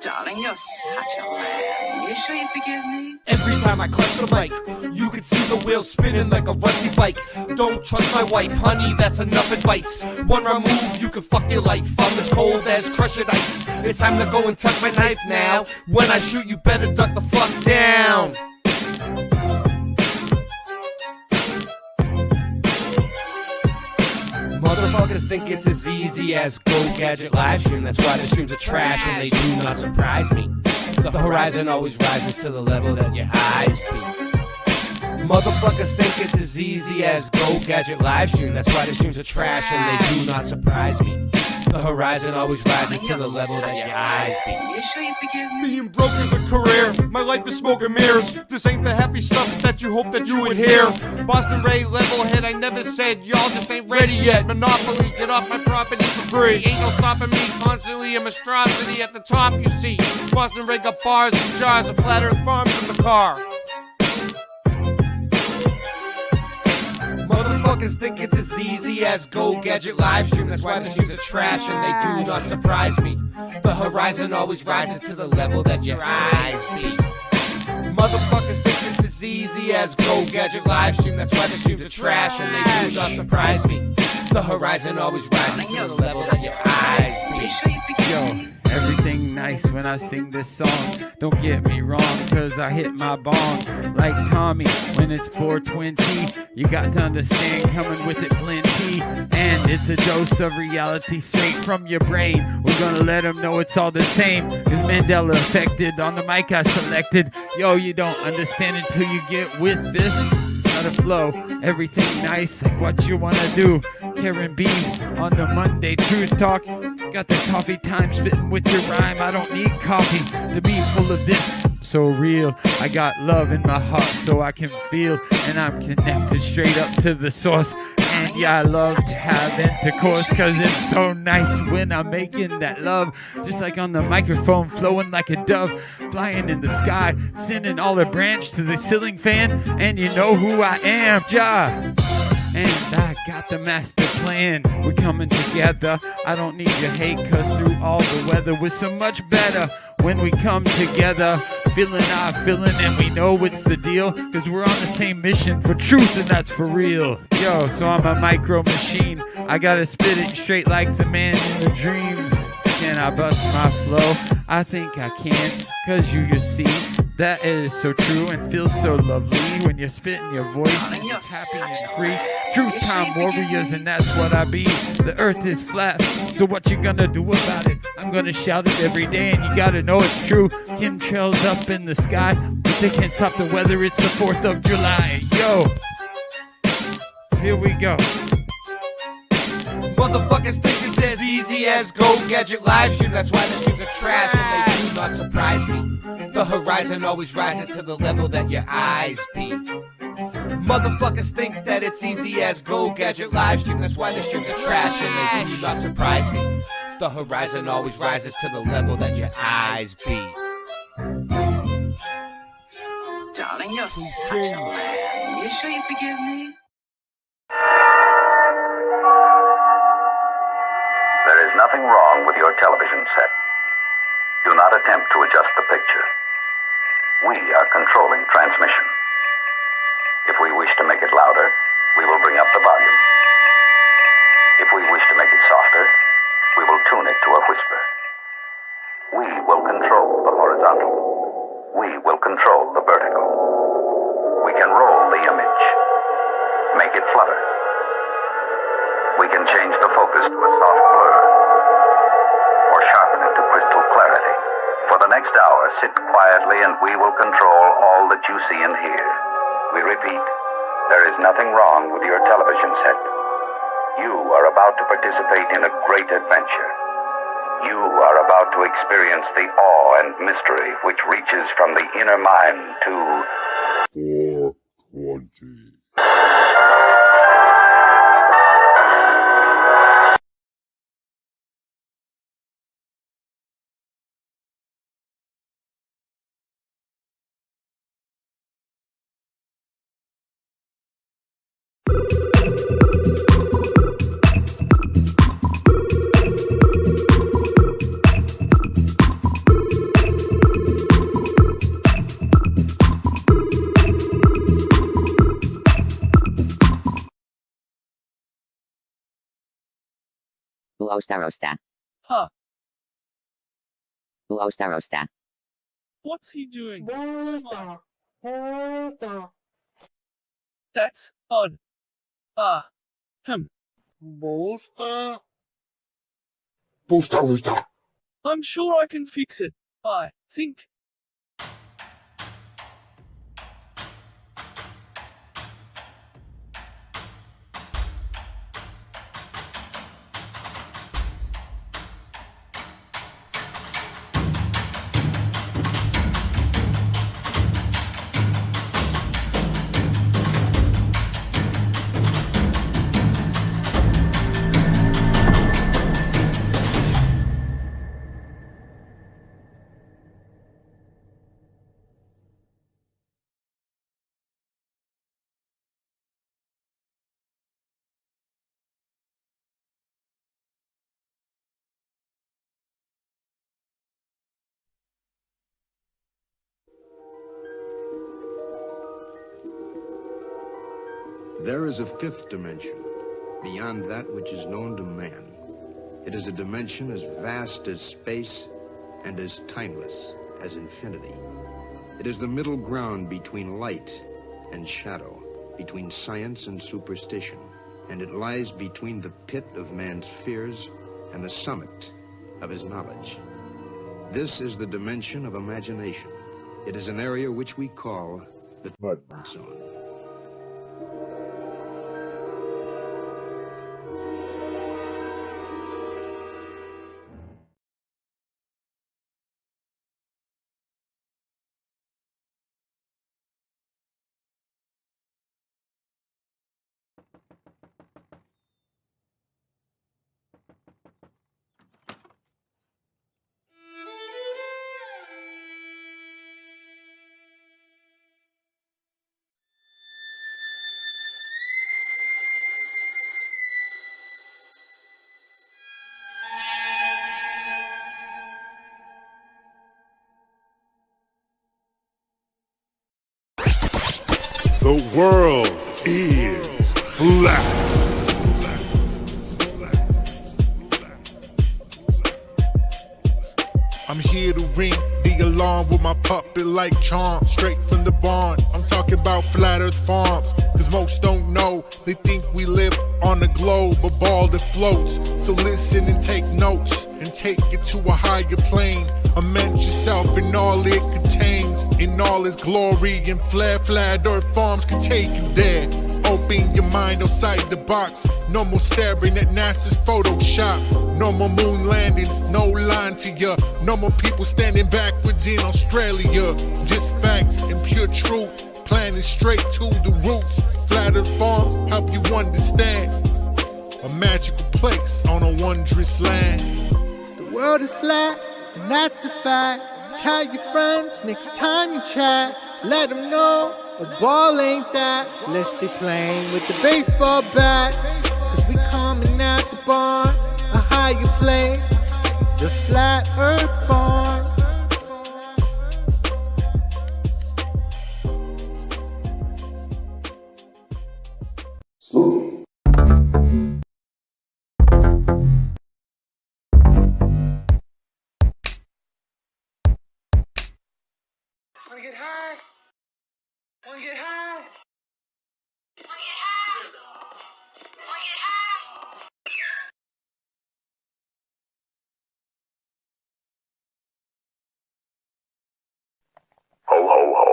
Darling, you're such a lamb. You sure you forgive me? Every time I clutch the mic, you can see the wheels spinning like a rusty bike. Don't trust my wife, honey, that's enough advice. One wrong move, you can fuck your life. I'm as cold as crushed ice. It's time to go and tuck my knife now. When I shoot, you better duck the fuck down. Motherfuckers think it's as easy as Go Gadget live stream. That's why the streams are trash and they do not surprise me. The horizon always rises to the level that your eyes be. Motherfuckers think it's as easy as Go Gadget live stream. That's why the streams are trash and they do not surprise me. The horizon always rises to the level that your eyes be. You sure you forgive me? Being broke is a career. My life is smoke and mirrors. This ain't the happy stuff that you hope that you would hear. Boston Ray, level head, I never said y'all just ain't ready yet. Monopoly, get off my property for free. Ain't no stopping me, constantly a monstrosity at the top, you see. Boston Ray got bars and jars of flat earth farms in the car. Motherfuckers think it's as easy as Go Gadget live stream. That's why the streams are trash and they do not surprise me. The horizon always rises to the level that your eyes be. Motherfuckers think it's as easy as Go Gadget live stream. That's why the streams are trash and they do not surprise me. The horizon always rises to the level that your eyes be. Yo, everything nice when I sing this song. Don't get me wrong, cause I hit my bong like Tommy when it's 420. You got to understand, coming with it plenty. And it's a dose of reality straight from your brain. We're gonna let them know it's all the same. Cause Mandela affected on the mic I selected. Yo, you don't understand until you get with this. Gotta flow, everything nice like what you wanna do. Karen B on the Monday Truth Talk. Got the coffee time spitting with your rhyme. I don't need coffee to be full of this. So real, I got love in my heart so I can feel. And I'm connected straight up to the source. And yeah, I love to have intercourse cause it's so nice when I'm making that love. Just like on the microphone, flowing like a dove, flying in the sky, sending all the branch to the ceiling fan. And you know who I am, Ja. And I got the master plan. We're coming together. I don't need your hate cause through all the weather we're so much better when we come together. Feeling our feeling and we know it's the deal cause we're on the same mission for truth and that's for real. Yo, so I'm a micro machine. I gotta spit it straight like the man in the dreams. Can I bust my flow? I think I can cause you see that it is so true and feels so lovely when you're spitting your voice and it's happy and free. Truth time warriors and that's what I be. The earth is flat, so what you gonna do about it? I'm gonna shout it every day and you gotta know it's true. Chemtrails up in the sky, but they can't stop the weather, it's the 4th of July. Yo, here we go. Motherfuckers think it's as easy as Go Gadget live stream. That's why the streams are trash and they do not surprise me. The horizon always rises to the level that your eyes be. Motherfuckers think that it's easy as Go Gadget live stream. That's why the streams are trash and they do not surprise me. The horizon always rises to the level that your eyes be. Darling, you're such a lamb. You sure you forgive me? There is nothing wrong with your television set. Do not attempt to adjust the picture. We are controlling transmission. If we wish to make it louder, we will bring up the volume. If we wish to make it softer, we will tune it to a whisper. We will control the horizontal. We will control the vertical. We can roll the image, make it flutter. We can change the focus to a soft blur, or sharpen it to crystal clarity. For the next hour, sit quietly and we will control all that you see and hear. We repeat, there is nothing wrong with your television set. You are about to participate in a great adventure. You are about to experience the awe and mystery which reaches from the inner mind to 420. Uostarosta. Huh. Uostarosta. What's he doing? That's odd. I'm sure I can fix it. I think. There is a fifth dimension, beyond that which is known to man. It is a dimension as vast as space and as timeless as infinity. It is the middle ground between light and shadow, between science and superstition, and it lies between the pit of man's fears and the summit of his knowledge. This is the dimension of imagination. It is an area which we call the Mud Zone. The world is flat. I'm here to ring the alarm with my puppet like charm, straight from the barn. I'm talking about Flat Earth Farms, cause most don't know. They think we live on a globe, a ball that floats. So listen and take notes, and take it to a higher plane. Imagine yourself in all it contains, in all its glory and flair. Flat Earth Farms can take you there. Open your mind outside the box. No more staring at NASA's Photoshop. No more moon landings, no line to ya. No more people standing backwards in Australia. Just facts and pure truth, planning straight to the roots. Flat Earth Farms help you understand. A magical place on a wondrous land. The world is flat, and that's a fact. Tell your friends next time you chat. Let them know a ball ain't that. Let's stay playing with the baseball bat. Cause we coming at the barn, a higher place, the Flat Earth Farm. Spooky. Wanna get high? Wanna get high? Wanna get high? Wanna get high? Ho, ho, ho.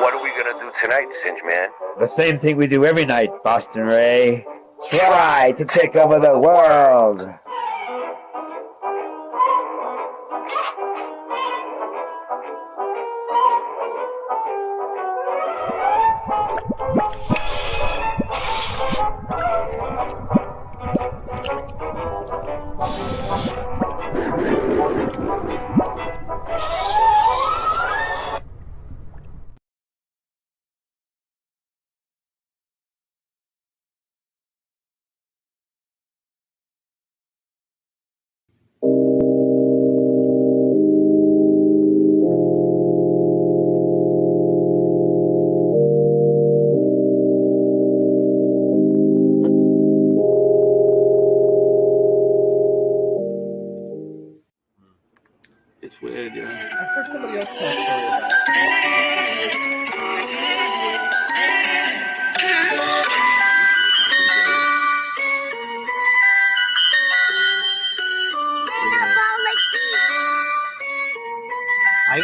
What are we gonna do tonight, Singe Man? The same thing we do every night, Boston Ray. Try to take over the world.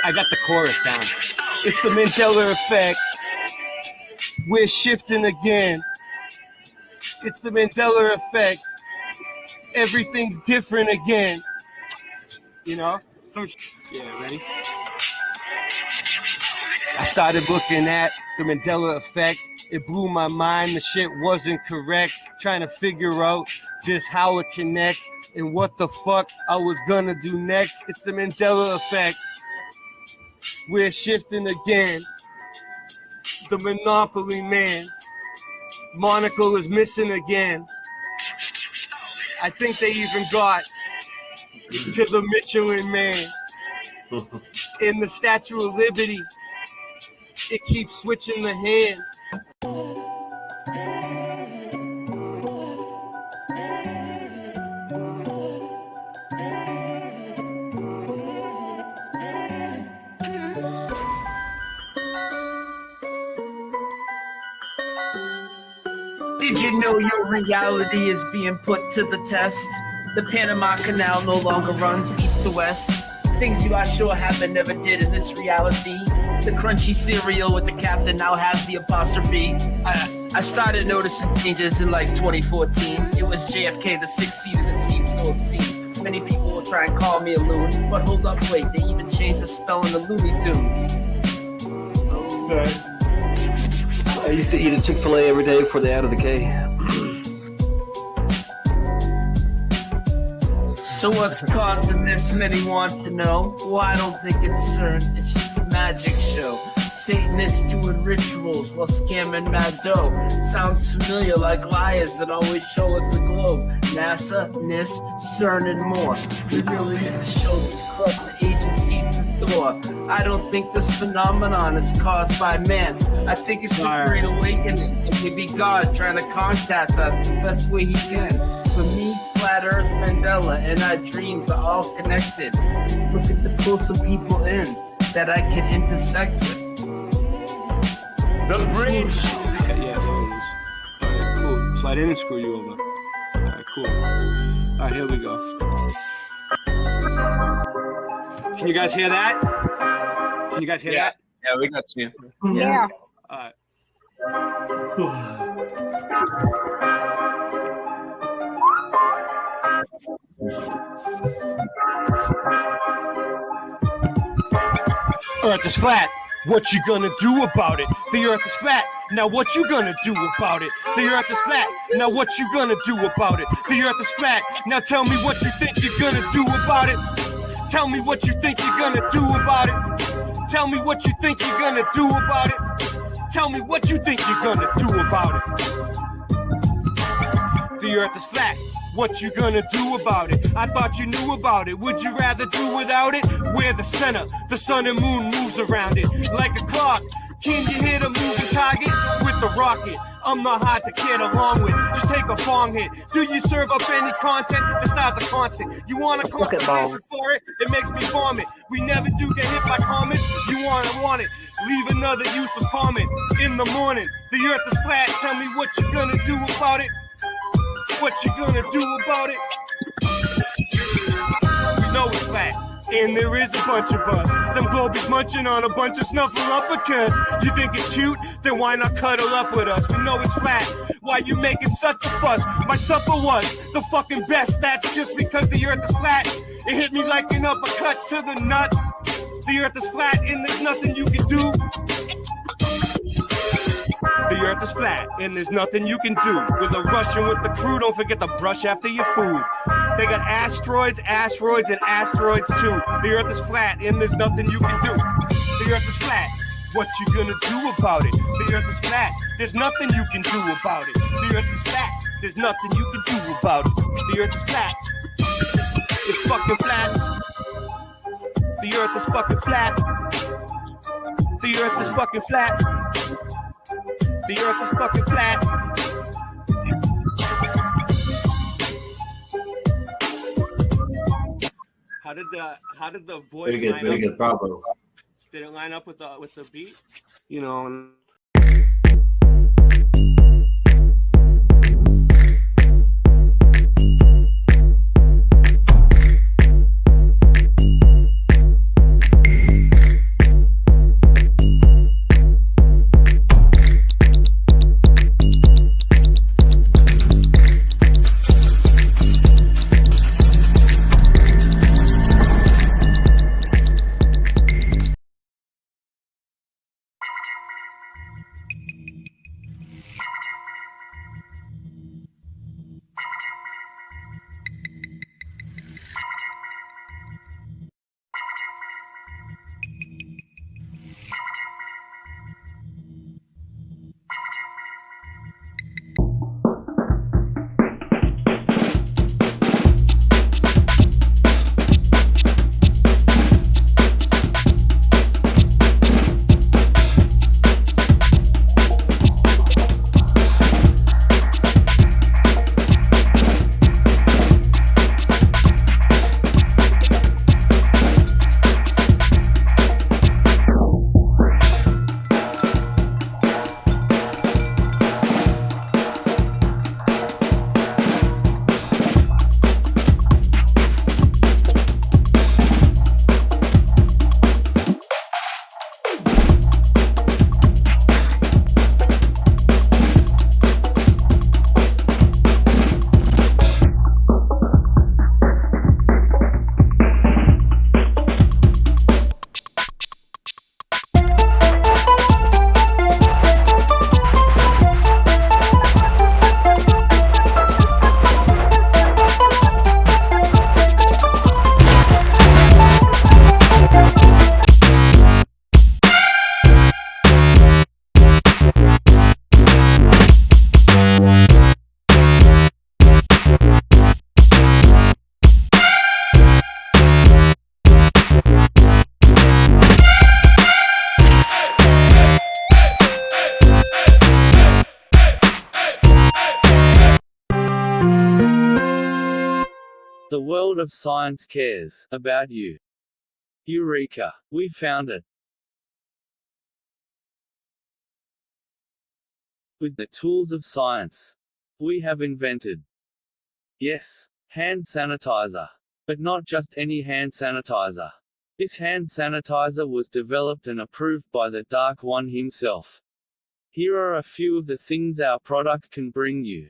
I got the chorus down. It's the Mandela effect. We're shifting again. It's the Mandela effect. Everything's different again. You know? So, yeah, ready? I started looking at the Mandela effect. It blew my mind. The shit wasn't correct. Trying to figure out just how it connects and what the fuck I was gonna do next. It's the Mandela effect. We're shifting again. The Monopoly man. Monocle is missing again. I think they even got to the Michelin man. In the Statue of Liberty, it keeps switching the hand. Did you know your reality is being put to the test? The Panama Canal no longer runs east to west. Things you are sure happened never did in this reality. The crunchy cereal with the captain now has the apostrophe. I started noticing changes in like 2014. It was JFK, the 6th seat, and it seems so obscene. Many people will try and call me a loon, but hold up, wait, they even changed the spelling of Looney Tunes. Okay. I used to eat a Chick-fil-A every day before they added the K. So what's causing this? Many want to know. Well, I don't think it's CERN. It's just a magic show. Satanists doing rituals while scamming mad dough. Sounds familiar, like liars that always show us the globe. NASA, NIST, CERN, and more. We really need to show these corrupt agencies the door. I don't think this phenomenon is caused by man. I think it's a great awakening. It may be God trying to contact us the best way he can. For me, Flat Earth, Mandela, and our dreams are all connected. Looking to pull some people in that I can intersect with. The bridge! Yeah, there it is. Alright, cool. So I didn't screw you over. Alright, cool. Alright, here we go. Can you guys hear that? Can you guys hear that? Yeah, we got you. Yeah. Alright. Earth is flat. What you gonna do about it? The earth is flat. Now what you gonna do about it? The earth is flat. Now what you gonna do about it? The earth is flat. Now tell me what you think you're gonna do about it. Tell me what you think you're gonna do about it. Tell me what you think you're gonna do about it. Tell me what you think you're gonna do about it. The earth is flat. What you gonna do about it? I thought you knew about it. Would you rather do without it? We're the center. The sun and moon moves around it like a clock. Can you hit a moving target with the rocket? I'm not hard to get along with. Just take a bong hit. Do you serve up any content? The stars are constant. You want a conversation for it? It makes me vomit. We never do get hit by comments. You want it. Leave another useless comment in the morning. The earth is flat. Tell me what you gonna do about it. What you gonna do about it? We know it's flat, and there is a bunch of us. Them globies munching on a bunch of snuffleupagus. You think it's cute? Then why not cuddle up with us? We know it's flat. Why you making such a fuss? My supper was the fucking best. That's just because the earth is flat. It hit me like an uppercut to the nuts. The earth is flat, and there's nothing you can do. The earth is flat, and there's nothing you can do. With a Russian with the crew, don't forget to brush after your food. They got asteroids, and asteroids too. The earth is flat, and there's nothing you can do. The earth is flat, what you gonna do about it? The earth is flat, there's nothing you can do about it. The earth is flat, there's nothing you can do about it. The earth is flat, it's fucking flat. The earth is fucking flat. The earth is fucking flat. The earth is fucking flat. How did the voice line up? Very good, bravo. Did it line up with the beat? You know. The world of science cares about you. Eureka! We found it. With the tools of science, we have invented, yes, hand sanitizer. But not just any hand sanitizer. This hand sanitizer was developed and approved by the Dark One himself. Here are a few of the things our product can bring you.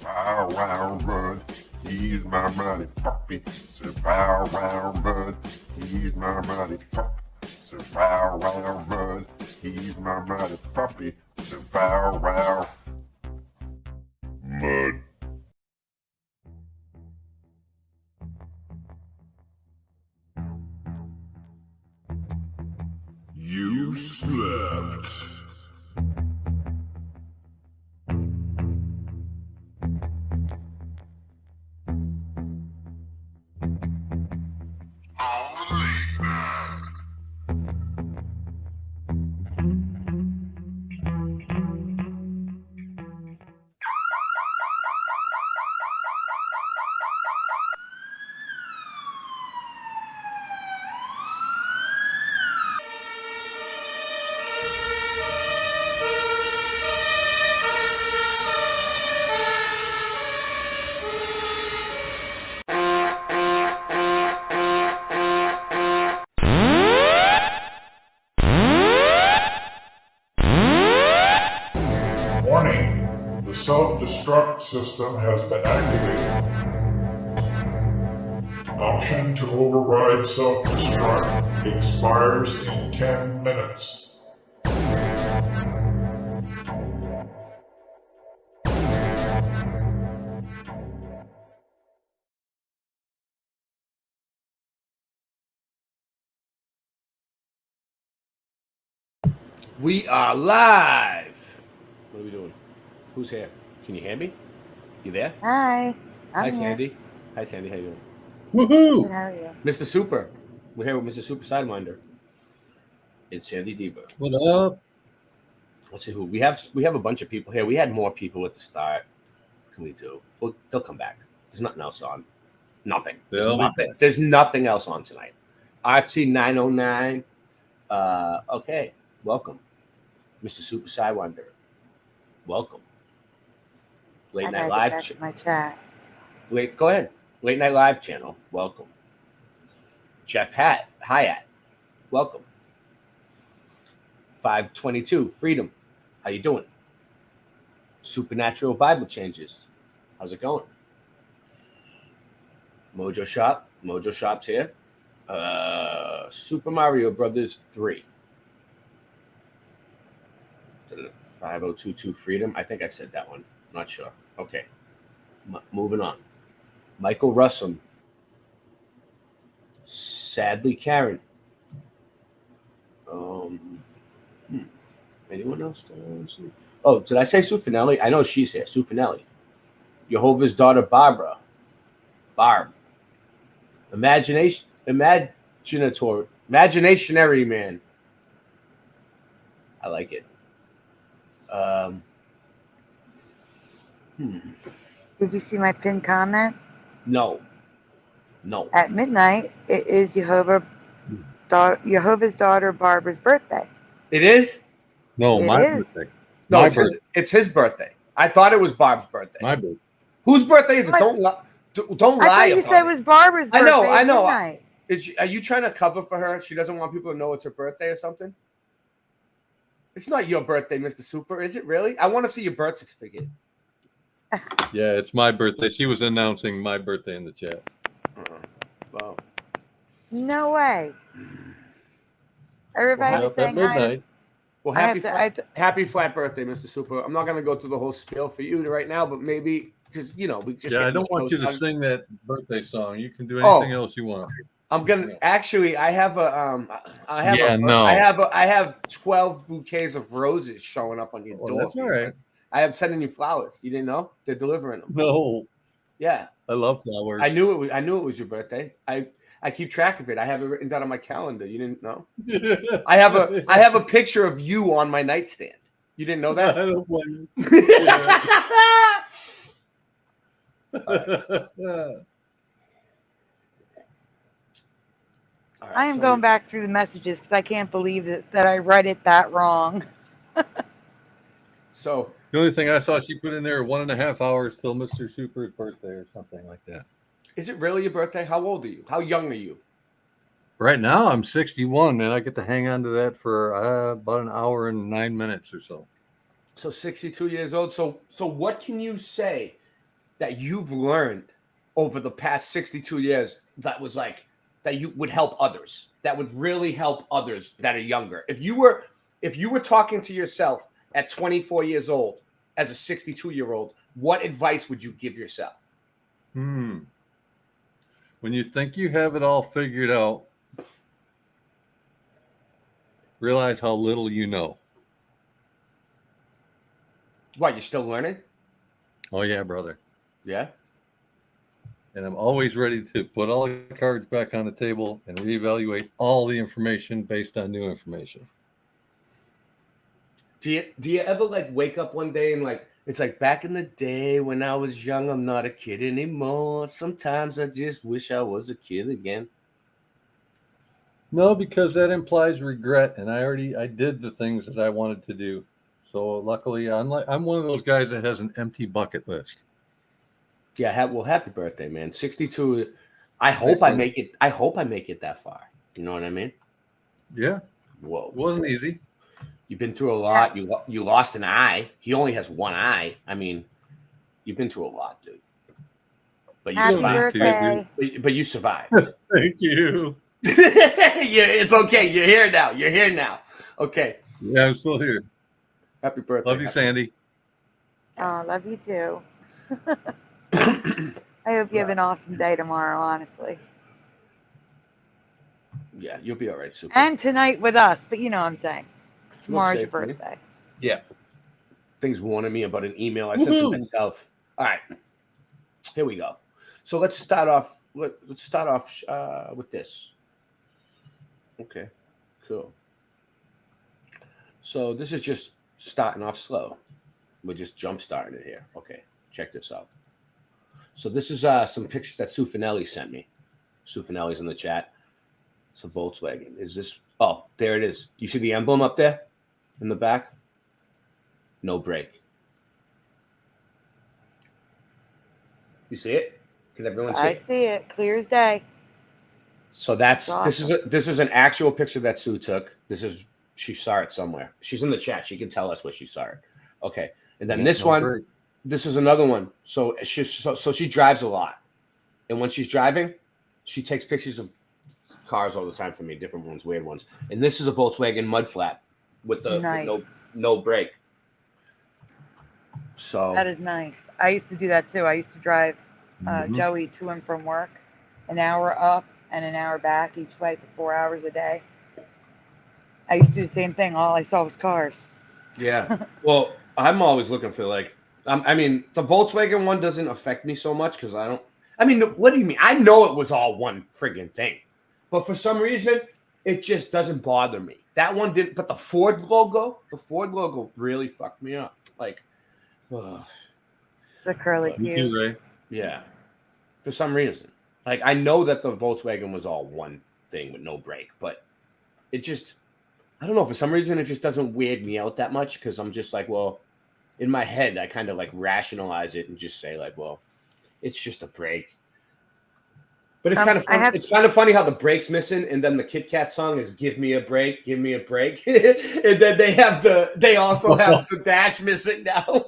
Bow wow run, he's my mighty puppy. Sir bow wow run, he's my mighty puppy. Sir bow wow run, he's my mighty puppy. Sir bow wow. Mud. You slept. Warning, the self-destruct system has been activated. Option to override self-destruct expires in 10 minutes. We are live. What are we doing? Who's here? Can you hear me? You there? Hi. Hi, I'm here. Sandy. Hi, Sandy. How you doing? Good, how are you? Mr. Super. We're here with Mr. Super Sidewinder. It's SandyDivA. What up? Let's see who we have. We have a bunch of people here. We had more people at the start. What can we do? Well, they'll come back. There's nothing else on. Nothing. There's nothing else on tonight. RT909. Okay. Welcome. Mr. Super Sidewinder. Welcome. Late Night Live. My chat. Go ahead. Late Night Live channel. Welcome. Jeff Hyatt. Welcome. 522 Freedom. How you doing? Supernatural Bible Changes. How's it going? Mojo Shop. Mojo Shop's here. Super Mario Brothers 3. 5022 Freedom. I think I said that one. Not sure. Okay. Moving on. Michael Russell. Sadly Karen. Anyone else? Oh, did I say Sue Finelli? I know she's here. Sue Finelli. Jehovah's daughter, Barbara. Barb. Imaginationary man. I like it. Did you see my pinned comment? No. At midnight, it is Jehovah's daughter Barbara's birthday. It is? No, It my is. birthday. No, My it's his birthday. I thought it was Barb's birthday. My birthday. Whose birthday is it? What? Don't lie. I thought you said it was Barbara's birthday. I know. At midnight. Are you trying to cover for her? She doesn't want people to know it's her birthday or something? It's not your birthday, Mr. Super. Is it really? I want to see your birth certificate. Yeah, it's my birthday. She was announcing my birthday in the chat. Wow. No way. Everybody's saying hi. Well, happy flat birthday, Mr. Super. I'm not going to go through the whole spiel for you right now, but maybe because we just. Yeah, I don't want you to sing that birthday song. You can do anything else you want. I'm gonna actually. I have I have 12 bouquets of roses showing up on your door. That's all right. I am sending you flowers. You didn't know? They're delivering them. No. Yeah. I love flowers. I knew it was your birthday. I keep track of it. I have it written down on my calendar. You didn't know? I have a picture of you on my nightstand. You didn't know that? I don't blame you. I am going back through the messages because I can't believe that I read it that wrong. So the only thing I saw she put in there 1.5 hours till Mr. Super's birthday or something like that. Is it really your birthday? How old are you? How young are you? Right now I'm 61, man. I get to hang on to that for about an hour and 9 minutes or so. So 62 years old. So what can you say that you've learned over the past 62 years that was like that you would help others, that would really help others that are younger? If you were talking to yourself at 24 years old as a 62-year-old, what advice would you give yourself? When you think you have it all figured out, realize how little you know. What, you're still learning? Oh, yeah, brother. Yeah? And I'm always ready to put all the cards back on the table and reevaluate all the information based on new information. Do you ever like wake up one day and like it's like back in the day when I was young, I'm not a kid anymore. Sometimes I just wish I was a kid again. No, because that implies regret, and I did the things that I wanted to do. So luckily, I'm one of those guys that has an empty bucket list. Yeah, happy birthday, man. 62. I hope I make it. I hope I make it that far. You know what I mean? Yeah. Whoa. It wasn't easy. You've been through a lot. You lost an eye. He only has one eye. I mean, you've been through a lot, dude. But you survived. But you survived. Thank you. Yeah, it's okay. You're here now. Okay. Yeah, I'm still here. Happy birthday. Love you, Sandy. Oh, love you too. I hope you have an awesome day tomorrow, honestly. Yeah, you'll be all right, Super. And tonight with us, but you know what I'm saying. Tomorrow's your birthday. Yeah. Things warning me about an email I sent to myself. All right. Here we go. So let's start off. Let's start off with this. Okay. Cool. So this is just starting off slow. We're just jump starting it here. Okay. Check this out. So this is some pictures that Sue Finelli sent me. Sue Finelli's in the chat. It's a Volkswagen. Is this? Oh, there it is. You see the emblem up there in the back? No brake. You see it? Can everyone see it? I see it. Clear as day. So that's awesome. This is an actual picture that Sue took. She saw it somewhere. She's in the chat. She can tell us where she saw it. Okay. And then this one. Brake. This is another one. So she drives a lot. And when she's driving, she takes pictures of cars all the time for me, different ones, weird ones. And this is a Volkswagen mud flat with the no brake. So that is nice. I used to do that too. I used to drive Joey to and from work, an hour up and an hour back each way, so 4 hours a day. I used to do the same thing. All I saw was cars. Yeah. Well, I'm always looking for like, I mean, the Volkswagen one doesn't affect me so much because I don't. I mean, what do you mean? I know it was all one friggin' thing, but for some reason, it just doesn't bother me. That one didn't. But the Ford logo really fucked me up. Like, The curly Me Q. too, Ray. yeah, for some reason. Like, I know that the Volkswagen was all one thing with no brake, but it just, I don't know. For some reason, it just doesn't weird me out that much because I'm just like, well, in my head, I kind of like rationalize it and just say like, well, it's just a brake. But it's kind of fun. It's kind of funny how the brake's missing, and then the Kit Kat song is "Give Me a Break, Give Me a Break," and then they also have the dash missing now.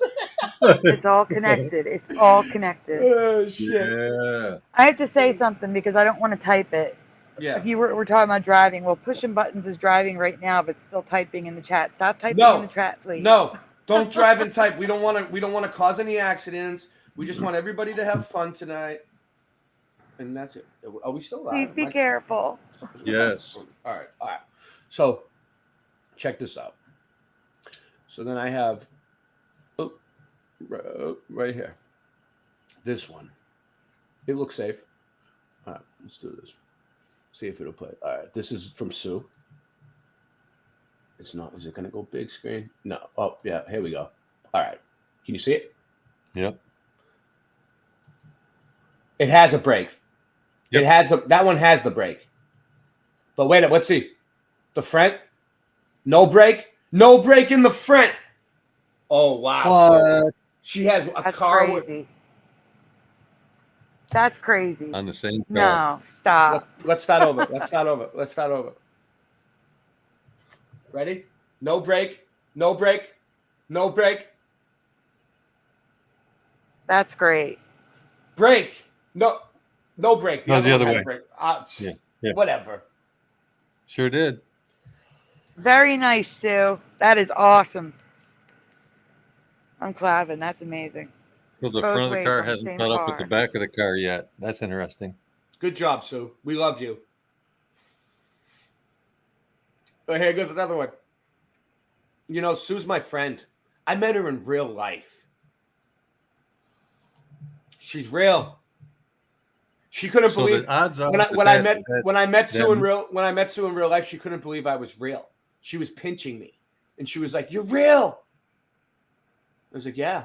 It's all connected. It's all connected. Oh shit! Yeah. I have to say something because I don't want to type it. Yeah. If you we're talking about driving, well, pushing buttons is driving right now, but still typing in the chat. Stop typing in the chat, please. No, don't drive and type. We don't want to cause any accidents. We just want everybody to have fun tonight. And that's it. Are we still live? Please be careful. Yes. All right. So, check this out. So then I have, right here, this one. It looks safe. All right, let's do this. See if it'll play. All right, this is from Sue. It's not. Is it going to go big screen? No. Oh, yeah. Here we go. All right. Can you see it? Yep. It has a brake. Yep. It has that one has the brake. But wait, let's see. The front, no brake in the front. Oh wow! So she has a car crazy. That's crazy. On the same car. No, stop. Let's start over. Let's start over. Ready? No brake. That's great. Brake. No brake. The other way. Yeah. Whatever. Sure did. Very nice, Sue. That is awesome. I'm clapping. That's amazing. So the Both front of the ways car on the hasn't same caught up car. with the back of the car yet. That's interesting. Good job, Sue. We love you. Oh, here goes another one. You know, Sue's my friend. I met her in real life. She's real. She couldn't believe the odds are when I met Sue in real life. She couldn't believe I was real. She was pinching me, and she was like, "You're real." I was like, "Yeah."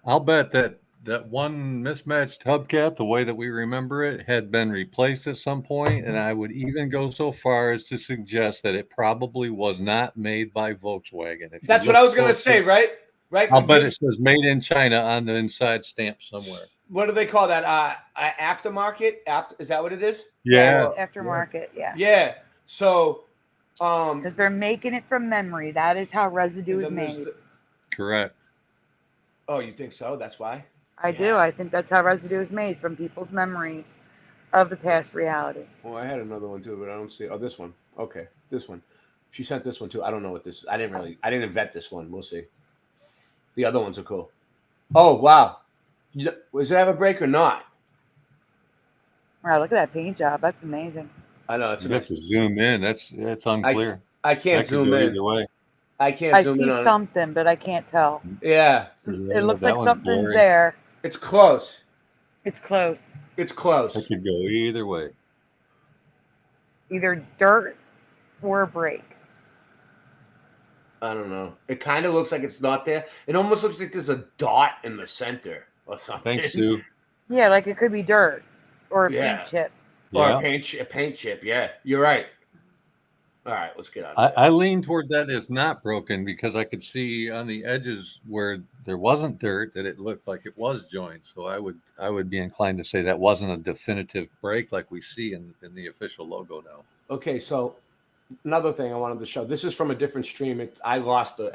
I'll bet that one mismatched hubcap, the way that we remember it, had been replaced at some point, and I would even go so far as to suggest that it probably was not made by Volkswagen. That's what I was gonna say, right? Right. I'll bet it says "Made in China" on the inside stamp somewhere. What do they call that? Aftermarket? Is that what it is? Yeah. Aftermarket, yeah. Yeah. So, because they're making it from memory. That is how residue is made. Correct. Oh, you think so? That's why? I do. I think that's how residue is made, from people's memories of the past reality. Well, I had another one too, but I don't see. Oh, this one. Okay, this one. She sent this one too. I don't know what this is. I didn't vet this one. We'll see. The other ones are cool. Oh wow. Does it have a brake or not? Wow, look at that paint job. That's amazing. I know. It's You have to zoom in. That's unclear. I can't zoom in. Either way. I can't zoom in. I see something, but I can't tell. Yeah. It looks like something's there. It's close. It's close. It's close. It could go either way. Either dirt or a brake. I don't know. It kind of looks like it's not there. It almost looks like there's a dot in the center or something. Thanks, Sue. Yeah, like it could be dirt or a paint chip. Or a paint chip. Yeah, you're right. All right, let's get out of I lean toward that it's not broken because I could see on the edges where there wasn't dirt that it looked like it was joined. So I would be inclined to say that wasn't a definitive break like we see in the official logo now. Okay, so another thing I wanted to show. This is from a different stream. I lost the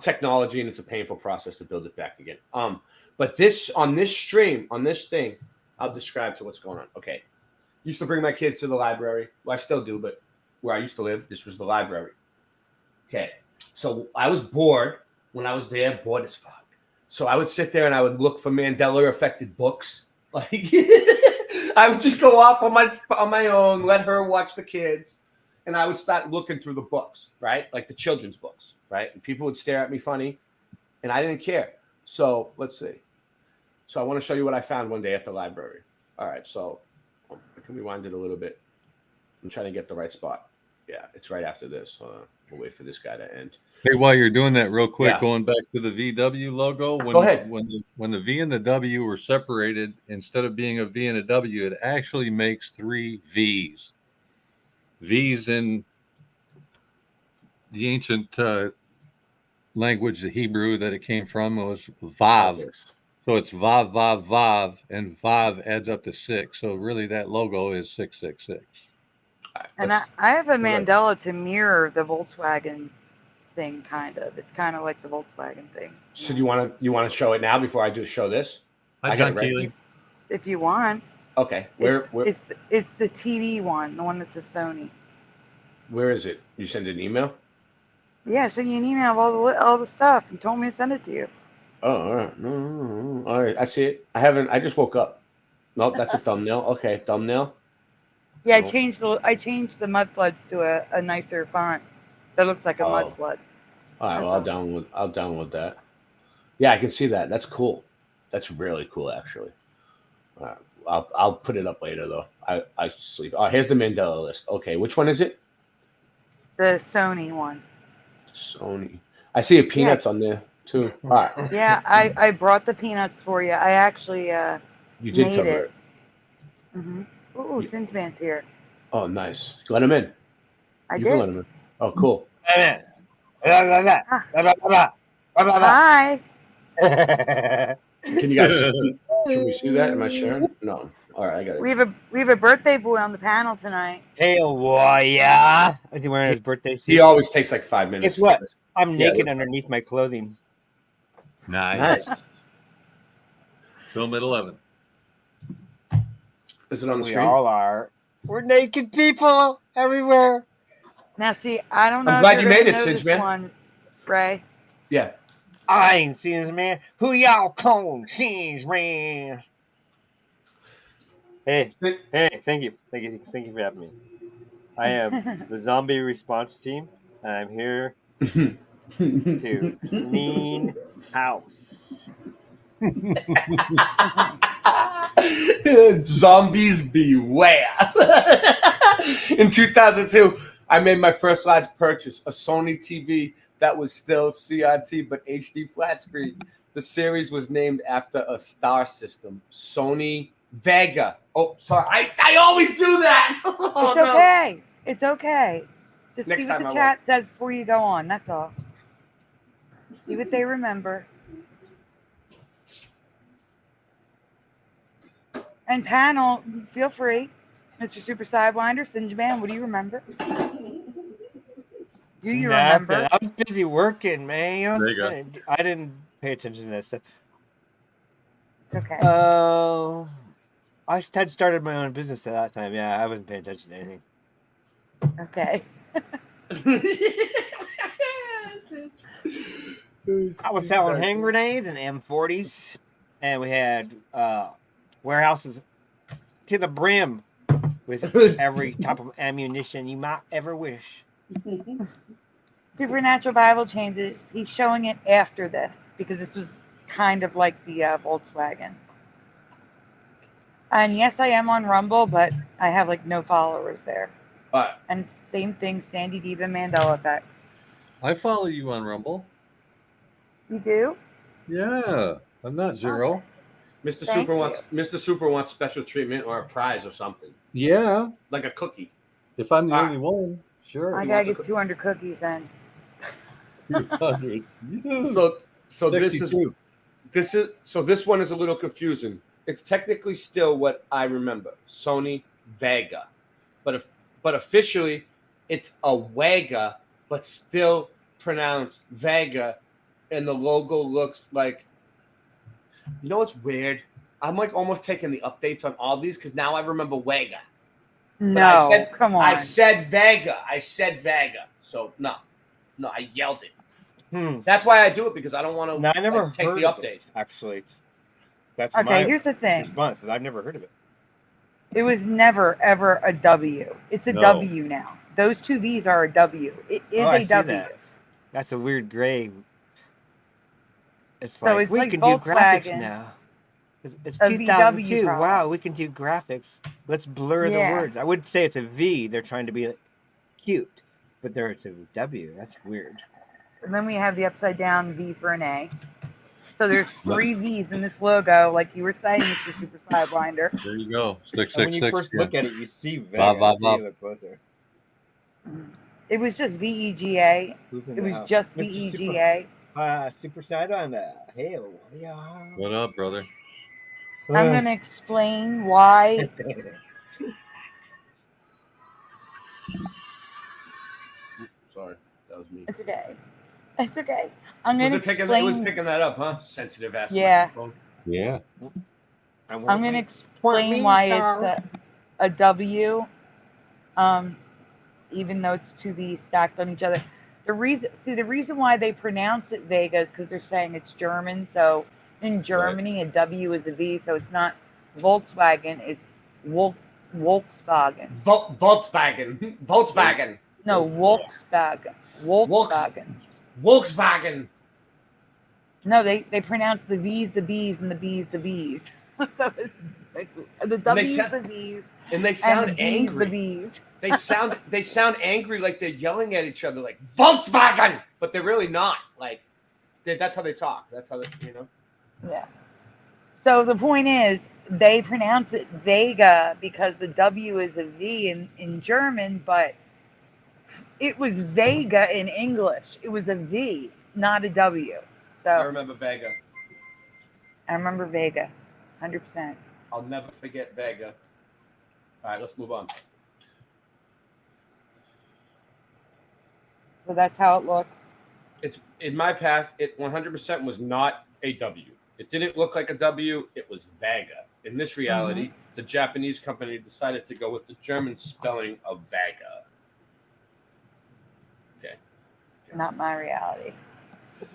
technology, and it's a painful process to build it back again. But this stream, on this thing, I'll describe to what's going on. Okay. Used to bring my kids to the library. Well, I still do, but where I used to live, this was the library. Okay. So I was bored when I was there, bored as fuck. So I would sit there and I would look for Mandela affected books. Like I would just go off on my own, let her watch the kids. and I would start looking through the books, right? Like the children's books, right? And people would stare at me funny, and I didn't care. So let's see. So I want to show you what I found one day at the library. All right, so I can rewind it a little bit. I'm trying to get the right spot. Yeah, it's right after this. We'll wait for this guy to end. Hey, while you're doing that, real quick, Yeah. going back to the VW logo, Go ahead. When the V and the W were separated, instead of being a V and a W, it actually makes 3 V's. V's in the ancient language, the Hebrew that it came from, was Vav. So it's Vav, Vav, Vav, and Vav adds up to 6. So really that logo is 666. And I have a Mandela to mirror the Volkswagen thing, kind of. It's kind of like the Volkswagen thing. So you want to show it now before I show this? Hi, I got it John right. Keely. If you want. Okay. It's the TV one, the one that's a Sony. Where is it? You send an email? Yeah, I sent you an email of all the stuff. You told me to send it to you. Oh, all right. No. All right. I see it. I just woke up. Nope, that's a thumbnail. Okay, thumbnail. Yeah, Nope. I changed the Mudfloods to a nicer font that looks like a Mudflood. All right. Well, I'll download that. Yeah, I can see that. That's cool. That's really cool, actually. All right. I'll put it up later though. I sleep. Oh, here's the Mandela list. Okay, which one is it? The Sony one. Sony. I see a peanuts on there too. All right. Yeah, I brought the peanuts for you. I actually You did made cover it. it. Mm-hmm. Ooh, Sinjman's here. Oh, nice. Let him in. I You did. can let him in. Oh, cool. Hi. Can you guys? Can we see that? Am I sharing? No. All right, I got it. We have a birthday boy on the panel tonight. Hey, yeah. Is he wearing his birthday suit? He always takes like 5 minutes. Guess what? I'm Yeah. naked underneath my clothing. Nice. Film at 11. Is it on the We screen? all are. We're naked people everywhere. Now, see, I don't know. I'm if glad you're you made gonna it, know Sinj, this man. one, Ray. Yeah. I ain't seen this man. Who y'all calling Sinj, man? Hey, thank you for having me. I am the zombie response team, and I'm here to clean house. Zombies beware. In 2002, I made my first large purchase, a Sony TV that was still CRT but HD flat screen. The series was named after a star system, Sony Vega. Oh, sorry. I always do that. Oh, It's okay. It's okay. Just Next see what time the I chat says before you go on. That's all. See what they remember. And panel, feel free. Mr. Super Sidewinder, Sinjman, what do you remember? Do you remember? I was busy working, man. There you go. I didn't pay attention to that stuff. It's okay. I had started my own business at that time. Yeah, I wasn't paying attention to anything. Okay. I was selling hand grenades and M40s, and we had warehouses to the brim with every type of ammunition you might ever wish. Supernatural Bible changes. He's showing it after this because this was kind of like the Volkswagen. And yes, I am on Rumble, but I have like no followers there. And same thing, sandydivamandelaeffects. Mandela-effects. I follow you on Rumble. You do? Yeah, I'm not zero. Mr. Thank Super you. Mr. Super wants special treatment or a prize or something. Yeah, Like a cookie. if I'm the only one, sure. I gotta get 200 cookies then. 200. So this 62. this one is a little confusing. It's technically still what I remember, Sony Vega, but officially it's a Wega, but still pronounced Vega, and the logo looks like. You know what's weird? I'm like almost taking the updates on all these because now I remember Wega. No, come on. I said Vega. So no, I yelled it. That's why I do it because I don't want to. No, I never take heard the of update. it, actually. That's Okay, my here's the thing. response. I've never heard of it. It was never ever a W. It's a No. W now. Those two V's are a W. It is I a see W. that. That's a weird gray. It's So like it's we like can do graphics Volkswagen. now. It's A VW 2002. problem. Wow, we can do graphics. Let's blur the Yeah. words. I would say it's a V. They're trying to be cute, but it's a W. That's weird. And then we have the upside down V for an A. So there's 3 V's in this logo, like you were saying, Mr. Super Sidewinder. There you go. And when you first look at it, you see Vega. Bob, Bob, until you Bob. look closer. It was just VEGA. Who's in It the was house? just Mr. VEGA. Super Sidewinder. Hey, yeah. What up, brother? I'm going to explain why. Sorry, that was me. It's okay. It's okay. I'm Was going it to picking? explain. It was picking that up, huh? Sensitive ass Yeah. microphone. Yeah. I'm going to explain why it's a W, even though it's 2 V's stacked on each other. The reason why they pronounce it Vega is because they're saying it's German. So in Germany, a W is a V. So it's not Volkswagen, it's Volkswagen. Volkswagen. Volkswagen. No, Volkswagen. Volkswagen. No, they pronounce the V's the B's and the B's the B's. So it's the W's the V's. And they sound and the angry. B's the B's. They sound angry, like they're yelling at each other, like Volkswagen, but they're really not. Like that's how they talk. That's how they, Yeah. So the point is, they pronounce it Vega because the W is a V in German, but it was Vega in English. It was a V, not a W. So I remember Vega. I remember Vega, 100%. I'll never forget Vega. All right, let's move on. So that's how it looks. It's in my past. It 100% was not a W. It didn't look like a W. It was Vega. In this reality, the Japanese company decided to go with the German spelling of Vega. Okay. Not my reality.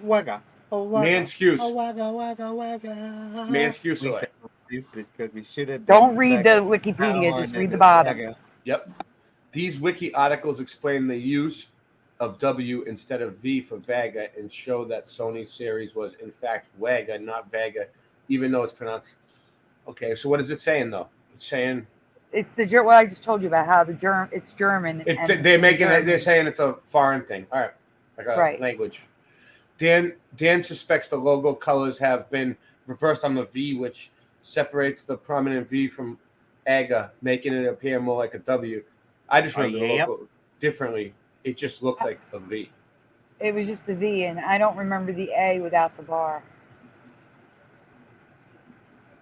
Wagga. Oh, wagga. Man'scuse. Oh, wagga, wagga, wagga. Man'scuse. We said stupid because we should have. Don't read the Wikipedia. Just read the bottom. Yep. These wiki articles explain the use of W instead of V for Vega and show that Sony's series was in fact Vega, not Vega, even though it's pronounced. Okay, so what is it saying though? It's saying it's the what I just told you about how it's German. They're making it. They're saying it's a foreign thing. All right, like a language. Dan suspects the logo colors have been reversed on the V, which separates the prominent V from AGA, making it appear more like a W. I just remember the logo differently. It just looked like a V. It was just a V, and I don't remember the A without the bar.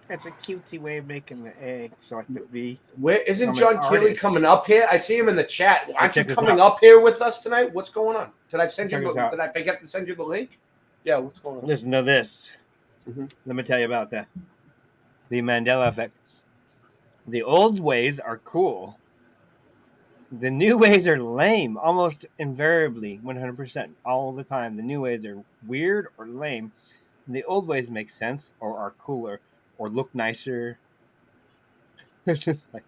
That's a cutesy way of making the A, so like the V. Where isn't John Keeley coming up here? I see him in the chat. Aren't you check this coming out. up here with us tonight? What's going on? Did I send Check you? this out. Did I forget to send you the link? Yeah, what's going on? Listen to this. Let me tell you about the Mandela effect. The old ways are cool. The new ways are lame, almost invariably, 100%, all the time. The new ways are weird or lame. And the old ways make sense or are cooler or look nicer. It's just like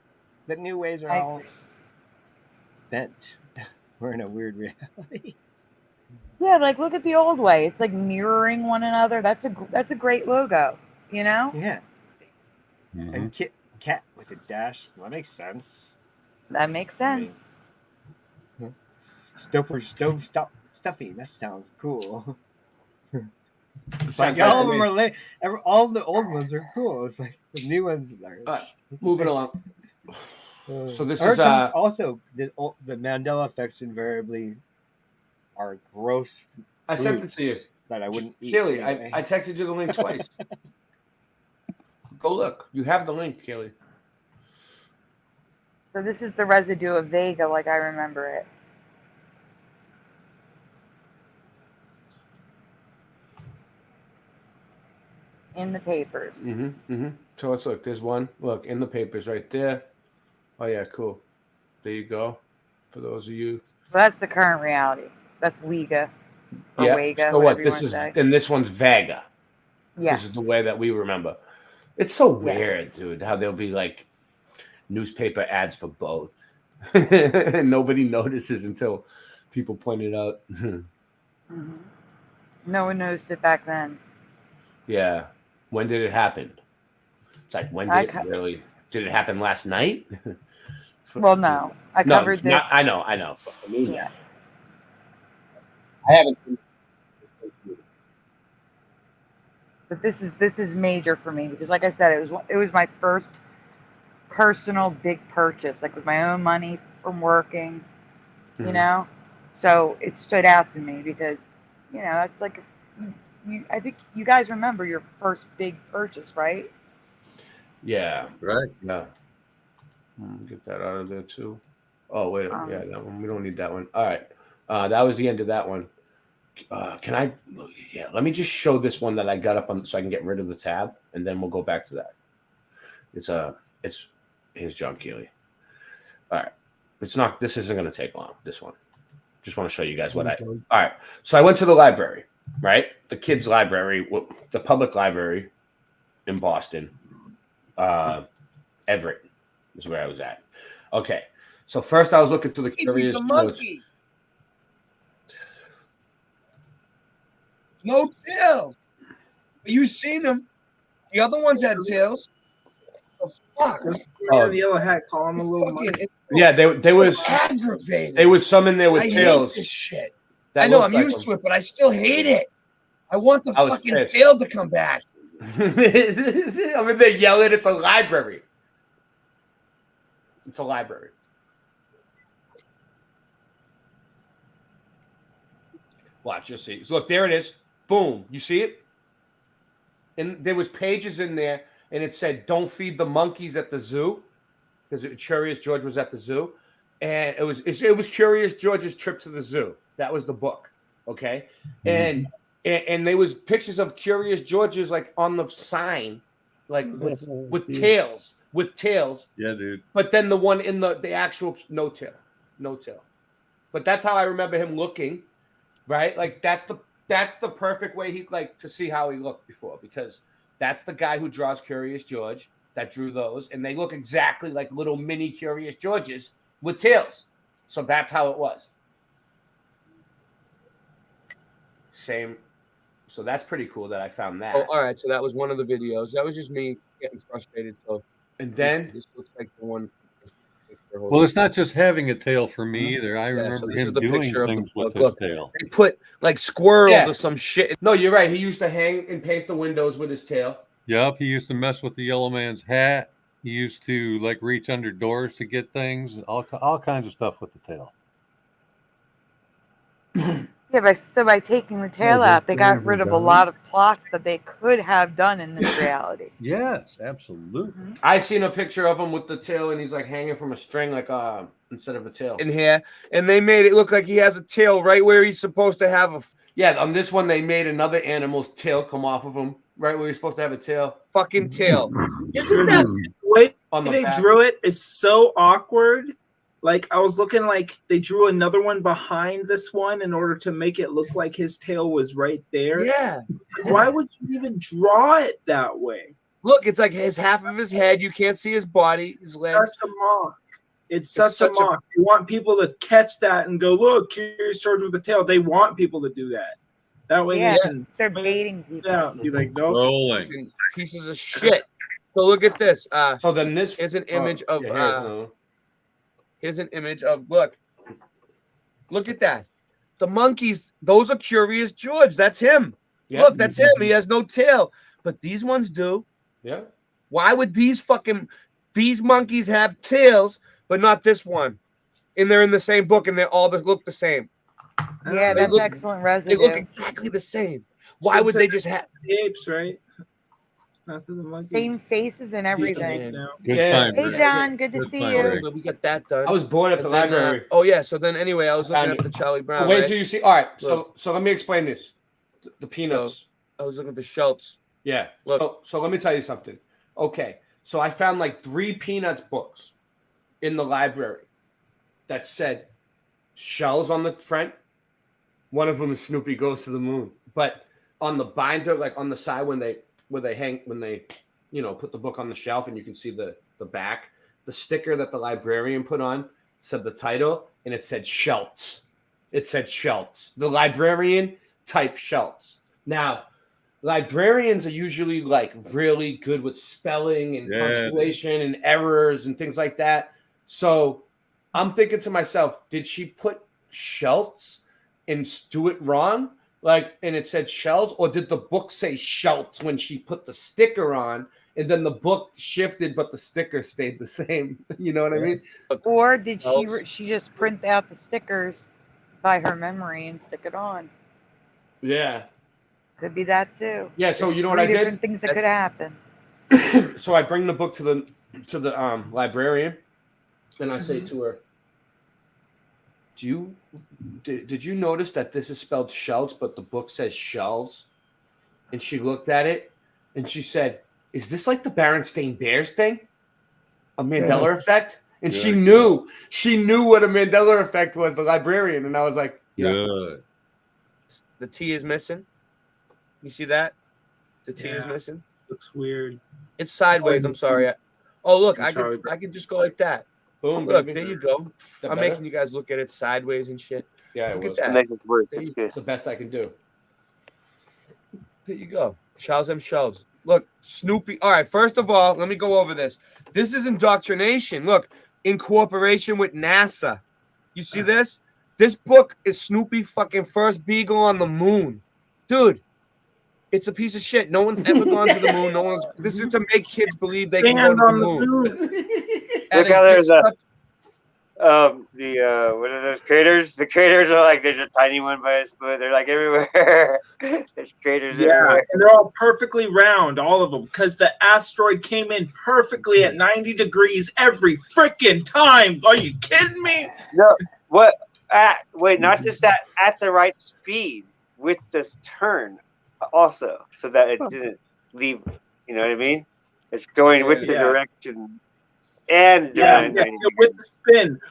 the new ways are all bent. We're in a weird reality. Yeah, like look at the old way. It's like mirroring one another. That's a great logo, you know? Yeah. And cat with a dash. That makes sense. That makes sense. Stuffy. That sounds cool. It's Sounds like all right of to them me. are lame. All the old ones are cool. It's like the new ones are. Moving along. So this I heard is also the Mandela effects invariably are gross. I sent it to you. That I wouldn't eat. Keely, anyway. I texted you the link twice. Go look. You have the link, Keely. So this is the residue of Vega, like I remember it. In the papers. So let's look. There's one. Look, in the papers right there. Oh, yeah, cool. There you go. For those of you. Well, that's the current reality. That's Vega. Or Yeah. Vega, So whatever what? you This wanna is, say. and this one's Vega. Yes. This is the way that we remember. It's so weird, dude, how they'll be like, newspaper ads for both. Nobody notices until people point it out. No one noticed it back then. Yeah. When did it happen? It's like, when did it really? Did it happen last night? Well, no. I covered this. I know. But for me, Yeah. I haven't seen. But this is major for me because, like I said, it was my first personal big purchase, like with my own money from working, you know. So it stood out to me because, you know, that's like, I think you guys remember your first big purchase, right? Yeah. Right. Yeah. Get that out of there too. Oh wait, yeah, that one. We don't need that one. All right. That was the end of that one. Can I? Yeah. Let me just show this one that I got up on, so I can get rid of the tab, and then we'll go back to that. Here's John Keeley. All right. It's not. This isn't going to take long. This one. Just want to show you guys what I. All right. So I went to the library, right? The kids' library, the public library in Boston. Everett is where I was at. Okay. So first I was looking through the curious notes. No tails. You seen them. The other ones had tails. Oh, fuck. The yellow hat, call him a little monkey. Yeah, they was aggravating. There was some in there with tails. I hate this shit. That I know, looked I'm like used to it, but I still hate it. I want the I was fucking pissed. tail to come back. I mean, they're yelling. It's a library. It's a library. Watch, you'll see. Look, there it is. Boom. You see it? And there was pages in there, and it said, "Don't feed the monkeys at the zoo," because Curious George was at the zoo, and it was Curious George's trip to the zoo. That was the book. Okay, and there was pictures of Curious George's like on the sign, like with tails. With tails. Yeah, dude. But then the one in the actual no tail. But that's how I remember him looking, right? Like that's the perfect way he like to see how he looked before, because that's the guy who draws Curious George that drew those, and they look exactly like little mini Curious Georges with tails. So that's how it was. Same. So that's pretty cool that I found that. Oh, all right. So that was one of the videos. That was just me getting frustrated. So. And then this looks like the one. Well, it's not just having a tail for me either. I remember him doing things with his tail. They put like squirrels or some shit. No, you're right. He used to hang and paint the windows with his tail. Yep, he used to mess with the yellow man's hat. He used to like reach under doors to get things. All kinds of stuff with the tail. Yeah, by taking the tail out, they got rid of a lot of plots that they could have done in this reality. Yes, absolutely. I seen a picture of him with the tail, and he's like hanging from a string, like instead of a tail. In here, and they made it look like he has a tail right where he's supposed to have a. Yeah, on this one they made another animal's tail come off of him, right where he's supposed to have a tail. Fucking tail. Isn't that the way On the they back. drew it is so awkward? Like, I was looking like they drew another one behind this one in order to make it look like his tail was right there. Yeah. Why would you even draw it that way? Look, it's like his half of his head. You can't see his body, his legs. Such a mock. It's such a mock. You want people to catch that and go, look, Curious George with the tail. They want people to do that. That way they can. They're baiting people. Yeah, be like, nope. Rolling. Pieces of shit. So look at this. So then this is an image of. Yeah, here's an image of look at that. The monkeys, those are Curious George. That's him. Yeah. Look, that's him. He has no tail. But these ones do. Yeah. Why would these monkeys have tails, but not this one? And they're in the same book and they all look the same. Yeah, that's excellent residue. They look exactly the same. Why would they just have the apes, right? Not the monkeys. Same faces and everything. Good time, Hey, Rick. John, good to see you. We got that done. I was bored at the And then, library. oh yeah. So then anyway, I was looking at the Charlie Brown. Wait right? till you see. All right. Look. So let me explain this. The peanuts. I was looking at the Schultz. Yeah. Look. So let me tell you something. Okay. So I found like 3 Peanuts books in the library that said shells on the front. One of them is Snoopy Goes to the Moon. But on the binder, like on the side when they put the book on the shelf and you can see the back, the sticker that the librarian put on said the title, and it said Schultz. It said Schultz. The librarian typed Schultz. Now, librarians are usually like really good with spelling and punctuation and errors and things like that. So I'm thinking to myself, did she put Schultz and do it wrong? Like, and it said Schultz, or did the book say Schultz when she put the sticker on, and then the book shifted, but the sticker stayed the same? You know what I mean? Or did she just print out the stickers by her memory and stick it on? Yeah. Could be that too. Yeah. So There's you know what I three did? different things that could happen. So I bring the book to the librarian, and I say to her, did you notice that this is spelled Schultz, but the book says Shells? And she looked at it and she said, is this like the Berenstain Bears thing? A Mandela effect? And she knew what a Mandela effect was, the librarian. And I was like, The T is missing. You see that? The T is missing. Looks weird. It's sideways. I'm sorry. Oh, look, I can just go like that. Boom. Look, baby. there you go. I'm better? making you guys look at it sideways and shit. Yeah, look it was. at that. Make it work. There It's you, good. It's the best I can do. there you go. Shells them shells. Look, Snoopy. All right, first of all, let me go over this. This is indoctrination. Look, in cooperation with NASA. You see this? This book is Snoopy fucking first beagle on the moon. Dude, it's a piece of shit. No one's ever gone to the moon. This is to make kids believe they can go to the moon. Look how there's what are those craters? The craters are like, there's a tiny one by his foot. They're like everywhere. There's craters everywhere. And they're all perfectly round, all of them, because the asteroid came in perfectly at 90 degrees every freaking time. Are you kidding me? No, what? Wait, not just that, at the right speed with this turn also, so that it didn't leave. You know what I mean? It's going with the direction. And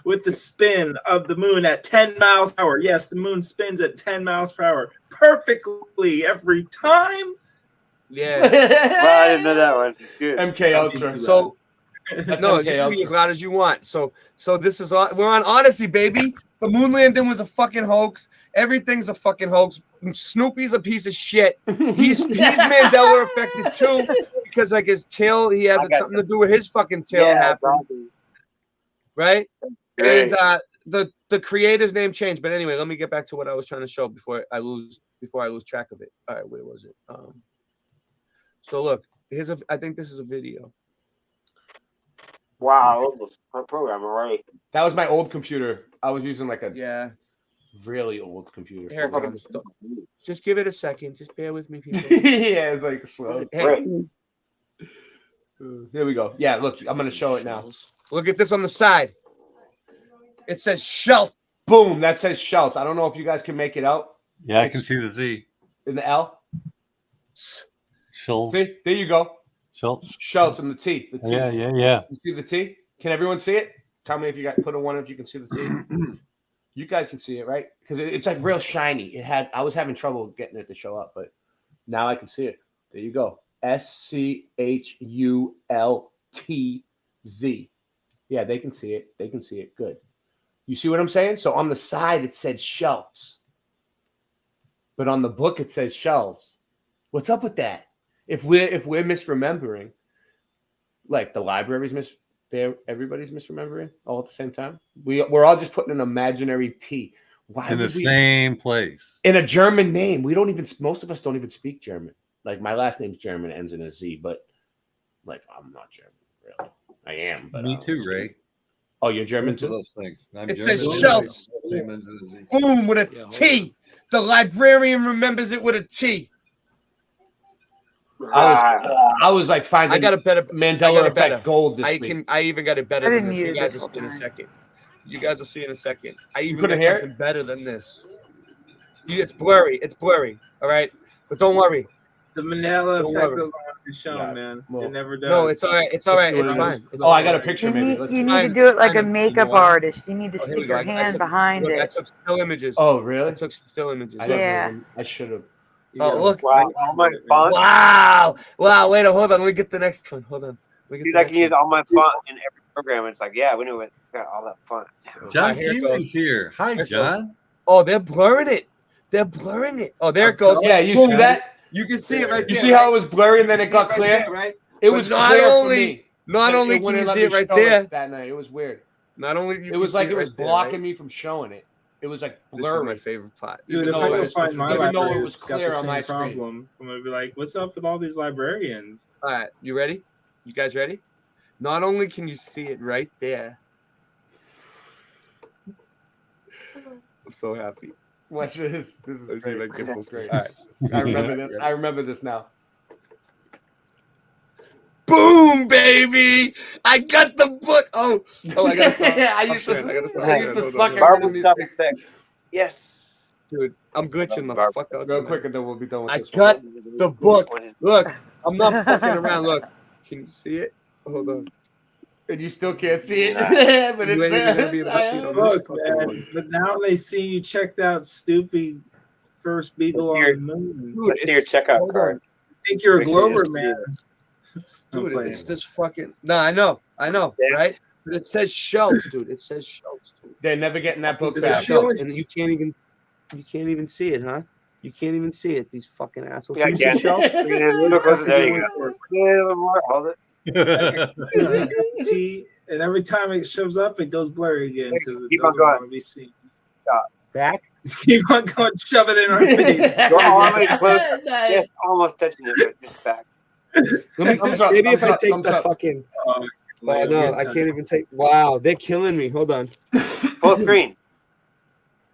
with the spin of the moon at 10 miles per hour. Yes, the moon spins at 10 miles per hour perfectly every time. Yeah. Well, I didn't know that one. Good. MK Ultra. So That's no, MK you can Ultra. be as loud as you want. So this is we're on Odyssey, baby. The moon landing was a fucking hoax. Everything's a fucking hoax. Snoopy's a piece of shit. He's Mandela affected too, because like his tail, he has something to do with his fucking tail happening. Right? And the creator's name changed. But anyway, let me get back to what I was trying to show before I lose track of it. All right, where was it? So look, I think this is a video. Wow, program already. That was my old computer. I was using like a really old computer. Here, just give it a second. Just bear with me, people. Yeah, it's like slow. Hey. Here we go. Yeah, look, I'm gonna show it now. Look at this on the side. It says Schultz. Boom, that says Schultz. I don't know if you guys can make it out. Yeah, I can see the Z. In the L. Schultz. See? There you go. Schultz. Schultz and the T. The T. Yeah. You see the T? Can everyone see it? Tell me if you got put a one if you can see the T. You guys can see it, right? Because it's like real shiny. I was having trouble getting it to show up, but now I can see it. There you go. SCHULTZ. Yeah, they can see it. They can see it. Good. You see what I'm saying? So on the side it said Schultz, but on the book it says Shells. What's up with that? If we're misremembering, like the library's everybody's misremembering all at the same time. We're all just putting an imaginary T. Why in the same place? In a German name. Most of us don't even speak German. Like my last name's German, ends in a Z, but like I'm not German, really. I am, but me too, Ray. Oh, you're German too? Those things. It says Schultz. Boom with a T. The librarian remembers it with a T. I was like finding. I got a better Mandela effect gold this week. I even got it better than this. You guys will see in a second. You guys will see in a second. I even got something better than this. It's blurry. It's blurry. All right, but don't worry. The Mandela effect goes on the show, man. It never does. No, it's all right. It's all right. It's fine. I got a picture. You Maybe need to do it like a makeup artist. You need to stick your hand behind it. I took still images. Oh, really? I took still images. Yeah. I should have. Oh, look. Wow, all my font. Wow. Wait, hold on. Let me get the next one. Hold on. Dude, I can use all my font in every program. It's like, yeah, we knew it. Got all that fun. John here it Stevens goes. here. Hi, Here it John. Oh, they're blurring it. They're blurring it. Oh, there it goes. Yeah, you Boom. see that? You can see it right You there. see how right? it was blurry and then You it see got right clear? there, right? It But was not clear only, for me. not but only it can wouldn't you let see me it right show there. that night. It was weird. Not only you It can was see like it was right there, blocking right? me from showing it. It was like This is my blurry. favorite part. Dude, Even if though I it go was, find my even though library, it was it's got clear the on my same screen. problem. I'm gonna be like, what's up with all these librarians? All right, you ready? You guys ready? Not only can you see it right there. I'm so happy. Watch this. This is Let's see if I great. can This get is great. All right. I remember this. I remember this now. Boom, baby! I got the book. Oh, I gotta stop. I used to suck at reading these things. Yes. Dude, I'm glitching the fuck out. Real tonight. quick, and then we'll be done with I this got one. the book. Look, I'm not fucking around. Look, can you see it? Hold on. And you still can't see it, but You it's ain't even gonna be there. able to see it on this Look, fucking man, one. but now they see you checked out Stoopy first Beagle on the moon. Dude, Let's see your checkout hold card. on. Think you're a Make it Glover, easy. man. I'm Dude, playing. it's this fucking. No, I know, right? But it says shelves, dude. It says shelves, dude. They're never getting that book It back. says shelves, and you can't even see it, huh? You can't even see it. These fucking assholes. Yeah, Can you see yeah. shelves? Bring it in a little closer. There you go. Yeah, a little more. Hold it. T, and every time it shows up, it goes blurry again because it Keep on doesn't going. want to be seen. Stop. Back. Keep on going, shove it in our face. Go all the way close. Yes, almost touching it, but just back. Maybe if I take the fucking. Oh, Oh no, I can't even take. Wow, they're killing me. Hold on. Full screen.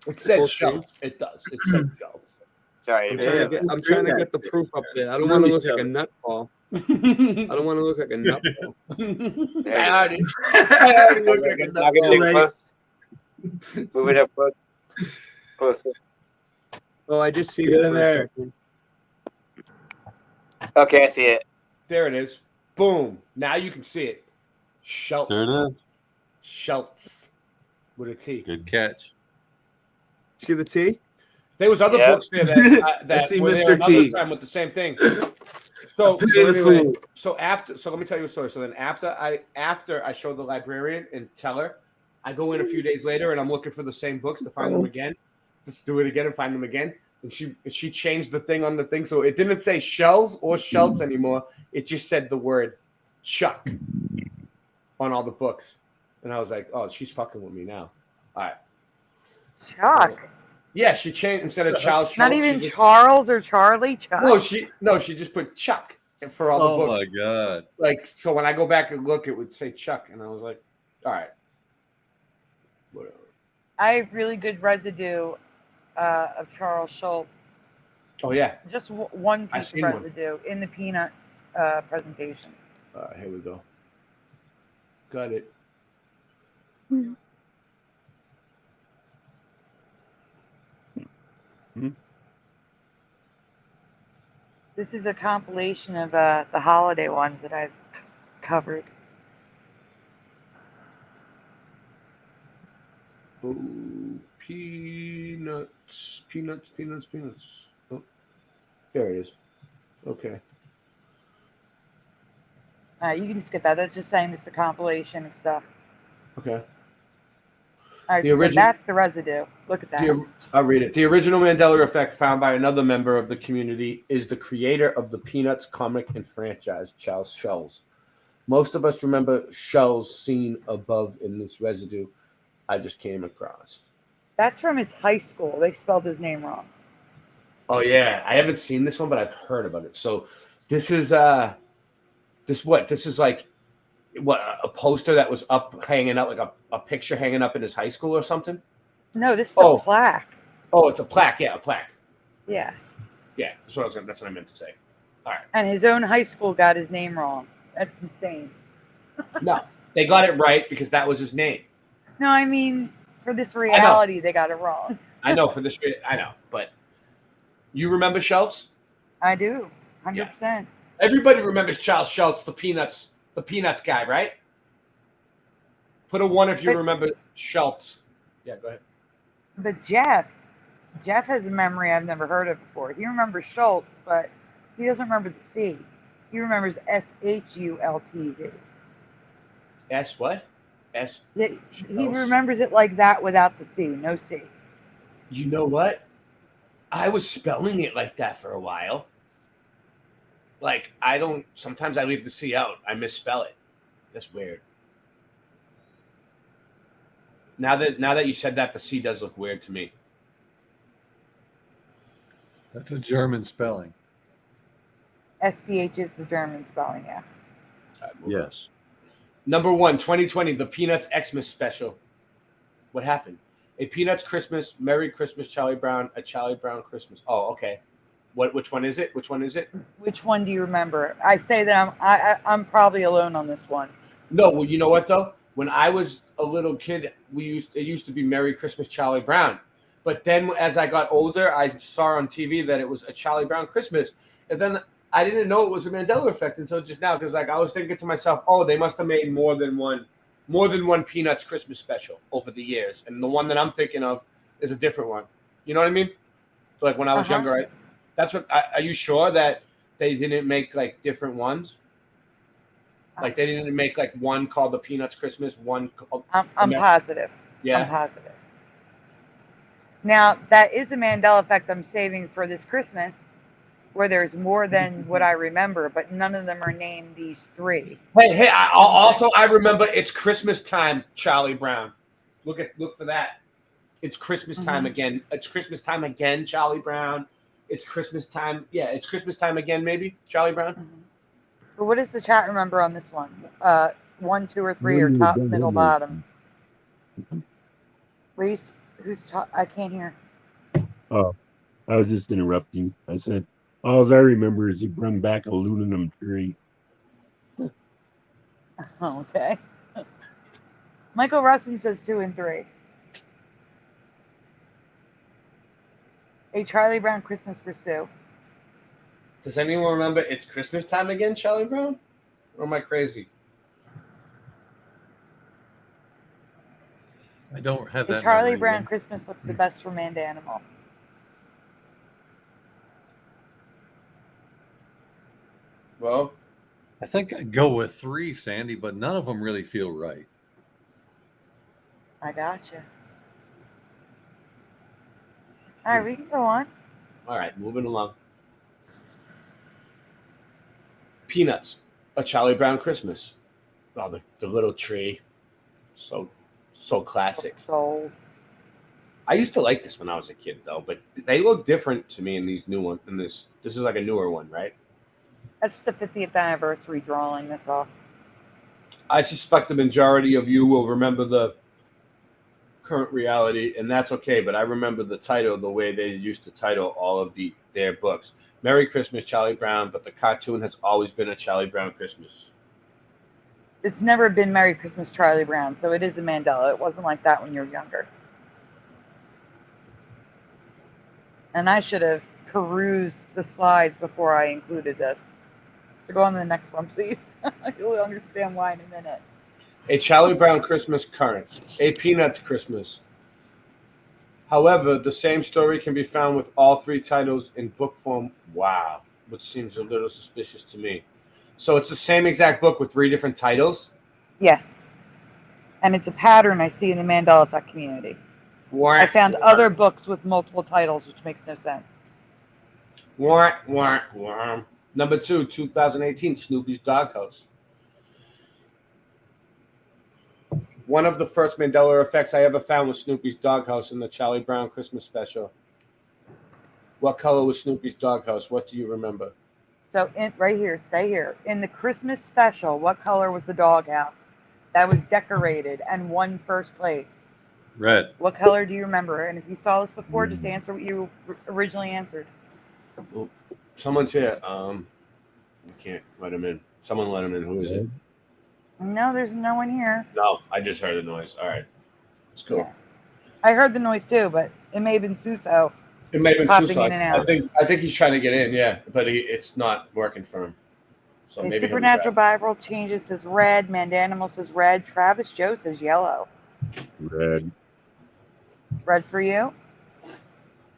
It says Full shelves. It does. It says shelves. Sorry. I'm trying to get the proof up there. I don't want to look like a nutball. I don't want to look like a nutball. I already look like a Not gonna get nutball. close. Move it up close. Closer. Oh, I just see Get it in for there. a second. Okay, I see it. There it is. Boom. Now you can see it. Schultz. There it is. Schultz. With a T. Good catch. See the T? There was other Yeah. books there that, I see were there Mr. another T. time with the same thing. So Beautiful. let me tell you a story. So then after I show the librarian and tell her, I go in a few days later and I'm looking for the same books to find them again. Just do it again and find them again. And she changed the thing on the thing. So it didn't say shells or Schultz anymore. It just said the word Chuck on all the books. And I was like, oh, she's fucking with me now. All right. Chuck. Yeah, she changed instead of Charles Schultz. Not even Charles or Charlie. Chuck. No, she just put Chuck for all the Oh books. my god. Like, so when I go back and look, it would say Chuck, and I was like, all right, whatever. I have really good residue of Charles Schultz. Oh yeah. Just one I've piece of seen one. residue in the Peanuts presentation. Here we go. Got it. This is a compilation of the holiday ones that I've covered. Oh, peanuts. Oh, there it is. Okay. You can skip that. That's just saying it's a compilation of stuff. Okay. All right, The so origi- that's the residue. Look at that. I'll read it. The original Mandela effect found by another member of the community is the creator of the Peanuts comic and franchise, Charles Schultz. Most of us remember Schultz seen above in this residue I just came across. That's from his high school. They spelled his name wrong. Oh yeah, I haven't seen this one, but I've heard about it. So this is this is like what, a poster that was up hanging up, like a picture hanging up in his high school or something? No, this is a plaque. Oh, it's a plaque. Yeah, a plaque. Yeah. Yeah, that's what I meant to say. All right. And his own high school got his name wrong. That's insane. No, they got it right because that was his name. No, I mean, for this reality, they got it wrong. I know for this. I know, but you remember Schultz? I do, 100%. Everybody remembers Charles Schultz, the Peanuts guy, right? Put a 1 if you remember Schultz. Yeah, go ahead. But Jeff has a memory I've never heard of before. He remembers Schultz, but he doesn't remember the C. He remembers SHULTZ. S what? S. He remembers it like that without the C, no C. You know what? I was spelling it like that for a while. Like, sometimes I leave the C out. I misspell it. That's weird. Now that you said that, the C does look weird to me. That's a German spelling. SCH is the German spelling, yes. Yes. Number 1, 2020, the Peanuts Xmas special. What happened? A Peanuts Christmas, Merry Christmas, Charlie Brown, a Charlie Brown Christmas. Oh, okay. Which one is it? Which one is it? Which one do you remember? I say that I'm probably alone on this one. No, well, you know what though? When I was a little kid, it used to be Merry Christmas, Charlie Brown. But then as I got older, I saw on TV that it was a Charlie Brown Christmas, and then I didn't know it was a Mandela effect until just now, because like I was thinking to myself, oh, they must have made more than one Peanuts Christmas special over the years, and the one that I'm thinking of is a different one. You know what I mean? Like when I was younger, that's what. Are you sure that they didn't make like different ones? Like they didn't make like one called the Peanuts Christmas, one called. I'm positive. Yeah. I'm positive. Now that is a Mandela effect I'm saving for this Christmas, where there's more than what I remember, but none of them are named these 3. Hey! I remember it's Christmas time, Charlie Brown. Look for that. It's Christmas time again. It's Christmas time again, Charlie Brown. It's Christmas time. Yeah, it's Christmas time again, maybe, Charlie Brown. But what does the chat remember on this one? 1, 2, or 3, or top, middle, bottom? Reese, who's top? I can't hear. Oh, I was just interrupting. I said, all I remember is he brought back a aluminum tree. Okay. Michael Russin says 2 and 3. A Charlie Brown Christmas for Sue. Does anyone remember it's Christmas time again, Charlie Brown? Or am I crazy? I don't have that. A Charlie Brown Christmas looks the best for Mandanimal. Well, I think I'd go with 3, Sandy, but none of them really feel right. I gotcha. All right, we can go on. All right, moving along. Peanuts, a Charlie Brown Christmas. Oh, the little tree. So classic. Souls. I used to like this when I was a kid, though, but they look different to me in these new ones. This is like a newer one, right? That's the 50th anniversary drawing, that's all. I suspect the majority of you will remember the current reality, and that's okay, but I remember the title the way they used to title all of their books. Merry Christmas, Charlie Brown, but the cartoon has always been a Charlie Brown Christmas. It's never been Merry Christmas, Charlie Brown, so it is a Mandela. It wasn't like that when you were younger. And I should have perused the slides before I included this. So go on to the next one, please. You'll understand why in a minute. A Charlie Brown Christmas current. A Peanuts Christmas. However, the same story can be found with all 3 titles in book form. Wow, which seems a little suspicious to me. So it's the same exact book with 3 different titles? Yes. And it's a pattern I see in the Mandela Effect community. I found other books with multiple titles, which makes no sense. Number 2, 2018, Snoopy's Doghouse. One of the first Mandela effects I ever found was Snoopy's Doghouse in the Charlie Brown Christmas special. What color was Snoopy's Doghouse? What do you remember? So right here, stay here. In the Christmas special, what color was the doghouse? That was decorated and won first place. Red. What color do you remember? And if you saw this before, just answer what you originally answered. Well, someone's here. We can't let him in. Someone let him in. Who is it? No, there's no one here. No, I just heard a noise. All right. Let's go. Yeah. I heard the noise too, but it may have been Suso. It may have been popping Suso. in and out. I think he's trying to get in, yeah, but it's not working for him. So Okay, maybe Supernatural Bible changes says red. Mandanimal says red. Travis Joe says yellow. Red. Red for you?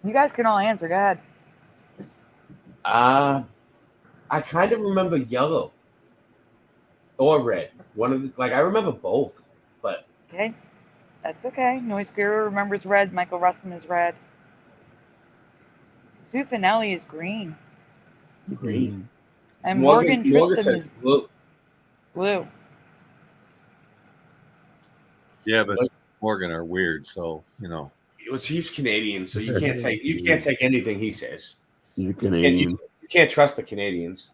You guys can all answer. Go ahead. I kind of remember yellow. or red. One of the, like, I remember both, but Okay, that's okay. Noise Guru remembers red. Michael Russum is red. Sue Finelli is green. green. And Morgan Tristan says is blue. blue. Yeah, but Morgan are weird, so you know. He's Canadian, so you can't take anything he says. You're And Canadian. you can't trust the Canadians.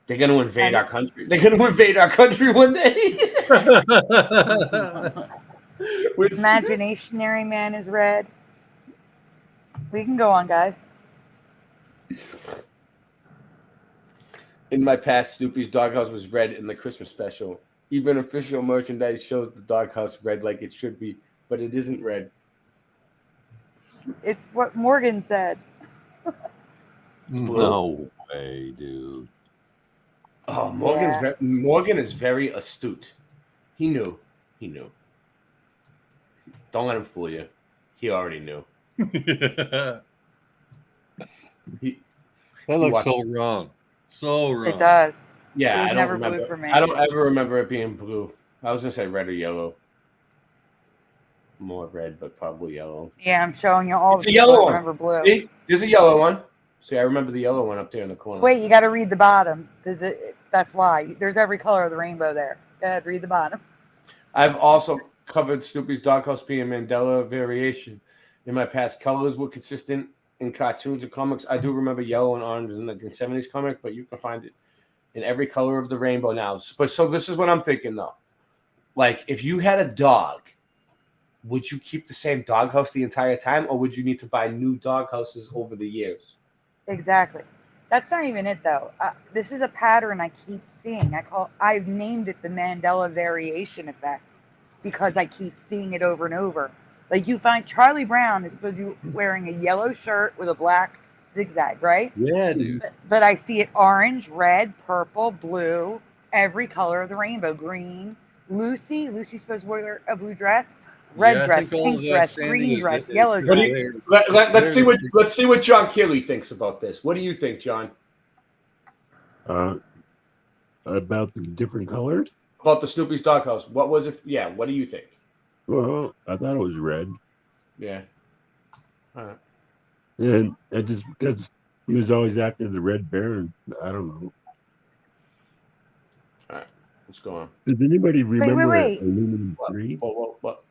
They're going to invade our country. They're going to invade our country one day. Imaginationary Man is red. We can go on, guys. In my past, Snoopy's doghouse was red in the Christmas special. Even official merchandise shows the doghouse red like it should be, but it isn't red. It's what Morgan said. No way, dude. Oh, Morgan is very astute. He knew. Don't let him fool you. He already knew. That looks so wrong. So wrong. It does. Yeah, It was I don't never remember. blue for me. I don't ever remember it being blue. I was gonna say red or yellow. More red, but probably yellow. Yeah, I'm showing you all It's the a yellow people I one. remember blue. See? There's a yellow one. See, I remember the yellow one up there in the corner. Wait, you got to read the bottom because that's why. There's every color of the rainbow there. Go ahead, read the bottom. I've also covered Snoopy's Doghouse being Mandela variation. In my past, colors were consistent in cartoons and comics. I do remember yellow and orange in the 1970s comic, but you can find it in every color of the rainbow now. But so this is what I'm thinking though. Like, if you had a dog, would you keep the same doghouse the entire time, or would you need to buy new doghouses over the years? Exactly. That's not even it though. This is a pattern I keep seeing. I've named it the Mandela variation effect because I keep seeing it over and over. Like, you find Charlie Brown is supposed to be wearing a yellow shirt with a black zigzag, right? Yeah, dude. But I see it orange, red, purple, blue, every color of the rainbow, green. Lucy's supposed to wear a blue dress, red dress, pink dress, green dress, yellow dress. Let's see what John Keeley thinks about this. What do you think, John? About the different colors? About the Snoopy's Doghouse. What was it? Yeah, what do you think? Well, I thought it was red. Yeah. All right. And just because he was always after the Red Baron, I don't know. All right, let's go on. Does anybody remember wait. Aluminum 3? What?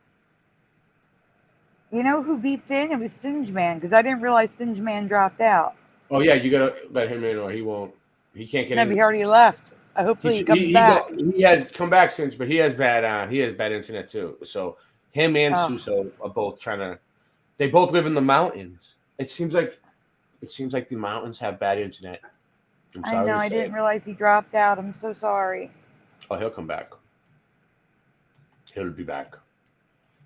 You know who beeped in? It was Singe Man, because I didn't realize Singe Man dropped out. Oh yeah, you gotta let him in, or he won't. He can't get No, in. he already left. Hopefully he comes back. He has come back since, but he has bad internet too. So him and Suso are both trying to. They both live in the mountains. It seems like the mountains have bad internet. I'm sorry. I know. I didn't realize he dropped out. I'm so sorry. Oh, he'll come back. He'll be back.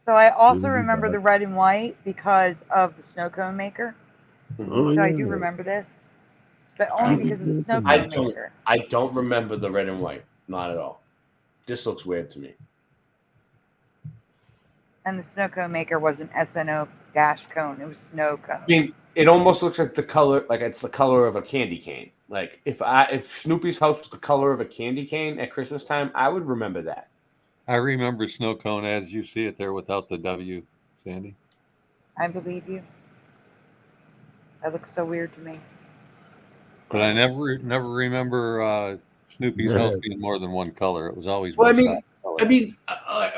So I also remember the red and white because of the snow cone maker. Oh, So I yeah. do remember this, but only because of the snow cone maker. I don't remember the red and white. Not at all. This looks weird to me. And the snow cone maker was an SNO dash cone. It was snow cone. I mean, it almost looks like the color, like it's the color of a candy cane. Like if Snoopy's house was the color of a candy cane at Christmas time, I would remember that. I remember snow cone as you see it there without the W, Sandy. I believe you. That looks so weird to me. But I never remember Snoopy's house being more than one color. It was always Well, one all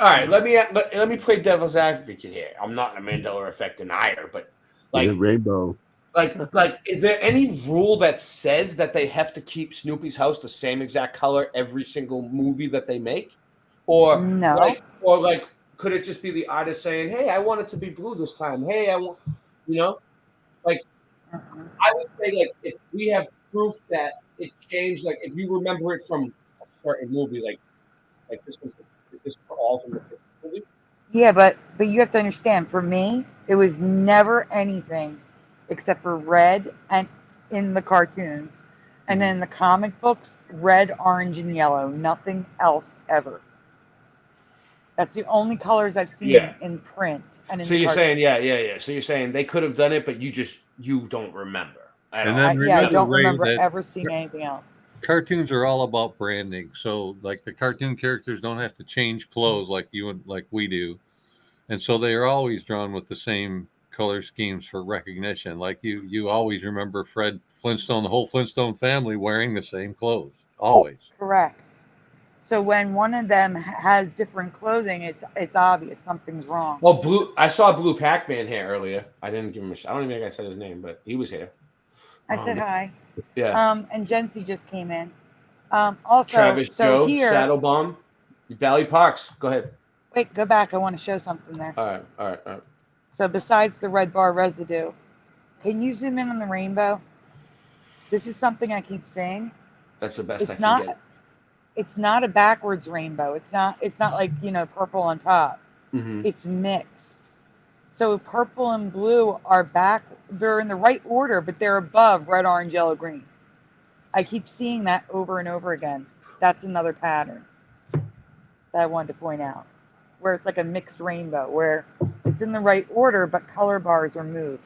right. Let me play devil's advocate here. I'm not a Mandela effect denier, but like rainbow. Like, is there any rule that says that they have to keep Snoopy's house the same exact color every single movie that they make? Or no. Could it just be the artist saying, "Hey, I want it to be blue this time. Hey, I want," like I would say, like, if we have proof that it changed, like if you remember it from a certain movie, like this was all from the movie. Yeah, but you have to understand. For me, it was never anything except for red and in the cartoons, and then in the comic books, red, orange, and yellow. Nothing else ever. That's the only colors I've seen in print. And in So you're saying, yeah. So you're saying they could have done it, but you don't remember. I don't remember ever seeing anything else. cartoons are all about branding. So like the cartoon characters don't have to change clothes like we do. And so they are always drawn with the same color schemes for recognition. Like you always remember Fred Flintstone, the whole Flintstone family wearing the same clothes. Always. Correct. So when one of them has different clothing, it's obvious something's wrong. Well, Blue. I saw Blue Pac-Man here earlier. I didn't give him a shot. I don't even think I said his name, but he was here. I said hi. Yeah. And Jency just came in. Also, Travis so Joe, here, Saddlebomb, Valley Parks. Go ahead. wait, go back. I want to show something there. All right. So besides the red bar residue, can you zoom in on the rainbow? This is something I keep saying. That's the best I It's can not. get. It's not a backwards rainbow. It's not like, purple on top. Mhm. It's mixed. So purple and blue they're in the right order, but they're above red, orange, yellow, green. I keep seeing that over and over again. That's another pattern that I wanted to point out, where it's like a mixed rainbow, where it's in the right order, but color bars are moved.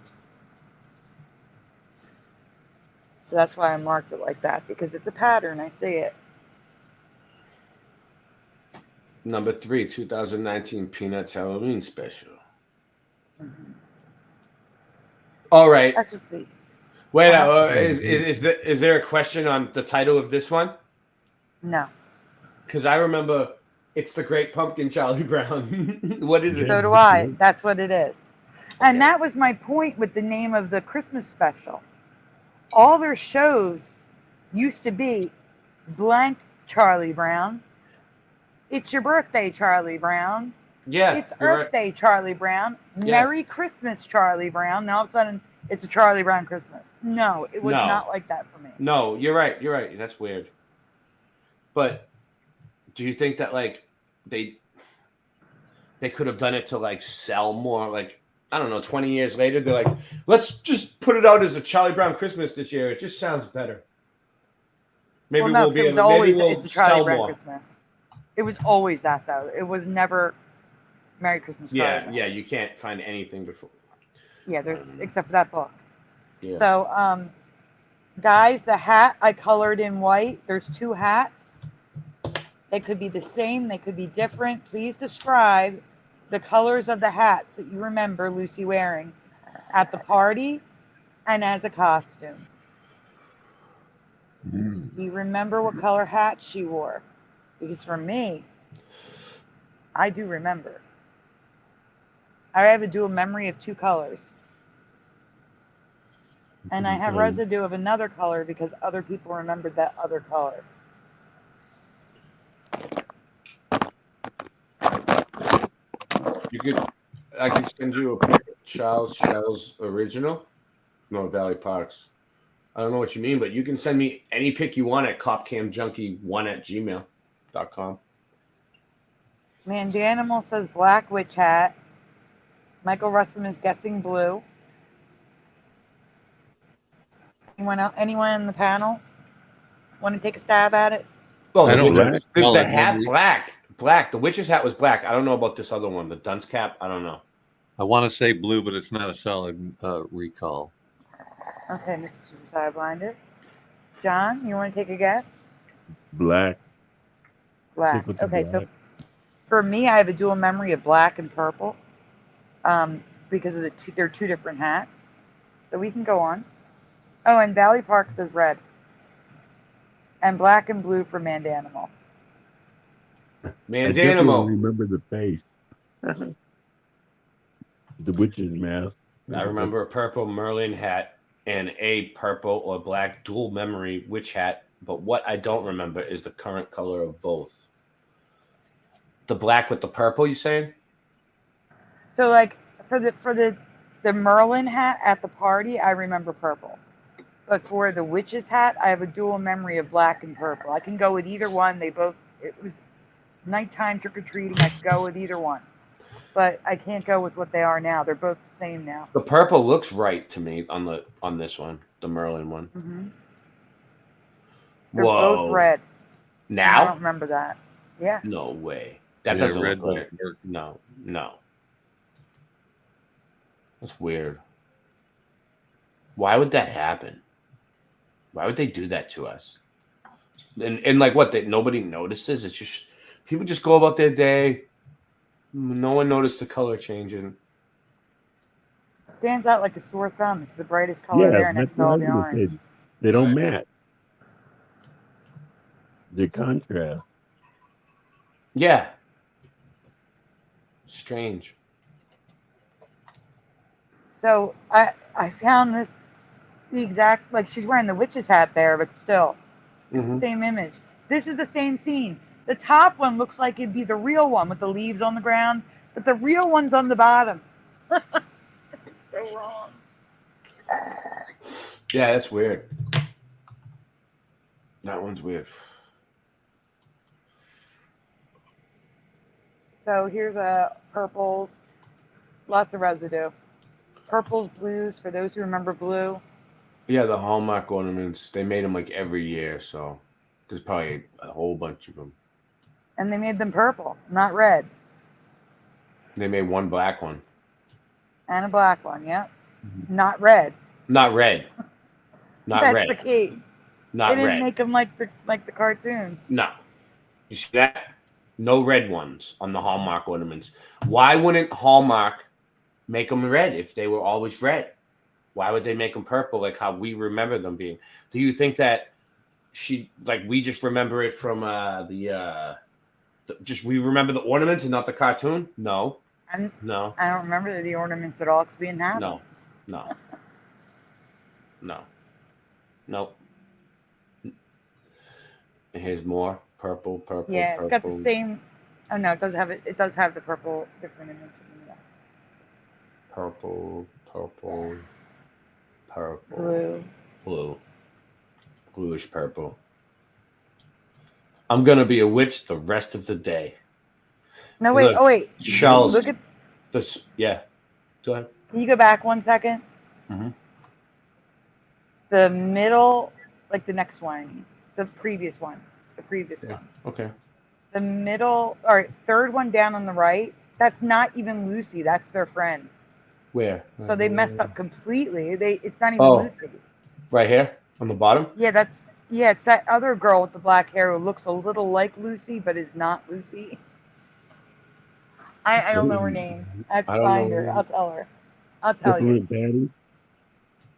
So that's why I marked it like that, because it's a pattern. I see it. Number 3, 2019 Peanuts Halloween Special. All right. That's just the. Wait, is there a question on the title of this one? No. Because I remember it's the Great Pumpkin, Charlie Brown. What is it? So do I. That's what it is. And that was my point with the name of the Christmas special. All their shows used to be blank Charlie Brown. It's your birthday, Charlie Brown. Yeah. It's Earth Day, Charlie Brown. Yeah. Merry Christmas, Charlie Brown. Now all of a sudden, it's a Charlie Brown Christmas. No, it was not like that for me. No, you're right. That's weird. But do you think that like they could have done it to like sell more? Like, I don't know, 20 years later, they're like, let's just put it out as a Charlie Brown Christmas this year. It just sounds better. Maybe well, no, we'll be it was able, always maybe we'll it's a Charlie sell Brown more. Christmas. It was always that though. It was never Merry Christmas, Charlie Brown. Yeah, you can't find anything before. Yeah, there's except for that book. Yeah. So, guys, the hat I colored in white. There's 2 hats. They could be the same. They could be different. Please describe the colors of the hats that you remember Lucy wearing at the party and as a costume. Do you remember what color hat she wore? Because for me, I do remember. I have a dual memory of 2 colors. And I have residue of another color because other people remembered that other color. I could send you a pic of Shell's original. No, Valley Parks. I don't know what you mean, but you can send me any pic you want at copcamjunkie1@gmail.com. Mandanimal says black witch hat. Michael Russum is guessing blue. Anyone in the panel want to take a stab at it? Oh, I don't the hat black. The witch's hat was black. I don't know about this other one, the dunce cap. I don't know. I want to say blue, but it's not a solid recall. Okay, Mr. Sideblinder. John, you want to take a guess? Black. Black. Stick with the Okay, so black. for me, I have a dual memory of black and purple because of they're 2 different hats. So we can go on. Oh, and Valley Park says red. And black and blue for Mandanimal. I definitely remember the face. The witch's mask. I remember a purple Merlin hat and a purple or black dual memory witch hat, but what I don't remember is the current color of both. The black with the purple, you saying? So like for the Merlin hat at the party, I remember purple. But for the witch's hat, I have a dual memory of black and purple. I can go with either one. It was nighttime trick-or-treating. I could go with either one. But I can't go with what they are now. They're both the same now. The purple looks right to me on this one, the Merlin one. Mm-hmm. They're Whoa. both red. Now? I don't remember that. Yeah. No way. That Yeah, doesn't red look right. doesn't work. No. That's weird. Why would that happen? Why would they do that to us? And like what that nobody notices. It's just people just go about their day. No one noticed the color changing. Stands out like a sore thumb. It's the brightest color Yeah, there that's next to what I all was the gonna say. orange. They don't match. The contrast. Yeah. Strange. So I found this the exact like she's wearing the witch's hat there, but still it's the Mhm. same image. This is the same scene. The top one looks like it'd be the real one with the leaves on the ground, but the real one's on the bottom. It's so wrong. Yeah, that's weird. That one's weird. So here's purples, lots of residue. Purples, blues, for those who remember blue. Yeah, the Hallmark ornaments, they made them like every year, so there's probably a whole bunch of them. And they made them purple, not red. They made one black one. And a black one, yeah. Not red. Not red. Not That's red. the key. Not They didn't red. make them like the cartoon. No. You see that? No red ones on the Hallmark ornaments. Why wouldn't Hallmark make them red if they were always red? Why would they make them purple like how we remember them being? Do you think that we just remember it from we remember the ornaments and not the cartoon? No. No. I don't remember the ornaments at all because we didn't have them. No. Nope. And here's more purple. Yeah, purple. it's got the same. Oh no, it does have it. It does have the purple different image. Purple. Blue. Bluish purple. I'm gonna be a witch the rest of the day. No, wait. Look, Oh, wait. Charles. Look at. This. Yeah. Go ahead. Can you go back 1 second? Mm-hmm. The middle, like the next one, the previous one. Okay. The middle, all right, third one down on the right. That's not even Lucy. That's their friend. Where? So they messed up completely. It's not even Lucy. Right here on the bottom. Yeah, it's that other girl with the black hair who looks a little like Lucy, but is not Lucy. I don't know her name. I have to find her. I'll tell her. I'll tell you.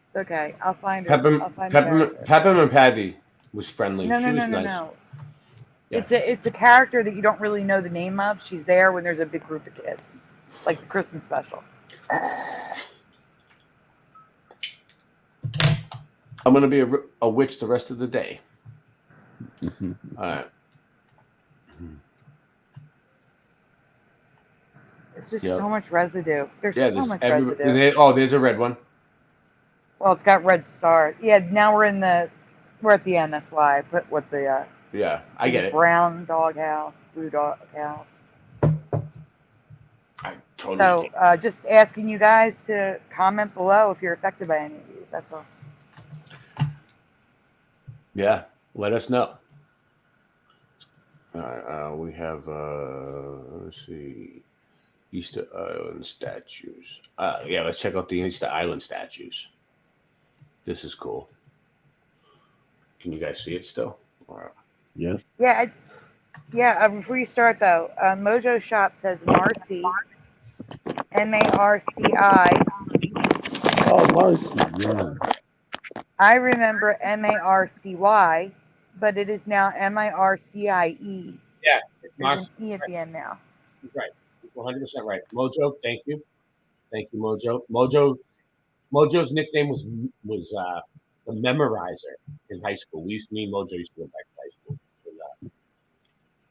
It's okay. I'll find her. Peppermint Patty was friendly. No, She was nice. no. Yeah. It's a character that you don't really know the name of. She's there when there's a big group of kids, like the Christmas special. I'm gonna be a witch the rest of the day. All right. It's just so much residue. There's so much residue. There's a red one. Well, it's got red stars. Yeah, now we're at the end. That's why I put what the Yeah, I get it. Brown dog house, blue dog house. I totally. So, just asking you guys to comment below if you're affected by any of these. That's all. Yeah, let us know. All right, we have let's see, Easter Island statues. Yeah, let's check out the Easter Island statues. This is cool. Can you guys see it still? All right. Yes. Yeah. Before you start though, Mojo Shop says Marcy, Marci. Oh, Marcy. Yeah. I remember Marcy, but it is now Mircie. Yeah, it's There's an E at the end now. Right, 100% right. Mojo, thank you, Mojo. Mojo's nickname was the Memorizer in high school. Me and Mojo used to go back to high school. And,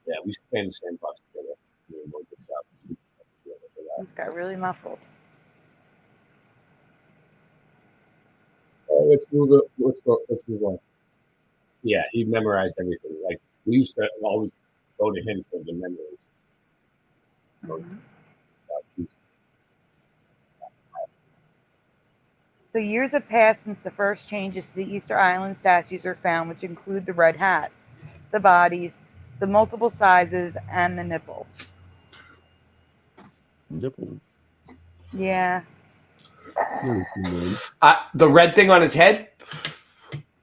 yeah, we used to play in the same bus together. Me and Mojo. He just got really muffled. Let's move on. Yeah, he memorized everything. Like we used to always go to him for the memories. So years have passed since the first changes to the Easter Island statues are found, which include the red hats, the bodies, the multiple sizes, and the nipples. Nipples. Yeah. The red thing on his head.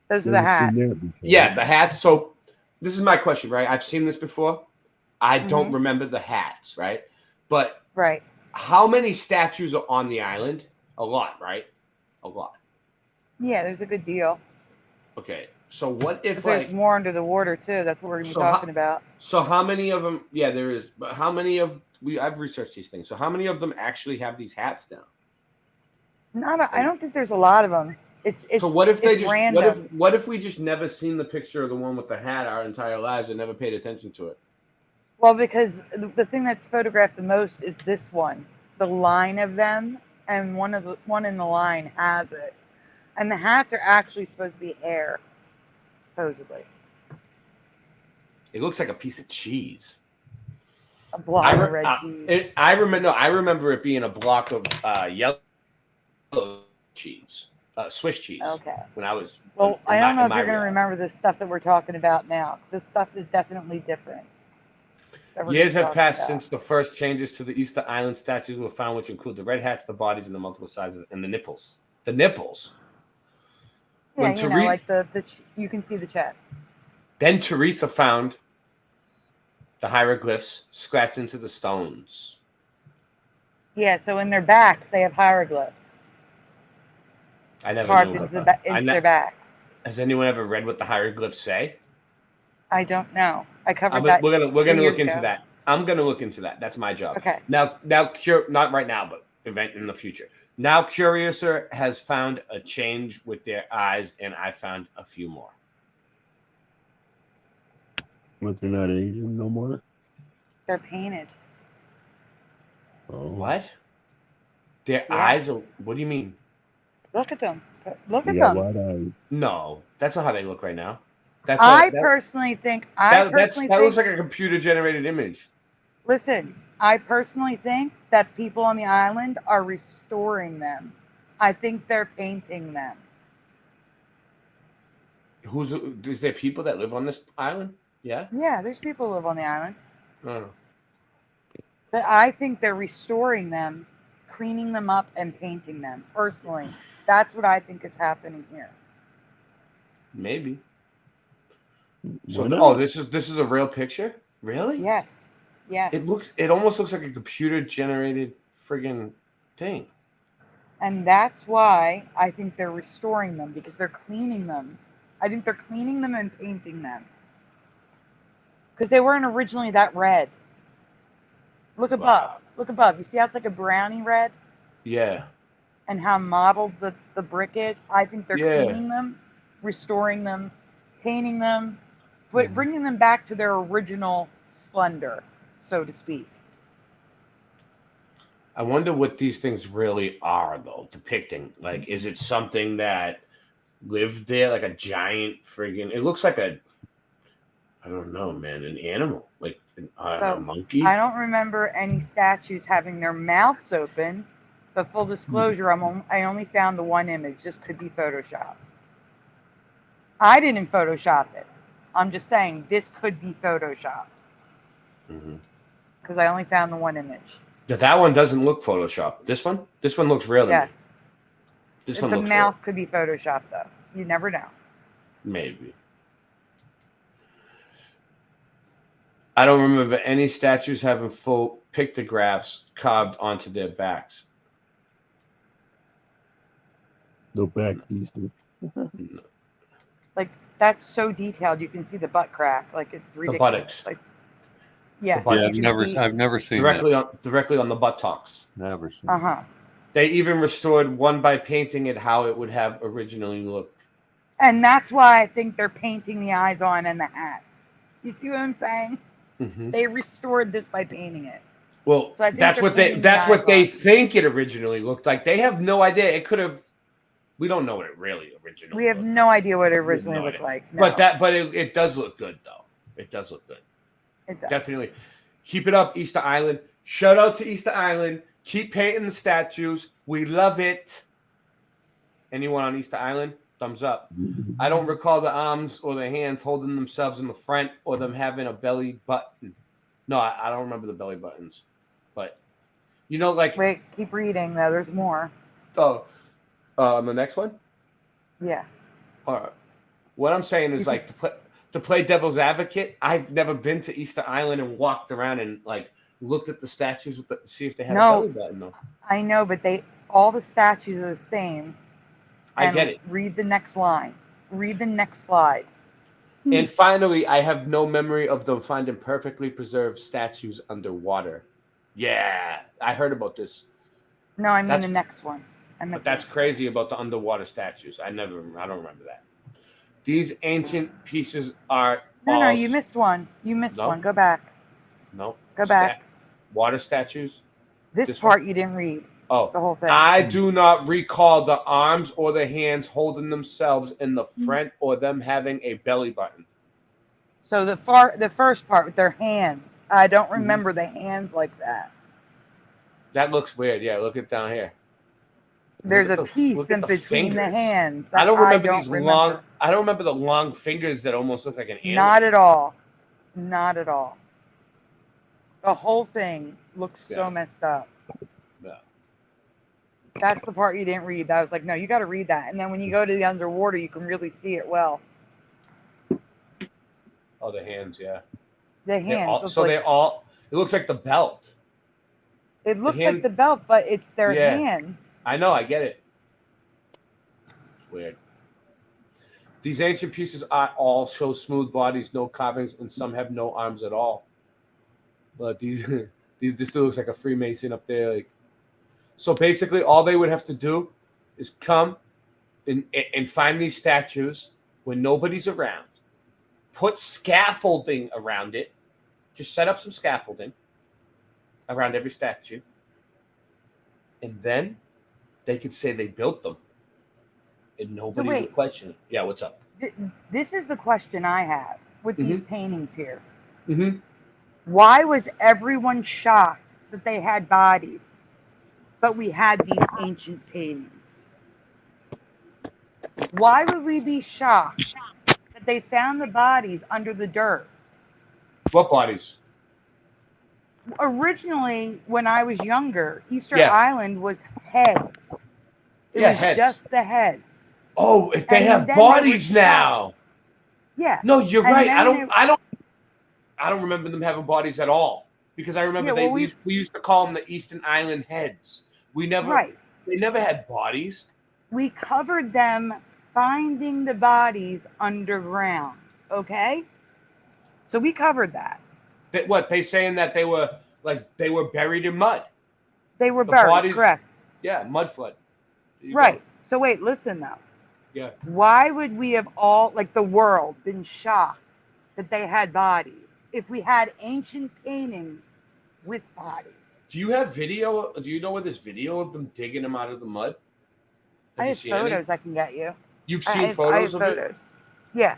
Those are the hats. Yeah, the hats. So this is my question, right? I've seen this before. I don't Mhm. remember the hats, right? But Right. how many statues are on the island? A lot, right? A lot. Yeah, there's a good deal. Okay. So what if But there's like more under the water too. That's what we're gonna be so talking about. so how many of them? Yeah, there is. But how many of I've researched these things. So how many of them actually have these hats now? I don't think there's a lot of them. It's So what if they it's just random. what if we just never seen the picture of the one with the hat our entire lives and never paid attention to it? Well, because the thing that's photographed the most is this one. The line of them, and one in the line has it. And the hats are actually supposed to be hair, supposedly. It looks like a piece of cheese. A block of red cheese. I remember it being a block of yellow cheese, Swiss cheese. Okay. When I was I don't know if you're going to reality. remember the stuff that we're talking about now, because this stuff is definitely different. that we're Years gonna have talk passed about. since the first changes to the Easter Island statues were found, which include the red hats, the bodies, and the multiple sizes, and the nipples. The nipples. Yeah, When you know, like you can see the chest. Then Teresa found the hieroglyphs scratched into the stones. Yeah, so in their backs they have hieroglyphs I never carved knew into, about into their backs. Has anyone ever read what the hieroglyphs say? I don't know. I covered that. We're gonna 3 look years into ago. that. I'm gonna look into that. That's my job. Okay. Now, not right now, but event in the future. Now, Curiouser has found a change with their eyes, and I found a few more. But they're not Asian no more? They're painted. Oh. What? Their Yeah. eyes are. What do you mean? Look at them. Look at They got them. wide eyes. No, that's not how they look right now. That's I that- personally think. that looks like a computer-generated image. Listen, I personally think that people on the island are restoring them. I think they're painting them. Is there people that live on this island? Yeah. Yeah, there's people who live on the island. Oh. But I think they're restoring them, cleaning them up, and painting them. Personally, that's what I think is happening here. Maybe. So, Why not? this is a real picture? Really? Yes. Yes. It almost looks like a computer-generated friggin' thing. And that's why I think they're restoring them, because they're cleaning them. I think they're cleaning them and painting them. Because they weren't originally that red. Look above. Wow. Look above. You see how it's like a brownie red? Yeah. And how mottled the brick is? I think they're Yeah. cleaning them, restoring them, painting them, but Mm-hmm. bringing them back to their original splendor, so to speak. I wonder what these things really are, though, depicting. Like, is it something that lived there, like a giant friggin'... It looks like I don't know, man, an animal. Like a monkey? I don't remember any statues having their mouths open, but full disclosure, I only found the one image. This could be Photoshopped. I didn't Photoshop it. I'm just saying this could be Photoshopped. Because I only found the one image. That one doesn't look Photoshopped. This one? This one looks real to Yes. me. This The one looks mouth could be Photoshopped, though. You never know. real. Maybe. I don't remember any statues having full pictographs carved onto their backs. No back piece. Like, that's so detailed. You can see the butt crack. Like, it's ridiculous. buttocks. Like, yeah. The I've never seen directly that. directly on the buttocks. Never seen. Uh-huh. They even restored one by painting it how it would have originally looked. And that's why I think they're painting the eyes on and the hats. You see what I'm saying? Mhm. They restored this by painting it. Well, So I think that's they're what they painting the eyes on. think it originally looked like. They have no idea. It could have. We don't know what it really originally. We have no idea what it We have originally no looked idea. like. No. But it does look good though. It does look good. It does. Definitely. Keep it up, Easter Island. Shout out to Easter Island. Keep painting the statues. We love it. Anyone on Easter Island? Thumbs up. I don't recall the arms or the hands holding themselves in the front or them having a belly button. No, I don't remember the belly buttons. But, like... Wait, keep reading, though. There's more. Oh, on the next one? Yeah. All right. What I'm saying is, like, to play devil's advocate, I've never been to Easter Island and walked around and like looked at the statues with see if they had a belly button though. I know, but all the statues are the same. I get it. Read the next line. Read the next slide. And finally, I have no memory of them finding perfectly preserved statues underwater. Yeah, I heard about this. No, I mean the next one. But that's crazy about the underwater statues. I don't remember that. These ancient pieces are No, you missed one. You missed one. Go back. No. Go back. Water statues? This part you didn't read. Oh. The whole thing. I do not recall the arms or the hands holding themselves in the front or them having a belly button. So the first part with their hands. I don't remember the hands like that. That looks weird. Yeah, look at down here. There's a piece in between the hands. I don't remember these long. I don't remember the long fingers that almost look like an alien. Not at all. Not at all. The whole thing looks so messed up. Yeah. That's the part you didn't read. I was like, no, you got to read that. And then when you go to the underwater, you can really see it well. Oh, the hands, yeah. The hands. It looks like the belt. It looks like the belt, but it's their hands. I know, I get it. It's weird. These ancient pieces all show smooth bodies, no carvings, and some have no arms at all. But this still looks like a Freemason up there. Like, so basically, all they would have to do is come and find these statues when nobody's around, put scaffolding around it, just set up some scaffolding around every statue, and then they could say they built them, and nobody would question it. Yeah, what's up? This is the question I have with these paintings here. Mm-hmm. Why was everyone shocked that they had bodies, but we had these ancient paintings? Why would we be shocked that they found the bodies under the dirt? What bodies? Originally, when I was younger, Easter Island was heads. It was heads. just the heads. Oh, they have bodies now. Yeah. No, you're right. I don't remember them having bodies at all because I remember we used to call them the Eastern Island heads. They never had bodies. We covered them finding the bodies underground. Okay. So we covered that. They saying that they were buried in mud. They were buried, correct. Yeah, mud flood. Right. So wait, listen though. Yeah. Why would we have all, like the world, been shocked that they had bodies if we had ancient paintings with bodies? Do you have video? Do you know where this video of them digging them out of the mud? I have photos I can get you. You've seen photos of it? Yeah.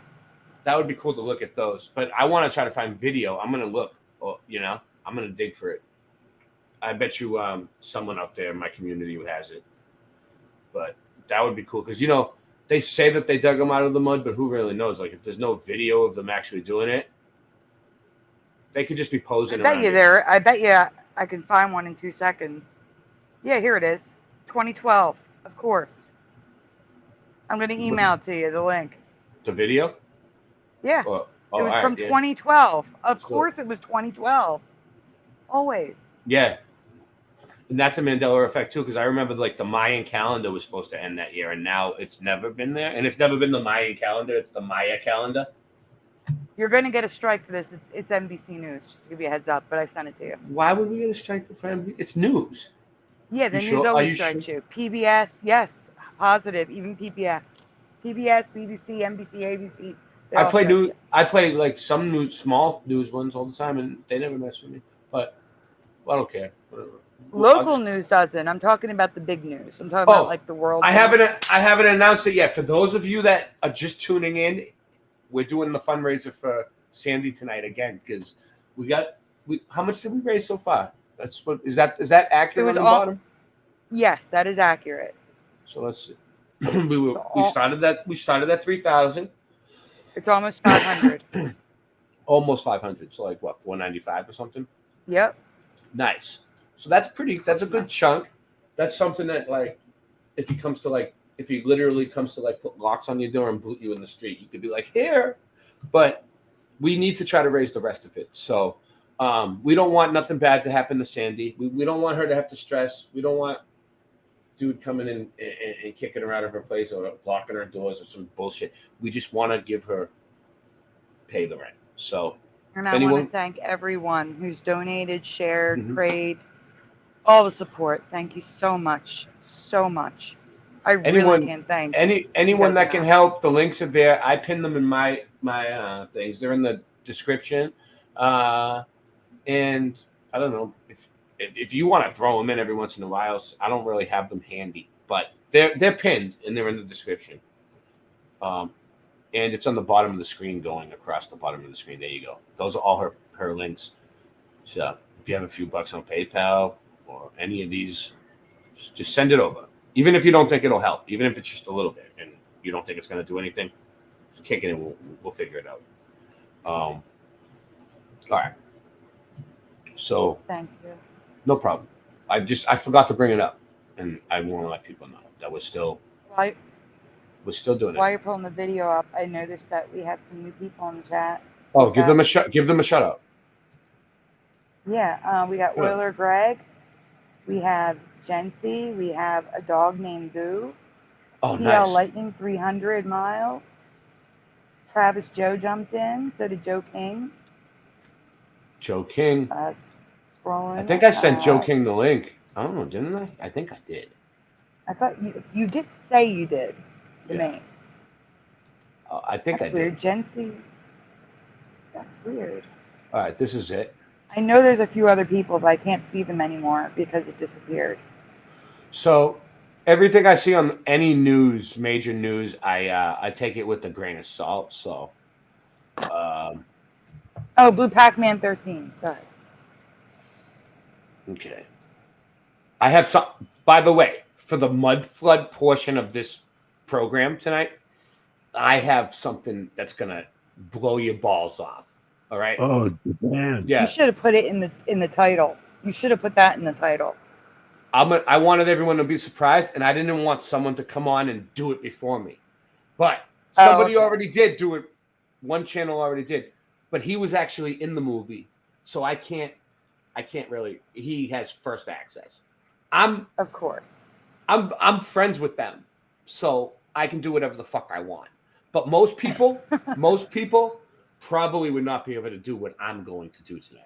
That would be cool to look at those. But I want to try to find video. I'm going to look, I'm going to dig for it. I bet you someone out there in my community who has it. But that would be cool because, they say that they dug them out of the mud, but who really knows? Like, if there's no video of them actually doing it, they could just be posing around. I bet you I can find one in 2 seconds. Yeah, here it is. 2012, of course. I'm going to email to you the link. The video? Yeah. It was from 2012. Of course it was 2012. Always. Yeah. And that's a Mandela effect too, because I remember the Mayan calendar was supposed to end that year, and now it's never been there. And it's never been the Mayan calendar; it's the Maya calendar. You're going to get a strike for this. It's NBC News, just to give you a heads up. But I sent it to you. Why would we get a strike for NBC? It's news. Yeah, the news always strikes you. PBS, yes, positive. Even PBS, BBC, NBC, ABC. I play news. I play some small news ones all the time, and they never mess with me. But I don't care. Whatever. Local news doesn't. I'm talking about the big news. I'm talking about the world. I haven't announced it yet. For those of you that are just tuning in, we're doing the fundraiser for Sandy tonight again because how much did we raise so far? That's what is that accurate on the bottom? Yes, that is accurate. So let's see. we started at 3,000. It's almost 500. Almost 500. So what, 495 or something? Yep. Nice. So that's a good chunk. That's something that if he literally comes to put locks on your door and boot you in the street, you could be like, here, but we need to try to raise the rest of it. So we don't want nothing bad to happen to Sandy. We don't want her to have to stress. We don't want dude coming in and kicking her out of her place or blocking her doors or some bullshit. We just want to give her pay the rent. So and I want to thank everyone who's donated, shared, prayed, all the support. Thank you so much. So much. I really can't thank anyone that can help. The links are there. I pinned them in my things. They're in the description. And I don't know if you want to throw them in every once in a while. I don't really have them handy, but they're pinned and they're in the description. And it's on the bottom of the screen, going across the bottom of the screen. There you go. Those are all her links. So if you have a few bucks on PayPal or any of these, just send it over. Even if you don't think it'll help, even if it's just a little bit, and you don't think it's going to do anything, just kick it in. We'll figure it out. All right. So thank you. No problem. I forgot to bring it up, and I want to let people know that we're still doing it. While you're pulling the video up, I noticed that we have some new people in the chat. Oh, give them a shout out. Yeah, we got Oiler Greg, we have Jency, we have a dog named Boo. Oh, CL nice. Lightning 300 miles. Travis Joe jumped in. So did Joe King. Joe King. Scrolling. I think I sent Joe King the link. I don't know, didn't I? I think I did. I thought you did say you did to me. I think That's I weird. did. Jency. That's weird. All right, this is it. I know there's a few other people, but I can't see them anymore because it disappeared. So everything I see on any news, major news, I take it with a grain of salt. So, oh, Blue Pac-Man 13. Sorry. Okay. I have some. By the way, for the mud flood portion of this program tonight, I have something that's gonna blow your balls off. All right. Oh, man. Yeah. You should have put it in the title. You should have put that in the title. I wanted everyone to be surprised, and I didn't want someone to come on and do it before me. But somebody already did do it. One channel already did, but he was actually in the movie, so I can't really. He has first access. Of course. I'm friends with them, so I can do whatever the fuck I want. But most people probably would not be able to do what I'm going to do tonight.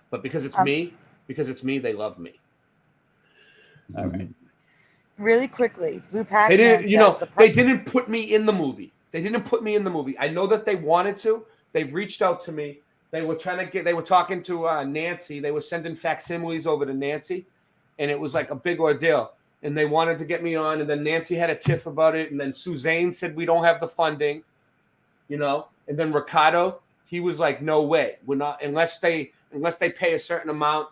But because it's me, they love me. All right. Really quickly, Blue Pac-Man. They didn't, they didn't put me in the movie. I know that they wanted to. They reached out to me. They were talking to Nancy. They were sending facsimiles over to Nancy, and it was like a big ordeal. And they wanted to get me on, and then Nancy had a tiff about it, and then Suzanne said we don't have the funding, and then Ricardo, he was like, no way, we're not, unless they pay a certain amount,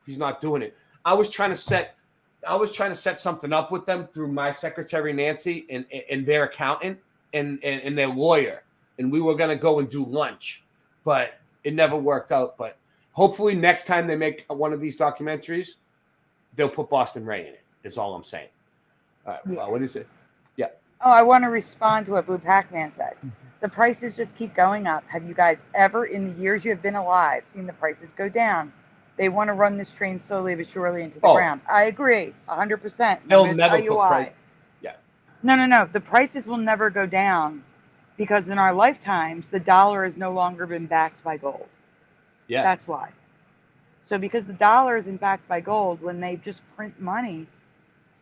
he's not doing it. I was trying to set something up with them through my secretary Nancy and their accountant and their lawyer, and we were gonna go and do lunch, but it never worked out. But hopefully next time they make one of these documentaries, they'll put Boston Ray in it. Is all I'm saying. All right, well, what is it? Yeah. Oh, I want to respond to what Blue Pac-Man said. The prices just keep going up. Have you guys ever, in the years you have been alive, seen the prices go down? They want to run this train slowly but surely into the ground. I agree, 100%. They'll never put price. Yeah. No. The prices will never go down because in our lifetimes, the dollar has no longer been backed by gold. Yeah. That's why. So because the dollar isn't backed by gold, when they just print money,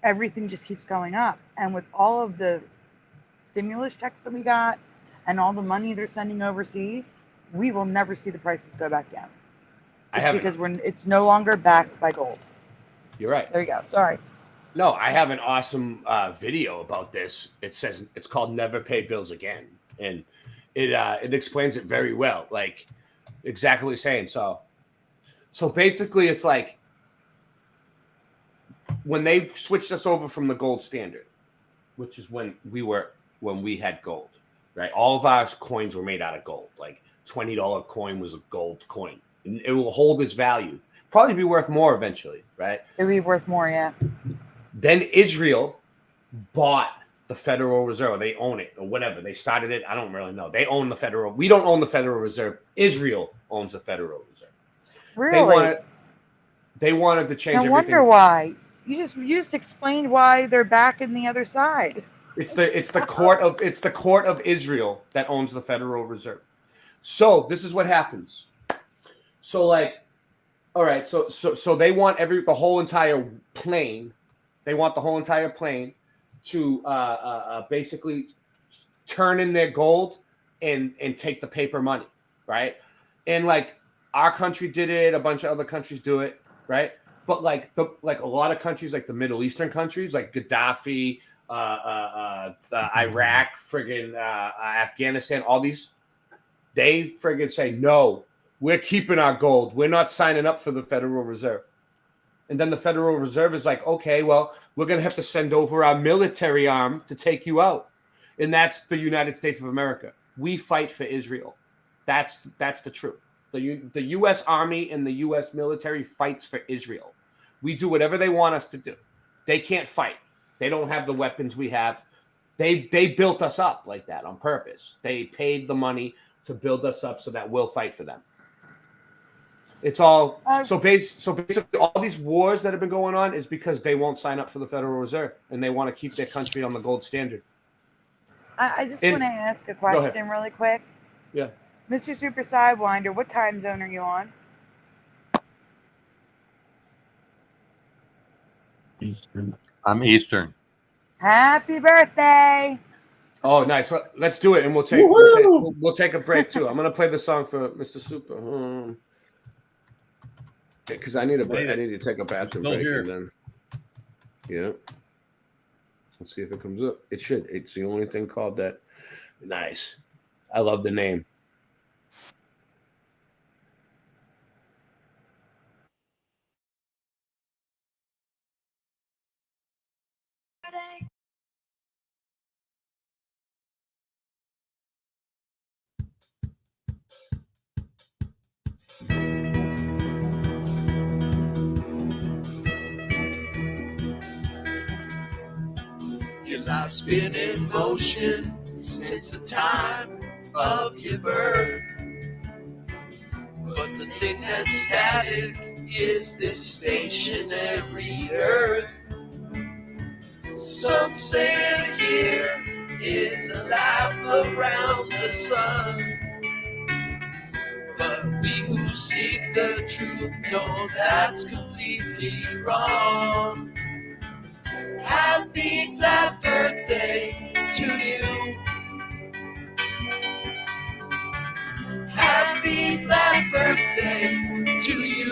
everything just keeps going up. And with all of the stimulus checks that we got and all the money they're sending overseas, we will never see the prices go back down. Because it's no longer backed by gold. You're right. There you go. Sorry. No, I have an awesome video about this. It says it's called "Never Pay Bills Again," and it explains it very well, like exactly what you're saying. So basically, it's like when they switched us over from the gold standard, which is when we had gold, right? All of our coins were made out of gold. Like $20 coin was a gold coin. And it will hold its value. Probably be worth more eventually, right? It'll be worth more, yeah. Then Israel bought the Federal Reserve. They own it or whatever. They started it. I don't really know. They own the Federal. We don't own the Federal Reserve. Israel owns the Federal Reserve. Really? They wanted to change No everything. wonder why. You just explained why they're back in the other side. It's the court of Israel that owns the Federal Reserve. So this is what happens. So like, all right, so they want the whole entire plane. They want the whole entire plane to basically turn in their gold and take the paper money, right? And like our country did it, a bunch of other countries do it, right? But like a lot of countries, like the Middle Eastern countries, like Gaddafi, Iraq, friggin' Afghanistan, all these, they friggin' say, no, we're keeping our gold. We're not signing up for the Federal Reserve. And then the Federal Reserve is like, okay, well, we're going to have to send over our military arm to take you out. And that's the United States of America. We fight for Israel. That's the truth. The U.S. Army and the U.S. military fights for Israel. We do whatever they want us to do. They can't fight. They don't have the weapons we have. They built us up like that on purpose. They paid the money to build us up so that we'll fight for them. It's all so basically all these wars that have been going on is because they won't sign up for the Federal Reserve and they want to keep their country on the gold standard. I just want to ask a question really quick. Yeah. Mr. Super Sidewinder, what time zone are you on? Eastern. I'm Eastern. Happy birthday! Oh, nice. Let's do it, and we'll take a break too. I'm gonna play the song for Mr. Super. Because I need a break. I need to take a bathroom break, and then yeah. Let's see if it comes up. It should. It's the only thing called that. Nice. I love the name. Your life's been in motion since the time of your birth. But the thing that's static is this stationary earth. Some say a year is a lap around the sun. But we who seek the truth know that's completely wrong. Happy flat birthday to you. Happy flat birthday to you.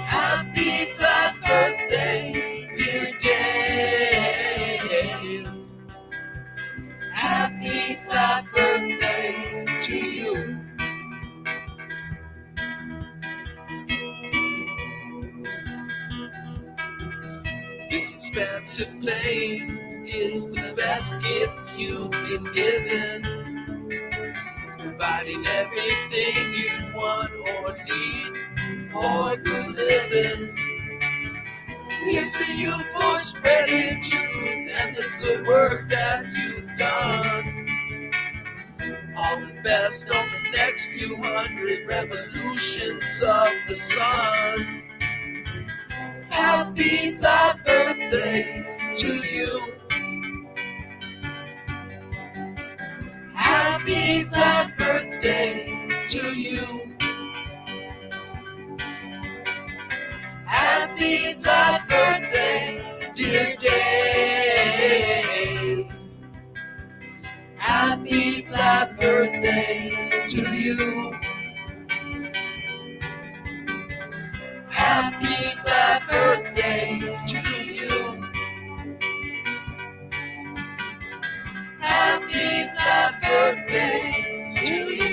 Happy flat birthday, dear Dave. Happy flat birthday to you. This expansive plane is the best gift you've been given, providing everything you'd want or need for good living. Here's to you for spreading truth and the good work that you've done. All the best on the next few hundred revolutions of the sun. Happy flat birthday to you. Happy flat birthday to you. Happy flat birthday, dear Dave. Happy flat birthday to you. Happy flat birthday to you. Happy flat birthday to you.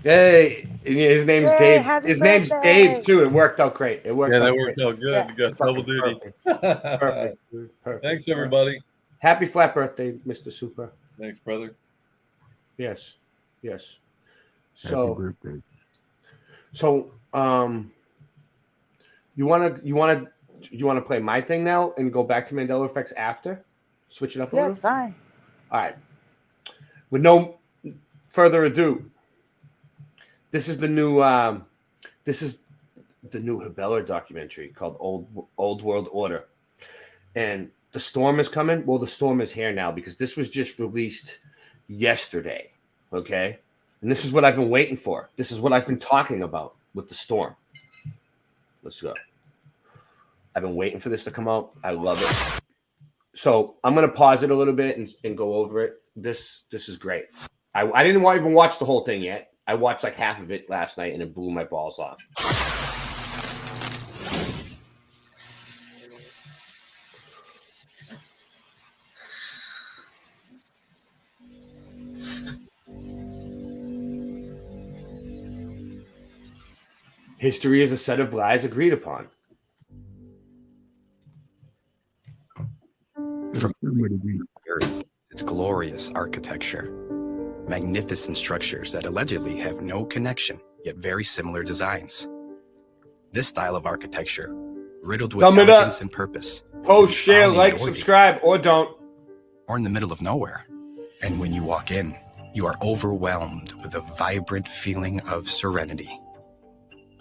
Hey, his name's Yay, Dave. happy His name's birthday. Dave too. It worked out great. It worked Yeah, that out worked great. out good. You got double duty. Perfect, dude. Perfect. Thanks, everybody. Happy flat birthday, Mr. Super. Thanks, brother. Yes. Yes. Happy So, birthday. so you wanna play my thing now and go back to Mandela effects after? Switch it up a Yeah, little? it's fine. All right. With no further ado, this is the new Habeller documentary called Old World Order. And the storm is coming. Well, the storm is here now because this was just released yesterday. Okay. And this is what I've been waiting for. This is what I've been talking about with the storm. Let's go. I've been waiting for this to come out. I love it. So I'm going to pause it a little bit and go over it. This is great. I didn't even watch the whole thing yet. I watched like half of it last night and it blew my balls off. History is a set of lies agreed upon. From Earth, its glorious architecture, magnificent structures that allegedly have no connection, yet very similar designs. This style of architecture, riddled with elegance and purpose. Post, share, like, subscribe, or don't. Or in the middle of nowhere. And when you walk in, you are overwhelmed with a vibrant feeling of serenity.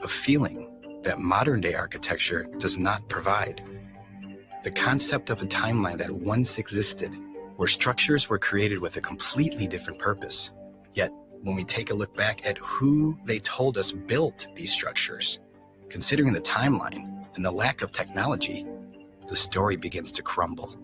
A feeling that modern-day architecture does not provide. The concept of a timeline that once existed, where structures were created with a completely different purpose. Yet, when we take a look back at who they told us built these structures, considering the timeline and the lack of technology, the story begins to crumble.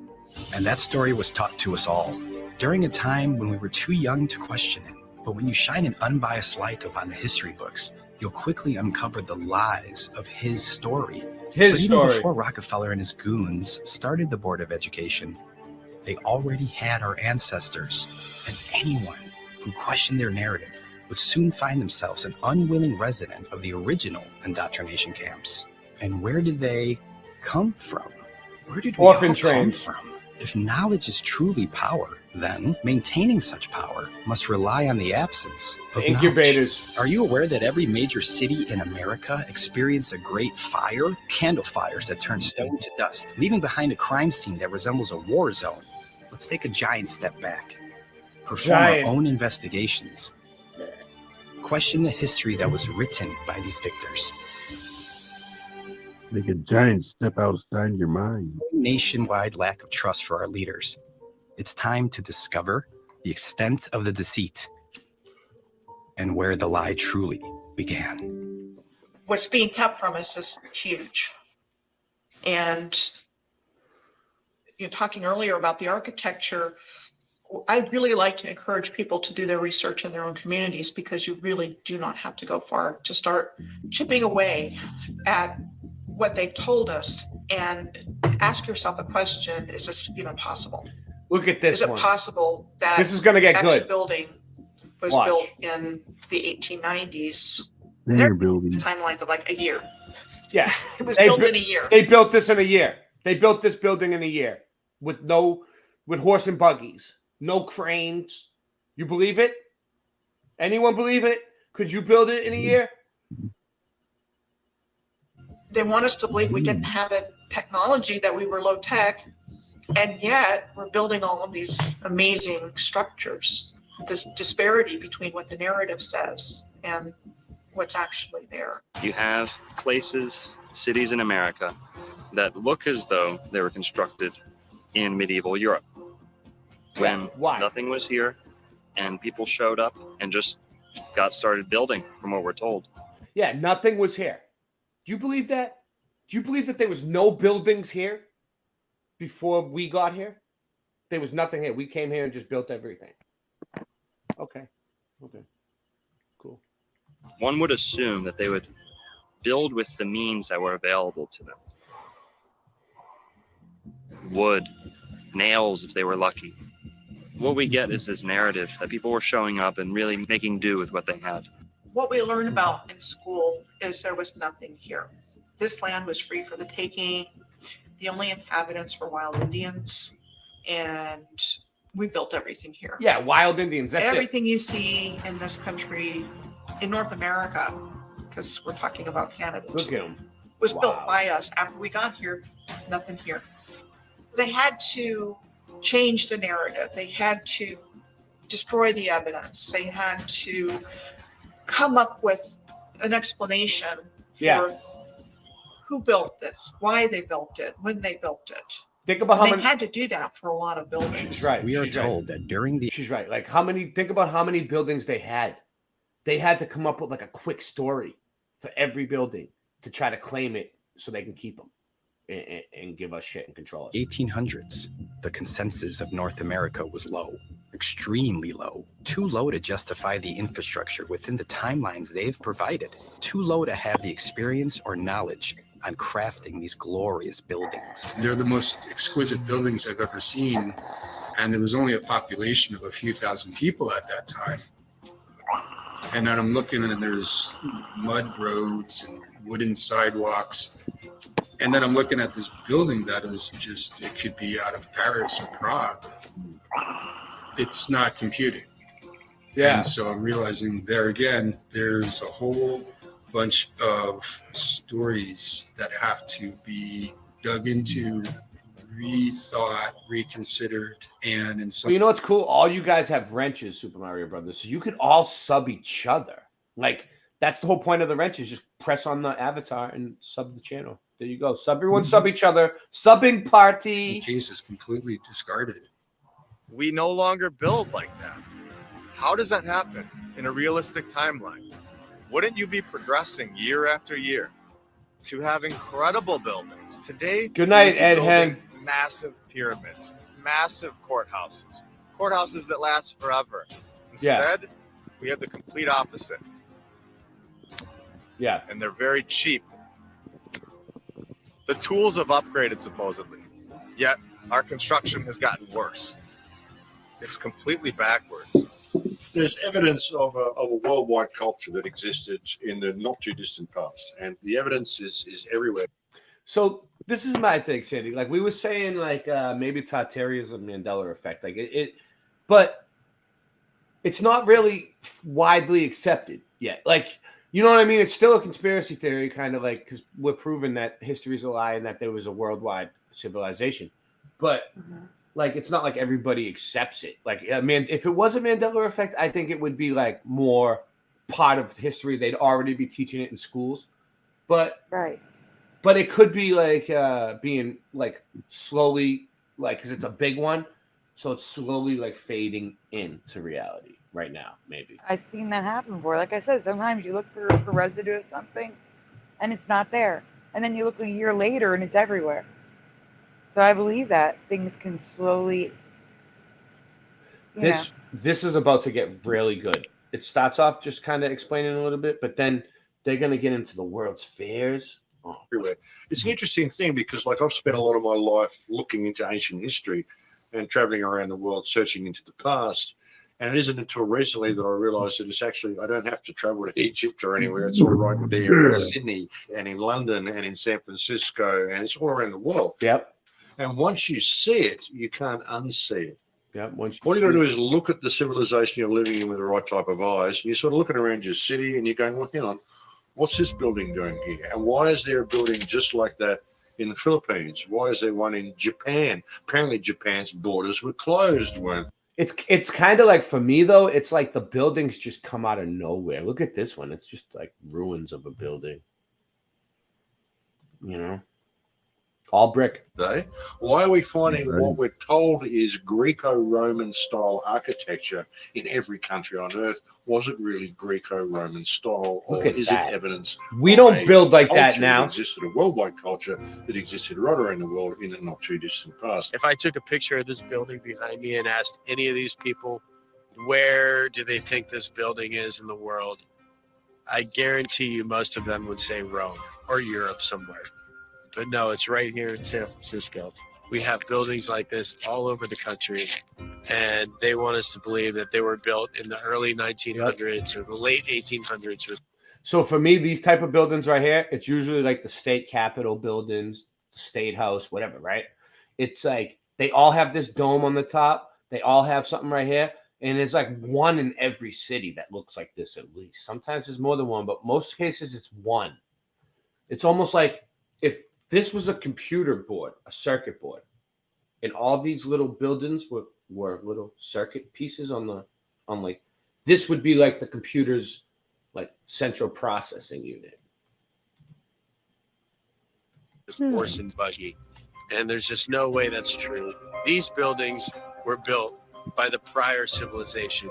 And that story was taught to us all during a time when we were too young to question it. But when you shine an unbiased light upon the history books, you'll quickly uncover the lies of his story. But even before Rockefeller and his goons started the Board of Education, they already had our ancestors, and anyone who questioned their narrative would soon find themselves an unwilling resident of the original indoctrination camps. And where did they come from? Where did we all come from? If knowledge is truly power, then maintaining such power must rely on the absence of incubators. Knowledge. Are you aware that every major city in America experienced a great fire? Candle fires that turned stone to dust, leaving behind a crime scene that resembles a war zone. Let's take a giant step back. Perform our own investigations. Question the history that was written by these victors. Make a giant step outside your mind. Nationwide lack of trust for our leaders. It's time to discover the extent of the deceit and where the lie truly began. What's being kept from us is huge. And you're talking earlier about the architecture. I'd really like to encourage people to do their research in their own communities, because you really do not have to go far to start chipping away at what they've told us and ask yourself the question, is this even possible? Look at this Is it one. possible that This is gonna get X good. building was Watch. built in the 1890s? They're building. Timelines of like a year. Yeah. It was built in a year. They built this in a year. They built this building in a year with horse and buggies, no cranes. You believe it? Anyone believe it? Could you build it in a year? They want us to believe we didn't have the technology, that we were low tech, and yet we're building all of these amazing structures. This disparity between what the narrative says and what's actually there. You have places, cities in America that look as though they were constructed in medieval Europe, when nothing was here and people showed up and just got started building, from what we're told. Yeah, nothing was here. Do you believe that? Do you believe that there was no buildings here before we got here? There was nothing here. We came here and just built everything. Okay. Cool. One would assume that they would build with the means that were available to them. Wood, nails if they were lucky. What we get is this narrative that people were showing up and really making do with what they had. what we learn about in school is there was nothing here. This land was free for the taking. The only inhabitants were wild Indians, and we built everything here. Yeah, wild Indians. That's everything you see in this country, in North America, because we're talking about Canada, Look at them. was built by us. After we got here, nothing here. They had to change the narrative. They had to destroy the evidence. They had to come up with an explanation for who built this, why they built it, when they built it. Think about how they many. had to do that for a lot of buildings. She's right. We are She's told right. that during the She's right. Like how many? Think about how many buildings they had. They had to come up with like a quick story for every building to try to claim it so they can keep them and give us shit and control us. 1800s, the consensus of North America was low, extremely low, too low to justify the infrastructure within the timelines they've provided, too low to have the experience or knowledge on crafting these glorious buildings. They're the most exquisite buildings I've ever seen, and there was only a population of a few thousand people at that time. And then I'm looking and there's mud roads and wooden sidewalks. And then I'm looking at this building that is just, it could be out of Paris or Prague. It's not computing. Yeah. And so I'm realizing there again, there's a whole bunch of stories that have to be dug into, rethought, reconsidered, and in some. Well, you know what's cool? All you guys have wrenches, Super Mario Brothers, so you could all sub each other. Like that's the whole point of the wrenches. Just press on the avatar and sub the channel. There you go. Everyone sub each other. Subbing party. The case is completely discarded. We no longer build like that. How does that happen in a realistic timeline? Wouldn't you be progressing year after year to have incredible buildings? Today, Good night, we're Ed building Hen. massive pyramids, massive courthouses that last forever. Instead, we have the complete opposite. Yeah. And they're very cheap. The tools have upgraded supposedly, yet our construction has gotten worse. It's completely backwards. There's evidence of a worldwide culture that existed in the not too distant past, and the evidence is everywhere. So this is my thing, Sandy. Like we were saying, like maybe Tartary is a Mandela effect. Like it, but it's not really widely accepted yet. Like you know what I mean? It's still a conspiracy theory, kind of like because we're proving that history's a lie and that there was a worldwide civilization, but. Like it's not like everybody accepts it. Like I mean, if it was a Mandela effect, I think it would be like more part of history. They'd already be teaching it in schools, but it could be like being like slowly like because it's a big one, so it's slowly like fading into reality right now. Maybe I've seen that happen before. Like I said, sometimes you look for residue of something, and it's not there, and then you look a year later and it's everywhere. So I believe that things can slowly. This is about to get really good. It starts off just kind of explaining a little bit, but then they're going to get into the World's Fairs. Everywhere. It's an interesting thing because, like, I've spent a lot of my life looking into ancient history and traveling around the world, searching into the past. And it isn't until recently that I realized that it's actually, I don't have to travel to Egypt or anywhere. It's all right there in Sydney and in London and in San Francisco, and it's all around the world. Yep. And once you see it, you can't unsee it. Yeah. All you got to do is look at the civilization you're living in with the right type of eyes. And you're sort of looking around your city and you're going, well, hang on, what's this building doing here? And why is there a building just like that in the Philippines? Why is there one in Japan? Apparently Japan's borders were closed when. It's kind of like, for me though, it's like the buildings just come out of nowhere. Look at this one. It's just like ruins of a building. You know? All brick. Why are we finding what we're told is Greco-Roman style architecture in every country on earth? Was it really Greco-Roman style, or is it evidence? We don't build like that now. That existed, a worldwide culture that existed right around the world in the not too distant past. If I took a picture of this building behind me and asked any of these people where do they think this building is in the world, I guarantee you most of them would say Rome or Europe somewhere. But no, it's right here in San Francisco. We have buildings like this all over the country. and they want us to believe that they were built in the early 1900s or the late 1800s. So for me, these type of buildings right here, it's usually like the state capitol buildings, the state house, whatever, right? It's like they all have this dome on the top. They all have something right here. And it's like one in every city that looks like this at least. Sometimes there's more than one, but most cases it's one. It's almost like if this was a computer board, a circuit board, and all these little buildings were little circuit pieces on like, this would be like the computer's like central processing unit. This horse and buggy. And there's just no way that's true. These buildings were built by the prior civilization,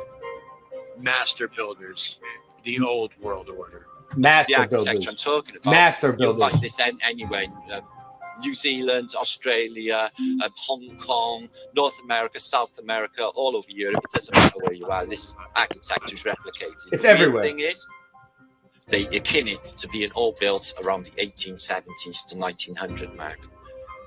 master builders, the old world order. Master the architecture builders. I'm talking about. Master You'll builders. find this anywhere in New Zealand, Australia, Hong Kong, North America, South America, all over Europe. It doesn't matter where you are. This architecture is replicated. It's The weird everywhere. thing is, they akin it to being all built around the 1870s to 1900 mark.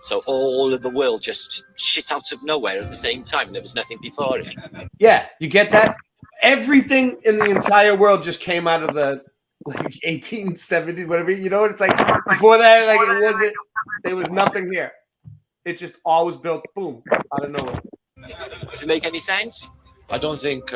So all of the world just shit out of nowhere at the same time. There was nothing before it. Yeah, you get that? Everything in the entire world just came out of the like 1870s, whatever. You know what it's like? Before that, like it wasn't. There was nothing here. It just all was built, boom, out of nowhere. Does it make any sense? I don't think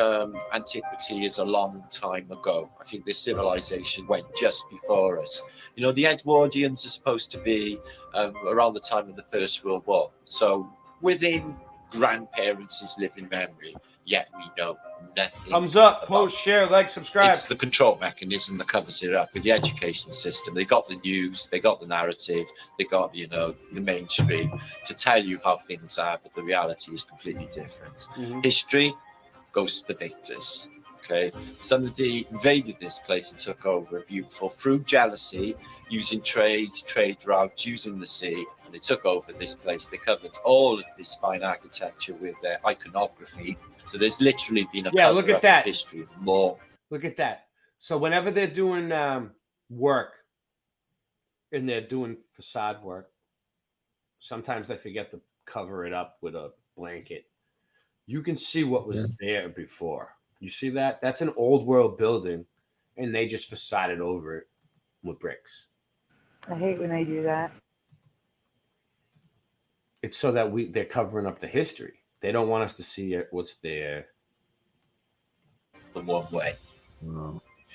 antiquity is a long time ago. I think this civilization went just before us. You know, the Edwardians are supposed to be around the time of the First World War. So within grandparents' living memory, yet we know nothing. Thumbs up, post, share, like, subscribe. It's the control mechanism that covers it up with the education system. They got the news, they got the narrative, they got, you know, the mainstream to tell you how things are, but the reality is completely different. History goes to the victors. Okay, somebody invaded this place and took over beautiful through jealousy, using trade routes, using the sea, and they took over this place. They covered all of this fine architecture with their iconography. So there's literally been a look at that history more. Look at that. So whenever they're doing work and they're doing facade work, sometimes they forget to cover it up with a blanket. You can see what was there before. You see that? That's an old world building, and they just facaded over it with bricks. I hate when they do that. It's so that they're covering up the history. They don't want us to see what's there. The one way.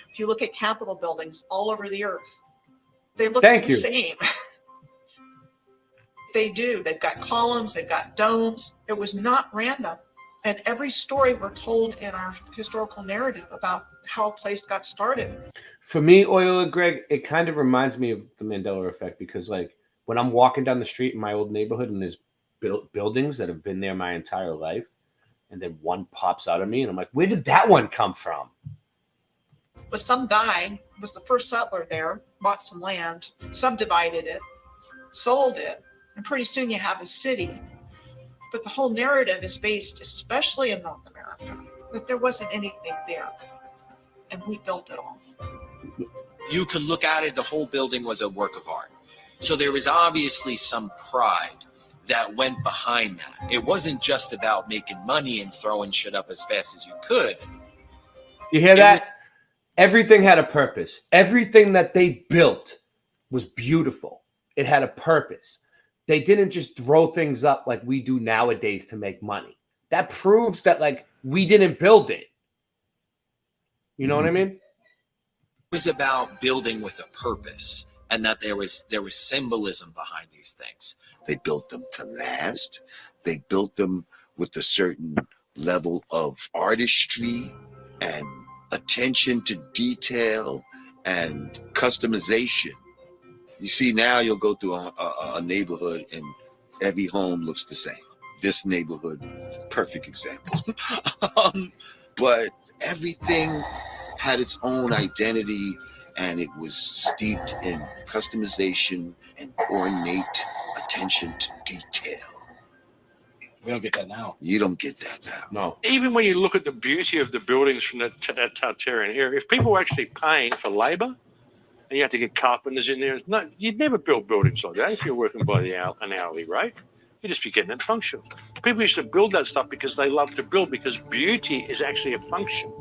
If you look at Capitol buildings all over the earth, they look Thank the you. same. They do. They've got columns, they've got domes. It was not random. And every story we're told in our historical narrative about how a place got started. For me, Oil and Greg, it kind of reminds me of the Mandela effect because, like, when I'm walking down the street in my old neighborhood and there's buildings that have been there my entire life, and then one pops out of me, and I'm like, where did that one come from? But some guy was the first settler there, bought some land, subdivided it, sold it, and pretty soon you have a city. But the whole narrative is based, especially in North America, that there wasn't anything there, and we built it all. You could look at it, the whole building was a work of art. So there was obviously some pride that went behind that. It wasn't just about making money and throwing shit up as fast as you could. You hear that? Everything had a purpose. Everything that they built was beautiful. It had a purpose. They didn't just throw things up like we do nowadays to make money. That proves that, like, we didn't build it. You know what I mean? It was about building with a purpose, and that there was symbolism behind these things. They built them to last. They built them with a certain level of artistry and attention to detail and customization. You see, now you'll go through a neighborhood and every home looks the same. This neighborhood, perfect example. But everything had its own identity, and it was steeped in customization and ornate attention to detail. We don't get that now. You don't get that now. No. Even when you look at the beauty of the buildings from that Tartarian era, if people were actually paying for labor, and you had to get carpenters in there, you'd never build buildings like that if you're working by an hourly rate. You'd just be getting it functional. People used to build that stuff because they love to build, because beauty is actually a function.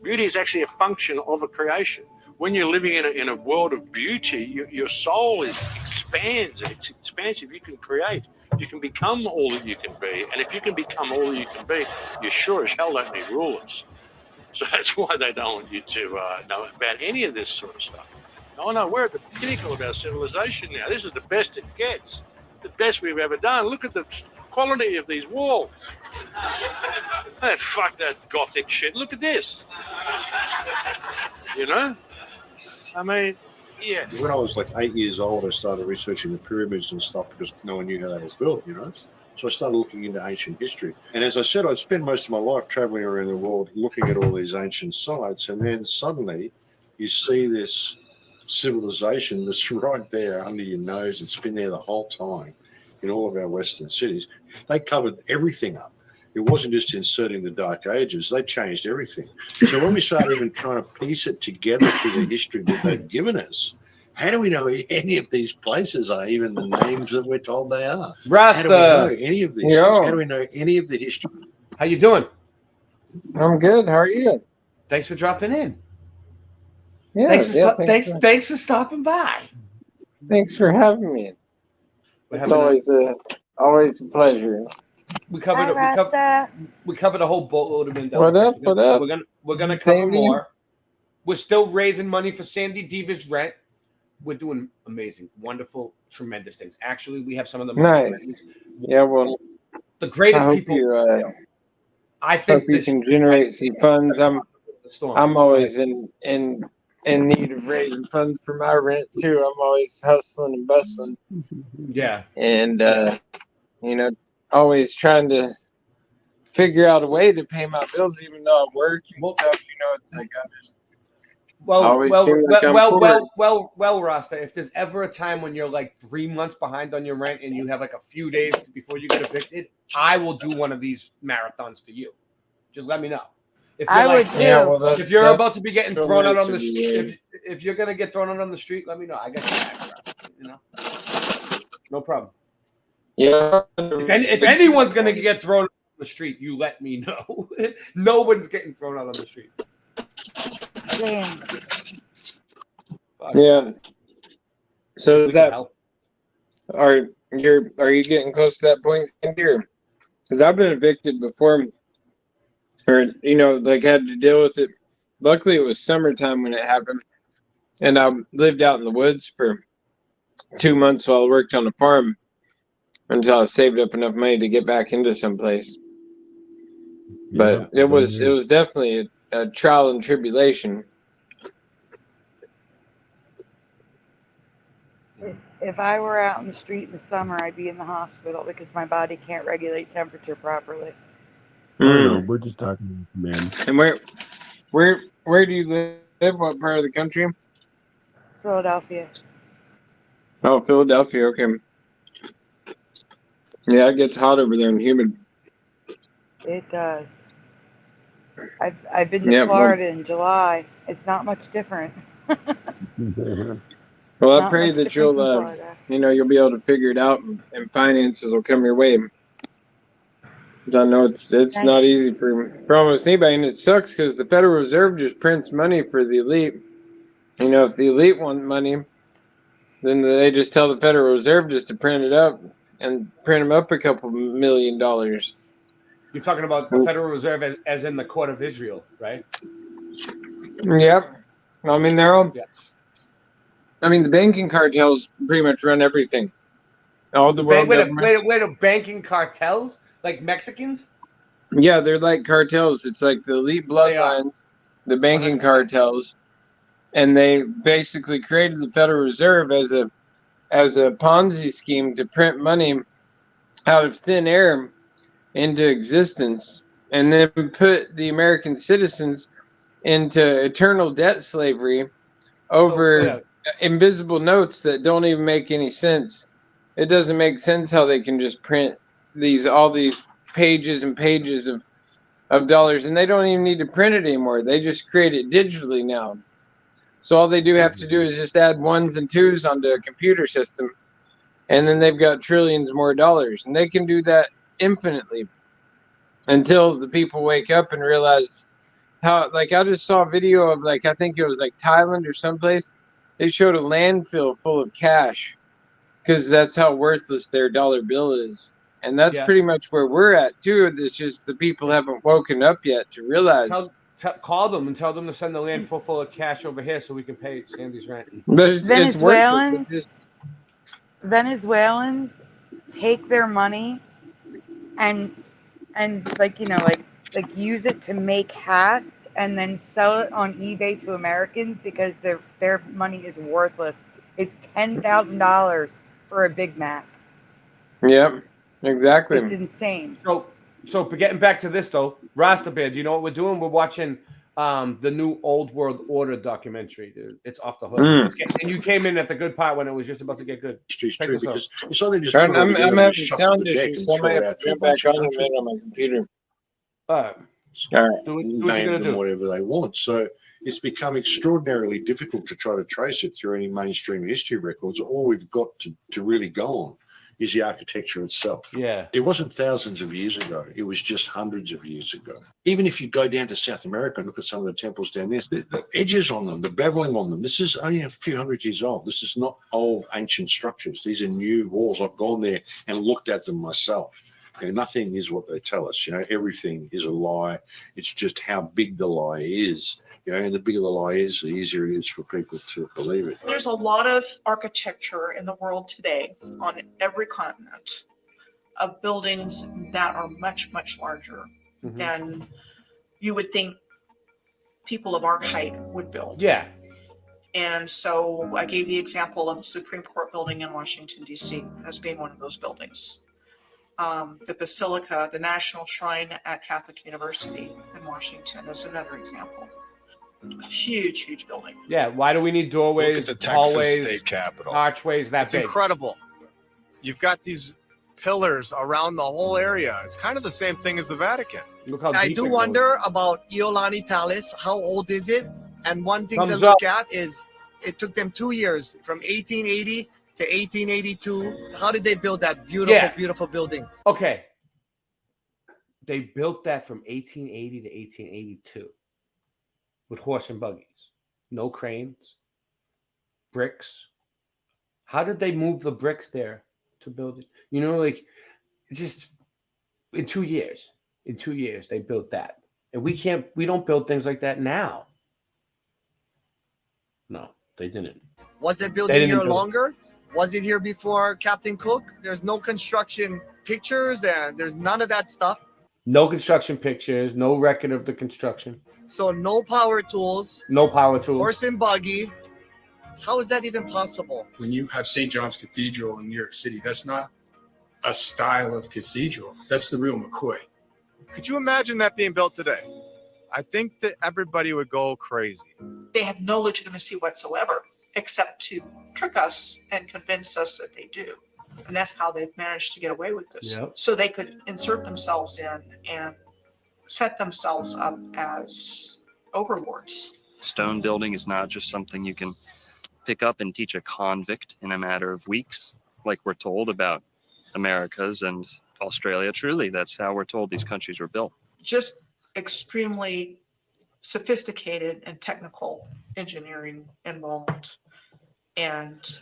Beauty is actually a function of a creation. When you're living in a world of beauty, your soul expands. It's expansive. You can create. You can become all that you can be. And if you can become all that you can be, you sure as hell don't need rulers. So that's why they don't want you to know about any of this sort of stuff. Oh no, we're at the pinnacle of our civilization now. This is the best it gets. The best we've ever done. Look at the quality of these walls. Hey, fuck that Gothic shit. Look at this. You know? I mean, yeah. When I was like 8 years old, I started researching the pyramids and stuff because no one knew how they were built, you know? So I started looking into ancient history. And as I said, I'd spent most of my life traveling around the world looking at all these ancient sites. And then suddenly you see this civilization that's right there under your nose. It's been there the whole time in all of our Western cities. They covered everything up. It wasn't just inserting the Dark Ages. They changed everything. So when we start even trying to piece it together through the history that they've given us, how do we know any of these places are even the names that we're told they are? Rasta. How do we know any of these things? How do we know any of the history? How you doing? I'm good. How are you? Thanks for dropping in. Yeah, Thanks for stopping by. Thanks for having me. It's always a pleasure. We covered a whole boatload of Mandela. What up? What up? We're gonna cover Sandy? more. We're still raising money for Sandy Diva's rent. We're doing amazing, wonderful, tremendous things. Actually, we have some of the most Nice. Yeah, well, the greatest I hope people. You, I think hope you can generate some funds. I'm always in need of raising funds for my rent too. I'm always hustling and bustling. Yeah. And you know, always trying to figure out a way to pay my bills, even though I work and stuff. You know, it's like I just well, Rasta. If there's ever a time when you're like 3 months behind on your rent and you have like a few days before you get evicted, I will do one of these marathons for you. Just let me know. If you're if you're about to be getting thrown out on the street, if you're gonna get thrown out on the street, let me know. I got your back, you know. No problem. Yeah. If anyone's gonna get thrown on the street, you let me know. No one's getting thrown out on the street. Yeah. So is that are you getting close to that point here? Because I've been evicted before, or you know, like had to deal with it. Luckily, it was summertime when it happened, and I lived out in the woods for 2 months while I worked on a farm until I saved up enough money to get back into someplace. But it was definitely a trial and tribulation. If I were out in the street in the summer, I'd be in the hospital because my body can't regulate temperature properly. No, we're just talking, man. And where do you live? What part of the country? Philadelphia. Oh, Philadelphia. Okay. Yeah, it gets hot over there and humid. It does. I've been to Florida in July. It's not much different. Well, I Not pray much that different you'll, from Florida. you'll be able to figure it out, and finances will come your way. 'Cause I know it's not easy for almost anybody, and it sucks because the Federal Reserve just prints money for the elite. You know, if the elite want money, then they just tell the Federal Reserve just to print it up and print them up a couple $1 million. You're talking about the Federal Reserve as in the Court of Israel, right? Yep. I mean, they're all. Yeah. I mean, the banking cartels pretty much run everything. All the world governments. Wait, banking cartels? Like Mexicans? Yeah, they're like cartels. It's like the elite bloodlines, the banking 100%. Cartels, and they basically created the Federal Reserve as a Ponzi scheme to print money out of thin air into existence, and then put the American citizens into eternal debt slavery over invisible notes that don't even make any sense. It doesn't make sense how they can just print all these pages and pages of dollars, and they don't even need to print it anymore. They just create it digitally now. So all they have to do is just add ones and twos onto a computer system, and then they've got trillions more dollars, and they can do that infinitely until the people wake up and realize how. Like, I just saw a video of, like, I think it was like Thailand or someplace. They showed a landfill full of cash because that's how worthless their dollar bill is. And that's pretty much where we're at too. It's just the people haven't woken up yet to realize. Call them and tell them to send the landfill full of cash over here so we can pay Sandy's rent. But it's worthless. It's just... Venezuelans take their money and like, you know, like use it to make hats and then sell it on eBay to Americans because their money is worthless. It's $10,000 for a Big Mac. Yep, exactly. It's insane. So getting back to this though, Rasta Bear, do you know what we're doing? We're watching the new Old World Order documentary, dude. It's off the hook. And you came in at the good part when it was just about to get good. It's true because it's something just. I'm having sound issues, so I might have to jump back on in a minute on my computer. All right. Do what you're do. Whatever they want. So it's become extraordinarily difficult to try to trace it through any mainstream history records. All we've got to really go on is the architecture itself. Yeah. It wasn't thousands of years ago. It was just hundreds of years ago. Even if you go down to South America and look at some of the temples down there, the edges on them, the beveling on them, this is only a few hundred years old. This is not old ancient structures. These are new walls. I've gone there and looked at them myself. And nothing is what they tell us. You know, everything is a lie. It's just how big the lie is. You know, and the bigger the lie is, the easier it is for people to believe it. There's a lot of architecture in the world today on every continent of buildings that are much, much larger than you would think people of our height would build. Yeah. And so I gave the example of the Supreme Court building in Washington, D.C. as being one of those buildings. The Basilica, the National Shrine at Catholic University in Washington is another example. A huge, huge building. Yeah, why do we need doorways, Look at the Texas hallways, State Capitol. archways that It's big? incredible. You've got these pillars around the whole area. It's kind of the same thing as the Vatican. Look how I deep do it wonder about Iolani Palace. How old is it? And one thing to Thumbs look up. at is it took them 2 years from 1880 to 1882. How did they build that beautiful, beautiful building? Okay. They built that from 1880 to 1882 with horse and buggies. No cranes, bricks. How did they move the bricks there to build it? You know, like, just in 2 years. In 2 years, they built that. And we don't build things like that now. No, they didn't. Was it They building didn't here build it. longer? Was it here before Captain Cook? There's no construction pictures and there's none of that stuff. No construction pictures, no record of the construction, So no power tools, no power tools. horse and buggy. How is that even possible? When you have St. John's Cathedral in New York City, that's not a style of cathedral. That's the real McCoy. Could you imagine that being built today? I think that everybody would go crazy. They have no legitimacy whatsoever, except to trick us and convince us that they do. And that's how they've managed to get away with this. Yep. So they could insert themselves in and set themselves up as overlords. Stone building is not just something you can pick up and teach a convict in a matter of weeks, like we're told about Americas and Australia. Truly, that's how we're told these countries were built. Just extremely sophisticated and technical engineering involved. And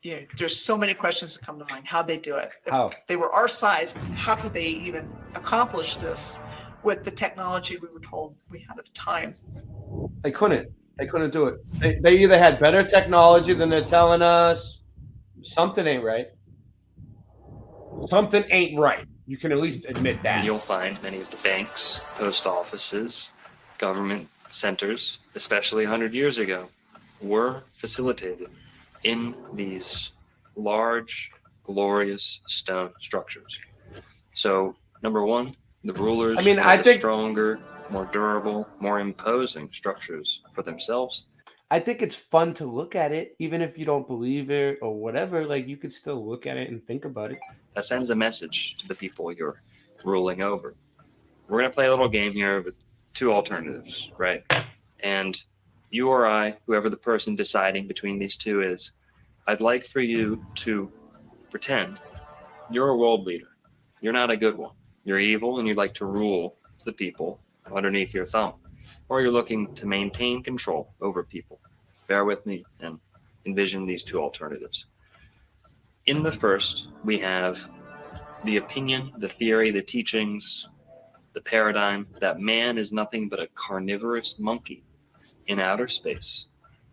you know, there's so many questions that come to mind. How'd they do it? How? If they were our size, how could they even accomplish this with the technology we were told we had at the time? They couldn't. They couldn't do it. They either had better technology than they're telling us. Something ain't right. Something ain't right. You can at least admit that. You'll find many of the banks, post offices, government centers, especially 100 years ago, were facilitated in these large, glorious stone structures. So, number one, the rulers I were think stronger, more durable, more imposing structures for themselves. I think it's fun to look at it, even if you don't believe it or whatever. Like, you could still look at it and think about it. That sends a message to the people you're ruling over. We're going to play a little game here with two alternatives, right? And you or I, whoever the person deciding between these two is, I'd like for you to pretend you're a world leader. You're not a good one. You're evil and you'd like to rule the people underneath your thumb. Or you're looking to maintain control over people. Bear with me and envision these two alternatives. In the first, we have the opinion, the theory, the teachings, the paradigm that man is nothing but a carnivorous monkey in outer space,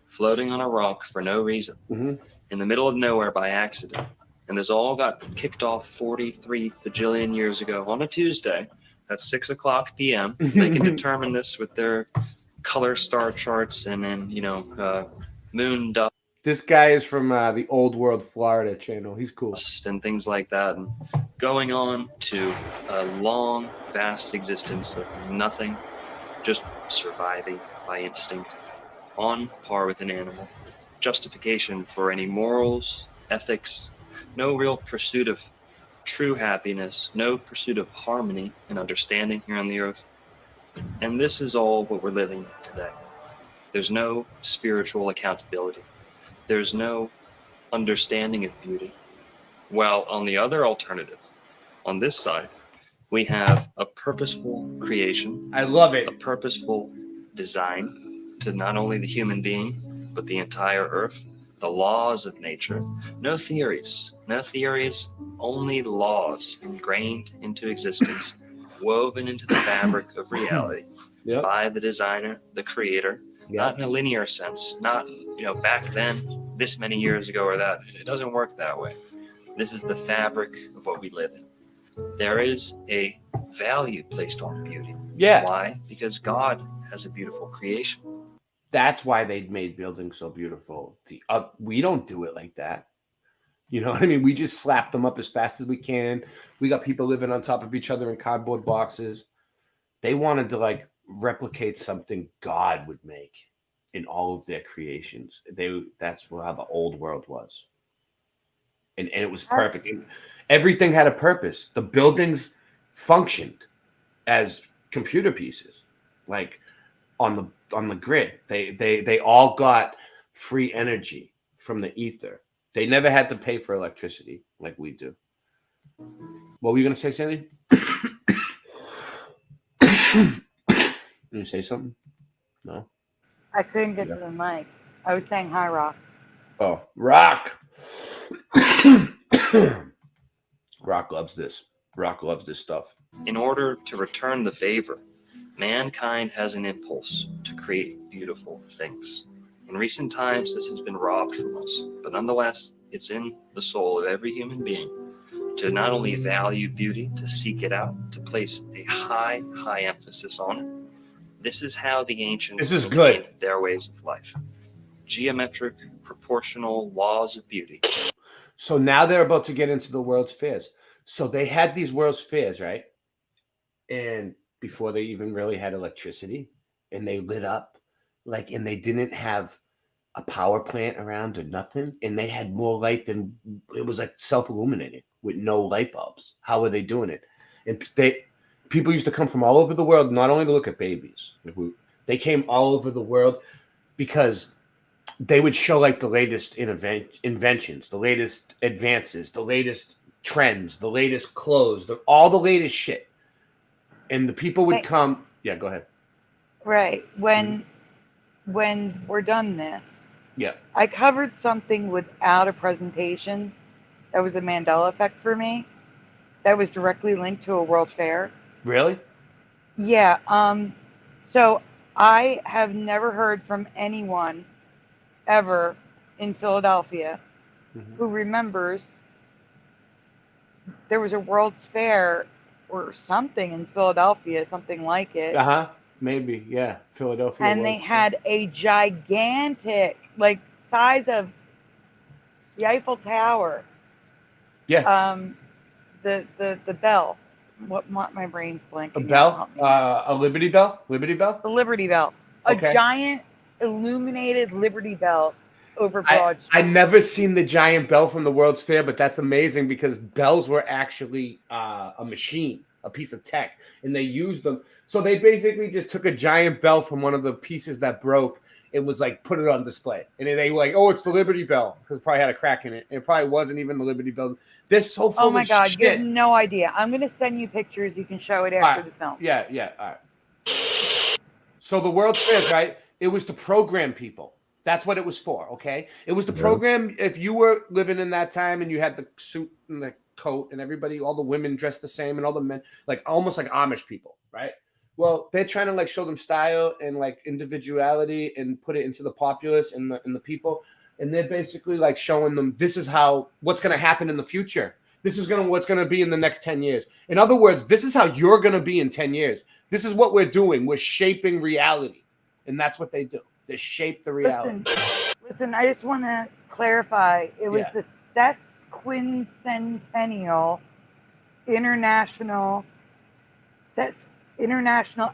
floating on a rock for no reason, in the middle of nowhere by accident. And this all got kicked off 43 bajillion years ago on a Tuesday at 6 o'clock p.m. They can determine this with their color star charts and then, moon dust. This guy is from the Old World Florida channel. He's cool. And things like that. And going on to a long, vast existence of nothing, just surviving by instinct, on par with an animal. Justification for any morals, ethics, no real pursuit of true happiness, no pursuit of harmony and understanding here on the earth. And this is all what we're living today. There's no spiritual accountability. There's no understanding of beauty. While on the other alternative, on this side, we have a purposeful creation. I love it. A purposeful design to not only the human being, but the entire earth, the laws of nature. No theories, only laws ingrained into existence, woven into the fabric of reality by the designer, the creator, not in a linear sense, not, back then, this many years ago or that. It doesn't work that way. This is the fabric of what we live in. There is a value placed on beauty. Yeah. Why? Because God has a beautiful creation. That's why they made buildings so beautiful. We don't do it like that. You know what I mean? We just slap them up as fast as we can. We got people living on top of each other in cardboard boxes. They wanted to replicate something God would make in all of their creations. That's how the old world was. And it was perfect. And everything had a purpose. The buildings functioned as computer pieces, on the grid. They all got free energy from the ether. They never had to pay for electricity like we do. What were you gonna say, Sandy? You say something? No. I couldn't get to the mic. I was saying hi, Rock. Oh, Rock. Rock loves this. Rock loves this stuff. In order to return the favor, mankind has an impulse to create beautiful things. In recent times, this has been robbed from us, but nonetheless, it's in the soul of every human being to not only value beauty, to seek it out, to place a high emphasis on it. This is how the ancients obtained their ways of life. Geometric, proportional laws of beauty. So now they're about to get into the World's Fairs. So they had these World's Fairs, right? And before they even really had electricity, and they lit up, and they didn't have a power plant around or nothing, and they had more light than, it was self-illuminating with no light bulbs. How were they doing it? And people used to come from all over the world, not only to look at babies. They came all over the world because they would show the latest inventions, the latest advances, the latest trends, the latest clothes, all the latest shit. And the people would come. Yeah, go ahead. Right. When we're done this, yeah, I covered something without a presentation that was a Mandela effect for me. That was directly linked to a World Fair. Really? Yeah. So I have never heard from anyone ever in Philadelphia who remembers there was a World's Fair or something in Philadelphia, something like it. Maybe, yeah. Philadelphia. And they had a gigantic, size of the Eiffel Tower. Yeah. The bell. What my brain's blanking. A bell? A Liberty Bell? Liberty Bell? The Liberty Bell. A giant illuminated Liberty Bell over Broad Street. I never seen the giant bell from the World's Fair, but that's amazing because bells were actually a machine, a piece of tech, and they used them. So they basically just took a giant bell from one of the pieces that broke It was like put it on display, and they were like, "Oh, it's the Liberty Bell," because it probably had a crack in it. And it probably wasn't even the Liberty Bell. They're so full Oh my of God, you have shit. no idea. I'm gonna send you pictures. You can show it All after right. the film. Yeah. All right. So the World's Fairs, right? It was to program people. That's what it was for. Okay, it was to program. If you were living in that time and you had the suit and the coat, and everybody, all the women dressed the same, and all the men, like almost like Amish people, right? Well, they're trying to like show them style and like individuality and put it into the populace and the people. And they're basically like showing them this is what's going to happen in the future. This is what's going to be in the next 10 years. In other words, this is how you're going to be in 10 years. This is what we're doing. We're shaping reality. And that's what they do. They shape the reality. Listen, I just want to clarify. It was the sesquicentennial International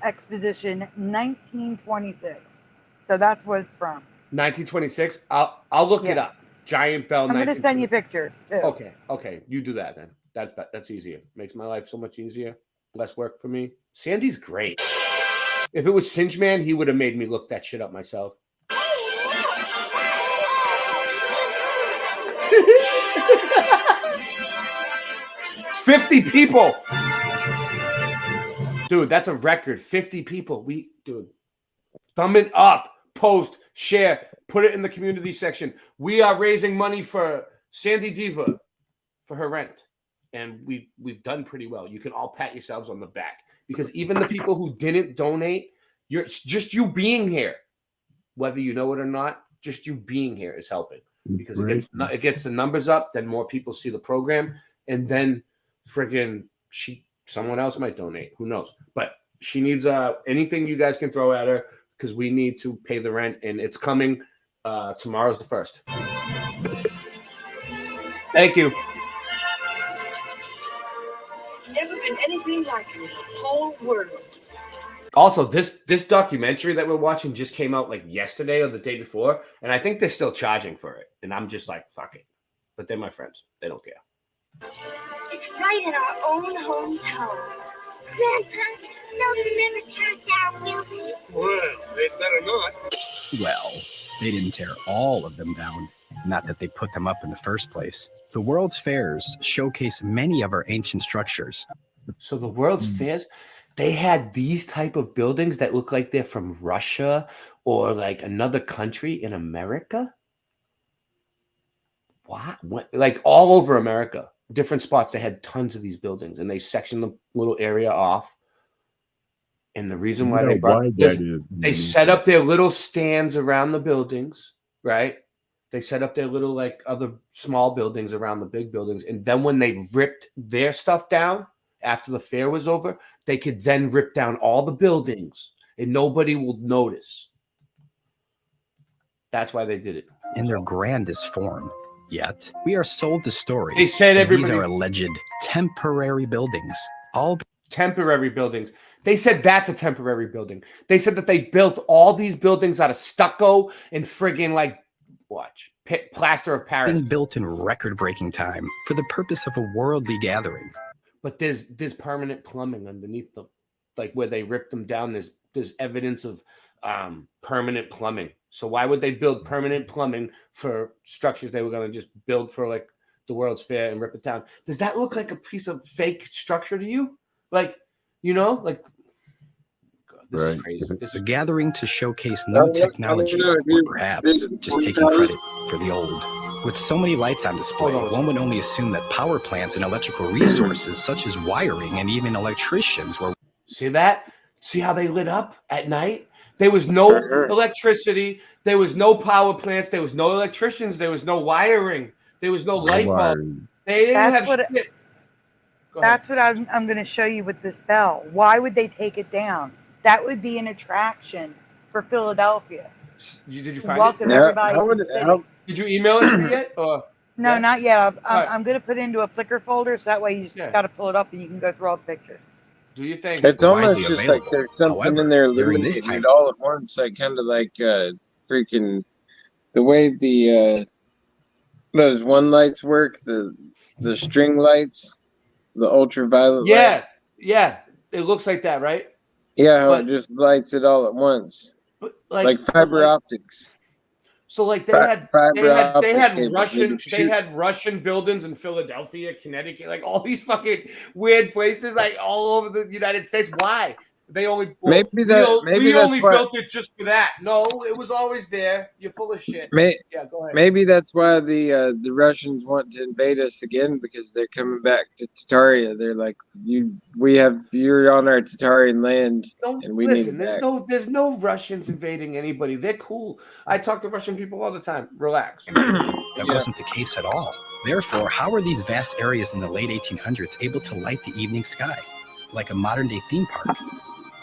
Exposition 1926. So that's what it's from. 1926. I'll look it up. Giant Bell. I'm going to send you pictures too. Okay. You do that then. That's easier. Makes my life so much easier. Less work for me. Sandy's great. If it was Singe Man, he would have made me look that shit up myself. $50 people. Dude, that's a record. 50 people. Dude, thumb it up, post, share, put it in the community section. We are raising money for SandyDiVa for her rent. And we've done pretty well. You can all pat yourselves on the back because even the people who didn't donate, just you being here, whether you know it or not, just you being here is helping because it gets the numbers up. Then more people see the program, and then friggin' someone else might donate. Who knows? But she needs anything you guys can throw at her because we need to pay the rent, and it's coming. Tomorrow's the 1st. Thank you. There's never been anything like it in the whole world. Also, this documentary that we're watching just came out like yesterday or the day before, and I think they're still charging for it. And I'm just like, fuck it. But they're my friends. They don't care. It's right in our own hometown. Grandpa, they'll never tear it down, will they? Well, they better not. Well, they didn't tear all of them down. Not that they put them up in the first place. The World's Fairs showcase many of our ancient structures. So the World's Fairs, they had these type of buildings that look like they're from Russia or like another country in America. What? Like all over America, different spots. They had tons of these buildings, and they sectioned the little area off. And the reason why they set up their little stands around the buildings, right? They set up their little like other small buildings around the big buildings, and then when they ripped their stuff down after the fair was over, they could then rip down all the buildings, and nobody will notice. That's why they did it. In their grandest form. Yet, we are sold the story. They said these are alleged temporary buildings. All temporary buildings. They said that's a temporary building. They said that they built all these buildings out of stucco and friggin' like, plaster of Paris. Being built in record-breaking time for the purpose of a worldly gathering. But there's permanent plumbing underneath them. Like where they ripped them down, there's evidence of permanent plumbing. So why would they build permanent plumbing for structures they were going to just build for like the World's Fair and rip it down? Does that look like a piece of fake structure to you? Like, like God, this is crazy. This is a gathering to showcase new technology, or perhaps just taking credit for the old. With so many lights on display, one would only assume that power plants and electrical resources such as wiring and even electricians were... See that? See how they lit up at night? There was no electricity. There was no power plants. There was no electricians. There was no wiring. There was no light bulb. They didn't have shit. That's what I'm going to show you with this bell. Why would they take it down? That would be an attraction for Philadelphia. Did you find welcome it? everybody to the city. Did you email it to me yet? Or? No, not yet. I'm going to put it into a Flickr folder, so that way you just got to pull it up and you can go through all the pictures. Do you think it's almost just like there's something in there illuminating it all at once, like kind of like freaking the way the those one lights work, the string lights, the ultraviolet lights. Yeah, it looks like that, right? Yeah, how it just lights it all at once. like fiber optics. So like they had Russian buildings in Philadelphia, Connecticut, like all these fucking weird places, like all over the United States. Why? They only we only built it just for that. No, it was always there. You're full of shit. Yeah, go ahead. Maybe that's why the Russians want to invade us again, because they're coming back to Tataria. They're like, you're on our Tatarian land, and we need it back. There's no Russians invading anybody. They're cool. I talk to Russian people all the time. Relax. That wasn't the case at all. Therefore, how were these vast areas in the late 1800s able to light the evening sky like a modern-day theme park?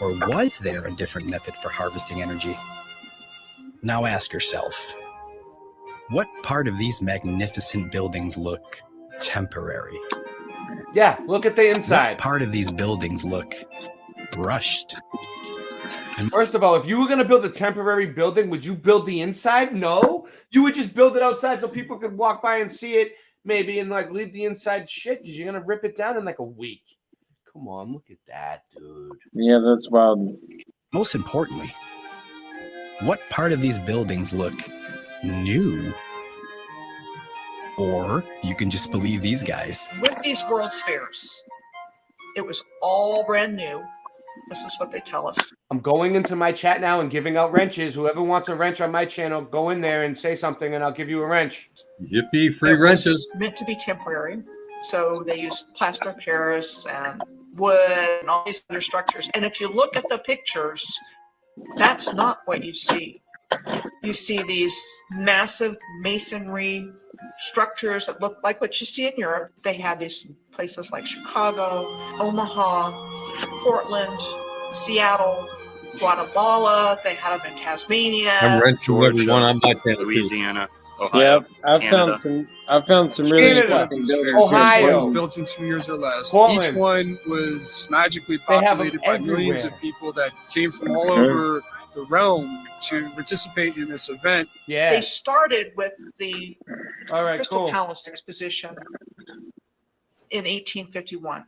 Or was there a different method for harvesting energy? Now ask yourself, what part of these magnificent buildings look temporary? Yeah, look at the inside. What part of these buildings look rushed? And first of all, if you were going to build a temporary building, would you build the inside? No. You would just build it outside so people could walk by and see it, maybe, and like leave the inside shit, because you're going to rip it down in like a week. Come on, look at that, dude. Yeah, that's wild. Most importantly, what part of these buildings look new? Or you can just believe these guys. With these World's Fairs, it was all brand new. This is what they tell us. I'm going into my chat now and giving out wrenches. Whoever wants a wrench on my channel, go in there and say something, and I'll give you a wrench. Yippee, free wrenches. Meant to be temporary. So they use plaster of Paris and wood and all these other structures. And if you look at the pictures, that's not what you see. You see these massive masonry structures that look like what you see in Europe. They have these places like Chicago, Omaha, Portland, Seattle, Guatemala. They had them in Tasmania. I'm wrenching everyone on my channel. Louisiana. Ohio, yeah, I've found some really fucking buildings. Ohio, built in 2 years or less. Portland. Each one was magically populated by millions of people that came from all over the realm to participate in this event. Yeah, they started with the Crystal Palace Exposition in 1851.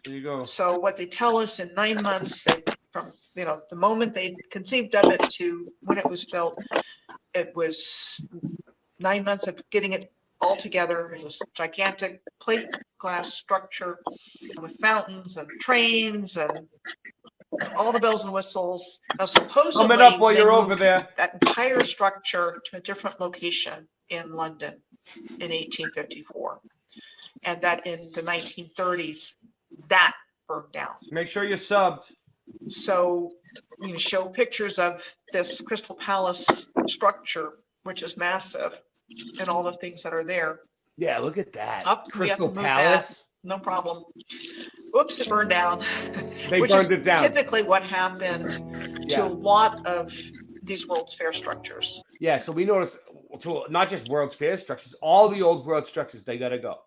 There you go. So what they tell us in 9 months, from the moment they conceived of it to when it was built, it was 9 months of getting it all together. It was a gigantic plate glass structure with fountains and trains and all the bells and whistles. Now, supposedly, coming up while you're over there, that entire structure to a different location in London in 1854, and that in the 1930s that burned down. Make sure you're subbed. So you show pictures of this Crystal Palace structure, which is massive, and all the things that are there. Yeah, look at that. Crystal Palace. No problem. Oops, it burned down. They which burned is it down. Typically what happened to a lot of these World's Fair structures. Yeah, so we noticed, not just World's Fair structures, all the old world structures, they got to go.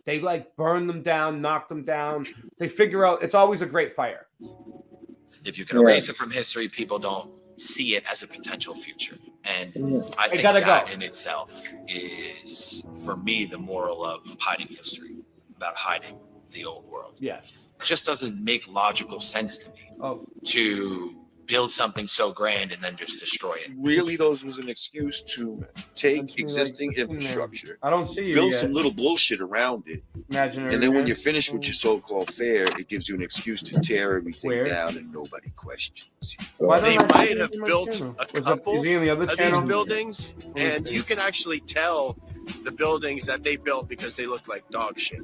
They like burn them down, knock them down. They figure out, it's always a great fire. If you can erase it from history, people don't see it as a potential future. And I think that in itself is, for me, the moral of hiding history, about hiding the old world. Yeah. It just doesn't make logical sense to me to build something so grand and then just destroy it. Really, those was an excuse to take existing infrastructure, I don't see you build yet. some little bullshit around it, Imaginary and then when man. you're finished with your so-called fair, it gives you an excuse to tear everything down and nobody questions. They might have built a couple is he in the other of channel? these buildings, and you can actually tell the buildings that they built because they look like dog shit.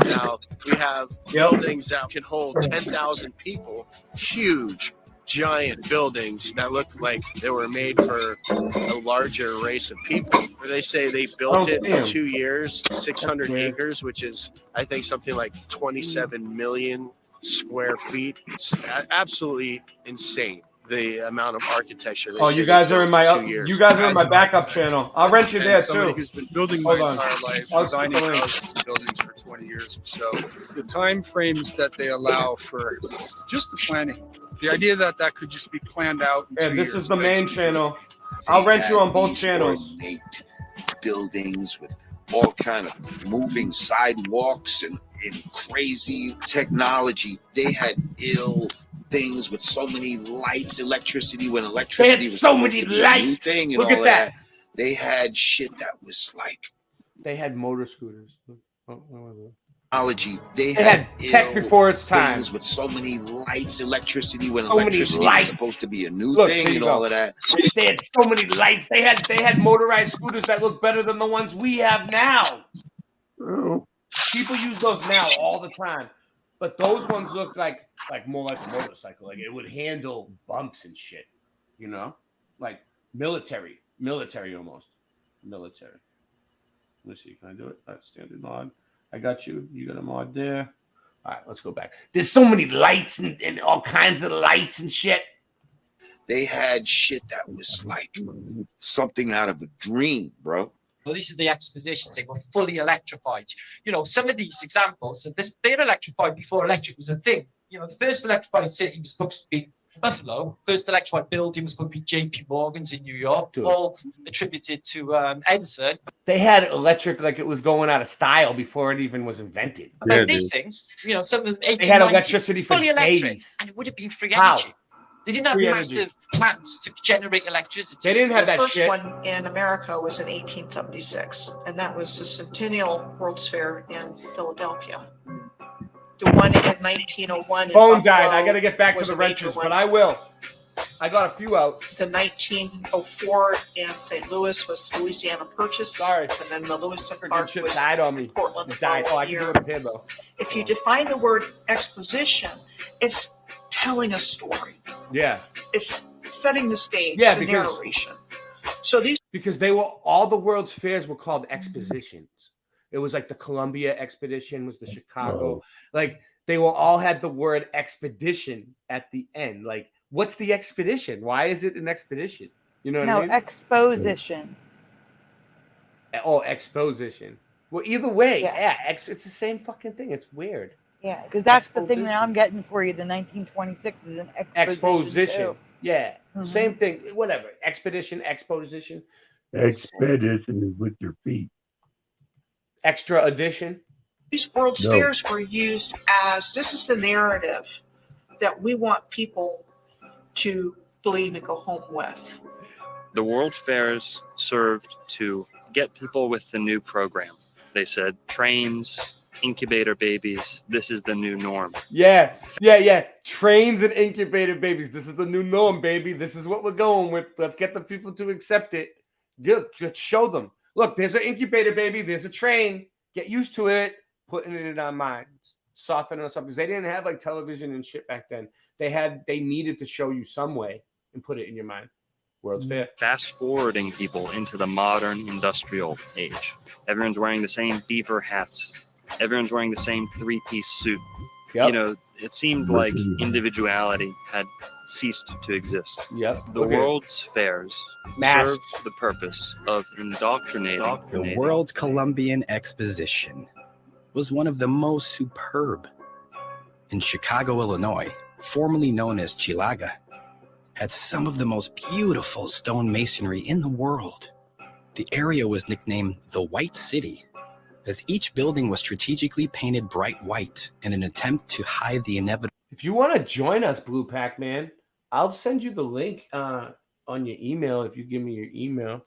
Now, we have buildings that can hold 10,000 people, huge, giant buildings that look like they were made for a larger race of people. Where they say they built it in 2 years, 600 acres, which is, I think, something like 27 million square feet. It's absolutely insane, the amount of architecture. They say You guys they are in built my in 2 years. you guys are in my backup channel. I'll rent you there Somebody too. who's been building my entire life, designing houses and buildings for 20 years or so. The time frames that they allow for just the planning, the idea that that could just be planned out. In 2 this years is the main channel. I'll rent you on both channels. Ornate buildings with all kind of moving sidewalks and crazy technology. They had things with so many lights, electricity, when electricity They had was so supposed many to be a new lights. thing and Look all at of that. They had shit that was like They had motor scooters. technology. They had tech before its time. Things with so many lights, electricity, when So many electricity was lights. supposed to be a new Look, thing here you and go. all of that. They had so many lights. They had motorized scooters that look better than the ones we have now. People use those now all the time, but those ones look like more like a motorcycle. Like it would handle bumps and shit, you know, like military almost. Military. Let me see. Can I do it? That's standard mod. I got you. You got a mod there. All right, let's go back. There's so many lights and all kinds of lights and shit. They had shit that was like something out of a dream, bro. Well, this is the expositions. They were fully electrified. You know, some of these examples, they're electrified before electric was a thing. You know, the first electrified city was supposed to be Buffalo. First electrified building was supposed to be J.P. Morgan's in New York, all attributed to Edison. They had electric like it was going out of style before it even was invented. But these things, you know, some of the 1890s, They had electricity for fully electric, days. and it would have been free How? energy. They didn't have Free massive energy. plants to generate electricity. They didn't have The that first shit. one in America was in 1876, and that was the Centennial World's Fair in Philadelphia. The one in 1901 in Phone died. Buffalo I got to get back to was the a major wrenches, one. but I will. I got a few out. The 1904 in St. Louis was Louisiana Purchase. Sorry. And then the Lewis and Clark Shit was died on me. Portland. It died. the Oh, I following can year. do it up here though. If you define the word exposition, it's telling a story. Yeah. It's setting the stage, Yeah, the because- narration. So these Because they were all the world's fairs were called expositions. It was like the Columbia Expedition was the Chicago. Like they were all had the word expedition at the end. Like, what's the expedition? Why is it an expedition? You know what I mean? Exposition. Oh, exposition. Well, either way, Yeah. yeah, it's the same fucking thing. It's weird. Yeah, because that's the thing Exposition. that I'm getting for you. The 1926 is an Exposition. too. Yeah. Mhm. Same thing. Whatever. Expedition, exposition. Expedition is with your feet. Extra edition. These World's No. Fairs were used as this is the narrative that we want people to believe and go home with. The World Fairs served to get people with the new program. They said trains, incubator babies, this is the new norm. Yeah. Trains and incubator babies. This is the new norm, baby. This is what we're going with. Let's get the people to accept it. Good. Just show them. Look, there's an incubator baby. There's a train. Get used to it. Putting it in our minds. Soften us up. Because they didn't have like television and shit back then. They needed to show you some way and put it in your mind. World's Fair. Fast forwarding people into the modern industrial age. Everyone's wearing the same beaver hats. Everyone's wearing the same three-piece suit. Yep. You know, it seemed like individuality had ceased to exist. Yep. The Okay. World's Fairs Masks. served the purpose of indoctrinating. The World Columbian Exposition was one of the most superb. In Chicago, Illinois, formerly known as Chilaga, had some of the most beautiful stone masonry in the world. The area was nicknamed the White City, as each building was strategically painted bright white in an attempt to hide the inevitable. If you want to join us, Blue Pack Man, I'll send you the link on your email if you give me your email.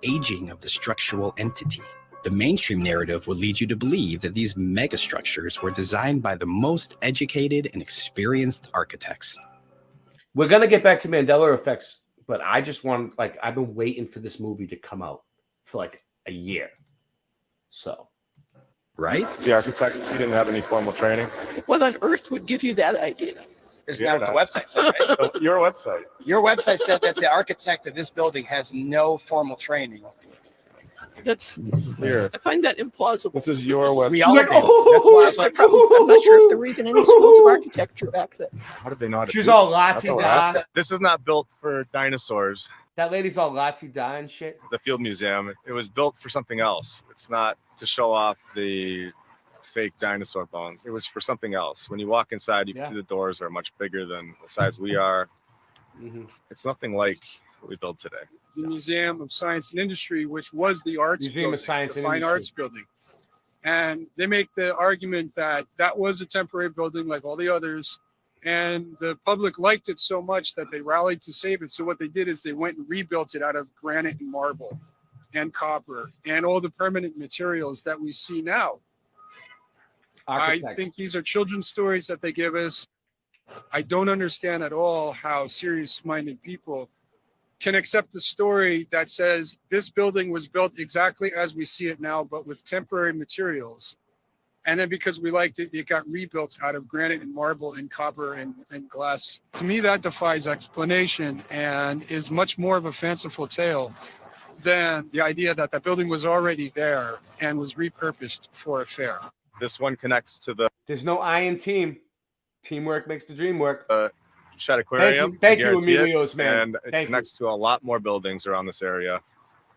Aging of the structural entity. The mainstream narrative would lead you to believe that these megastructures were designed by the most educated and experienced architects. We're gonna get back to Mandela effects, but I just want I've been waiting for this movie to come out for like a year. So, right? The architect, he didn't have any formal training. What on earth would give you that idea? Isn't that what the website said, right? Your website. Your website said that the architect of this building has no formal training. That's Here. I find that implausible. This is your website. We all do. That's why I was like, I'm not sure if there were even any schools of architecture back then. How did they know how to She's do all this? Nazi That's da. all- This is not built for dinosaurs. That lady's all Nazi da and shit. The Field Museum, it was built for something else. It's not to show off the fake dinosaur bones. It was for something else. When you walk inside, you can Yeah. see the doors are much bigger than the size we are. Mm-hmm. It's nothing like what we build today. The Museum of Science and Industry, which was the arts Museum of building, Science the and Fine Industry. Arts building. And they make the argument that that was a temporary building like all the others, And the public liked it so much that they rallied to save it. So what they did is they went and rebuilt it out of granite and marble and copper and all the permanent materials that we see now. I think these are children's stories that they give us. I don't understand at all how serious-minded people can accept the story that says this building was built exactly as we see it now, but with temporary materials. And then because we liked it, it got rebuilt out of granite and marble and copper and glass. To me, that defies explanation and is much more of a fanciful tale than the idea that the building was already there and was repurposed for a fair. This one connects to the There's no I in team. Teamwork makes the dream work. Shed Aquarium. Thank you, guarantee it. Emilio's man. And it connects to a lot more buildings around this area.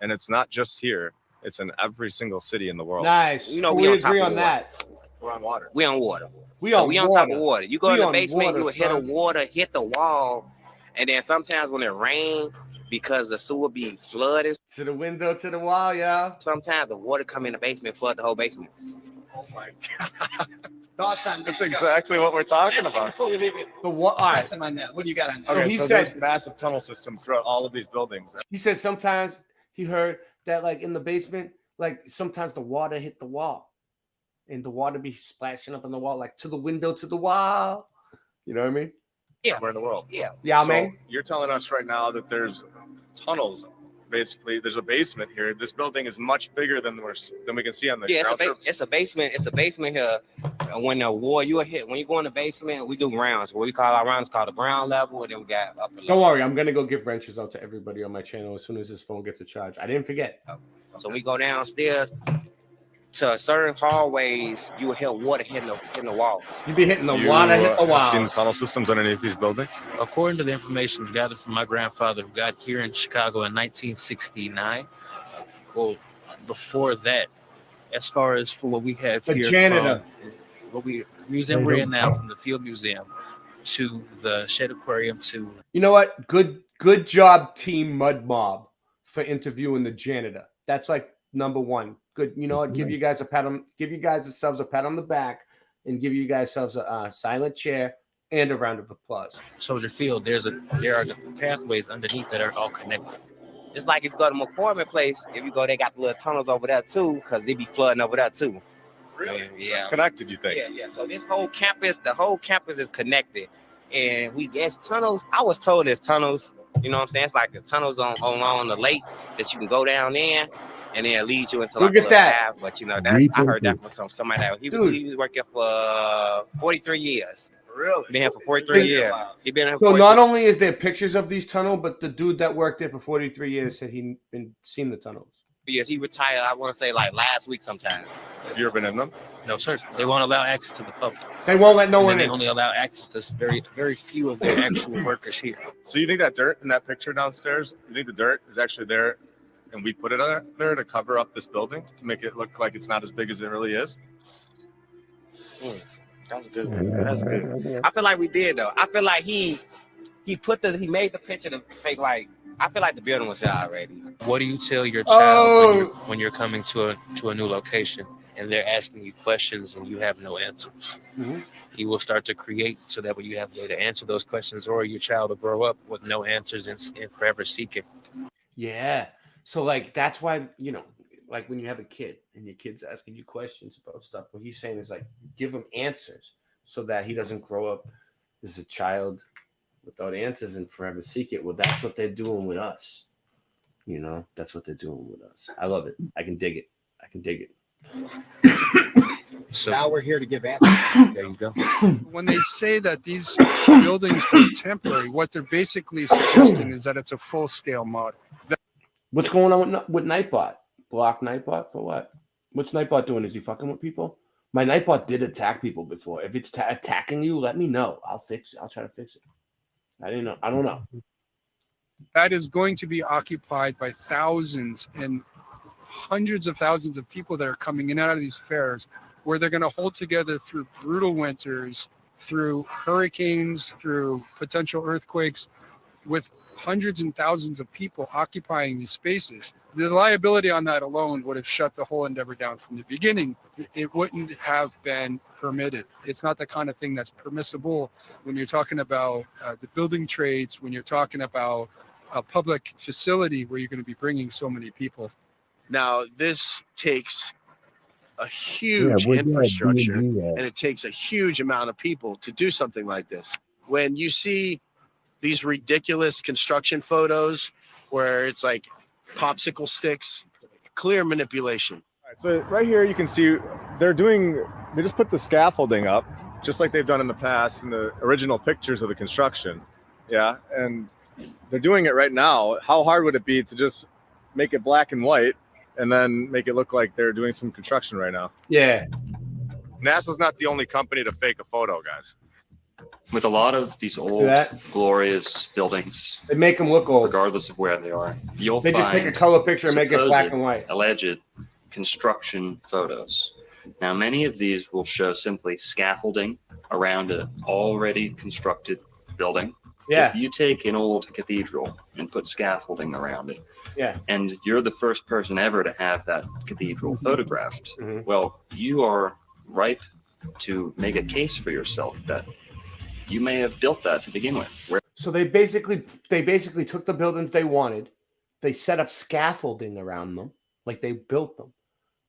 And it's not just here. It's in every single city in the world. Nice. You know, we we on top agree of on water. that. We're on water. We on water. We So on we on water. top of water. You go We in the on basement, water, you will hit the son. water, hit the wall, and then sometimes when it rains, because the sewer be flooded to the window, to the wall, yeah. Sometimes the water come in the basement, flood the whole basement. Oh my God. Thoughts on That's exactly what we're talking about. Before we leave it, The what? press him on that. What do you got on that? Okay, he so said- there's massive tunnel systems throughout all of these buildings. He said sometimes he heard that like in the basement, like sometimes the water hit the wall, and the water be splashing up on the wall, like to the window, to the wall. You know what I mean? Yeah. Where in the world? Yeah. Yeah, So man. you're telling us right now that there's tunnels. Basically, there's a basement here. This building is much bigger than we can see on the Yeah, ground surface. it's a basement. It's a basement here. And when the war you hit, when you go in the basement, we do rounds. What we call our rounds called the ground level, and then we got upper level. Don't worry, I'm gonna go give wrenches out to everybody on my channel as soon as this phone gets a charge. I didn't forget. So we go downstairs to certain hallways. You will hit water hitting the walls. You be hitting the You, water, hit the have seen the walls. tunnel systems underneath these buildings? According to the information gathered from my grandfather, who got here in Chicago in 1969, well, before that, as far as for what we have A here, janitor. from what we museum we're in now, from the Field Museum to the Shed Aquarium to You know what? Good job, Team Mud Mob, for interviewing the janitor. That's like number one. Good. You know what? Give you guys yourselves a pat on the back, and give you guys yourselves a silent chair and a round of applause. Soldier Field. There are the pathways underneath that are all connected. It's like if you go to McCormick Place, if you go, they got the little tunnels over there too, because they be flooding over there too. Really? Yeah. It's connected, you think? Yeah. So this whole campus, the whole campus is connected, and we guess tunnels. I was told there's tunnels. You know what I'm saying? It's like the tunnels on the lake that you can go down there, and then it leads you into like Look at a little that. path. But you know, I heard that from somebody that he was working for 43 years. Really? Been here for 43 years. He been here for So 43 not only is there pictures of these tunnels, but the dude that worked there for 43 years said he'd been seen the tunnels. years. He retired. I want to say like last week sometime. Have you ever been in them? No, sir. They won't allow access to the public. They won't let no And one then in. They only allow access to very few of their actual workers here. So you think that dirt in that picture downstairs, you think the dirt is actually there and we put it there to cover up this building to make it look like it's not as big as it really is? That's good. That's good. I feel like we did though. I feel like he made the picture to fake like. I feel like the building was there already. What do you tell your child when you're coming to a new location and they're asking you questions and you have no answers? You will start to create so that way you have a way to answer those questions, or your child will grow up with no answers and forever seeking. Yeah. So like that's why, you know, like when you have a kid and your kid's asking you questions about stuff, what he's saying is like give him answers so that he doesn't grow up as a child without answers and forever seek it. Well, that's what they're doing with us. You know, that's what they're doing with us. I love it. I can dig it. So now we're here to give answers. There you go. When they say that these buildings were temporary, what they're basically suggesting is that it's a full-scale model. What's going on with Nightbot? Block Nightbot for what? What's Nightbot doing? Is he fucking with people? My Nightbot did attack people before. If it's attacking you, let me know. I'll fix it. I'll try to fix it. I don't know. That is going to be occupied by thousands and hundreds of thousands of people that are coming in and out of these fairs, where they're going to hold together through brutal winters, through hurricanes, through potential earthquakes, with hundreds and thousands of people occupying these spaces. The liability on that alone would have shut the whole endeavor down from the beginning. It wouldn't have been permitted. It's not the kind of thing that's permissible when you're talking about the building trades, when you're talking about a public facility where you're going to be bringing so many people. Now, this takes a huge where's that infrastructure B&B at? and it takes a huge amount of people to do something like this. When you see these ridiculous construction photos where it's like popsicle sticks, clear manipulation. So right here you can see they just put the scaffolding up just like they've done in the past in the original pictures of the construction. Yeah, and they're doing it right now. How hard would it be to just make it black and white and then make it look like they're doing some construction right now? Yeah. NASA's not the only company to fake a photo, guys. With a lot of these old, glorious buildings, they make them look old, regardless of where they are. You'll They find just take a color picture and make it black supposed and white. Alleged construction photos. Now, many of these will show simply scaffolding around an already constructed building. Yeah. If you take an old cathedral and put scaffolding around it, Yeah. and you're the first person ever to have that cathedral photographed, well, you are ripe to make a case for yourself that you may have built that to begin with. So they basically took the buildings they wanted, they set up scaffolding around them, like they built them,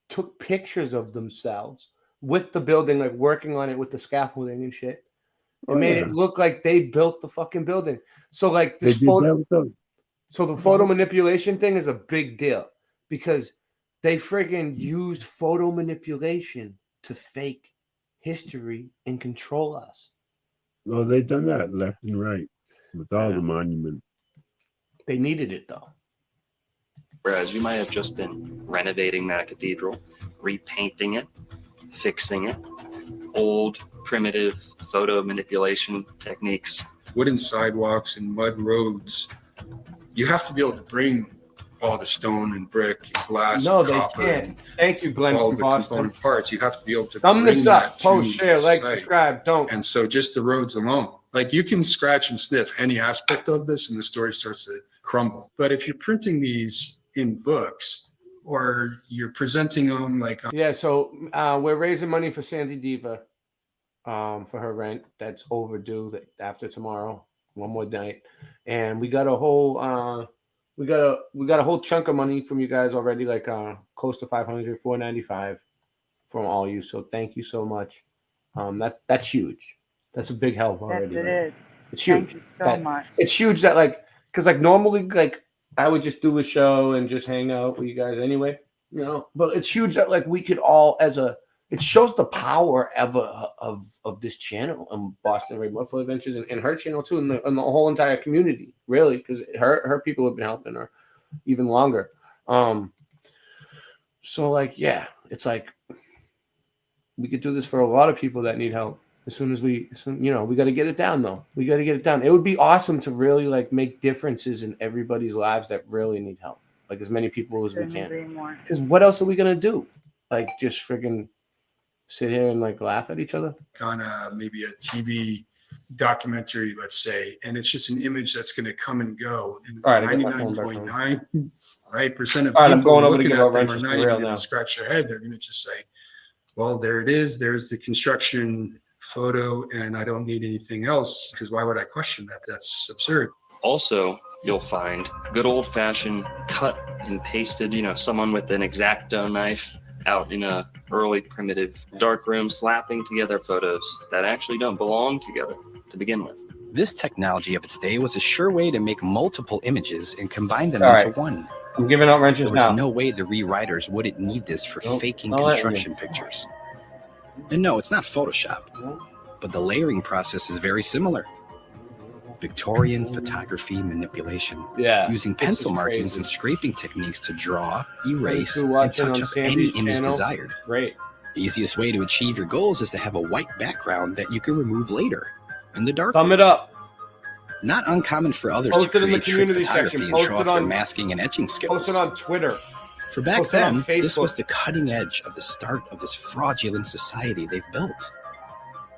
took pictures of themselves with the building, like working on it with the scaffolding and shit. It made it look like they built the fucking building. So like this photo, so the photo manipulation thing is a big deal because they friggin' used photo manipulation to fake history and control us. Well, they've done that left and right with all the monuments. They needed it though. Whereas you might have just been renovating that cathedral, repainting it, fixing it, old primitive photo manipulation techniques. Wooden sidewalks and mud roads. You have to be able to bring all the stone and brick and glass No, and they copper can't. and Thank you, Glenn all from the Boston. component parts. You have to be able to Thumb bring this up. that to Post, share, the like, site. subscribe. Don't. And so just the roads alone, like you can scratch and sniff any aspect of this and the story starts to crumble. But if you're printing these in books or you're presenting them like Yeah, so we're raising money for SandyDiVa for her rent that's overdue after tomorrow, one more night. And we got a whole we got a whole chunk of money from you guys already, like close to 500, 495 from all you. So thank you so much. That's huge. That's a big help already. Yes, it man. is. It's huge. Thank you so much. It's huge that like, because like normally like I would just do a show and just hang out with you guys anyway, you know. But it's huge that like we could all it shows the power of this channel and Boston Red Mudflood Adventures and her channel too, and the whole entire community, really, because her people have been helping her even longer. So like, yeah, it's like we could do this for a lot of people that need help. As soon as we got to get it down though. We got to get it down. It would be awesome to really like make differences in everybody's lives that really need help. Like as many people as we Couldn't agree can. more. Because what else are we gonna do? Like just freaking sit here and like laugh at each other? on maybe a TV documentary, let's say, and it's just an image that's going to come and go. And All right, I get my phone back on. 99.9% of All right, I'm people going over to looking give at out them are wrenches not for even real going now. to scratch their head. They're going to just say, well, there it is. There's the construction photo, and I don't need anything else because why would I question that? That's absurd. Also, you'll find good old-fashioned cut and pasted, someone with an X-Acto knife out in a early primitive dark room slapping together photos that actually don't belong together to begin with. This technology of its day was a sure way to make multiple images and combine them All into right. one. I'm giving out wrenches There was now. no way the rewriters wouldn't need this for Nope, faking not letting construction pictures. And no, it's not Photoshop, but the layering process is very similar. Victorian photography manipulation, Yeah, using this pencil is markings crazy. and scraping techniques to draw, erase, Thanks for and watching touch on up Sandy's any image channel. desired. Great. The easiest way to achieve your goals is to have a white background that you can remove later in the dark. Thumb it up. Not uncommon for others Post to it in the create trick community photography section. and Post show it off their on- masking and etching skills. Post it on Twitter. For back Post it on then, this was Facebook. the cutting edge of the start of this fraudulent society they've built.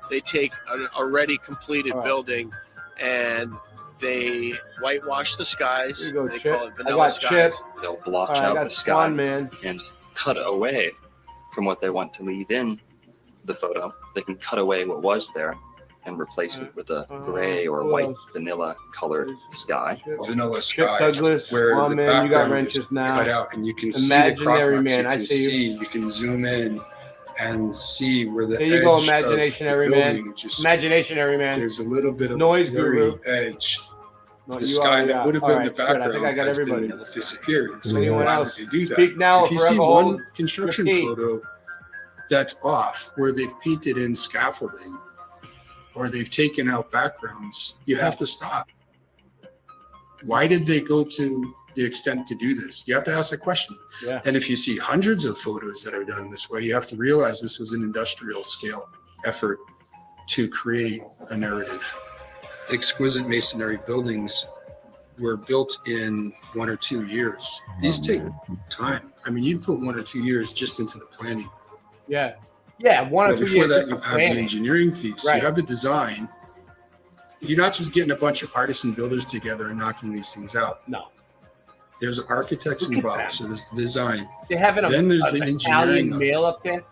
They take an already completed building and They whitewash the skies. Here you go, They Chip. call it I vanilla got skies. Chip. They'll blotch I out got the sky Swan Man. and cut away from what they want to leave in the photo. They can cut away what was there and replace it with a gray or who white else? vanilla colored sky. Vanilla Chip sky, Douglas, where Swan the Man, you got background is wrenches now. cut out, and you can see the Imaginary crop marks. Man, You I can see you. see, you can zoom in and see where the There you go, edge of Imaginationary the Man. building just, Imaginationary Man. there's a little bit of Noise blurry Guru. edge. No, The you sky already that got- would have all been right, the good. I background think I got has everybody. been disappeared. So Anyone why else? would they do that? Speak now or If you forever see hold one construction your peace. photo that's off, where they've painted in scaffolding or they've taken out backgrounds, you have to stop. Why did they go to the extent to do this? You have to ask a question. Yeah. And if you see hundreds of photos that are done this way, you have to realize this was an industrial scale effort to create a narrative. Exquisite masonry buildings were built in 1 or 2 years. These take time. I mean, you put 1 or 2 years just into the planning. Yeah. Yeah, 1 or But 2 before years. that, just you the have the planning. engineering piece. Right. You have the design. You're not just getting a bunch of artisan builders together and knocking these things out. No. There's architects Look at involved, that. so there's the design. They have Then there's the an engineering Italian of it. mail up there.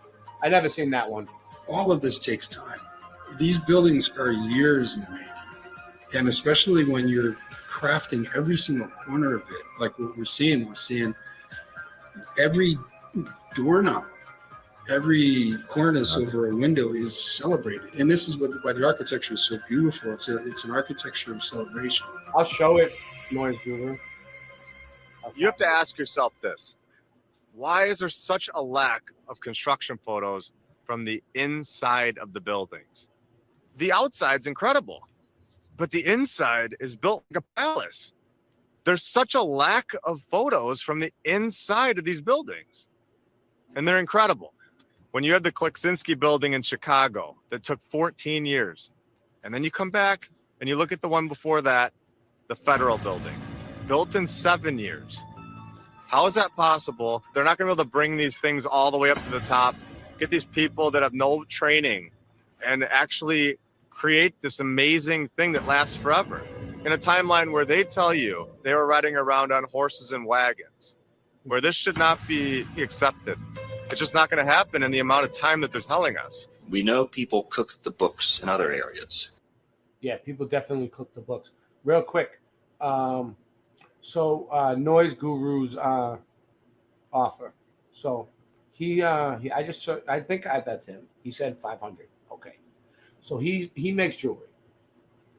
I never seen that one. All of this takes time. These buildings are years in the making. And especially when you're crafting every single corner of it, like what we're seeing every doorknob, every cornice over a window is celebrated. And this is why the architecture is so beautiful. It's an architecture of celebration. I'll show it, Noise Guru. You have to ask yourself this. Why is there such a lack of construction photos from the inside of the buildings? The outside's incredible, but the inside is built like a palace. There's such a lack of photos from the inside of these buildings, and they're incredible. When you had the Kleksinski building in Chicago that took 14 years, and then you come back and you look at the one before that, the Federal building, built in 7 years. How is that possible? They're not going to be able to bring these things all the way up to the top, get these people that have no training and actually create this amazing thing that lasts forever in a timeline where they tell you they were riding around on horses and wagons, where this should not be accepted. It's just not going to happen in the amount of time that they're telling us. We know people cook the books in other areas. Yeah, people definitely cook the books. Real quick. Noise Guru's offer. So I think that's him. He said 500. Okay. So he makes jewelry.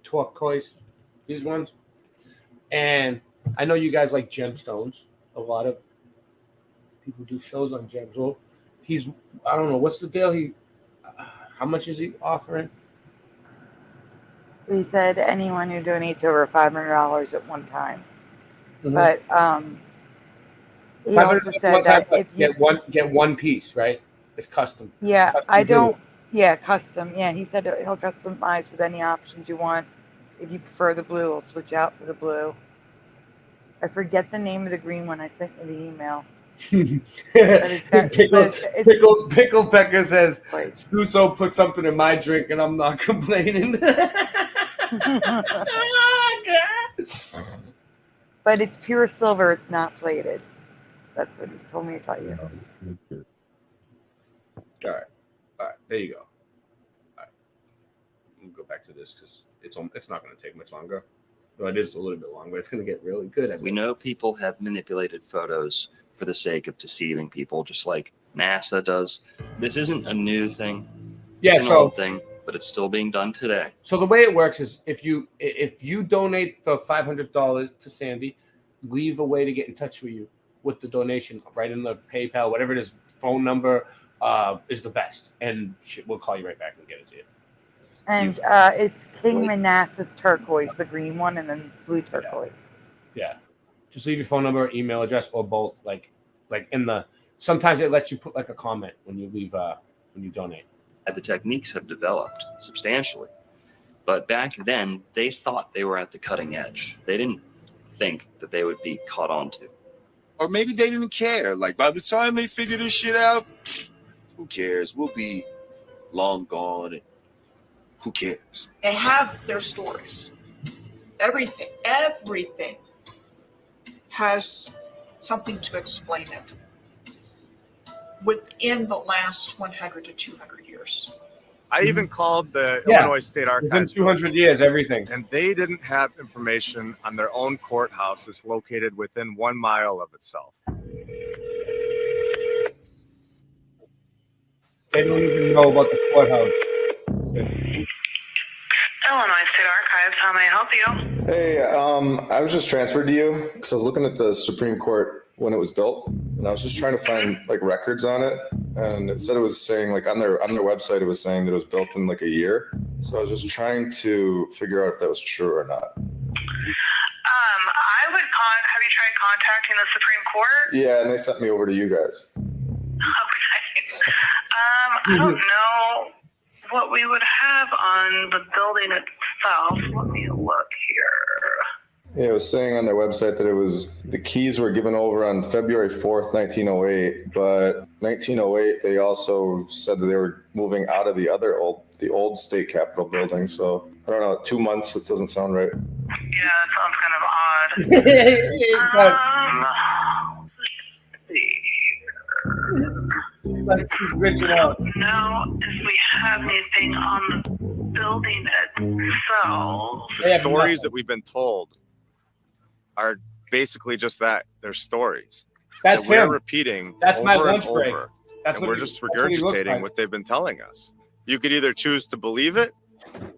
Turquoise, these ones. And I know you guys like gemstones. A lot of people do shows on gems. Well, I don't know, what's the deal? How much is he offering? He said anyone who donates over $500 at one time. Mhm. But he also said that if you get one piece, right? It's custom. yeah, Custom I don't jewelry. yeah, custom. Yeah, he said he'll customize with any options you want. If you prefer the blue, we'll switch out for the blue. I forget the name of the green one I sent you the email. Pickle Pecker says Suso put something in my drink and I'm not complaining. But it's pure silver, it's not plated. That's what he told me to tell you. All right, there you go. All right, we'll go back to this because it's not going to take much longer. Well, it is a little bit long, but it's going to get really good. We know people have manipulated photos for the sake of deceiving people, just like NASA does. This isn't a new thing. Yeah, it's an old thing, but it's still being done today. So the way it works is if you donate the $500 to Sandy, leave a way to get in touch with you with the donation right in the PayPal, whatever it is, phone number is the best, and we'll call you right back and get it to you. And it's King Manassas turquoise, the green one, and then blue turquoise. Yeah. Just leave your phone number, email address, or both. Like in the sometimes it lets you put like a comment when you leave when you donate. The techniques have developed substantially, but back then they thought they were at the cutting edge. They didn't think that they would be caught on to. Or maybe they didn't care. Like by the time they figure this shit out, who cares? We'll be long gone. And who cares? They have their stories. everything has something to explain it within the last 100 to 200 years. I even called the Yeah. Illinois State Archives. Within 200 years, everything. And they didn't have information on their own courthouse that's located within 1 mile of itself. They don't even know about the courthouse. Illinois State Archives, how may I help you? Hey, I was just transferred to you because I was looking at the Supreme Court when it was built, and I was just trying to find like records on it, and it said it was saying like on their website it was saying that it was built in like a year. So I was just trying to figure out if that was true or not. I would have you tried contacting the Supreme Court? Yeah, and they sent me over to you guys. Okay. I don't know what we would have on the building itself. Let me look here. Yeah, it was saying on their website that it was the keys were given over on February 4th, 1908. But 1908, they also said that they were moving out of the old state capitol building. So I don't know, 2 months. It doesn't sound right. Yeah, that sounds kind of odd. Let's see. I don't know if we have anything on the building itself. The stories that we've been told are basically just that. They're stories. That's that we're him. repeating That's my over and lunch break. over. That's and what we're he- just that's what he looks regurgitating like. what they've been telling us. You could either choose to believe it,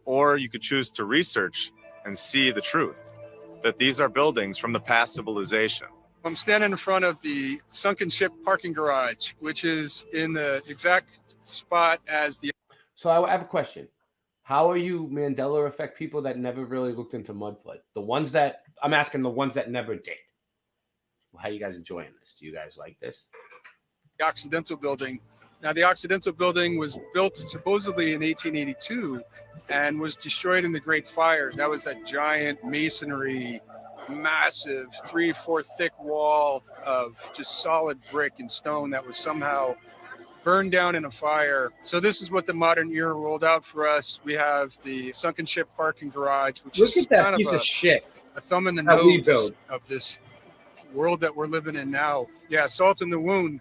or you could choose to research and see the truth, that these are buildings from the past civilization. I'm standing in front of the sunken ship parking garage, which is in the exact spot as the. So I have a question. How are you Mandela effect people that never really looked into Mudflood? The ones that I'm asking, the ones that never did. How you guys enjoying this? Do you guys like this? The Occidental Building. Now, the Occidental Building was built supposedly in 1882 and was destroyed in the Great Fire. That was that giant masonry, massive 3-4 thick wall of just solid brick and stone that was somehow burned down in a fire. So this is what the modern era rolled out for us. We have the sunken ship parking garage, which Look is at that kind piece of of shit. a thumb in the How we nose build. of this world that we're living in now. Yeah, salt in the wound,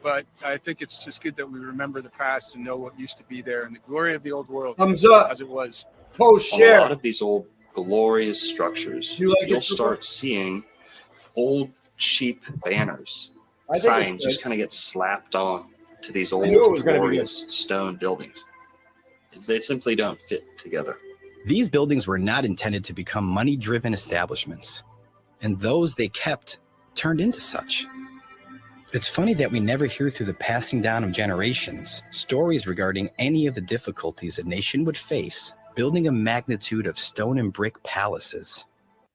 but I think it's just good that we remember the past and know what used to be there and the glory of the old world Thumbs up. as it was. Post On share. a lot of these old glorious structures, You like it, you'll Cooper? start seeing old cheap banners, I think it's signs good. just kind of get slapped on to these old knew it was gonna be glorious stone buildings. They simply don't fit together. These buildings were not intended to become money-driven establishments, and those they kept turned into such. It's funny that we never hear through the passing down of generations stories regarding any of the difficulties a nation would face building a magnitude of stone and brick palaces.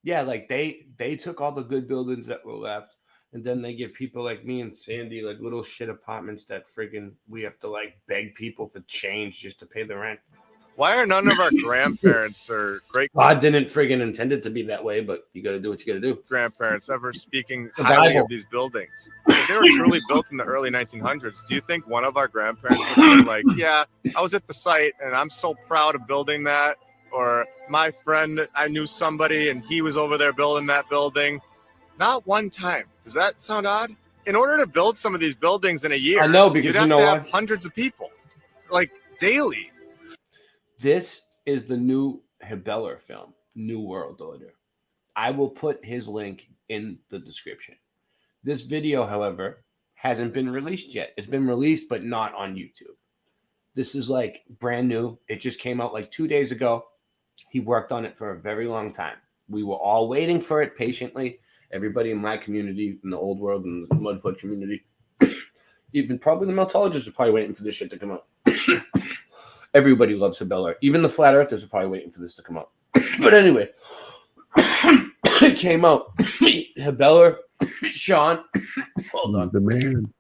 Yeah, like they took all the good buildings that were left, and then they give people like me and Sandy like little shit apartments that friggin' we have to like beg people for change just to pay the rent. Why are none of our grandparents or great God didn't friggin' intend it to be that way, but you got to do what you got to do. grandparents ever speaking Survival. highly of these buildings? If they were truly built in the early 1900s, do you think one of our grandparents would have been like, yeah, I was at the site and I'm so proud of building that? Or my friend, I knew somebody and he was over there building that building. Not one time. Does that sound odd? In order to build some of these buildings in a year, I know, because you'd you have know to what? have hundreds of people, like daily. This is the new Hebeller film, New World Order. I will put his link in the description. This video, however, hasn't been released yet. It's been released, but not on YouTube. This is like brand new. It just came out like 2 days ago. He worked on it for a very long time. We were all waiting for it patiently. Everybody in my community, in the old world, and the Mudflood community, even probably the Meltologists are probably waiting for this shit to come out. Everybody loves Hebeller. Even the Flat Earthers are probably waiting for this to come out. But anyway, it came out. Hebeller, Sean, hold on. The man.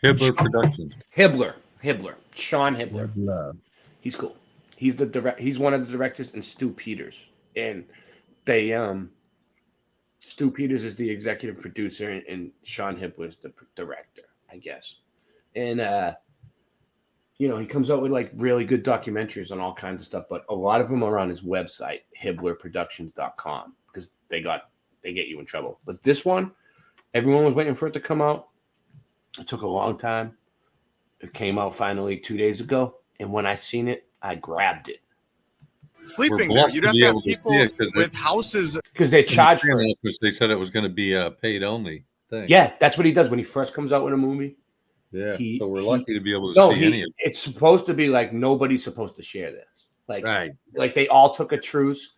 Hibbler Productions. Hibbler. Sean Hibbler. Love. He's cool. He's he's one of the directors, and Stu Peters. And they Stu Peters is the executive producer, and Sean Hibbler is the director, I guess. And you know, he comes out with like really good documentaries on all kinds of stuff, but a lot of them are on his website, hibblerproductions.com, because they get you in trouble. But this one, everyone was waiting for it to come out. It took a long time. It came out finally 2 days ago, and when I seen it, I grabbed it. Sleeping there, you'd have to have people with houses because they charge for it. Because they said it was going to be a paid only thing. Yeah, that's what he does when he first comes out with a movie. Yeah, so we're lucky to be able to see any of it. It's supposed to be like nobody's supposed to share this. Like, right. Like they all took a truce.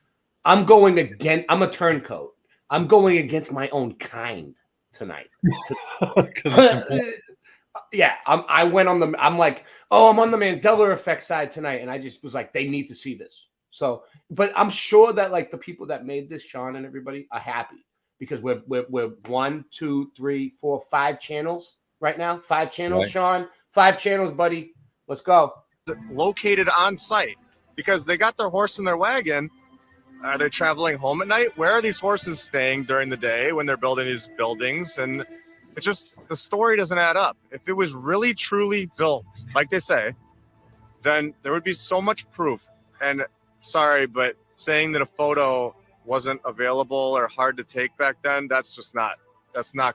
I'm going again. I'm a turncoat. I'm going against my own kind tonight. Yeah, I went on the. I'm like, oh, I'm on the Mandela effect side tonight, and I just was like, they need to see this. So, but I'm sure that like the people that made this, Sean and everybody, are happy because we're 1, 2, 3, 4, 5 channels right now. 5 channels, right. Sean. 5 channels, buddy. Let's go. Located on site because they got their horse in their wagon. Are they traveling home at night? Where are these horses staying during the day when they're building these buildings? And it just, the story doesn't add up. If it was really truly built, like they say, then there would be so much proof. And sorry, but saying that a photo wasn't available or hard to take back then, that's not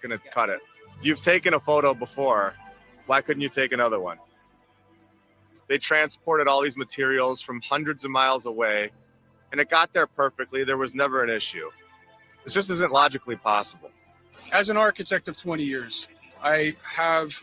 going to cut it. You've taken a photo before. Why couldn't you take another one? They transported all these materials from hundreds of miles away, and it got there perfectly. There was never an issue. It just isn't logically possible. As an architect of 20 years, I have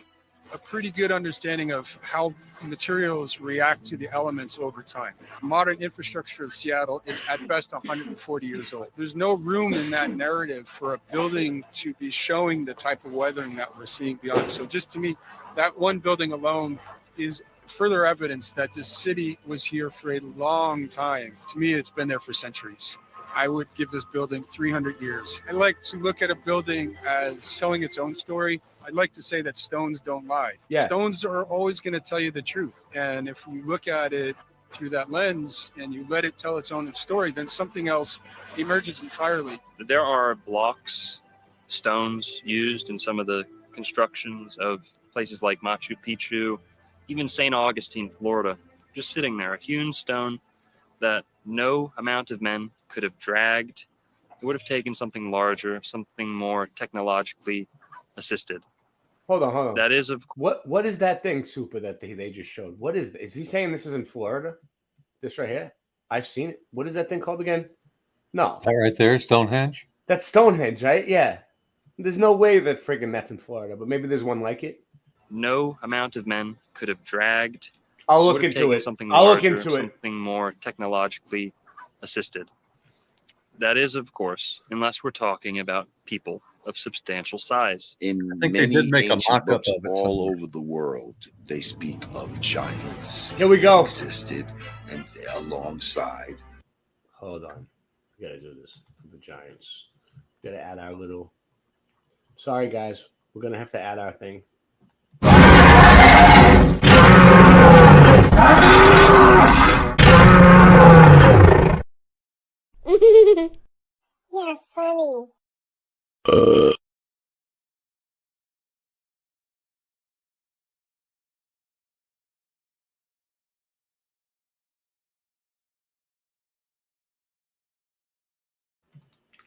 a pretty good understanding of how materials react to the elements over time. Modern infrastructure of Seattle is at best 140 years old. There's no room in that narrative for a building to be showing the type of weathering that we're seeing beyond. So just to me, that one building alone is further evidence that this city was here for a long time. To me, it's been there for centuries. I would give this building 300 years. I like to look at a building as telling its own story. I'd like to say that stones don't lie. Yeah. Stones are always going to tell you the truth. And if you look at it through that lens and you let it tell its own story, then something else emerges entirely. There are blocks, stones used in some of the constructions of places like Machu Picchu, even St. Augustine, Florida, just sitting there, a hewn stone that no amount of men could have dragged. It would have taken something larger, something more technologically assisted. Hold on. That is of what is that thing, Super, that they just showed? What is he saying this is in Florida? This right here? I've seen it. What is that thing called again? No. That right there, Stonehenge? That's Stonehenge, right? Yeah. There's no way that friggin' that's in Florida, but maybe there's one like it. No amount of men could have dragged. I'll look into it. I'll look into it. Something more technologically assisted. That is, of course, unless we're talking about people of substantial size. In think many they did make a ancient mock-up books of it all over the world, they speak of giants. Here we go. Existed, and alongside. Hold on. We gotta do this for the Giants. We gotta add our little. Sorry, guys. We're gonna have to add our thing. You're funny.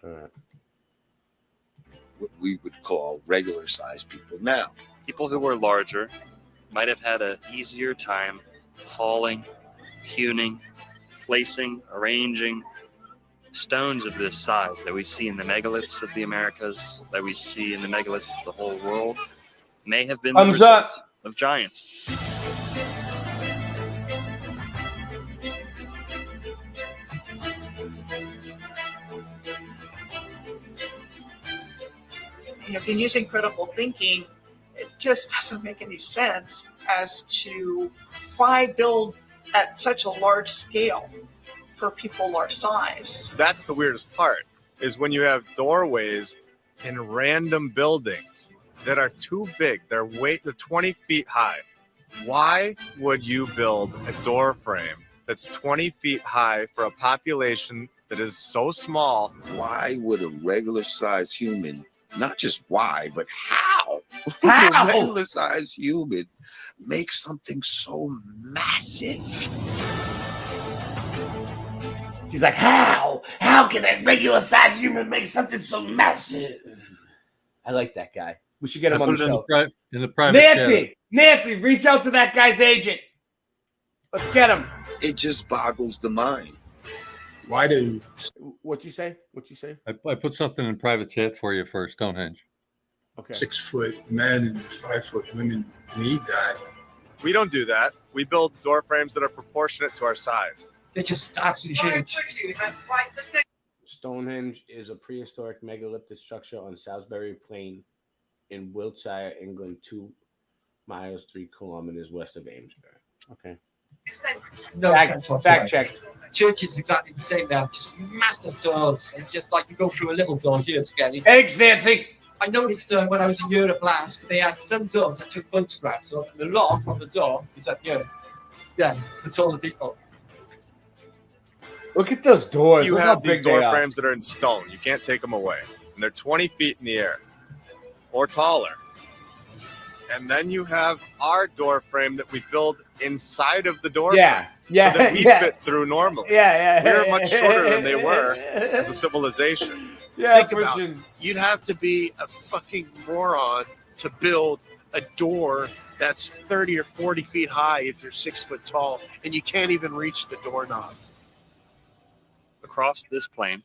All right. What we would call regular sized people now. People who were larger might have had an easier time hauling, hewing, placing, arranging stones of this size that we see in the megaliths of the Americas, that we see in the megaliths of the whole world, may have been the result of giants. If you're using critical thinking, it just doesn't make any sense as to why build at such a large scale for people our size. That's the weirdest part, is when you have doorways in random buildings that are too big. They're 20 feet high. Why would you build a door frame that's 20 feet high for a population that is so small? Why would a regular sized human, not just why, but how a regular-sized human make something so massive? He's like, how? How can a regular-sized human make something so massive? I like that guy. We should get him on the show. In the private chat. Nancy, reach out to that guy's agent. Let's get him. It just boggles the mind. Why do? What'd you say? I put something in private chat for you for Stonehenge. Okay. 6 foot men and 5 foot women need that. We don't do that. We build door frames that are proportionate to our size. They're just absolutely huge. Stonehenge is a prehistoric megalithic structure on Salisbury Plain in Wiltshire, England, 2 miles 3 kilometers west of Amesbury. Okay. No sense whatsoever. Fact check. Church is exactly the same now, just massive doors. And just like you go through a little door here to get in. Eggs, Nancy! I noticed when I was in Europe last, they had some doors that took photographs. So the lock on the door is at here. Yeah, that's all the people. Look at those doors. You Look how have these big they door are. frames that are in stone. You can't take them away. And they're 20 feet in the air or taller. And then you have our door frame that we build inside of the door frame. Yeah, so that we fit through normally. Yeah. We're much shorter than they were as a civilization. Yeah, Think about it. You'd have to be a fucking moron to build a door that's 30 or 40 feet high if you're 6 foot tall, and you can't even reach the doorknob. Across this plain,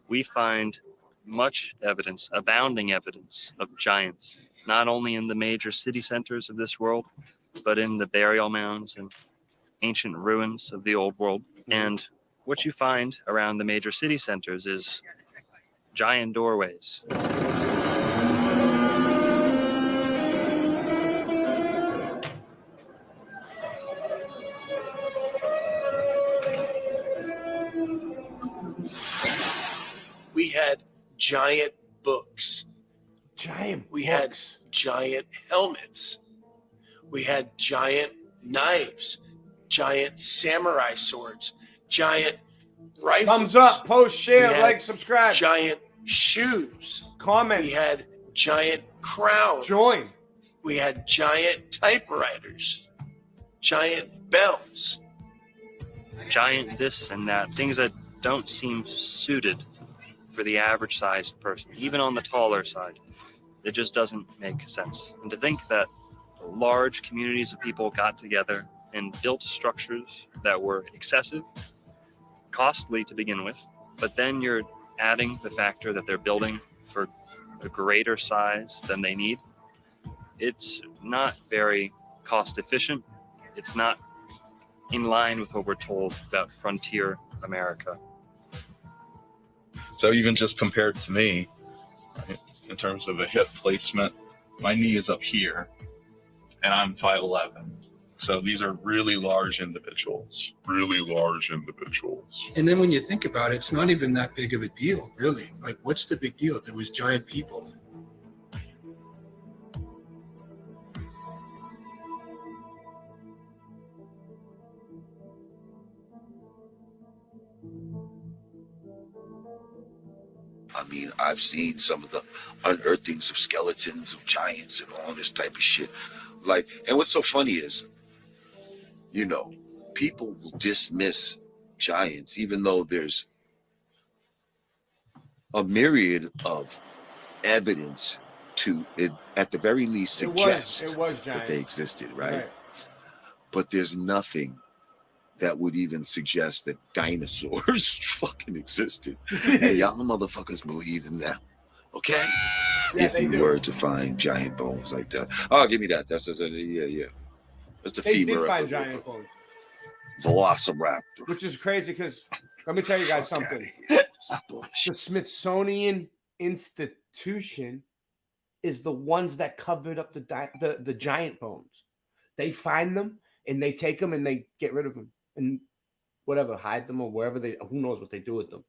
we find much evidence, abounding evidence of giants, not only in the major city centers of this world, but in the burial mounds and ancient ruins of the old world. And what you find around the major city centers is giant doorways. We had giant books. We had giant helmets. We had giant knives, giant samurai swords, giant rifles. Thumbs up, post, share, We had like, subscribe. Giant shoes. Comment. We had giant crowns. Join. We had giant typewriters, giant bells. Giant this and that, things that don't seem suited for the average sized person, even on the taller side. It just doesn't make sense. And to think that large communities of people got together and built structures that were excessive, costly to begin with, but then you're adding the factor that they're building for a greater size than they need. It's not very cost efficient. It's not in line with what we're told about frontier America. So even just compared to me, right, in terms of a hip placement, my knee is up here and I'm 5'11". So these are really large individuals. And then when you think about it, it's not even that big of a deal, really. Like, what's the big deal? There was giant people. I mean, I've seen some of the unearthings of skeletons of giants and all this type of shit. Like, and what's so funny is, you know, people will dismiss giants even though there's a myriad of evidence to it, at the very least, suggest it was that they giants. existed, right? But there's nothing that would even suggest that dinosaurs fucking existed. And y'all motherfuckers believe in them, okay? Yeah, If they you do. were to find giant bones like that. Oh, give me that. That's yeah. That's the They femur did of find a giant bones, velociraptor. which is crazy because let me tell you guys something. The Smithsonian Institution is the ones that covered up the giant bones. They find them and they take them and they get rid of them and whatever, hide them or wherever who knows what they do with them.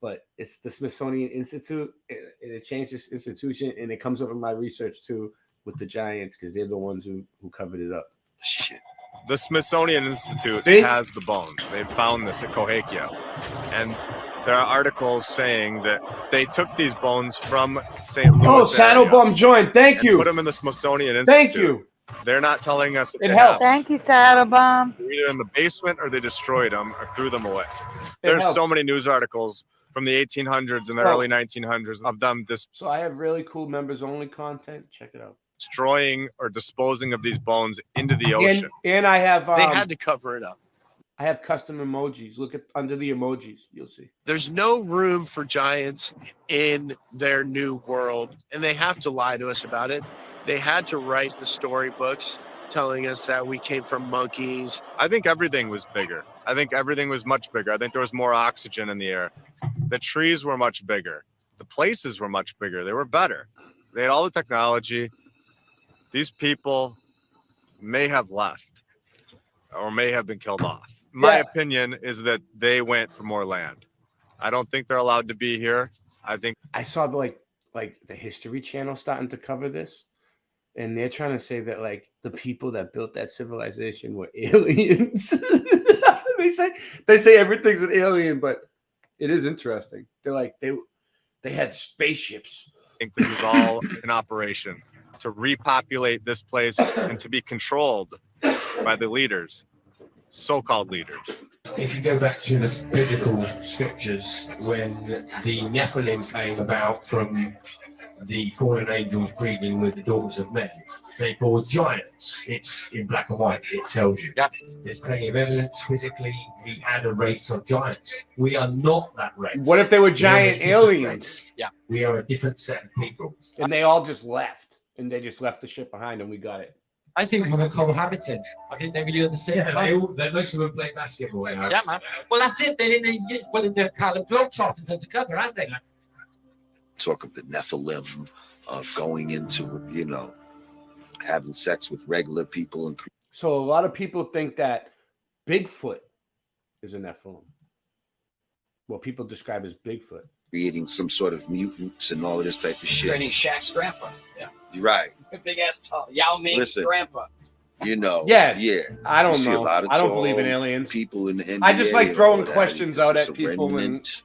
But it's the Smithsonian Institute, and it changed this institution, and it comes up in my research too with the giants because they're the ones who covered it up. Shit. The Smithsonian Institute See? has the bones. They found this at Cahokia. And there are articles saying that they took these bones from St. Louis. Oh, Saddlebum joined. Thank you. Put them in the Smithsonian Institute. Thank you. They're not telling us that It they helps. have. Thank you, Saddlebum. They're either in the basement or they destroyed them or threw them away. It There's helps. so many news articles from the 1800s and the Oh. early 1900s of them So I have really cool members only content. Check it out. destroying or disposing of these bones into the ocean. And I have They had to cover it up. I have custom emojis. Look at under the emojis. You'll see. There's no room for giants in their new world, and they have to lie to us about it. They had to write the storybooks telling us that we came from monkeys. I think everything was bigger. I think everything was much bigger. I think there was more oxygen in the air. The trees were much bigger. The places were much bigger. They were better. They had all the technology. These people may have left or may have been killed off. My opinion is that they went for more land. I don't think they're allowed to be here. I think I saw like the History Channel starting to cover this, and they're trying to say that like the people that built that civilization were aliens. they say everything's an alien, but it is interesting. They're like they had spaceships. I think this is all an operation to repopulate this place and to be controlled by the leaders, so-called leaders. If you go back to the biblical scriptures, when the Nephilim came about from the fallen angels breeding with the daughters of men, they bore giants. It's in black and white, it tells you. There's plenty of evidence physically we had a race of giants. We are not that race. What if they were giant aliens? Race. Yeah. We are a different set of people. And they all just left, and they just left the ship behind, and we got it. I think we're cohabiting. I think they were doing the same thing. Most of them play basketball. Yeah, man. Well, that's it. They didn't well in the Harlem Globetrotters undercover, aren't they? Talk of the Nephilim going into, having sex with regular people. And So a lot of people think that Bigfoot is a Nephilim. What people describe as Bigfoot. creating some sort of mutants and all of this type of shit. Granny Shaq's grandpa. Yeah. You're right. Big ass tall. Yao Ming's Listen, grandpa. Yeah. You I don't see a know. lot of I don't tall believe in aliens. People in the NBA. I just like and throwing all that. questions It's out just at a people and remnant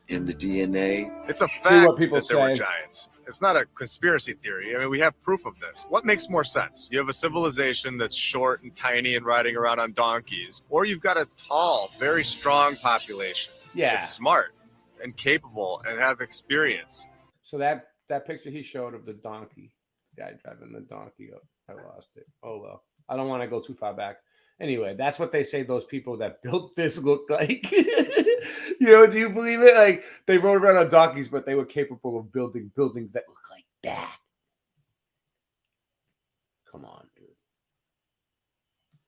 in the DNA. It's a See fact what people that there were say. giants. It's not a conspiracy theory. I mean, we have proof of this. What makes more sense? You have a civilization that's short and tiny and riding around on donkeys, or you've got a tall, very strong population. Yeah. It's smart and capable and have experience. So that picture he showed of the donkey, guy driving the donkey up, I lost it. Oh well. I don't want to go too far back. Anyway, that's what they say those people that built this look like. Do you believe it? Like they rode around on donkeys, but they were capable of building buildings that look like that. Come on, dude.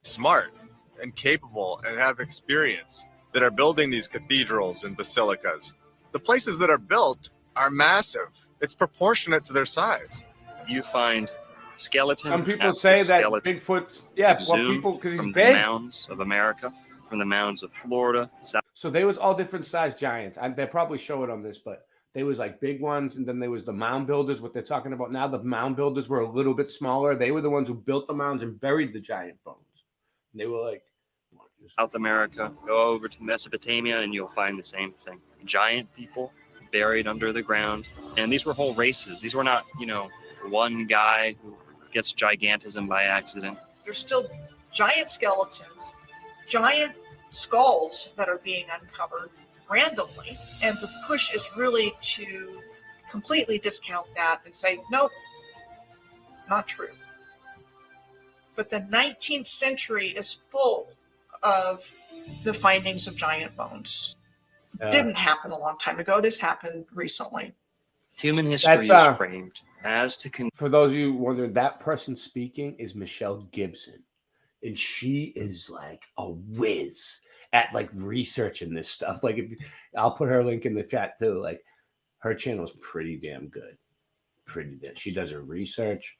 Smart and capable and have experience that are building these cathedrals and basilicas. The places that are built are massive. It's proportionate to their size. You find skeleton. Some people after say that skeleton Bigfoot, yeah, well, exhumed people because he's from big. the mounds of America, from the mounds of Florida, South. So they was all different size giants. They probably show it on this, but they was like big ones, and then there was the mound builders. What they're talking about now, the mound builders were a little bit smaller. They were the ones who built the mounds and buried the giant bones. And they were like, South America, go over to Mesopotamia and you'll find the same thing. Giant people buried under the ground. And these were whole races. These were not, one guy who gets gigantism by accident. There's still giant skeletons, giant skulls that are being uncovered randomly. And the push is really to completely discount that and say, nope, not true. But the 19th century is full of the findings of giant bones. Didn't happen a long time ago. This happened recently. Human history is framed as to... For those of you wondering, that person speaking is Michelle Gibson. And she is like a whiz at like researching this stuff. Like I'll put her link in the chat too. Like her channel is pretty damn good. She does her research.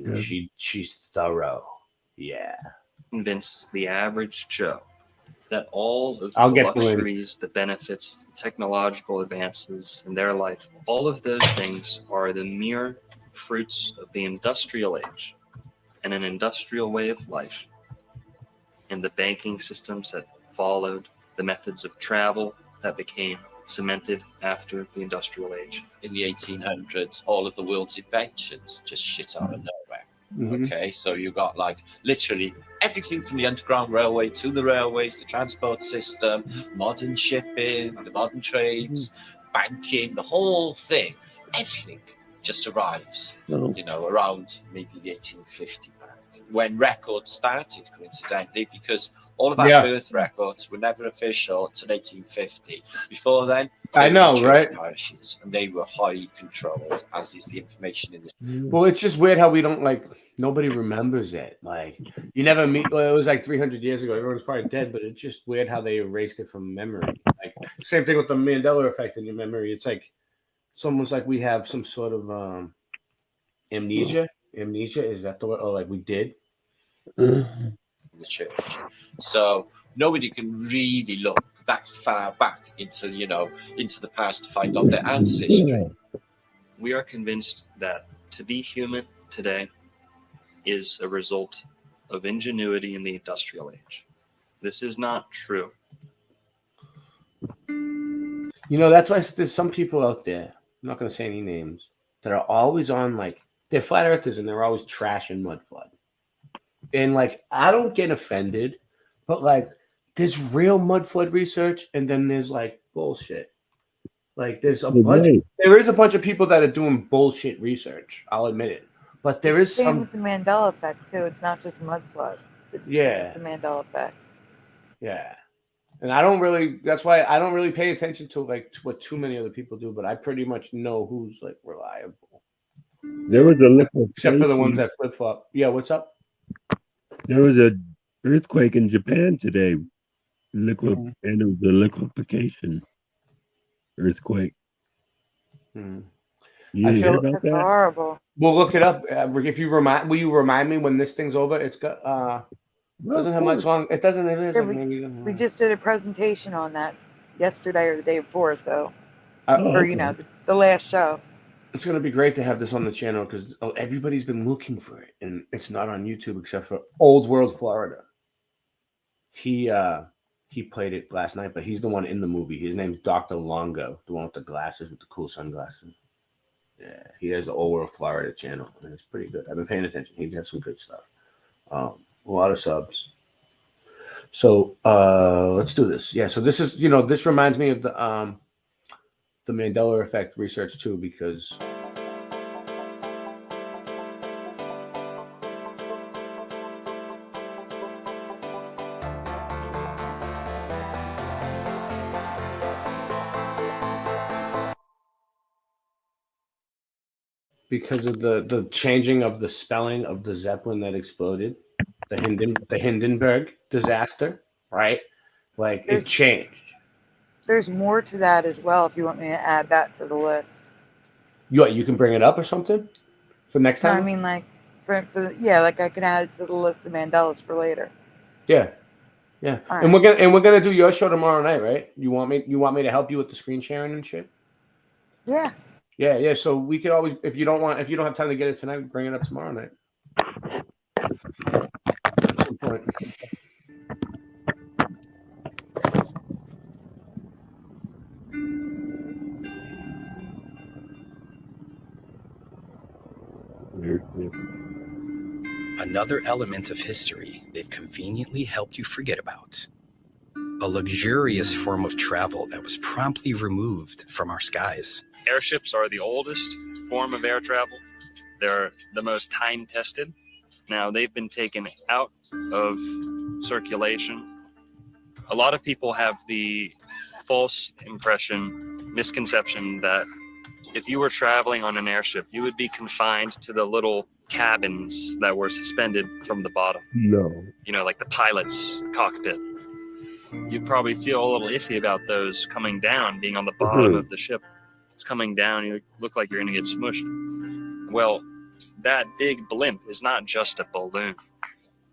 Good. She's thorough. Yeah. Convince the average Joe that all of I'll the get the link. luxuries, the benefits, the technological advances in their life, all of those things are the mere fruits of the industrial age and an industrial way of life, and the banking systems that followed, the methods of travel, that became cemented after the industrial age. In the 1800s, all of the world's inventions just shit out of nowhere. Okay, so you got like literally everything from the Underground Railway to the railways, the transport system, modern shipping, the modern trades, banking, the whole thing, everything just arrives, you know, around maybe the 1850 mark, when records started, coincidentally, because all of our birth records were never official until 1850. Before then, I know, right? Parishes, and they were highly controlled, as is the information in this. Well, it's just weird how we don't nobody remembers it. Like you never meet. Well, it was like 300 years ago. Everyone's probably dead, but it's just weird how they erased it from memory. Like same thing with the Mandela effect in your memory. It's like it's almost like we have some sort of amnesia. Amnesia, is that the word? Or like we did. The church, so nobody can really look that far back into the past to find out their ancestry. We are convinced that to be human today is a result of ingenuity in the industrial age. This is not true. You know, that's why there's some people out there, I'm not going to say any names, that are always on they're flat earthers and they're always trashing Mudflood. And I don't get offended, but there's real Mudflood research, and then there's bullshit. There's there is a bunch of people that are doing bullshit research. I'll admit it, but there is Same with the Mandela effect too. It's not just Mudflood. It's the Mandela effect. Yeah, and I don't really. That's why I don't really pay attention to what too many other people do. But I pretty much know who's reliable. There was a liquid, except for the ones that flip flop. Yeah, what's up? There was a earthquake in Japan today. And it was a liquefaction earthquake. You I hear feel about That's that? horrible. We'll look it up. If you will you remind me when this thing's over? It's got doesn't have much long. It doesn't. It is Yeah, maybe. we just did a presentation on that yesterday or the day before, so for the last show. It's going to be great to have this on the channel because everybody's been looking for it, and it's not on YouTube except for Old World Florida. He played it last night, but he's the one in the movie. His name's Dr. Longo, the one with the glasses, with the cool sunglasses. Yeah, he has the Old World Florida channel, and it's pretty good. I've been paying attention. He has some good stuff. A lot of subs. So let's do this. Yeah, so this is, this reminds me of the Mandela effect research too, because of the changing of the spelling of the Zeppelin that exploded, the Hindenburg disaster, right? It changed. There's more to that as well if you want me to add that to the list. You can bring it up or something for next time? No, I mean, I can add it to the list of Mandelas for later. Yeah. Yeah. All And right. we're gonna do your show tomorrow night, right? You want me to help you with the screen sharing and shit? Yeah. Yeah. So we could always, if you don't have time to get it tonight, bring it up tomorrow night. At some point. Another element of history they've conveniently helped you forget about. A luxurious form of travel that was promptly removed from our skies. Airships are the oldest form of air travel. They're the most time-tested. Now, they've been taken out of circulation. A lot of people have the false misconception that if you were traveling on an airship, you would be confined to the little cabins that were suspended from the bottom. No. Like the pilot's cockpit. You'd probably feel a little iffy about those coming down, being on the bottom of the ship. It's coming down, you look like you're going to get smushed. Well, that big blimp is not just a balloon.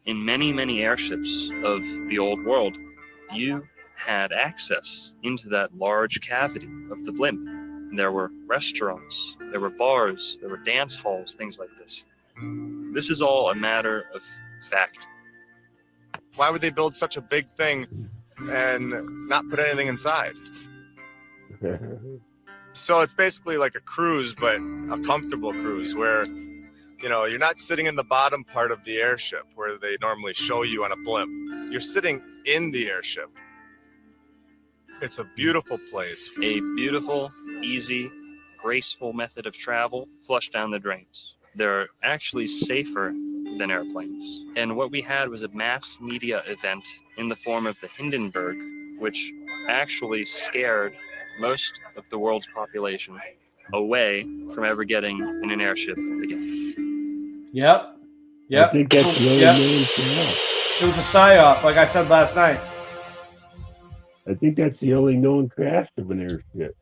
In many, many airships of the old world, you had access into that large cavity of the blimp. And there were restaurants, there were bars, there were dance halls, things like this. This is all a matter of fact. Why would they build such a big thing and not put anything inside? So it's basically like a cruise, but a comfortable cruise where, you know, you're not sitting in the bottom part of the airship where they normally show you on a blimp. You're sitting in the airship. It's a beautiful place. A beautiful, easy, graceful method of travel flushed down the drains. They're actually safer than airplanes. And what we had was a mass media event in the form of the Hindenburg, which actually scared most of the world's population away from ever getting in an airship again. Yep. I think that's the only known crash. It was a psyop, like I said last night. I think that's the only known crash of an airship.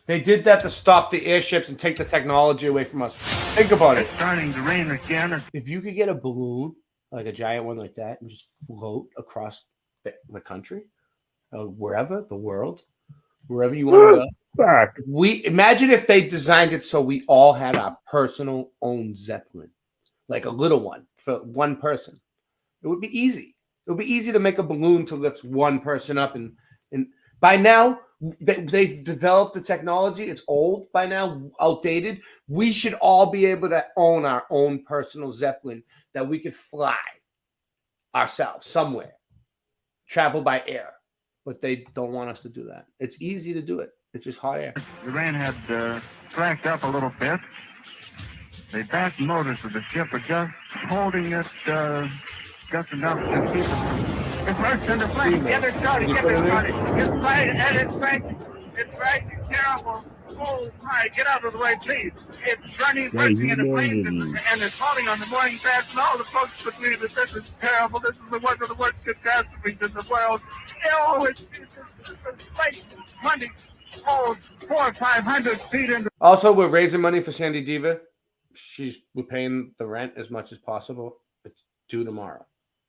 They did that to stop the airships and take the technology away from us. Think about it. It's starting to rain again. If you could get a balloon, like a giant one like that, and just float across the country, wherever, the world, wherever you want to go. We imagine if they designed it so we all had our personal own Zeppelin, like a little one for one person. It would be easy. It would be easy to make a balloon to lift one person up, and by now they've developed the technology. It's old by now, outdated. We should all be able to own our own personal Zeppelin that we could fly ourselves somewhere, travel by air. But they don't want us to do that. It's easy to do it. It's just hot air. The rain had cranked up a little bit. The back motors of the ship are just holding it just enough to keep it. It's right to the flank. Get it started. Get it started. It's right and it's cranking. It's right. Terrible. Oh my! Get out of the way, please. It's running, bursting into flames, and it's falling on the mooring pads, and all the folks between us. This is terrible. This is one of the worst catastrophes in the world. Oh, it's like running 400 or 500 feet into. Also, we're raising money for SandyDiVa. We're paying the rent as much as possible. It's due tomorrow.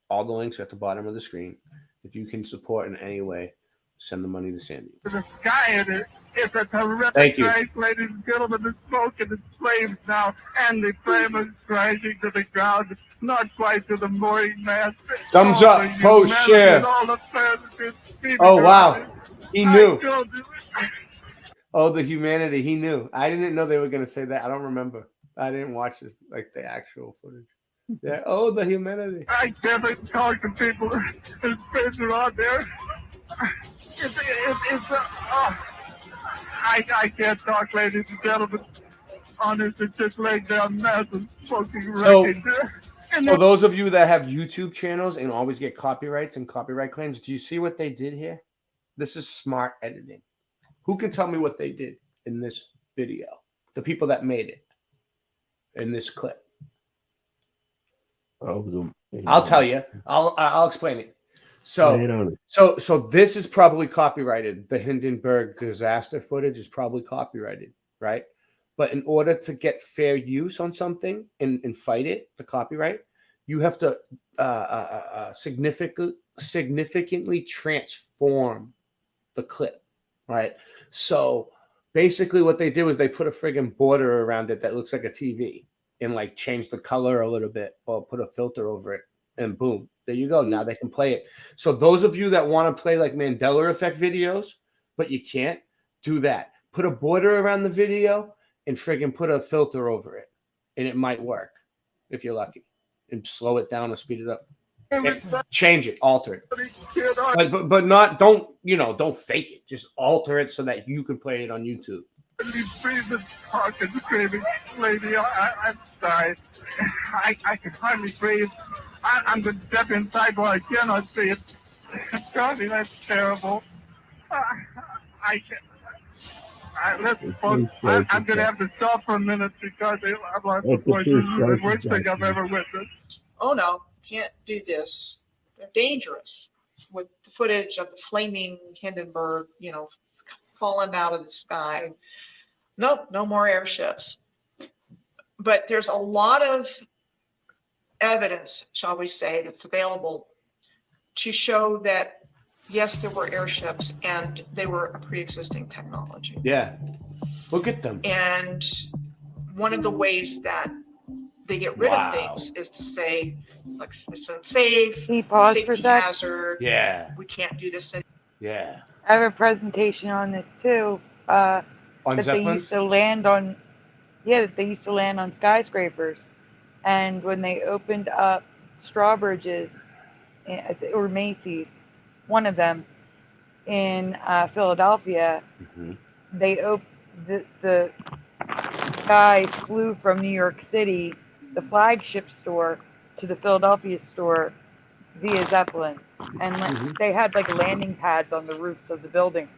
All the links are at the bottom of the screen. If you can support in any way, send the money to Sandy. The sky, and it's a terrific Thank you. night, ladies and gentlemen. The smoke and the flames now, and the flame is crashing to the ground, not quite to the mooring mast. Thumbs All up, the post, humanity share. and all the presidents speeding Oh, wow. around. He I knew. told you. Oh, the humanity. He knew. I didn't know they were going to say that. I don't remember. I didn't watch this, like the actual footage. Yeah. Oh, the humanity. I can't even talk to people. His face are on there. I can't talk, ladies and gentlemen. Honest, it's just laying down massive smoking wreckage. So those of you that have YouTube channels and always get copyrights and copyright claims, do you see what they did here? This is smart editing. Who can tell me what they did in this video? The people that made it in this clip. I'll tell you. I'll explain it. So this is probably copyrighted. The Hindenburg disaster footage is probably copyrighted, right? But in order to get fair use on something and fight it, the copyright, you have to significantly transform the clip, right? So basically what they did was they put a friggin' border around it that looks like a TV and like change the color a little bit or put a filter over it, and boom, there you go. Now they can play it. So those of you that want to play like Mandela effect videos, but you can't, do that. Put a border around the video and friggin' put a filter over it, and it might work if you're lucky. And slow it down or speed it up. Change it, alter it. But not, don't fake it. Just alter it so that you can play it on YouTube. Talking, screaming, lady, I'm sorry. I can hardly breathe. I'm going to step inside while I cannot see it. Johnny, that's terrible. Listen, folks, I'm going to have to stop for a minute because I've lost the voice. This is the worst thing I've ever witnessed. Oh no, can't do this. They're dangerous. With the footage of the flaming Hindenburg, falling out of the sky. Nope, no more airships. But there's a lot of evidence, shall we say, that's available to show that, yes, there were airships and they were a pre-existing technology. Yeah. Look at them. And one of the ways that they get rid of things is to say, like, it's unsafe, Can you pause for a safety sec? hazard. Yeah. We can't do this anymore. Yeah. I have a presentation on this too. On That they Zeppelins? used to land on, yeah, that they used to land on skyscrapers, and when they opened up Strawbridge's or Macy's, one of them in Philadelphia, they the guy flew from New York City, the flagship store, to the Philadelphia store via Zeppelin, and they had like landing pads on the roofs of the buildings.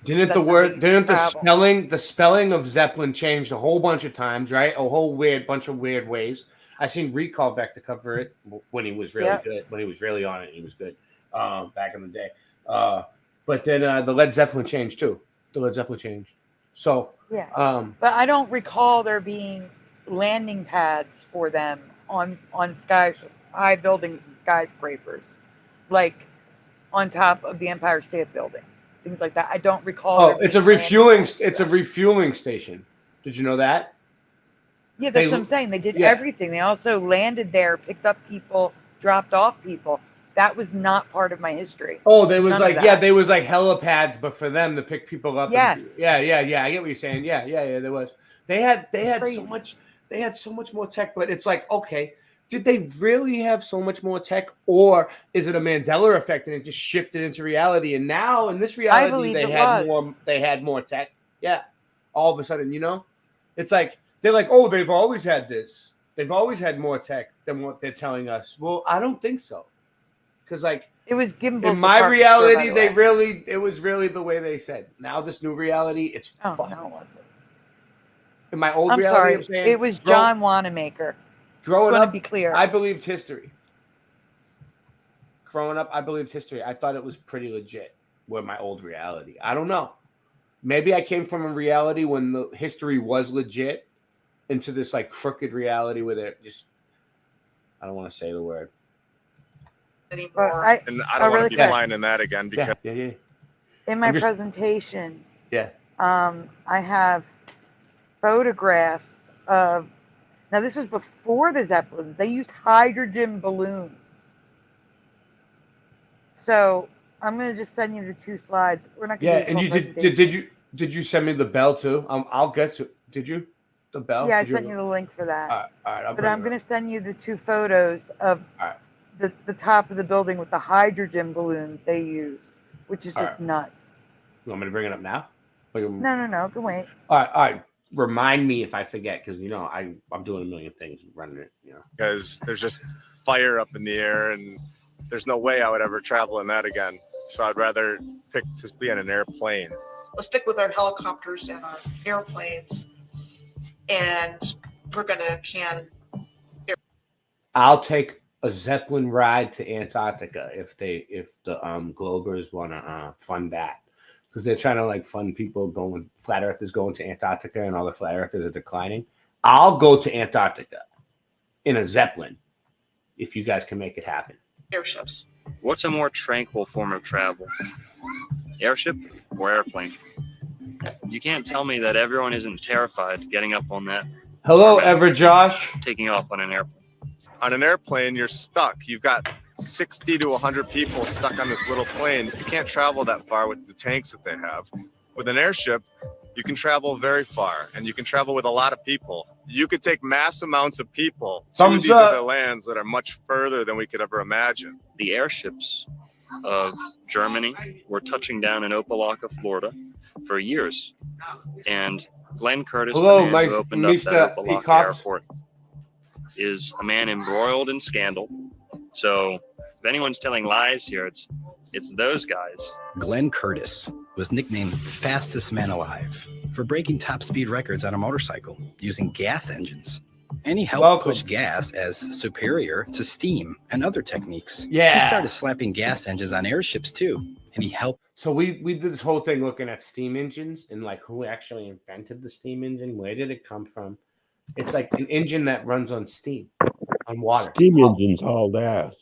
Didn't That's the how they word? used Didn't to the travel. spelling of Zeppelin changed a whole bunch of times? Right, a whole bunch of weird ways. I seen Recall Vector cover it when he was really Yep. good. When he was really on it, he was good back in the day. But then the Led Zeppelin changed too. The Led Zeppelin changed. So Yeah. But I don't recall there being landing pads for them on high buildings and skyscrapers, like on top of the Empire State Building, things like that. I don't recall. Oh, there it's a being landing refueling. pads for It's a them. refueling station. Did you know that? Yeah, that's what I'm saying. They did yeah. everything. They also landed there, picked up people, dropped off people. That was not part of my history. Oh, there was None of like that. there was like helipads, but for them to pick people up. Yes. And, yeah. I get what you're saying. Yeah. There was. They had so much. They had so much more tech, but it's like, okay, did they really have so much more tech, or is it a Mandela effect and it just shifted into reality? And now in this reality, believe they it had was. more. They had more tech. Yeah. All of a sudden, it's like they're like, oh, they've always had this. They've always had more tech than what they're telling us. Well, I don't think so, because like. It was gimbals. In my reality, it was really the way they said. Now this new reality, it's fucked. No, it wasn't. In my old I'm reality, sorry. I'm saying It was John Wanamaker. Growing Just want up, to be clear. I believed history. Growing up, I believed history. I thought it was pretty legit. With my old reality, I don't know. Maybe I came from a reality when the history was legit into this like crooked reality where it just. I don't want to say the word. Anymore. And I don't want to be flying in that again because In my presentation, yeah, I have photographs of. Now this is before the Zeppelins. They used hydrogen balloons. So I'm gonna just send you the 2 slides. We're not gonna. Yeah, and you did you send me the bell too? I'll get to. Did you? The bell? Yeah, I Did you- sent you the link for that. All right, I'll But bring I'm it going up. to send you the 2 photos of the top of the building with the hydrogen balloon they used, which is All just nuts. You want me to bring it up now? No, go wait. All right. Remind me if I forget, because I'm doing a million things running it. because there's just fire up in the air and there's no way I would ever travel in that again. So I'd rather pick to be on an airplane. Let's stick with our helicopters and our airplanes, and we're gonna can. I'll take a Zeppelin ride to Antarctica if the Globers want to fund that, because they're trying to like fund people going, flat earthers going to Antarctica, and all the flat earthers are declining. I'll go to Antarctica in a Zeppelin if you guys can make it happen. Airships. What's a more tranquil form of travel? Airship or airplane? You can't tell me that everyone isn't terrified getting up on that. Hello, Ever Josh. Taking off on an airplane. On an airplane, you're stuck. You've got 60 to 100 people stuck on this little plane. You can't travel that far with the tanks that they have. With an airship, you can travel very far, and you can travel with a lot of people. You could take mass amounts of people to Thumbs these up. other lands that are much further than we could ever imagine. The airships of Germany were touching down in Opelika, Florida for years. And Glenn Curtis, Hello, the man who opened up Mr. that Opelika Peacock. airport, is a man embroiled in scandal. So if anyone's telling lies here, it's those guys. Glenn Curtis was nicknamed fastest man alive for breaking top speed records on a motorcycle using gas engines. And he helped push gas as superior to steam and other techniques. Yeah. He started slapping gas engines on airships too. And he helped. So we did this whole thing looking at steam engines and like who actually invented the steam engine. Where did it come from? It's like an engine that runs on steam, on water. Steam engines hauled ass.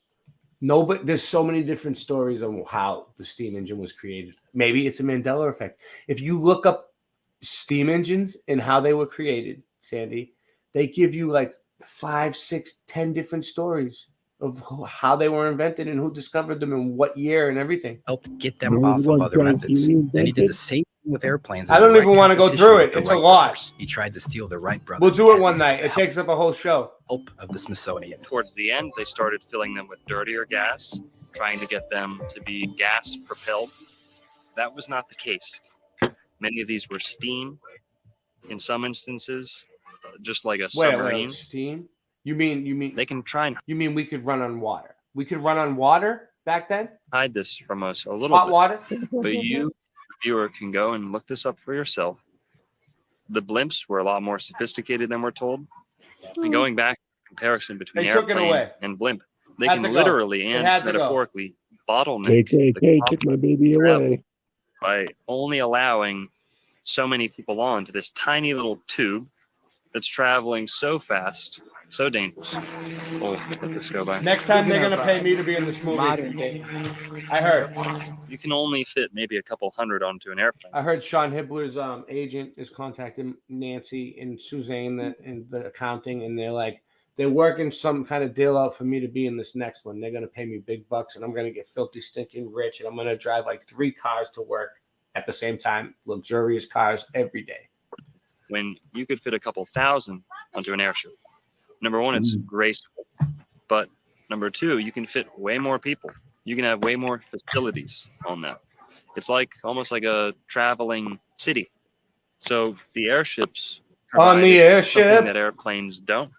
No, but there's so many different stories on how the steam engine was created. Maybe it's a Mandela effect. If you look up steam engines and how they were created, Sandy, they give you like 5, 6, 10 different stories of how they were invented and who discovered them and what year and everything. Helped get them off of other methods. Then he did the same thing with airplanes. I don't even want to go through it. It's a lot. He tried to steal the Wright brothers. We'll do it one night. It takes up a whole show. Hope of the Smithsonian. Towards the end, they started filling them with dirtier gas, trying to get them to be gas propelled. That was not the case. Many of these were steam. In some instances, just like a submarine. Wait, steam? You mean they can try and you mean we could run on water? We could run on water back then? hide this from us a little Hot bit. water? But you, viewer, can go and look this up for yourself. The blimps were a lot more sophisticated than we're told. And going back comparison between They took it airplane away. and blimp, they Had can to go. literally It and had to go. metaphorically bottleneck KKK took my baby away. by only allowing so many people onto this tiny little tube that's traveling so fast, so dangerous. We'll let this go by. Next time they're gonna pay me to be in this movie. Modern day. I heard. You can only fit maybe a couple hundred onto an airplane. I heard Sean Hibbler's agent is contacting Nancy and Suzanne in the accounting, and they're working some kind of deal out for me to be in this next one. They're gonna pay me big bucks, and I'm gonna get filthy, stinking rich, and I'm gonna drive like 3 cars to work at the same time, luxurious cars every day. When you could fit a couple thousand onto an airship. Number one, it's graceful. But number two, you can fit way more people. You can have way more facilities on that. It's like almost like a traveling city. So the airships On the provided airship. something that airplanes don't.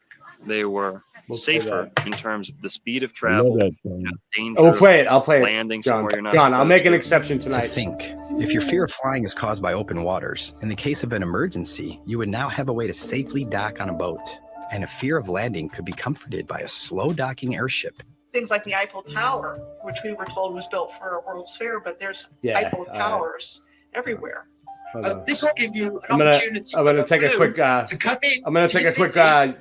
They were We'll play safer in terms of the speed of I travel, love that song. danger Oh, play it. I'll play it. landing John, somewhere you're not John, I'll supposed make an to. exception To tonight. think, if your fear of flying is caused by open waters, in the case of an emergency, you would now have a way to safely dock on a boat. And a fear of landing could be comforted by a slow docking airship. Things like the Eiffel Tower, which we were told was built for a World's Fair, but there's Yeah, Eiffel Towers everywhere. Hold on. This will give you I'm an gonna opportunity take a quick to come in. I'm gonna to take the a quick city.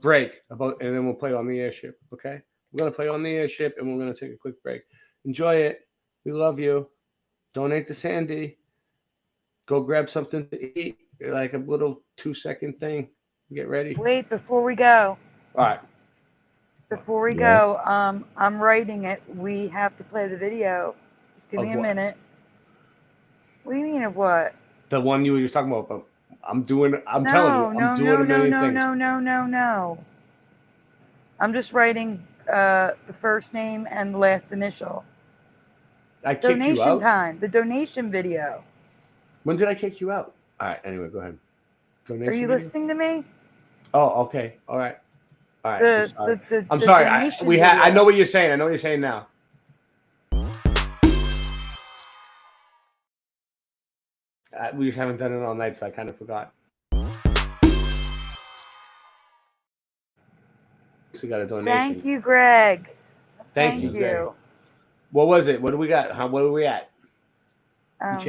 break and then we'll play on the airship. Okay, we're gonna play on the airship and we're gonna take a quick break. Enjoy it. We love you. Donate to Sandy. Go grab something to eat. Like a little 2-second thing. Get ready. Wait, before we go. All right. Before we Yeah. go, I'm writing it. We have to play the video. Just give Of me a what? minute. What do you mean of what? The one you were just talking about. But I'm telling you, I'm no, doing a million no, things. no. I'm just writing the first name and the last initial. I kicked you Donation out. time. The donation video. When did I kick you out? All right. Anyway, go ahead. Donation Are you video? listening to me? Oh, okay. All right. All right. The- I'm sorry. the- I'm the sorry. donation I video. know what you're saying. I know what you're saying now. We just haven't done it all night, so I kind of forgot. So we got a donation. Thank you, Greg. Thank you, Greg. What was it? What do we got? What are we at? Hold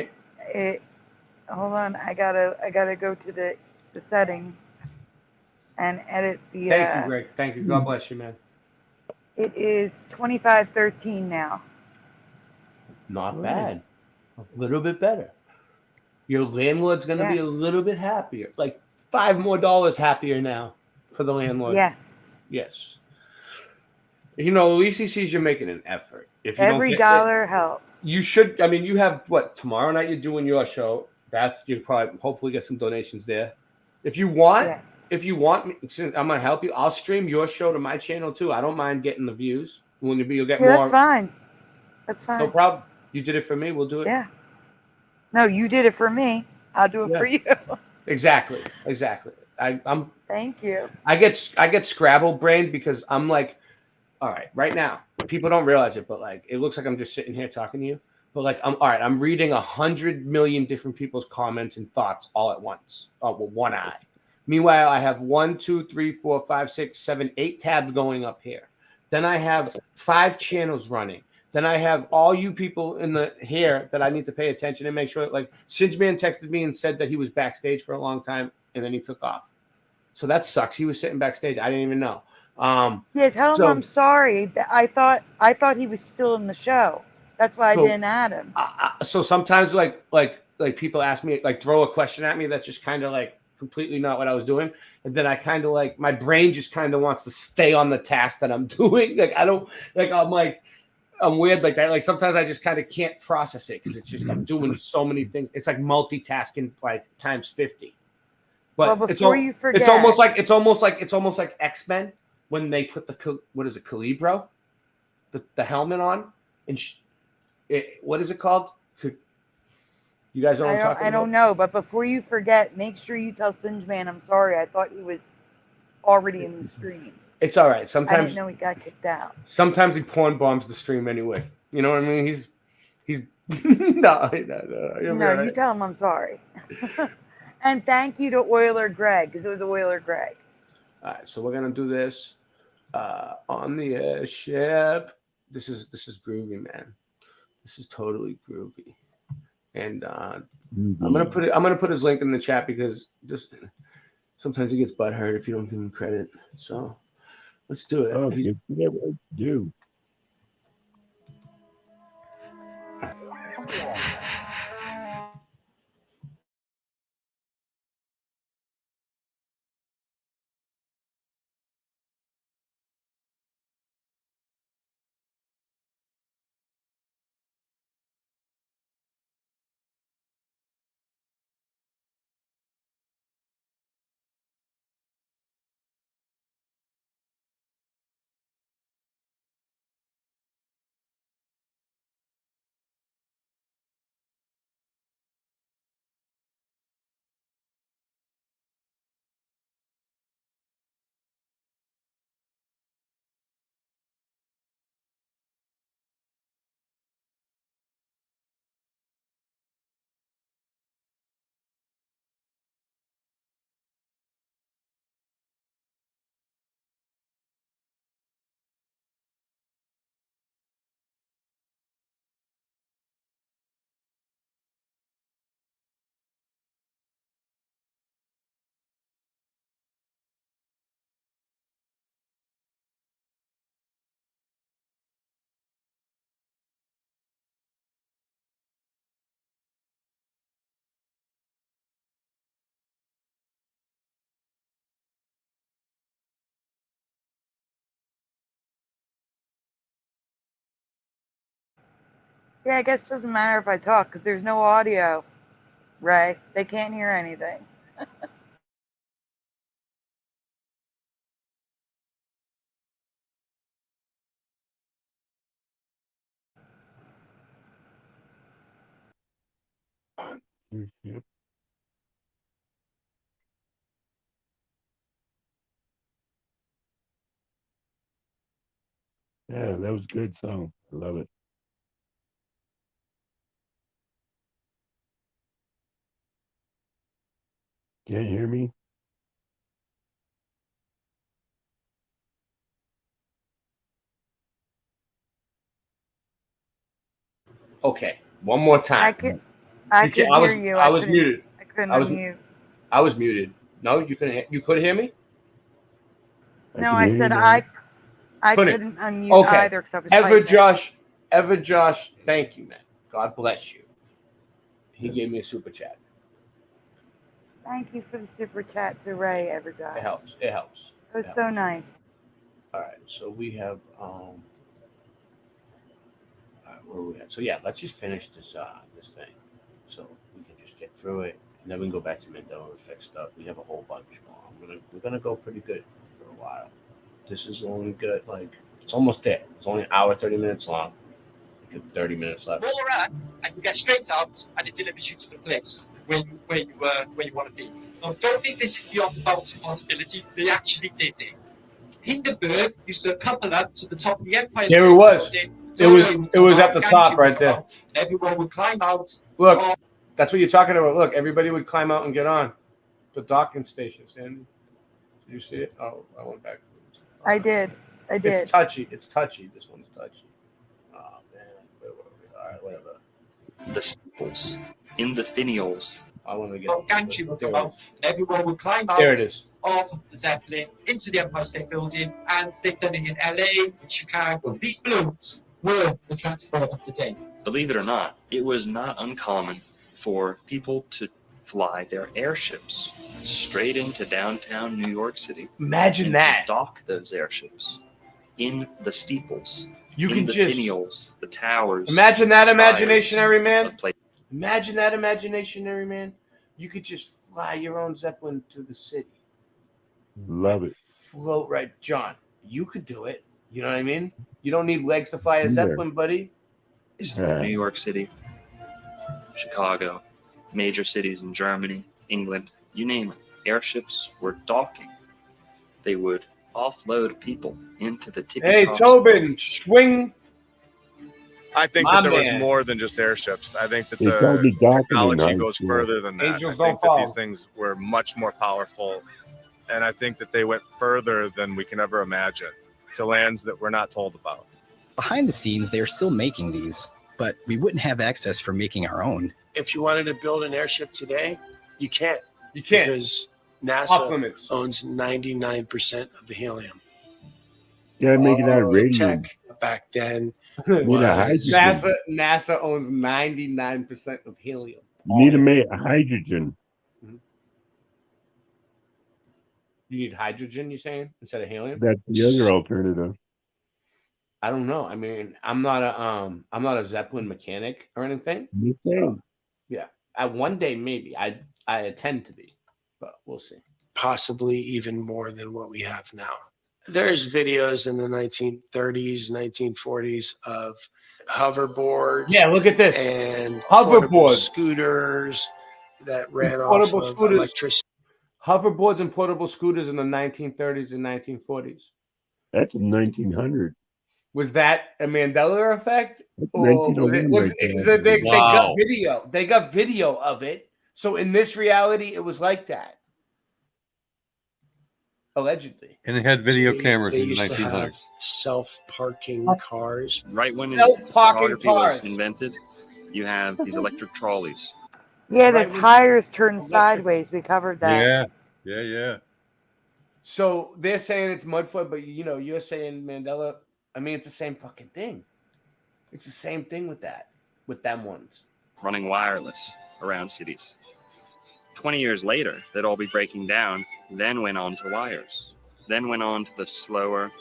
on, I gotta go to the settings and edit the. Thank you, Greg. Thank you. God bless you, man. It is 2513 now. Not bad. A little bit better. Your landlord's going to be a little bit happier. Like $5 more happier now for the landlord. Yes. Yes. You know, at least he sees you're making an effort. If you Every don't get dollar helps. You should. I mean, you have what tomorrow night? You're doing your show. That you probably hopefully get some donations there. If you want, me, since I'm gonna help you. I'll stream your show to my channel too. I don't mind getting the views. You'll get more. That's fine. That's fine. No problem. You did it for me. We'll do it. Yeah. No, you did it for me. I'll do it for you. Exactly. I'm. Thank you. I get Scrabble brained because I'm like, all right, right now, people don't realize it, but like, it looks like I'm just sitting here talking to you. But like, I'm reading 100 million different people's comments and thoughts all at once, with one eye. Meanwhile, I have 1, 2, 3, 4, 5, 6, 7, 8 tabs going up here. Then I have 5 channels running. Then I have all you people in the here that I need to pay attention and make sure. Like, Singeman texted me and said that he was backstage for a long time, and then he took off. So that sucks. He was sitting backstage. I didn't even know. Yeah, tell him I'm sorry. I thought he was still in the show. That's why I didn't add him. So sometimes like people ask me, like, throw a question at me that's just kind of like completely not what I was doing. and then I kind of like my brain just kind of wants to stay on the task that I'm doing. Like I don't like I'm weird like that. Like sometimes I just kind of can't process it because it's just I'm doing so many things. It's like multitasking like times 50. But Well, it's forget, almost like X-Men when they put the what is it, Calibro, the helmet on, and what is it called? You guys know what I'm talking about? I don't know, but before you forget, make sure you tell Singeman I'm sorry. I thought he was already in the stream. It's all right. I Sometimes didn't know he got kicked out. Sometimes he porn bombs the stream anyway. You know what I mean? He's no, you tell him I'm sorry. And thank you to Oiler Greg, because it was Oiler Greg. All right, so we're gonna do this on the airship. This is groovy, man. This is totally groovy. And I'm gonna put his link in the chat because just sometimes he gets butthurt if you don't give him credit. So let's do it. Oh, you never do. Yeah, I guess it doesn't matter if I talk because there's no audio, Ray. They can't hear anything. Yep. Yeah, that was a good song. I love it. Can't hear me? Okay, one more time. I could hear you. I was muted. I couldn't I was unmute. I was muted. No, you couldn't. You could hear me. No, I said I couldn't unmute Okay. either because I was typing. Ever Josh, thank you, man. God bless you. He gave me a super chat. Thank you for the super chat to Ray Everjohn. It helps. It helps. It was so nice. All right, so we have where are we at? So yeah, let's just finish this this thing, so we can just get through it, and then we can go back to Mandela effect stuff. We have a whole bunch more. We're gonna go pretty good for a while. This is only good, like it's almost there. It's only an hour, 30 minutes long. We have 30 minutes left. Roll around and you get straight out and it delivers you to the place where you want to be. Now, don't think this is beyond the bounds of possibility. They actually did it. Hindenburg used to couple up to the top of the Empire There State it was. Building. It was at the top right there. And everyone would climb out. Look, that's what you're talking about. Look, everybody would climb out and get on the docking station, Sandy. Did you see it? Oh, I went back. I did. It's touchy. It's touchy. This one's touchy. Oh man, where were we? All right, whatever. The steeples in the finials. I want to get. Gantry would come out. And everyone would climb out There it is. of the Zeppelin into the Empire State Building, and they've done it in LA, in Chicago. These balloons were the transport of the day. Believe it or not, it was not uncommon for people to fly their airships straight into downtown New York City. Imagine and that. Dock those airships in the steeples, You in can the just finials, the towers. imagine that, spires imaginary man. of places. Imagine that, imaginary man. You could just fly your own Zeppelin to the city. Love it. Float right, John. You could do it. You know what I mean? You don't need legs to fly a Yeah. Zeppelin, buddy. Places like New York City, Chicago, major cities in Germany, England, you name it. Airships were docking. They would offload people into the tippy Hey, top. Tobin, swing. I think My that there was man. more than just airships. I think that They called me the docking in technology high goes school. further than that. Angels I don't think that fall. these things were much more powerful, and I think that they went further than we can ever imagine to lands that we're not told about. Behind the scenes, they are still making these, but we wouldn't have access for making our own. If you wanted to build an airship today, you can't. You can't. Because Off NASA limits. owns 99% of the helium. Gotta make it out of The radium. tech back then Need a was hydrogen. NASA owns 99% of helium. You need to make hydrogen. You need hydrogen, you're saying, instead of helium? That's the other alternative. I don't know. I mean, I'm not a Zeppelin mechanic or anything. Me too. Yeah. One day maybe. I intend to be, but we'll see. possibly even more than what we have now. There's videos in the 1930s, 1940s of hoverboards. Yeah, look at this. And Hoverboard. portable scooters that ran off of electricity. Hoverboards and portable scooters in the 1930s and 1940s. That's in 1900. Was that a Mandela effect? That's Or was it, 1901 right is there. it they Wow. got video. They got video of it. So in this reality, it was like that. Allegedly. And it had video cameras They in the used to have 1900s. self-parking cars. Right when Self-parking photography was cars. invented, you have these electric trolleys. Yeah, the Right when- tires turn sideways. We covered that. Yeah. So they're saying it's Mudflood, but you're saying Mandela. I mean, it's the same fucking thing. It's the same thing with that, with them ones. Running wireless around cities. 20 years later, they'd all be breaking down, then went on to wires, then went on to the slower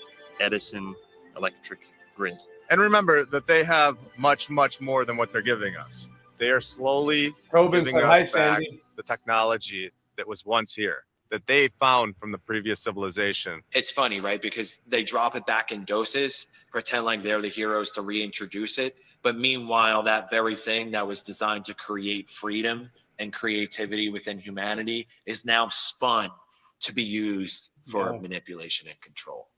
Edison electric grid. And remember that they have much, much more than what they're giving us. They are slowly Tobin giving said, "Hi, us back Sandy." the technology that was once here, that they found from the previous civilization. It's funny, right? Because they drop it back in doses, pretend like they're the heroes to reintroduce it. But meanwhile, that very thing that was designed to create freedom and creativity within humanity is now spun to be used for Yeah. manipulation and control.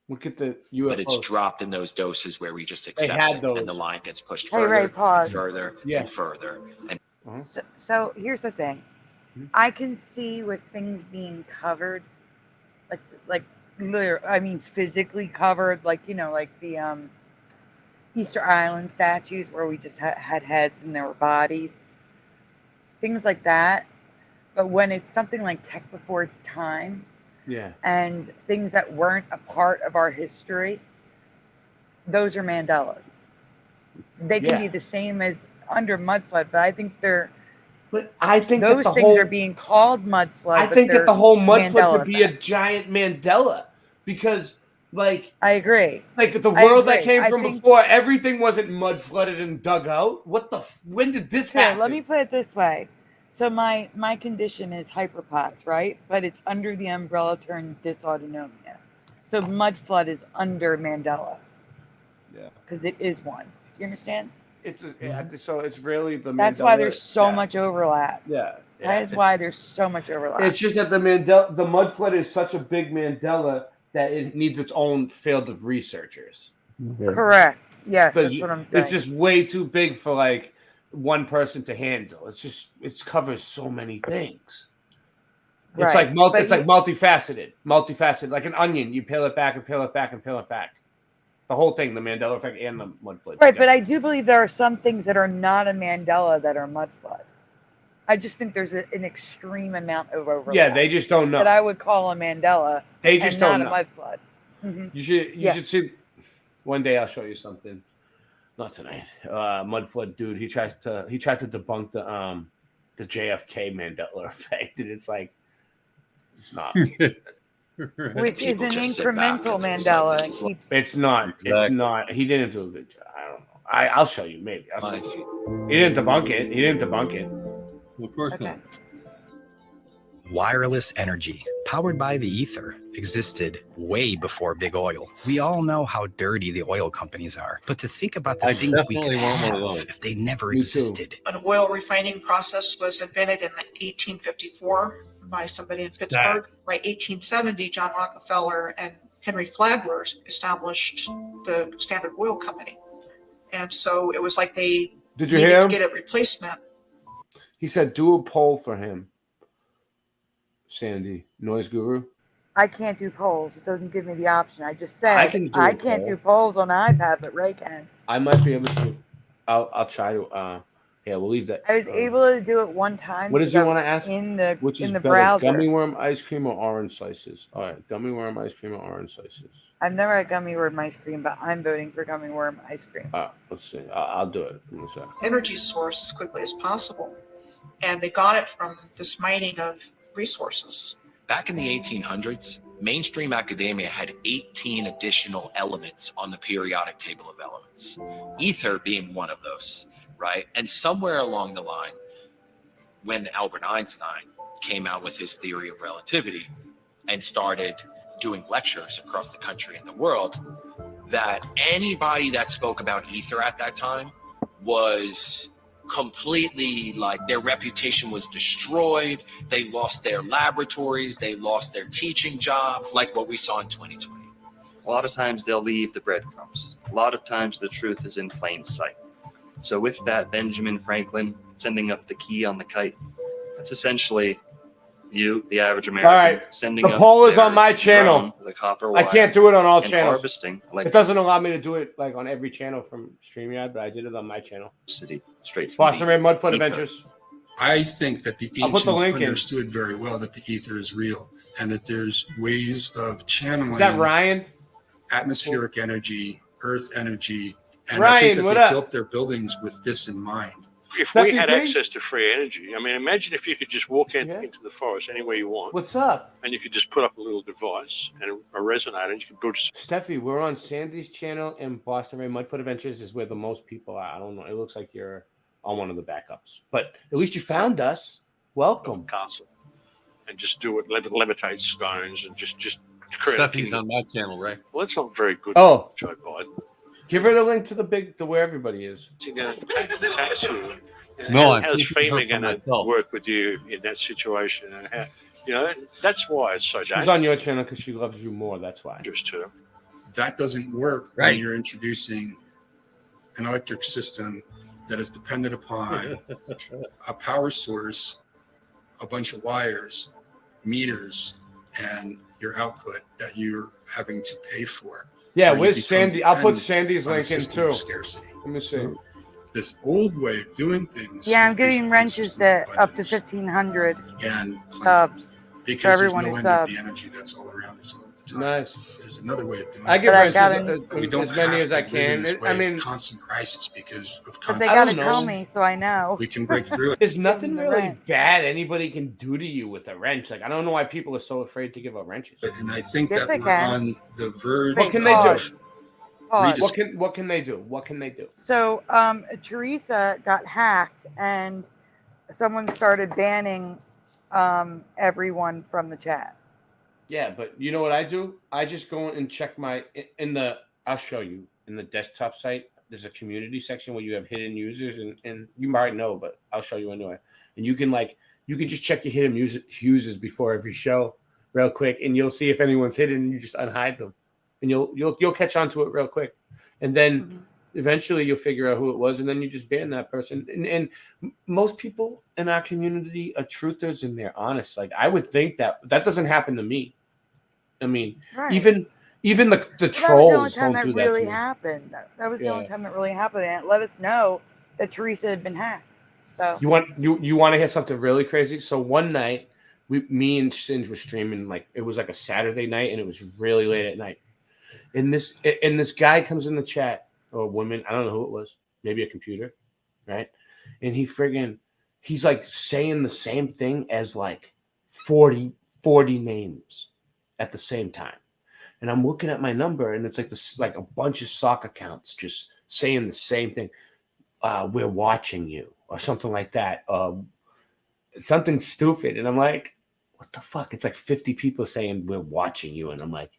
Look at the UFO. But it's dropped in those doses where we just They accept had it, those. and the line gets pushed Hey, further Ray, and pause. further Yeah. and further. And So here's the thing. I can see with things being covered, like literally, I mean physically covered, like like the Easter Island statues where we just had heads and there were bodies, things like that. But when it's something like tech before its time Yeah. and things that weren't a part of our history, those are Mandelas. They can Yeah. be the same as under Mudflood, but I think they're. But I think that those the things whole- are being called Mudflood. I but think that they're the whole Mudflood Mandela could be a effect. giant Mandela because, like, I agree. Like the I world that agree. came I from think- before, everything wasn't mud flooded and dug out. What the? When did this Here, happen? let me put it this way. So my condition is hyperpots, right? But it's under the umbrella term dysautonomia. So Mudflood is under Mandela Yeah. because it is one. Do you understand? It's so it's really the. That's Mandela, why there's so yeah. much overlap. Yeah. That is why there's so much overlap. It's just that the mud flood is such a big Mandela that it needs its own field of researchers. Correct. Yes, But that's what I'm saying. It's just way too big for like one person to handle. It covers so many things. It's Right, like but it's like multifaceted, like an onion. You peel it back and peel it back and peel it back. The whole thing, the Mandela effect and the mud flood. Right, but I do believe there are some things that are not a Mandela that are Mudflood. I just think there's an extreme amount of overlap. Yeah, they just don't know. That I would call a Mandela. They just and don't not know. a Mudflood. Mhm. You should Yeah. see. One day I'll show you something. Not tonight. Mudflood dude. He tried to debunk the JFK Mandela effect, and it's like it's not. Which is an just sit back incremental and they're just like, Mandela. this It is like- keeps It's not. It's Exactly. not. He didn't do a good job. I don't know. I'll show you. Maybe. I'll show you. He didn't debunk it. He didn't debunk it. Of course okay. not. Wireless energy, powered by the ether, existed way before big oil. We all know how dirty the oil companies are, but to think about the I things we could definitely want one of have those. if they never Me too. existed. An oil refining process was invented in 1854 by somebody in Pittsburgh. By 1870, John Rockefeller and Henry Flagler established the Standard Oil Company. And so it was like they Did you needed hear to him? get a replacement. He said, "Do a poll for him." Sandy, noise guru. I can't do polls. It doesn't give me the option. I just said I can do a I can't poll. do polls on the iPad, but Ray can. I might be able to. I'll try to. Yeah, we'll leave that. I was able to do it one time. What did because you I was want to ask? in the Which is in the better, browser? gummy worm ice cream or orange slices? All right, gummy worm ice cream or orange slices. I've never had gummy worm ice cream, but I'm voting for gummy worm ice cream. Let's see. I'll do it. In a sec. Energy source as quickly as possible. And they got it from this mining of resources. Back in the 1800s, mainstream academia had 18 additional elements on the periodic table of elements, ether being one of those, right? And somewhere along the line, when Albert Einstein came out with his theory of relativity and started doing lectures across the country and the world, that anybody that spoke about ether at that time was completely, like, their reputation was destroyed. They lost their laboratories, they lost their teaching jobs, like what we saw in 2020. A lot of times they'll leave the breadcrumbs. A lot of times the truth is in plain sight. So with that, Benjamin Franklin sending up the key on the kite, that's essentially you, the average American, All right. sending The up poll is their on my channel. drone with a copper I wire can't do it on all and channels. harvesting It doesn't allow me to do it like on every channel from StreamYard, but I did it on my channel. City straight from Boston Red Mudfoot ether. Adventures. I think that the I'll put the ancients link in. understood very well that the ether is real and that there's ways of channeling Is that Ryan? atmospheric energy, earth energy, and I Ryan, think that what they up? built their buildings with this in mind. If That we be had great? access to free energy, I mean, imagine if you could just walk into the forest anywhere you want. What's up? And you could just put up a little device and a resonator, and you could build. Steffi, we're on Sandy's channel, and Boston Ray Mudfoot Adventures is where the most people are. I don't know. It looks like you're on one of the backups, but at least you found us. Welcome. Castle, and just do it. Levitate stones and just create. a Steffi's kingdom. on my channel, right? Well, that's not very good. Oh. Joe Biden. Give her the link to where everybody is. You know, tax you. No, I'm how's thinking FEMA for going to myself. work with you in that situation? And how, you know, that's why it's so She's dangerous. on your channel because she loves you more. That's why. Too. That doesn't work Right. when you're introducing an electric system that is dependent upon a power source, a bunch of wires, meters, and your output that you're having to pay for. Yeah, Or you where's become Sandy? I'll put dependent Sandy's on a link in system of too. Scarcity. Let me see. This old way of doing things. Yeah, I'm is getting based on wrenches that up to 1,500 and subs because for everyone there's who no end of subs. the energy that's all around us all the time. Nice. There's another way of doing I it. get But I wrenches got We don't as many have as I to live in can. this way I mean, of constant crisis because of But they constant gotta tell stress. me so I know. We can break through it. There's nothing the really wrench. bad anybody can do to you with a wrench. Like I don't know why people are so afraid to give up wrenches. And I think Yes, that they we're can. on the verge What can they of do? Pause. What can they do? What can they do? So Teresa got hacked and someone started banning everyone from the chat. Yeah, but you know what I do? I just go and check my I'll show you in the desktop site. There's a community section where you have hidden users, and you might know, but I'll show you anyway. And you can just check your hidden users before every show, real quick, and you'll see if anyone's hidden. And you just unhide them, and you'll catch on to it real quick, and then eventually you'll figure out who it was, and then you just ban that person. And most people in our community are truthers and they're honest. Like I would think that doesn't happen to me. I mean, Right. even the Well, that was the only trolls time don't that do that really to me. happened. That was the only Yeah. time that really happened, and it let us know that Teresa had been hacked. So You want to hear something really crazy? So one night, me and Singe were streaming, like it was like a Saturday night, and it was really late at night. And this guy comes in the chat, or a woman, I don't know who it was, maybe a computer, right? And he he's like saying the same thing as like 40 names at the same time. And I'm looking at my number, and it's like this, like a bunch of sock accounts just saying the same thing. We're watching you, or something like that. Something stupid. And I'm like, what the fuck? It's like 50 people saying we're watching you. And I'm like,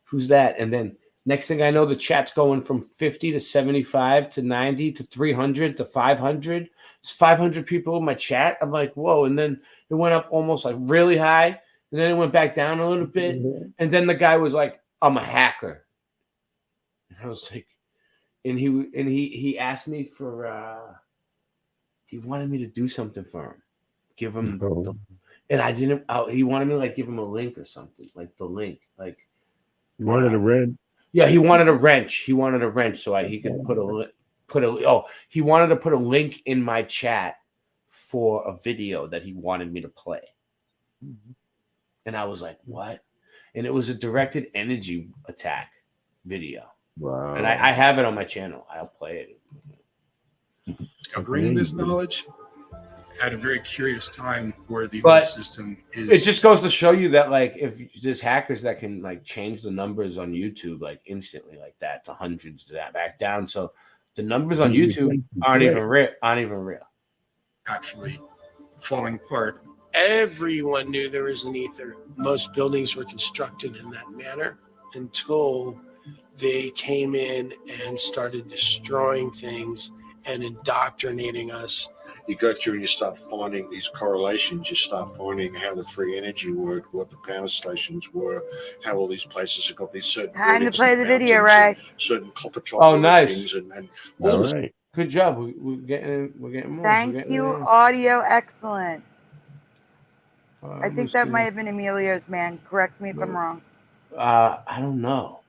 who's that? And then next thing I know, the chat's going from 50 to 75 to 90 to 300 to 500. There's 500 people in my chat. I'm like, whoa. And then it went up almost like really high. And then it went back down a little bit. And then the guy was like, I'm a hacker. And I was like, and he asked me for, he wanted me to do something for him. Give him, and I didn't, he wanted me to like give him a link or something, like the link. Like, You wanted a wrench? yeah, he wanted a wrench. He wanted a wrench so he could he wanted to put a link in my chat for a video that he wanted me to play. And I was like, what? And it was a directed energy attack video. Wow. And I have it on my channel. I'll play it. Covering this knowledge at a very curious time where the But whole system is. It just goes to show you that, like, if there's hackers that can like change the numbers on YouTube like instantly, like that, to hundreds, to that back down. So the numbers on YouTube aren't even real. Actually falling apart. Everyone knew there was an ether. Most buildings were constructed in that manner until they came in and started destroying things and indoctrinating us. You go through and you start finding these correlations. You start finding how the free energy worked, what the power stations were, how all these places have got these certain. Time to play the video, Ray. Certain copper top. Oh, nice. Things and all this. Right. Good job. We're getting more. Thank you, audio excellent. I think that might have been Emilio's man. Correct me if I'm wrong. I don't know.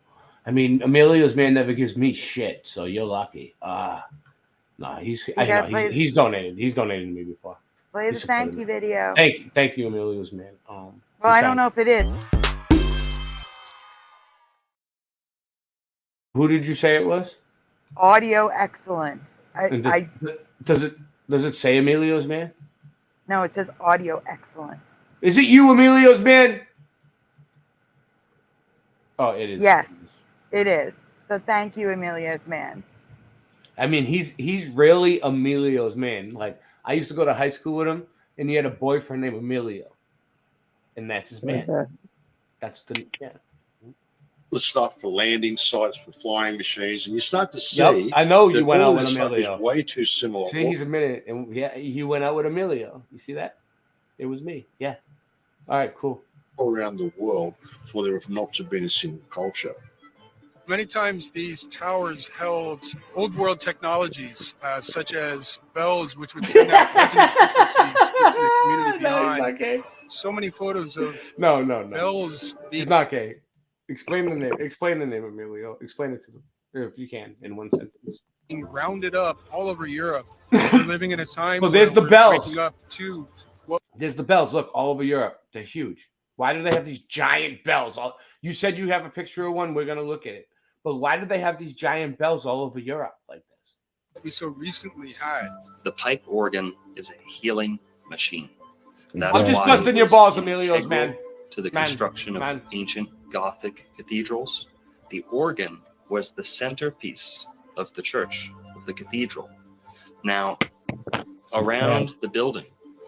I mean, Emilio's man never gives me shit, so you're lucky. No, he's donated. He's donated to me before. Play the thank you video. Thank you, Emilio's man. Well, I don't know if it is. Who did you say it was? Audio excellent. Does it say Emilio's man? No, it says audio excellent. Is it you, Emilio's man? Oh, it is. Yes, it is. So thank you, Emilio's man. I mean, he's really Emilio's man. Like, I used to go to high school with him, and he had a boyfriend named Emilio, and that's his man. That's the The stuff for landing sites, for flying machines, and you start to see. Yep, I know you went all out with this stuff Emilio. is way too similar. See, he's a minute, and yeah, he went out with Emilio. You see that? It was me. Yeah. All right, cool. All around the world for there have not to been a single culture. Many times these towers held old world technologies, such as bells, which would send out resonant frequencies into the community behind. So many photos of no bells. He's not gay. Explain the name. Explain the name, Emilio. Explain it to them, if you can, in one sentence. Being rounded up all over Europe. We're living in a time. Well, there's the where we're bells. waking up to what. There's the bells. Look, all over Europe. They're huge. Why do they have these giant bells? You said you have a picture of one. We're going to look at it. But why do they have these giant bells all over Europe like this? We so recently had. The pipe organ is a healing machine. That's I'm just why busting it your was balls, Emilio's integral man. To the construction of ancient Gothic cathedrals, the organ was the centerpiece of the church, of the cathedral. Now, around the building,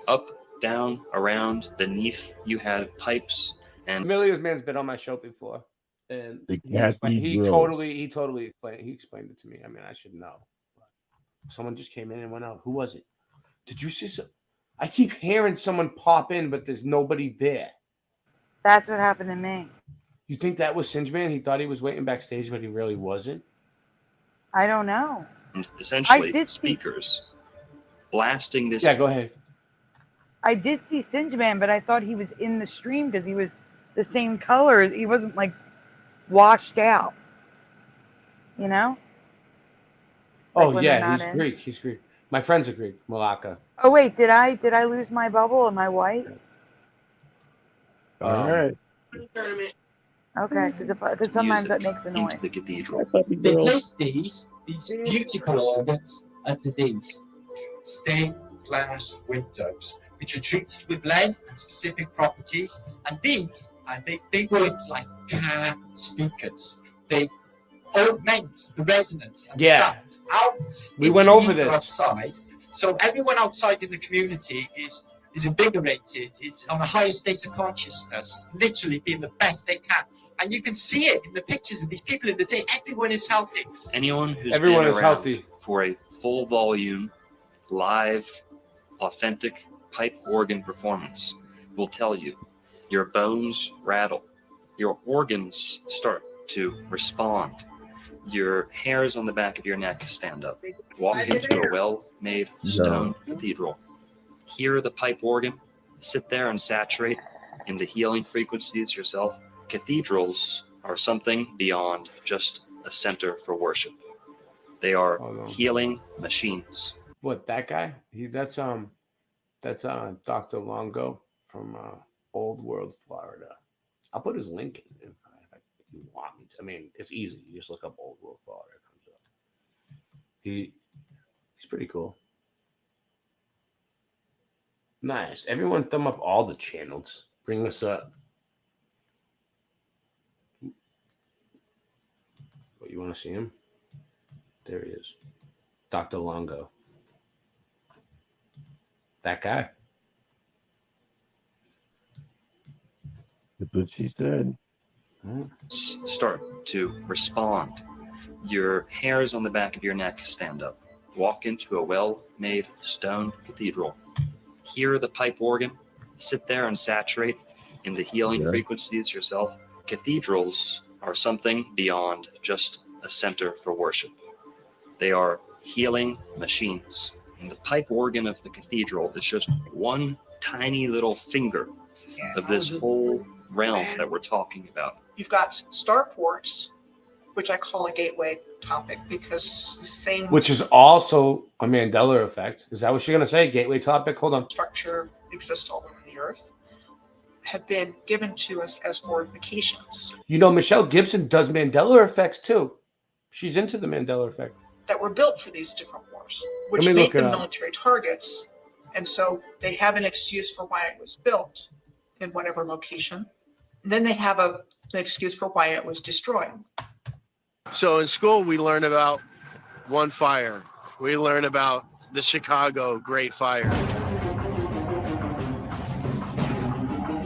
up, down, around, beneath, you had pipes. And Emilio's man's been on my show before, and he totally explained it to me. I mean, I should know. Someone just came in and went out. Who was it? Did you see some? I keep hearing someone pop in, but there's nobody there. That's what happened to me. You think that was Singeman? He thought he was waiting backstage, but he really wasn't. I don't know. And essentially, speakers blasting this. Yeah, go ahead. I did see Singeman, but I thought he was in the stream because he was the same color. He wasn't like washed out. You know? Oh like yeah, he's Greek. He's Greek. My friend's a Greek, Malaka. Oh wait, did I lose my bubble? Am I white? All right. Okay, because sometimes that makes a noise. Into the cathedral. They place these beautiful organs at these. Stay glass windows, which are treated with lead and specific properties. And these, they work like car speakers. They augment the resonance and sound out. We went over into the this. outside. So everyone outside in the community is invigorated, is on a higher state of consciousness, literally being the best they can. And you can see it in the pictures of these people in the day. Everyone is healthy. Anyone who's Everyone been is around healthy. for a full volume, live, authentic pipe organ performance will tell you your bones rattle, your organs start to respond, your hairs on the back of your neck stand up. Walk into a well-made stone cathedral. Hear the pipe organ, sit there and saturate in the healing frequencies yourself. Cathedrals are something beyond just a center for worship. They are healing machines. What, that guy? That's Dr. Longo from Old World, Florida. I'll put his link in if you want me to. I mean, it's easy. You just look up Old World, Florida. It comes up. He's pretty cool. Nice. Everyone thumb up all the channels. Bring us up. What, you want to see him? There he is. Dr. Longo. That guy. That's what she said. Start to respond. Your hairs on the back of your neck stand up. Walk into a well-made stone cathedral. Hear the pipe organ. Sit there and saturate in the healing frequencies yourself. Cathedrals are something beyond just a center for worship. They are healing machines. And the pipe organ of the cathedral is just one tiny little finger of this whole realm that we're talking about. You've got starports, which I call a gateway topic because the same Which is also a Mandela effect. Is that what she's going to say? Gateway topic? Hold on. structure exists all over the earth have been given to us as fortifications You know, Michelle Gibson does Mandela effects too. She's into the Mandela effect. that were built for these different wars, which Let me make look it them up. military targets. And so they have an excuse for why it was built in whatever location. And then they have an excuse for why it was destroyed. So in school, we learn about one fire. We learn about the Chicago Great Fire.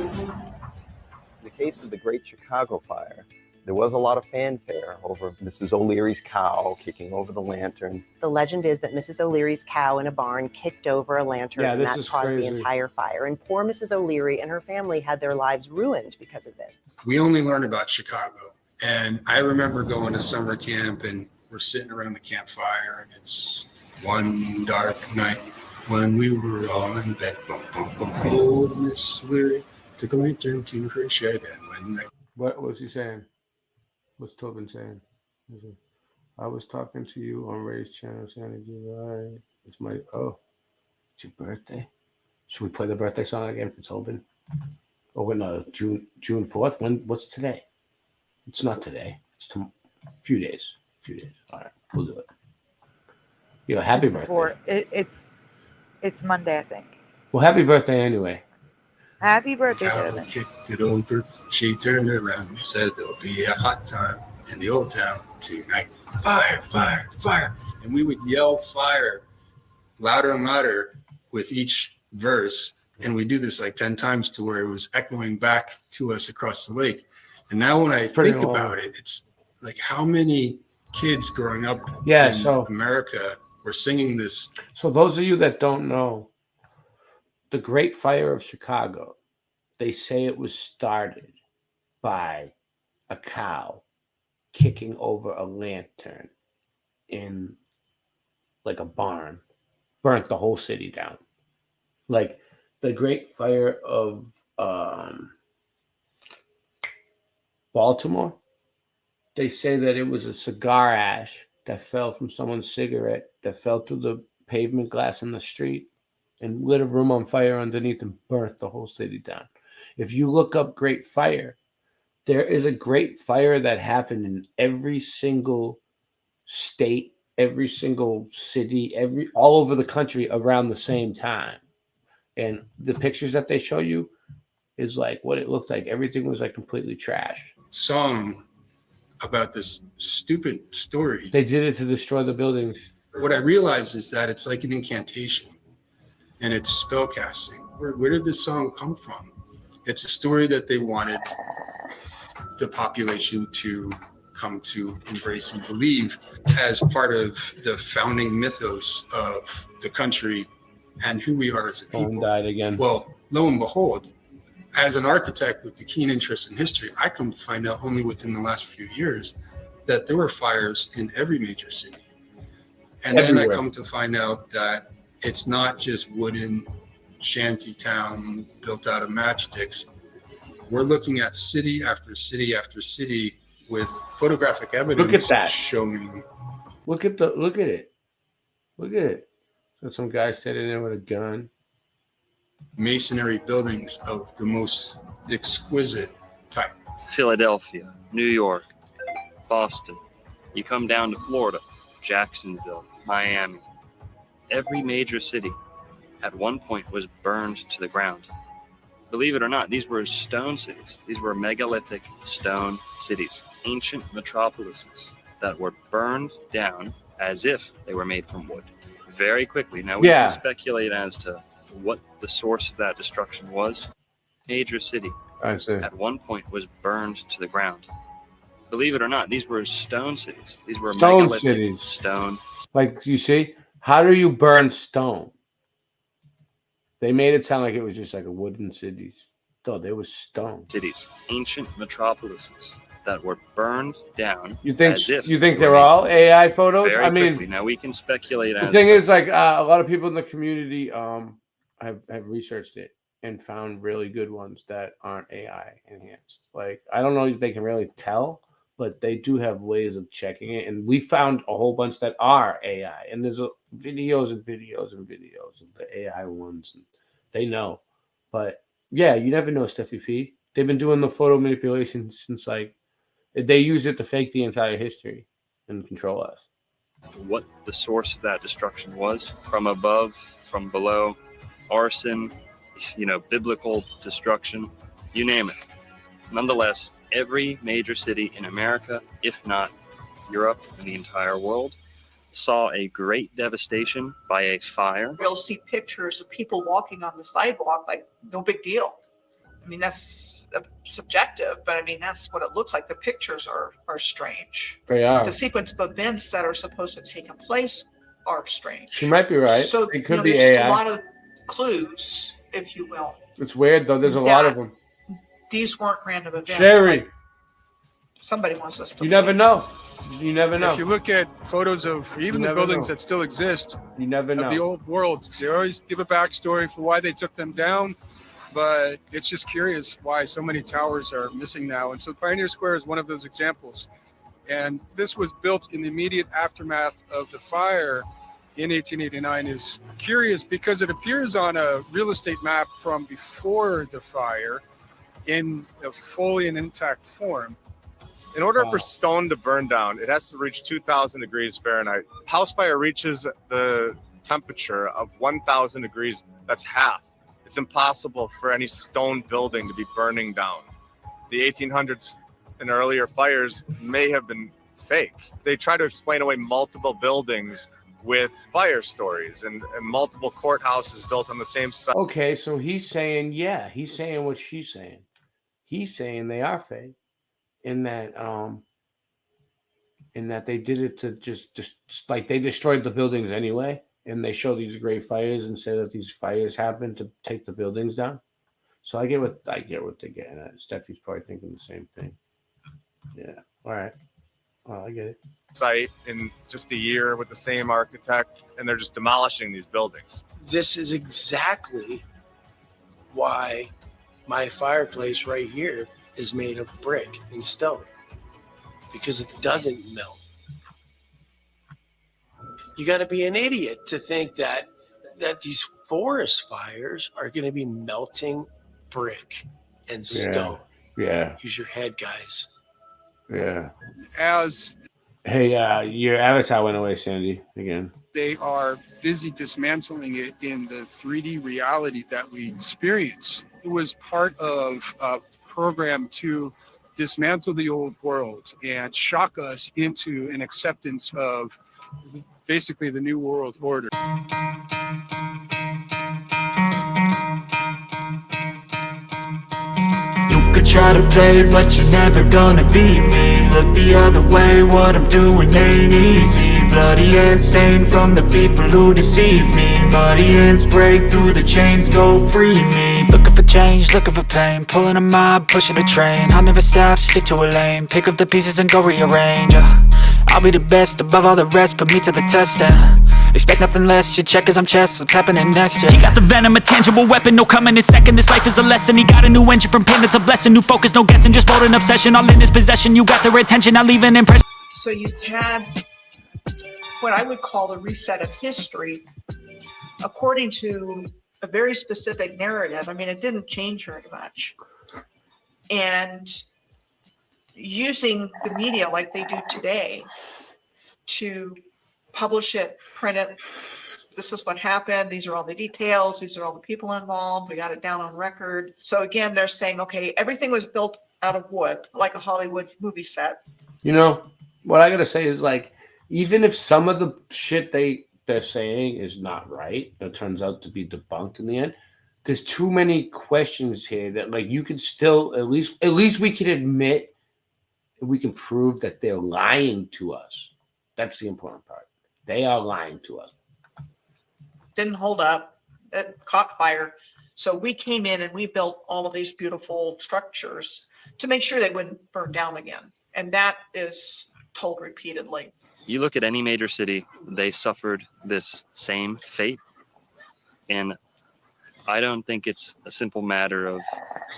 In the case of the Great Chicago Fire, there was a lot of fanfare over Mrs. O'Leary's cow kicking over the lantern. The legend is that Mrs. O'Leary's cow in a barn kicked over a lantern, Yeah, and this that is caused crazy. the entire fire. And poor Mrs. O'Leary and her family had their lives ruined because of this. We only learned about Chicago. And I remember going to summer camp and we're sitting around the campfire and it's one dark night when we were all in bed. Boom, boom, boom. Old Miss Leary took a lantern to her shed and when they What was he saying? What's Tobin saying? I was talking to you on Ray's channel, SandyDivA. It's my it's your birthday. Should we play the birthday song again for Tobin? Oh, when June 4th? What's today? It's not today. It's a few days. All right, we'll do it. Yo, happy birthday. It's Monday, I think. Well, happy birthday anyway. Happy birthday, cow Tobin. kicked it over. She turned around and said there'll be a hot time in the old town tonight. Fire, fire, fire. And we would yell fire louder and louder with each verse. And we do this like 10 times to where it was echoing back to us across the lake. And now when I pretty think long. about it, it's like how many kids growing up in so America were singing this. So those of you that don't know, the Great Fire of Chicago, they say it was started by a cow kicking over a lantern in like a barn, burnt the whole city down. Like the Great Fire of Baltimore, they say that it was a cigar ash that fell from someone's cigarette that fell through the pavement glass in the street and lit a room on fire underneath and burnt the whole city down. If you look up Great Fire, there is a Great Fire that happened in every single state, every single city, all over the country around the same time. And the pictures that they show you is like what it looked like. Everything was like completely trashed. Song about this stupid story. They did it to destroy the buildings. What I realized is that it's like an incantation and it's spellcasting. Where did this song come from? It's a story that they wanted the population to come to embrace and believe as part of the founding mythos of the country and who we are as a people. Died again. Well, lo and behold, as an architect with the keen interest in history, I come to find out only within the last few years that there were fires in every major city. And Everywhere. then I come to find out that it's not just wooden shanty town built out of matchsticks. We're looking at city after city after city with photographic evidence. Look at that. Showing. Look at it. Look at it. So some guy standing there with a gun. Masonry buildings of the most exquisite type. Philadelphia, New York, Boston. You come down to Florida, Jacksonville, Miami. Every major city at one point was burned to the ground. Believe it or not, these were stone cities. These were megalithic stone cities, ancient metropolises that were burned down as if they were made from wood. Very quickly. Now we can speculate as to what the source of that destruction was. Major city at one point was burned to the ground. Believe it or not, these were stone cities. These were Stone megalithic cities. stone. Like, you see, how do you burn stone? They made it sound like it was just like a wooden cities. No, they were stone Cities, ancient metropolises that were burned down. You think as if they're all AI photos? Very I mean, quickly. Now we can speculate. the as thing to is, like, a lot of people in the community have researched it and found really good ones that aren't AI enhanced. Like, I don't know if they can really tell, but they do have ways of checking it. And we found a whole bunch that are AI. And there's videos and videos and videos of the AI ones. And they know. But yeah, you never know, Steffi P. They've been doing the photo manipulation since, like, they used it to fake the entire history and control us. what the source of that destruction was, from above, from below, arson, biblical destruction, you name it. Nonetheless, every major city in America, if not Europe and the entire world, saw a great devastation by a fire. You'll see pictures of people walking on the sidewalk like no big deal. I mean, that's subjective, but I mean, that's what it looks like. The pictures are strange. They are. The sequence of events that are supposed to have taken place are strange. She might be right. So it could be there's AI. just a lot of clues, if you will. It's weird, though. There's a lot of them. These weren't random events. Sherry. Somebody wants us to. You never know. You never know. If you look at photos of even the buildings that still exist, you never know. Of the old world, they always give a backstory for why they took them down. But it's just curious why so many towers are missing now. And so Pioneer Square is one of those examples. And this was built in the immediate aftermath of the fire in 1889. Is curious because it appears on a real estate map from before the fire in a fully and intact form. In order for stone to burn down, it has to reach 2,000 degrees Fahrenheit. House fire reaches the temperature of 1,000 degrees. That's half. It's impossible for any stone building to be burning down. The 1800s and earlier fires may have been fake. They try to explain away multiple buildings with fire stories and multiple courthouses built on the same site. Okay, so he's saying, he's saying what she's saying. He's saying they are fake. In that they did it to just like they destroyed the buildings anyway, and they show these great fires and say that these fires happened to take the buildings down. So I get what they're getting at. Steffi's probably thinking the same thing. Yeah. All right. Well, I get it. Site in just a year with the same architect, and they're just demolishing these buildings. This is exactly why my fireplace right here is made of brick and stone, because it doesn't melt. You got to be an idiot to think that these forest fires are going to be melting brick and stone. Yeah. Use your head, guys. Yeah. As Hey, your avatar went away, Sandy, again. They are busy dismantling it in the 3D reality that we experience. It was part of a program to dismantle the old world and shock us into an acceptance of basically the new world order. You could try to play, but you're never gonna beat me. Look the other way, what I'm doing ain't easy. Bloody hands stained from the people who deceive me. Muddy hands break through the chains, go free me. Looking for change, looking for pain, pulling a mob, pushing a train. I'll never stop, stick to a lane, pick up the pieces and go rearrange. I'll be the best above all the rest, put me to the test and expect nothing less, your check as I'm chess, what's happening next, yeah. He got the venom, a tangible weapon, no coming in second. This life is a lesson, he got a new engine from pain, it's a blessing. New focus, no guessing, just bold and obsession. All in his possession, you got their attention, I'll leave an impression. So you had what I would call the reset of history according to a very specific narrative. I mean, it didn't change very much. And using the media like they do today to publish it, print it, this is what happened, these are all the details, these are all the people involved, we got it down on record. So again, they're saying, okay, everything was built out of wood, like a Hollywood movie set. You know, what I gotta say is, like, even if some of the shit they're saying is not right, it turns out to be debunked in the end, there's too many questions here that, like, you could still, at least we can admit, we can prove that they're lying to us. That's the important part. They are lying to us. Didn't hold up, it caught fire. So we came in and we built all of these beautiful structures to make sure they wouldn't burn down again. And that is told repeatedly. You look at any major city, they suffered this same fate. And I don't think it's a simple matter of,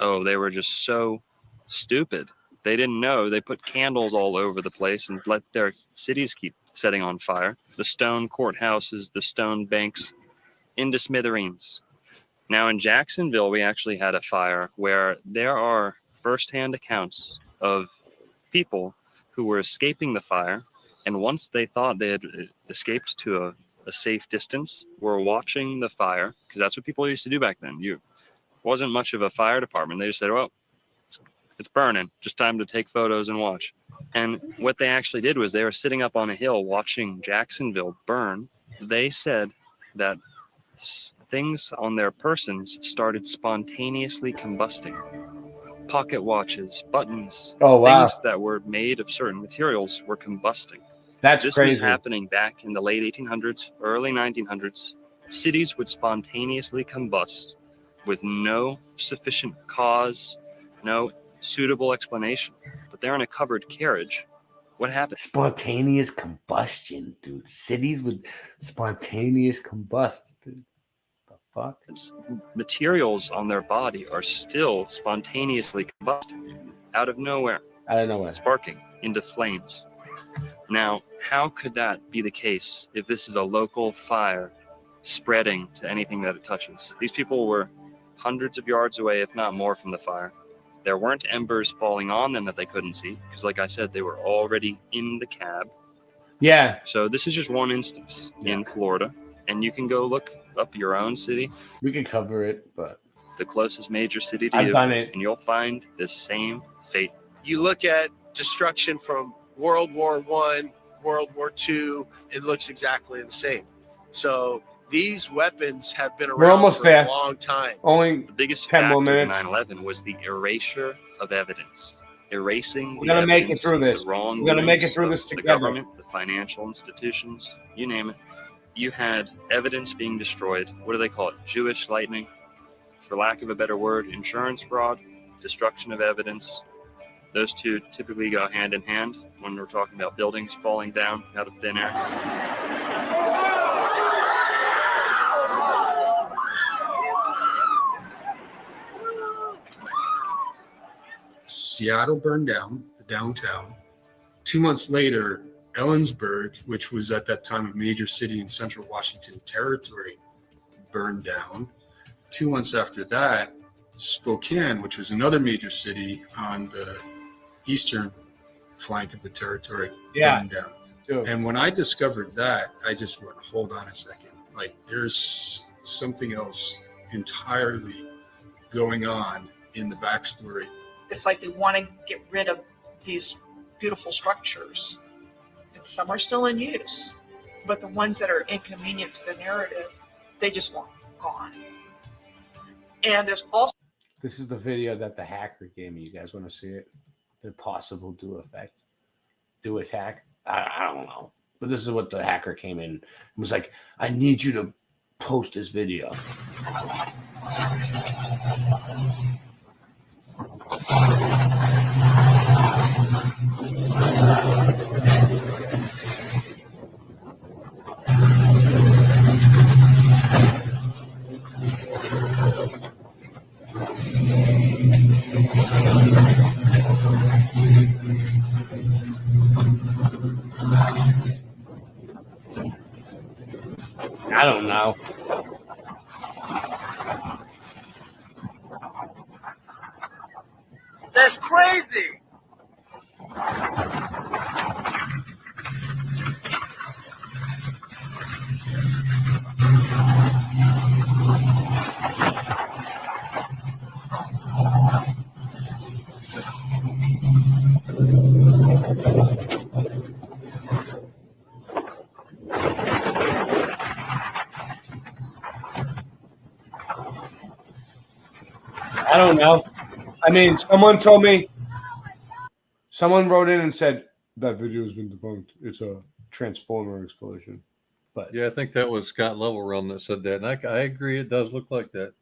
oh, they were just so stupid. They didn't know. They put candles all over the place and let their cities keep setting on fire. The stone courthouses, the stone banks, into smithereens. Now in Jacksonville, we actually had a fire where there are firsthand accounts of people who were escaping the fire. And once they thought they had escaped to a safe distance, were watching the fire, because that's what people used to do back then. Wasn't much of a fire department. They just said, well, it's burning, just time to take photos and watch. And what they actually did was they were sitting up on a hill watching Jacksonville burn. They said that things on their persons started spontaneously combusting. Pocket watches, buttons, things that were made of certain materials were combusting. That's this crazy. was happening back in the late 1800s, early 1900s. Cities would spontaneously combust with no sufficient cause, no suitable explanation. But they're in a covered carriage. What happened? Spontaneous combustion, dude. Cities would spontaneous combust, dude. The fuck? Materials on their body are still spontaneously combusting out of nowhere. Out of nowhere. Sparking into flames. Now, how could that be the case if this is a local fire spreading to anything that it touches? These people were hundreds of yards away, if not more, from the fire. There weren't embers falling on them that they couldn't see, because like I said, they were already in the cab. Yeah. So this is just one instance in Florida, and you can go look up your own city. We could cover it, but the closest major city to I've you, done it. and you'll find the same fate. You look at destruction from World War I, World War II, it looks exactly the same. So these weapons have been We're around almost for there. a long time. Only The biggest 10 more factor in minutes. 9/11 was the erasure of evidence. Erasing We're the gonna make it evidence through of this. the wrong We're gonna make it moves through of this the together. government, the financial institutions, you name it. You had evidence being destroyed. What do they call it? Jewish lightning. For lack of a better word, insurance fraud, destruction of evidence. Those two typically go hand in hand when we're talking about buildings falling down out of thin air. Seattle burned down, the downtown. 2 months later, Ellensburg, which was at that time a major city in central Washington territory, burned down. 2 months after that, Spokane, which was another major city on the eastern flank of the territory Yeah. going down. Dude. And when I discovered that, I just went, hold on a second. Like, there's something else entirely going on in the backstory. It's like they want to get rid of these beautiful structures. And some are still in use, but the ones that are inconvenient to the narrative, they just want gone. And there's also This is the video that the hacker gave me. You guys want to see it? The possible do attack. I don't know. But this is what the hacker came in and was like, I need you to post this video. I don't know. That's crazy. I don't know. I mean, someone told me, someone wrote in and said, that video has been debunked. It's a transformer explosion. But yeah, I think that was Scott Levelrum that said that. And I agree. It does look like that.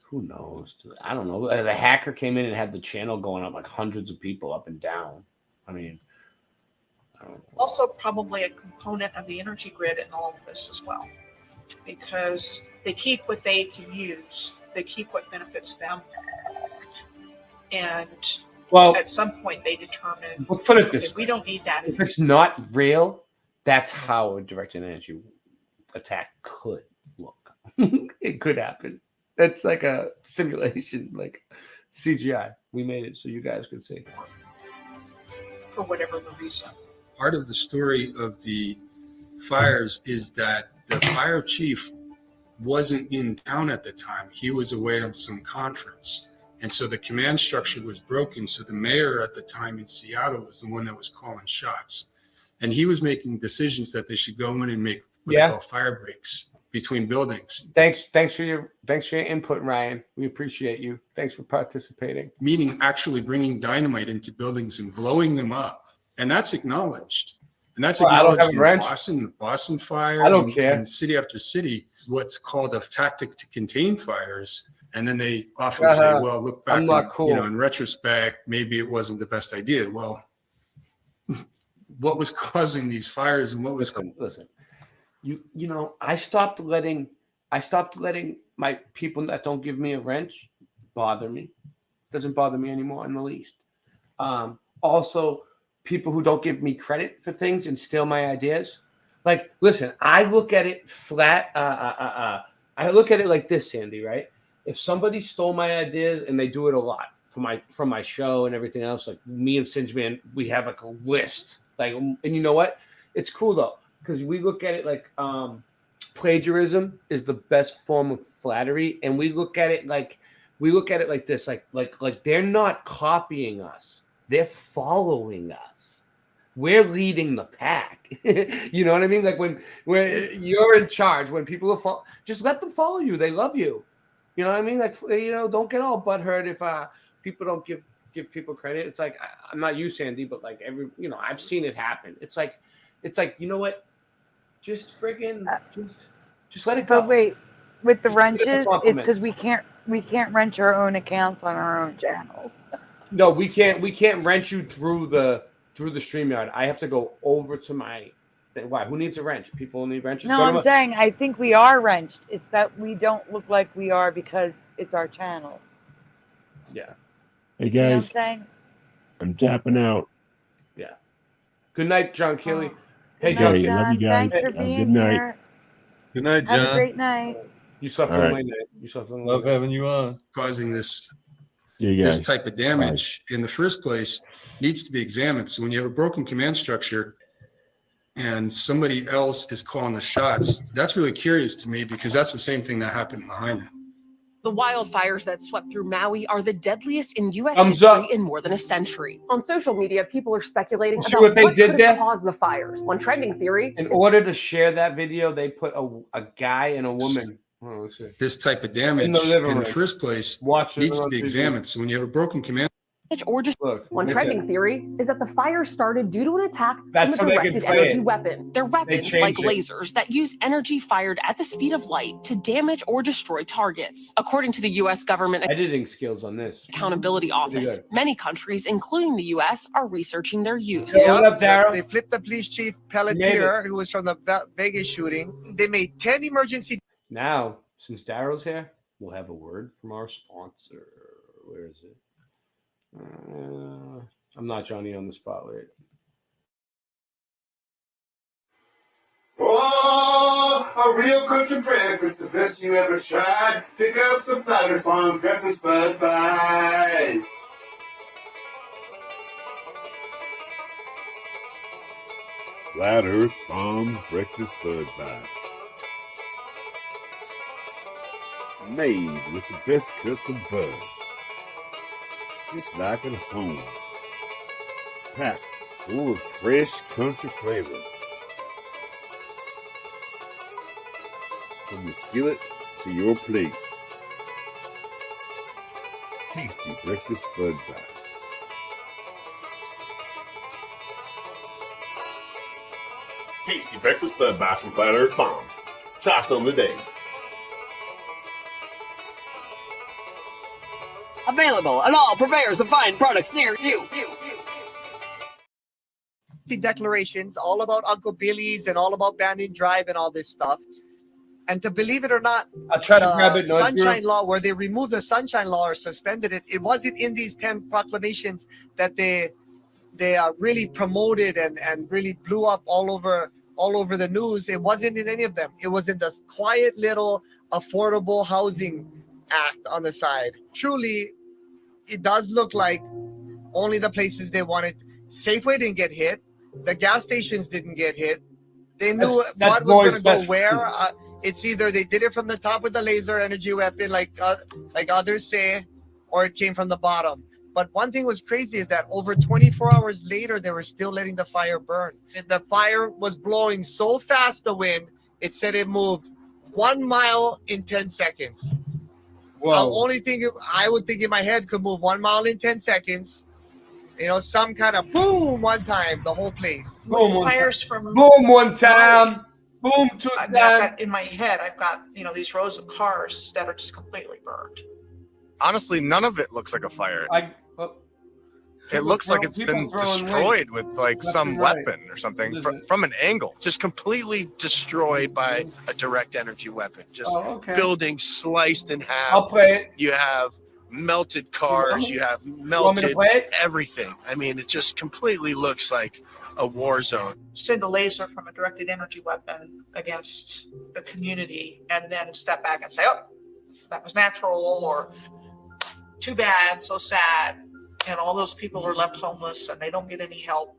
Who knows? I don't know. The hacker came in and had the channel going up like hundreds of people up and down. I mean, I don't know. also probably a component of the energy grid in all of this as well, because they keep what they can use. They keep what benefits them. And at some point they determine, we'll put it this we don't need that. If it's not real, that's how a directed energy attack could look. It could happen. That's like a simulation, like CGI. We made it so you guys could see. For whatever the reason. Part of the story of the fires is that the fire chief wasn't in town at the time. He was away on some conference. And so the command structure was broken. So the mayor at the time in Seattle was the one that was calling shots. And he was making decisions that they should go in and make what they call fire breaks between buildings. Thanks for your input, Ryan. We appreciate you. Thanks for participating. Meaning actually bringing dynamite into buildings and blowing them up. And that's acknowledged. And that's acknowledged in the Boston fire. I don't care. And city after city, what's called a tactic to contain fires. And then they often say, well, look back, in retrospect, maybe it wasn't the best idea. Well, what was causing these fires and what was... Listen, you know, I stopped letting my people that don't give me a wrench bother me. It doesn't bother me anymore in the least. Also, people who don't give me credit for things and steal my ideas. Like, listen, I look at it flat. I look at it like this, Sandy, right? If somebody stole my ideas, and they do it a lot from my show and everything else, like me and Singeman, we have like a list. Like, and you know what? It's cool though, because we look at it like plagiarism is the best form of flattery, and we look at it like this, like they're not copying us, they're following us. We're leading the pack. You know what I mean? Like when you're in charge, when people are just let them follow you. They love you. You know what I mean? Like, you know, don't get all butthurt if people don't give people credit. It's like, I'm not you, Sandy, but like I've seen it happen. It's like, you know what? Just friggin' just let it go. But wait, with the wrenches, it's because we can't wrench our own accounts on our own channels. No, we can't wrench you through the StreamYard. I have to go over to my. Why? Who needs a wrench? People need wrenches. No, I'm saying I think we are wrenched. It's that we don't look like we are because it's our channel. Yeah. Hey You know guys, what I'm saying? I'm tapping out. Yeah. Good night, John Keeley. Hey, Good John. night, Love you guys. Thanks for Have a being good night. here. Good night, John. Have a great night. You slept All in right. late night. You slept in Love having you on. Causing this this type of damage in the first place needs to be examined. So when you have a broken command structure and somebody else is calling the shots, that's really curious to me, because that's the same thing that happened behind it. The wildfires that swept through Maui are the deadliest in U.S. Thumbs history up. in more than a century. On social media, people are speculating See about what they did could there? have caused the fires. One trending theory. In order to share that video, they put a guy and a woman. Oh, let's see. This type of damage In the living in the room. first place Watching needs it to on be TV. examined. So when you have a broken command, Or just one trending theory is that the fire started due to an attack That's from so a they can directed play energy it. weapon. They're weapons like changed it. lasers that use energy fired at the speed of light to damage or destroy targets. According to the U.S. government Editing skills on this. Accountability Office, good. many countries, including the U.S., are researching their use. They flipped the police chief made Pelletier, who was from the Vegas shooting. They made 10 emergency. Now, since Daryl's here, we'll have a word from our sponsor. Where is it? I'm not Johnny on the spotlight. Oh, a real country breakfast, the best you ever tried. Pick up some Flatter Farms breakfast Bud Bites. Flat Earth Farms Breakfast Bud Bites. Made with the best cuts of bud. Just like at home. Packed full of fresh country flavor. From the skillet to your plate. Tasty breakfast bud bites. Tasty breakfast bud bites from Flat Earth Farms. Try some today. Available at all purveyors of fine products near you. Declarations all about Uncle Billy's and all about Banning Drive and all this stuff. And to believe it or not, I'll try to grab it. No, Sunshine Law, where they removed the Sunshine Law or suspended it, it wasn't in these 10 proclamations that they really promoted and really blew up all over the news. It wasn't in any of them. It was in this quiet little affordable housing act on the side. Truly, it does look like only the places they wanted. Safeway didn't get hit. The gas stations didn't get hit. They knew that's what was going to go best where. It's either they did it from the top with the laser energy weapon, like others say, or it came from the bottom. But one thing was crazy is that over 24 hours later, they were still letting the fire burn. And the fire was blowing so fast, the wind, it said it moved 1 mile in 10 seconds. Whoa. The only thing I would think in my head could move 1 mile in 10 seconds. You know, some kind of boom one time, the whole place. Boom one Fires from Boom one time. Boom two I've times. got, in my head, I've got these rows of cars that are just completely burned. Honestly, none of it looks like a fire. It looks like it's been destroyed with like some weapon or something from an angle. Just completely destroyed by a direct energy weapon. Just buildings sliced in half. I'll play it. You have melted cars. You have want me to melted play it? everything. I mean, it just completely looks like a war zone. Send a laser from a directed energy weapon against the community and then step back and say, oh, that was natural, or too bad, so sad. And all those people are left homeless and they don't get any help.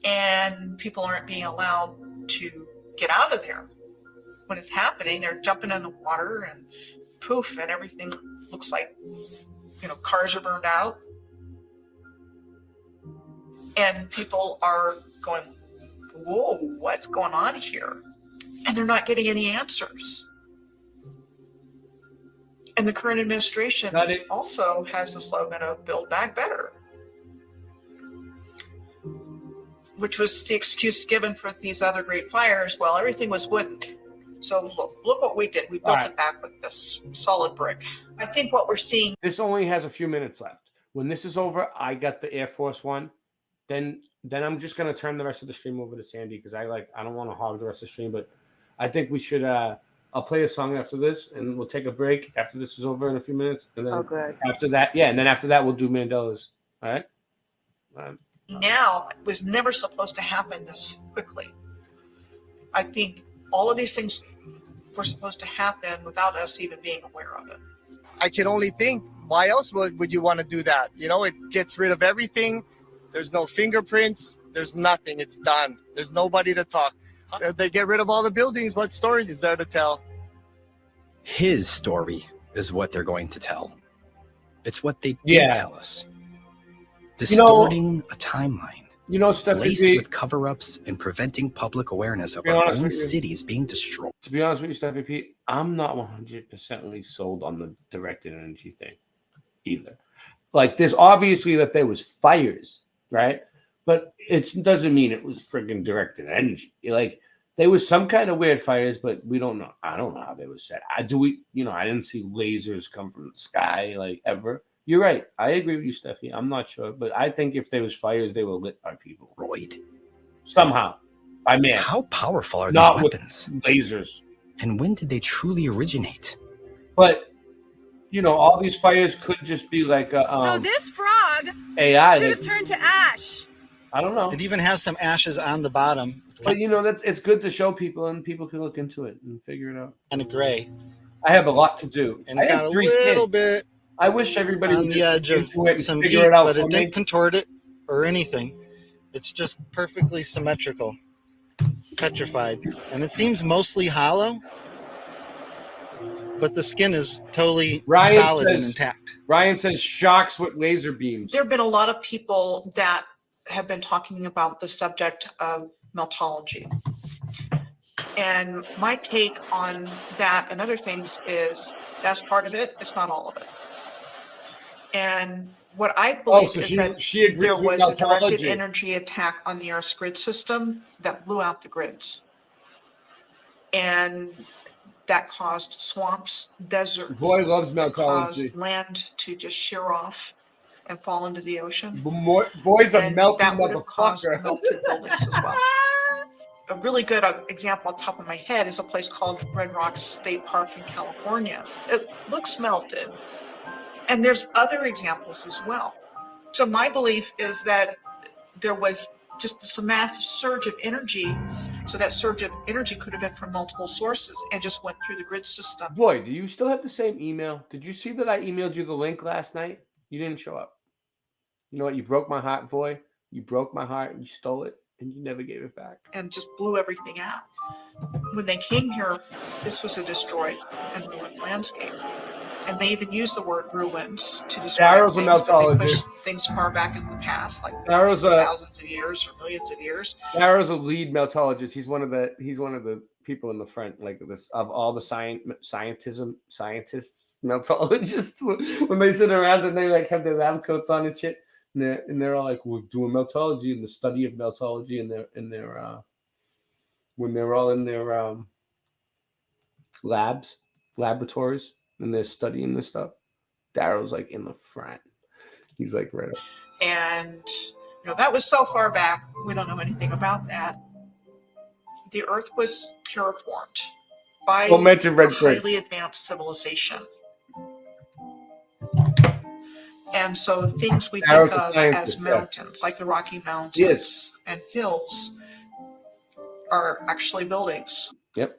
And people aren't being allowed to get out of there. When it's happening, they're jumping in the water and poof, and everything looks like, cars are burned out. And people are going, whoa, what's going on here? And they're not getting any answers. And the current administration also has the slogan of Build Back Better, which was the excuse given for these other great fires. Well, everything was wooden. So look what we did. We built it back with this solid brick. I think what we're seeing. This only has a few minutes left. When this is over, I got the Air Force One. Then I'm just gonna turn the rest of the stream over to Sandy because I don't want to hog the rest of the stream, but I think we should. I'll play a song after this, and we'll take a break after this is over in a few minutes, and then after that, and then after that, we'll do Mandelas. All right. Now it was never supposed to happen this quickly. I think all of these things were supposed to happen without us even being aware of it. I can only think Why else would you want to do that? You know, it gets rid of everything. There's no fingerprints. There's nothing. It's done. There's nobody to talk. They get rid of all the buildings. What stories is there to tell? His story is what they're going to tell. It's what they did tell us. Distorting a timeline. You know, Stephanie, laced with cover-ups and preventing public awareness of our own cities being destroyed. To be honest with you, Stephanie P, I'm not 100% sold on the directed energy thing either. Like, there's obviously that there was fires, right? But it doesn't mean it was friggin' directed energy. Like, there was some kind of weird fires, but we don't know. I don't know how they were set. I didn't see lasers come from the sky, like, ever. You're right. I agree with you, Steffi. I'm not sure, but I think if there was fires, they were lit by people. Royd. Somehow. By man. How powerful are these Not weapons? With lasers. And when did they truly originate? But, all these fires could just be like a so this frog AI should have turned to ash. I don't know. It even has some ashes on the bottom. But it's good to show people, and people can look into it and figure it out. And a gray. I have a lot to do. And I got have a 3 little kids. bit I wish everybody on would the edge of some heat, figure it out but for it me. didn't contort it or anything. It's just perfectly symmetrical, petrified, and it seems mostly hollow. But the skin is totally solid and intact. Ryan says shocks with laser beams. There have been a lot of people that have been talking about the subject of meltology. And my take on that and other things is that's part of it. It's not all of it. And what I believe is that there was a directed energy attack on the Earth's grid system that blew out the grids. And that caused swamps, deserts. Boy loves meltology. Caused land to just shear off and fall into the ocean. Boy's a melting that would have caused motherfucker. melted buildings as well. A really good example on top of my head is a place called Red Rocks State Park in California. It looks melted. And there's other examples as well. So my belief is that there was just this massive surge of energy. So that surge of energy could have been from multiple sources and just went through the grid system. Boy, do you still have the same email? Did you see that I emailed you the link last night? You didn't show up. You know what? You broke my heart, boy. You broke my heart and you stole it and you never gave it back. And just blew everything out. When they came here, this was a destroyed and ruined landscape. And they even used the word ruins to describe Daryl's a things, but they meltologist. pushed things far back in the past, like Daryl's thousands of years or millions of years. Daryl's a lead meltologist. He's one of the people in the front, like this of all the scientists, meltologists. When they sit around and they like have their lab coats on and shit, and they're all like, we're doing meltology and the study of meltology, and they're when they're all in their laboratories. And they're studying this stuff. Daryl's like in the front. He's like right up. And that was so far back, we don't know anything about that. The Earth was terraformed by a highly advanced civilization. And so things we think of as mountains, like the Rocky Mountains and hills, are actually buildings. Yep.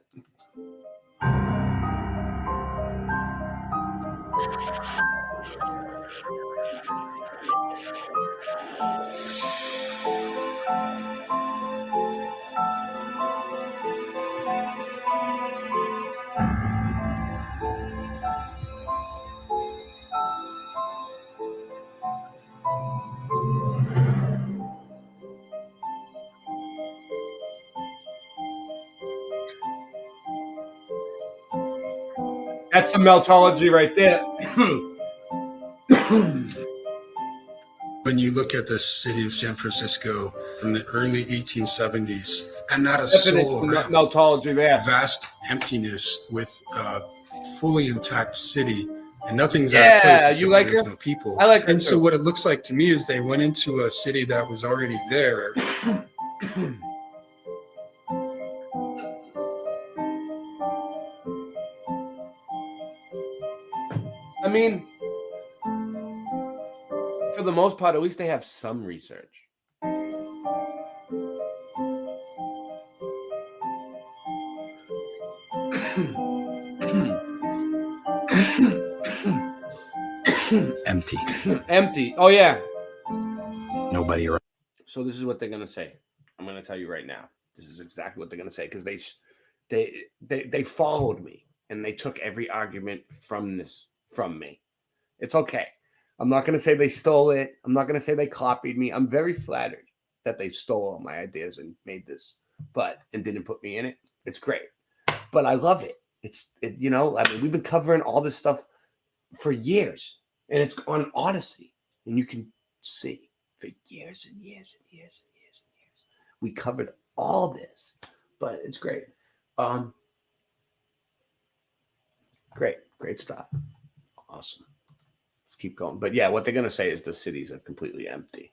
That's a meltology right there. When you look at the city of San Francisco from the early 1870s, and not a Definitely soul around, meltology there. Vast emptiness with a fully intact city, and nothing's out of place. Except you like there's her? no people. I like her And so too. what it looks like to me is they went into a city that was already there. I mean, for the most part, at least they have some research. Empty. Empty. Oh yeah. Nobody around. So this is what they're gonna say. I'm gonna tell you right now. This is exactly what they're gonna say because they followed me and they took every argument from me. It's okay. I'm not gonna say they stole it. I'm not gonna say they copied me. I'm very flattered that they stole all my ideas and made this, and didn't put me in it. It's great, but I love it. I mean, we've been covering all this stuff for years, and it's on Odyssey, and you can see for years and years and years and years and years. We covered all this, but it's great. Great stuff. Awesome. Let's keep going. But yeah, what they're gonna say is the cities are completely empty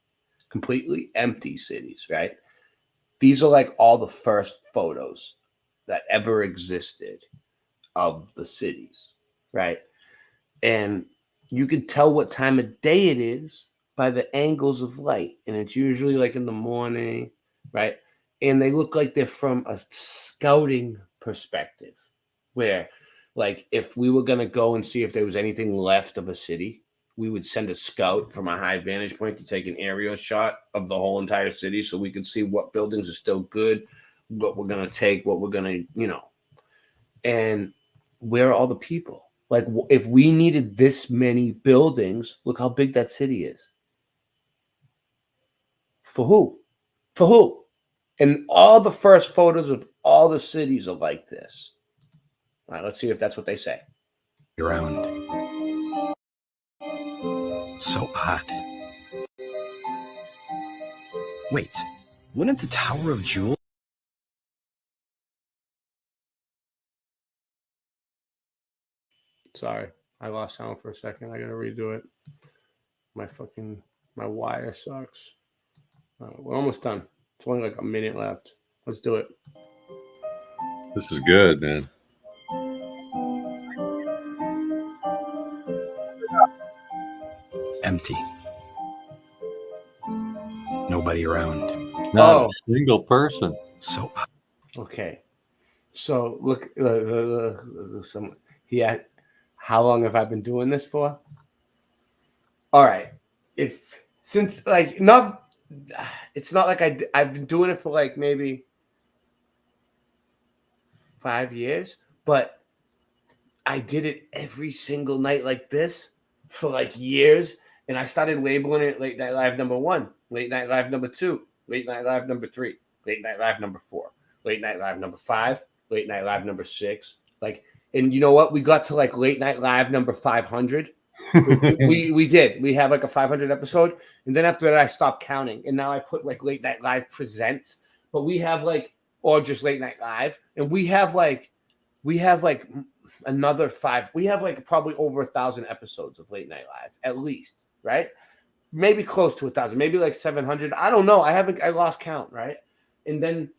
cities, right? These are like all the first photos that ever existed of the cities, right? And you can tell what time of day it is by the angles of light. And it's usually like in the morning, right? And they look like they're from a scouting perspective, where like if we were going to go and see if there was anything left of a city, we would send a scout from a high vantage point to take an aerial shot of the whole entire city so we could see what buildings are still good, what we're going to take, what we're going to, and where are all the people? Like, if we needed this many buildings, look how big that city is. For who? For who? And all the first photos of all the cities are like this. All right, let's see if that's what they say. Around. So odd. Wait, wouldn't the Tower of Jewels? Sorry, I lost sound for a second. I gotta redo it. My wire sucks. We're almost done. It's only like a minute left. Let's do it. This is good, man. Empty. Nobody around. Not a single person. So okay. So look, how long have I been doing this for? All right. It's not like I've been doing it for like maybe 5 years, but I did it every single night like this for like years. And I started labeling it Late Night Live number 1, Late Night Live number 2, Late Night Live number 3, Late Night Live number 4, Late Night Live number 5, Late Night Live number 6. And you know what? We got to like Late Night Live number 500. we did. We have like a 500 episode. And then after that, I stopped counting. And now I put like Late Night Live Presents. But we have or just Late Night Live. And we have another 5. We have like probably over 1,000 episodes of Late Night Live, at least, right? Maybe close to 1,000, maybe like 700. I don't know. I lost count, right? And then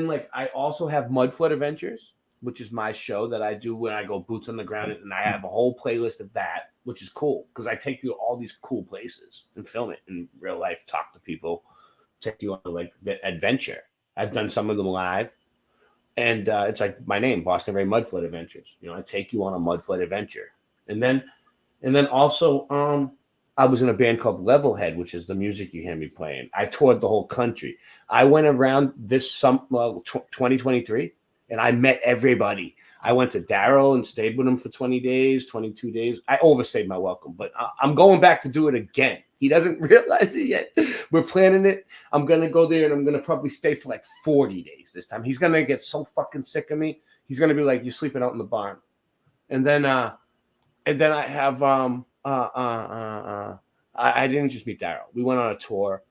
like I also have Mudflood Adventures, which is my show that I do when I go boots on the ground, and I have a whole playlist of that, which is cool because I take you to all these cool places and film it in real life, talk to people, take you on like the adventure. I've done some of them live, and it's like my name, Boston Ray Mudflood Adventures. I take you on a Mudflood adventure, and then also I was in a band called Levelhead, which is the music you hear me playing. I toured the whole country. I went around this 2023. And I met everybody. I went to Daryl and stayed with him for 20 days, 22 days. I overstayed my welcome, but I'm going back to do it again. He doesn't realize it yet. We're planning it. I'm going to go there, and I'm going to probably stay for like 40 days this time. He's going to get so fucking sick of me. He's going to be like, you're sleeping out in the barn. And then I have, I didn't just meet Daryl. We went on a tour.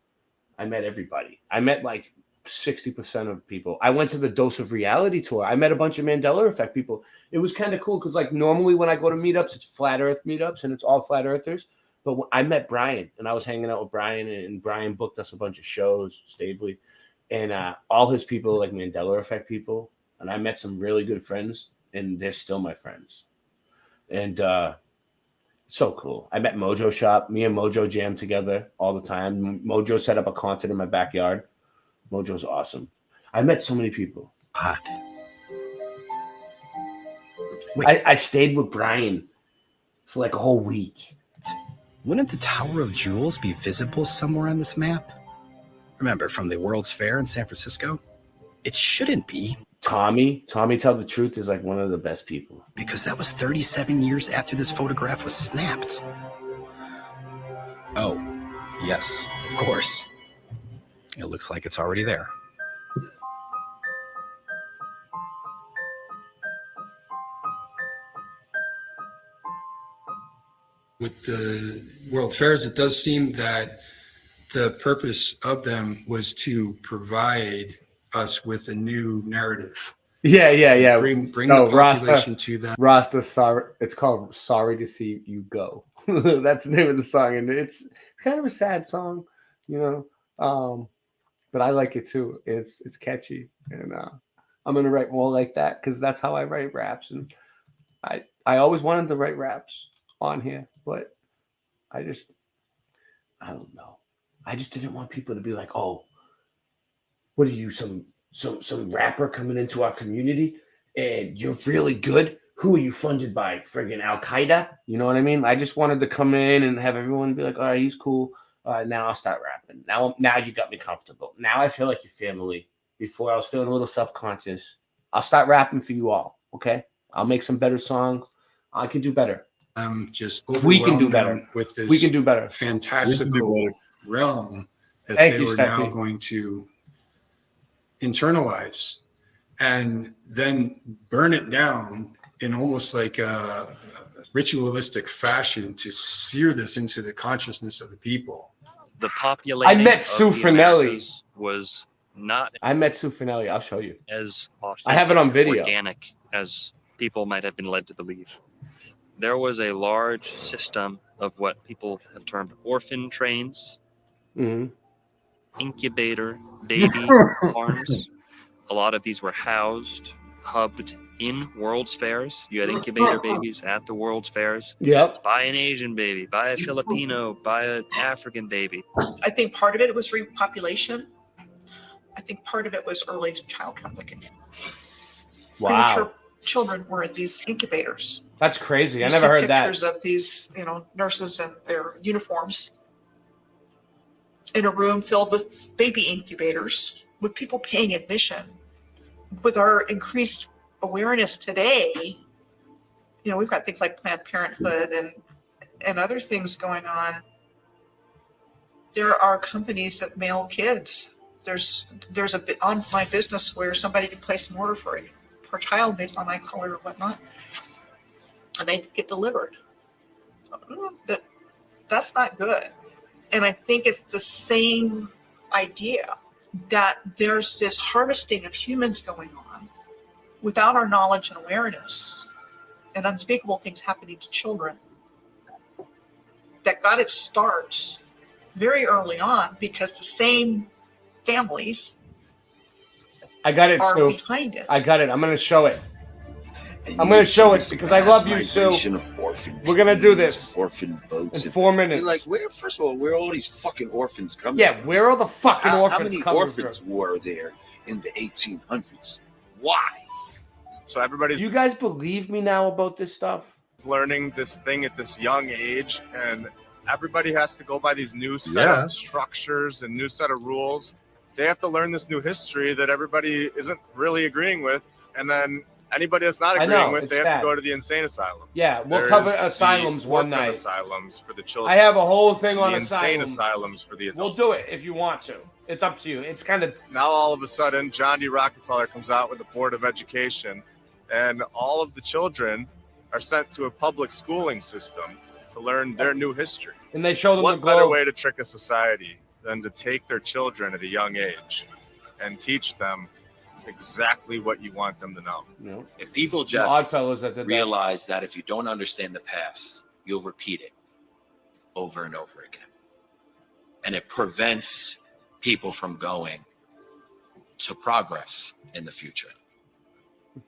I met everybody. I met like 60% of people. I went to the Dose of Reality tour. I met a bunch of Mandela Effect people. It was kind of cool because like normally when I go to meetups, it's flat earth meetups and it's all flat earthers. But I met Brian and I was hanging out with Brian, and Brian booked us a bunch of shows, Stavely, and all his people like Mandela Effect people. And I met some really good friends, and they're still my friends. And so cool. I met Mojo Shop. Me and Mojo jam together all the time. Mojo set up a concert in my backyard. Mojo's awesome. I met so many people. Hot. I stayed with Brian for like a whole week. Wouldn't the Tower of Jewels be visible somewhere on this map? Remember, from the World's Fair in San Francisco? It shouldn't be. Tommy Tell the Truth is like one of the best people. Because that was 37 years after this photograph was snapped. Oh, yes, of course. It looks like it's already there. With the World Fairs, it does seem that the purpose of them was to provide us with a new narrative. Yeah. Bring the population to them. Rasta, sorry. It's called "Sorry to See You Go." That's the name of the song, and it's kind of a sad song, you know. But I like it too. It's catchy, and I'm gonna write more like that because that's how I write raps. And I always wanted to write raps on here, but I don't know. I just didn't want people to be like, "Oh, what are you, some rapper coming into our community and you're really good? Who are you funded by? Friggin' Al Qaeda?" You know what I mean? I just wanted to come in and have everyone be like, "All right, he's cool. Now I'll start rapping. Now you got me comfortable. Now I feel like your family. Before I was feeling a little self-conscious. I'll start rapping for you all. Okay? I'll make some better songs. I can do better. We can do better. With this we can do better. Fantastical realm that Thank they you, were Steffi. now going to internalize and then burn it down in almost like a ritualistic fashion to sear this into the consciousness of the people. The population I met of Sue the Finelli. Americas was not I met Sue Finelli. I'll show you. as authentic, I have it on video. organic as people might have been led to believe. There was a large system of what people have termed orphan trains, incubator baby farms. A lot of these were hubbed in World's Fairs. You had incubator babies at the World's Fairs. Yep. Buy an Asian baby, buy a Filipino, buy an African baby. I think part of it was repopulation. I think part of it was early child trafficking. Wow. Premature children were in these incubators. That's crazy. I You never see heard that. pictures of these, nurses in their uniforms in a room filled with baby incubators with people paying admission. With our increased awareness today, we've got things like Planned Parenthood and other things going on. There are companies that mail kids. There's a bit on my business where somebody can place an order for a child based on my color or whatnot, and they get delivered. That's not good. And I think it's the same idea that there's this harvesting of humans going on without our knowledge and awareness, and unspeakable things happening to children that got its start very early on because the same families I got it, are Sue. behind it. I got it. I'm going to show it. I'm going to show it because I love you, Sue. We're going to do this orphan boats in 4 minutes. You're like, first of all, where are all these fucking orphans coming Yeah, from? where are the fucking orphans How many coming orphans from? were there in the 1800s? Why? So everybody's Do you guys believe me now about this stuff? learning this thing at this young age, and everybody has to go by these new set of structures and new set of rules. They have to learn this new history that everybody isn't really agreeing with, and then anybody that's not I agreeing know, with, it's they have sad. to go to the insane asylum. Yeah, we'll There's cover the asylums one orphan night. Asylums for the children. I have a whole thing on the insane asylums. asylums for the adults. We'll do it if you want to. It's up to you. It's kind of Now all of a sudden, John D. Rockefeller comes out with the Board of Education, and all of the children are sent to a public schooling system to learn their new history. and they show them What the better globe. way to trick a society than to take their children at a young age and teach them exactly what you want them to know? If people The just Oddfellows that did that. realize that if you don't understand the past, you'll repeat it over and over again. And it prevents people from going to progress in the future.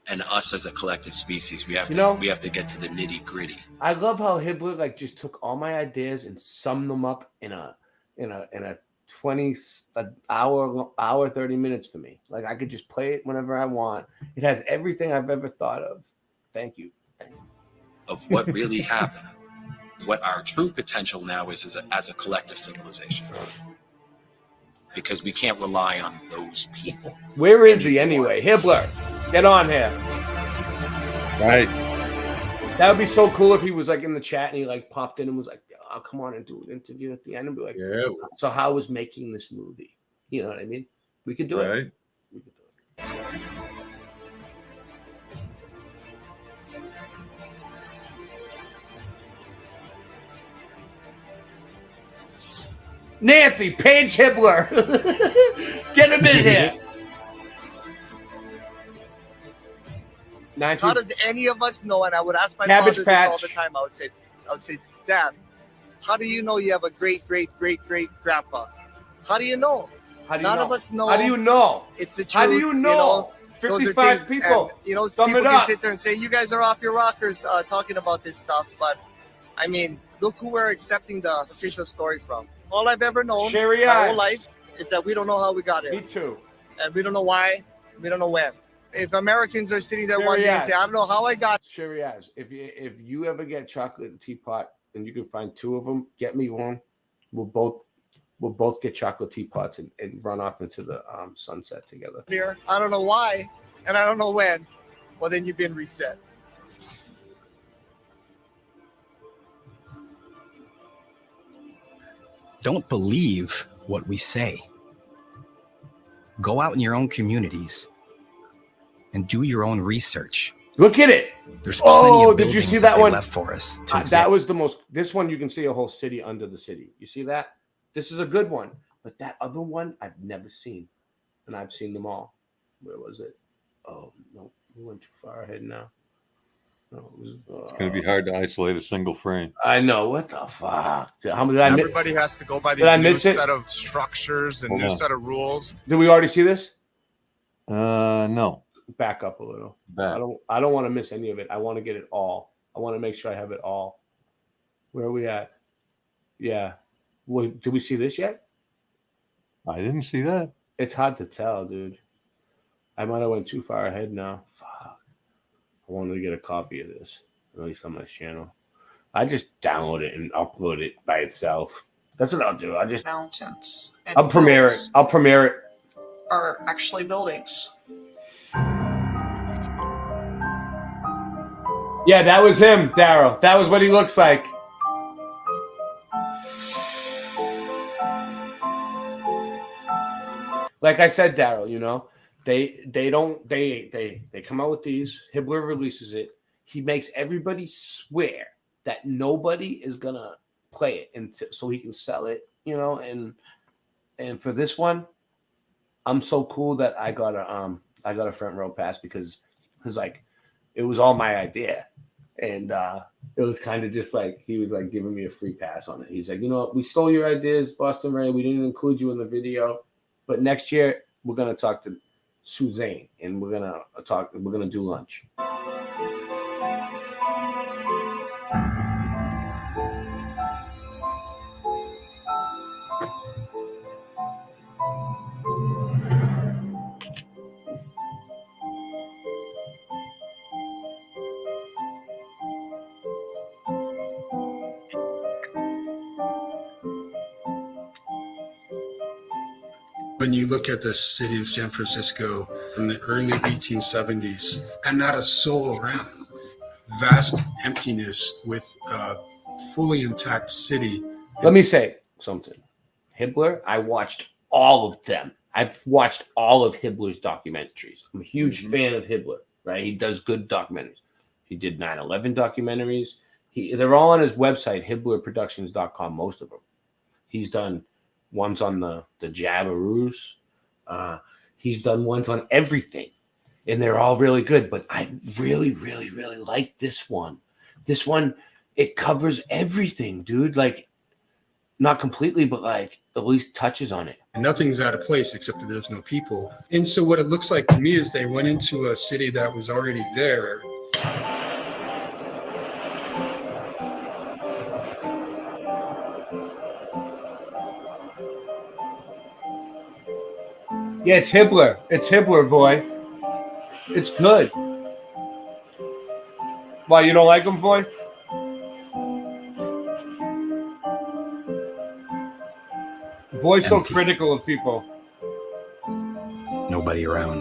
And us as a collective species, we have to get to the nitty gritty. I love how Hibbler just took all my ideas and summed them up in a hour 30 minutes for me. Like I could just play it whenever I want. It has everything I've ever thought of. Thank you. Of what really happened what our true potential now is as a collective civilization. Because we can't rely on those people. Where is he anyway? Hibbler, get on here. Right. That would be so cool if he was like in the chat and he like popped in and was like, "I'll come on and do an interview at the end and be like, yeah. So how was making this movie?" You know what I mean? We could do it. We could do it. Nancy, Paige Hibbler. Get him in here. How does any of us know? And I would ask my Cabbage father Patch. this all the time. I would say, Dad, how do you know you have a great grandpa? How do you know? How do you None know? of us know. How do you know? It's the truth. How do you know? Those are 55 things, people. and, you know, Sum people it can up. sit there and say, you guys are off your rockers talking about this stuff. But, I mean, look who we're accepting the official story from. All I've ever known Sherry my Eyes. whole life is that we don't know how we got here. Me too. And we don't know why. We don't know when. If Americans are sitting there one Sherry day and Eyes. say, I don't know how I got Sherry Eyes. If you ever get chocolate teapot and you can find 2 of them, get me one. We'll both get chocolate teapots and run off into the sunset together. here, I don't know why, and I don't know when. Well, then you've been reset. Don't believe what we say. Go out in your own communities and do your own research. Look at it. There's plenty of did you buildings see that they one? left for us to That exist. was the most. This one you can see a whole city under the city. You see that? This is a good one. But that other one I've never seen, and I've seen them all. Where was it? Oh no, we went too far ahead now. No, it was, It's going to be hard to isolate a single frame. I know. What the fuck? How many did I miss? Everybody has to go by Did I these new miss it? set of structures and Hold new on. set of rules. Did we already see this? No. Back up a little. Back. I don't want to miss any of it. I want to get it all. I want to make sure I have it all. Where are we at? Yeah. Well, did we see this yet? I didn't see that. It's hard to tell, dude. I might have went too far ahead now. Fuck. I wanted to get a copy of this, at least on my channel. I just download it and upload it by itself. That's what I'll do. Mountains. And I'll premiere it. hills I'll premiere it. Are actually buildings. Yeah, that was him, Daryl. That was what he looks like. Like I said, Daryl, you know, they come out with these. Hibbler releases it. He makes everybody swear that nobody is gonna play it until so he can sell it, you know. And for this one, I'm so cool that I got a front row pass because like it was all my idea. And it was kind of just like he was like giving me a free pass on it. He's like, you know what, we stole your ideas, Boston Ray. We didn't include you in the video, but next year we're gonna talk to Suzanne and we're gonna do lunch. When you look at the city of San Francisco in the early 1870s, and not a soul around, vast emptiness with a fully intact city. Let me say something. Hibbler, I watched all of them. I've watched all of Hibbler's documentaries. I'm a huge fan of Hibbler, right? He does good documentaries. He did 9/11 documentaries. They're all on his website, HibblerProductions.com, most of them. He's done ones on the Jabberoos. He's done ones on everything, and they're all really good. But I really, really, really like this one. This one, it covers everything, dude. Like, not completely, but like at least touches on it. And nothing's out of place except that there's no people. And so what it looks like to me is they went into a city that was already there. Yeah, it's Hibbler. It's Hibbler, boy. It's good. Why, you don't like him, boy? Boy's so Empty. critical of people. Nobody around.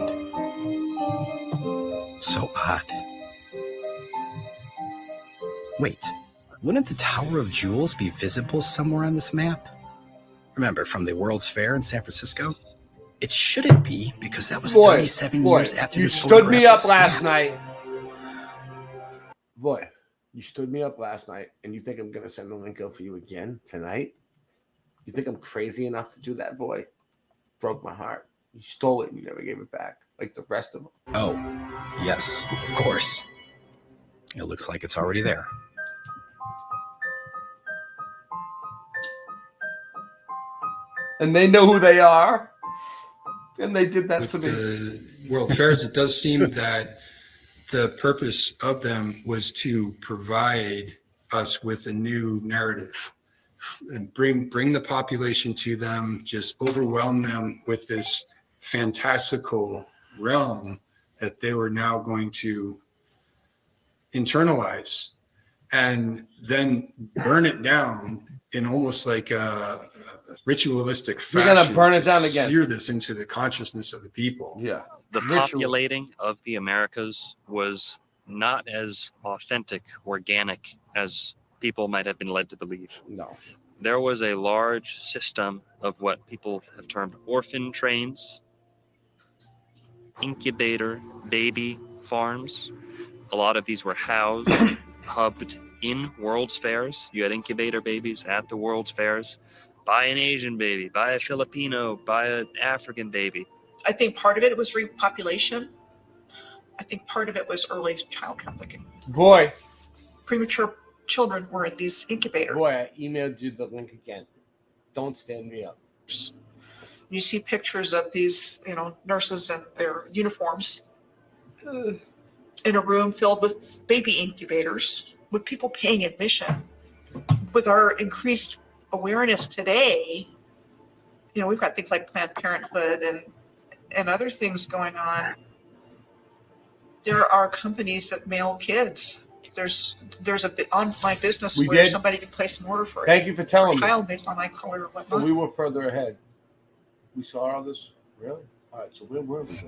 So odd. Wait, wouldn't the Tower of Jewels be visible somewhere on this map? Remember, from the World's Fair in San Francisco? It shouldn't be, because that was 37 years after you this stood me photograph up was last snapped. night. Boy, you stood me up last night, and you think I'm going to send a link out for you again tonight? You think I'm crazy enough to do that, boy? Broke my heart. You stole it and you never gave it back, like the rest of them. Oh, yes, of course. It looks like it's already there. And they know who they are. And they did that With to me. the World Fairs, it does seem that the purpose of them was to provide us with a new narrative and bring the population to them, just overwhelm them with this fantastical realm that they were now going to internalize and then burn it down in almost like a ritualistic fashion. You're gonna burn it down to again. sear this into the consciousness of the people. Yeah. The populating of the Americas was not as authentic, organic as people might have been led to believe. No. There was a large system of what people have termed orphan trains, incubator baby farms. A lot of these were housed, hubbed in World's Fairs. You had incubator babies at the World's Fairs. Buy an Asian baby, buy a Filipino, buy an African baby. I think part of it was repopulation. I think part of it was early child trafficking. Boy. Premature children were in these incubators. Boy, I emailed you the link again. Don't stand me up. You see pictures of these, nurses in their uniforms in a room filled with baby incubators, with people paying admission. With our increased awareness today, we've got things like Planned Parenthood and other things going on. There are companies that mail kids. There's a bit on my business where somebody can place an order for Thank you for telling a me. child based on my color or whatnot. So we were further ahead. We saw all this? Really? All right, so where were we?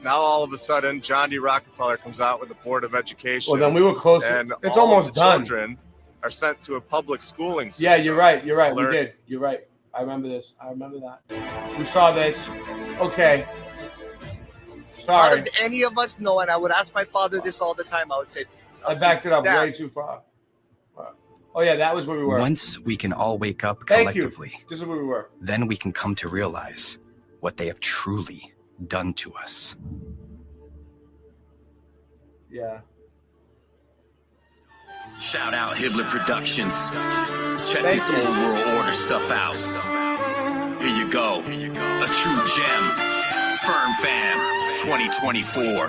Now all of a sudden, John D. Rockefeller comes out with the Board of Education. Well, then we were close. And It's all almost of the done. Children are sent to a public schooling system. Yeah, you're right. We Alert. did. You're right. I remember this. I remember that. We saw this. Okay. How Sorry. does any of us know? And I would ask my father this all the time. I would say, I backed it up Dad, way too far. Oh, yeah, that was where we were. Once we can all wake up Thank you. collectively, This is where we were. then we can come to realize what they have truly done to us. Yeah. Shout out Hibbler Productions. Check Thank this you. old world order stuff out. Here you go. A true gem. Firm Fam 2024.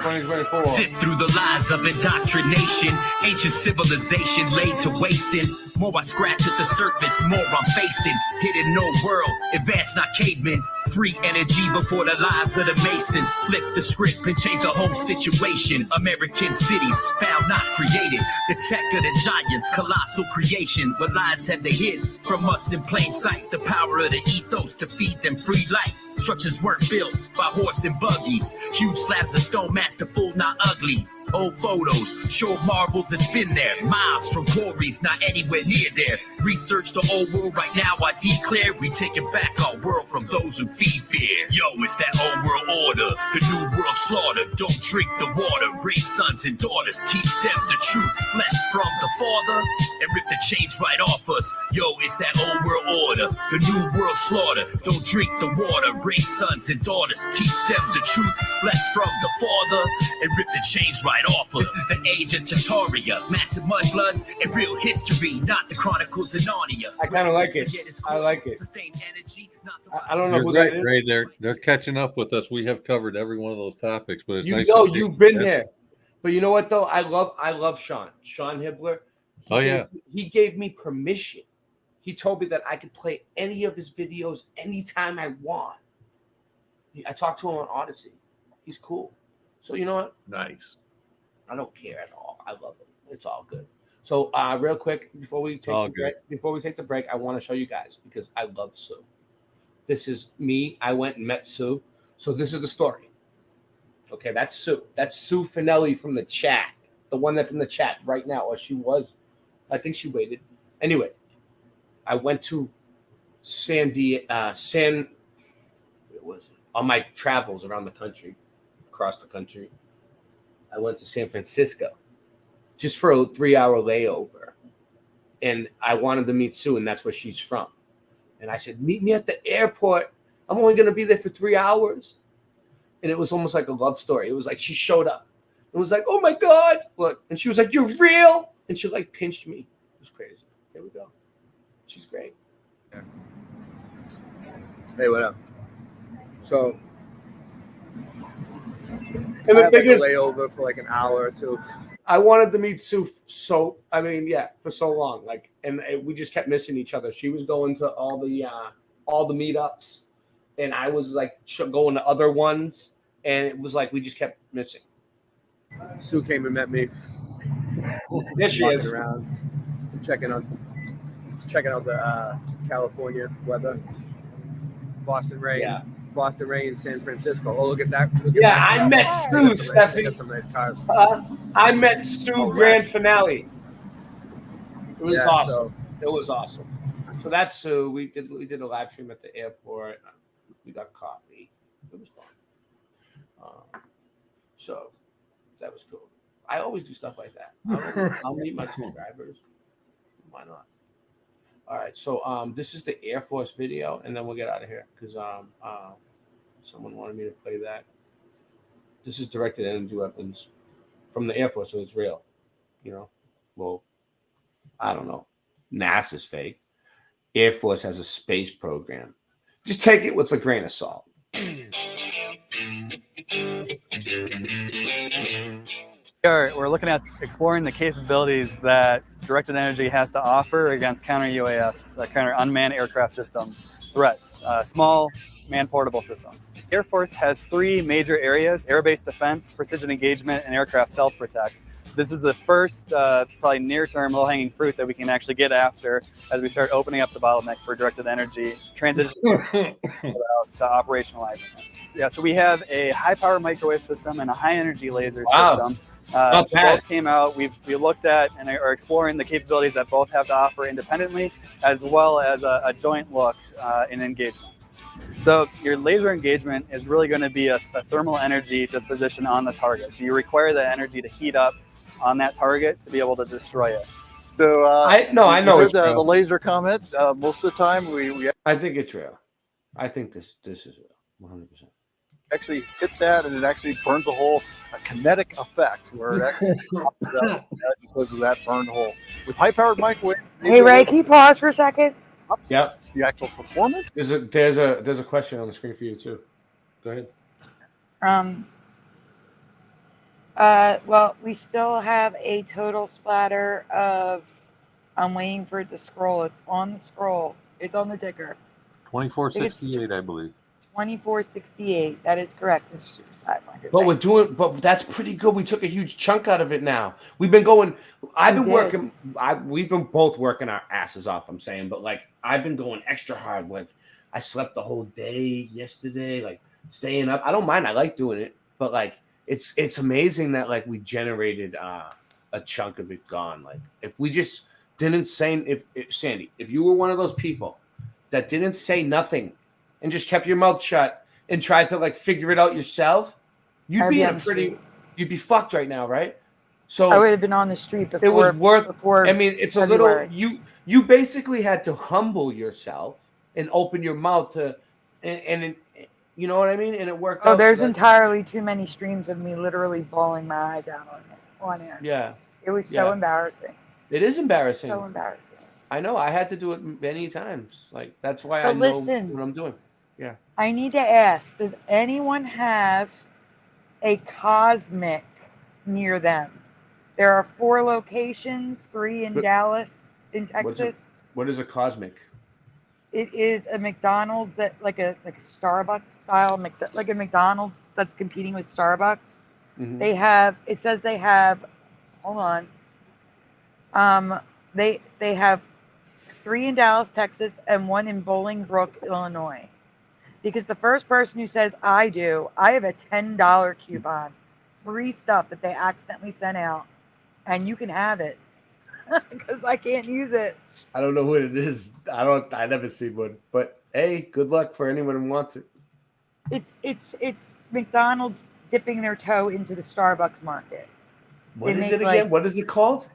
Sift through the lies of indoctrination, ancient civilization laid to wasting. More I scratch at the surface, more I'm facing. Hidden no world, advanced not cavemen. Free energy before the lies of the Masons. Flip the script and change the whole situation. American cities found not created. The tech of the giants, colossal creation. What lies have they hid from us in plain sight? The power of the ethos to feed them free light. Structures weren't built by horse and buggies. Huge slabs of stone masterful, not ugly. Old photos, show marvels, it's been there. Miles from quarries, not anywhere near there. Research the old world right now, I declare we taking back our world from those who feed fear. Yo, it's that old world order, the new world slaughter. Don't drink the water, raise sons and daughters, teach them the truth. Bless from the Father, and rip the chains right off us. Yo, it's that old world order, the new world slaughter. Don't drink the water, raise sons and daughters, teach them the truth. Bless from the Father, and rip the chains right off us. This is the age of Tartaria, massive mudfloods, and real history, not the Chronicles of Narnia. I kind of like it. I like it. I don't know You're who right, that is. Ray. They're catching up with us. We have covered every one of those topics, but it's You nice know to see- you've been that's- here. But you know what though? I love Sean Hibbler. He gave me permission. He told me that I could play any of his videos anytime I want. I talked to him on Odyssey. He's cool. So you know what? Nice. I don't care at all. I love him. It's all good. So real quick before we take All the break, I want to show you guys because I love Sue. This is me. I went and met Sue. So this is the story. Okay, that's Sue. That's Sue Finelli from the chat. The one that's in the chat right now, or she was. I think she waited. Anyway, I went to where was it? On my travels around the country, across the country. I went to San Francisco just for a 3-hour layover. And I wanted to meet Sue, and that's where she's from. And I said, meet me at the airport. I'm only going to be there for 3 hours. And it was almost like a love story. It was like she showed up. It was like, oh, my God. Look. And she was like, you're real. And she, like, pinched me. It was crazy. Here we go. She's great. Yeah. Hey, what up? So, and the thing is, layover for like an hour or two. I wanted to meet Sue for so long. Like, and we just kept missing each other. She was going to all the meetups, and I was like going to other ones, and it was like we just kept missing. Sue came and met me. There she is. Around, checking out the California weather. Boston rain. Yeah. Boston rain, San Francisco. Oh, look at that. I met Sue, Stephanie. Got some nice cars. I met Sue grand finale. It was awesome. So, it was awesome. So that's Sue. We did a live stream at the airport. We got coffee. It was fun. So that was cool. I always do stuff like that. I'll meet my subscribers. Why not? All right. So this is the Air Force video, and then we'll get out of here because someone wanted me to play that. This is directed energy weapons from the Air Force, so it's real. You know, well, I don't know. NASA's fake. Air Force has a space program. Just take it with a grain of salt. We're looking at exploring the capabilities that directed energy has to offer against counter UAS, counter unmanned aircraft system threats, small man-portable systems. Air Force has 3 major areas: air-based defense, precision engagement, and aircraft self-protect. This is the first probably near-term low-hanging fruit that we can actually get after as we start opening up the bottleneck for directed energy, transition to operationalizing it. Yeah, so we have a high-power microwave system and a high-energy laser system. Both came out. We looked at and are exploring the capabilities that both have to offer independently, as well as a joint look in engagement. So your laser engagement is really going to be a thermal energy disposition on the target. So you require the energy to heat up on that target to be able to destroy it. So I know it's the laser comment. Most of the time, we I think it's real. I think this is real, 100%. actually hit that, and it actually burns a hole. A kinetic effect where it actually because of that burned hole. With high-powered microwave. Hey Ray, can you pause for a second? Yep. The actual performance. There's a question on the screen for you too. Go ahead. Well, we still have a total splatter of. I'm waiting for it to scroll. It's on the scroll. It's on the ticker. 2468, I believe. 2468. That is correct, Mr. Suicide Market. But that's pretty good. We took a huge chunk out of it now. We've been going. We've been both working our asses off. I'm saying, but like I've been going extra hard. Like I slept the whole day yesterday. Like staying up. I don't mind. I like doing it, but like it's amazing that like we generated a chunk of it gone. Like if we just didn't say Sandy, if you were one of those people that didn't say nothing and just kept your mouth shut and tried to like figure it out yourself, you'd be fucked right now, right? So I would have been on the street before. It was worth. Before I mean, it's February. a little. You basically had to humble yourself and open your mouth to, and you know what I mean. And it worked. Oh, out there's so that- entirely too many streams of me literally bawling my eyes out on air. Yeah. It was so Yeah. embarrassing. It is embarrassing. So embarrassing. I know. I had to do it many times. Like that's why But I know listen, what I'm doing. Yeah. I need to ask, does anyone have a Cosmic near them? There are 4 locations, 3 in But- Dallas, in Texas. What is a cosmic? It is a McDonald's that like a Starbucks style, like a McDonald's that's competing with Starbucks. Mhm. They have, it says they have, hold on. They have 3 in Dallas, Texas, and 1 in Bolingbrook, Illinois. Because the first person who says I have a $10 coupon, free stuff that they accidentally sent out, and you can have it because I can't use it. I don't know what it is. I never see one. But hey, good luck for anyone who wants it. It's McDonald's dipping their toe into the Starbucks market. What is it again? What is it called?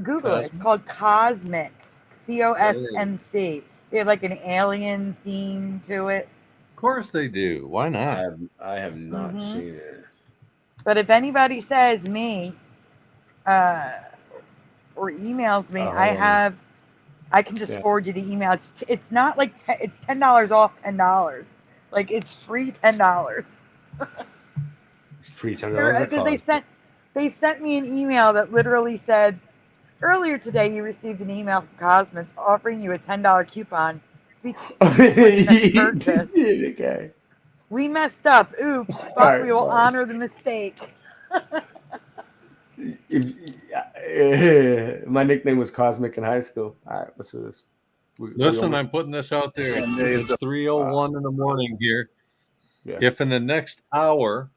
Google it. It's called Cosmic. COSMC. They have like an alien theme to it. Of course they do. Why not? I have not seen it. But if anybody says me, or emails me, I can just forward you the email. It's not like it's $10 off $10. Like it's free $10. Free $10 because they sent me an email that literally said, earlier today you received an email from Cosmics offering you a $10 coupon to be purchase. Okay. We messed up. Oops, but we will honor the mistake. My nickname was Cosmic in high school. All right, let's do this. Listen, I'm putting this out there. It's 3:01 in the morning here. Yeah. If in the next hour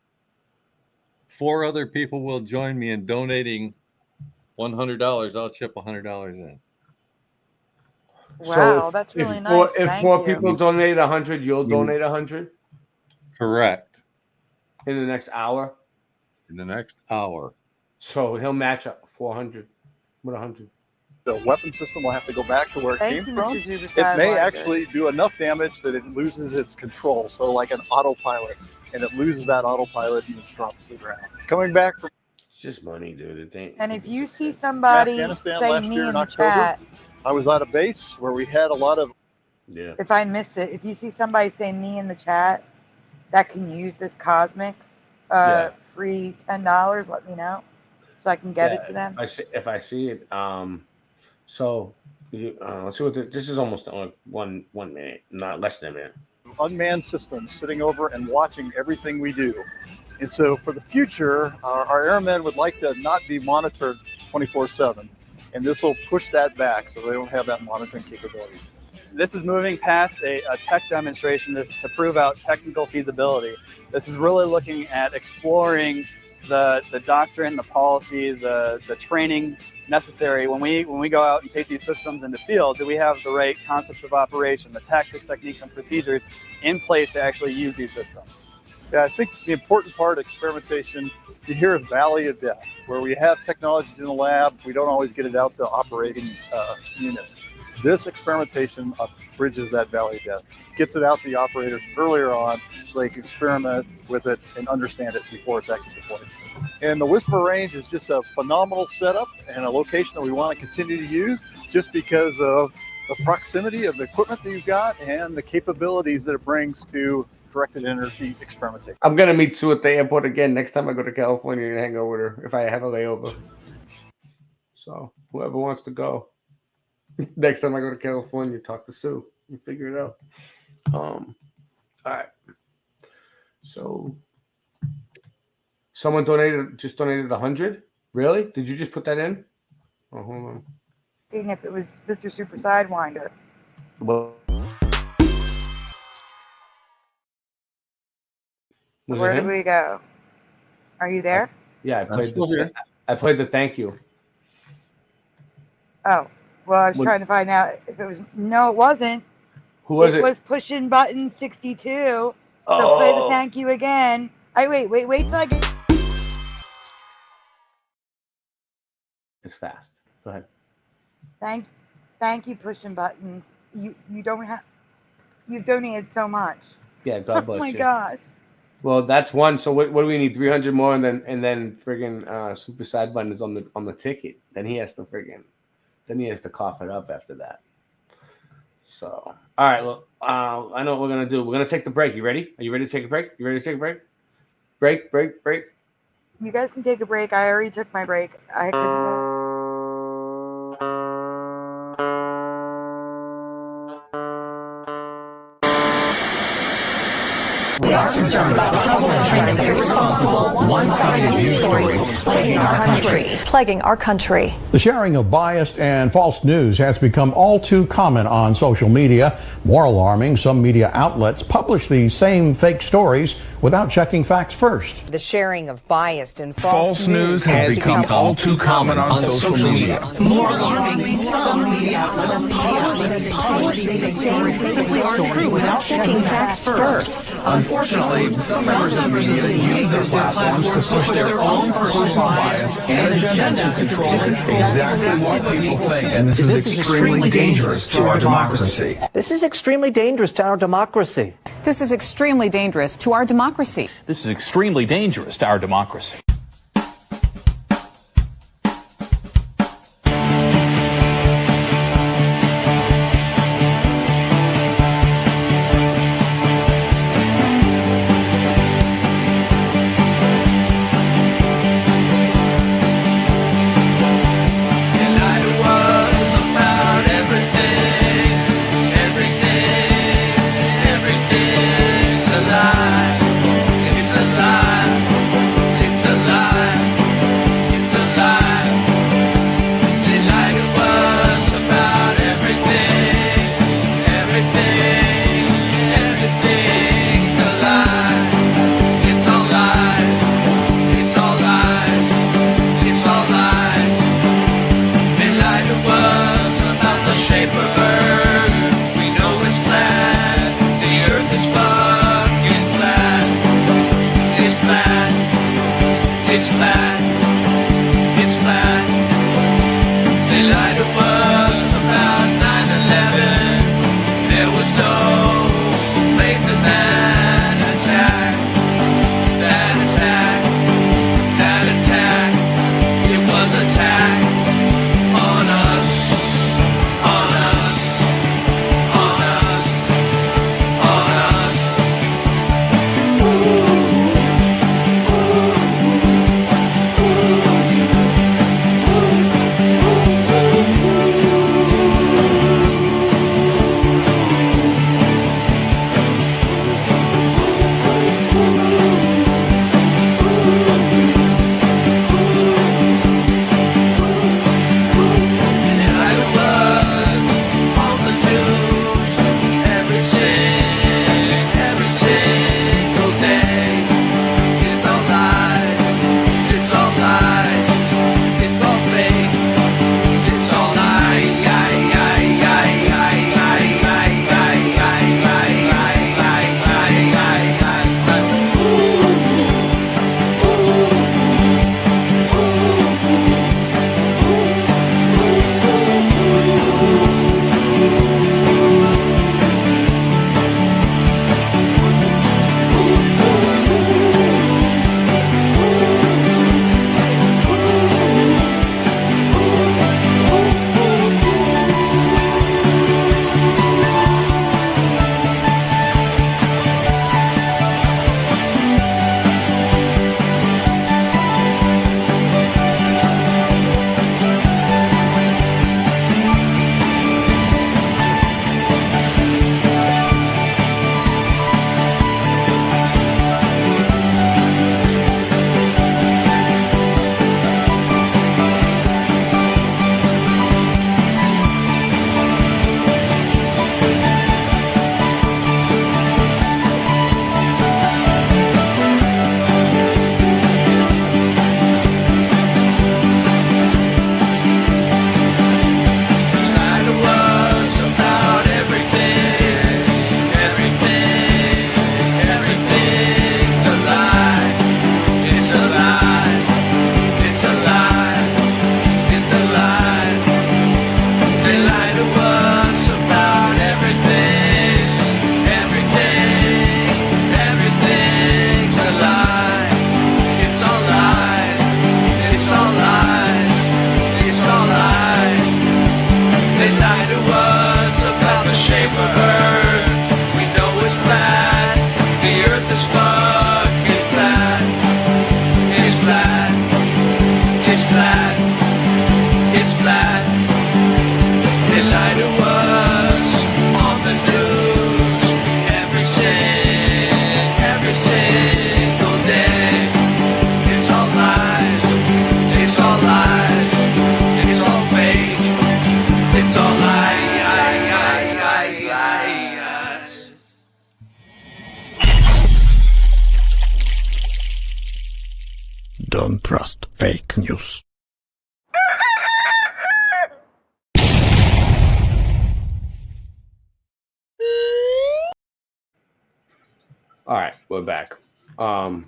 4 other people will join me in donating $100, I'll chip $100 in. Wow, that's really nice. If 4 people donate 100, you'll donate 100? Correct. In the next hour? In the next hour. So he'll match up 400 with 100. The weapon system will have to go back to where it came from. Mr. It Zubasad may Liger. actually do enough damage that it loses its control. So like an autopilot, and it loses that autopilot and it drops to the ground. Coming back from It's just money, dude. It ain't. And if you see somebody Afghanistan say last me year in in the October, chat, I was at a base where we had a lot of. Yeah. if I miss it, if you see somebody say me in the chat that can use this Cosmics free $10, let me know so I can get it to them. If I see it, so let's see what this is. Almost 1 minute, not less than a minute. Unmanned systems sitting over and watching everything we do. And so for the future, our airmen would like to not be monitored 24/7. And this will push that back so they don't have that monitoring capability. This is moving past a tech demonstration to prove out technical feasibility. This is really looking at exploring the doctrine, the policy, the training necessary when we go out and take these systems into field. Do we have the right concepts of operation, the tactics, techniques, and procedures in place to actually use these systems? Yeah, I think the important part of experimentation, you hear of valley of death, where we have technologies in the lab, we don't always get it out to operating units. This experimentation bridges that valley of death, gets it out to the operators earlier on so they can experiment with it and understand it before it's actually deployed. And the Whisper Range is just a phenomenal setup and a location that we want to continue to use just because of the proximity of the equipment that you've got and the capabilities that it brings to directed energy experimentation. I'm gonna meet Sue at the airport again next time I go to California and hang out with her if I have a layover. So whoever wants to go, next time I go to California, talk to Sue and figure it out. All right. So someone just donated 100. Really? Did you just put that in? Oh, hold on. Seeing if it was Mr. Super Sidewinder. Well, Where did we go? Are you there? Yeah, I played the thank you. Oh, well, I was trying to find out if it was. No, it wasn't. Who was it? It was pushing button 62. So play the thank you again. Wait till I get. It's fast. Go ahead. Thank you, pushing buttons. You don't have. You've donated so much. Yeah, God bless you. Oh my gosh. Well, that's one. So what do we need? 300 more, and then friggin' Super Sidewinder is on the ticket. Then he has to cough it up after that. So, all right. Well, I know what we're gonna do. We're gonna take the break. You ready? Are you ready to take a break? You ready to take a break? Break. You guys can take a break. I already took my break. I couldn't. We are concerned about troubling and irresponsible, one-sided news stories plaguing our country. The sharing of biased and false news has become all too common on social media. More alarming, some media outlets publish these same fake stories without checking facts first. The sharing of biased and False news has become all too common on social media. More alarming, some media outlets publish these stories simply aren't true without checking facts first. Unfortunately, some members of the media use their platforms to push their own personal bias and agenda to control exactly what people think. And this is extremely dangerous to our democracy. This is extremely dangerous to our democracy. This is extremely dangerous to our democracy. This is extremely dangerous to our democracy. años. All right, we're back. What,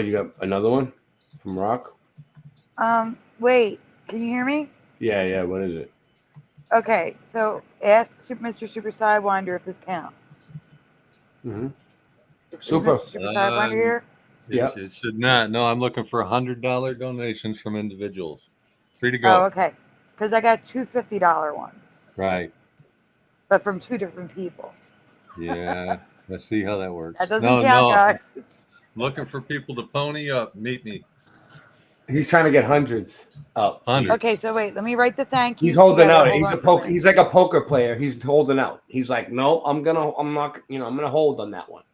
you got another one from Rock? Wait, can you hear me? Yeah. What is it? Okay, so ask Mr. Super Sidewinder if this counts. Mm-hmm. Is Super. Mr. Super Sidewinder here? Yep. It should not. No, I'm looking for $100 donations from individuals. 3 to go. Oh, okay. Because I got two $50 ones, Right. but from two different people. Yeah. Let's see how that works. That doesn't count, guys. Looking for people to pony up. Meet me. He's trying to get hundreds up. Okay, so wait, let me write the thank you. He's holding out. He's like a poker player. He's holding out. He's like, no, I'm gonna hold on that one.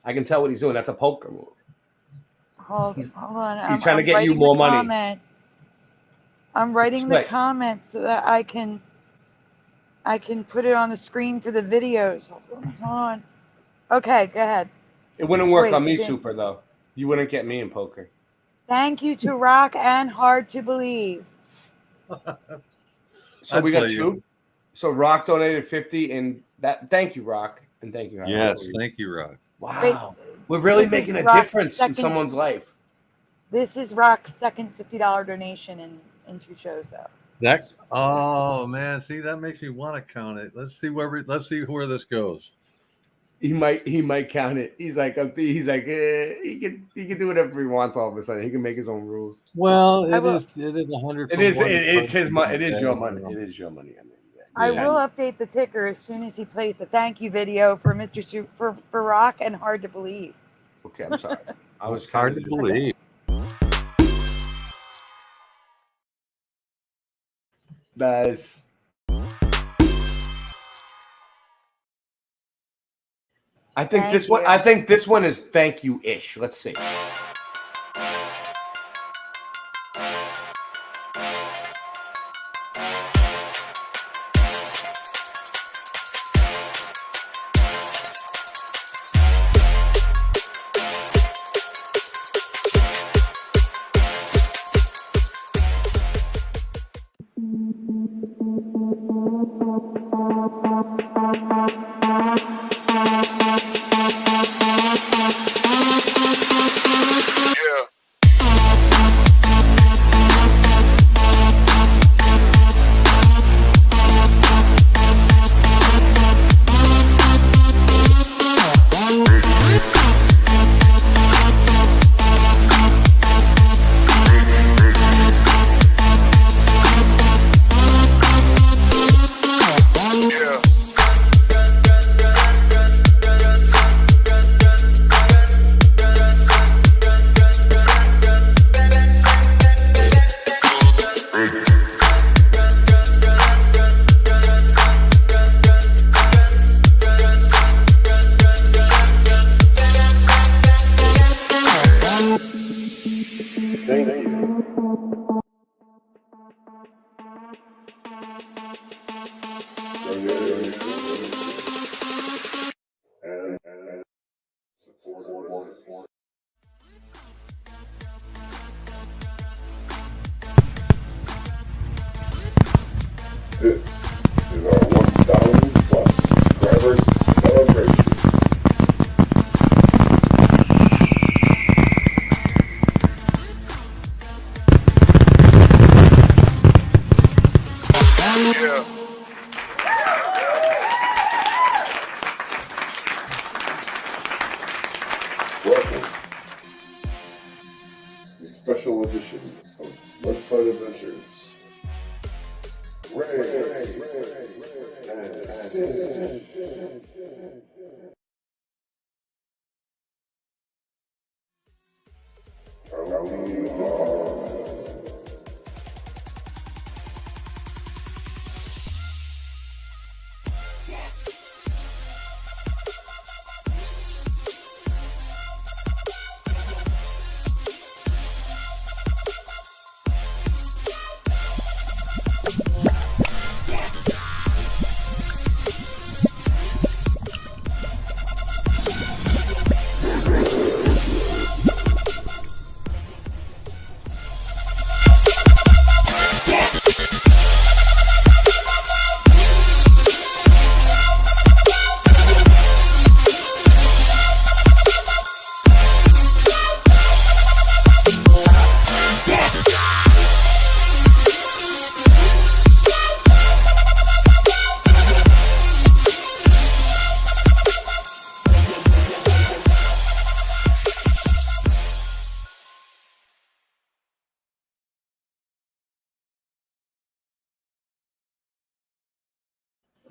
I can tell what he's doing. That's a poker move. Hold on. He's trying to get you more money. I'm writing the Slick. comment so that I can put it on the screen for the videos. Hold on. Okay, go ahead. It wouldn't work Wait, on me, then- Super, though. You wouldn't get me in poker. Thank you to Rock and Hard to Believe. So we got two. So Rock donated 50, and that. Thank you, Rock, and thank you. Yes, thank you, Rock. Wow, we're really This making is a Rock's difference in second- someone's life. This is Rock's second $50 donation in two shows, though. Oh man, see that makes me want to count it. Let's see where this goes. He might count it. He's like he can do whatever he wants. All of a sudden, he can make his own rules. Well, it is 100. It's his money. It is your money. It is your money. I mean, I will update the ticker as soon as he plays the thank you video for Mr. for Rock and Hard to Believe. Okay, I'm sorry. I was hard to believe. Nice. I think Thank this one. you. I think this one is thank you ish. Let's see. This is our 1,000 plus subscribers celebration. Yeah. Welcome to a special edition of Mudflood Adventures. Ray and Sin.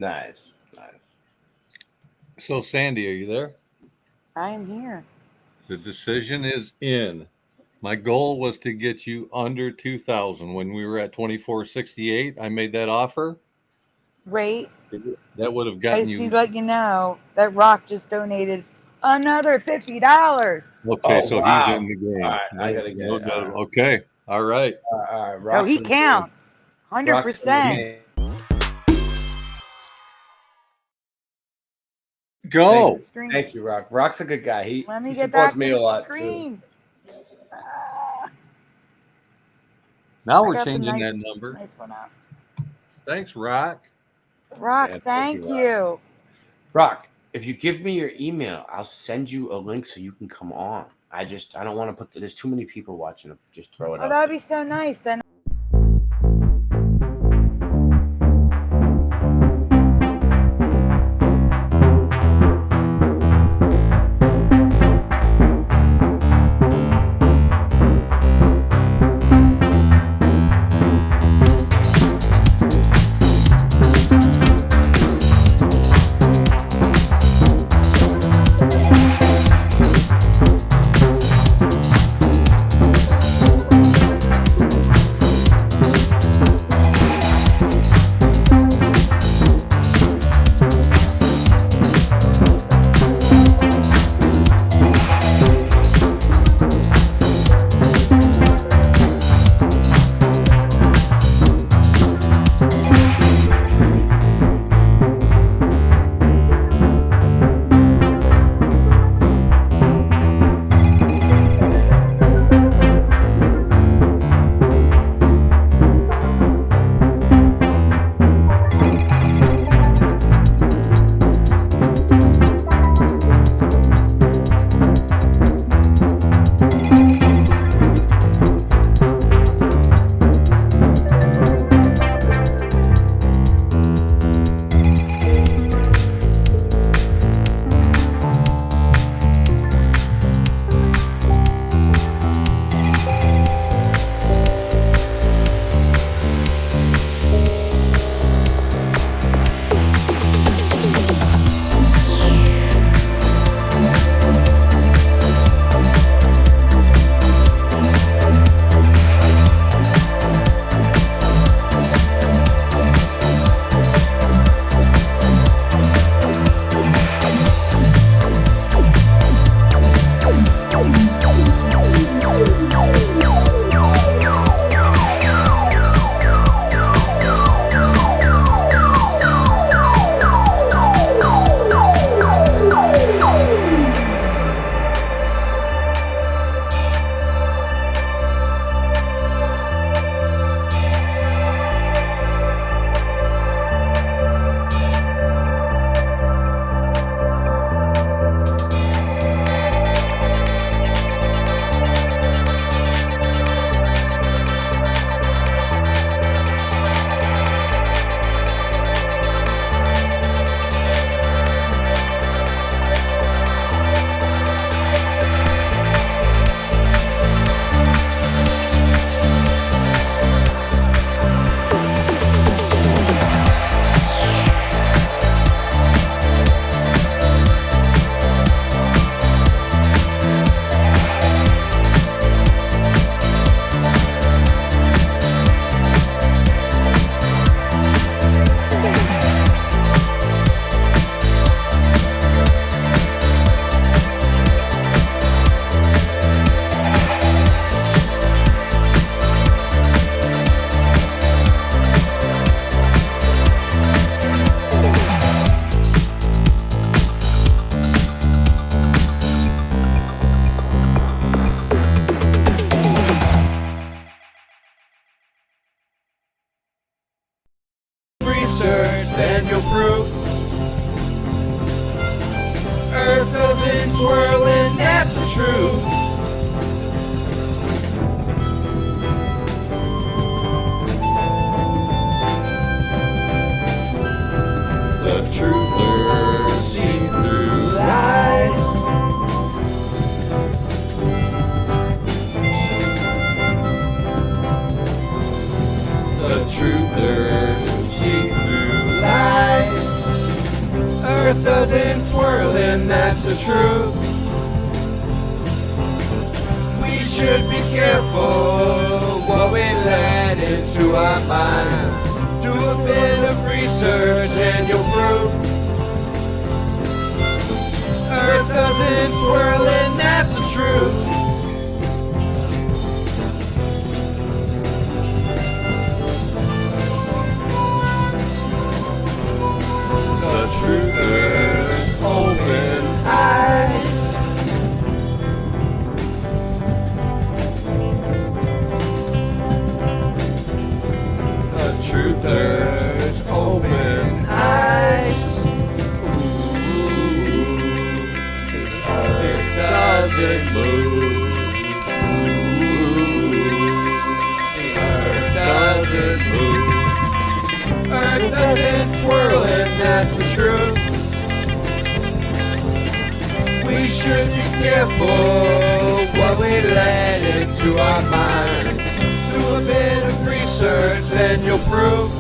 Nice. So, Sandy, are you there? I am here. The decision is in. My goal was to get you under 2,000. When we were at 2468, I made that offer. Wait. That would have I gotten just need you. to let you know that Rock just donated another $50. Okay, so wow. he's in the game. All right, I gotta get it. Okay, all right. All right, So he counts. 100%. Go. Thank you, Rock. Rock's a good guy. He, Let me he get supports back me to a the lot screen. too. Now I we're got the changing nice- that number. Nice one out. Thanks, Rock. Rock, Yeah, thank Rock. you. Rock, if you give me your email, I'll send you a link so you can come on. I don't want to put. There's too many people watching to just throw it Oh, out. that'd be so nice. Then research, then you'll prove Earth doesn't whirl, and that's the truth. The truthers see through lies. The truthers see through lies. Earth doesn't twirl, and that's the truth. We should be careful what we let into our mind. Do a bit of research and you'll prove Earth doesn't twirl, and that's the truth. The truthers open eyes. The truthers open eyes. Ooh, it doesn't move. Earth doesn't move. Earth doesn't twirl, and that's the truth. We should be careful what we let into our mind. Do a bit of research and you'll prove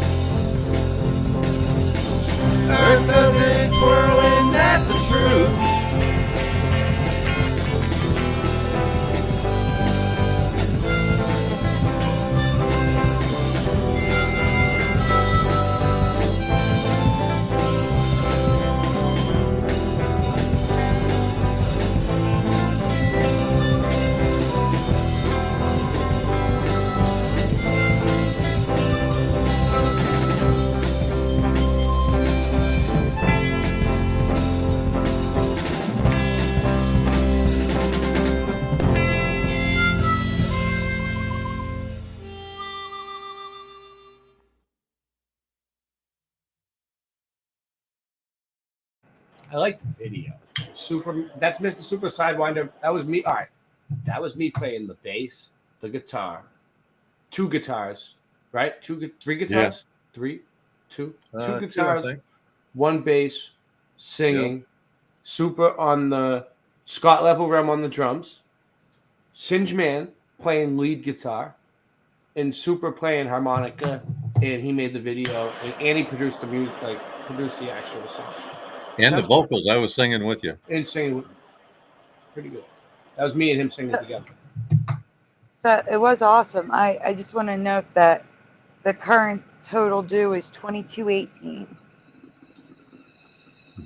Earth doesn't twirl, and that's the truth. I like the video. Super. That's Mr. Super Sidewinder. That was me. All right. That was me playing the bass, the guitar, 2 guitars, right? 3 guitars, Yeah. 3, 2, 2 2, I guitars, think. 1 bass, singing. Super on the Scott Level Realm on the drums, Singe Man playing lead guitar, and Super playing harmonica. And he made the video, and he produced the music, like produced the actual song. And the Sounds vocals, I was singing with you. and singing. Pretty good. That was me and him singing together. So it was awesome. I just want to note that the current total due is $22.18.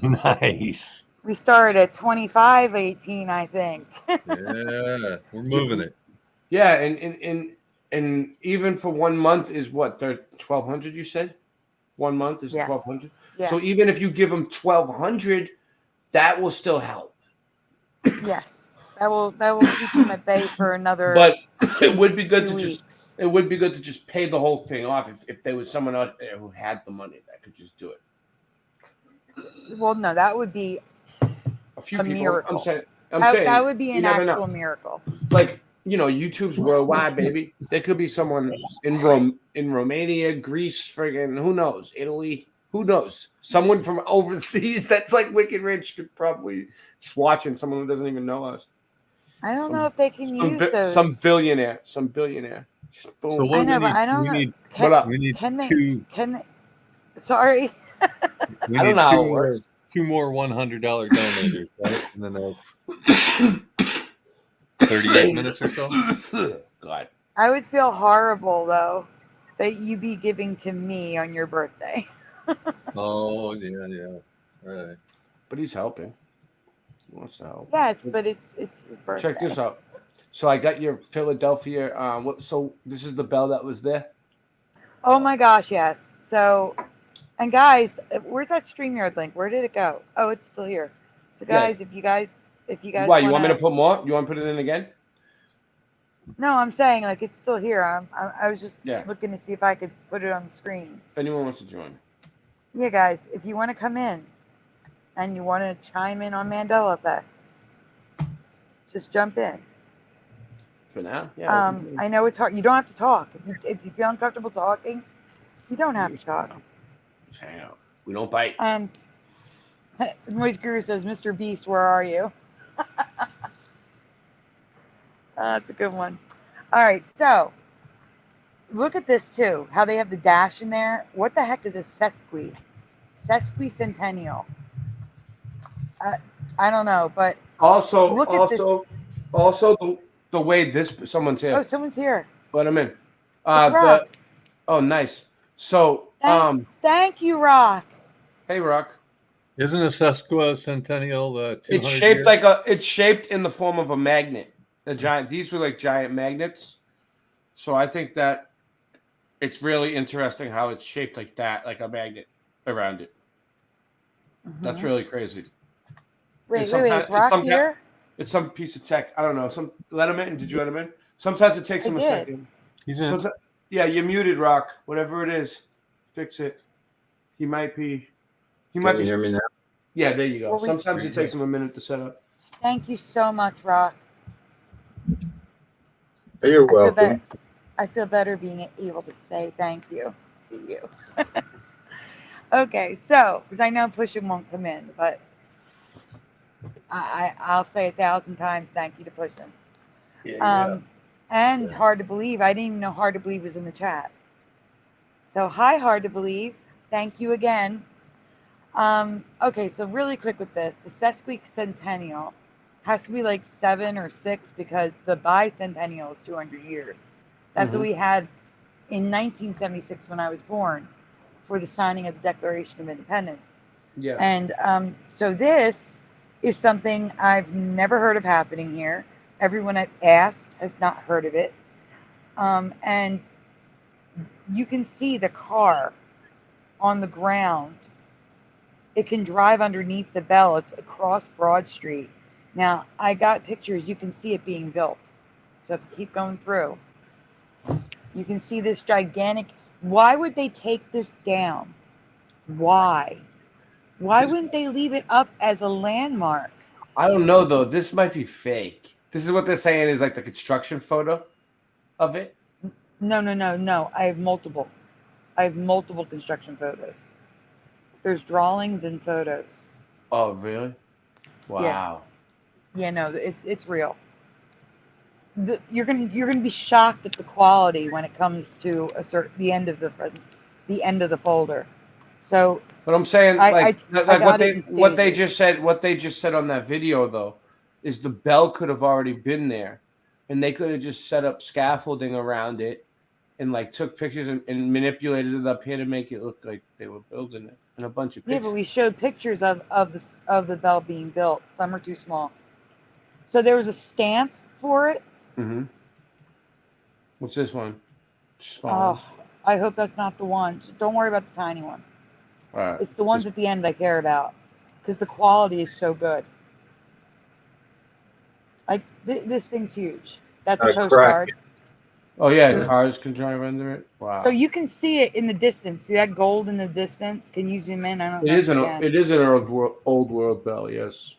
Nice. We started at $25.18, I think. Yeah, we're moving it. Yeah, and even for 1 month is what, 1,200? You said 1 month is 1,200. Yeah. So even if you give them 1,200, that will still help. Yes, that will keep them at bay for another. But it would be good to weeks. just pay the whole thing off if there was someone out there who had the money that could just do it. Well, no, that would be a few people. miracle. I'm saying that would be you an never know. actual miracle. Like, YouTube's worldwide, baby. There could be someone in Romania, Greece, friggin' who knows, Italy, who knows? Someone from overseas that's like wicked rich could probably just watching someone who doesn't even know us. I don't know if they can use those. Some billionaire. Just boom. So what I know, we but need, I don't we know. need, Can, we need can they? two. Can they? Sorry. We I don't need know how two it works. two more $100 donators, right? And then 38 minutes or so. God. I would feel horrible though that you be giving to me on your birthday. Oh yeah. Right. But he's helping. He wants to help. Yes, but it's his birthday. Check this out. So I got your Philadelphia. So this is the bell that was there. Oh my gosh, yes. So, and guys, where's that StreamYard link? Where did it go? Oh, it's still here. So guys, if you guys Why, you want me to put more? You want to put it in again? No, I'm saying like it's still here. I was just Yeah. looking to see if I could put it on the screen. If anyone wants to join. Yeah, guys, if you want to come in and you want to chime in on Mandela effects, just jump in. For now? Yeah. I know it's hard. You don't have to talk. If you feel uncomfortable talking, you don't have to talk. Just hang out. We don't bite. Noise Guru says, Mr. Beast, where are you? That's a good one. All right, so look at this too, how they have the dash in there. What the heck is a sesquicentennial? I don't know, but Also, look at this. also the way this someone's here. Oh, someone's here. Let him in. It's Rock. Oh, nice. So, Thank you, Rock. Hey, Rock. Isn't a sesquicentennial the 200 It's shaped year? like it's shaped in the form of a magnet. These were like giant magnets. So I think that it's really interesting how it's shaped like that, like a magnet around it. That's really crazy. Wait, is Rock here? It's some piece of tech. I don't know. Let him in. Did you let him in? Sometimes it takes him a second. He's in. Yeah, you're muted, Rock. Whatever it is, fix it. He might be. Can you hear me now? Yeah, there you go. Well, Sometimes it takes him a minute to set up. Thank you so much, Rock. You're welcome. I feel better being able to say thank you to you. Okay, so because I know Pushing won't come in, but I'll say 1,000 times thank you to Pushing. Yeah. And Hard to Believe. I didn't even know Hard to Believe was in the chat. So hi, Hard to Believe. Thank you again. Okay, so really quick with this, the sesquicentennial has to be like 7 or 6 because the bicentennial is 200 years. That's what we had in 1976 when I was born for the signing of the Declaration of Independence. Yeah. And so this is something I've never heard of happening here. Everyone I've asked has not heard of it. And you can see the car on the ground. It can drive underneath the bell. It's across Broad Street. Now, I got pictures. You can see it being built. So if you keep going through, you can see this gigantic. Why would they take this down? Why? Why wouldn't they leave it up as a landmark? I don't know, though. This might be fake. This is what they're saying is like the construction photo of it. No. I have multiple construction photos. There's drawings and photos. Oh, really? Wow. Yeah, no, it's real. You're gonna be shocked at the quality when it comes to the end of the folder. So, but I'm saying, what they just said on that video though, is the bell could have already been there, and they could have just set up scaffolding around it, and like took pictures and manipulated it up here to make it look like they were building it, and a bunch of pictures. Yeah, but we showed pictures of the bell being built. Some are too small. So there was a stamp for it. Mm-hmm. What's this one? Small. Oh, I hope that's not the one. Just don't worry about the tiny one. All right. It's the ones at the end I care about because the quality is so good. Like this thing's huge. That's a postcard. Oh yeah, cars can drive under it. Wow. So you can see it in the distance. See that gold in the distance? Can you zoom in? I don't know. It is an old world bell. Yes.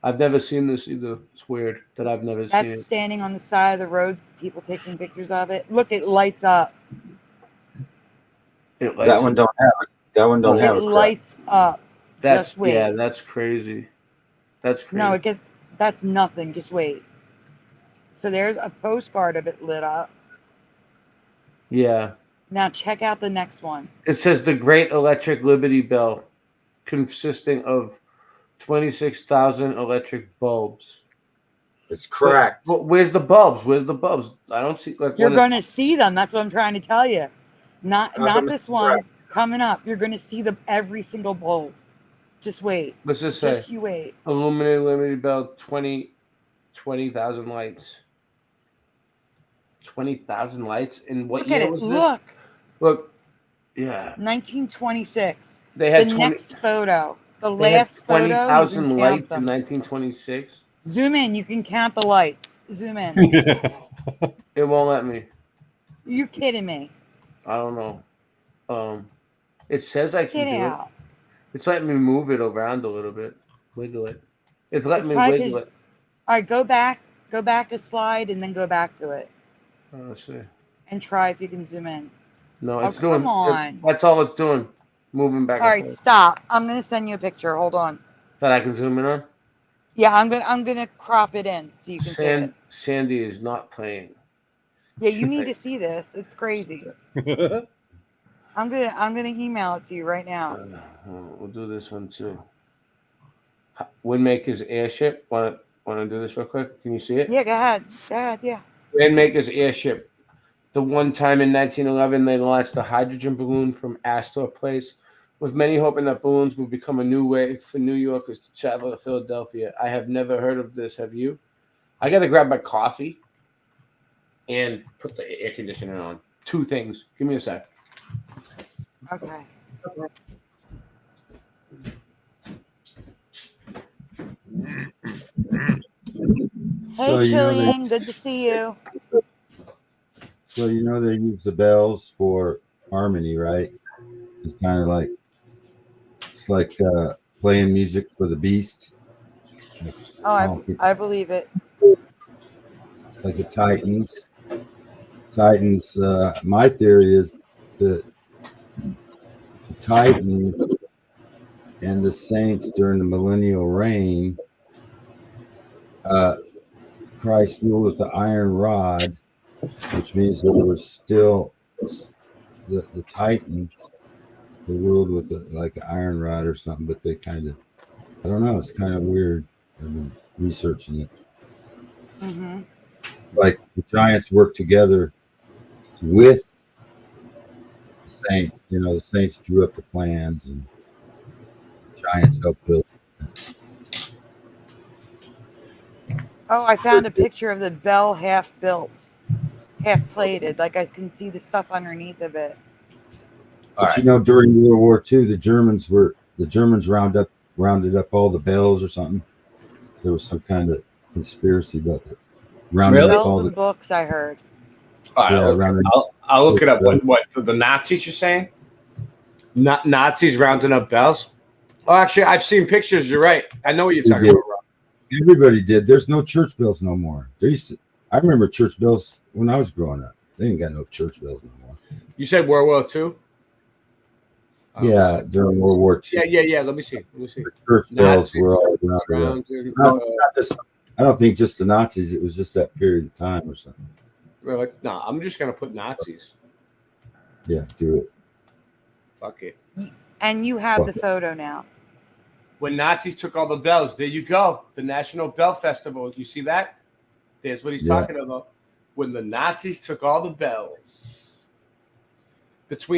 I've never seen this either. It's weird that I've never seen it. That's standing on the side of the road, people taking pictures of it. Look, it lights up. That one don't have it. That one don't have it. It lights up. Just wait. Yeah, that's crazy. That's crazy. No, that's nothing. Just wait. So there's a postcard of it lit up. Yeah. Now check out the next one. It says the Great Electric Liberty Bell, consisting of 26,000 electric bulbs. It's cracked. But where's the bulbs? I don't see. Like you're going to see them. That's what I'm trying to tell you. Not this one coming up. You're going to see every single bulb. Just wait. What's this say? Just you wait. Illuminated Liberty Bell, 20,000 lights. 20,000 lights. In what year was this? Look. Yeah. 1926. They had the next photo. The last photo. 20,000 lights in 1926. Zoom in. You can count the lights. Zoom in. It won't let me. You're kidding me. I don't know. It says I can Get do out. it. It's letting me move it around a little bit. Wiggle it. It's letting me wiggle it. All right, go back a slide and then go back to it. Let's see. And try if you can zoom in. No, it's doing. Come on. That's all it's doing. Moving back. All right, stop. I'm gonna send you a picture. Hold on. That I can zoom in on. Yeah, I'm gonna crop it in so you can see it. Sandy is not playing. Yeah, you need to see this. It's crazy. I'm gonna email it to you right now. We'll do this one too. Windmaker's airship. Want to do this real quick? Can you see it? Yeah, go ahead. Go ahead, yeah. Windmaker's airship. The one time in 1911 they launched a hydrogen balloon from Astor Place, with many hoping that balloons would become a new way for New Yorkers to travel to Philadelphia. I have never heard of this. Have you? I got to grab my coffee and put the air conditioner on. Two things. Give me a sec. Okay. Hey, So, Chillian, good to see you. So they use the bells for harmony, right? It's kind of like playing music for the beast. Oh, I believe it. It's like the Titans. My theory is that the Titans and the saints during the millennial reign, Christ ruled with the iron rod, which means there were still the Titans who ruled with like an iron rod or something, but they kind of, I don't know, it's kind of weird. I've been researching it. Mm-hmm. Like the giants work together with the saints. The saints drew up the plans and the giants helped build. Oh, I found a picture of the bell half built, half plated. Like I can see the stuff underneath of it. But during World War II, the Germans rounded up all the bells or something. There was some kind of conspiracy about it. Rounded up all the books, I heard. All right, I'll look it up. What the Nazis you're saying? Not Nazis rounding up bells? Oh, actually, I've seen pictures. You're right. I know what you're talking about. Everybody did. There's no church bells no more. I remember church bells when I was growing up. They ain't got no church bells no more. You said World War II? Yeah, during World War II. Yeah. Let me see. The church bells were all around. I don't think just the Nazis. It was just that period of time or something. Really? No, I'm just gonna put Nazis. Yeah, do it. Fuck it. And you have the photo now. When Nazis took all the bells, there you go. The National Bell Festival. You see that? There's what he's talking about. When the Nazis took all the bells. Because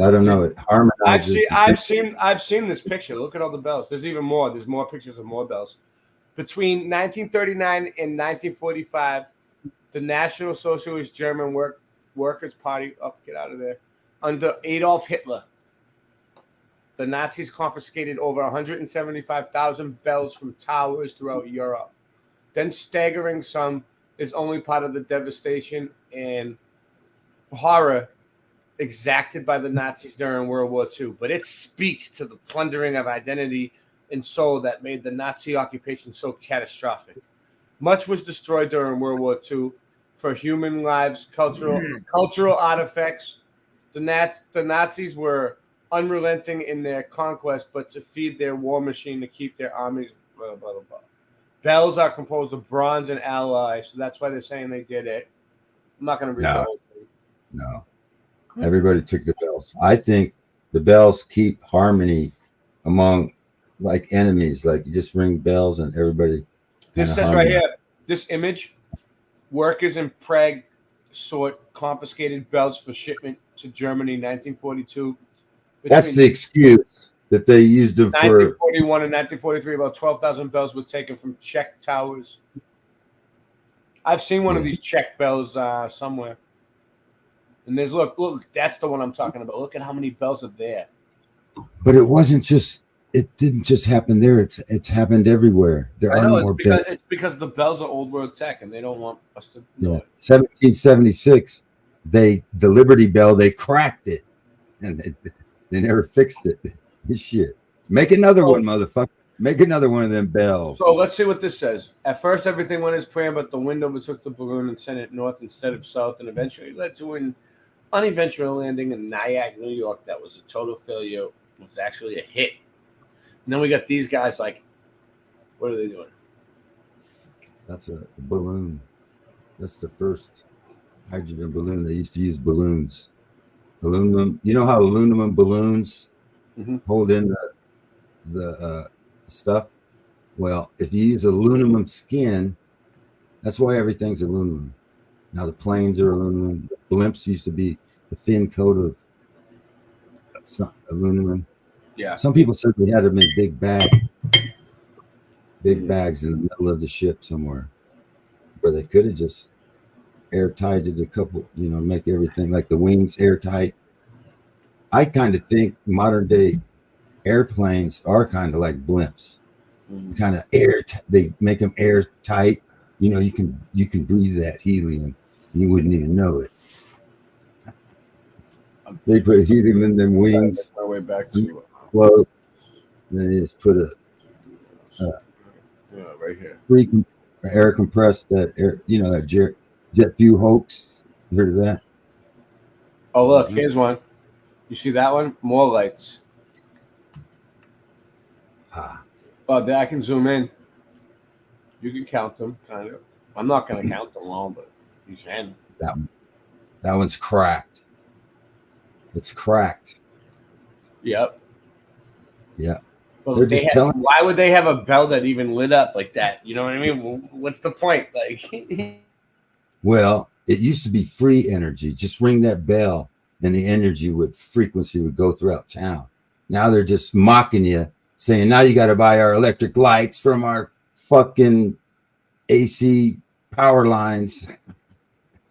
I don't know. It harmonizes. I've seen this picture. Look at all the bells. There's even more. There's more pictures of more bells. Between 1939 and 1945, the National Socialist German Workers' Party, get out of there, under Adolf Hitler, the Nazis confiscated over 175,000 bells from towers throughout Europe. Then staggering sum is only part of the devastation and horror exacted by the Nazis during World War II. But it speaks to the plundering of identity and soul that made the Nazi occupation so catastrophic. Much was destroyed during World War II for human lives, cultural artifacts. The Nazis were unrelenting in their conquest, but to feed their war machine to keep their armies, blah, blah, blah, blah. Bells are composed of bronze and alloy, so that's why they're saying they did it. I'm not going to read the whole thing. No. Everybody took the bells. I think the bells keep harmony among like enemies. Like you just ring bells and everybody. This says right here, this image, workers in Prague sought confiscated bells for shipment to Germany in 1942. That's the excuse that they used them for. 1941 and 1943, about 12,000 bells were taken from Czech towers. I've seen one of these Czech bells somewhere. And there's look, that's the one I'm talking about. Look at how many bells are there. But it didn't just happen there. It's happened everywhere. There are more bells. It's because the bells are old world tech and they don't want us to know it. 1776, the Liberty Bell, they cracked it and they never fixed it. This shit. Make another one, motherfucker. Make another one of them bells. So let's see what this says. At first, everything went as planned, but the wind overtook the balloon and sent it north instead of south, and eventually led to an uneventual landing in Nyack, New York. That was a total failure. It was actually a hit. And then we got these guys like, what are they doing? That's a balloon. That's the first hydrogen balloon. They used to use balloons. Aluminum. You know how aluminum balloons hold in the stuff. Well, if you use aluminum skin, that's why everything's aluminum. Now the planes are aluminum. The blimps used to be a thin coat of aluminum. Yeah. Some people said they had them in big bags in the middle of the ship somewhere, where they could have just airtight it a couple, make everything like the wings airtight. I kind of think modern day airplanes are kind of like blimps, kind of they make them airtight. You can breathe that helium, and you wouldn't even know it. They put helium in them wings. My way back to well, then they just put a right here. Air compressed that air, that jet fuel hoax. You heard of that? Oh, look, here's one. You see that one? More lights. But I can zoom in. You can count them, kind of. I'm not going to count them all, but you can. That one's cracked. It's cracked. Yep. Yeah. Well, They're just telling. Why would they have a bell that even lit up like that? You know what I mean? What's the point? Like, well, it used to be free energy. Just ring that bell, and the frequency would go throughout town. Now they're just mocking you, saying, "Now you got to buy our electric lights from our fucking AC power lines.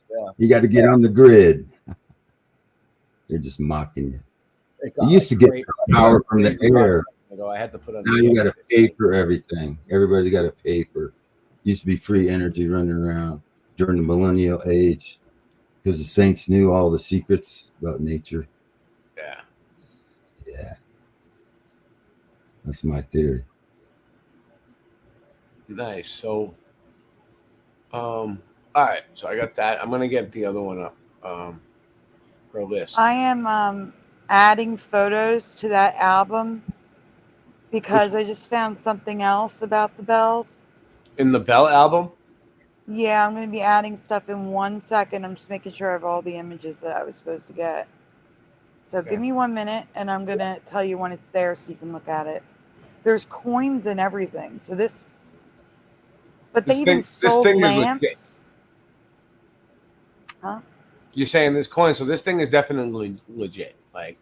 Yeah. You got to get on the grid." They're just mocking you. You used to get power from the air. I had to put on. Now you got to pay for everything. Everybody got to pay for. Used to be free energy running around during the millennial age, because the saints knew all the secrets about nature. Yeah. Yeah. That's my theory. Nice. So, all right. So I got that. I'm gonna get the other one up. For a list. I am adding photos to that album because I just found something else about the bells. In the Bell album? Yeah, I'm going to be adding stuff in 1 second. I'm just making sure I have all the images that I was supposed to get. So give me 1 minute, and I'm going to tell you when it's there so you can look at it. There's coins and everything. So this... But they even sold lamps. Huh? You're saying this coin, so this thing is definitely legit. Like,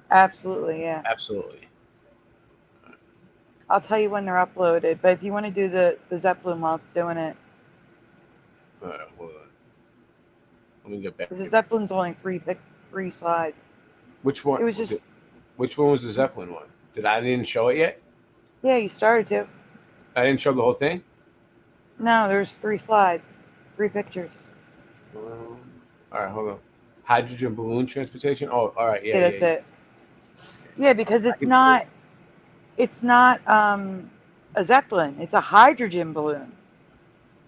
absolutely, yeah. Absolutely. I'll tell you when they're uploaded, but if you want to do the Zeppelin while it's doing it. All right, hold on. Let me get back. Because the Zeppelin's only three slides. Which one? It was just. Which one was the Zeppelin one? I didn't show it yet? Yeah, you started to. I didn't show the whole thing? No, there's 3 slides, 3 pictures. All right, hold on. Hydrogen balloon transportation. Oh, all right, yeah. That's it. Yeah, because it's not a Zeppelin. It's a hydrogen balloon.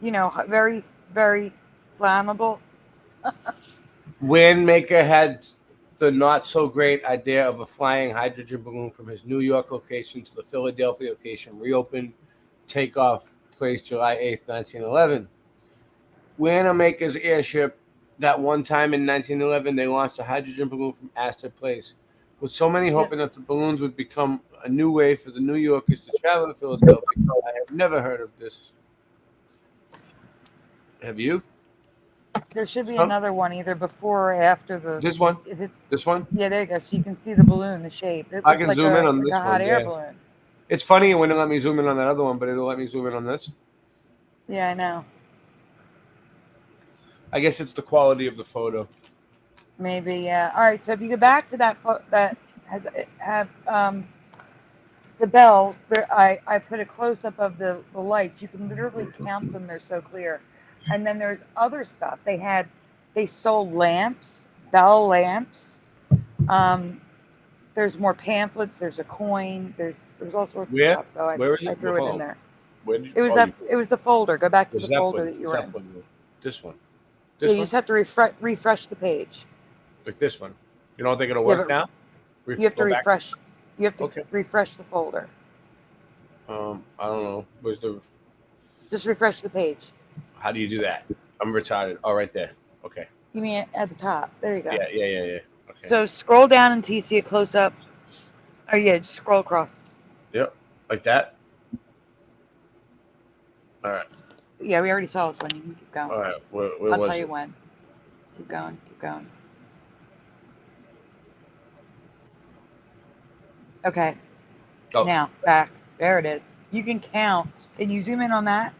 Very, very flammable. Windmaker had the not so great idea of a flying hydrogen balloon from his New York location to the Philadelphia location. Reopened, takeoff place July 8th, 1911. Windmaker's airship. That one time in 1911, they launched a hydrogen balloon from Astor Place, with so many hoping that the balloons would become a new way for the New Yorkers to travel to Philadelphia. I have never heard of this. Have you? There should be another one either before or after the. This one? This one? Yeah, there you go. So you can see the balloon, the shape. I can zoom in on this a hot one. air Yeah. balloon. It's funny it wouldn't let me zoom in on that other one, but it'll let me zoom in on this. Yeah, I know. I guess it's the quality of the photo. Maybe, yeah. All right, so if you go back to that that have the bells, there, I put a close-up of the lights. You can literally count them. They're so clear. And then there's other stuff. They sold lamps, bell lamps. There's more pamphlets. There's a coin. There's all sorts of stuff. So I threw it in there. It was the folder. Go back to the folder that you were in. This one. You just have to refresh the page. Like this one. You don't think it'll work now? You have to refresh. You have to refresh the folder. I don't know. Where's the? Just refresh the page. How do you do that? I'm retarded. Oh, right there. Okay. You mean at the top? There you go. Yeah. Okay. So scroll down until you see a close up. Oh yeah, just scroll across. Yep. Like that. All right. Yeah, we already saw this one. You can keep going. All right. Where I'll was tell it? you when. Keep going. Keep going. Okay. Oh. Now, back. There it is. You can count. Can you zoom in on that?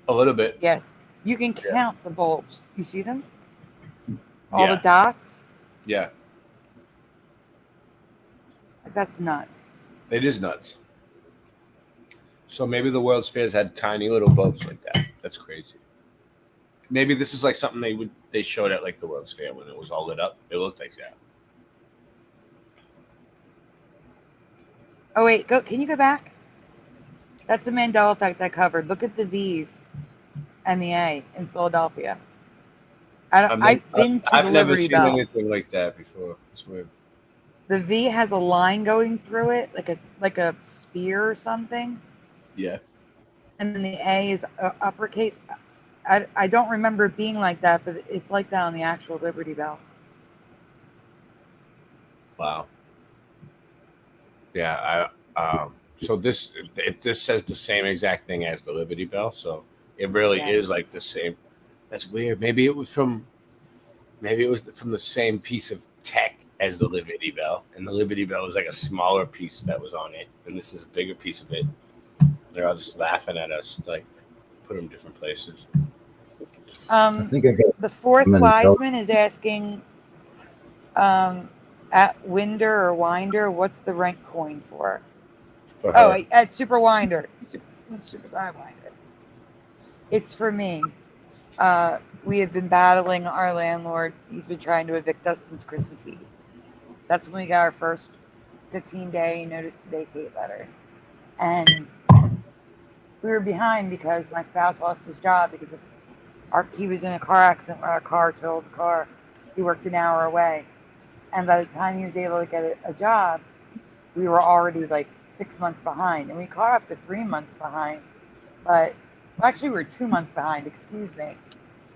A little bit. Yeah. You can count the bulbs. You see them? All the Yeah. dots? Yeah. That's nuts. It is nuts. So maybe the World's Fairs had tiny little bulbs like that. That's crazy. Maybe this is like something they showed at like the World's Fair when it was all lit up. It looked like that. Oh wait, can you go back? That's a Mandela effect I covered. Look at the V's and the A in Philadelphia. I've been to the never Liberty seen Bell. anything like that before. It's weird. The V has a line going through it, like a spear or something. Yeah. And then the A is uppercase. I don't remember it being like that, but it's like that on the actual Liberty Bell. Wow. Yeah. So this says the same exact thing as the Liberty Bell. So it really is like the same. That's weird. Maybe it was from the same piece of tech as the Liberty Bell, and the Liberty Bell was like a smaller piece that was on it, and this is a bigger piece of it. They're all just laughing at us, like put them different places. I think I got The fourth Wiseman is asking, at Winder or Winder, what's the rank coin for? For Oh, her. at Super Winder, Super Winder. It's for me. We have been battling our landlord. He's been trying to evict us since Christmas Eve. That's when we got our first 15-day notice to vacate letter. And we were behind because my spouse lost his job because he was in a car accident where our car totaled the car. He worked an hour away. And by the time he was able to get a job, we were already like 6 months behind. And we caught up to 3 months behind. But actually, we were 2 months behind, excuse me.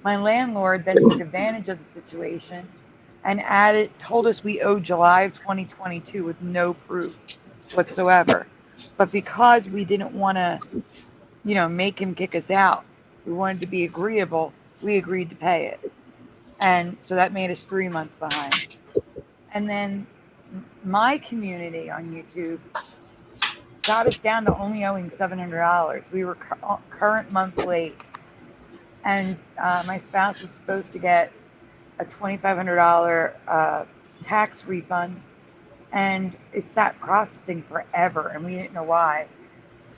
My landlord then took advantage of the situation and told us we owed July of 2022 with no proof whatsoever. But because we didn't want to, make him kick us out, we wanted to be agreeable, we agreed to pay it. And so that made us 3 months behind. And then my community on YouTube got us down to only owing $700. We were current month late. And my spouse was supposed to get a $2,500 tax refund, and it sat processing forever, and we didn't know why.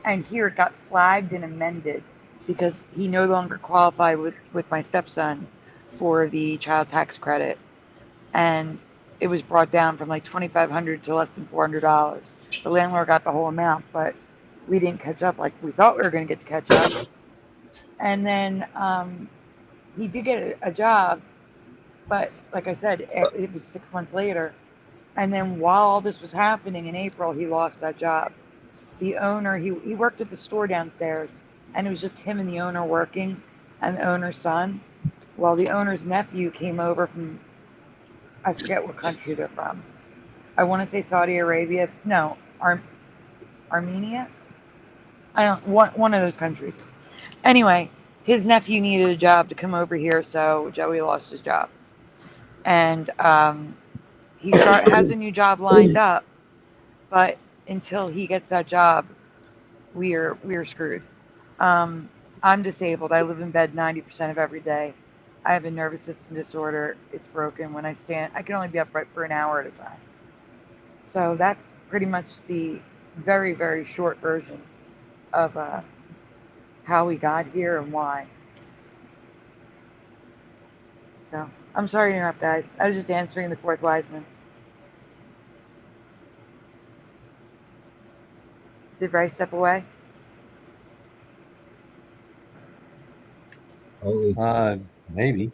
And here it got flagged and amended because he no longer qualified with my stepson for the child tax credit, and it was brought down from like $2,500 to less than $400. The landlord got the whole amount, but we didn't catch up like we thought we were going to get to catch up. And then he did get a job, but like I said, it was 6 months later. And then while all this was happening in April, he lost that job. The owner, he worked at the store downstairs, and it was just him and the owner working, and the owner's son. Well, the owner's nephew came over from, I forget what country they're from. I want to say Saudi Arabia. No, Armenia? One of those countries. Anyway, his nephew needed a job to come over here, so Joey lost his job. And he has a new job lined up, but until he gets that job, we're screwed. I'm disabled. I live in bed 90% of every day. I have a nervous system disorder. It's broken. When I stand, I can only be upright for an hour at a time. So that's pretty much the very, very short version of how we got here and why. So I'm sorry to interrupt, guys. I was just answering the fourth Wiseman. Did Bryce step away? Maybe.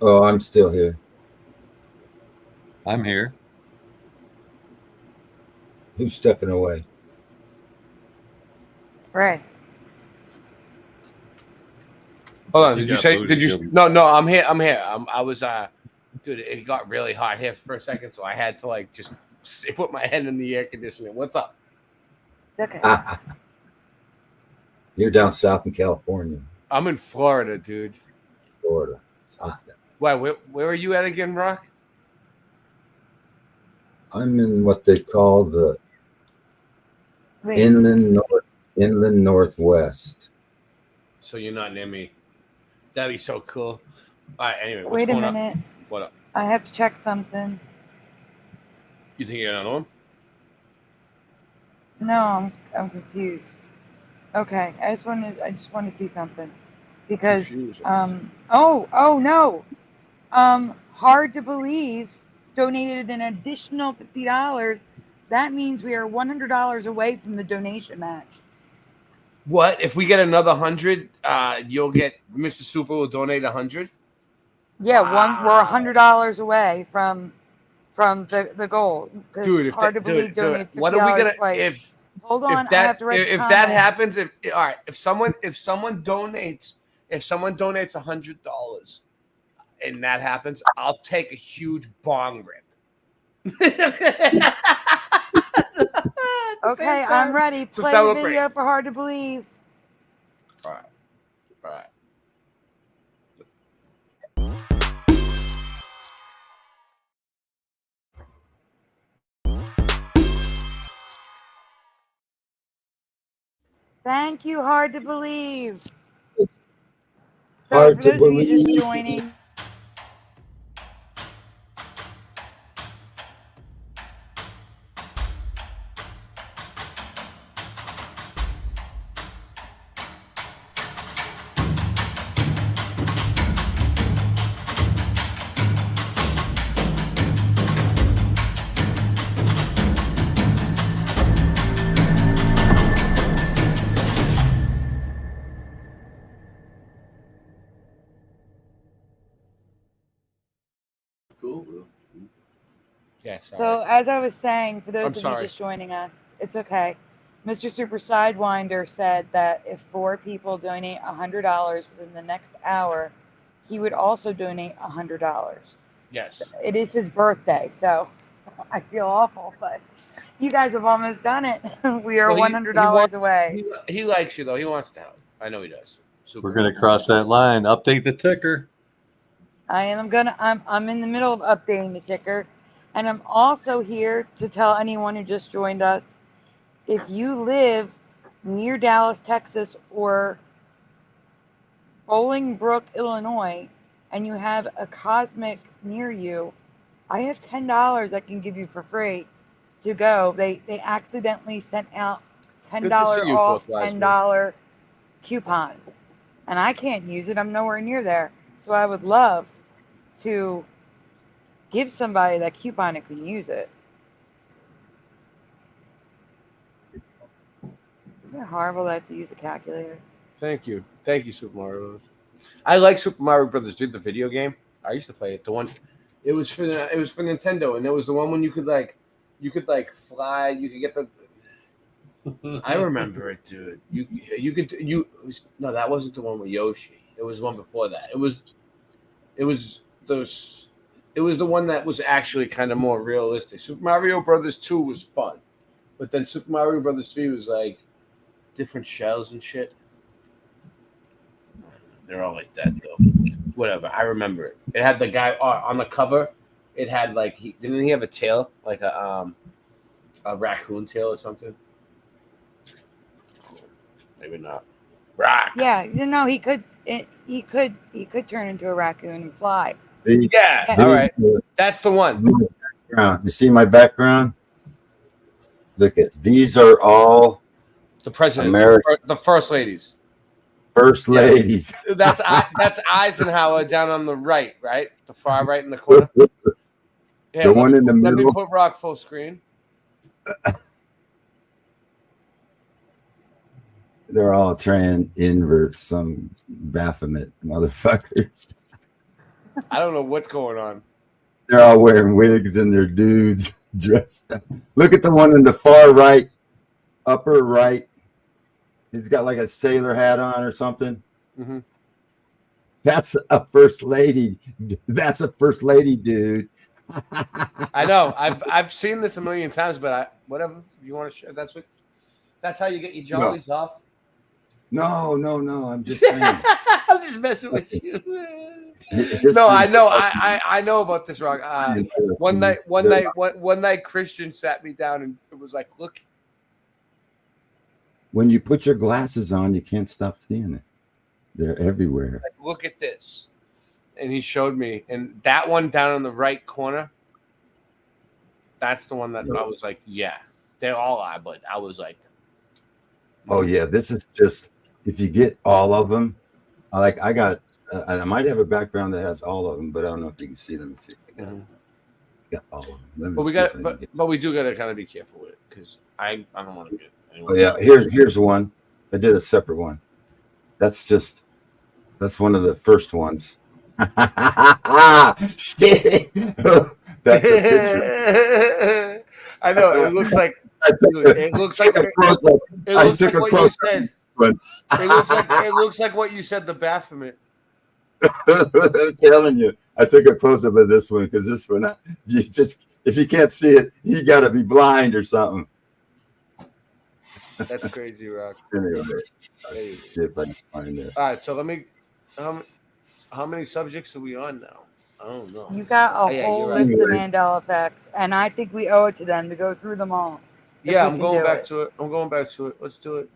Oh, I'm still here. I'm here. Who's stepping away? Ray. Hold on. Did you? No, I'm here. I was, dude, it got really hot here for a second, so I had to like just put my head in the air conditioning. What's up? It's okay. You're down south in California. I'm in Florida, dude. Florida. It's hot. Why? Where are you at again, Rock? I'm in what they call the inland northwest. So you're not near me. That'd be so cool. All right. Anyway, what's Wait a going minute. on? What up? I have to check something. You think you're another one? No, I'm confused. Okay, I just want to see something because oh no, Hard to Believe donated an additional $50. That means we are $100 away from the donation match. What if we get another 100? You'll get Mr. Super will donate 100. Yeah, we're $100 away from the goal. Dude, Hard to Believe donated $50 what are we gonna twice. Hold if on, that, I have to write if the that comment. happens, all right, if someone donates $100 and that happens, I'll take a huge bong rip. Okay, I'm ready. Play the video for Hard to Believe. All right. All right. Thank you, Hard to Believe. So Hard for to those of you just believe. joining, Yeah, sorry. so as I was saying, for those I'm of sorry. you just joining us, it's okay. Mr. Super Sidewinder said that if 4 people donate $100 within the next hour, he would also donate $100. Yes. It is his birthday, so I feel awful, but you guys have almost done it. We are $100 away. He likes you though. He wants to help. I know he does. We're gonna cross that line. Update the ticker. I'm in the middle of updating the ticker, and I'm also here to tell anyone who just joined us, if you live near Dallas, Texas, or Bolingbrook, Illinois, and you have a Cosmic near you, I have $10 I can give you for free to go. They accidentally sent out $10 off $10 coupons, and I can't use it. I'm nowhere near there. So I would love to give somebody that coupon that can use it. Isn't it horrible that I have to use a calculator? Thank you, Super Mario. I like Super Mario Brothers. Dude, the video game. I used to play it. The one, it was for Nintendo, and it was the one when you could fly. You could get the. I remember it, dude. No, that wasn't the one with Yoshi. It was the one before that. It was the one that was actually kind of more realistic. Super Mario Brothers 2 was fun, but then Super Mario Brothers 3 was like different shells and shit. They're all like that though. Whatever. I remember it. It had the guy on the cover. It had like didn't he have a tail, like a raccoon tail or something? Maybe not. Rock. Yeah, he could. He could turn into a raccoon and fly. Yeah. All right. That's the one. You see my background? Look at these are all the presidents, the first ladies. First ladies. That's Eisenhower down on the right, the far right in the corner. Yeah, the one in the middle. middle. Let me put Rock full screen. They're all trying to invert some Baphomet motherfuckers. I don't know what's going on. They're all wearing wigs and they're dudes dressed up. Look at the one in the far right, upper right. He's got like a sailor hat on or something. Mm-hmm. That's a first lady. That's a first lady, dude. I know. I've seen this a million times, but whatever you want to share. That's how you get your jollies off. No. I'm just saying. I'm just messing with you. History- No, I know. I know about this, Rock. One night, Christian sat me down and it was like, look. When you put your glasses on, you can't stop seeing it. They're everywhere. Like, look at this. And he showed me. And that one down in the right corner, that's the one that I was like, yeah. They all are, but I was like. Oh, yeah. This is just, if you get all of them, I got, I might have a background that has all of them, but I don't know if you can see them. Got all of them. But we do got to kind of be careful with it because I don't want to get. Oh, yeah. Here's one. I did a separate one. That's one of the first ones. Shit. That's a picture. I know. It looks like it looks like what you said. It looks like what you said. The Baphomet. I'm telling you, I took a close up of this one because this one, if you can't see it, you got to be blind or something. That's crazy, Rock. Anyway, see if I can find it. All right, so let me. How many subjects are we on now? I don't know. You got a whole list of Right. Mandela effects, and I think we owe it to them to go through them all. Yeah, I'm going back to it. Let's do it.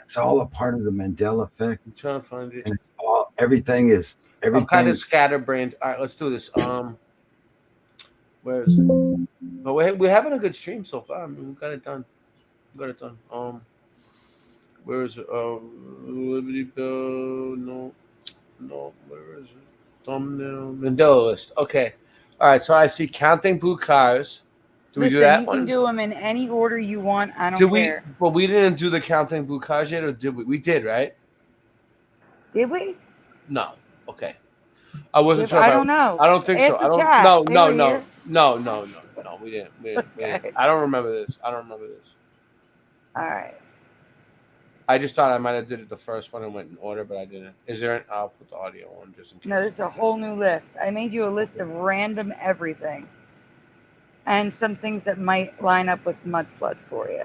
It's all a part of the Mandela effect. I'm trying to find it. And it's all everything. I'm kind of scatterbrained. All right, let's do this. Where is it? But we're having a good stream so far. I mean, we got it done. Where is it? Liberty Bell. No. Where is it? Thumbnail. Mandela list. Okay. All right. So I see counting blue cars. Do we do that you one? You can do them in any order you want. I don't care. Well, we didn't do the counting blue cars yet, or did we? We did, right? Did we? No. Okay. I wasn't sure. I don't know. I don't think so. Ask the chat. No. We didn't. Okay. I don't remember this. All right. I just thought I might have did it the first one and went in order, but I didn't. Is there? I'll put the audio on just in case. No, this is a whole new list. I made you a list of random everything, and some things that might line up with Mudflood for you.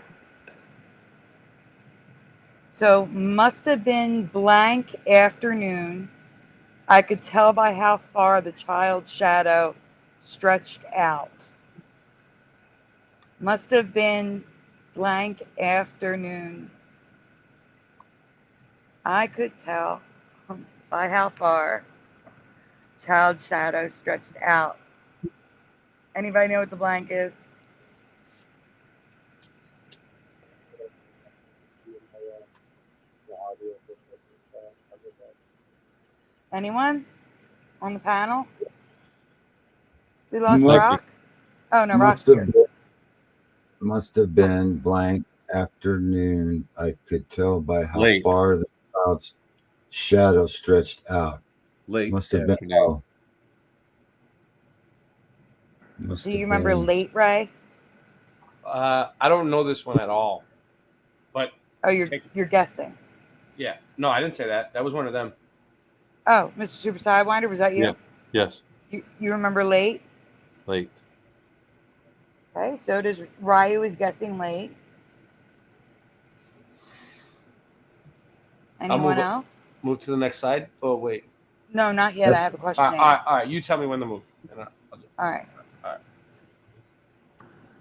So must have been blank afternoon. I could tell by how far the child's shadow stretched out. Must have been blank afternoon. I could tell by how far child's shadow stretched out. Anybody know what the blank is? Anyone on the panel? We lost Rock? Oh, no, Rock's here. Must have been blank afternoon. I could tell by how far the cloud's shadow stretched out. Must have been. Oh. Do you remember late, Ray? I don't know this one at all. But you're guessing. Yeah. No, I didn't say that. That was one of them. Oh, Mr. Super Sidewinder, was that you? Yeah. Yes. You remember late? Late. Okay, so does Ryu is guessing late. Anyone else? Move to the next slide. Oh, wait. No, not yet. I have a question. All right. You tell me when to move. All right.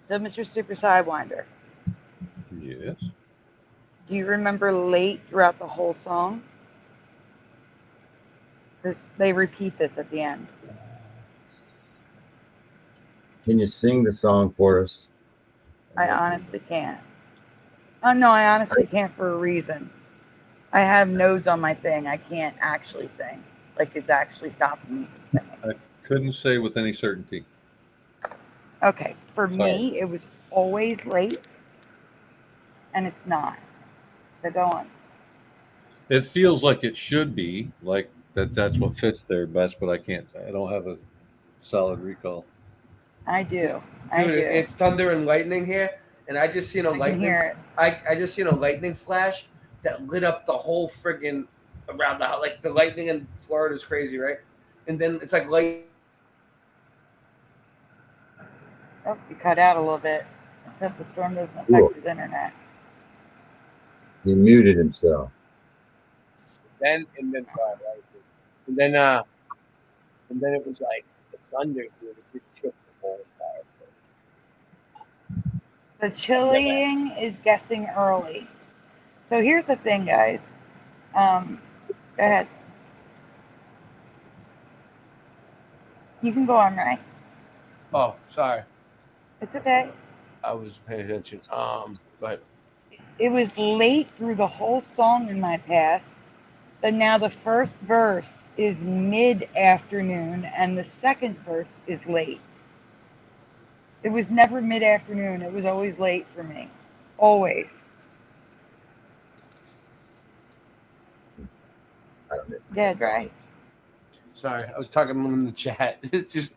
So, Mr. Super Sidewinder. Yes. Do you remember late throughout the whole song? They repeat this at the end. Can you sing the song for us? I honestly can't. Oh, no, I honestly can't for a reason. I have nodes on my thing. I can't actually sing. Like, it's actually stopping me from singing. I couldn't say with any certainty. Okay, for me, it was always late, and it's not. So go on. It feels like it should be, like that's what fits there best, but I don't have a solid recall. I do. Dude, it's thunder and lightning here, and I just seen a lightning. I just seen a lightning flash that lit up the whole friggin' around the house. Like the lightning in Florida is crazy, right? And then it's like light. Oh, you cut out a little bit. Let's hope the storm doesn't affect his internet. He muted himself. And then it was like the thunder here. It just shook the whole entire So chilling is guessing early. So here's the thing, guys. Go ahead. You can go on, Ray. Oh, sorry. It's okay. I was paying attention. Go ahead. It was late through the whole song in my past, but now the first verse is mid-afternoon and the second verse is late. It was never mid-afternoon. It was always late for me. Always. Yeah, right. Sorry, I was talking to them in the chat. just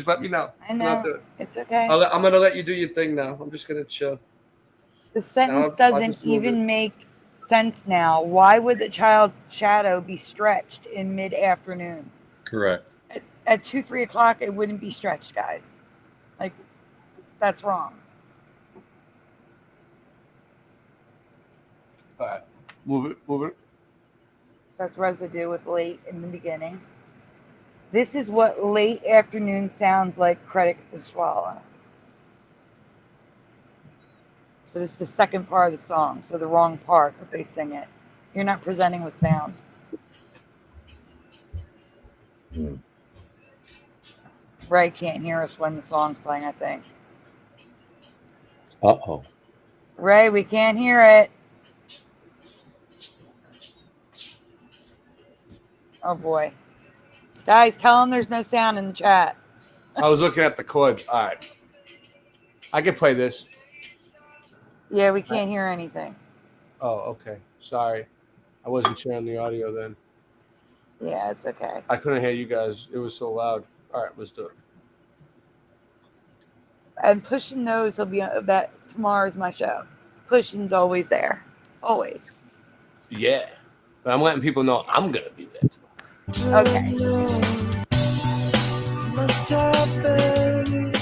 let me know. I know. It's okay. I'm gonna let you do your thing now. I'm just gonna chill. The sentence I'll doesn't just move even make sense now. Why would the child's shadow be stretched in mid-afternoon? Correct. At 2, 3 o'clock, it wouldn't be stretched, guys. Like, that's wrong. All right, move it. So that's residue with late in the beginning. This is what late afternoon sounds like. Credit the swallow. So this is the second part of the song. So the wrong part, but they sing it. You're not presenting with sound. Ray can't hear us when the song's playing, I think. Uh-oh. Ray, we can't hear it. Oh boy. Guys, tell them there's no sound in the chat. I was looking at the chords. All right. I can play this. Yeah, we can't hear anything. Oh, okay. Sorry. I wasn't sharing the audio then. Yeah, it's okay. I couldn't hear you guys. It was so loud. All right, let's do it. And Pushing knows he'll be that tomorrow's my show. Pushing's always there. Always. Yeah. But I'm letting people know I'm going to be there tomorrow. Okay. Must have been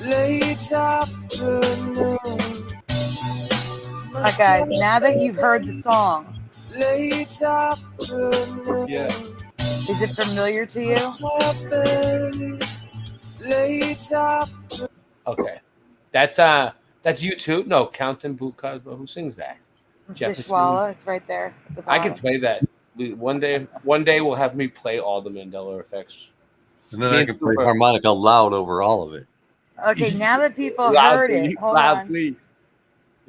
late afternoon. All right, guys, now that you've heard the song, Late afternoon. Yeah. is it familiar to you? Must have been late afternoon. Okay. That's you too? No, Count and Blue Cosmo. Who sings that? Dishwalla, it's right there. At the I can bottom. play that. One day we'll have me play all the Mandela effects. And then I can play harmonica loud over all of it. Okay, now that people heard it, hold loudly. on.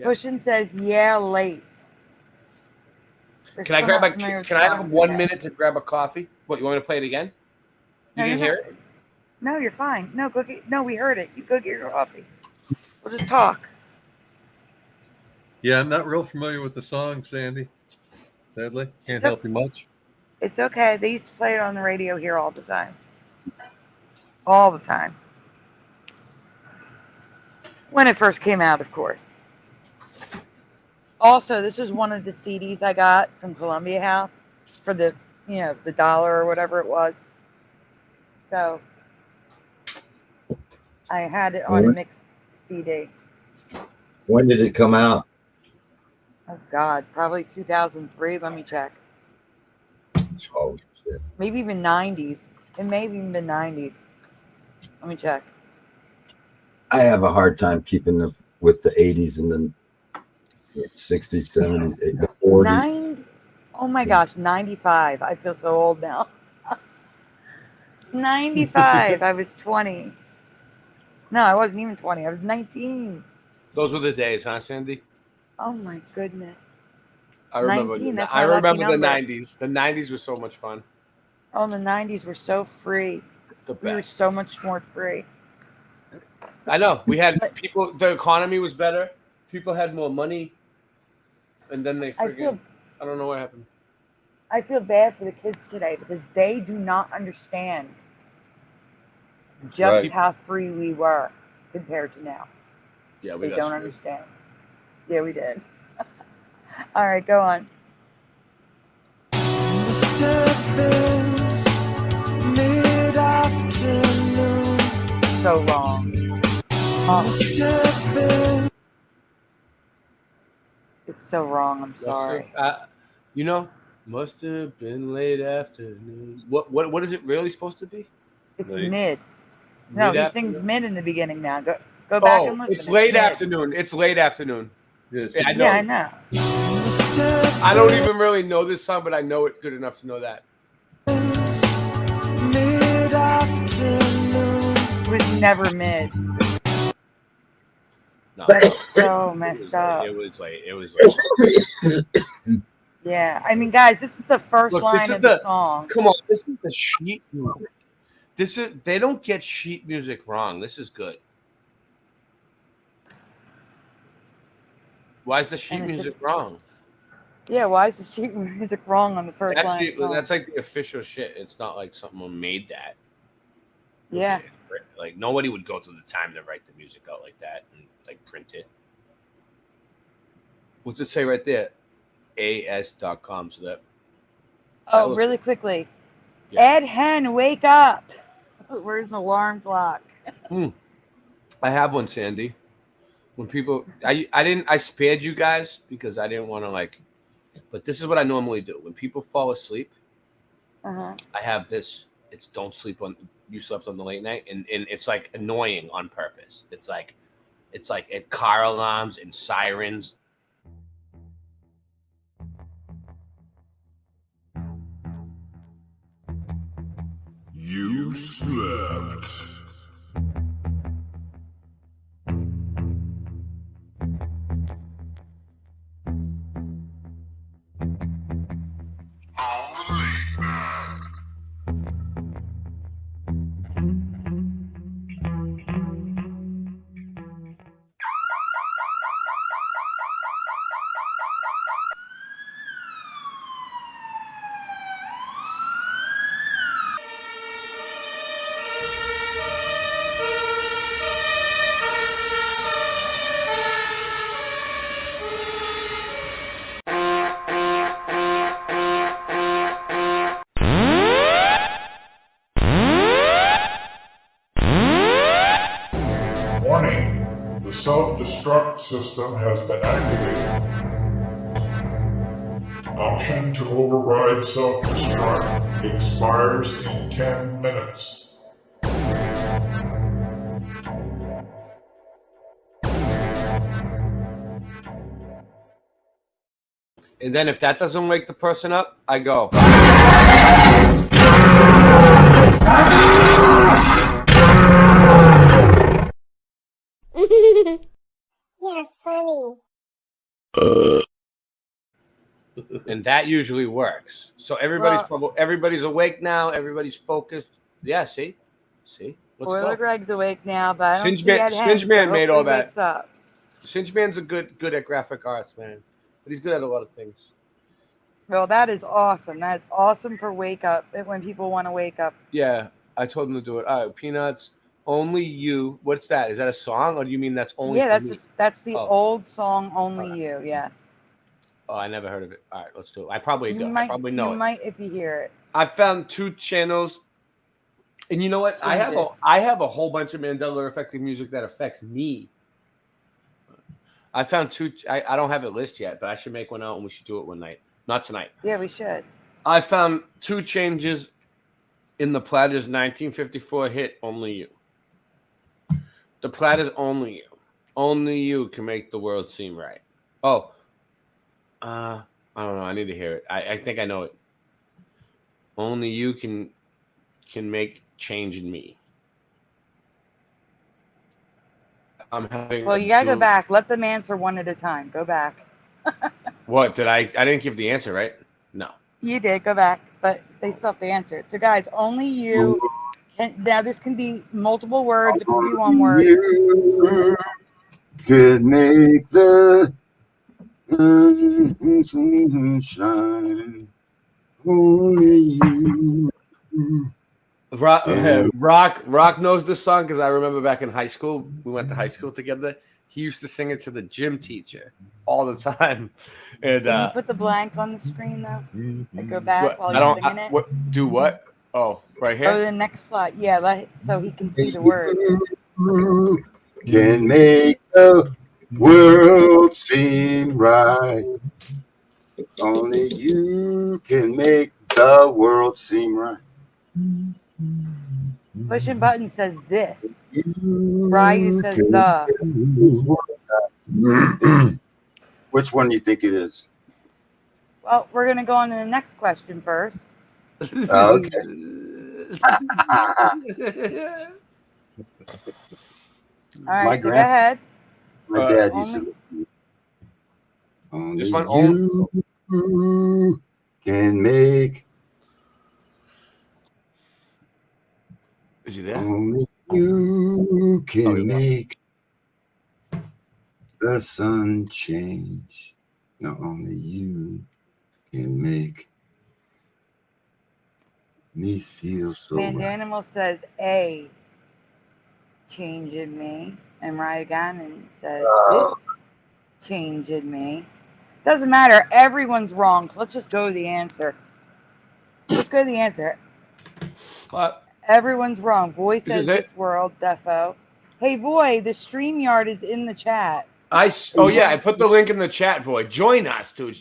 Pushing says, yeah, late. Can I have 1 minute to grab a coffee? What, you want me to play it again? You didn't hear it? No, you're fine. No, no, we heard it. You go get your coffee. We'll just talk. Yeah, I'm not real familiar with the song, Sandy. Sadly, can't help you much. It's okay. They used to play it on the radio here all the time. All the time. When it first came out, of course. Also, this was one of the CDs I got from Columbia House for the, the $1 or whatever it was. So I had it on a mixed CD. When did it come out? Oh God, probably 2003. Let me check. Oh shit. Maybe even 90s. It may have even been 90s. Let me check. I have a hard time keeping with the 80s and the 60s, 70s, the 40s. Oh my gosh, 95. I feel so old now. 95. I was 20. No, I wasn't even 20. I was 19. Those were the days, huh, Sandy? Oh my goodness. I remember. 19, that's I my lucky remember the number. 90s. The 90s were so much fun. Oh, the 90s were so free. The We were best. so much more free. I know. We had people. The economy was better. People had more money, and then they friggin' I don't know what happened. I feel bad for the kids today because they do not understand just Right. how free we were compared to now. Yeah, we They got don't screwed. understand. Yeah, we did. All right, go on. Must have been mid-afternoon. So wrong. Must have been. It's It's so wrong. I'm sorry. You know, must have been late afternoon. What is it really supposed to be? It's Late. mid. No, he Mid-afternoon? sings mid in the beginning now. Go back and listen. It's late mid. afternoon. It's late afternoon. Yes, I know. Yeah, I know. I don't even really know this song, but I know it good enough to know that. It was never mid. No. That's so messed up. It was late. Yeah, I mean, guys, this is the first Look, line of the song. Come on, this is the sheet music. They don't get sheet music wrong. This is good. Why is the sheet music wrong? Yeah, why is the sheet music wrong on the first line? of the song? That's like the official shit. It's not like someone made that. Yeah. Like nobody would go through the time to write the music out like that and like print it. What's it say right there? as.com. So that. Oh, really quickly. Yeah. Ed Hen, wake up. Where's the alarm clock? I have one, Sandy. When people, I spared you guys because I didn't want to but this is what I normally do. When people fall asleep, I have this. It's don't sleep on. You slept on the late night, and it's like annoying on purpose. It's like car alarms and sirens. You slept. Warning, the self-destruct system has been activated. Option to override self-destruct expires in 10 minutes. And then if that doesn't wake the person up, I go. You're funny. And that usually works. So everybody's awake now. Everybody's focused. Yeah, see? Let's Boiler go. Greg's awake now, but I don't Singe see Ed Hen, Man so made all hopefully that. wakes up. Singe Man's a good at graphic arts, man. But he's good at a lot of things. Well, that is awesome. That is awesome for wake up, when people want to wake up. Yeah, I told him to do it. All right, Peanuts, Only You. What's that? Is that a song, or do you mean that's only? Yeah, for me? that's the old song, Only You. Yes. Oh, I never heard of it. All right, let's do it. I probably know. You it. might if you hear it. I found 2 channels, and you know what? I have a whole bunch of Mandela effective music that affects me. I found 2. I don't have it listed yet, but I should make one out, and we should do it one night. Not tonight. Yeah, we should. I found 2 changes in the Platter's 1954 hit, Only You. The Platter's Only You. Only you can make the world seem right. Oh. I don't know. I need to hear it. I think I know it. Only you can make change in me. I'm having. Well, you gotta go back. Let them answer one at a time. Go back. What did I didn't give the answer, right? No. You did. Go back, but they still have to answer it. So, guys, only you can. Now, this can be multiple words. It can be one word. You could make the sunshine. Only you. Rock knows this song because I remember back in high school, we went to high school together. He used to sing it to the gym teacher all the time. And Can you put the blank on the screen though? Like go back while you're singing it. Do what? Oh, right here. Oh, the next slide. Yeah, so he can see the words. Can make the world seem right. Only you can make the world seem right. Pushing Button says this. Ryu says the. Which one do you think it is? Well, we're going to go on to the next question first. Okay. All right, so go ahead. My dad used to. Only you can make. Is he there? Only you can make the sun change. No, only you can make me feel so right. Mandanimal says A, change in me. And Ryu Gannon says this change in me. Doesn't matter. Everyone's wrong. So let's just go to the answer. Let's go to the answer. Everyone's wrong. Voy says this world, defo. Hey, Voy, the StreamYard is in the chat. I put the link in the chat, Void. Join us, dude.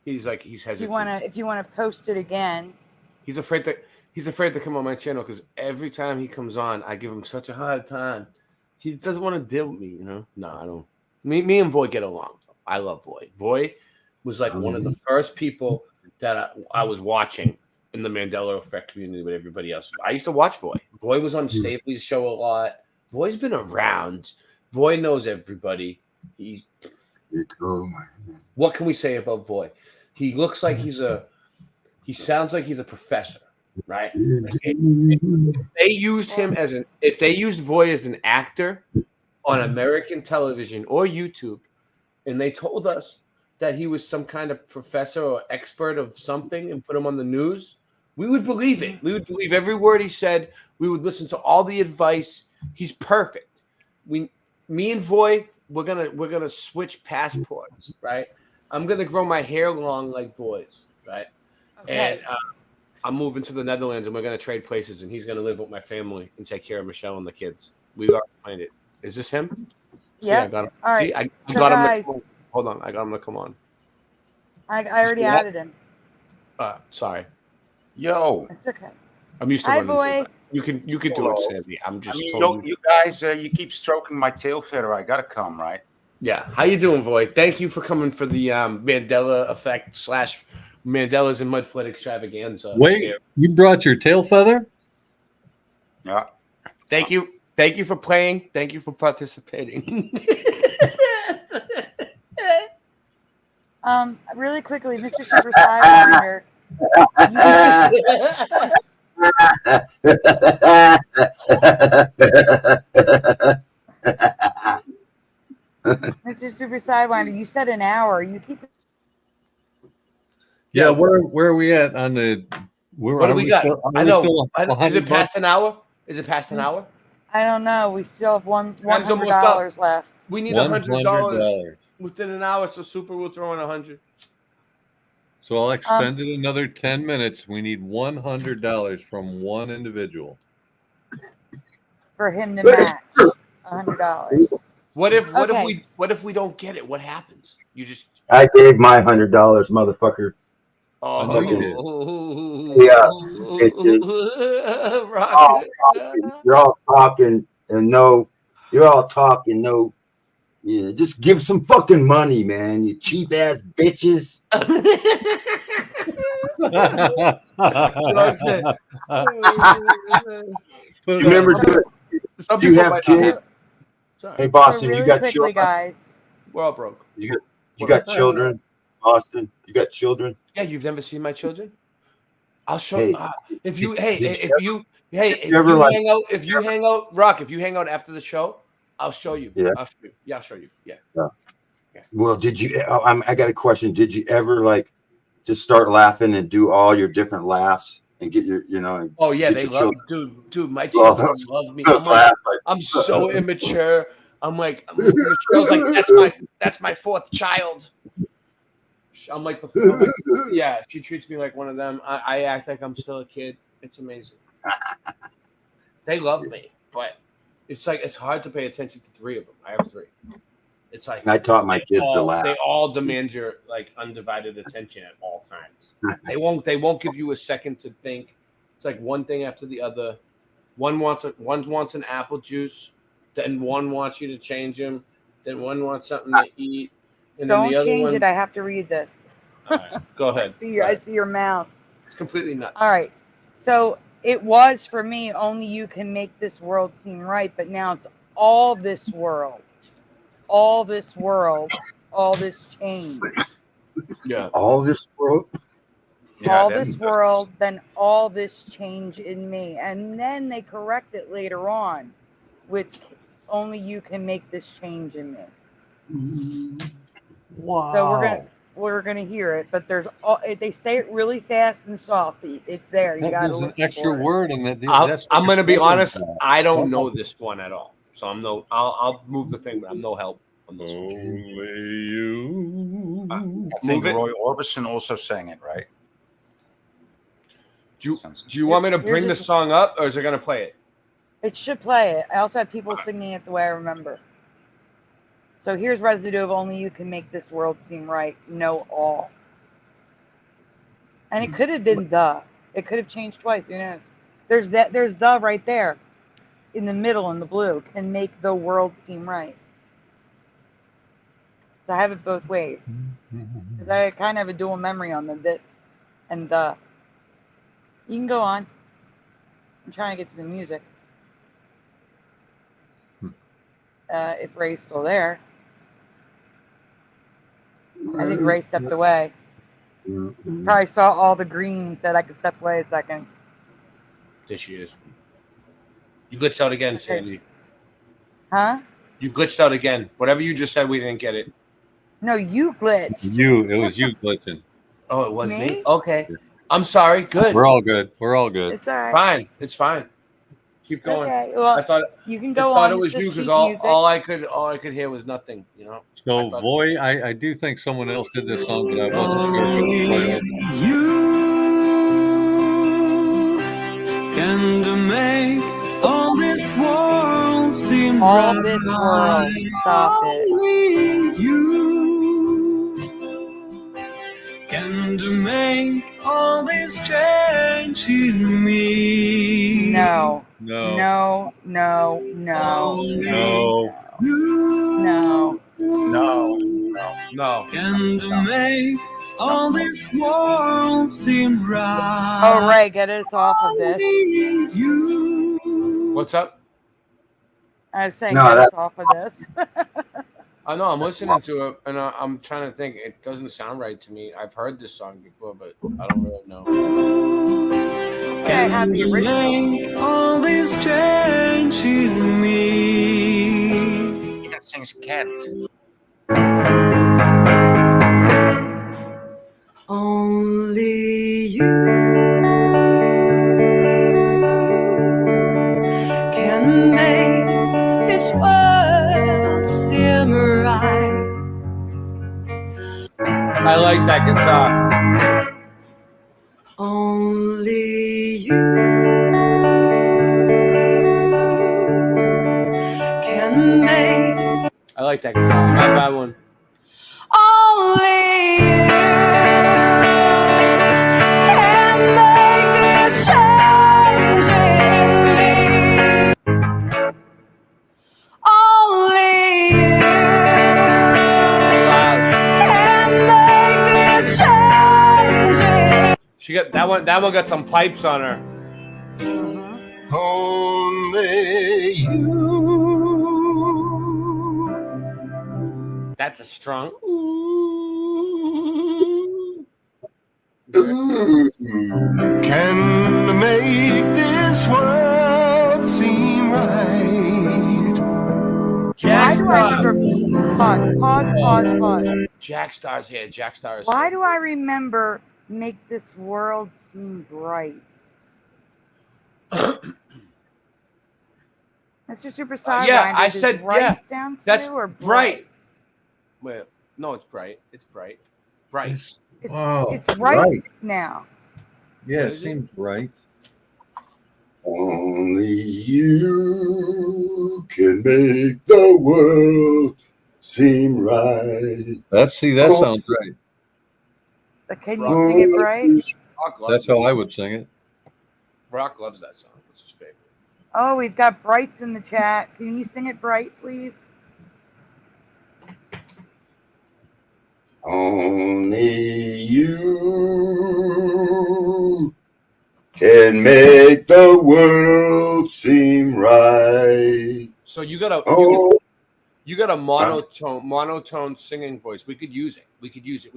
He's hesitant. If you want to post it again. He's afraid to come on my channel because every time he comes on, I give him such a hard time. He doesn't want to deal with me, you know. No, I don't. Me and Void get along. I love Void. Void was like one of the first people that I was watching in the Mandela Effect community with everybody else. I used to watch Void. Void was on Stapley's show a lot. Void's been around. Void knows everybody. What can we say about Void? He looks like he sounds like he's a professor, right? If they used Void as an actor on American television or YouTube, and they told us that he was some kind of professor or expert of something and put him on the news, we would believe it. We would believe every word he said. We would listen to all the advice. He's perfect. Me and Void, we're gonna switch passports, right? I'm gonna grow my hair long like Void's, right? Okay. And I'm moving to the Netherlands, and we're gonna trade places, and he's gonna live with my family and take care of Michelle and the kids. We've already planned it. Is this him? Yeah. All right. I so got guys, him. Hold on. I got him to come on. I already added him. Sorry. Yo. It's okay. I'm used to Hi, running. Boy. You can do it, Sandy. I'm just. You guys, you keep stroking my tail feather. I gotta come, right? Yeah. How you doing, Boy? Thank you for coming for the Mandela Effect / Mandelas and Mudflood extravaganza. Wait, you brought your tail feather? Yeah. Thank you. Thank you for playing. Thank you for participating. Really quickly, Mr. Super Sidewinder. Mr. Super Sidewinder, you said an hour. You keep. Yeah, where are we at on the? What do we got? I know. Is it past an hour? Is it past an hour? I don't know. We still have $100 left. We need $100 within an hour, so Super will throw in 100. So I'll extend it another 10 minutes. We need $100 from one individual for him to match $100. What if we don't get it? What happens? You just I gave my $100, motherfucker. Oh, yeah. You're all talking and no. You're all talking no. Yeah, just give some fucking money, man. You cheap ass bitches. You remember? Do you have kids? Hey, Boston, really you got quickly, children? Guys. We're all broke. You got children, Boston. You got children. Yeah, you've never seen my children. I'll show. Hey, if you hang out, Rock. If you hang out after the show, I'll show you. Yeah. I'll show you. Yeah, I'll show you. Yeah. Well, did you? I got a question. Did you ever just start laughing and do all your different laughs and get your, Oh yeah, they love, dude. My children love me. I'm so immature. I'm like, Michelle's like, that's my fourth child. I'm like yeah. She treats me like one of them. I act like I'm still a kid. It's amazing. They love me, but it's hard to pay attention to three of them. I have three. It's like I taught my kids to laugh. They all demand your like undivided attention at all times. They won't give you a second to think. It's like one thing after the other. One wants an apple juice, then one wants you to change him, then one wants something to eat, and then Don't the other change one. it. I have to read this. All right, go ahead. I see your mouth. It's completely nuts. All right. So it was for me, only you can make this world seem right, but now it's all this world. All this world, all this change. Yeah. All this world? All this world, then all this change in me. And then they correct it later on with only you can make this change in me. Wow. So we're gonna hear it, but there's all they say it really fast and soft. It's there. You gotta There's an listen extra for it. word in that. I'm going to be honest. I don't know this one at all, so I'll move the thing, but I'm no help on this one. Only you. I think Roy Orbison also sang it, right? Do you want me to bring the song up, or is it going to play it? It should play it. I also have people singing it the way I remember. So here's residue of only you can make this world seem right. Know all. And it could have been the. It could have changed twice. Who knows? There's the right there in the middle in the blue. Can make the world seem right. So I have it both ways. Because I kind of have a dual memory on the this and the. You can go on. I'm trying to get to the music. If Ray's still there. I think Ray stepped away. Probably saw all the green and said I could step away a second. There she is. You glitched out again, Sandy. Huh? You glitched out again. Whatever you just said, we didn't get it. No, you glitched. It was you glitching. Oh, it was me? Okay. I'm sorry. Good. We're all good. We're all good. It's all right. Fine. It's fine. Keep going. Okay. Well, I thought you can go I thought on. it was It's you just because sheet all I could hear was nothing. You know. So, Voy, I do think someone else did this song, but I wasn't sure if it was Roy Orbison. And make all this world seem all this world. Stop it. You and make all this change in me. No. No. No. No. No. No. No. No. No. And make all this world seem right. Oh, Ray, get us off of this. What's up? I was saying, No, get us that- off of this. I know I'm listening to it, and I'm trying to think. It doesn't sound right to me. I've heard this song before, but I don't really know. Okay, I have the original. All this change in me. He sings Cat. Only you can make this world seem right. I like that guitar. Only you can make. I like that guitar. Not a bad one. Only you can make this change in me. Only you can make this change in. She got that one. That one got some pipes on her. Only you. That's a strong. Can make this world seem right. Why do I remember? Pause. Jack Star's here. Jack Star's. Why do I remember make this world seem bright? Mr. Super Sidewinder, yeah, I does said bright yeah. sound to That's you or bright. Wait, no, it's bright. It's bright. Bright. It's right now. Yeah, it seems right. Only you can make the world seem right. That sounds right. But can you sing it right? That's how I would sing it. Brock loves that song. It's his favorite. Oh, we've got Brights in the chat. Can you sing it bright, please? Only you can make the world seem right. So you got a monotone singing voice. We could use it. We could use you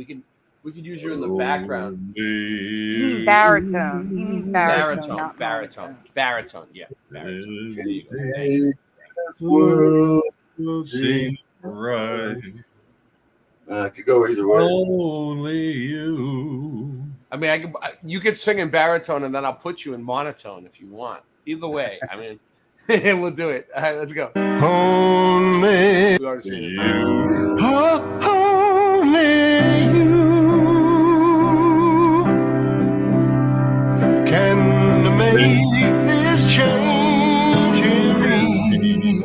in the background. Baritone. He means baritone. Not Baritone. Yeah. Baritone. This world seem right. I could go either way. Only you. I mean, you could sing in baritone, and then I'll put you in monotone if you want. Either way, I mean, we'll do it. All right, let's go. Only We already seen it. Only you can make this change in me.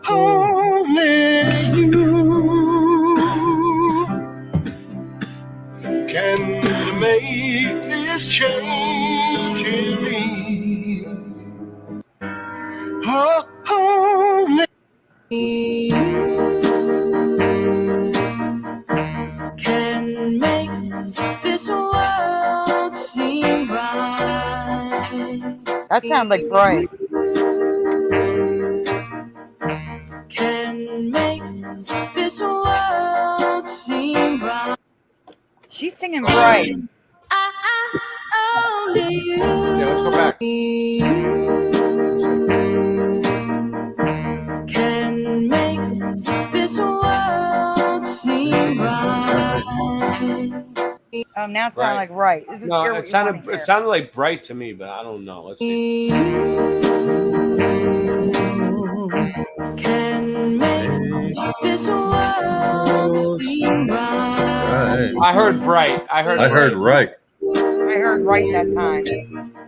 Only you can make this change in me. Only can make this world seem right. That sounds like Bright. Can make this world seem right. She's singing Bright. Only you. Yeah, let's go back. Can make this world seem right. Now it sounds like right. Is this No, here it what you wanna sounded hear? like bright to me, but I don't know. Let's see. Can make this world seem right. I heard bright. I heard right. I heard right that time.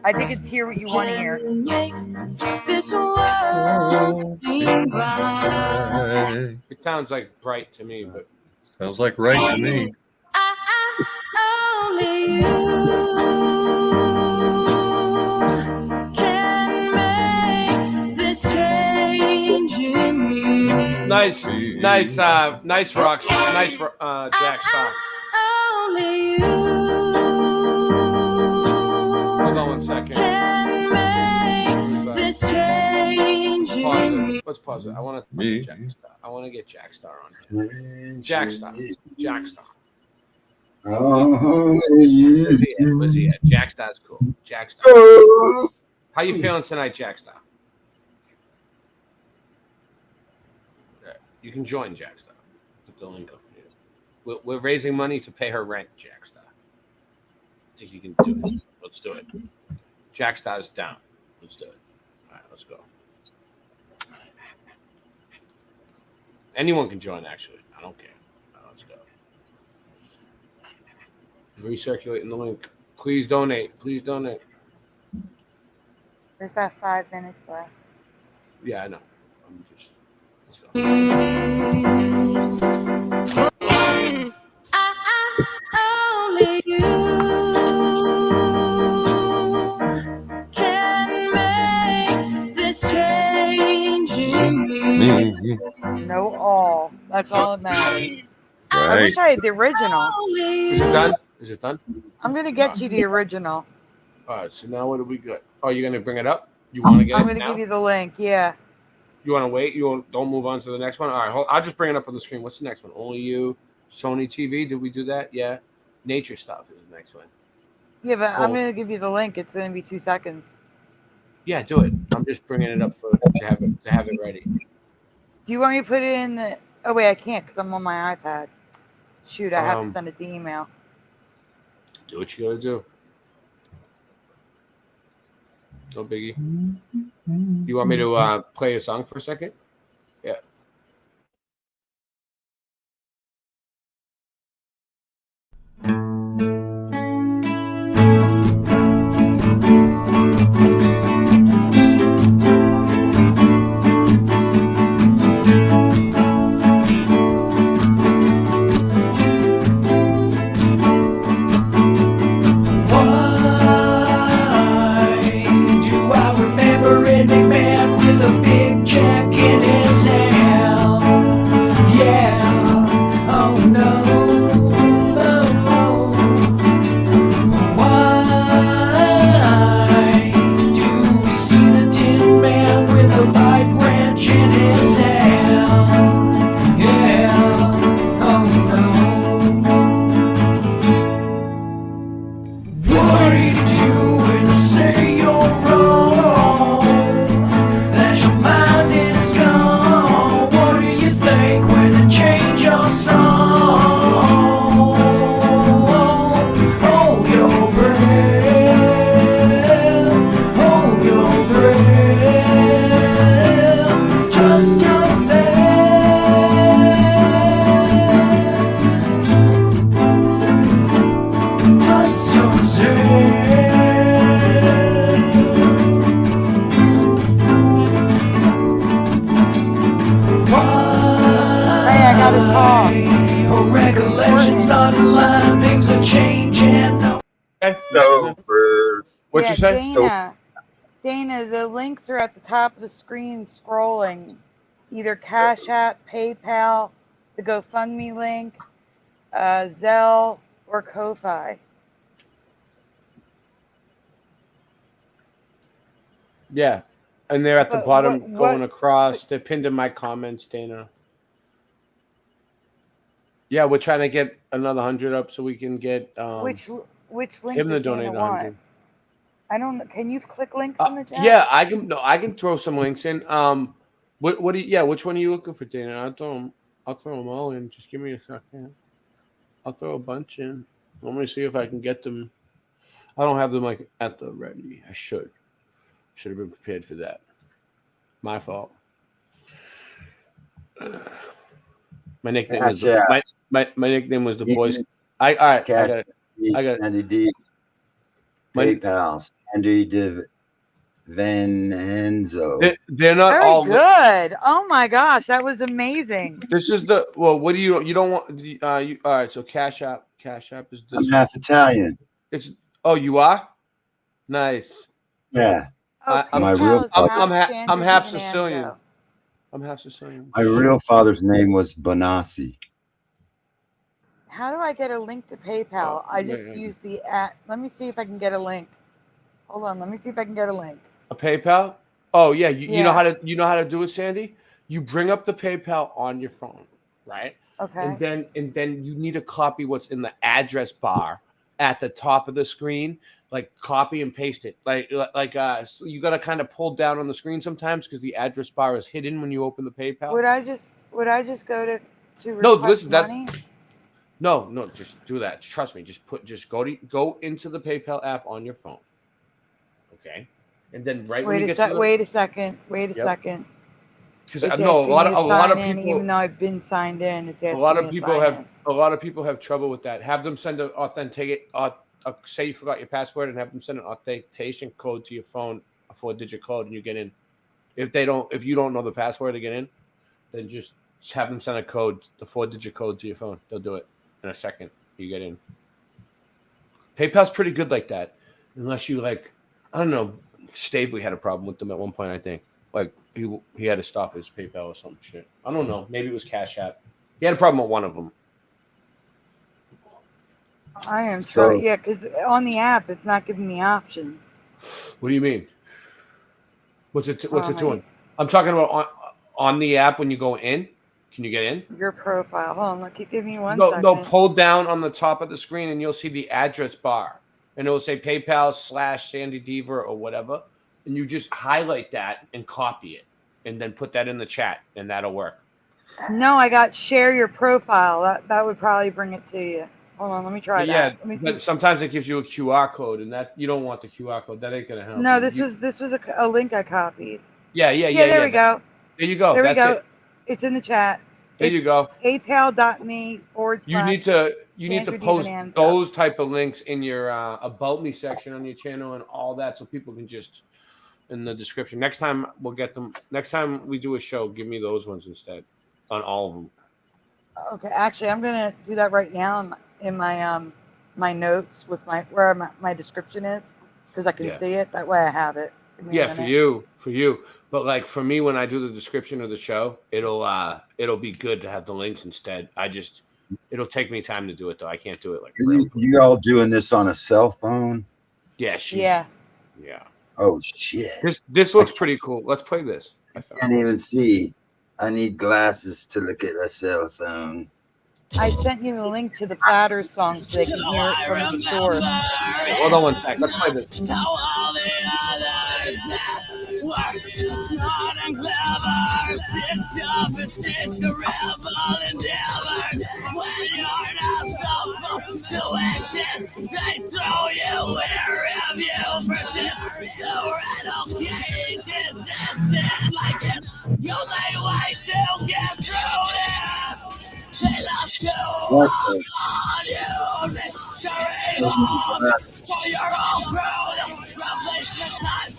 I think it's hear what you want to hear. Make this world seem right. It sounds like bright to me, but sounds like right to me. Only you can make this change in me. nice, rocks, nice, Jack. Stop. Only you Hold on 1 second. can make this change in Pause me. it. Let's pause it. I want to get Jack Star on here. Jack Star. Where's he at? Jack Star's cool. Jack Star. How you feeling tonight, Jack Star? Yeah, you can join Jack Star. Put the link up for you. We're raising money to pay her rent, Jack Star. I think you can do it. Let's do it. Jack Star's down. Let's do it. All right, let's go. Anyone can join, actually. I don't care. Let's go. Recirculating the link. Please donate. Please donate. There's about 5 minutes left. Yeah, I know. I'm just. Let's go. Only you can make this change in me. No all. That's all that matters. I Right. wish I had the original. Is it done? Is it done? I'm gonna get you the original. All right. So now what do we got? Oh, you're gonna bring it up? You want to get I'm it gonna now? give you the link. Yeah. You want to wait? Don't move on to the next one. All right. I'll just bring it up on the screen. What's the next one? Only you. Sony TV. Did we do that? Yeah. Nature stuff is the next one. Yeah, but I'm Cool. gonna give you the link. It's gonna be 2 seconds. Yeah, do it. I'm just bringing it up to have it ready. Do you want me to put it in the? Oh wait, I can't because I'm on my iPad. Shoot, I have to send it the email. Do what you gotta do. No biggie. You want me to play a song for a second? Yeah. Okay. Dana, the links are at the top of the screen scrolling. Either CashApp, PayPal, the GoFundMe link, Zelle, or Ko-Fi. Yeah. And they're at the bottom going across. They're pinned in my comments, Dana. Yeah, we're trying to get another 100 up so we can get Which link him to does donate Dana 100. want? I don't. Can you click links in the chat? Yeah, I can. No, I can throw some links in. What do you? Yeah, which one are you looking for, Dana? I'll throw them all in. Just give me a second. I'll throw a bunch in. Let me see if I can get them. I don't have them like at the ready. I should have been prepared for that. My fault. My nickname was my nickname was the boys. All right. I got it. SandyDiva. PayPal. SandyDivamandelaeffects. They're not Very all good. Oh my gosh, that was amazing. This is the what do you don't want you all right, so CashApp is this. I'm half Italian. It's you are? Nice. Yeah. I'm half Sicilian. I'm half Sicilian. My real father's name was Bonassi. How do I get a link to PayPal? I just use the app. Let me see if I can get a link. Hold on, let me see if I can get a link. A PayPal? Oh yeah, you know how to do it, Sandy? You bring up the PayPal on your phone, right? Okay. And then you need to copy what's in the address bar at the top of the screen. Like copy and paste it. So you got to kind of pull down on the screen sometimes because the address bar is hidden when you open the PayPal. Would I just go to no, request listen, money? No, just do that. Trust me. Just go into the PayPal app on your phone. Okay, and then when you get to wait a second. Because no, a lot of people, even though I've been signed in, it's a lot of people have trouble with that. Have them send an say you forgot your password and have them send an authentication code to your phone, a 4-digit code, and you get in. If you don't know the password to get in, then just have them send a code, the 4-digit code to your phone. They'll do it in a second. You get in. PayPal's pretty good like that, unless you I don't know. Stavely had a problem with them at one point. I think he had to stop his PayPal or some shit. I don't know. Maybe it was CashApp. He had a problem with one of them. I am sorry. Yeah, because on the app, it's not giving me options. What do you mean? What's it doing? I'm talking about on the app when you go in. Can you get in? Your profile. Hold on. Give me one second. No, pull down on the top of the screen and you'll see the address bar. And it will say PayPal /SandyDiva or whatever. And you just highlight that and copy it. And then put that in the chat. And that'll work. No, I got share your profile. That would probably bring it to you. Hold on, let me try that. Yeah, let me see. But sometimes it gives you a QR code, and that you don't want the QR code. That ain't gonna help. No, this was a link I copied. Yeah. There we go. There you go. There we go. It. It's in the chat. There you go. PayPal.me / You need to post those type of links in your about me section on your channel and all that, so people can just in the description. Next time we'll get them. Next time we do a show, give me those ones instead on all of them. Okay, actually, I'm gonna do that right now in my my notes with where my description is, because I can see it. That way I have it. Yeah, for you. But for me, when I do the description of the show, it'll be good to have the links instead. It'll take me time to do it though. I can't do it you all doing this on a cell phone? Yeah. Yeah. Oh shit. This looks pretty cool. Let's play this. I can't even see. I need glasses to look at a cell phone. I sent you the link to the Platter song so they can hear it from the source. Hold on one sec. Let's play this. Smart and clever, stitch up and stitch a rebel endeavor. When you're not supposed to exist, they throw you wherever you persist. So Rattle Cage is insistent like it. You lay way to get through this. They love to on you. Carry on for your own crew. Replacement time,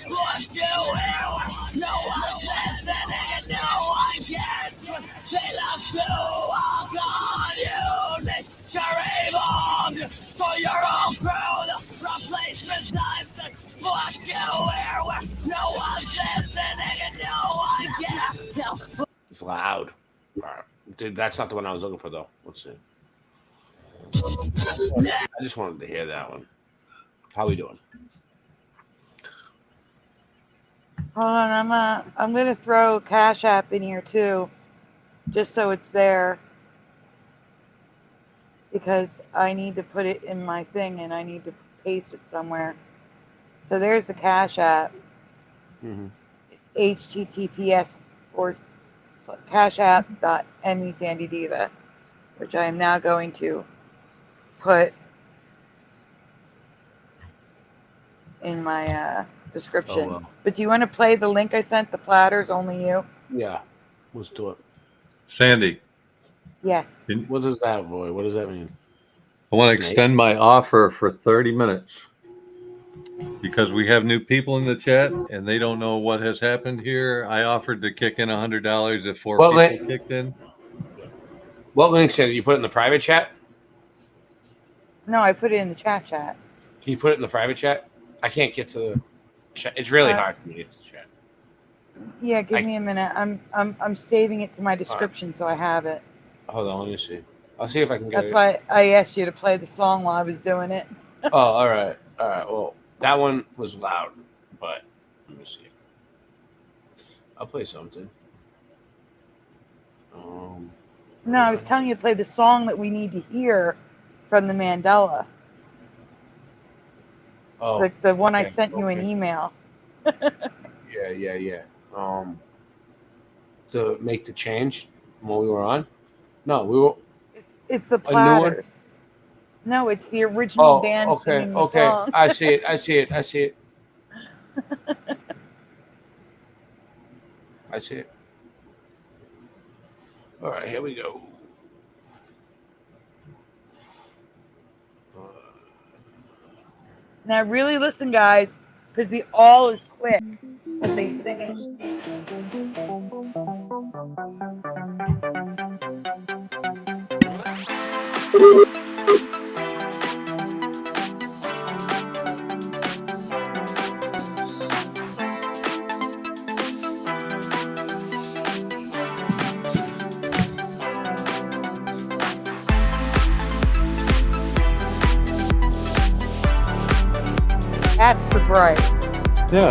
what you will. No one's listening, no one cares. They love to walk on you. Carry on for your own crew. Replacement time, It's loud. All right. Dude, that's not the one I was looking for, though. Let's see. I just wanted to hear that one. How we doing? Hold on, I'm gonna throw Cash App in here too, just so it's there, because I need to put it in my thing and I need to paste it somewhere. So there's the Cash App. Mm-hmm. It's https or cashapp.MESandyDiva, which I am now going to put in my description. Oh, well. But do you want to play the link I sent? The platters, only you? Yeah, let's do it. Sandy. Yes. What is that, Roy? What does that mean? I want to extend my offer for 30 minutes because we have new people in the chat and they don't know what has happened here. I offered to kick in $100 if four people kicked in. What link said you put it in the private chat? No, I put it in the chat. Can you put it in the private chat? I can't get to the chat. It's really hard for me to get to the chat. Yeah, give me a minute. I'm saving it to my description so I have it. Hold on, let me see. I'll see if I can get That's it. why I asked you to play the song while I was doing it. Oh, all right. All right. Well, that one was loud, but let me see. I'll play something. No, I was telling you to play the song that we need to hear from the Mandela. Oh, Like the one I okay, sent you an email. Yeah. To make the change when we were on? No, we were. It's the A new one? Platters. No, it's the original Oh, band okay, singing the okay. song. I see it. I see it. All right, here we go. Now really listen, guys, because the all is quick, but they sing it. That's the bright. Yeah.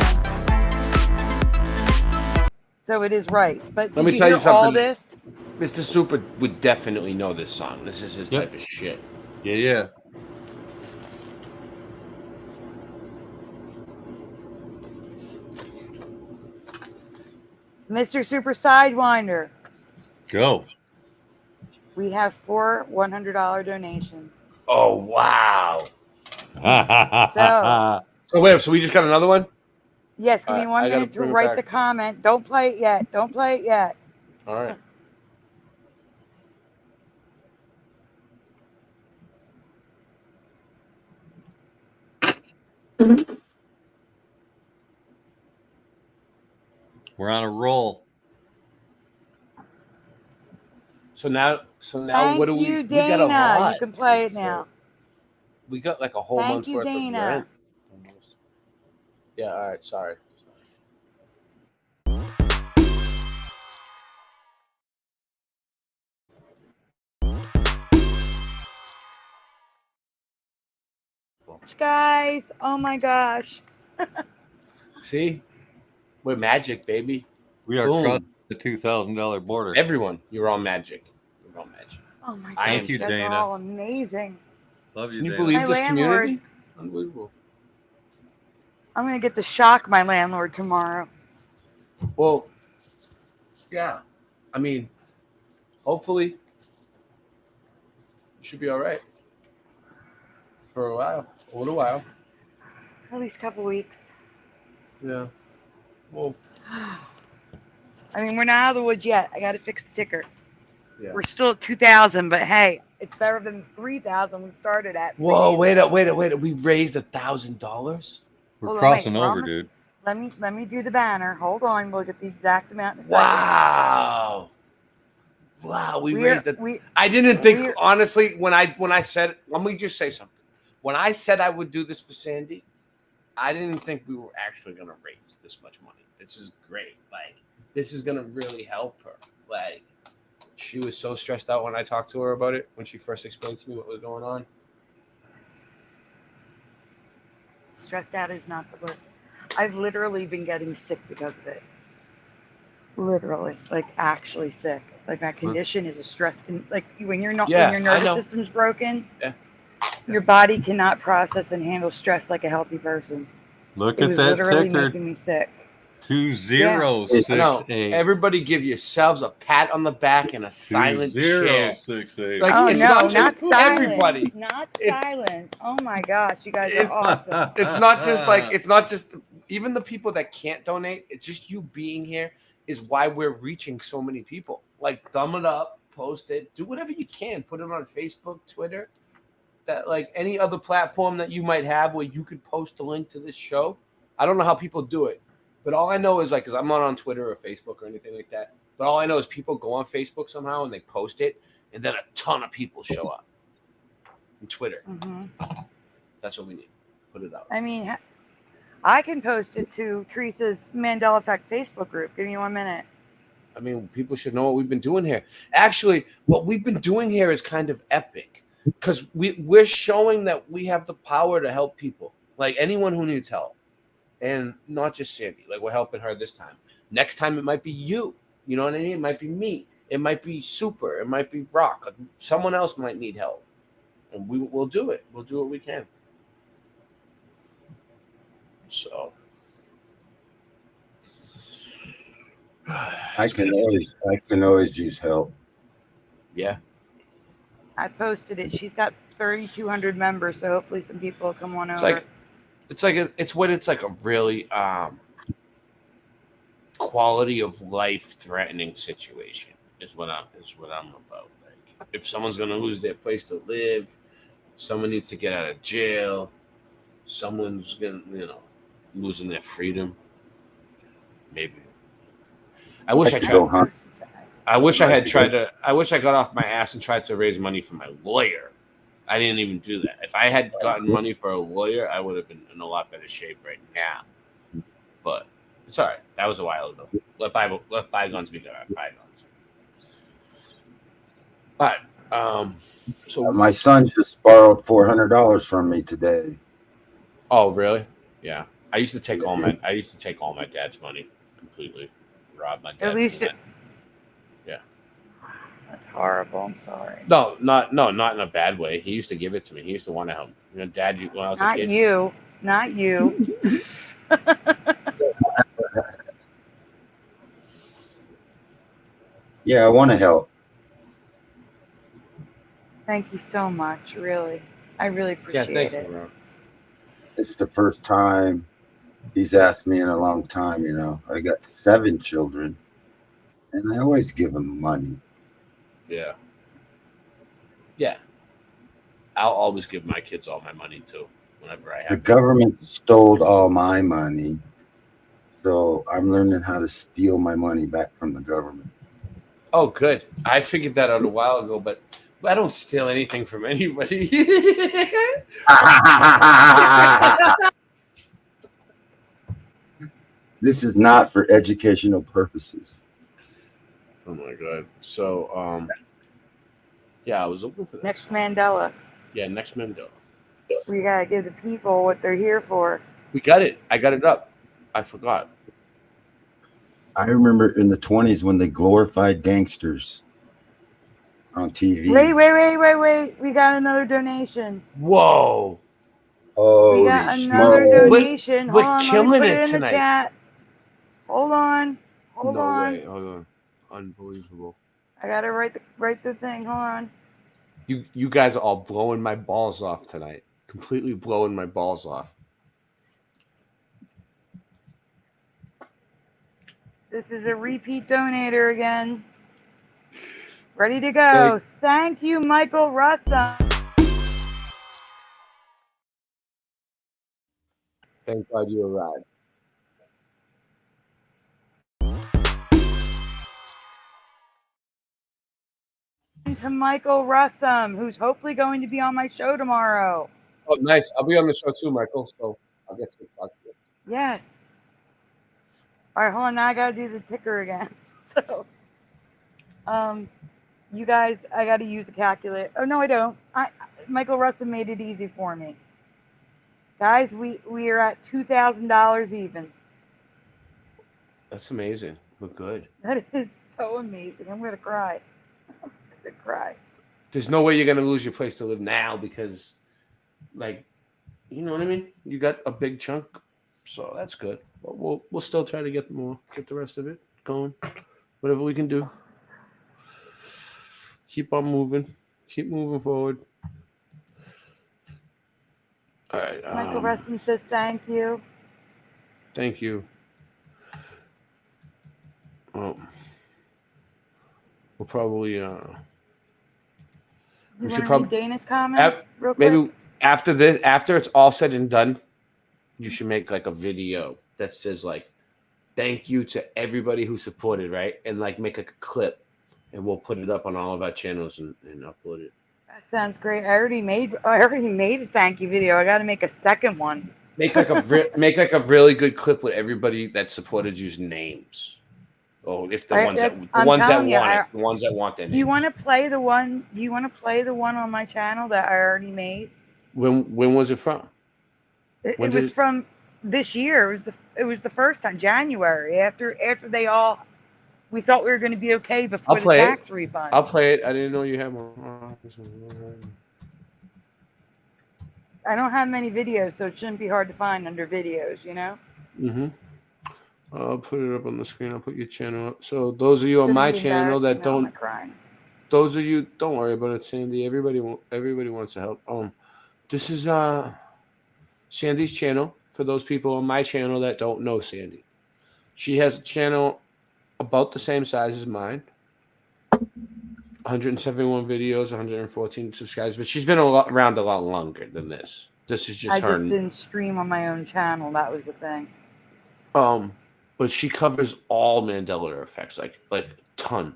So it is right. But Let me did tell hear you something. all this? Mr. Super would definitely know this song. This is his type of shit. Yeah. Mr. Super Sidewinder. Go. We have 4 $100 donations. Oh, wow. So wait, so we just got another one? yes, give me All right, 1 I gotta minute to bring it write back. the comment. Don't play it yet. All right. We're on a roll. So now, Thank what do you, we got a Dana. lot. You can play it now. We got like a whole Thank month's you, worth Dana. of rent. Yeah, all right, sorry. Guys, oh my gosh. See? We're magic, baby. We are Boom. crossing the $2,000 border. Everyone, you're all magic. You're all magic. Oh my I gosh, am Thank you, that's Dana. all amazing. Love you, Can you Dana. believe My this landlord. community? Unbelievable. I'm going to get to shock my landlord tomorrow. Well, yeah. I mean, hopefully, you should be all right for a little while. At least a couple weeks. Yeah. Well, I mean, we're not out of the woods yet. I got to fix the ticker. yeah. We're still at 2,000, but hey, it's better than 3,000 we started at. Whoa! Wait up! We've raised $1,000. We're Hold on, crossing wait, over, almost, dude. Let me do the banner. Hold on, we'll get the exact amount in a second. Wow! Wow! We raised it. I didn't think honestly when I said. Let me just say something. When I said I would do this for Sandy, I didn't think we were actually going to raise this much money. This is great. Like this is going to really help her. Like, she was so stressed out when I talked to her about it, when she first explained to me what was going on. Stressed out is not the word. I've literally been getting sick because of it. Literally, like actually sick. Like my condition is a stress. Like when you're not, when your nervous system's broken, your body cannot process and handle stress like a healthy person. Look it at was that literally ticker. making me sick. 2068. Everybody give yourselves a pat on the back and a silent cheer. 2068. Like, it's not just silent. everybody. Not silent. Oh my gosh, you guys are awesome. It's not just like, it's not just even the people that can't donate. It's just you being here is why we're reaching so many people. Like, thumb it up, post it, do whatever you can. Put it on Facebook, Twitter, that like any other platform that you might have where you could post a link to this show. I don't know how people do it, but all I know is like, because I'm not on Twitter or Facebook or anything like that. But all I know is people go on Facebook somehow and they post it, and then a ton of people show up. On Twitter. That's what we need. Put it out. I mean, I can post it to Teresa's Mandela Effect Facebook group. Give me 1 minute. I mean, people should know what we've been doing here. Actually, what we've been doing here is kind of epic because we're showing that we have the power to help people, like anyone who needs help, and not just Sandy. Like, we're helping her this time. Next time, it might be you. You know what I mean? It might be me. It might be Super. It might be Rock. Like, someone else might need help, and we'll do it. We'll do what we can. So I can always use help. Yeah. I posted it. She's got 3,200 members, so hopefully some people will come on over. It's like a really quality of life threatening situation is what I'm about. Like, if someone's gonna lose their place to live, someone needs to get out of jail, someone's gonna, losing their freedom. Maybe. I wish I tried. I wish I got off my ass and tried to raise money for my lawyer. I didn't even do that. If I had gotten money for a lawyer, I would have been in a lot better shape right now. But it's all right. That was a while ago. Let bygones be bygones. All right. So my son just borrowed $400 from me today. Oh, really? Yeah. I used to take all my dad's money completely. Rob my dad. At least yeah. That's horrible. I'm sorry. No, not in a bad way. He used to give it to me. He used to want to help. Dad, when I was a kid. Not you. Yeah, I want to help. Thank you so much. Really, I really appreciate it. It's the first time he's asked me in a long time. I got 7 children, and I always give him money. Yeah. Yeah. I'll always give my kids all my money too, whenever I have. The government stole all my money, so I'm learning how to steal my money back from the government. Oh, good. I figured that out a while ago, but I don't steal anything from anybody. This is not for educational purposes. Oh my God. So, yeah, I was looking for that. Next Mandela. Yeah, next Mandela. We gotta give the people what they're here for. We got it. I got it up. I forgot. I remember in the 20s when they glorified gangsters on TV. Wait. We got another donation. Whoa. Oh, we got another donation. We're killing it tonight. Chat. Hold on. Hold on. Unbelievable. I gotta write the thing. Hold on. You guys are all blowing my balls off tonight. Completely blowing my balls off. This is a repeat donator again. Ready to go. Thank you, Michael Russell. Thank God you arrived. To Michael Russell, who's hopefully going to be on my show tomorrow. Oh, nice. I'll be on the show too, Michael, so I'll get to talk to you. Yes. All right, hold on. Now I got to do the ticker again. So You guys, I got to use a calculator. Oh no, I don't. Michael Russin made it easy for me. Guys, we are at $2,000 even. That's amazing. We're good. That is so amazing. I'm gonna cry. I'm gonna cry. There's no way you're gonna lose your place to live now because, like, you know what I mean. You got a big chunk, so that's good. But we'll still try to get the rest of it going. Whatever we can do. Keep on moving. Keep moving forward. All right. Michael Russin says thank you. Thank you. We'll probably You want to read Dana's comment real quick? maybe after it's all said and done, you should make like a video that says like thank you to everybody who supported, right? And like make a clip, and we'll put it up on all of our channels and upload it. That sounds great. I already made a thank you video. I got to make a second one. Make like a really good clip with everybody that supported you's names. Oh, if the ones that want their names. Do you want to play the one? Do you want to play the one on my channel that I already made? When was it from? It was from this year. It was the first time, January, after we thought we were going to be okay before the tax refund. I'll play it. I didn't know you had one. I don't have many videos, so it shouldn't be hard to find under videos, you know? Mm-hmm. I'll put it up on the screen. I'll put your channel up. So those of you on my channel that don't, those of you, don't worry about it, Sandy. Everybody wants to help. This is Sandy's channel for those people on my channel that don't know Sandy. She has a channel about the same size as mine. 171 videos, 114 subscribers, but she's been around a lot longer than this. This is just her. I just didn't stream on my own channel. That was the thing. But she covers all Mandela effects, like a ton.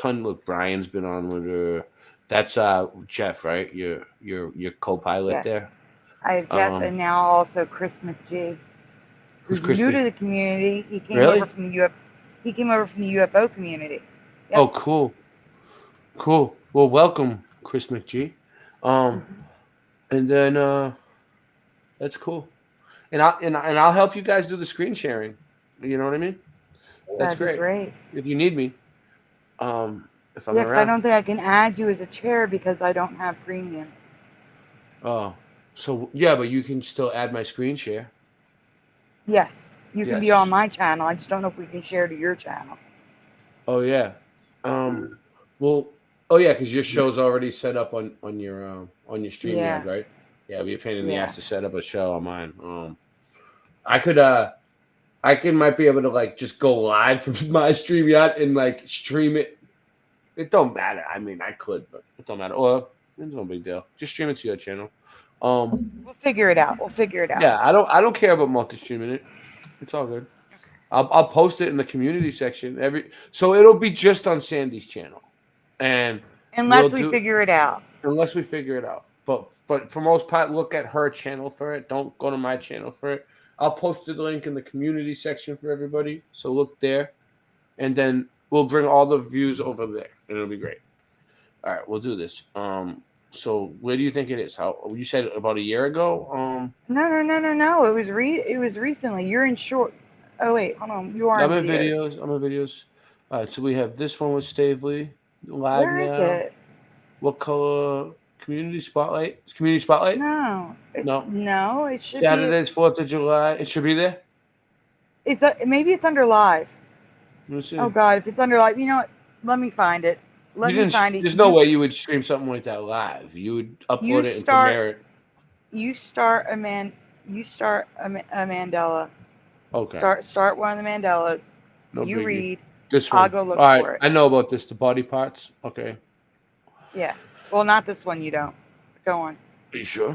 Look, Brian's been on with her. That's Jeff, right? Your co-pilot there. I have Jeff and now also Chris McGee, who's new to the community. He came over from the UFO community. Yep. Oh, cool. Well, welcome, Chris McGee. And then that's cool. And I'll help you guys do the screen sharing. You know what I mean? That's great. If you need me, if I'm around. I don't think I can add you as a chair because I don't have premium. Oh, so yeah, but you can still add my screen share. Yes, you can be on my channel. I just don't know if we can share to your channel. Oh yeah. Well. Oh yeah, because your show's already set up on your StreamYard, right? Yeah, it'd be a pain in the ass to set up a show on mine. I might be able to like just go live from my StreamYard and like stream it. It don't matter. I mean, I could, but it don't matter. Or it's no big deal. Just stream it to your channel. We'll figure it out. Yeah, I don't care about multi-streaming it. It's all good. I'll post it in the community section so it'll be just on Sandy's channel. And unless we figure it out. But for most part, look at her channel for it. Don't go to my channel for it. I'll post the link in the community section for everybody. So look there. And then we'll bring all the views over there. And it'll be great. All right, we'll do this. So where do you think it is? How you said about a year ago? No. It was recently. You're in short. Oh wait, hold on. You are I'm in videos. All right, so we have this one with Stavely. Live Where now. is it? What color? Community Spotlight? Community Spotlight? No. It should Saturday's 4th of July. It should be there? Maybe it's under live. Let's see. Oh, God. If it's under live, you know what? Let me find it. There's no way you would stream something like that live. You would upload it and premiere it. You start a Mandela. Okay. Start one of the Mandelas. No you biggie. read. This one. I'll go look for it. I know about this. The body parts. Okay. Yeah. Well, not this one. You don't. Go on. Are you sure?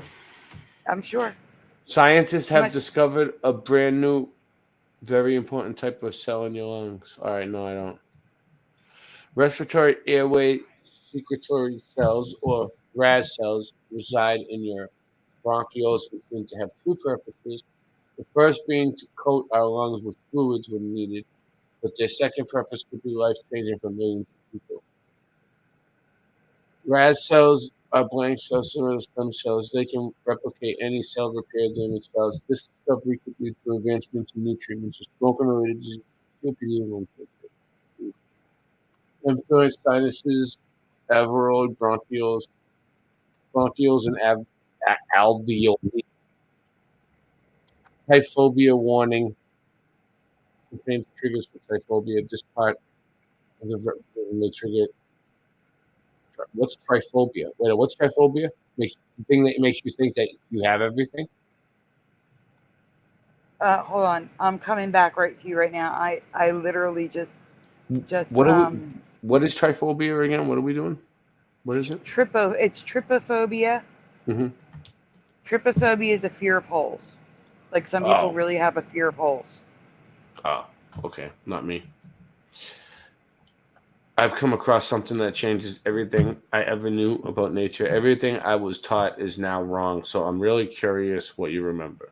I'm sure. Scientists have discovered a brand new, very important type of cell in your lungs. All right. No, I don't. Respiratory airway secretory cells, or RAS cells, reside in your bronchioles and seem to have two purposes. The first being to coat our lungs with fluids when needed, but their second purpose could be life-changing for millions of people. Raz cells are blank cells similar to stem cells. They can replicate any cell, repair damaged cells. This discovery could lead to advancements in new treatments of smoke-related disease, COPD, lymphoid sinuses, alveolar bronchioles, and alveoli. Typhobia warning contains triggers for typhobia. This part of the may trigger. What's tryphobia? Wait, what's tryphobia? The thing that makes you think that you have everything? Hold on. I'm coming back right to you right now. I literally just What is tryphobia again? What are we doing? What is it? It's trypophobia. Mm-hmm. Trypophobia is a fear of holes. Like some people really have a fear of holes. Oh, okay. Not me. I've come across something that changes everything I ever knew about nature. Everything I was taught is now wrong. So I'm really curious what you remember.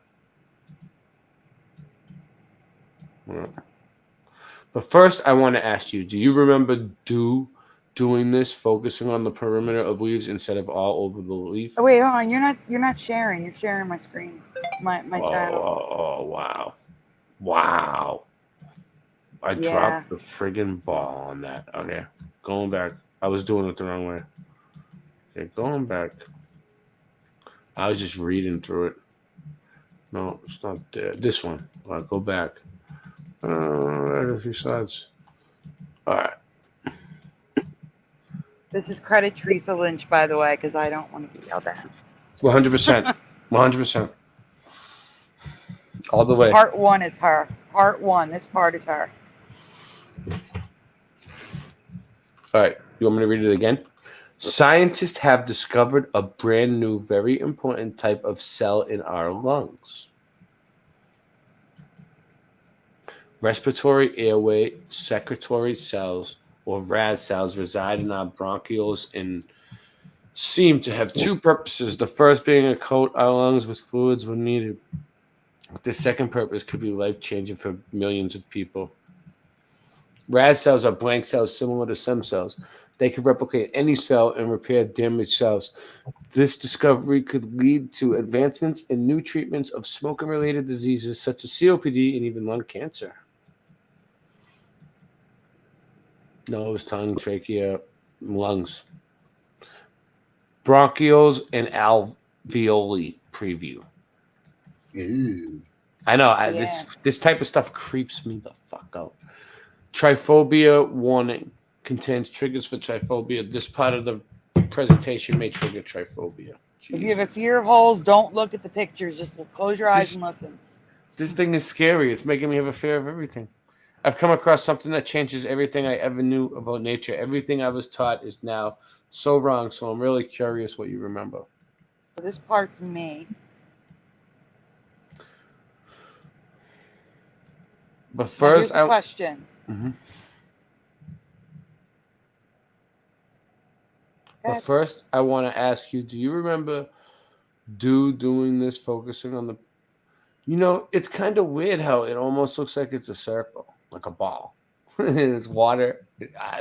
Well, but first, I want to ask you, do you remember doing this, focusing on the perimeter of leaves instead of all over the leaf? Oh wait, hold on. You're not sharing. You're sharing my screen, my channel. Oh, wow. Wow. I dropped the friggin' ball on that. Okay, going back. I was doing it the wrong way. Okay, going back. I was just reading through it. No, it's not there. This one. All right, go back. Right a few slides. All right. This is credit Teresa Lynch, by the way, because I don't want to be yelled at. 100%. 100%. All the way. Part 1 is her. Part 1. This part is her. All right. You want me to read it again? Scientists have discovered a brand new, very important type of cell in our lungs. Respiratory airway secretory cells, or RAS cells, reside in our bronchioles and seem to have two purposes. The first being to coat our lungs with fluids when needed. The second purpose could be life-changing for millions of people. RAS cells are blank cells similar to stem cells. They can replicate any cell and repair damaged cells. This discovery could lead to advancements in new treatments of smoking-related diseases such as COPD and even lung cancer. Nose, tongue, trachea, lungs. Bronchioles and alveoli preview. Ew. I know. This type of stuff creeps me the fuck out. Tryphobia warning contains triggers for tryphobia. This part of the presentation may trigger tryphobia. If you have a fear of holes, don't look at the pictures. Just close your eyes and listen. This thing is scary. It's making me have a fear of everything. I've come across something that changes everything I ever knew about nature. Everything I was taught is now so wrong. So I'm really curious what you remember. So this part's me. But first, here's the question. Mm-hmm. But first, I want to ask you, do you remember doing this, focusing on the... You know, it's kind of weird how it almost looks like it's a circle, like a ball. It's water.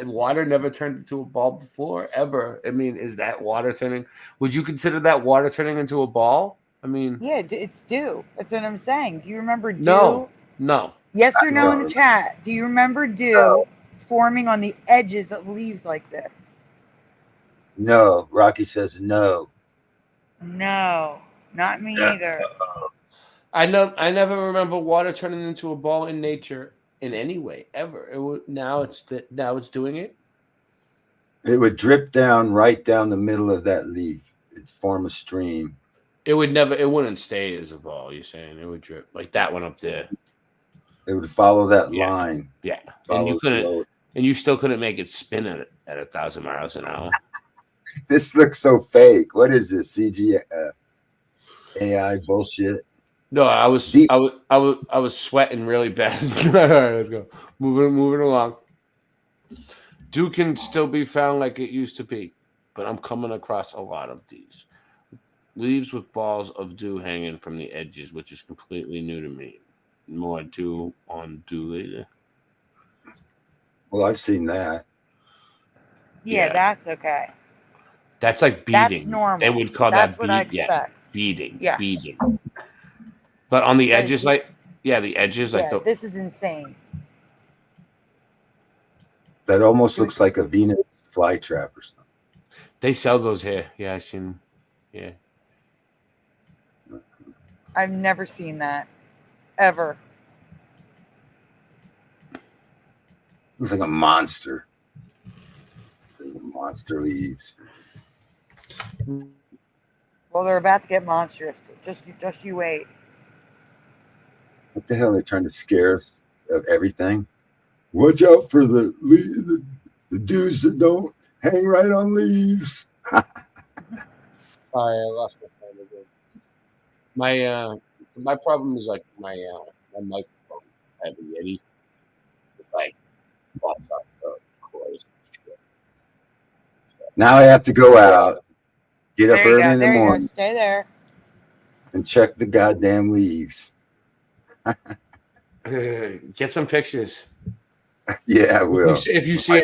Water never turned into a ball before, ever. I mean, is that water turning... Would you consider that water turning into a ball? I mean... Yeah, it's dew. That's what I'm saying. Do you remember dew? No. Yes or no in the chat. Do you remember dew forming on the edges of leaves like this? No. Rocky says no. No, not me either. I never remember water turning into a ball in nature in any way ever. Now it's doing it. It would drip down right down the middle of that leaf. It'd form a stream. It wouldn't stay as a ball. You're saying it would drip like that one up there. It would follow that line. Yeah, and you still couldn't make it spin at 1,000 miles an hour. This looks so fake. What is this? CG AI bullshit. No, I was sweating really bad. All right, let's go. Moving along. Dew can still be found like it used to be, but I'm coming across a lot of these. Leaves with balls of dew hanging from the edges, which is completely new to me. More dew on dew later. Well, I've seen that. Yeah, that's okay. That's like beading. That's normal. They would call That's that what I bead. expect. Yeah, beading. Yes. Beading. But on the But edges, like the edges, like the. this is insane. That almost looks like a Venus flytrap or something. They sell those here. Yeah, I seen. Yeah. I've never seen that ever. Looks like a monster. Monster leaves. Well, they're about to get monstrous. Just you wait. What the hell are they trying to scare us of everything? Watch out for the dudes that don't hang right on leaves. I lost my phone again. My problem is like my microphone. I have a Yeti. Like, Now I have to go out, get up early in the morning, Stay there, and check the goddamn leaves. Get some pictures. Yeah, I will. If you see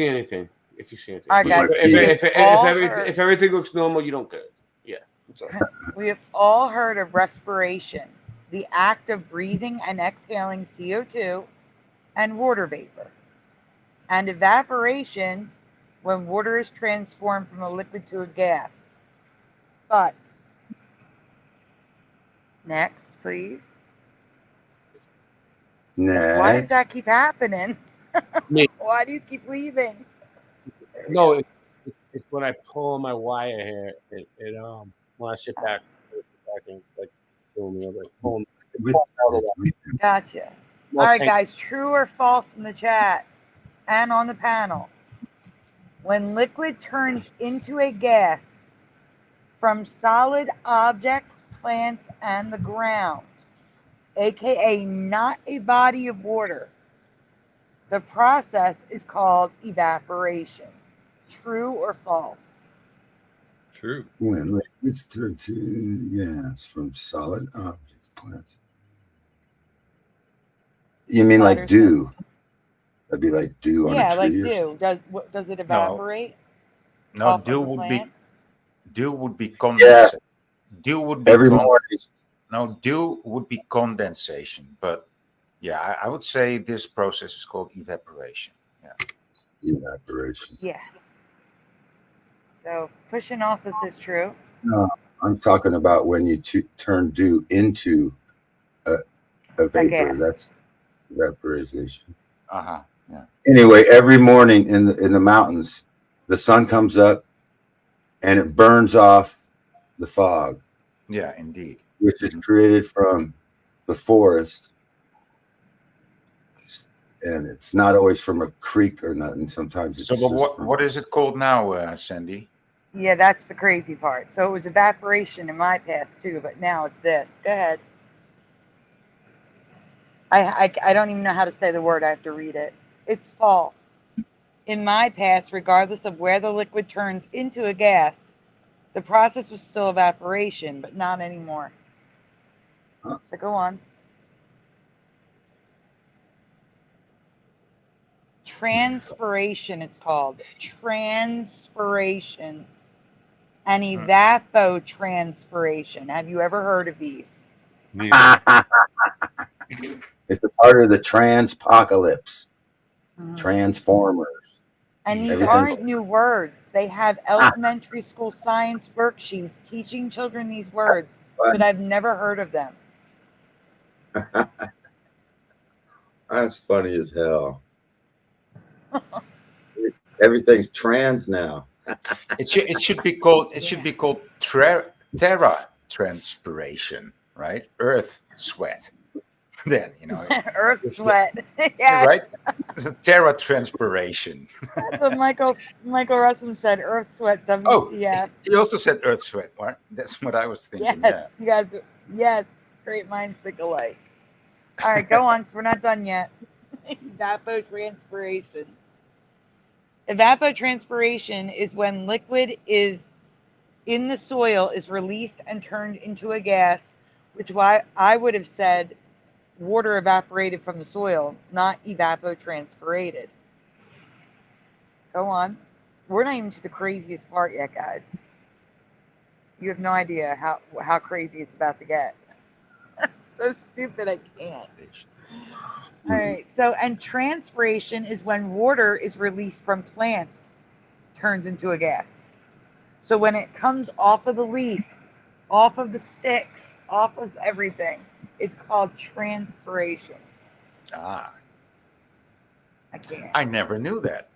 anything. All right, guys. If everything looks normal, you don't get it. Yeah. We have all heard of respiration, the act of breathing and exhaling CO2 and water vapor, and evaporation when water is transformed from a liquid to a gas. But, next, please. Next. Why does that keep happening? Me. Why do you keep leaving? No, it's when I pull on my wire here. When I sit back and like pull Gotcha. All right, guys, true or false in the chat and on the panel. When liquid turns into a gas from solid objects, plants, and the ground, aka not a body of water, the process is called evaporation. True or false? True. When liquids turn to gas from solid objects, plants. You mean like dew? That'd be like dew on a tree. Yeah, like dew. Does it evaporate? No, off dew of the would plant? be condensation. Dew would be Every morning. No, dew would be condensation, but yeah, I would say this process is called evaporation. Yeah. Evaporation. Yes. So Pushin also says true. No, I'm talking about when you turn dew into a vapor. That's vaporization. Yeah. Anyway, every morning in the mountains, the sun comes up and it burns off the fog. Yeah, indeed. Which is created from the forest. And it's not always from a creek or nothing. Sometimes it's So, but what is it called now, Sandy? Yeah, that's the crazy part. So it was evaporation in my past too, but now it's this. Go ahead. I don't even know how to say the word. I have to read it. It's false. In my past, regardless of where the liquid turns into a gas, the process was still evaporation, but not anymore. So go on. Transpiration, it's called. Transpiration. And evapotranspiration. Have you ever heard of these? It's a part of the transpocalypse. Transformers. And these aren't new words. They have elementary school science worksheets teaching children these words, but I've never heard of them. That's funny as hell. Everything's trans now. It should be called terra transpiration, right? Earth sweat. Then Earth sweat. Yes. Right? So terra transpiration. That's what Michael Russum said. Earth sweat. WTF. Oh, he also said earth sweat. Right? That's what I was thinking. Yes, you guys. Yes, great minds think alike. All right, go on. 'Cause we're not done yet. Evapotranspiration. Evapotranspiration is when liquid is in the soil is released and turned into a gas, which why I would have said water evaporated from the soil, not evapotranspirated. Go on. we're not even to the craziest part yet, guys. You have no idea how crazy it's about to get. So stupid, I can't. All right. So, and transpiration is when water is released from plants, turns into a gas. So when it comes off of the leaf, off of the sticks, off of everything, it's called transpiration. Ah. I can't. I never knew that.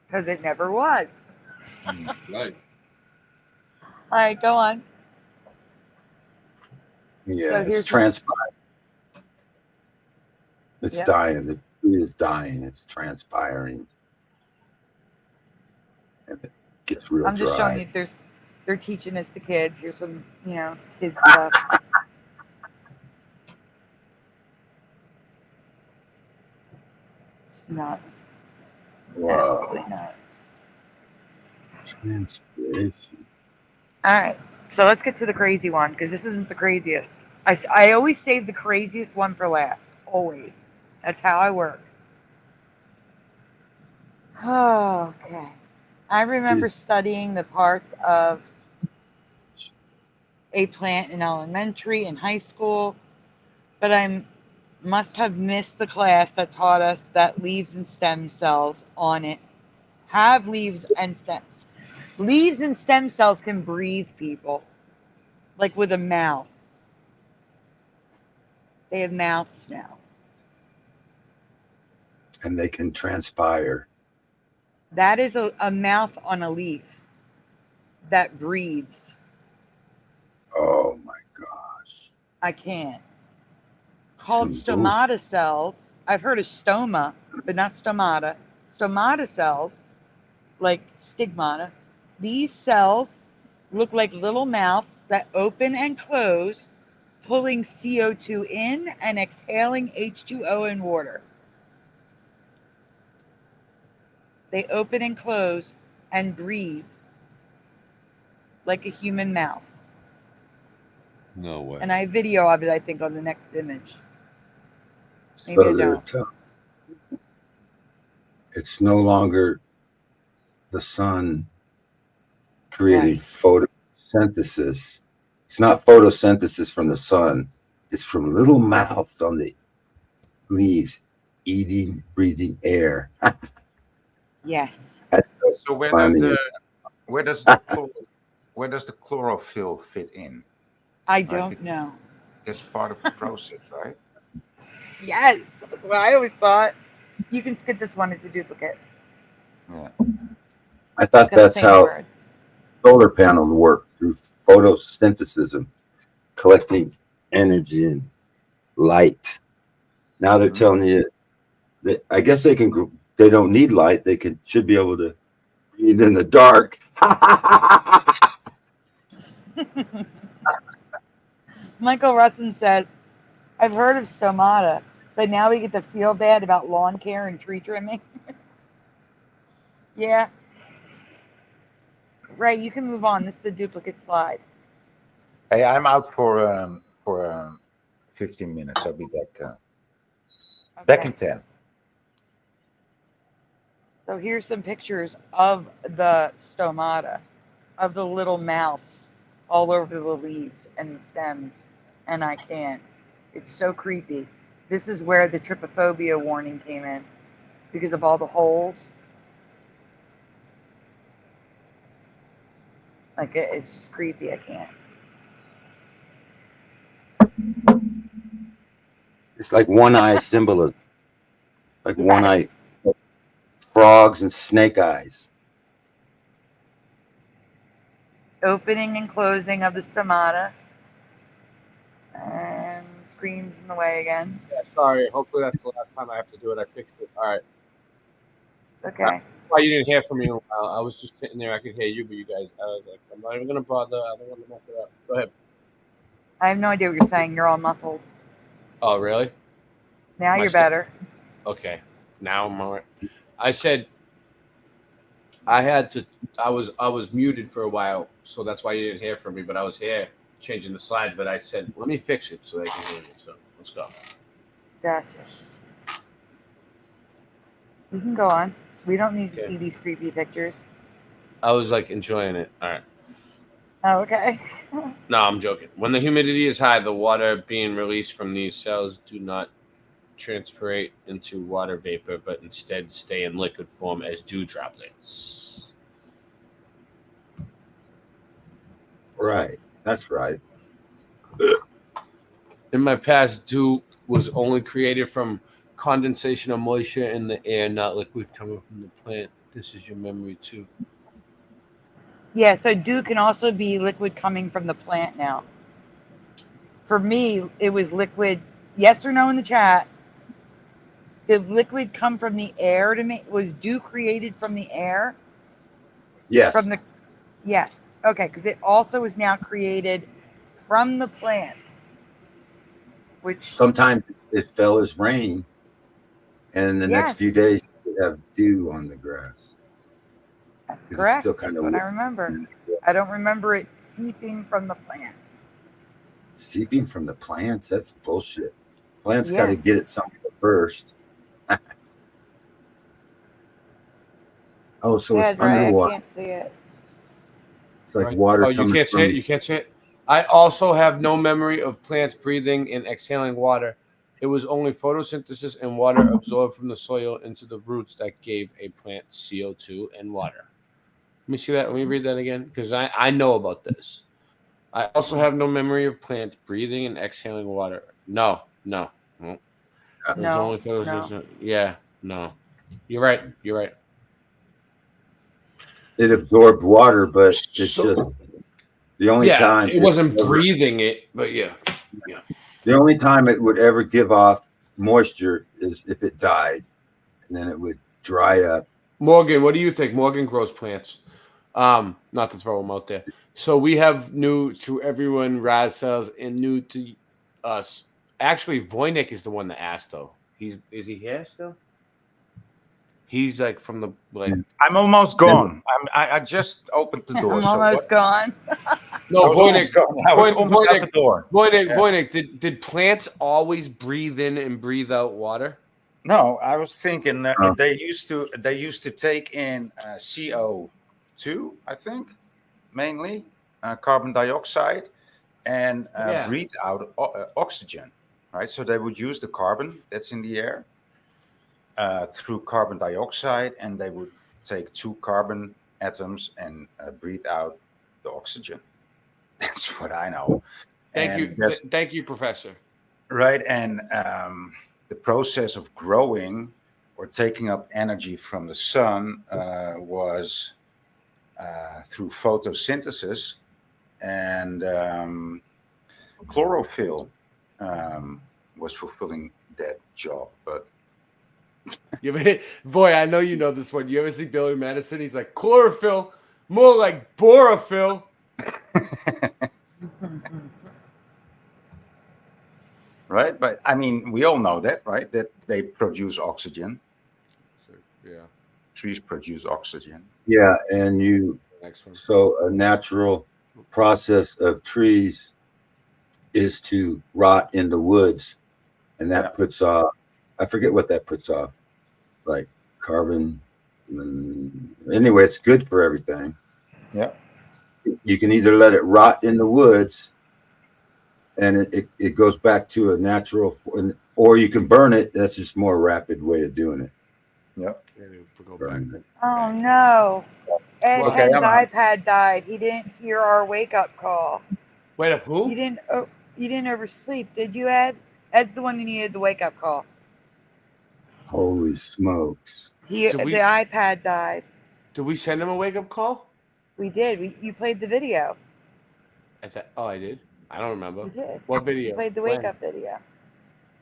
Because it never was. Right. All right, go on. Yeah, So it's here's transpiring. It's Yep. dying. The tree is dying. It's transpiring. And it gets real I'm just showing dry. you they're teaching this to kids. Here's some, kids stuff. It's nuts. Wow. Absolutely nuts. Transpiration. All right. So let's get to the crazy one because this isn't the craziest. I always save the craziest one for last. Always. That's how I work. Oh, okay. I remember studying the parts of a plant in elementary and high school, but I must have missed the class that taught us that leaves and stem cells on it have leaves and stem. Leaves and stem cells can breathe, people, like with a mouth. They have mouths now. And they can transpire. That is a mouth on a leaf that breathes. Oh my gosh. I can't. Called Some bullshit. stomata cells. I've heard of stoma, but not stomata. Stomata cells, like stigmata. These cells look like little mouths that open and close, pulling CO2 in and exhaling H2O and water. They open and close and breathe like a human mouth. No way. And I have video of it, I think, on the next image. Maybe So I they're don't. it's no longer the sun creating photosynthesis. It's not photosynthesis from the sun. It's from little mouths on the leaves eating, breathing air. Yes. That's So where funny. does the chlorophyll fit in? I don't know. That's part of the process, right? Yes, that's what I always thought. You can skip this one as a duplicate. Yeah. I thought Because that's same how words. solar panels work, through photosynthesis, collecting energy and light. Now they're telling you that I guess they don't need light. They should be able to breathe in the dark. Michael Russin says, I've heard of stomata, but now we get to feel bad about lawn care and tree trimming. Yeah. Right, you can move on. This is a duplicate slide. Hey, I'm out for 15 minutes. I'll be back. Back in 10. So here's some pictures of the stomata, of the little mouths all over the leaves and stems, and I can't. It's so creepy. This is where the trypophobia warning came in, because of all the holes. Like, it's just creepy. I can't. It's like one eye symbolism, like one eye frogs and snake eyes. Opening and closing of the stomata. And screen's in the way again. Yeah, sorry. Hopefully that's the last time I have to do it. I fixed it. All right. It's okay. Why you didn't hear from me in a while? I was just sitting there. I could hear you, but you guys. I was like, I'm not even gonna bother. I don't want to mess it up. Go ahead. I have no idea what you're saying. You're all muffled. Oh, really? Now you're better. Okay. Now I'm all right. I said I had to. I was muted for a while, so that's why you didn't hear from me. But I was here changing the slides. But I said, let me fix it so they can hear me. So let's go. Gotcha. You can go on. We don't need to see these creepy pictures. I was like enjoying it. All right. Oh, okay. No, I'm joking. When the humidity is high, the water being released from these cells do not transpirate into water vapor, but instead stay in liquid form as dew droplets. Right. That's right. In my past, dew was only created from condensation of moisture in the air, not liquid coming from the plant. This is your memory too. Yeah, so dew can also be liquid coming from the plant now. For me, it was liquid. Yes or no in the chat? Did liquid come from the air to me? Was dew created from the air? Yes. From the yes. Okay, because it also is now created from the plant. Which sometimes it fell as rain, and the next few days you have dew on the grass. That's It's correct. still kind That's of what I remember. I don't remember it seeping from the plant. seeping from the plants. That's bullshit. Plants Yeah. got to get it somewhere first. Oh, so Yeah, it's right. underwater. I can't see it. It's like Right. water. Oh, you coming can't from, say it. You can't say it. I also have no memory of plants breathing and exhaling water. It was only photosynthesis and water absorbed from the soil into the roots that gave a plant CO2 and water. Let me see that. Let me read that again, because I know about this. I also have no memory of plants breathing and exhaling water. No. It was only photosynthesis. No. Yeah, no. You're right. You're right. it absorbed water, but it's just the only time it wasn't breathing it, but yeah. The only time it would ever give off moisture is if it died, and then it would dry up. Morgan, what do you think? Morgan grows plants. Not to throw them out there. So we have new to everyone, Raz cells, and new to us. Actually, Voynick is the one that asked, though. Is he here still? He's like from the I'm almost gone. I just opened the door. I'm almost gone. No, Voynich. I was almost out the door. Voynick, did plants always breathe in and breathe out water? No, I was thinking they used to take in CO2, I think, mainly carbon dioxide, and breathe out oxygen. Right, so they would use the carbon that's in the air through carbon dioxide, and they would take 2 carbon atoms and breathe out the oxygen. That's what I know. Thank you, Professor. Right, and the process of growing or taking up energy from the sun was through photosynthesis, and chlorophyll was fulfilling that job. But boy, I know you know this one. You ever see Billy Madison? He's like, chlorophyll, more like borophyll. Right, but I mean, we all know that, right? That they produce oxygen. Yeah, trees produce oxygen. Yeah, and so a natural process of trees is to rot in the woods, and that puts off, I forget what that puts off, like carbon. Anyway, it's good for everything. Yeah. You can either let it rot in the woods and it goes back to a natural, or you can burn it. That's just a more rapid way of doing it. Yep. Oh no. Ed's iPad died. He didn't hear our wake-up call. Wait up, who? You didn't oversleep, did you, Ed? Ed's the one who needed the wake-up call. Holy smokes. The iPad died. Did we send him a wake-up call? We did. You played the video. I did? I don't remember. You did. What video? You played the wake-up video.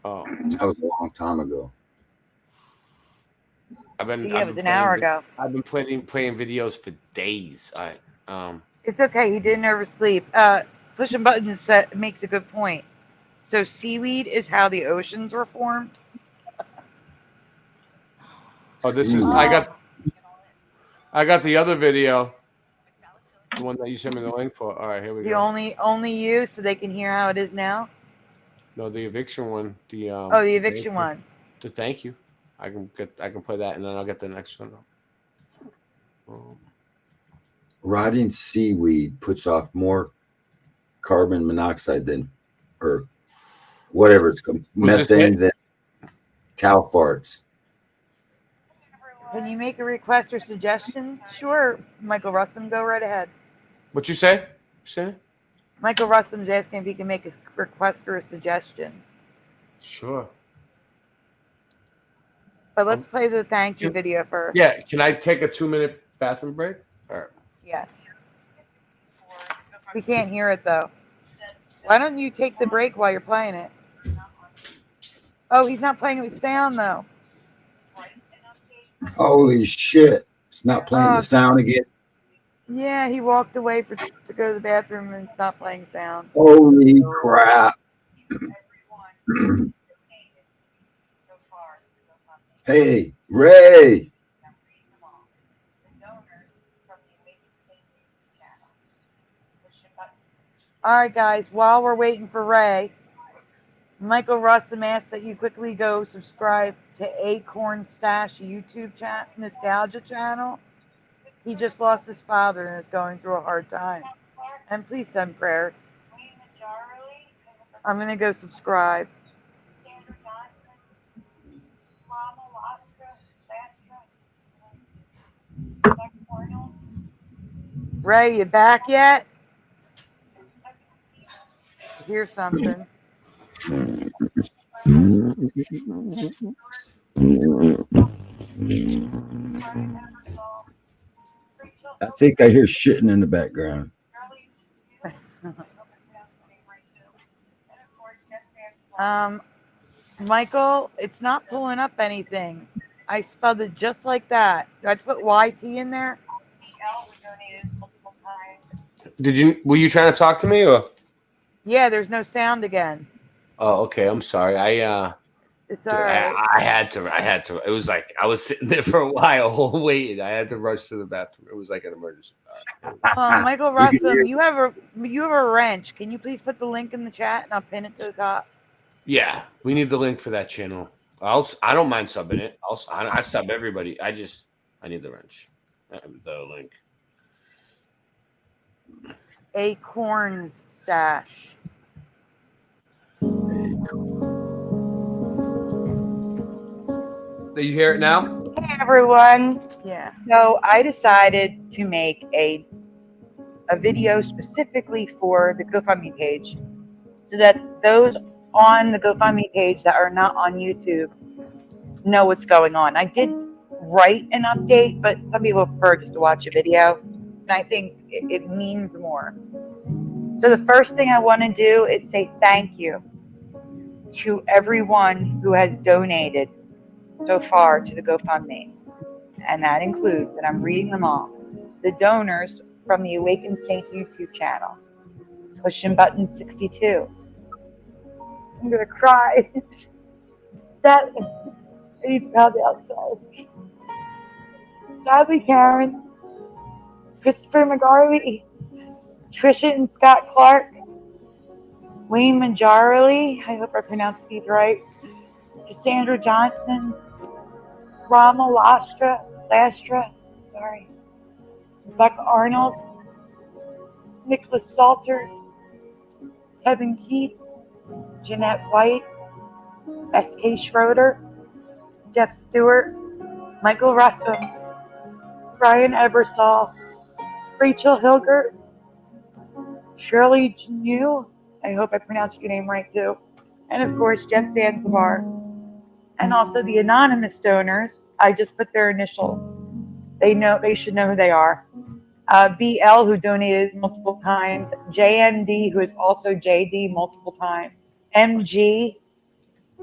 Oh. That was a long time ago. It was an hour ago. I've been playing videos for days. It's okay. He didn't oversleep. Pushing buttons makes a good point. So seaweed is how the oceans were formed. Oh, this is I got the other video. The one that you sent me the link for. All right, here we go. Only you, so they can hear how it is now. No, the eviction one. The eviction one. To thank you. I can play that, and then I'll get the next one. Rotting seaweed puts off more carbon monoxide than, or whatever it's called, methane than cow farts. Can you make a request or suggestion? Sure, Michael Russum, go right ahead. What you say? Say? Michael Russum's asking if he can make a request or a suggestion. Sure. But let's play the thank you video first. Yeah, can I take a 2-minute bathroom break? All right. Yes. We can't hear it though. Why don't you take the break while you're playing it? Oh, he's not playing it with sound though. Holy shit. It's not playing the sound again. Yeah, he walked away to go to the bathroom and stopped playing sound. Holy crap. Hey, Ray. All right, guys, while we're waiting for Ray, Michael Russum asks that you quickly go subscribe to Acorn Stash YouTube nostalgia channel. He just lost his father and is going through a hard time. And please send prayers. I'm going to go subscribe. Ray, you back yet? Hear something. I think I hear shitting in the background. Michael, it's not pulling up anything. I spelled it just like that. Do I have to put YT in there? Were you trying to talk to me or? Yeah, there's no sound again. Oh, okay. I'm sorry. It's all right. I had to. It was like I was sitting there for a while waiting. I had to rush to the bathroom. It was like an emergency. Michael Russum, you have a wrench. Can you please put the link in the chat and I'll pin it to the top? Yeah, we need the link for that channel. I don't mind subbing it. I sub everybody. I need the wrench. The link. Acorns Stash. Do you hear it now? Hey everyone. Yeah. So I decided to make a video specifically for the GoFundMe page so that those on the GoFundMe page that are not on YouTube know what's going on. I did write an update, but some people prefer just to watch a video, and I think it means more. So the first thing I want to do is say thank you to everyone who has donated so far to the GoFundMe. And that includes, and I'm reading them all, the donors from the Awakened Saint YouTube channel. Pushing button 62. I'm going to cry. I need to pound outside. Sadly, Karen, Christopher McGarley, Trisha and Scott Clark, Wayne Manjarli, I hope I pronounced these right, Cassandra Johnson, Rama Lastra, Rebecca Arnold, Nicholas Salters, Kevin Keith, Jeanette White, S.K. Schroeder, Jeff Stewart, Michael Russum, Brian Ebersol, Rachel Hilgert, Shirley Janu, I hope I pronounced your name right too, and of course Jeff Zanzibar. And also the anonymous donors, I just put their initials. They should know who they are. BL, who donated multiple times, JND, who is also JD multiple times, MG,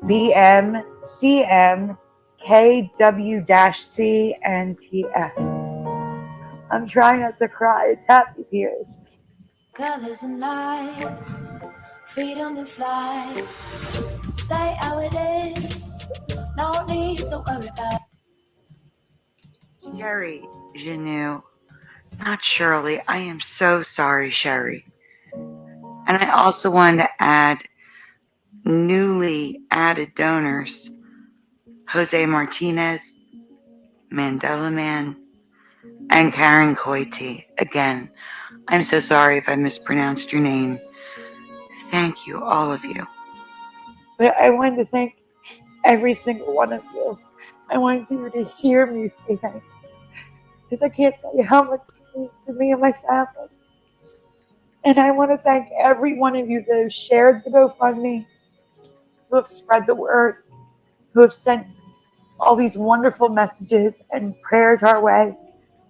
BM, CM, KW-C, and TF. I'm trying not to cry. It's happy tears. Colors and light, freedom and flight. Say how it is, no need to worry about. Sherry Janu, not Shirley. I am so sorry, Sherry. And I also wanted to add newly added donors: Jose Martinez, Mandela Man, And Karen Coity, again, I'm so sorry if I mispronounced your name. Thank you, all of you. But I wanted to thank every single one of you. I wanted you to hear me say thank you. Because I can't tell you how much it means to me and my family. And I want to thank every one of you that have shared the GoFundMe, who have spread the word, who have sent all these wonderful messages and prayers our way.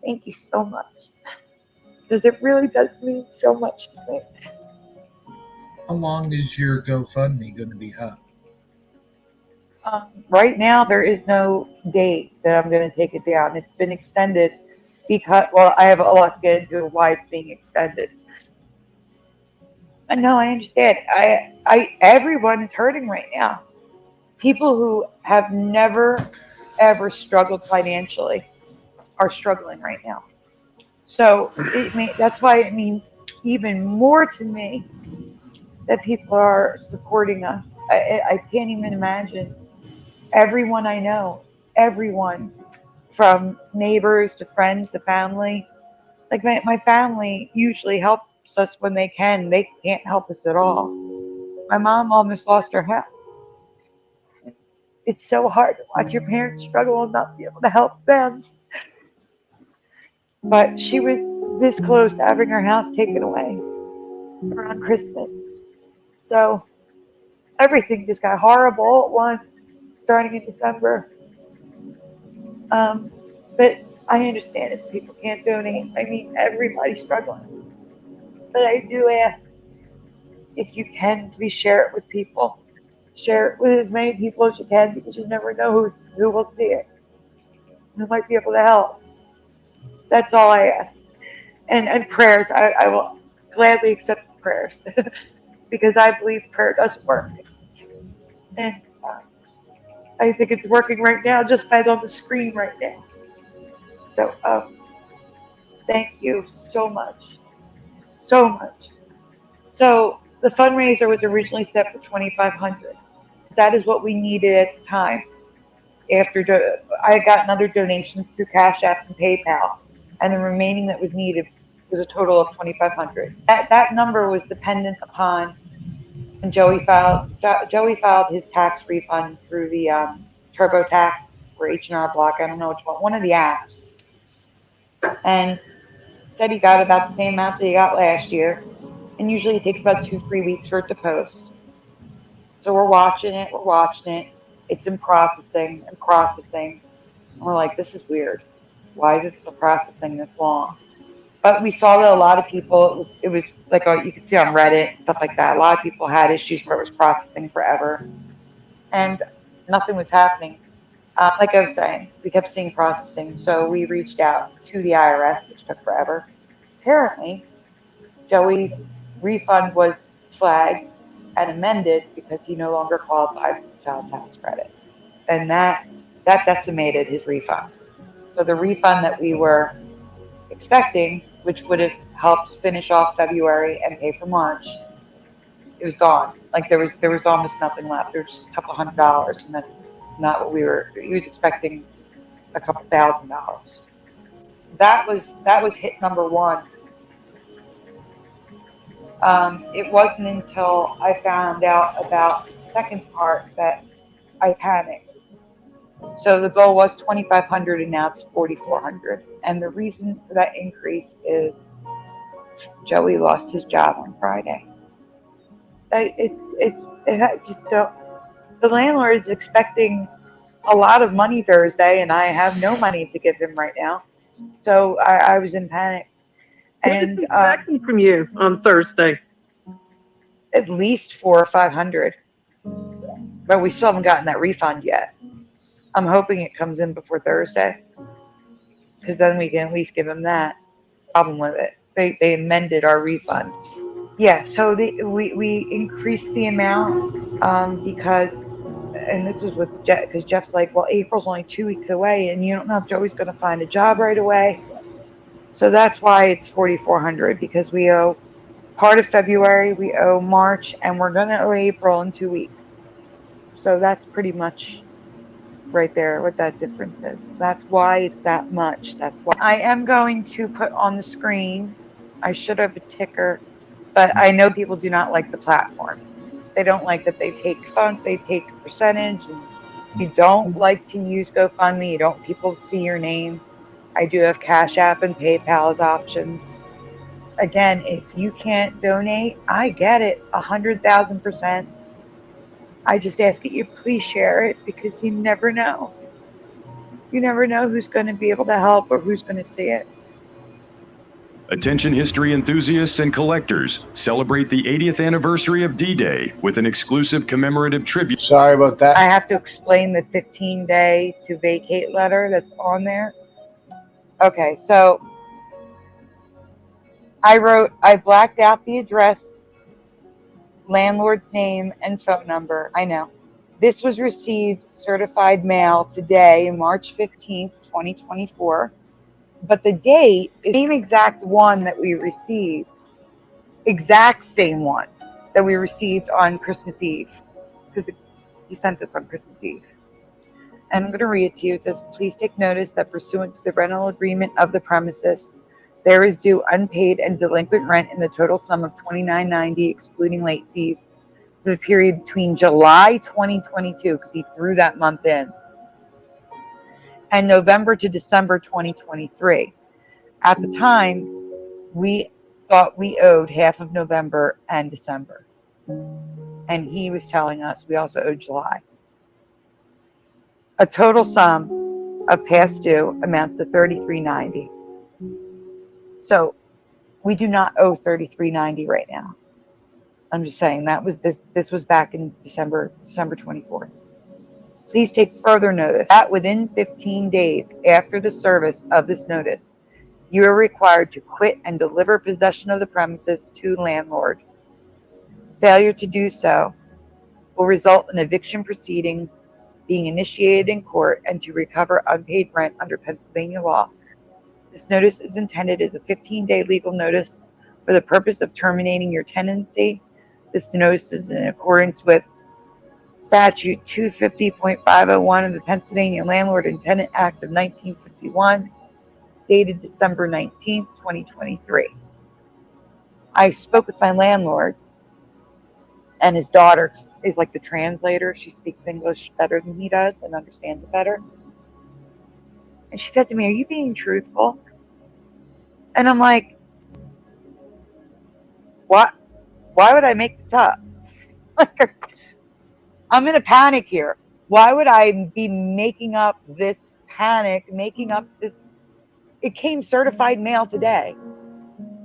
Thank you so much. Because it really does mean so much to me. How long is your GoFundMe going to be up? Right now, there is no date that I'm going to take it down. It's been extended because, well, I have a lot to get into why it's being extended. No, I understand. Everyone is hurting right now. People who have never, ever struggled financially are struggling right now. So that's why it means even more to me that people are supporting us. I can't even imagine. Everyone I know, everyone, from neighbors to friends to family. Like my family usually helps us when they can. They can't help us at all. My mom almost lost her house. It's so hard to watch your parents struggle and not be able to help them. But she was this close to having her house taken away around Christmas. So everything just got horrible at once, starting in December. But I understand if people can't donate. I mean, everybody's struggling. But I do ask, if you can, please share it with people. Share it with as many people as you can, because you never know who will see it, who might be able to help. That's all I ask. And prayers, I will gladly accept prayers because I believe prayer does work. And I think it's working right now, just by on the screen right now. So thank you so much. So much. So the fundraiser was originally set for $2,500. That is what we needed at the time. After I got another donation through CashApp and PayPal, and the remaining that was needed was a total of $2,500. That number was dependent upon when Joey filed his tax refund through the TurboTax or H&R Block. I don't know which one of the apps, and said he got about the same amount that he got last year. And usually it takes about 2-3 weeks for it to post. So we're watching it. It's in processing and processing. And we're like, this is weird. Why is it still processing this long? But we saw that a lot of people, it was like you could see on Reddit and stuff like that. A lot of people had issues where it was processing forever, and nothing was happening. Like I was saying, we kept seeing processing, so we reached out to the IRS, which took forever. Apparently, Joey's refund was flagged and amended because he no longer qualified for child tax credit, and that decimated his refund. So the refund that we were expecting, which would have helped finish off February and pay for March, it was gone. Like there was almost nothing left. There was just a couple $100, and that's not what he was expecting, a couple $1,000. That was hit number one. It wasn't until I found out about the second part that I panicked. So the goal was $2,500, and now it's $4,400. And the reason for that increase is Joey lost his job on Friday. I just don't. The landlord is expecting a lot of money Thursday, and I have no money to give him right now. So I was in panic. What is he expecting from you on Thursday? At least $400 or $500, but we still haven't gotten that refund yet. I'm hoping it comes in before Thursday, because then we can at least give him that. Problem with it, they amended our refund. Yeah, so we increased the amount because, and this was with Jeff, because Jeff's like, well, April's only 2 weeks away, and you don't know if Joey's going to find a job right away. So that's why it's $4,400, because we owe part of February, we owe March, and we're going to owe April in 2 weeks. So that's pretty much right there what that difference is. That's why it's that much. That's why I am going to put on the screen. I should have a ticker, but I know people do not like the platform. They don't like that they take a percentage, and you don't like to use GoFundMe. You don't people see your name. I do have Cash App and PayPal as options. Again, if you can't donate, I get it, 100,000%. I just ask that you please share it because you never know. You never know who's going to be able to help or who's going to see it. Attention history enthusiasts and collectors, celebrate the 80th anniversary of D-Day with an exclusive commemorative tribute. Sorry about that. I have to explain the 15-day to vacate letter that's on there. Okay, so I blacked out the address, landlord's name, and phone number. I know. This was received certified mail today, March 15th, 2024. But the date is the same exact one that we received. Exact same one that we received on Christmas Eve. Because he sent this on Christmas Eve. And I'm going to read it to you. It says, please take notice that pursuant to the rental agreement of the premises, there is due unpaid and delinquent rent in the total sum of $29.90, excluding late fees, for the period between July 2022, because he threw that month in, and November to December 2023. At the time, we thought we owed half of November and December. And he was telling us we also owed July. A total sum of past due amounts to $33.90. So we do not owe $33.90 right now. I'm just saying that was this was back in December 24th. Please take further notice that within 15 days after the service of this notice, you are required to quit and deliver possession of the premises to landlord. Failure to do so will result in eviction proceedings being initiated in court and to recover unpaid rent under Pennsylvania law. This notice is intended as a 15-day legal notice for the purpose of terminating your tenancy. This notice is in accordance with Statute 250.501 of the Pennsylvania Landlord and Tenant Act of 1951, dated December 19th, 2023. I spoke with my landlord, and his daughter is like the translator. She speaks English better than he does and understands it better. And she said to me, are you being truthful? And I'm like, what? Why would I make this up? I'm in a panic here. Why would I be making up this panic, making up this? It came certified mail today.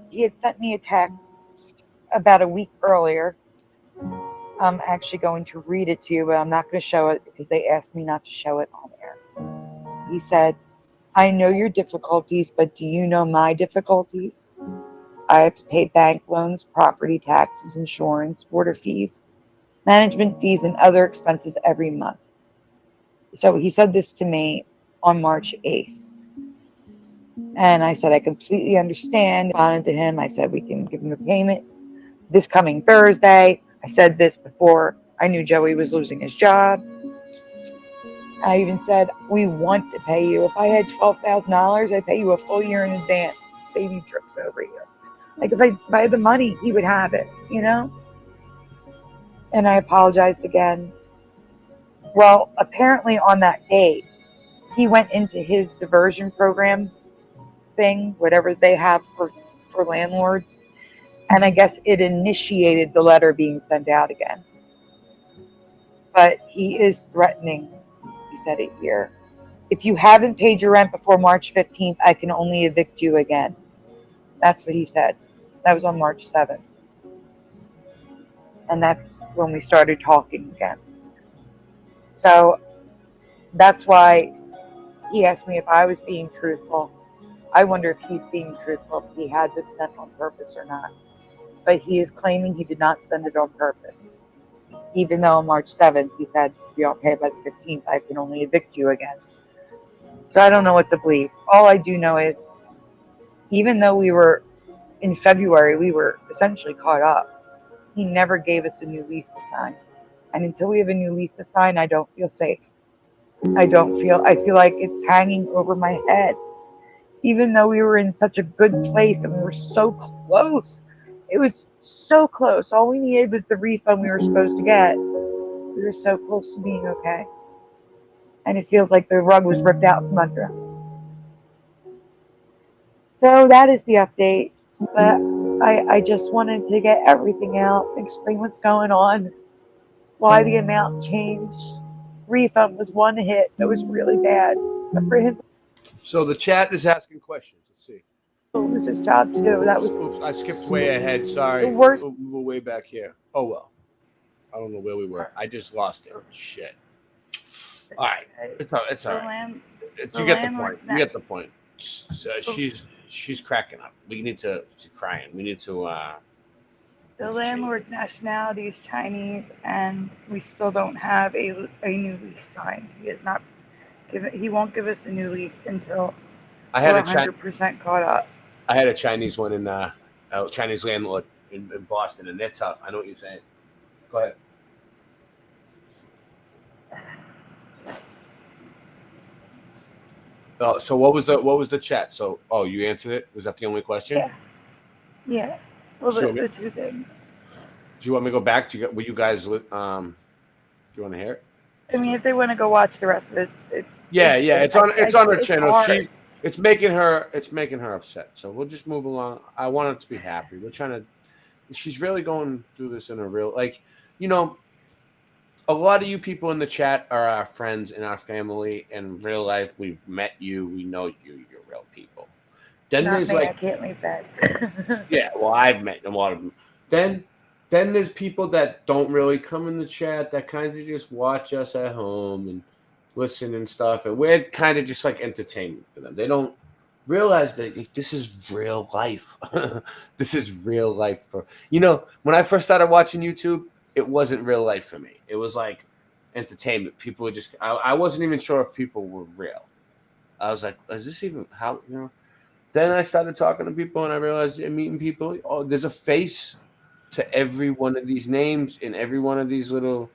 He had sent me a text about a week earlier. I'm actually going to read it to you, but I'm not going to show it because they asked me not to show it on air. He said, I know your difficulties, but do you know my difficulties? I have to pay bank loans, property taxes, insurance, water fees, management fees, and other expenses every month. So he said this to me on March 8th. And I said, I completely understand. I responded to him. I said, we can give him a payment this coming Thursday. I said this before I knew Joey was losing his job. I even said, we want to pay you. If I had $12,000, I'd pay you a full year in advance to save you trips over here. Like if I had the money, he would have it, you know? And I apologized again. Well, apparently on that date, he went into his diversion program thing, whatever they have for landlords. And I guess it initiated the letter being sent out again. But he is threatening, he said it here. If you haven't paid your rent before March 15th, I can only evict you again. That's what he said. That was on March 7th. And that's when we started talking again. So that's why he asked me if I was being truthful. I wonder if he's being truthful, if he had this sent on purpose or not. But he is claiming he did not send it on purpose. Even though on March 7th, he said, if you don't pay by the 15th, I can only evict you again. So I don't know what to believe. All I do know is, even though we were, in February, we were essentially caught up, he never gave us a new lease to sign. And until we have a new lease to sign, I don't feel safe. I feel like it's hanging over my head. Even though we were in such a good place and we were so close. It was so close. All we needed was the refund we were supposed to get. We were so close to being okay. And it feels like the rug was ripped out from under us. So that is the update. But I just wanted to get everything out, explain what's going on, why the amount changed. Refund was one hit that was really bad. But for him, So the chat is asking questions. Let's see. it was his job too. That was Oops, I skipped way ahead. Sorry. the worst. We were way back here. Oh well. I don't know where we were. I just lost it. Shit. All right. It's all right. You get the point. You get the point. So she's cracking up. She's crying. We need to. The landlord's nationality is Chinese, and we still don't have a new lease signed. He has not given. He won't give us a new lease until I had we're a 100% caught up. I had a Chinese one in a Chinese landlord in Boston, and they're tough. I know what you're saying. Go ahead. Oh, so what was the chat? So, you answered it. Was that the only question? Yeah. Well, Sure. the two things. Do you want me to go back? Were you guys? Do you want to hear it? I mean, if they want to go watch the rest of it, it's on her channel. hard. It's making her upset. So we'll just move along. I want her to be happy. We're trying to. She's really going through this in a real a lot of you people in the chat are our friends and our family. In real life, we've met you. We know you. You're real people. Then there's I can't make that. yeah, well, I've met a lot of them. Then there's people that don't really come in the chat that kind of just watch us at home and listen and stuff, and we're kind of just like entertainment for them. They don't realize that this is real life. This is real life. When I first started watching YouTube, it wasn't real life for me. It was like entertainment. People were just I wasn't even sure if people were real. I was like, is this even how Then I started talking to people, and I realized meeting people. Oh, there's a face to every one of these names in every one of these little.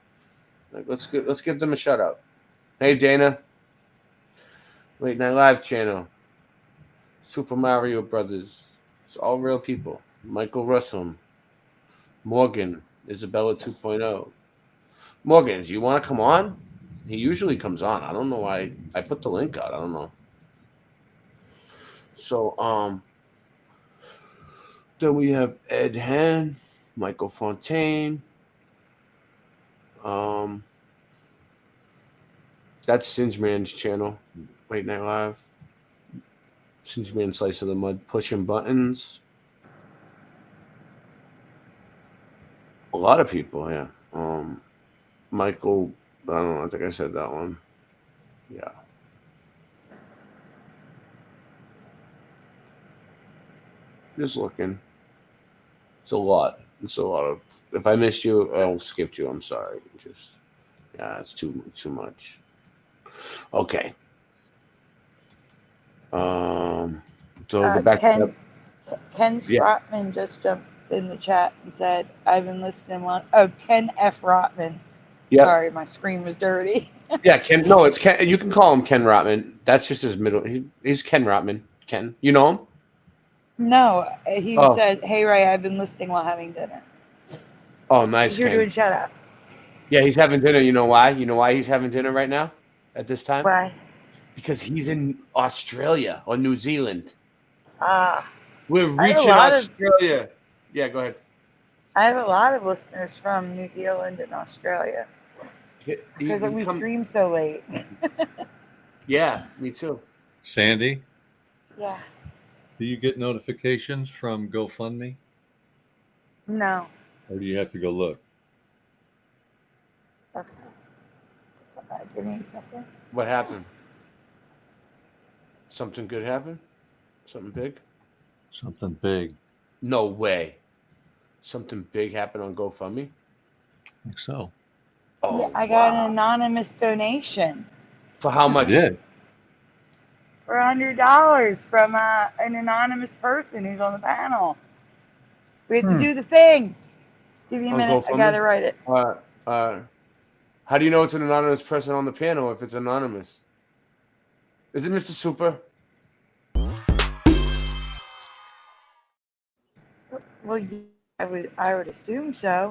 Let's give them a shout out. Hey Dana, Late Night Live channel, Super Mario Brothers. It's all real people. Michael Russell, Morgan, Isabella 2.0. Morgan, do you want to come on? He usually comes on. I don't know why I put the link out. I don't know. So, then we have Ed Han, Michael Fontaine. That's Singe Man's channel, Late Night Live. Singe Man Slice of the Mud, pushing buttons. A lot of people, yeah. Michael, I don't know. I think I said that one. Yeah. Just looking. It's a lot. It's a lot of. If I missed you, I'll skip you. I'm sorry. It's too much. Okay. So go back. Ken Rotman just jumped in the chat and said, "I've been listening." Ken F. Rotman. Yeah. Sorry, my screen was dirty. Yeah, Ken. No, it's Ken. You can call him Ken Rotman. That's just his middle. He's Ken Rotman. Ken, you know him? No, he said, "Hey Ray, I've been listening while having dinner." Oh, nice. You're doing shout outs. Yeah, he's having dinner. You know why? You know why he's having dinner right now at this time? Why? Because he's in Australia or New Zealand. I We're have a reaching lot of- Australia. Yeah, go ahead. I have a lot of listeners from New Zealand and Australia because we stream so late. Yeah, me too. Sandy, Yeah. do you get notifications from GoFundMe, No. or do you have to go look? Okay. Give me a second. What happened? Something good happened? Something big? Something big. No way. Something big happened on GoFundMe? I think so. Oh, Yeah, I got an anonymous donation for how much? Yeah. for $100 from an anonymous person who's on the panel. We have to do the thing. Give me a On minute. I GoFundMe? gotta write it. How do you know it's an anonymous person on the panel if it's anonymous? Is it Mr. Super? Well, I would assume so.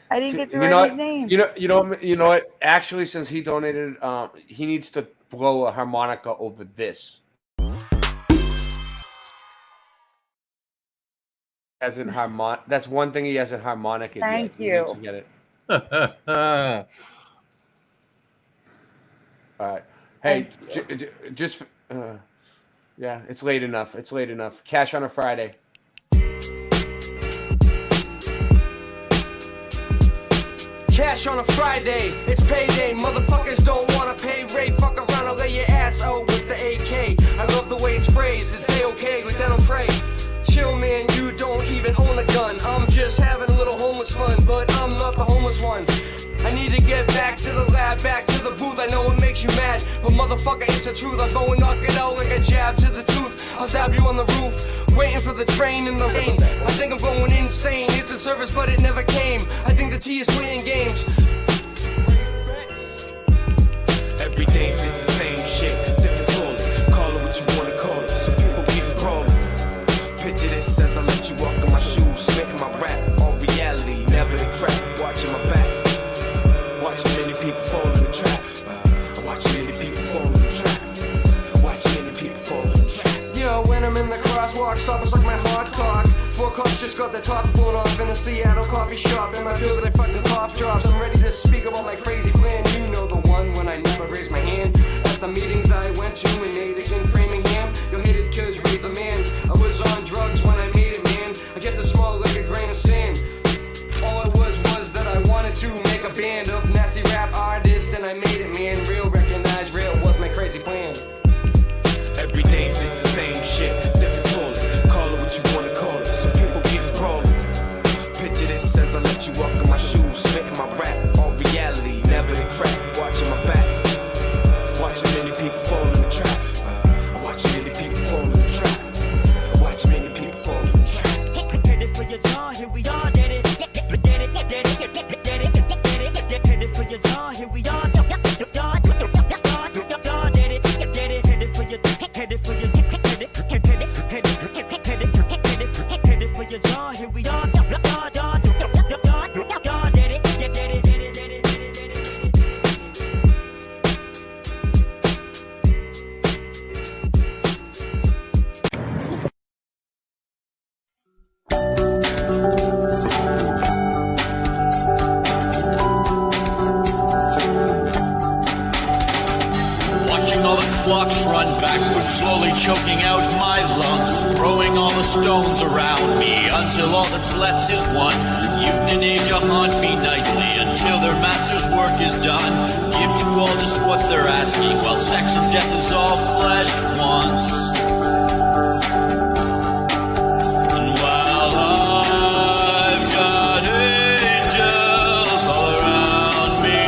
I didn't get to write his name. You know what? Actually, since he donated, he needs to blow a harmonica over this. As in harmonic. That's one thing he has a harmonic in. Thank you. To get it. All right. Hey, just yeah, it's late enough. It's late enough. Cash on a Friday. Cash on a Friday, it's payday. Motherfuckers don't wanna pay rate. Fuck around and lay your ass out with the AK. I love the way it's phrased. It's A-okay, like that I'm afraid. Chill, man, you don't even own a gun. I'm just having a little homeless fun, but I'm not the homeless one. I need to get back to the lab, back to the booth. I know it makes you mad, but motherfucker, it's the truth. I'll go and knock it out like a jab to the tooth. I'll stab you on the roof, waiting for the train in the rain. I think I'm going insane. It's a service, but it never came. I think the T is playing games. Every day's just the same shit, different call it. Call it what you wanna call it. Some people keep it crawling. Picture this as I let you walk in my shoes, spitting my rap. All reality, never the crap. Watching my back. Watching many people fall in the trap. Watching many people fall in the trap. Watching many people fall in the trap. Yo, when I'm in the crosswalk, stop us like my hot cock. 4 cops just got their top blown off in a Seattle coffee shop. And my pills, they fuck the top drops. I'm ready to speak about my crazy plan. You know the one when I never raised my hand. At the meetings I went to in Natick in Framingham. You hated kids, raised the mans. I was on drugs when I made it, man. I get the small like a grain of sand. All it was that I wanted to make a band of nasty rap artists. And I made it, man. Real, recognize real was my crazy plan. Every day's just the same shit, different call it. Call it what you wanna call it. Some people keep it crawling. Picture this as I let you walk in my shoes, spitting my rap. All reality, never the crap. Watching my back. Watching many people fall in the trap. Watching many people fall in the trap. Watching many people fall in the trap. Headed for your jaw, here we are, did it. Headed for your jaw, here we are. Headed for your jaw, here we are. Clocks run backwards, slowly choking out my lungs, throwing all the stones around me until all that's left is one. Euthanasia haunt me nightly until their master's work is done. Give to all just what they're asking, while sex and death is all flesh once. And while I've got angels all around me,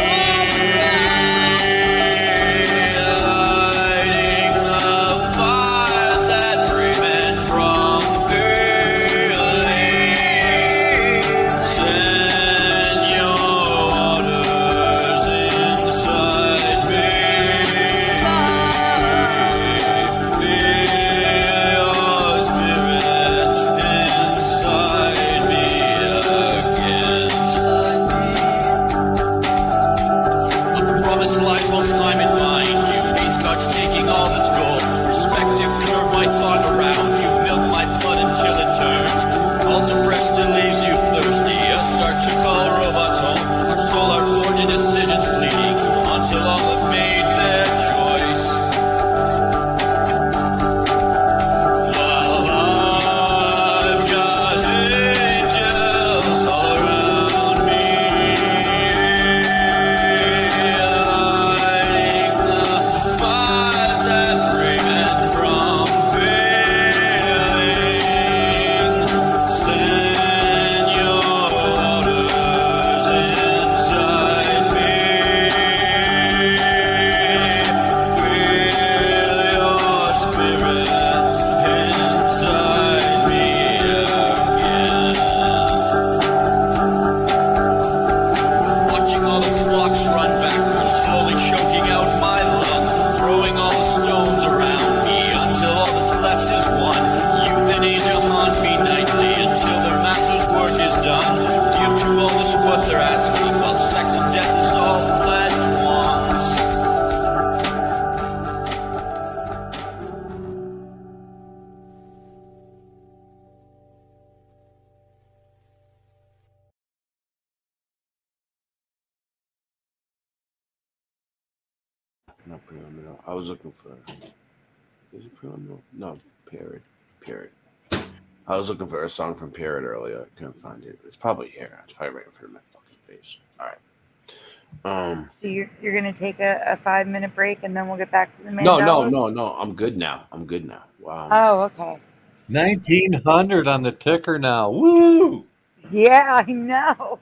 Not preliminary. I was looking for. Is it preliminary? No, Period. I was looking for a song from Period earlier. I couldn't find it. It's probably here. It's probably right in front of my fucking face. All right. So you're gonna take a 5-minute break and then we'll get back to the No. Mandelas? I'm good now. Wow. Oh, okay. 1900 on the ticker now. Woo! Yeah, I know.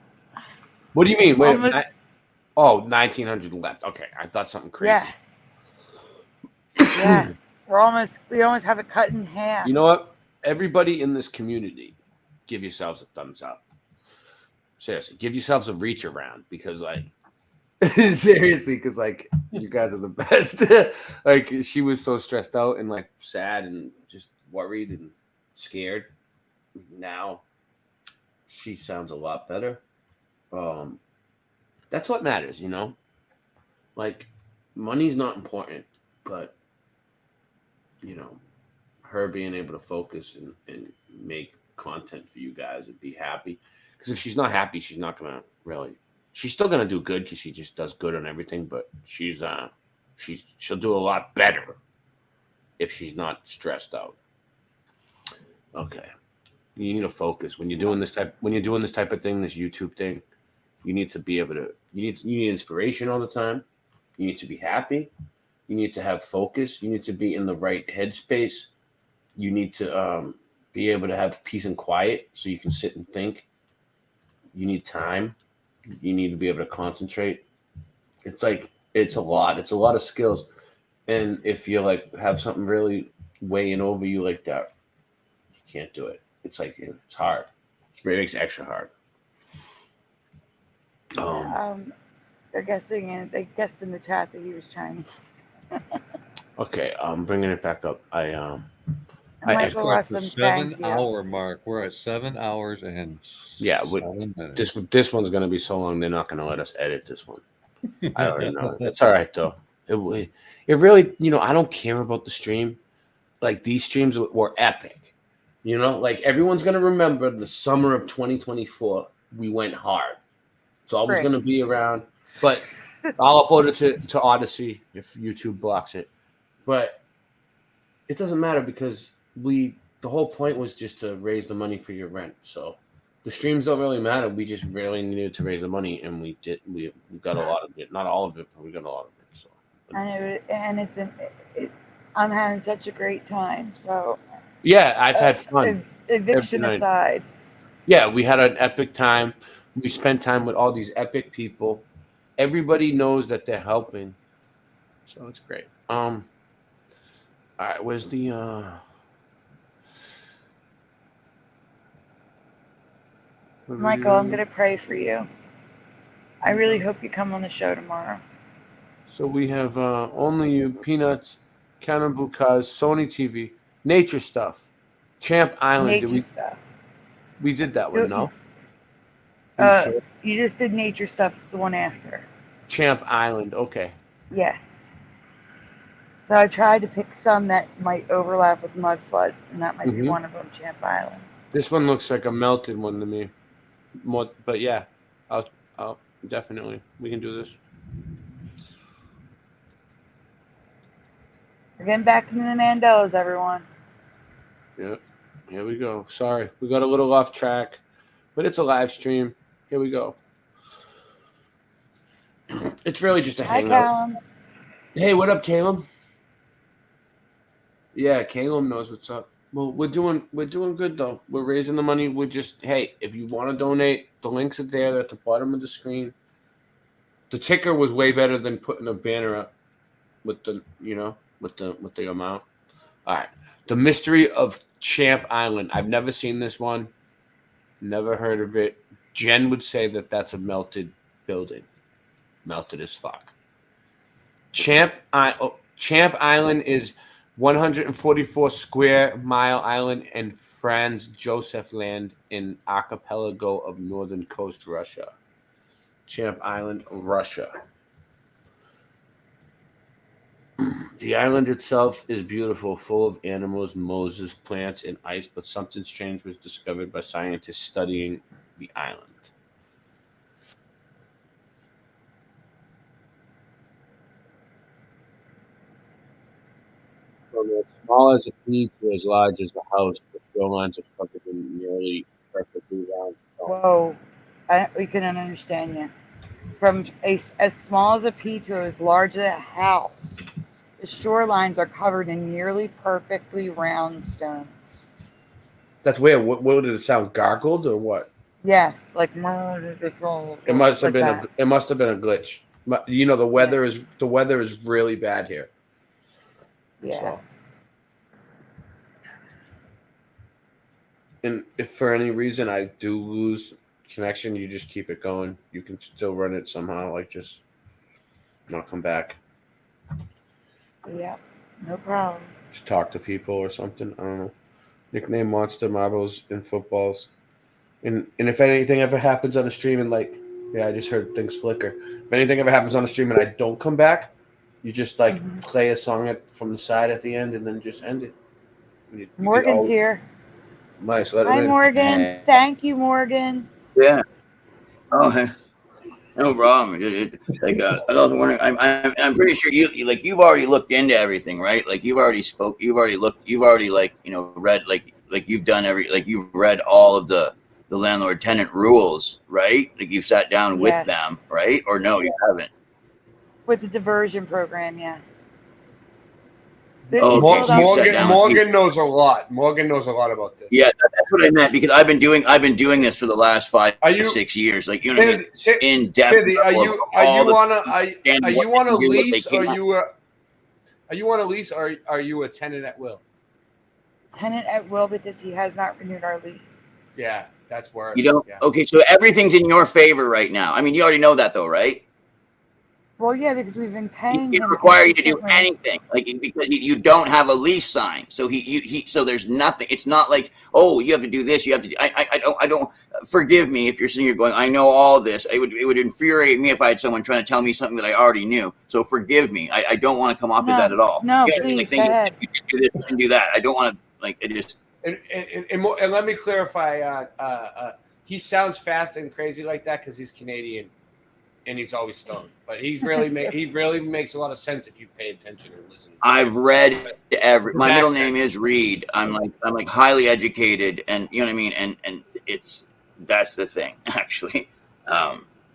What do you mean? Wait. Almost- 1900 left. Okay, I thought something crazy. Yes. We almost have it cut in half. You know what? Everybody in this community, give yourselves a thumbs up. Seriously, give yourselves a reach around because, like, seriously, because like you guys are the best. Like she was so stressed out and like sad and just worried and scared. Now she sounds a lot better. That's what matters, you know. Like money's not important, but you know, her being able to focus and make content for you guys and be happy. Because if she's not happy, she's not gonna really. She's still gonna do good because she just does good on everything. But she'll do a lot better if she's not stressed out. Okay, you need to focus when you're doing this type of thing, this YouTube thing. You need to be able to. You need inspiration all the time. You need to be happy. You need to have focus. You need to be in the right headspace. You need to be able to have peace and quiet so you can sit and think. You need time. You need to be able to concentrate. It's a lot. It's a lot of skills. And if you like have something really weighing over you like that, you can't do it. It's like it's hard. It makes it extra hard. They guessed in the chat that he was Chinese. Okay, I'm bringing it back up. Michael Russell, thank you. 7-hour mark. We're at 7 hours and 7 minutes. This one's gonna be so long. They're not gonna let us edit this one. I already know. It's all right though. It really, you know, I don't care about the stream. Like these streams were epic. You know, like everyone's gonna remember the summer of 2024. We went hard. It's always gonna be around. But I'll upload it to Odyssey if YouTube blocks it. But it doesn't matter because the whole point was just to raise the money for your rent. So the streams don't really matter. We just really needed to raise the money, and we did. We got a lot of it. Not all of it, but we got a lot of it. So I'm having such a great time. So yeah, I've had fun. Eviction aside. Yeah, we had an epic time. We spent time with all these epic people. Everybody knows that they're helping, so it's great. All right, where's the Michael, I'm gonna pray for you. I really hope you come on the show tomorrow. So we have Only You, Peanuts, Cannibal Cause, Sony TV, Nature Stuff, Champ Island. Nature Stuff. We did that one, no? Sure? You just did Nature Stuff. It's the one after. Champ Island. Okay. Yes. So I tried to pick some that might overlap with Mudflood, and that might be one of them, Champ Island. This one looks like a melted one to me. But yeah, I'll definitely. We can do this. We're getting back into the Mandelas, everyone. Yeah. Here we go. Sorry. We got a little off track, but it's a live stream. Here we go. It's really just a hangout. Hi, Callum. Hey, what up, Caleb? Yeah, Caleb knows what's up. Well, we're doing good though. We're raising the money. We're just, hey, if you want to donate, the links are there. They're at the bottom of the screen. The ticker was way better than putting a banner up with the, you know, with the amount. All right. The Mystery of Champ Island. I've never seen this one. Never heard of it. Jen would say that that's a melted building. Melted as fuck. Champ Island is 144 square mile island in Franz Josef Land in archipelago of northern coast Russia. Champ Island, Russia. The island itself is beautiful, full of animals, mosses, plants, and ice, but something strange was discovered by scientists studying the island. from as small as a pea to as large as the house, the shorelines are covered in nearly perfectly round stone. Whoa, we couldn't understand you. From as small as a pea to as large as a house, the shorelines are covered in nearly perfectly round stones. That's weird. What did it sound? Gargled or what? Yes, like It must have been that. it must have been a glitch. You know, the weather is really bad here. Yeah. So. And if for any reason I do lose connection, you just keep it going. You can still run it somehow, like just not come back. Yeah, no problem. Just talk to people or something. I don't know. Nickname Monster Marbles in footballs. And if anything ever happens on a stream and I just heard things flicker. If anything ever happens on a stream and I don't come back, you just play a song from the side at the end and then just end it. Morgan's here. Nice. Let Hi, him in. Morgan. Thank you, Morgan. Yeah. Oh, no problem. I was wondering. I'm pretty sure you've already looked into everything, right? Like you've already read you've read all of the landlord tenant rules, right? Like you've sat down with them, right? Or no, you haven't. With the diversion program, yes. Morgan knows a lot. Morgan knows a lot about this. Yeah, that's what I meant because I've been doing this for the last 5 or 6 years. Like you know, what I mean? In depth. Cindy, are you on a lease or are you a tenant at will? Tenant at will because he has not renewed our lease. Yeah, that's where you don't. Yeah. Okay, so everything's in your favor right now. I mean, you already know that though, right? Well, yeah, because we've been paying him. He can't require you to do anything, because you don't have a lease signed. So so there's nothing. It's not like, oh, you have to do this. You have to. I don't. Forgive me if you're sitting here going, I know all this. It would infuriate me if I had someone trying to tell me something that I already knew. So forgive me. I don't want to come off as that at all. No, please go ahead. You can do this. You can do that. I don't want to just. And let me clarify. He sounds fast and crazy like that because he's Canadian. And he's always stoned, but he really makes a lot of sense if you pay attention and listen. I've read my middle name is Reed. I'm like highly educated, and you know what I mean. And that's the thing, actually.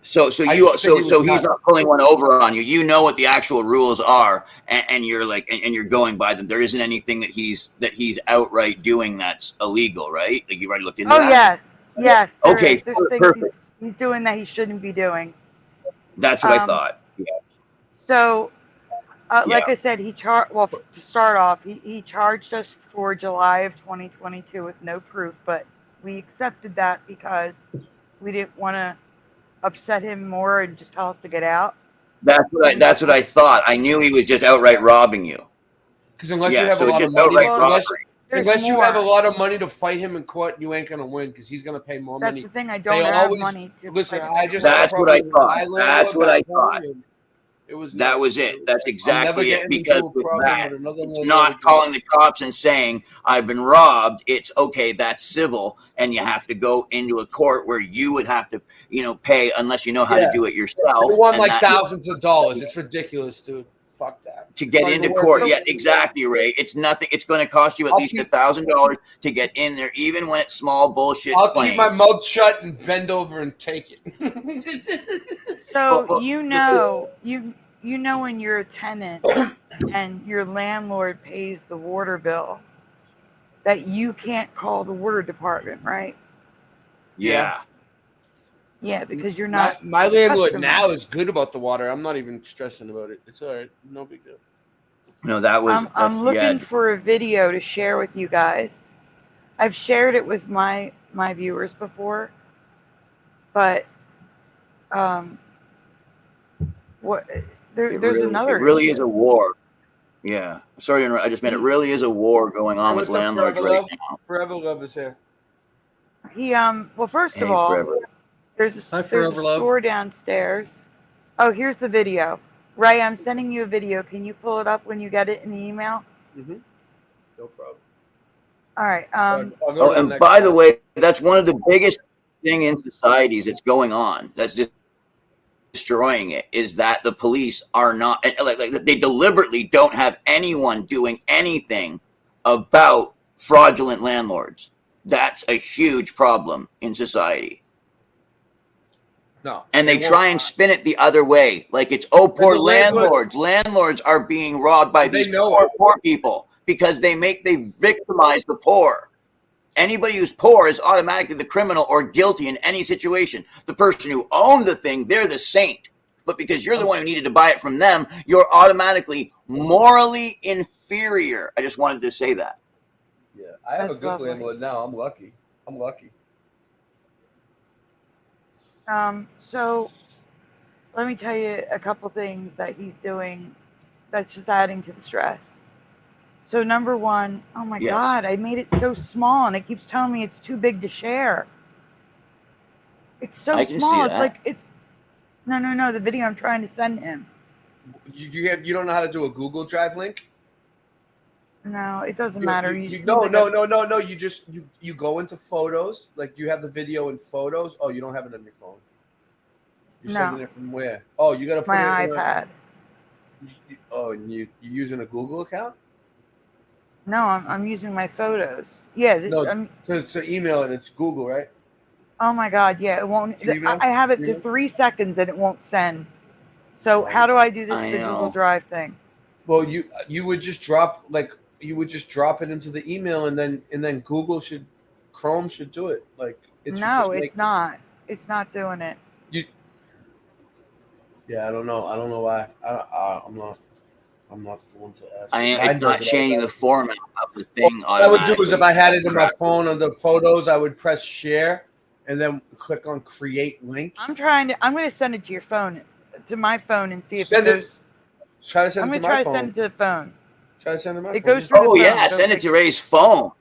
So he's not pulling one over on you. You know what the actual rules are, and you're you're going by them. There isn't anything that he's outright doing that's illegal, right? Like you've already looked into that. Yes. Okay, perfect. He's doing that he shouldn't be doing. That's what I thought. Yeah. So, like I said, to start off, he charged us for July of 2022 with no proof, but we accepted that because we didn't want to upset him more and just tell us to get out. That's what I thought. I knew he was just outright robbing you. Because unless you have a lot of money, unless you have a lot of money to fight him in court, you ain't gonna win because he's gonna pay more money. That's the thing. I don't have money to. Listen, that's what I thought. That's what I thought. That was it. That's exactly it. Because with that, it's not calling the cops and saying I've been robbed. It's okay. That's civil, and you have to go into a court where you would have to, pay unless you know how to do it yourself. You want thousands of dollars. It's ridiculous, dude. Fuck that. To get into court. Yeah, exactly, Ray. It's nothing. It's going to cost you at least $1,000 to get in there, even when it's small bullshit. I'll keep my mouth shut and bend over and take it. So you know when you're a tenant and your landlord pays the water bill, that you can't call the water department, right? Yeah. Yeah, because you're not. My landlord now is good about the water. I'm not even stressing about it. It's all right. No big deal. No, that was. I'm looking for a video to share with you guys. I've shared it with my viewers before, but there's another. It really is a war. Yeah. Sorry to interrupt. I just meant it really is a war going on with landlords right now. Forever Love is here. Well, first of all. Forever. There's a store downstairs. Oh, here's the video. Ray, I'm sending you a video. Can you pull it up when you get it in the email? Mm-hmm. No problem. All right. And by the way, that's one of the biggest thing in societies that's going on. That's just destroying it is that the police are not like they deliberately don't have anyone doing anything about fraudulent landlords. That's a huge problem in society. No. And they try and spin it the other way. Like it's, oh, poor landlords. Landlords are being robbed by these poor people because they victimize the poor. Anybody who's poor is automatically the criminal or guilty in any situation. The person who owned the thing, they're the saint. But because you're the one who needed to buy it from them, you're automatically morally inferior. I just wanted to say that. Yeah, I have a good landlord now. I'm lucky. So let me tell you a couple things that he's doing that's just adding to the stress. So number one, oh my God, I made it so small and it keeps telling me it's too big to share. It's so small. It's like it's no, the video I'm trying to send him. You don't know how to do a Google Drive link? No, it doesn't matter. No. You go into photos, like you have the video in photos. Oh, you don't have it on your phone. You're sending it from where? Oh, you got to put my it iPad. And you're using a Google account? No, I'm using my photos. Yeah. To email it, it's Google, right? Oh my God, yeah, it won't. I have it to 3 seconds and it won't send. So how do I do this the Google Drive thing? Well, you would just drop it into the email and then Chrome should do it. Like it's not. It's not doing it. I don't know. I don't know why. I'm not the one to ask. It's not changing the format of the thing. What I would do is if I had it in my phone on the photos, I would press share and then click on create link. I'm going to send it to your phone, to my phone, and see if it goes. Try to send it to my phone. I'm going to try to send it to the phone. Try to send it to my phone. It goes through the phone. Send it to Ray's phone.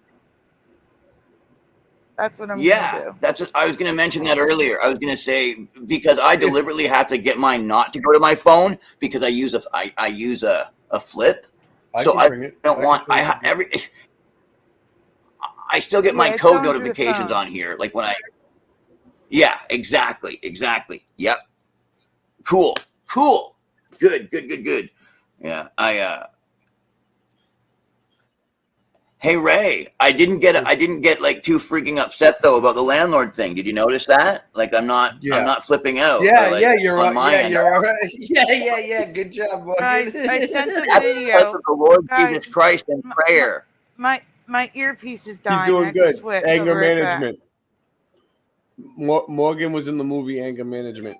That's what I'm going to do. That's what I was going to mention that earlier. I was going to say, because I deliberately have to get mine not to go to my phone because I use a flip. I still get my code notifications on here. Like when exactly. Yep. Cool. Good. Yeah. Hey Ray, I didn't get like too freaking upset though about the landlord thing. Did you notice that? Like I'm not flipping out. You're right. You're all right. Yeah. Good job, Morgan. I sent the video. The Lord Jesus Christ in prayer. My earpiece is dying. He's doing good. Anger management. Morgan was in the movie Anger Management.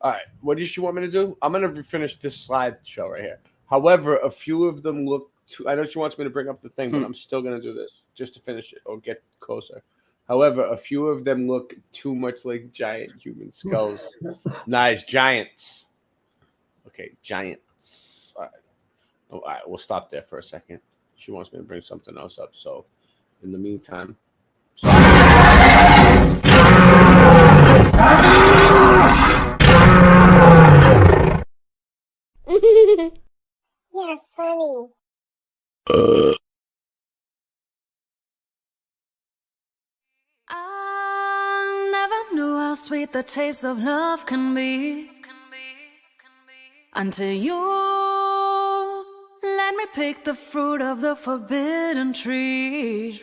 All right, what do you want me to do? I'm going to finish this slideshow right here. However, a few of them look too. I know she wants me to bring up the thing, but I'm still going to do this just to finish it or get closer. However, a few of them look too much like giant human skulls. Nice, giants. Okay, giants. All right, we'll stop there for a second. She wants me to bring something else up. So, in the meantime. You're funny. I never knew how sweet the taste of love can be until you let me pick the fruit of the forbidden tree.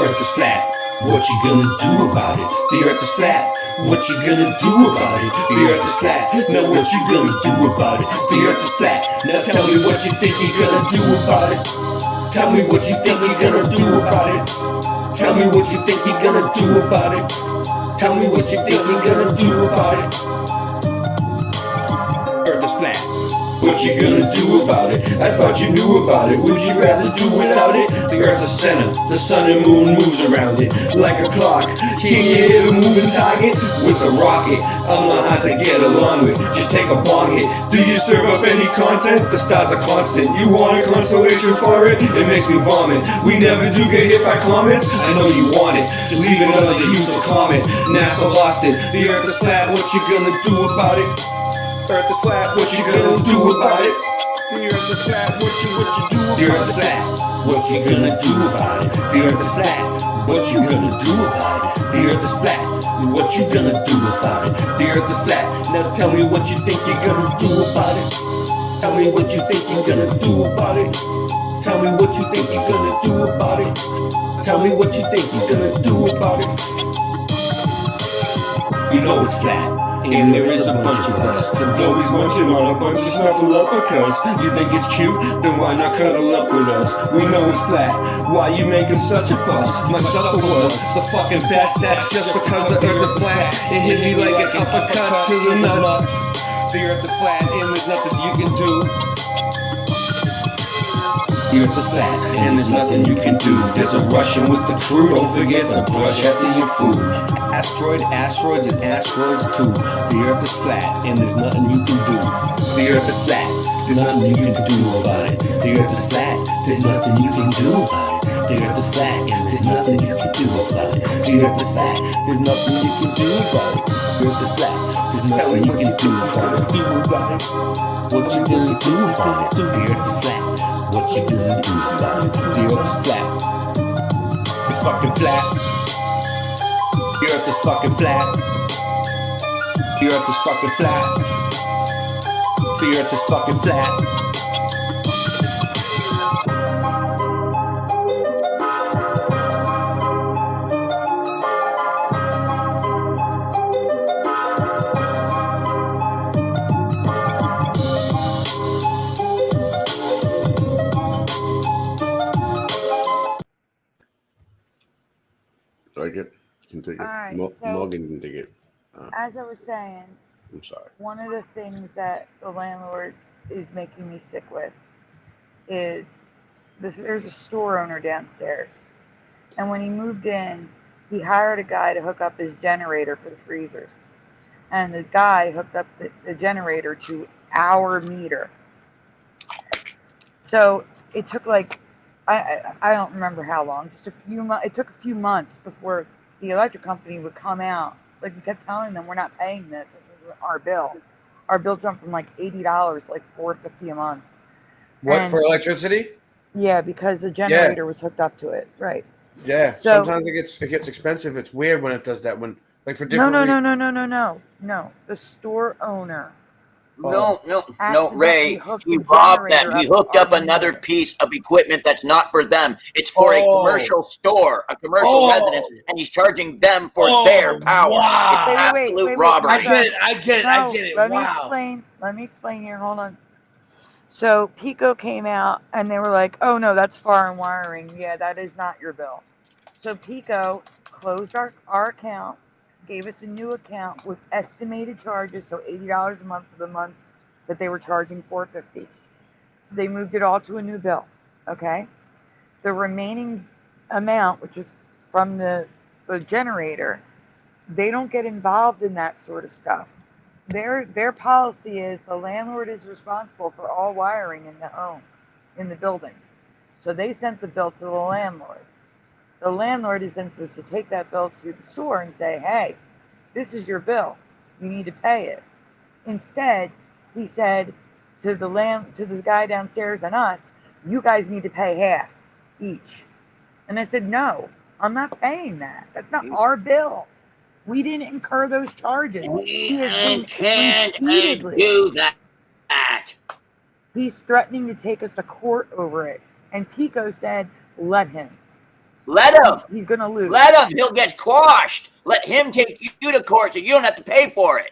Earth is flat, what you gonna do about it? The earth is flat, what you gonna do about it? The earth is flat, now what you gonna do about it? The earth is flat, now tell me what you think you're gonna do about it. Tell me what you think you're gonna do about it. Tell me what you think you're gonna do about it. Tell me what you think you're gonna do about it. Earth is flat, what you gonna do about it? I thought you knew about it. Would you rather do without it? The earth's a center, the sun and moon moves around it like a clock. Can you hit a moving target with a rocket? I'm not hard to get along with, just take a bong hit. Do you serve up any content? The stars are constant. You want a consolation for it? It makes me vomit. We never do get hit by comments. I know you want it, just leave another useless comment. NASA lost it. The earth is flat, what you gonna do about it? Earth is flat, what you gonna do about it? The earth is flat, what you do about it? The earth is flat, what you gonna do about it? The earth is flat, what you gonna do about it? The earth is flat, what you gonna do about it? The earth is flat, now tell me what you think you're gonna do about it. Tell me what you think you're gonna do about it. Tell me what you think you're gonna do about it. Tell me what you think you're gonna do about it. You know it's flat, and there is a bunch of us. The blowies munching on a bunch of snuffleupagus. You think it's cute? Then why not cuddle up with us? We know it's flat, why you making such a fuss? My supper was the fucking best sex just because the earth is flat. It hit me like an uppercut to the nuts. The earth is flat, and there's nothing you can do. The earth is flat, and there's nothing you can do. There's a Russian with the crew, don't forget to brush after your food. Asteroids, and asteroids too. The earth is flat, and there's nothing you can do. The earth is flat, there's nothing you can do about it. The earth is flat, there's nothing you can do about it. The earth is flat, and there's nothing you can do about it. The earth is flat, there's nothing you can do about it. The earth is flat, there's nothing you can do about it. What you gonna do about it? The earth is flat. What you gonna do about it? The earth is flat. It's fucking flat. The earth is fucking flat. The earth is fucking flat. The earth is fucking flat. Like it? You can take it. All right, so Morgan can take it. as I was saying, I'm sorry. one of the things that the landlord is making me sick with is there's a store owner downstairs. And when he moved in, he hired a guy to hook up his generator for the freezers. And the guy hooked up the generator to our meter. So it took like, I don't remember how long, just a few months. It took a few months before the electric company would come out. Like, we kept telling them, we're not paying this. This is our bill. Our bill jumped from like $80 to like $4.50 a month. What, And for electricity? yeah, because the generator was hooked up to it. Right. Yeah. So, sometimes it gets expensive. It's weird when it does that. When, like, for different No. The store owner. No, Ray. He robbed them. He hooked up another piece of equipment that's not for them. It's for a commercial store, a commercial residence, and he's charging them for their power. Wow. It's absolute robbery. I get it. Let me explain here. Hold on. So Pico came out and they were like, oh no, that's foreign wiring. Yeah, that is not your bill. So Pico closed our account, gave us a new account with estimated charges, so $80 a month for the months that they were charging $4.50. So they moved it all to a new bill. Okay. The remaining amount, which is from the generator, they don't get involved in that sort of stuff. Their policy is the landlord is responsible for all wiring in the home, in the building. So they sent the bill to the landlord. The landlord is then supposed to take that bill to the store and say, hey, this is your bill. You need to pay it. Instead, he said to the guy downstairs and us, you guys need to pay half each. And I said, no, I'm not paying that. That's not our bill. We didn't incur those charges. He can't do that. He's threatening to take us to court over it. And Pico said, let him. Let him. He's going to lose. Let him. He'll get quashed. Let him take you to court so you don't have to pay for it.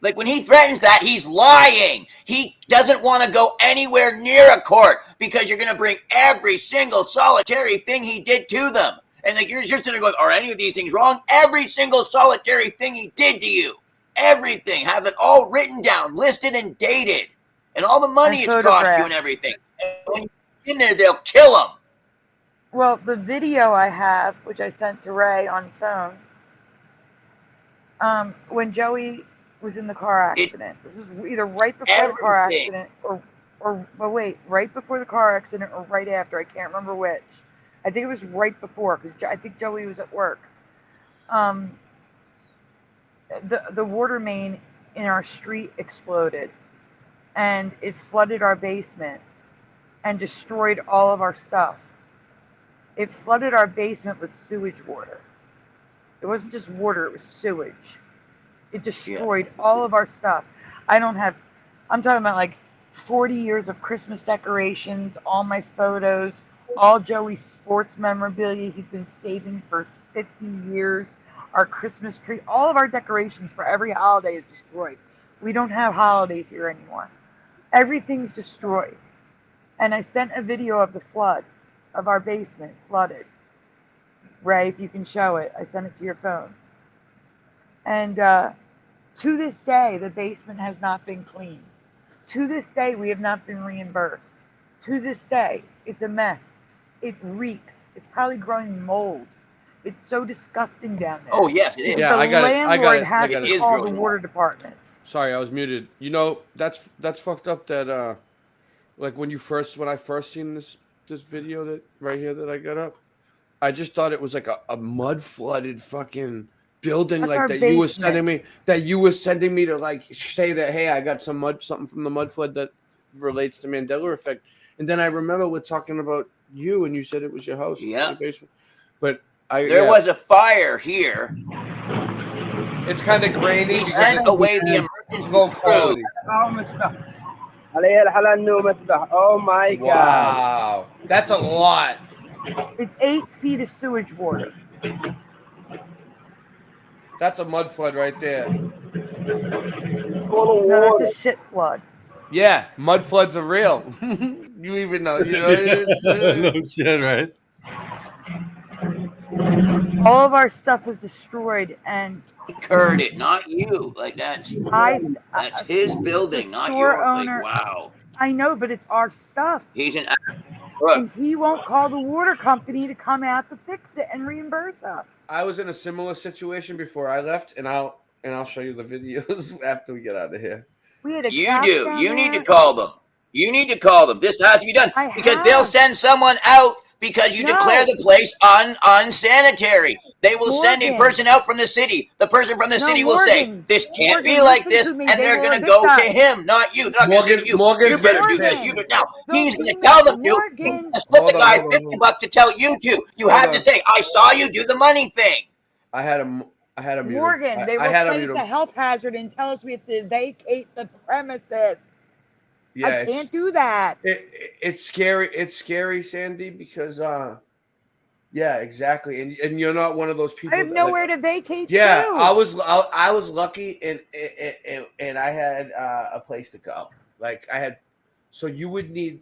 Like, when he threatens that, he's lying. He doesn't want to go anywhere near a court because you're going to bring every single solitary thing he did to them. And like, you're sitting there going, are any of these things wrong? Every single solitary thing he did to you. Everything. Have it all written down, listed and dated. And all the money it's cost you and everything. And when you're in there, they'll kill him. Well, the video I have, which I sent to Ray on phone, when Joey was in the car accident. This was either right before the car accident right before the car accident or right after. I can't remember which. I think it was right before because I think Joey was at work. The water main in our street exploded. and it flooded our basement and destroyed all of our stuff. It flooded our basement with sewage water. It wasn't just water, it was sewage. It destroyed all of our stuff. I'm talking about like 40 years of Christmas decorations, all my photos, all Joey's sports memorabilia he's been saving for 50 years, our Christmas tree, all of our decorations for every holiday is destroyed. We don't have holidays here anymore. Everything's destroyed. And I sent a video of the flood, of our basement flooded. Ray, if you can show it, I sent it to your phone. And to this day, the basement has not been cleaned. To this day, we have not been reimbursed. To this day, it's a mess. It reeks. It's probably growing mold. It's so disgusting down there. Oh, yes, it is. Yeah, I got it. Landlord has to call the water department. Sorry, I was muted. You know, that's fucked up that like when I first seen this video that right here that I got up, I just thought it was like a mud flooded fucking building. That's like our that you were basement. sending me to like something from the mud flood that relates to Mandela effect. And then I remember we're talking about you and you said it was your house. Yeah. Your basement. But there was a fire here. It's kind of grainy. We sent away the emergency crew. Oh my God. Wow. That's a lot. It's 8 feet of sewage water. That's a mud flood right there. No, that's a shit flood. Yeah, mud floods are real. You even know. You know No shit, right? All of our stuff was destroyed, and Incurred it, not you. Like that's his building, not store yours. owner. Like, wow. I know, but it's our stuff. He's an And he won't call the water company to come out to fix it and reimburse us. I was in a similar situation before I left, and I'll show you the videos after we get out of here. We had a You cat do. down You there. need to call them. You need to call them. This has to be done because have. they'll send someone out because you declare the place unsanitary. They will send a Morgan. person out from the city. The person from the No, city will say, Morgan. "This can't be Morgan, like listen this," to me. and They they're were going to a go big to guy. him, not you. They're not going to say to you, Morgan's "You better do Morgan. this." You do now. Don't He's do going to that. tell them to. Morgan. He's gonna slip the guy Hold on. $50 to tell you to. You Hold have on. to say, "I saw you do the money thing." I had a mute. Morgan, they will say it's a health hazard and tell us we have to vacate the premises. Yeah, I can't do that. It's scary. It's scary, Sandy, because yeah, exactly. And you're not one of those people. I have nowhere to vacate Yeah, to. I was lucky, and I had a place to go. Like I had, so you would need,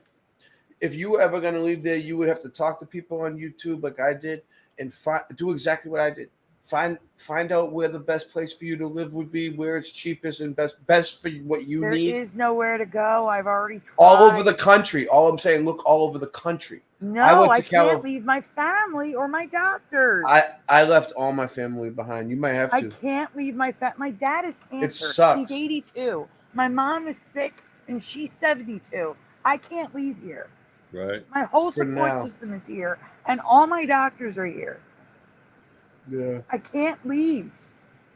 if you were ever going to leave there, you would have to talk to people on YouTube, like I did, and do exactly what I did. Find out where the best place for you to live would be, where it's cheapest and best for what you need. There is nowhere to go. I've already tried. All over the country. All I'm saying, look all over the country. No, I can't leave my family or my doctors. I left all my family behind. You might have to. I can't leave my My dad is cancer. It sucks. He's 82. My mom is sick and she's 72. I can't leave here. Right. My whole For support now. system is here, and all my doctors are here. Yeah. I can't leave.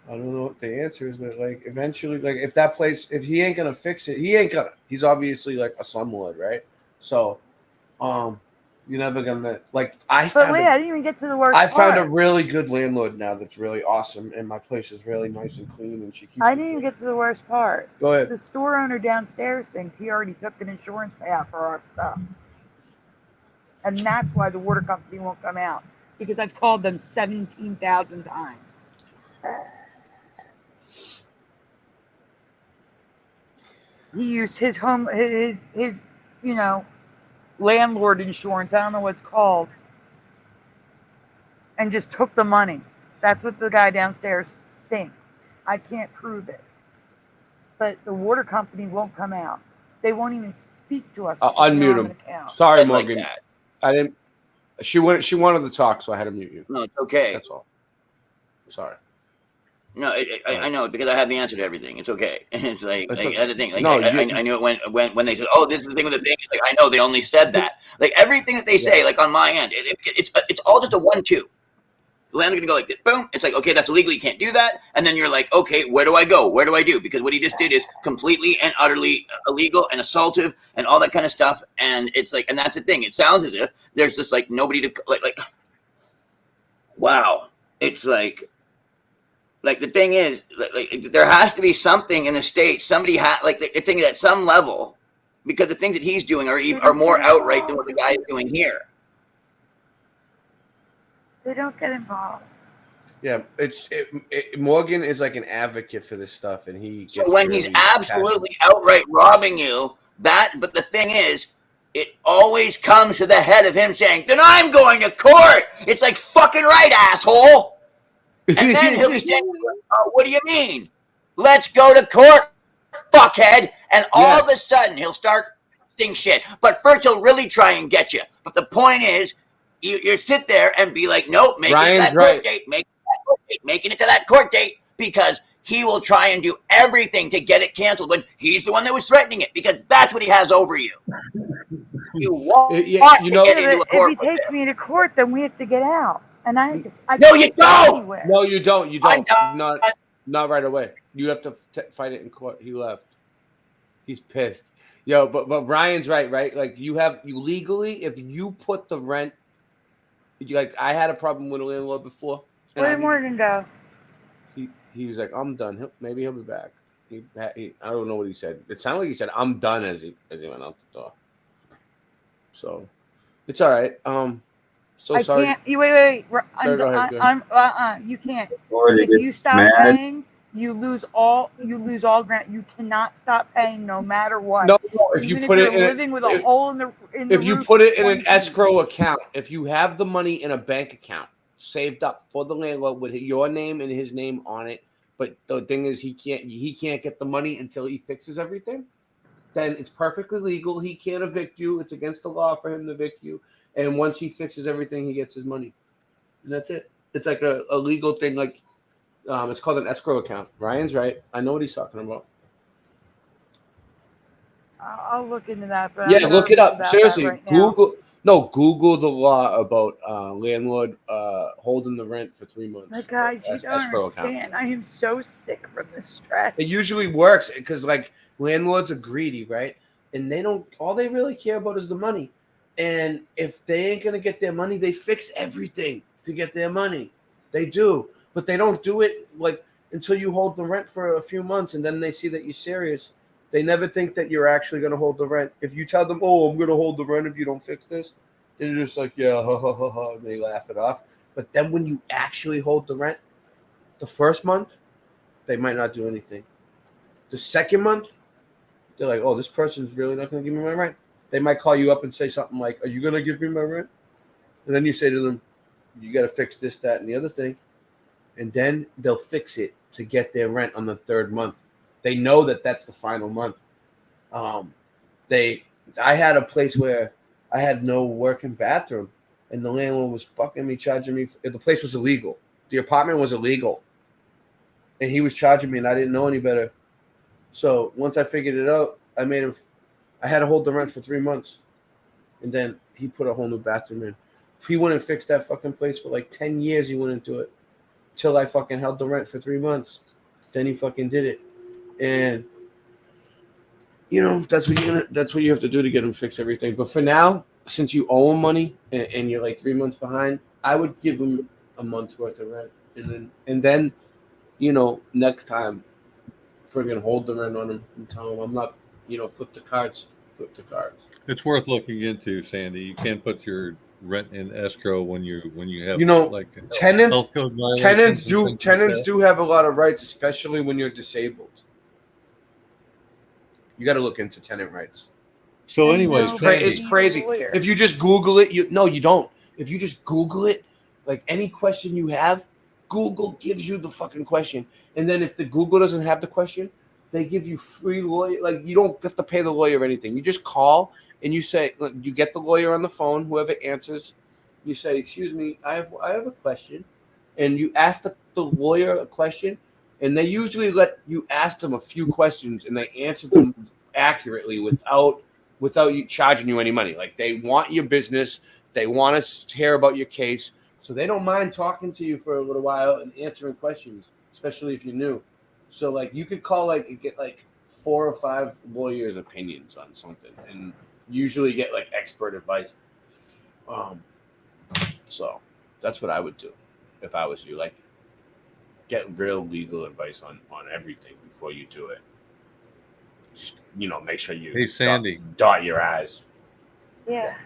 I don't know what the answer is, but like eventually, like if that place, if he ain't gonna fix it, he ain't gonna. He's obviously like a slumlord, right? So, you're never gonna like. I didn't even get to the worst. I found a part. really good landlord now that's really awesome, and my place is really nice and clean, and she keeps. I didn't even get to the worst part. Go ahead. The store owner downstairs thinks he already took an insurance payout for our stuff, and that's why the water company won't come out. Because I've called them 17,000 times. He used his landlord insurance, I don't know what it's called, and just took the money. That's what the guy downstairs thinks. I can't prove it. But the water company won't come out. They won't even speak to us. Unmute him. Sorry, Morgan. I didn't. She wanted to talk, so I had to mute you. No, it's okay. That's all. Sorry. No, I know because I have the answer to everything. It's okay. It's like That's that's okay. the thing. Like No, I knew it when they said, "Oh, this is the thing with the thing." It's like I know they only said that. Like everything that they say, like on my end, it's all just a 1-2. The landlord's gonna go like this. Boom. It's like, okay, that's illegal. You can't do that. And then you're like, okay, where do I go? What do I do? Because what he just did is completely and utterly illegal and assaultive and all that kind of stuff. And it's like, and that's the thing. It sounds as if there's just like nobody to like. Wow. It's like the thing is, like there has to be something in the States. Somebody like the thing at some level, because the things that he's doing are more outright than what the guy is doing here. They don't get involved. Yeah, Morgan is like an advocate for this stuff, and he. So when he's absolutely outright robbing you, but the thing is, it always comes to the head of him saying, "Then I'm going to court." It's like fucking right, asshole. And then he'll be saying, "What do you mean? Let's go to court, fuckhead." And all of a sudden, he'll start saying shit. But first, he'll really try and get you. But the point is, you sit there and be like, nope, make it to that court date, making it to that court date, because he will try and do everything to get it canceled when he's the one that was threatening it, because that's what he has over you. You want to get into a court. If he takes me to court, then we have to get out. And I no, you don't. No, you don't. You don't. Not right away. You have to fight it in court. He left. He's pissed. Yo, but Ryan's right? Like you legally, if you put the rent. Like I had a problem with a landlord before. Where did Morgan go? He was like, "I'm done. Maybe he'll be back." I don't know what he said. It sounded like he said, "I'm done" as he went out the door. So it's all right. So sorry. Can't. You wait. Go ahead. You can't. If you stop paying, you lose all grant. You cannot stop paying no matter what. No. If you put it in, living with a hole in the if you put it in an escrow account, if you have the money in a bank account saved up for the landlord with your name and his name on it, but the thing is he can't get the money until he fixes everything, then it's perfectly legal. He can't evict you. It's against the law for him to evict you. And once he fixes everything, he gets his money. And that's it. It's like a legal thing. Like it's called an escrow account. Ryan's right. I know what he's talking about. I'll look into that. But yeah, look it up. Seriously, right Google the law about landlord holding the rent for 3 months. Like, guys, you don't understand. Account. I am so sick from this stress. It usually works because like landlords are greedy, right? And all they really care about is the money. And if they ain't gonna get their money, they fix everything to get their money. They do, but they don't do it like until you hold the rent for a few months, and then they see that you're serious. They never think that you're actually going to hold the rent. If you tell them, "Oh, I'm going to hold the rent if you don't fix this," they're just like, "Yeah, ha ha ha ha," and they laugh it off. But then when you actually hold the rent, the first month, they might not do anything. The second month, they're like, "Oh, this person's really not going to give me my rent." They might call you up and say something like, "Are you going to give me my rent?" And then you say to them, "You got to fix this, that, and the other thing." And then they'll fix it to get their rent on the third month. They know that that's the final month. I had a place where I had no working bathroom, and the landlord was fucking me, charging me. The place was illegal. The apartment was illegal, and he was charging me, and I didn't know any better. So once I figured it out, I had to hold the rent for 3 months, and then he put a whole new bathroom in. If he wouldn't fix that fucking place for like 10 years, he wouldn't do it. Till I fucking held the rent for 3 months. Then he fucking did it. And that's what you have to do to get him to fix everything. But for now, since you owe him money and you're like 3 months behind, I would give him a month's worth of rent, and then next time, friggin' hold the rent on him and tell him I'm not, flip the cards. It's worth looking into, Sandy. You can't put your rent in escrow when you have like tenants do have a lot of rights, especially when you're disabled. You got to look into tenant rights. So anyways, it's crazy. If you just Google it, you don't. If you just Google it, like any question you have, Google gives you the fucking question. And then if the Google doesn't have the question, they give you free lawyer. Like you don't have to pay the lawyer or anything. You just call and you say, you get the lawyer on the phone, whoever answers, you say, "Excuse me, I have a question." And you ask the lawyer a question, and they usually let you ask them a few questions, and they answer them accurately without you charging you any money. Like they want your business, they want to hear about your case, So they don't mind talking to you for a little while and answering questions, especially if you're new. So like you could call like and get like 4 or 5 lawyers' opinions on something, and usually get like expert advice. So that's what I would do if I was you. Like, get real legal advice on everything before you do it. Just, you know, make sure you Hey, Sandy. dot your I's. Yeah.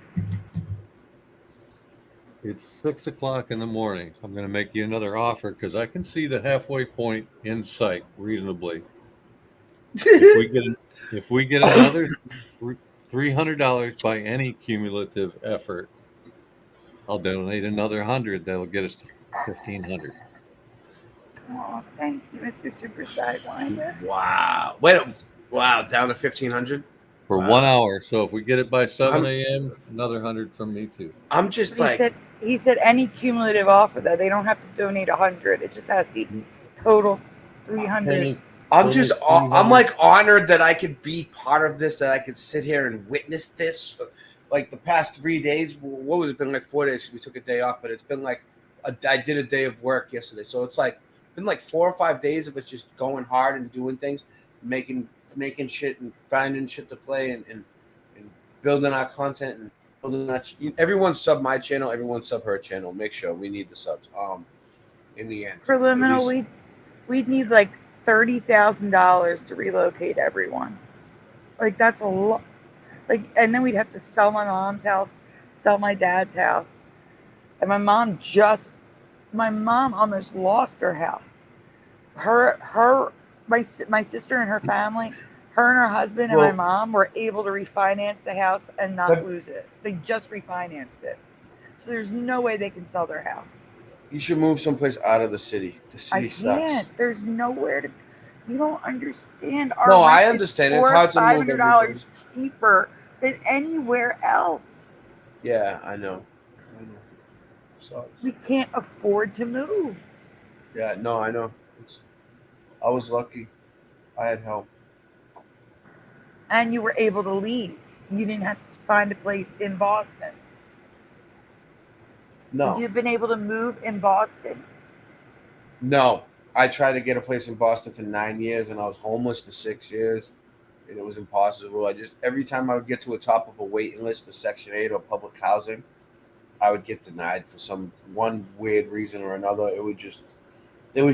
It's 6 o'clock in the morning. I'm going to make you another offer because I can see the halfway point in sight reasonably. If we get another $300 by any cumulative effort, I'll donate another 100. That'll get us to 1,500. Oh, thank you, Mr. Super Sidewinder. Wow. Wait. Wow. Down to 1,500 for 1 hour. So if we get it by 7 a.m., another 100 from me too. I'm just He said any cumulative offer that they don't have to donate 100. It just has to be total 300. I'm like honored that I could be part of this, that I could sit here and witness this for like the past 3 days. What was it been like 4 days? We took a day off, but it's been like I did a day of work yesterday. So it's like been like 4 or 5 days of us just going hard and doing things, making shit and finding shit to play and building our content and building our everyone sub my channel, everyone sub her channel. Make sure we need the subs. In the end. Preliminary, we'd need like $30,000 to relocate everyone. Like that's a lot. Like, and then we'd have to sell my mom's house, sell my dad's house, and my mom almost lost her house. My sister and her family, her and her husband and my mom were able to refinance the house and not lose it. They just refinanced it, so there's no way they can sell their house. You should move someplace out of the city. The city sucks. I can't. There's nowhere to. You don't understand. No, I understand. It's hard to move $500 cheaper than anywhere else. Yeah, I know. So we can't afford to move. Yeah, no, I know. I was lucky. I had help. And you were able to leave. You didn't have to find a place in Boston. No. Would you have been able to move in Boston? No. I tried to get a place in Boston for 9 years, and I was homeless for 6 years, and it was impossible. Every time I would get to the top of a waiting list for Section 8 or public housing, I would get denied for one weird reason or another. It was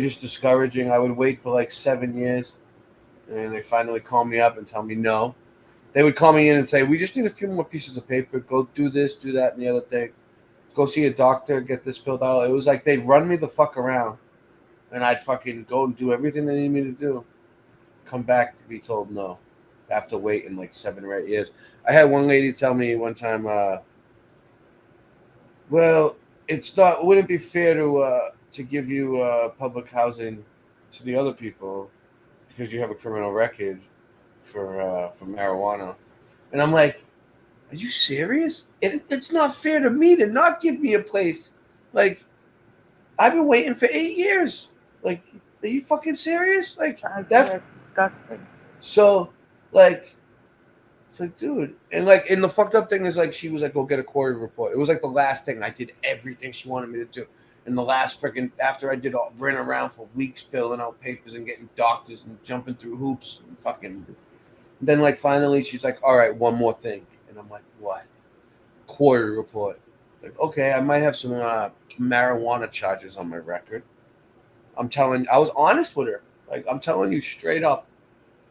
just discouraging. I would wait for like 7 years, and they finally call me up and tell me no. They would call me in and say, we just need a few more pieces of paper. Go do this, do that, and the other thing. Go see a doctor, get this filled out. It was like they'd run me the fuck around, and I'd fucking go and do everything they need me to do. Come back to be told no after waiting like 7 or 8 years. I had one lady tell me one time, well, it wouldn't be fair to give you public housing to the other people because you have a criminal record for marijuana. And I'm like, are you serious? It's not fair to me to not give me a place. Like, I've been waiting for 8 years. Like, are you fucking serious? Like, that's disgusting. So, like, it's like, dude. And, like, and the fucked up thing is, like, she was like, go get a quarry report. It was, like, the last thing. I did everything she wanted me to do. And the last freaking, after I did ran around for weeks filling out papers and getting doctors and jumping through hoops and fucking. Then, like, finally, she's like, all right, one more thing. And I'm like, what? Quarry report. Like, okay, I might have some marijuana charges on my record. I was honest with her. Like, I'm telling you straight up,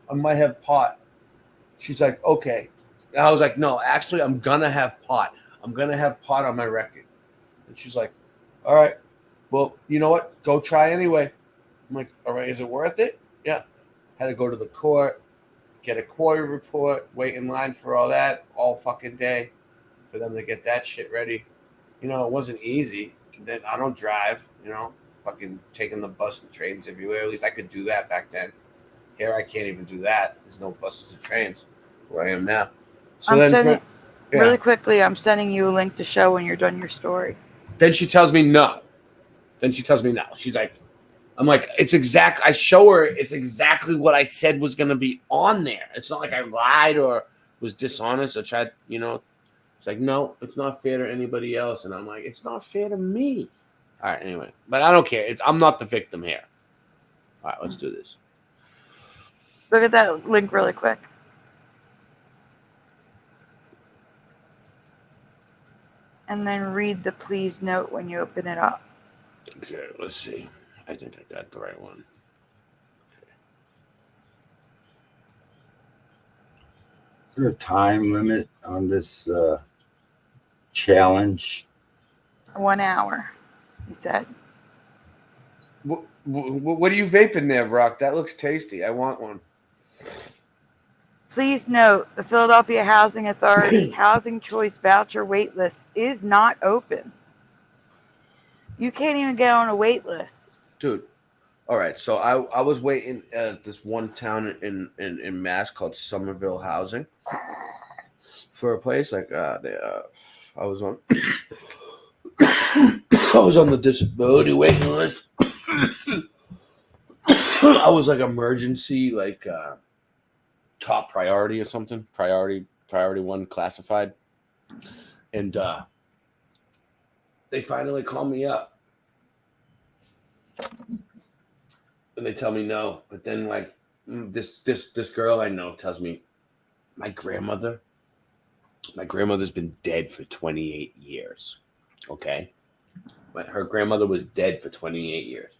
I might have pot. She's like, okay. And I was like, no, actually, I'm going to have pot. I'm going to have pot on my record. And she's like, all right, well, you know what? Go try anyway. I'm like, all right, is it worth it? Yeah. Had to go to the court, get a quarry report, wait in line for all that all fucking day for them to get that shit ready. You know, it wasn't easy. Then I don't drive, you know, fucking taking the bus and trains everywhere. At least I could do that back then. Here, I can't even do that. There's no buses or trains where I am now. So really quickly, I'm sending you a link to show when you're done your story. Then she tells me no. She's like, I'm like, I show her it's exactly what I said was going to be on there. It's not like I lied or was dishonest or tried, you know. It's like, no, it's not fair to anybody else. And I'm like, it's not fair to me. All right. Anyway, but I don't care. I'm not the victim here. All right. Let's do this. Look at that link really quick. And then read the please note when you open it up. Okay. Let's see. I think I got the right one. Is there a time limit on this challenge? 1 hour, he said. What are you vaping there, Rock? That looks tasty. I want one. Please note, the Philadelphia Housing Authority Housing Choice Voucher wait list is not open. You can't even get on a wait list. Dude. All right. So I was waiting at this one town in Mass called Somerville Housing for a place. Like I was on I was on the disability waiting list. I was like emergency, like top priority or something. Priority 1 classified. And they finally called me up. And they tell me no. But then like this girl I know tells me my grandmother's been dead for 28 years. Okay? But her grandmother was dead for 28 years.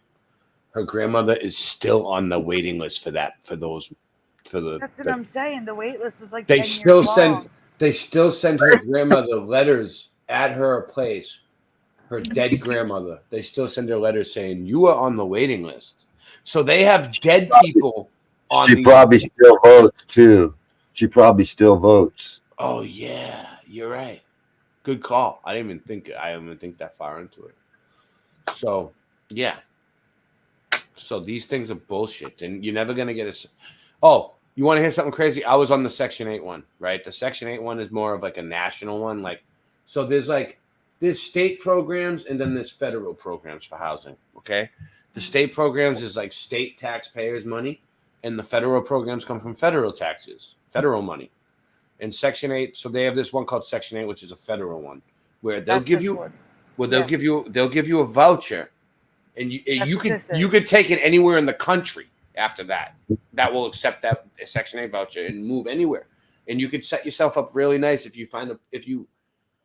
Her grandmother is still on the waiting list for that, for the. That's what I'm saying. The wait list was like They 10 still years send. long. They still send her grandmother letters at her place. Her dead grandmother. They still send her letters saying you are on the waiting list. So they have dead people on. She probably still votes too. She probably still votes. Oh yeah, you're right. Good call. I didn't even think that far into it. So yeah. So these things are bullshit, and you're never gonna get a. Oh, you want to hear something crazy? I was on the Section 8 one, right? The Section 8 one is more of like a national one, like. So there's state programs and then there's federal programs for housing. Okay, the state programs is like state taxpayers' money, and the federal programs come from federal taxes, federal money. And Section 8, so they have this one called Section 8, which is a federal one, where they'll give you a voucher, and you could take it anywhere in the country after that. That will accept that Section 8 voucher and move anywhere. And you could set yourself up really nice if you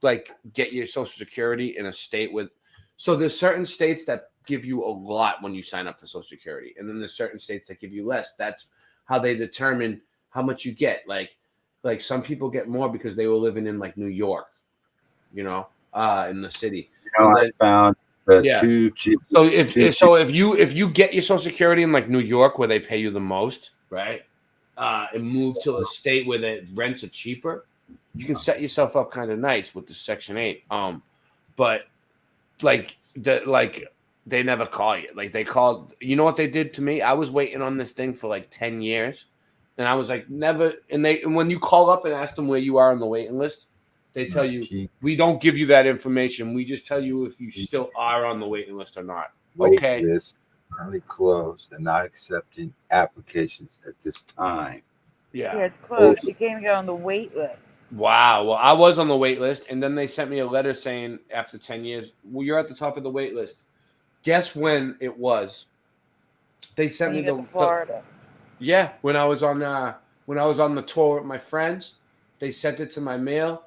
like get your Social Security in a state with. So there's certain states that give you a lot when you sign up for Social Security, and then there's certain states that give you less. That's how they determine how much you get. Like some people get more because they were living in like New York, in the city. I found two cheap. So if you get your Social Security in like New York where they pay you the most, right? And move to a state where the rents are cheaper, you can set yourself up kind of nice with the Section 8. But they never call you. Like they called. You know what they did to me? I was waiting on this thing for like 10 years. And I was like, never. And when you call up and ask them where you are on the waiting list, they tell you, we don't give you that information. We just tell you if you still are on the waiting list or not. Okay. List currently closed and not accepting applications at this time. Yeah. It's closed. You can't even get on the wait list. Wow. Well, I was on the wait list, and then they sent me a letter saying after 10 years, well, you're at the top of the wait list. Guess when it was? They sent me the Florida. Yeah, when I was on the tour with my friends, they sent it to my mail,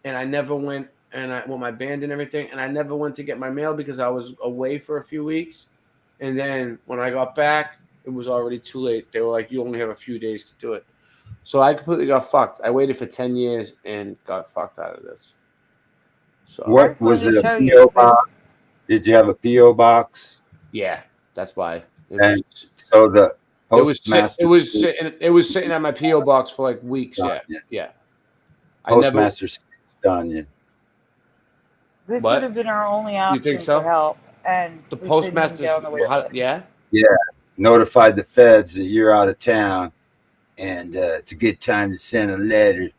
and I never went. With my band and everything, and I never went to get my mail because I was away for a few weeks. And then when I got back, it was already too late. They were like, "You only have a few days to do it." So I completely got fucked. I waited for 10 years and got fucked out of this. So what was it? A PO box? Did you have a PO box? Yeah, that's why. So the It was sitting at my PO box for like weeks. Yeah. Postmaster done you. This would have been our only option. You think so? For help, and the postmaster. Yeah. Notified the feds that you're out of town, and it's a good time to send a letter,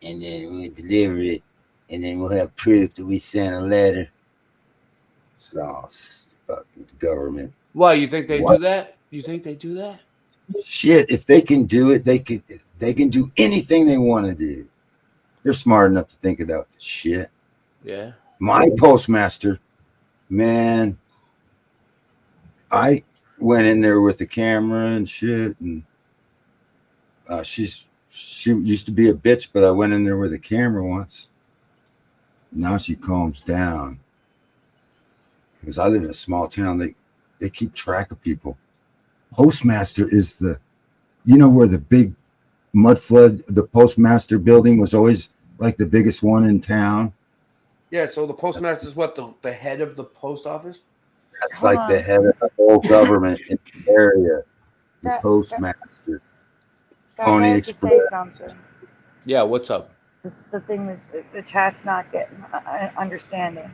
and then we'll deliver it, and then we'll have proof that we sent a letter. So fucking government. Why you think they do that? You think they do that? Shit, if they can do it, they can do anything they want to do. They're smart enough to think about this shit. Yeah. My postmaster Man, I went in there with the camera and shit, and she used to be a bitch, but I went in there with a camera once. Now she calms down because I live in a small town. They keep track of people. Postmaster is where the big mud flood, the postmaster building was always like the biggest one in town. Yeah, so the postmaster is what, the head of the post office? That's like the head of the whole government in the area. The postmaster. Pony Express. Say something. Yeah, what's up? It's the thing that the chat's not getting understanding.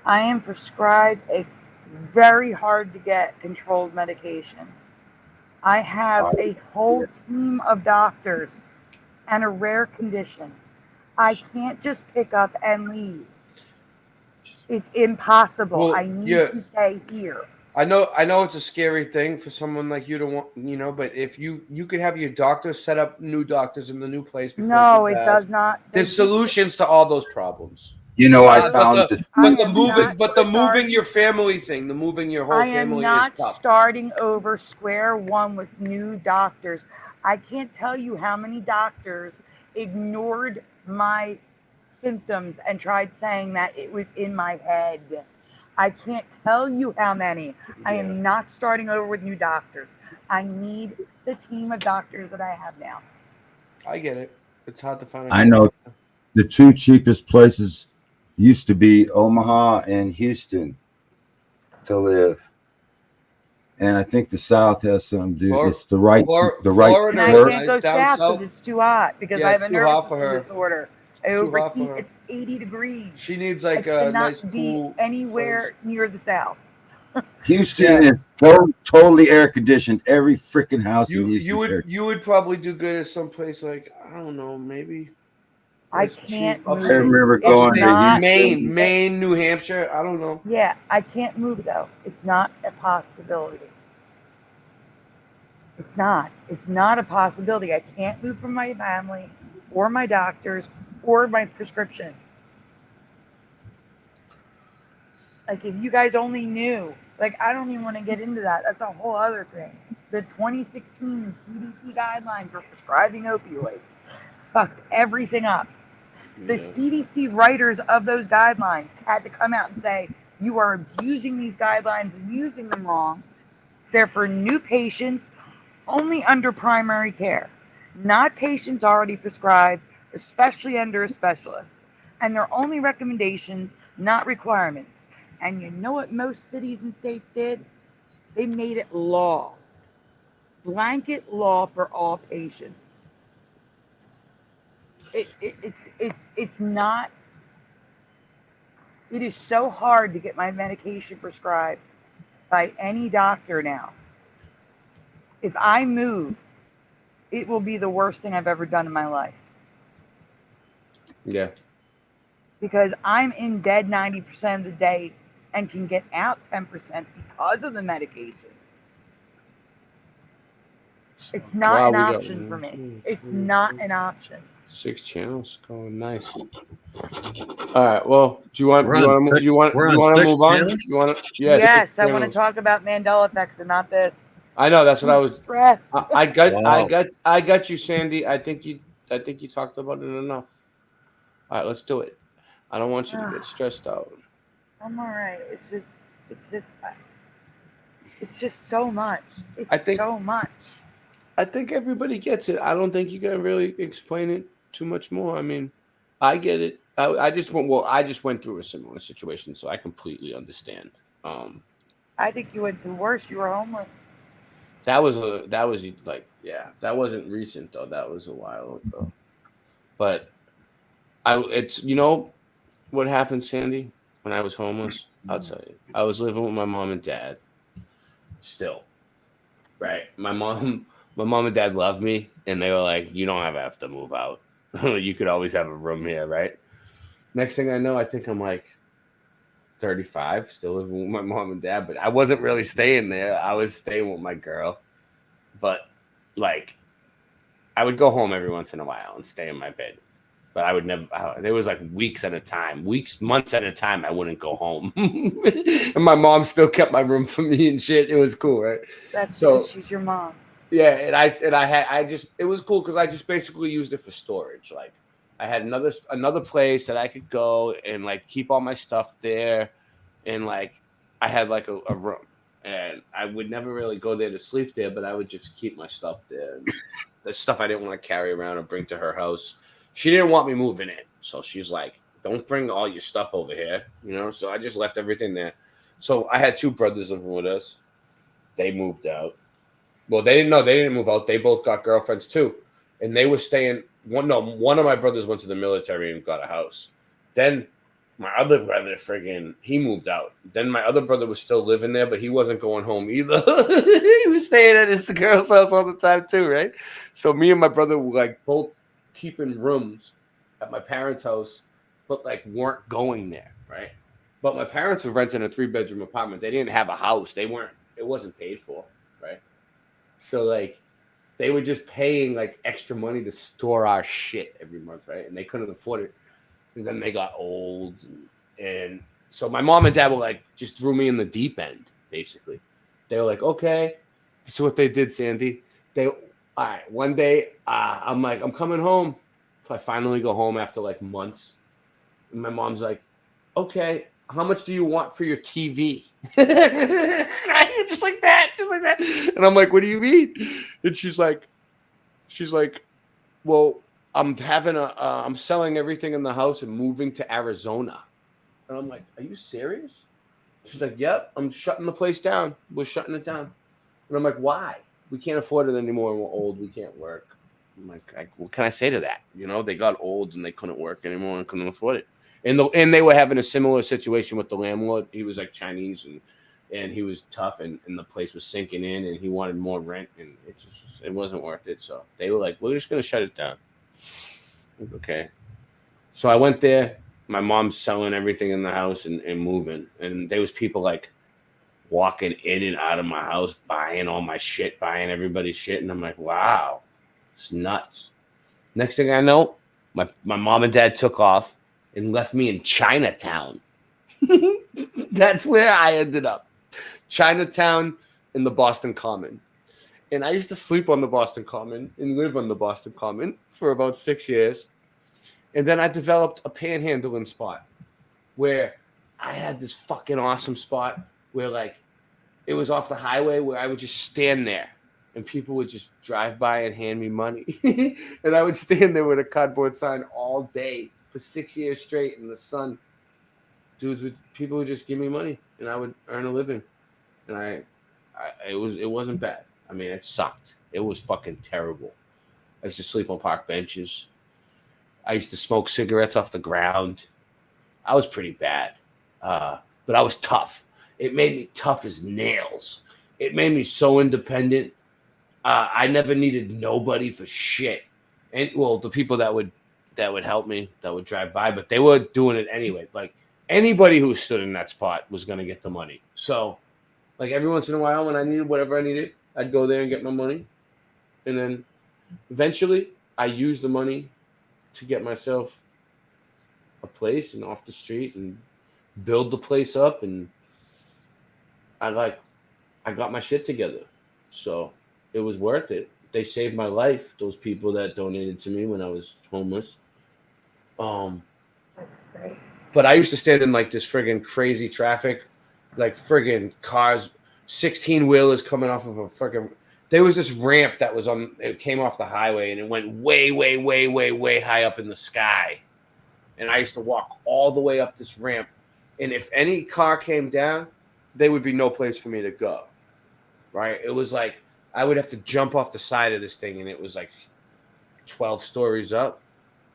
I am prescribed a very hard to get controlled medication. I have a whole team of doctors and a rare condition. I can't just pick up and leave. It's impossible. Well, I need to stay here. I know it's a scary thing for someone like you to want, but if you could have your doctor set up new doctors in the new place. No, it does not. There's solutions to all those problems. I found the moving your family thing, the moving your whole family I am is tough. not starting over square one with new doctors. I can't tell you how many doctors ignored my symptoms and tried saying that it was in my head. I can't tell you how many. I am not starting over with new doctors. I need the team of doctors that I have now. I get it. It's hard to find. I know the two cheapest places used to be Omaha and Houston to live. And I think the South has some, dude. It's the right And I can't go south because it's too hot because I have a nervous disorder. I overheat. It's 80 degrees. She needs like a nice cool anywhere near the South. Houston is totally air conditioned. Every freaking house in Houston. You would probably do good at some place like, I don't know, maybe. I can't move. I remember going to Maine, New Hampshire. I don't know. Yeah, I can't move though. It's not a possibility. It's not. It's not a possibility. I can't move from my family or my doctors or my prescription. Like, if you guys only knew, like, I don't even want to get into that. That's a whole other thing. The 2016 CDC guidelines for prescribing opioids fucked everything up. The CDC writers of those guidelines had to come out and say, you are abusing these guidelines and using them wrong. They're for new patients only under primary care, not patients already prescribed, especially under a specialist. And they're only recommendations, not requirements. And you know what most cities and states did? They made it law. Blanket law for all patients. It's not. It is so hard to get my medication prescribed by any doctor now. If I move, it will be the worst thing I've ever done in my life. Yeah. Because I'm in bed 90% of the day and can get out 10% because of the medication. It's not an option for me. It's not an option. 6 channels going nice. All right. Well, do you want to move on? You want to? Yes, I want to talk about Mandela effects and not this. I know that's what I was. Stressed. I got you, Sandy. I think you talked about it enough. All right, let's do it. I don't want you to get stressed out. I'm all right. It's just so much. So much. I think everybody gets it. I don't think you can really explain it too much more. I mean, I get it. I just went through a similar situation, so I completely understand. I think you went through worse. You were homeless. That was that wasn't recent though. That was a while ago. But it's what happened, Sandy, when I was homeless. I'll tell you. I was living with my mom and dad. Still, right? My mom and dad loved me, and they were like, "You don't have to move out. You could always have a room here, right?" Next thing I know, I think I'm like 35, still living with my mom and dad, but I wasn't really staying there. I was staying with my girl, but like I would go home every once in a while and stay in my bed. But I would never. There was like weeks, months at a time. I wouldn't go home, and my mom still kept my room for me and shit. It was cool, right? That's So because she's your mom. yeah, it was cool because I just basically used it for storage. Like I had another place that I could go and like keep all my stuff there, and like I had like a room, and I would never really go there to sleep there, but I would just keep my stuff there. And the stuff I didn't want to carry around or bring to her house. She didn't want me moving in, so she's like, "Don't bring all your stuff over here," you know. So I just left everything there. So I had 2 brothers living with us. They moved out. Well, they didn't move out. They both got girlfriends too, and they were staying. One of my brothers went to the military and got a house. Then my other brother, he moved out. Then my other brother was still living there, but he wasn't going home either. He was staying at his girl's house all the time too, right? So me and my brother were like both keeping rooms at my parents' house, but like weren't going there, right? But my parents were renting a 3-bedroom apartment. They didn't have a house. It wasn't paid for, right? So like they were just paying like extra money to store our shit every month, right? And they couldn't afford it. And then they got old, and so my mom and dad were like just threw me in the deep end, basically. They were like, okay, this is what they did, Sandy. All right, one day, I'm like, I'm coming home. So I finally go home after like months. And my mom's like, okay, how much do you want for your TV? just like that. And I'm like, what do you mean? And she's like, well, I'm selling everything in the house and moving to Arizona. And I'm like, are you serious? She's like, yep, I'm shutting the place down. We're shutting it down. And I'm like, why? We can't afford it anymore. We're old. We can't work. I'm like, what can I say to that? You know, they got old and they couldn't work anymore and couldn't afford it. And they were having a similar situation with the landlord. He was like Chinese and he was tough and the place was sinking in and he wanted more rent and it wasn't worth it. So they were like, we're just going to shut it down. Okay. So I went there. My mom's selling everything in the house and moving. And there was people like walking in and out of my house, buying all my shit, buying everybody's shit. And I'm like, wow, it's nuts. Next thing I know, my mom and dad took off and left me in Chinatown. That's where I ended up. Chinatown in the Boston Common. And I used to sleep on the Boston Common and live on the Boston Common for about 6 years. And then I developed a panhandling spot where I had this fucking awesome spot where like it was off the highway where I would just stand there and people would just drive by and hand me money. And I would stand there with a cardboard sign all day for 6 years straight in the sun. People would just give me money and I would earn a living. And it wasn't bad. I mean, it sucked. It was fucking terrible. I used to sleep on park benches. I used to smoke cigarettes off the ground. I was pretty bad. But I was tough. It made me tough as nails. It made me so independent. I never needed nobody for shit. And well, the people that would help me, that would drive by, but they were doing it anyway. Like anybody who stood in that spot was going to get the money. So like every once in a while when I needed whatever I needed, I'd go there and get my money. And then eventually I used the money to get myself a place and off the street and build the place up. And I got my shit together. So it was worth it. They saved my life, those people that donated to me when I was homeless. That's great. But I used to stand in like this friggin' crazy traffic, like friggin' cars, 16-wheelers coming off of a friggin'. There was this ramp that was it came off the highway and it went way, way, way, way, way high up in the sky. And I used to walk all the way up this ramp. And if any car came down, there would be no place for me to go. Right? It was like I would have to jump off the side of this thing, and it was like 12 stories up,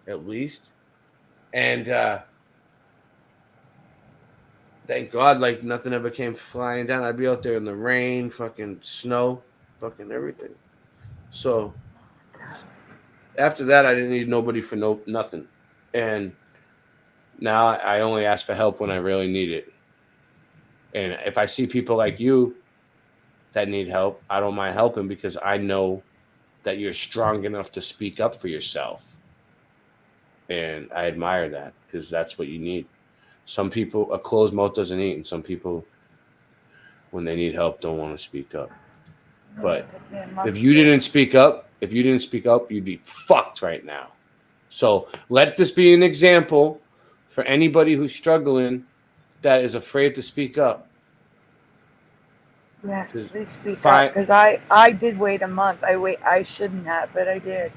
at least. And thank God, like nothing ever came flying down. I'd be out there in the rain, fucking snow, fucking everything. So after that, I didn't need nobody for nothing. And now I only ask for help when I really need it. And if I see people like you that need help, I don't mind helping because I know that you're strong enough to speak up for yourself. And I admire that because that's what you need. Some people, a closed mouth doesn't eat, and some people, when they need help, don't want to speak up. But if you didn't speak up, you'd be fucked right now. So let this be an example for anybody who's struggling that is afraid to speak up. Yes, please speak up, because I did wait a month. I shouldn't have, but I did.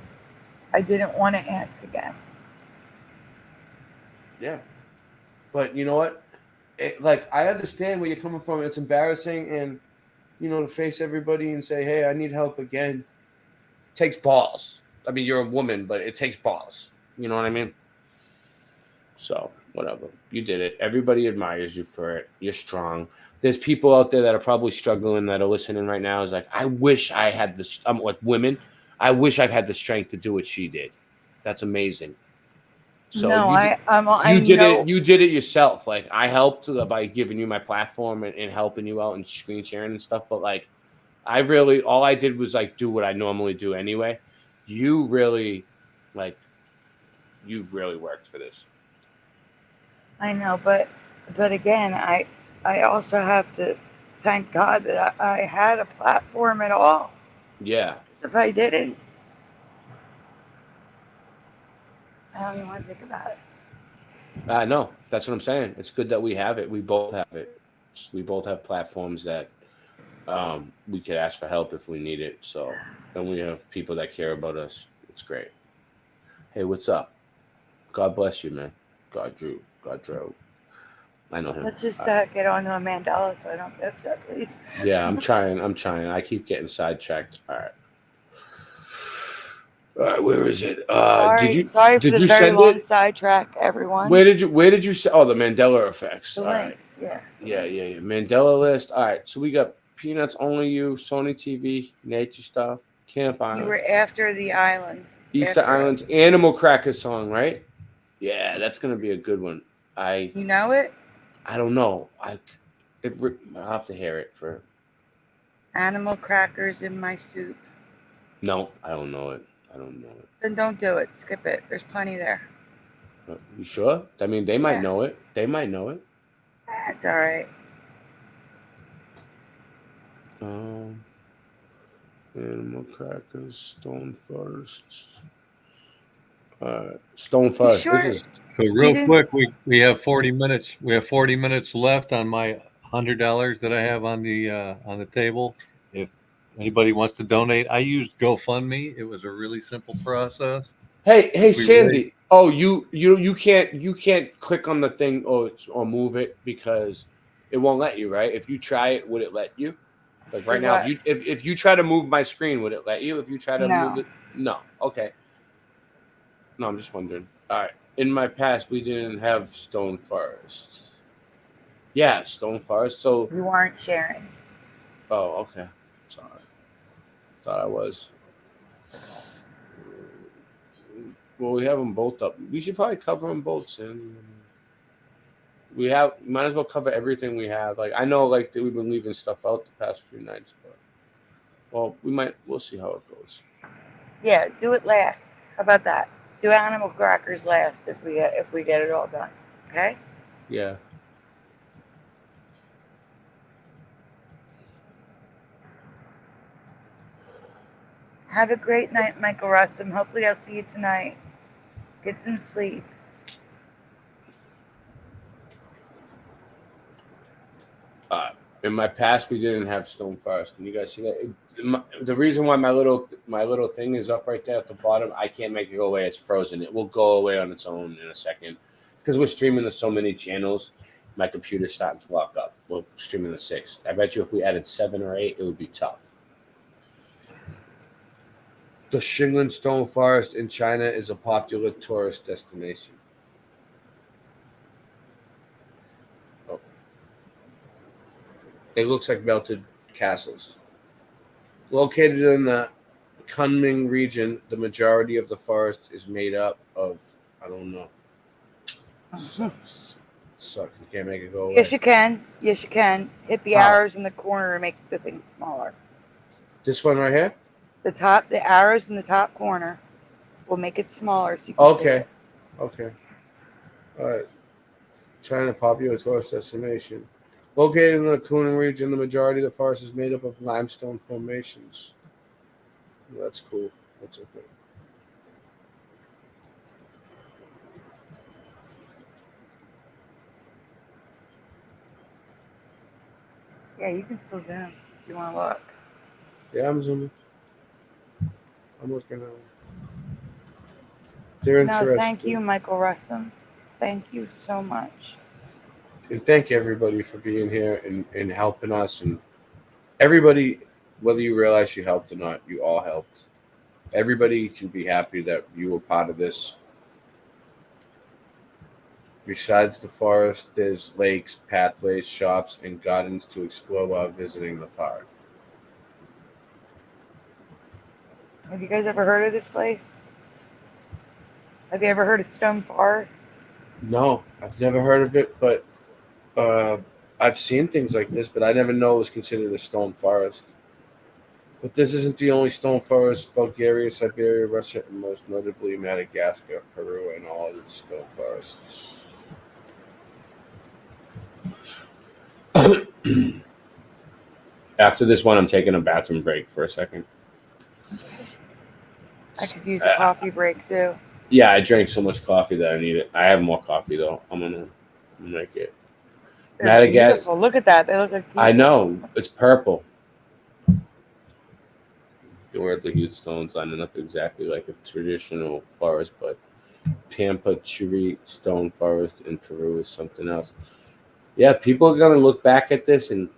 I didn't want to ask again. Yeah. But you know what? Like, I understand where you're coming from. It's embarrassing, and, you know, to face everybody and say, hey, I need help again, takes balls. I mean, you're a woman, but it takes balls. You know what I mean? So, whatever. You did it. Everybody admires you for it. You're strong. There's people out there that are probably struggling that are listening right now. Is like, I wish I had this. Like women, I wish I had the strength to do what she did. That's amazing. So No, you did it. You did it yourself. Like, I helped by giving you my platform and helping you out and screen sharing and stuff. But like, all I did was like do what I normally do anyway. You really worked for this. I know, but again, I also have to thank God that I had a platform at all. Yeah. Because if I didn't, I don't even want to think about it. No, that's what I'm saying. It's good that we have it. We both have it. We both have platforms that we could ask for help if we need it. So, and we have people that care about us. It's great. Hey, what's up? God bless you, man. God drove. I know him. Let's just get on to Mandelas so I don't get upset, please. Yeah, I'm trying. I keep getting sidetracked. All right, where is it? Sorry for the very long sidetrack, everyone. Where did you say? Oh, the Mandela effects. The All links, right. Yeah. Mandela list. All right, so we got Peanuts, Only You, Sony TV, Nature Stuff, Camp Island. You were after the island. Easter Island, Animal Cracker song, right? Yeah, that's gonna be a good one. You know it? I don't know. I'll have to hear it for. Animal crackers in my soup. No, I don't know it. Then don't do it. Skip it. There's plenty there. You sure? I mean, they might know it. That's all right. Animal Crackers, Stone Forests. Stone Forest. Sure? So real quick, we have 40 minutes. We have 40 minutes left on my $100 that I have on the table. If anybody wants to donate, I used GoFundMe. It was a really simple process. Hey, Sandy. Oh, you can't click on the thing or move it because it won't let you, right? If you try it, would it let you? Like right now, if you try to move my screen, would it let you? If you try to move it, no. Okay. No, I'm just wondering. All right. In my past, we didn't have Stone Forest. Yeah, Stone Forest. So you weren't sharing. Oh, okay. Sorry. Thought I was. Well, we have them both up. We should probably cover them both, Sandy. We might as well cover everything we have. Like, I know, like, that we've been leaving stuff out the past few nights, but we'll see how it goes. Yeah, do it last. How about that? Do Animal Crackers last if we get it all done. Okay? Yeah. Have a great night, Michael Russom. Hopefully I'll see you tonight. Get some sleep. In my past, we didn't have Stone Forest. Can you guys see that? The reason why my little thing is up right there at the bottom, I can't make it go away. It's frozen. It will go away on its own in a second because we're streaming to so many channels. My computer's starting to lock up. We're streaming to 6. I bet you if we added 7 or 8, it would be tough. The Shingling Stone Forest in China is a popular tourist destination. Oh. It looks like melted castles. Located in the Kunming region, the majority of the forest is made up of, I don't know. Sucks. You can't make it go away. Yes, you can. Hit the arrows in the corner and make the thing smaller. This one right here? The arrows in the top corner will make it smaller so you can see it. Okay. All right. China, popular tourist destination. Located in the Kunming region, the majority of the forest is made up of limestone formations. Well, that's cool. That's okay. Yeah, you can still zoom if you want to look. Yeah, I'm zooming. I'm looking at them. They're interesting. No, thank you, Michael Russell. Thank you so much. And thank everybody for being here and helping us. And everybody, whether you realize you helped or not, you all helped. Everybody can be happy that you were part of this. Besides the forest, there's lakes, pathways, shops, and gardens to explore while visiting the park. Have you guys ever heard of this place? Have you ever heard of Stone Forest? No, I've never heard of it, but I've seen things like this, but I never know it was considered a stone forest. But this isn't the only stone forest. Bulgaria, Siberia, Russia, and most notably Madagascar, Peru, and all other stone forests. After this one, I'm taking a bathroom break for a second. I could use a coffee break too. Yeah, I drank so much coffee that I need it. I have more coffee though. I'm gonna make it. Madagascar. Look at that. They look like. I know it's purple. There are the huge stones lining up exactly like a traditional forest, but Pampa Chiri stone forest in Peru is something else. Yeah, people are gonna look back at this and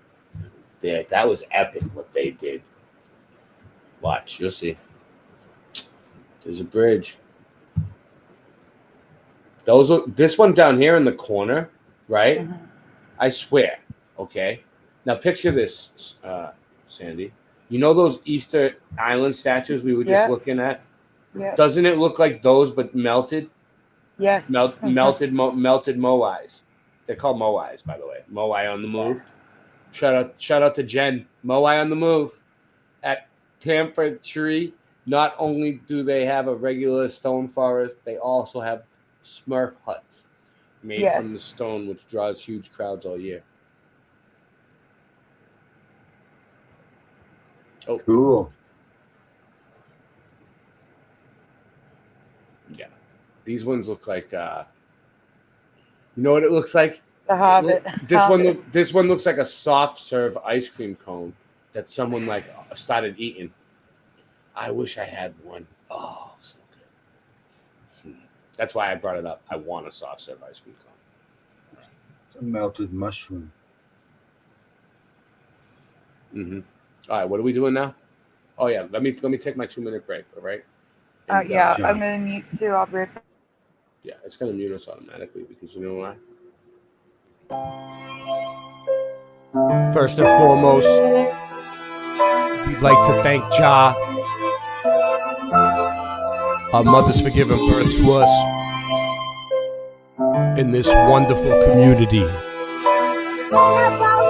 that was epic what they did. Watch, you'll see. There's a bridge. This one down here in the corner, right? Mm-hmm. I swear. Okay. Now picture this, Sandy. You know those Easter Island statues we were just looking at? Yeah. Doesn't it look like those but melted? Yes. Melted moais. They're called moais, by the way. Moai on the move. Shout out to Jen. Moai on the move at Pampa Tree. Not only do they have a regular stone forest, they also have Smurf huts made from the stone, which draws huge crowds all year. Oh, cool. Yeah, these ones look like. You know what it looks like? The Hobbit. This one looks like a soft serve ice cream cone that someone like started eating. I wish I had one. Oh, so good. That's why I brought it up. I want a soft serve ice cream cone. It's a melted mushroom. Mm-hmm. All right, what are we doing now? Oh yeah, let me take my 2-minute break. All right. And, yeah, I'm gonna mute too. I'll be right back. Yeah, it's gonna mute us automatically because you know why. First and foremost, we'd like to thank Jah, our mothers for giving birth to us in this wonderful community. We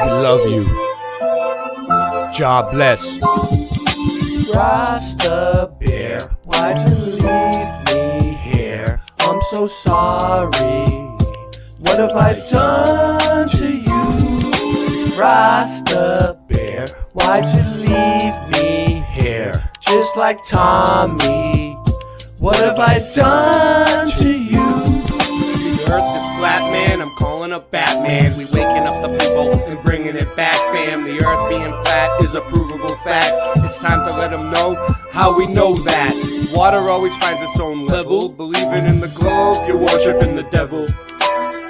love you. Jah bless. Rasta Bear, why'd you leave me here? I'm so sorry. What have I done to you? Rasta Bear, why'd you leave me here? Just like Tommy. What have I done to you? The earth is flat, man. I'm calling up Batman. We waking up the people and bringing it back, fam. The earth being flat is a provable fact. It's time to let them know how we know that. Water always finds its own level. Believing in the globe, you're worshiping the devil.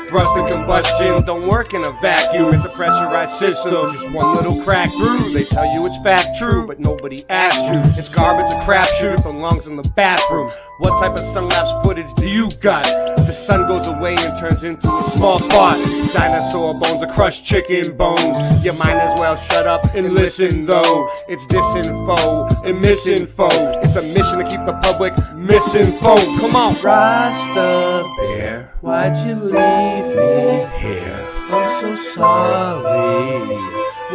Thrust and combustion don't work in a vacuum. It's a pressurized system, just one little crack through. They tell you it's fact true, but nobody asked you. It's garbage, a crapshoot, it belongs in the bathroom. What type of sun-lapse footage do you got? The sun goes away and turns into a small spot. Dinosaur bones or crushed chicken bones. You might as well shut up and listen though. It's disinfo and misinfo. It's a mission to keep the public misinfo. Come on. Rasta Bear, why'd you leave me here? I'm so sorry.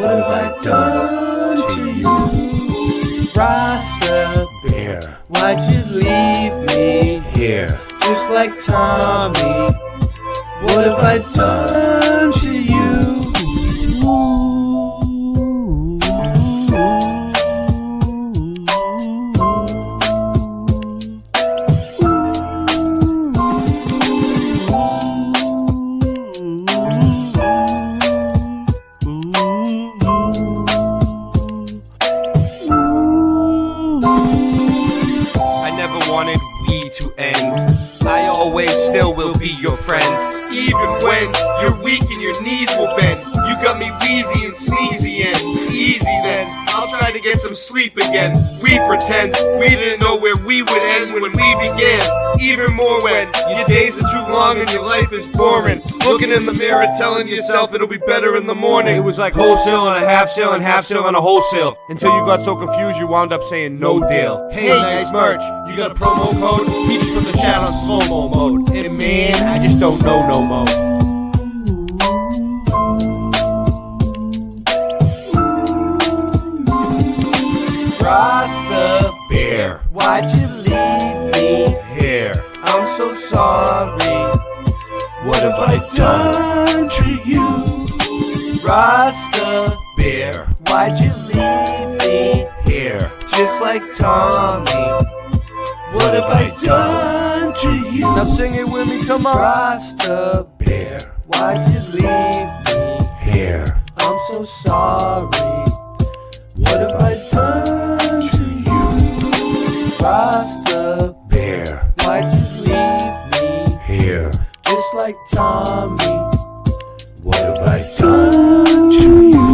What have I done to you? Rasta Bear, why'd you leave me here? just like Tommy. What have I done to you? I never wanted we to end. I always still will be your friend. Even when you're weak and your knees will bend. You got me wheezy and sneezy and easy then. I'll try to get some sleep again. We pretend we didn't know where we would end when we began. Even more when your days are too long and your life is boring. Looking in the mirror telling yourself it'll be better in the morning. It was like wholesale and a half sale and half sale and a wholesale. Until you got so confused you wound up saying no deal. Hey, nice merch. You got a promo code? He just put the chat on slow-mo mode. And man, I just don't know no more. Rasta Bear, why'd you leave me here? I'm so sorry. What have I done to you? Rasta Bear, why'd you leave me here? Just like Tommy. What have I done to you? Now sing it with me, come on. Rasta Bear, why'd you leave me here? I'm so sorry. What have I done to you? Rasta Bear, why'd you leave me here? Just like Tommy. What have I done to you?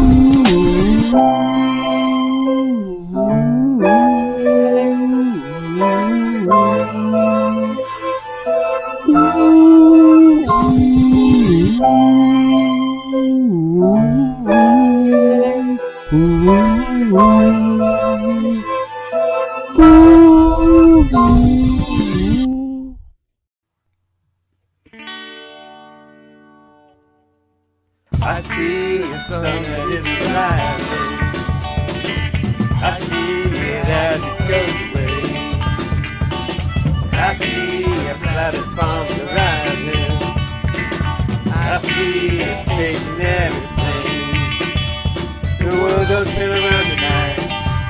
I see a sun that isn't rising. I see it as it goes away. I see a platform rising. I see it taking everything. The world goes spin around tonight.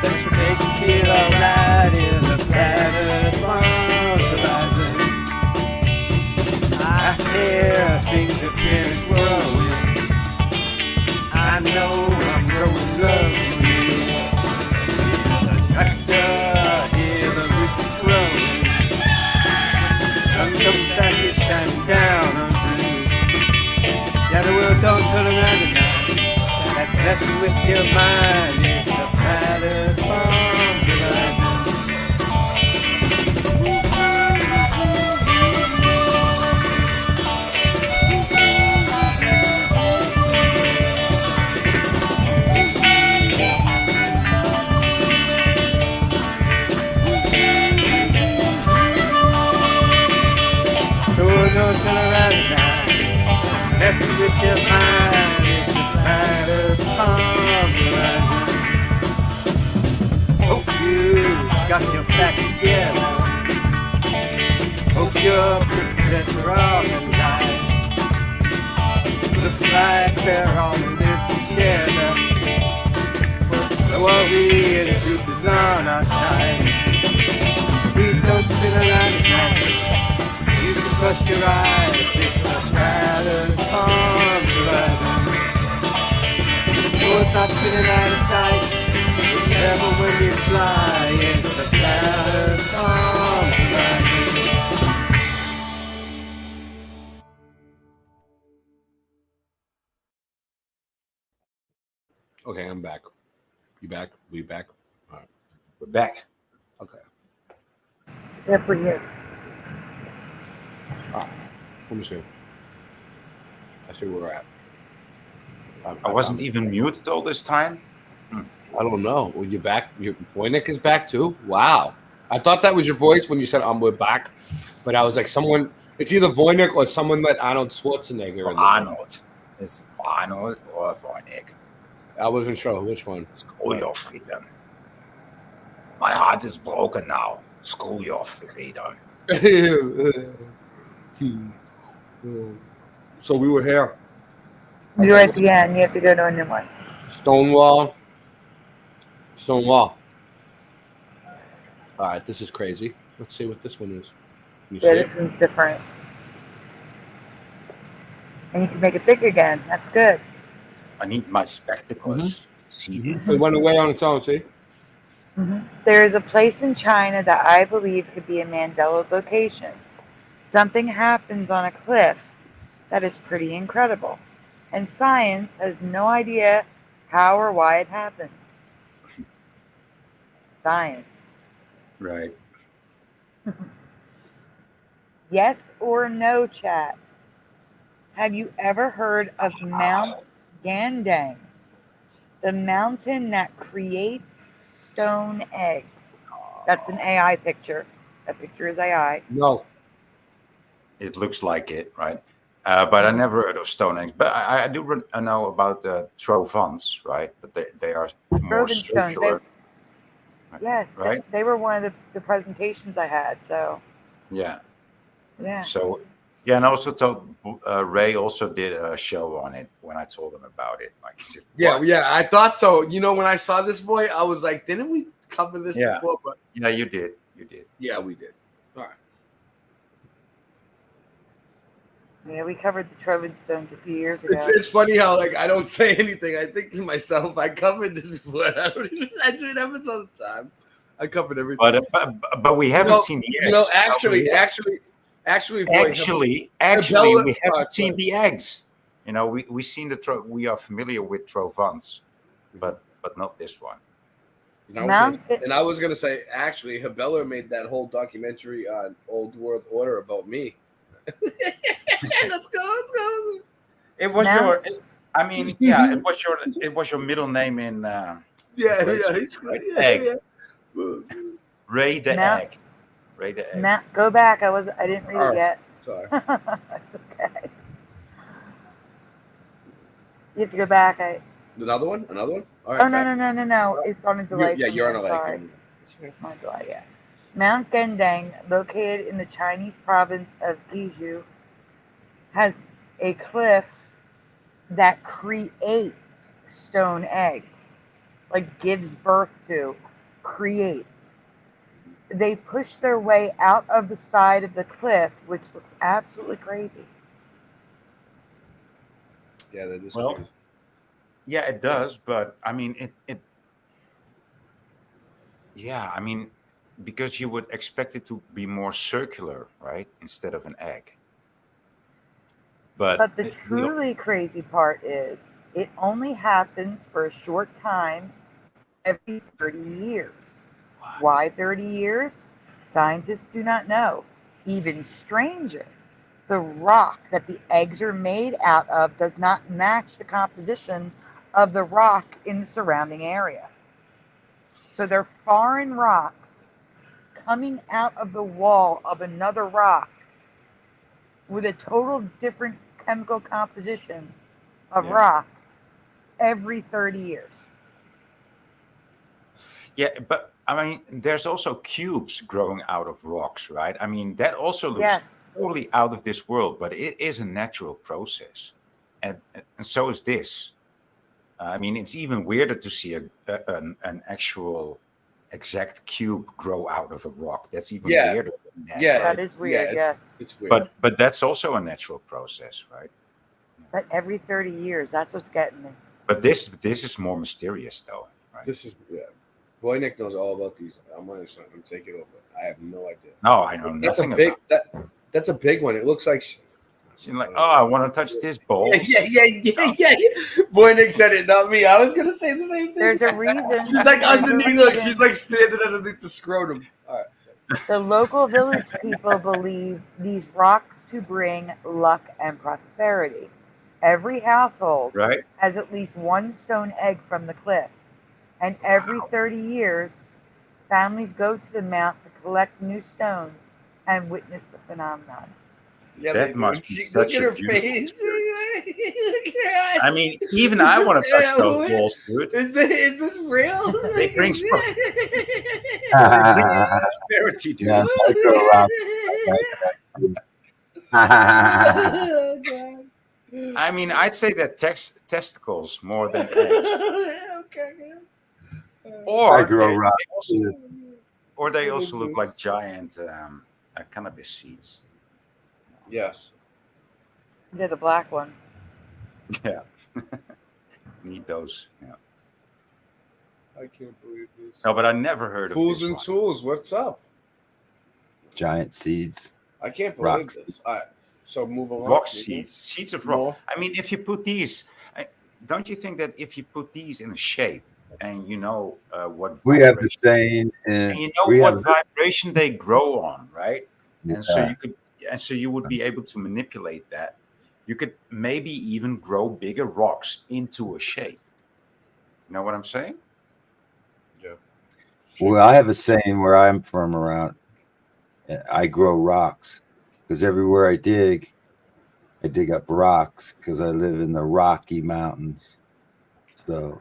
That should make you feel alright in the platform rising. I hear things have been growing. I know I'm growing love for you. I can hear the roots growing. Sun comes back, it's shining down on through. Yeah, the world don't turn around tonight. That's messing with your mind. It's a platform horizon. Don't turn around now. Messing with your mind. It's a platform horizon. Hope you got your facts together. Hope you're prepared for all the time. Looks like they're all in this together. So are we, and the truth is on our side. We don't spin around at night. Close your eyes, it's a platform horizon. No, it's not spinning out of sight. It's never when you fly. It's a platform horizon. Okay, I'm back. You back? We back? All right. We're back. Okay. Good for you. All right. Let me see. I see where we're at. I wasn't even muted all this time. I don't know. Well, you back? Your Voynich is back too? Wow. I thought that was your voice when you said we're back. But I was like, someone, it's either Voynich or someone that Arnold Schwarzenegger. Or Arnold. It's Arnold or Voynich. I wasn't sure which one. Screw your freedom. My heart is broken now. Screw your freedom. So we were here. You're at the end. You have to go to a new one. Stonewall. All right, this is crazy. Let's see what this one is. You Yeah, see this one's different. And you can make it big again. That's good. I need my spectacles. See this? It went away on its own, see? There is a place in China that I believe could be a Mandela location. Something happens on a cliff that is pretty incredible, and science has no idea how or why it happens. Science. Right. Yes or no, chat? Have you ever heard of Mount Gandang? The mountain that creates stone eggs. That's an AI picture. That picture is AI. No. It looks like it, right? But I never heard of stone eggs. But I do know about the trovons, right? But they are more Trovan stones. circular. Yes, Right? they were one of the presentations I had. So Yeah. yeah. So yeah, and I also told Ray also did a show on it when I told him about it. Like, he said, Yeah, I thought so. You know, when I saw this boy, I was like, didn't we cover this before? But yeah, you did. You did. Yeah, we did. All right. Yeah, we covered the Trovan stones a few years ago. It's funny how like I don't say anything. I think to myself, I covered this before. I do it episodes all the time. I covered everything. But we haven't seen the eggs. You know, actually, we haven't seen the eggs. You know, we seen we are familiar with trovons, but not this one. And I was gonna say, actually, Habella made that whole documentary on Old World Order about me. Let's go. It was your. I mean, yeah, it was your middle name in. Egg. Ray the egg. Ray the egg. Matt, go back. I didn't read it yet. Sorry. It's okay. You have to go back. Another one. All right. Oh no! It's on a delay. You're on a delay. Sorry. It's on a delay. Yeah. Mount Gendang, located in the Chinese province of Guizhou, has a cliff that creates stone eggs, like gives birth to, creates. They push their way out of the side of the cliff, which looks absolutely crazy. Yeah, that is crazy. Yeah, it does, but I mean, it. Yeah, I mean, because you would expect it to be more circular, right, instead of an egg. But the truly crazy part is it only happens for a short time every 30 years. What? Why 30 years? Scientists do not know. Even stranger, the rock that the eggs are made out of does not match the composition of the rock in the surrounding area. So they're foreign rocks coming out of the wall of another rock with a total different chemical composition of rock every 30 years. Yeah, but I mean, there's also cubes growing out of rocks, right? I mean, that also looks totally out of this world, but it is a natural process. And so is this. I mean, it's even weirder to see an actual exact cube grow out of a rock. That's even weirder than that. Yeah, that is weird. Yeah, it's weird. But that's also a natural process, right? But every 30 years, that's what's getting me. But this is more mysterious, though. Right? This is Voynick knows all about these. I'm taking over. I have no idea. No, I know nothing about that. That's a big one. It looks like. She's like, oh, I want to touch this bowl. Yeah. Voynick said it, not me. I was gonna say the same thing. There's a reason. She's like underneath. Look, she's like standing underneath the scrotum. All right. The local village people believe these rocks to bring luck and prosperity. Every household has at least one stone egg from the cliff, and every 30 years, families go to the mount to collect new stones and witness the phenomenon. Yeah, that must be such at a her beautiful face. I mean, even I want to touch those balls, dude. Is this real? They bring prosperity, dude. Yeah, Oh, God. I mean, I'd say that testicles more than eggs. Okay, yeah. Or I grow rocks. they also look like giant cannabis seeds. Yes. They're the black one. Yeah. Need those. Yeah. I can't believe this. No, but I never heard Fools of this and one. Tools, what's up? Giant seeds. I can't believe Rocks. this. All right, so move along. Rock seeds. Seeds of rock. More. I mean, if you put these, don't you think that if you put these in a shape and you know what We have the vibration- same, and you know we what have vibration they grow on, right? And so Yeah. you would be able to manipulate that. You could maybe even grow bigger rocks into a shape. You know what I'm saying? Yeah. Well, I have a saying where I'm from around. I grow rocks because everywhere I dig up rocks because I live in the Rocky Mountains. So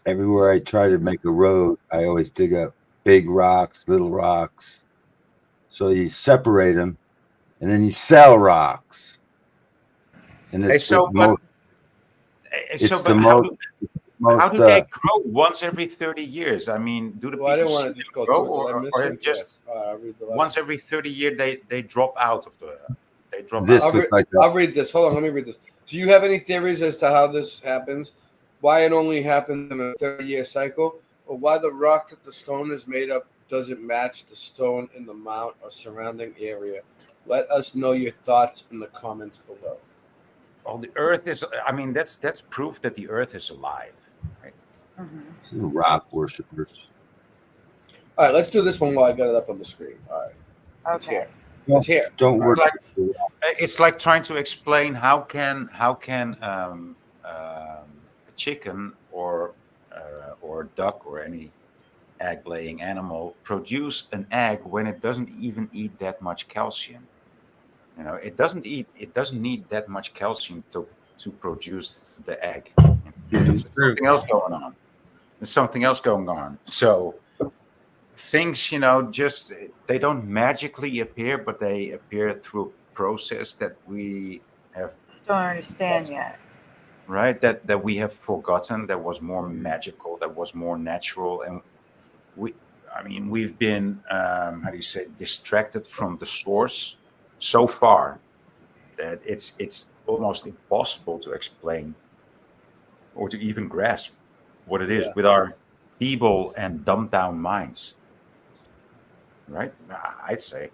everywhere I try to make a road, I always dig up big rocks, little rocks. So you separate them, and then you sell rocks. And it's so the most. How do they grow once every 30 years? I mean, do the Well, I people didn't want see to just them go grow, through it. Did I miss or one? just I'll read the last once every 30 years they drop out of the they drop This out. looks like that. I'll read this. Hold on, let me read this. Do you have any theories as to how this happens? Why it only happens in a 30-year cycle? Or why the rock that the stone is made of doesn't match the stone in the mount or surrounding area? Let us know your thoughts in the comments below. Oh, the Earth is. I mean, that's proof that the Earth is alive, right? Rock worshippers. All right, let's do this one while I got it up on the screen. All right. It's here. It's here. Don't worry. It's like trying to explain how can a chicken or a duck or any egg-laying animal produce an egg when it doesn't even eat that much calcium. You know, it doesn't need that much calcium to produce the egg. There's something else going on. There's something else going on. So things, you know, just they don't magically appear, but they appear through a process that we have Don't understand yet. right that we have forgotten, that was more magical, that was more natural, and we've been how do you say, distracted from the source so far that it's almost impossible to explain or to even grasp what it is with our feeble and dumbed down minds, right? I'd say.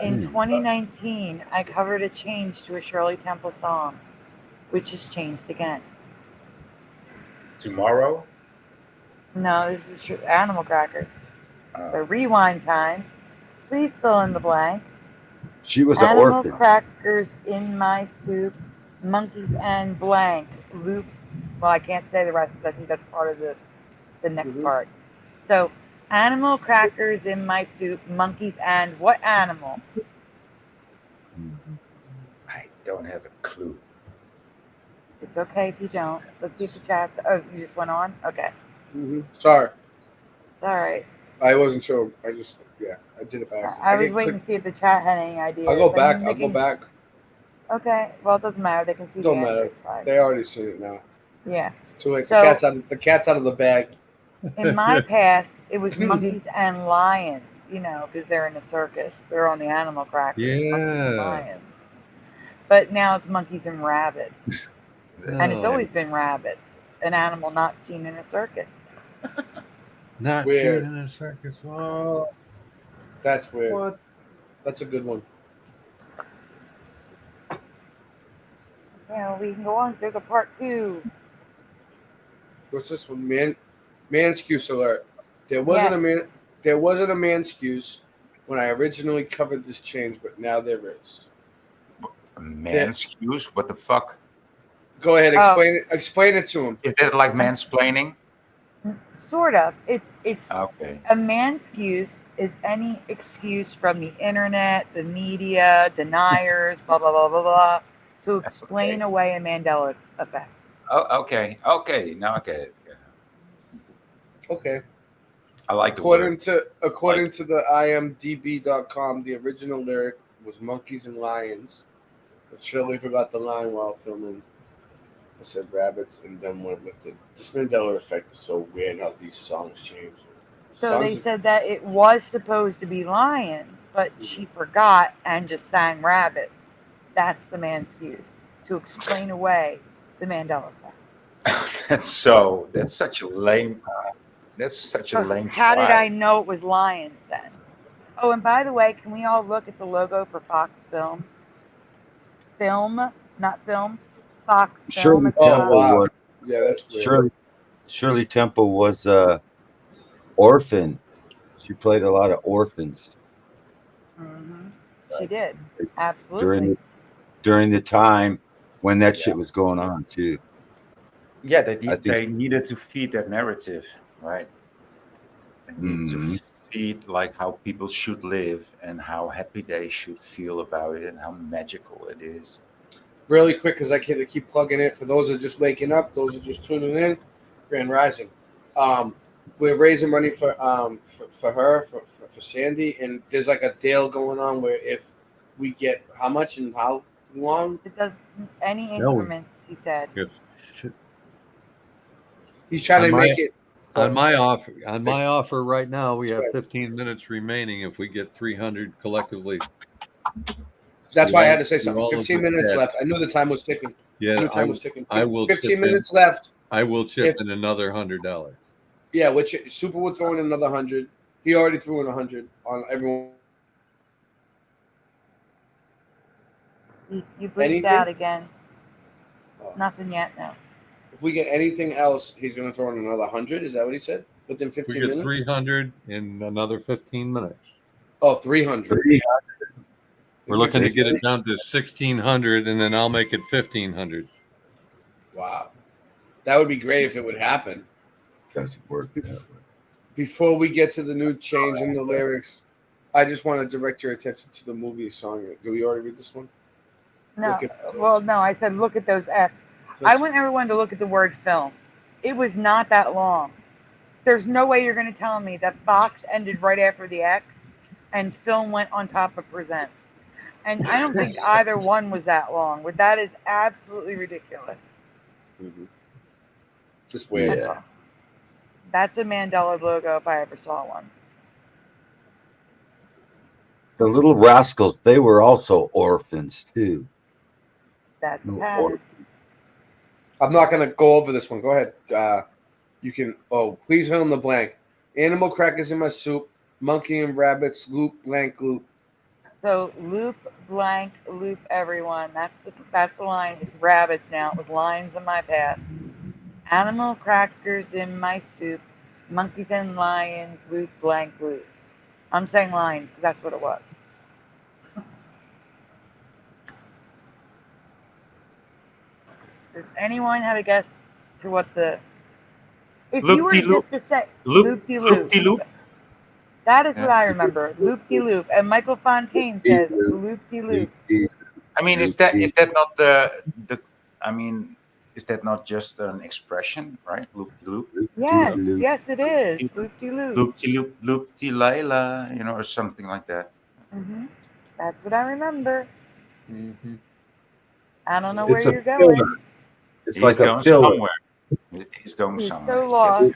In 2019, I covered a change to a Shirley Temple song, which has changed again. Tomorrow? No, this is true. Animal Crackers. The rewind time. Please fill in the blank. She was an Animal orphan. crackers in my soup. Monkeys and blank. Loop. Well, I can't say the rest because I think that's part of the next part. So, animal crackers in my soup. Monkeys and what animal? I don't have a clue. It's okay if you don't. Let's see if the chat. Oh, you just went on? Okay. Sorry. It's all right. I wasn't sure. I just, I did it by accident. I was waiting to see if the chat had any ideas. I'll go I back. mean, I'll go back. Okay. Well, it doesn't matter. They can see Don't the matter. answer. It's fine. They already seen it now. Yeah. Too late. So- The cat's out of the bag. In my past, it was monkeys and lions, you know, because they're in a circus. They're on the animal crackers. Monkeys and Yeah. lions. But now it's monkeys and rabbits. And it's Oh. always been rabbits, an animal not seen in a circus. Not Weird. shooting in a circus. Oh, that's weird. What? That's a good one. You know, we can go on. There's a part 2. What's this one? Manscuse alert. There wasn't a Manscuse when I originally covered this change, but now there is. A manscuse? What the fuck? Go ahead, explain it to him. Is that like mansplaining? Sort of. It's Okay. a manscuse is any excuse from the internet, the media, deniers, blah blah blah blah blah, to explain away a Mandela effect. Oh, okay. Okay. Now I get it. Okay. I like the according word. to the imdb.com, the original lyric was monkeys and lions. But Shirley forgot the line while filming. I said rabbits and then went with it. This Mandela effect is so weird how these songs change. So they said that it was supposed to be lions, but she forgot and just sang rabbits. That's the man's excuse to explain away the Mandela effect. That's such a lame. That's such a lame. How did I know it was lions then? Oh, and by the way, can we all look at the logo for Fox Film? Film, not films. Fox Film. Shirley Temple was. Yeah, that's weird. Shirley Temple was orphan. She played a lot of orphans. Mm-hmm. She did. Absolutely. During the time when that shit was going on too. Yeah, they needed to feed that narrative, right? They needed to feed like how people should live and how happy they should feel about it and how magical it is. Really quick, because I can't keep plugging it. For those that are just waking up, those that are just tuning in, Grand Rising. We're raising money for her, for Sandy, and there's like a deal going on where if we get how much and how long? It does any increments, he said. He's trying to make it. On my offer right now, we have 15 minutes remaining. If we get 300 collectively. That's why I had to say something. 15 minutes left. I knew the time was ticking. Yeah, the time was ticking. I will 15 minutes left. I will chip in another $100. Yeah, which Super would throw in another 100. He already threw in 100 on everyone. You bleeped out again. Nothing yet, no. If we get anything else, he's going to throw in another 100. Is that what he said? Within 15 we get minutes? 300 in another 15 minutes. Oh, 300. We're looking to get it down to 1,600, and then I'll make it 1,500. Wow. That would be great if it would happen. Doesn't work. Before we get to the new change in the lyrics, I just want to direct your attention to the movie song. Do we already read this one? No. Well, no, I said look at those F's. I want everyone to look at the word film. It was not that long. There's no way you're going to tell me that Fox ended right after the X and film went on top of presents. And I don't think either one was that long. But that is absolutely ridiculous. Mm-hmm. Just weird. Yeah. That's a Mandela logo if I ever saw one. The Little Rascals, they were also orphans too. That's the pattern. I'm not going to go over this one. Go ahead. You can. Oh, please fill in the blank. Animal crackers in my soup. Monkey and rabbits. Loop blank loop. So loop blank loop everyone. That's the line. It's rabbits now. It was lions in my past. Animal crackers in my soup. Monkeys and lions. Loop blank loop. I'm saying lions because that's what it was. Does anyone have a guess to what the? If you were just to say loop-de-loop. That is what I remember. Loop-de-loop. And Michael Fontaine says loop-de-loop. I mean, is that not the? I mean, is that not just an expression, right? Loop-de-loop. Yes, yes, it is. Loop-de-loop. Loop-de-loop, loop-de-layla, or something like that. Mm-hmm. That's what I remember. Mm-hmm. I don't know where you're going. It's like a filler. Somewhere. He's going somewhere. So lost.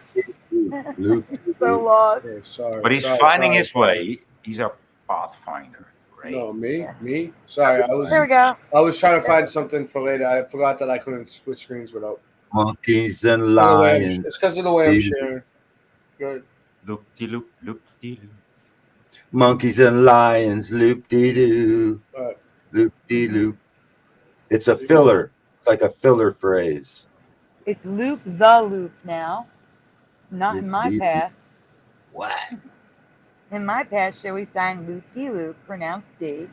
So lost. Okay, sorry. But he's finding his way. He's a pathfinder. Right? No, me. Sorry, There we go. I was trying to find something for later. I forgot that I couldn't switch screens without. Monkeys and lions. It's because of the way I'm sharing. Good. Loop-de-loop, loop-de-loop. Monkeys and lions, loop-de-doo. Loop-de-loop. It's a filler. It's like a filler phrase. It's loop the loop now. Not in my past. What? In my past, Joey sang loop-de-loop, pronounced D.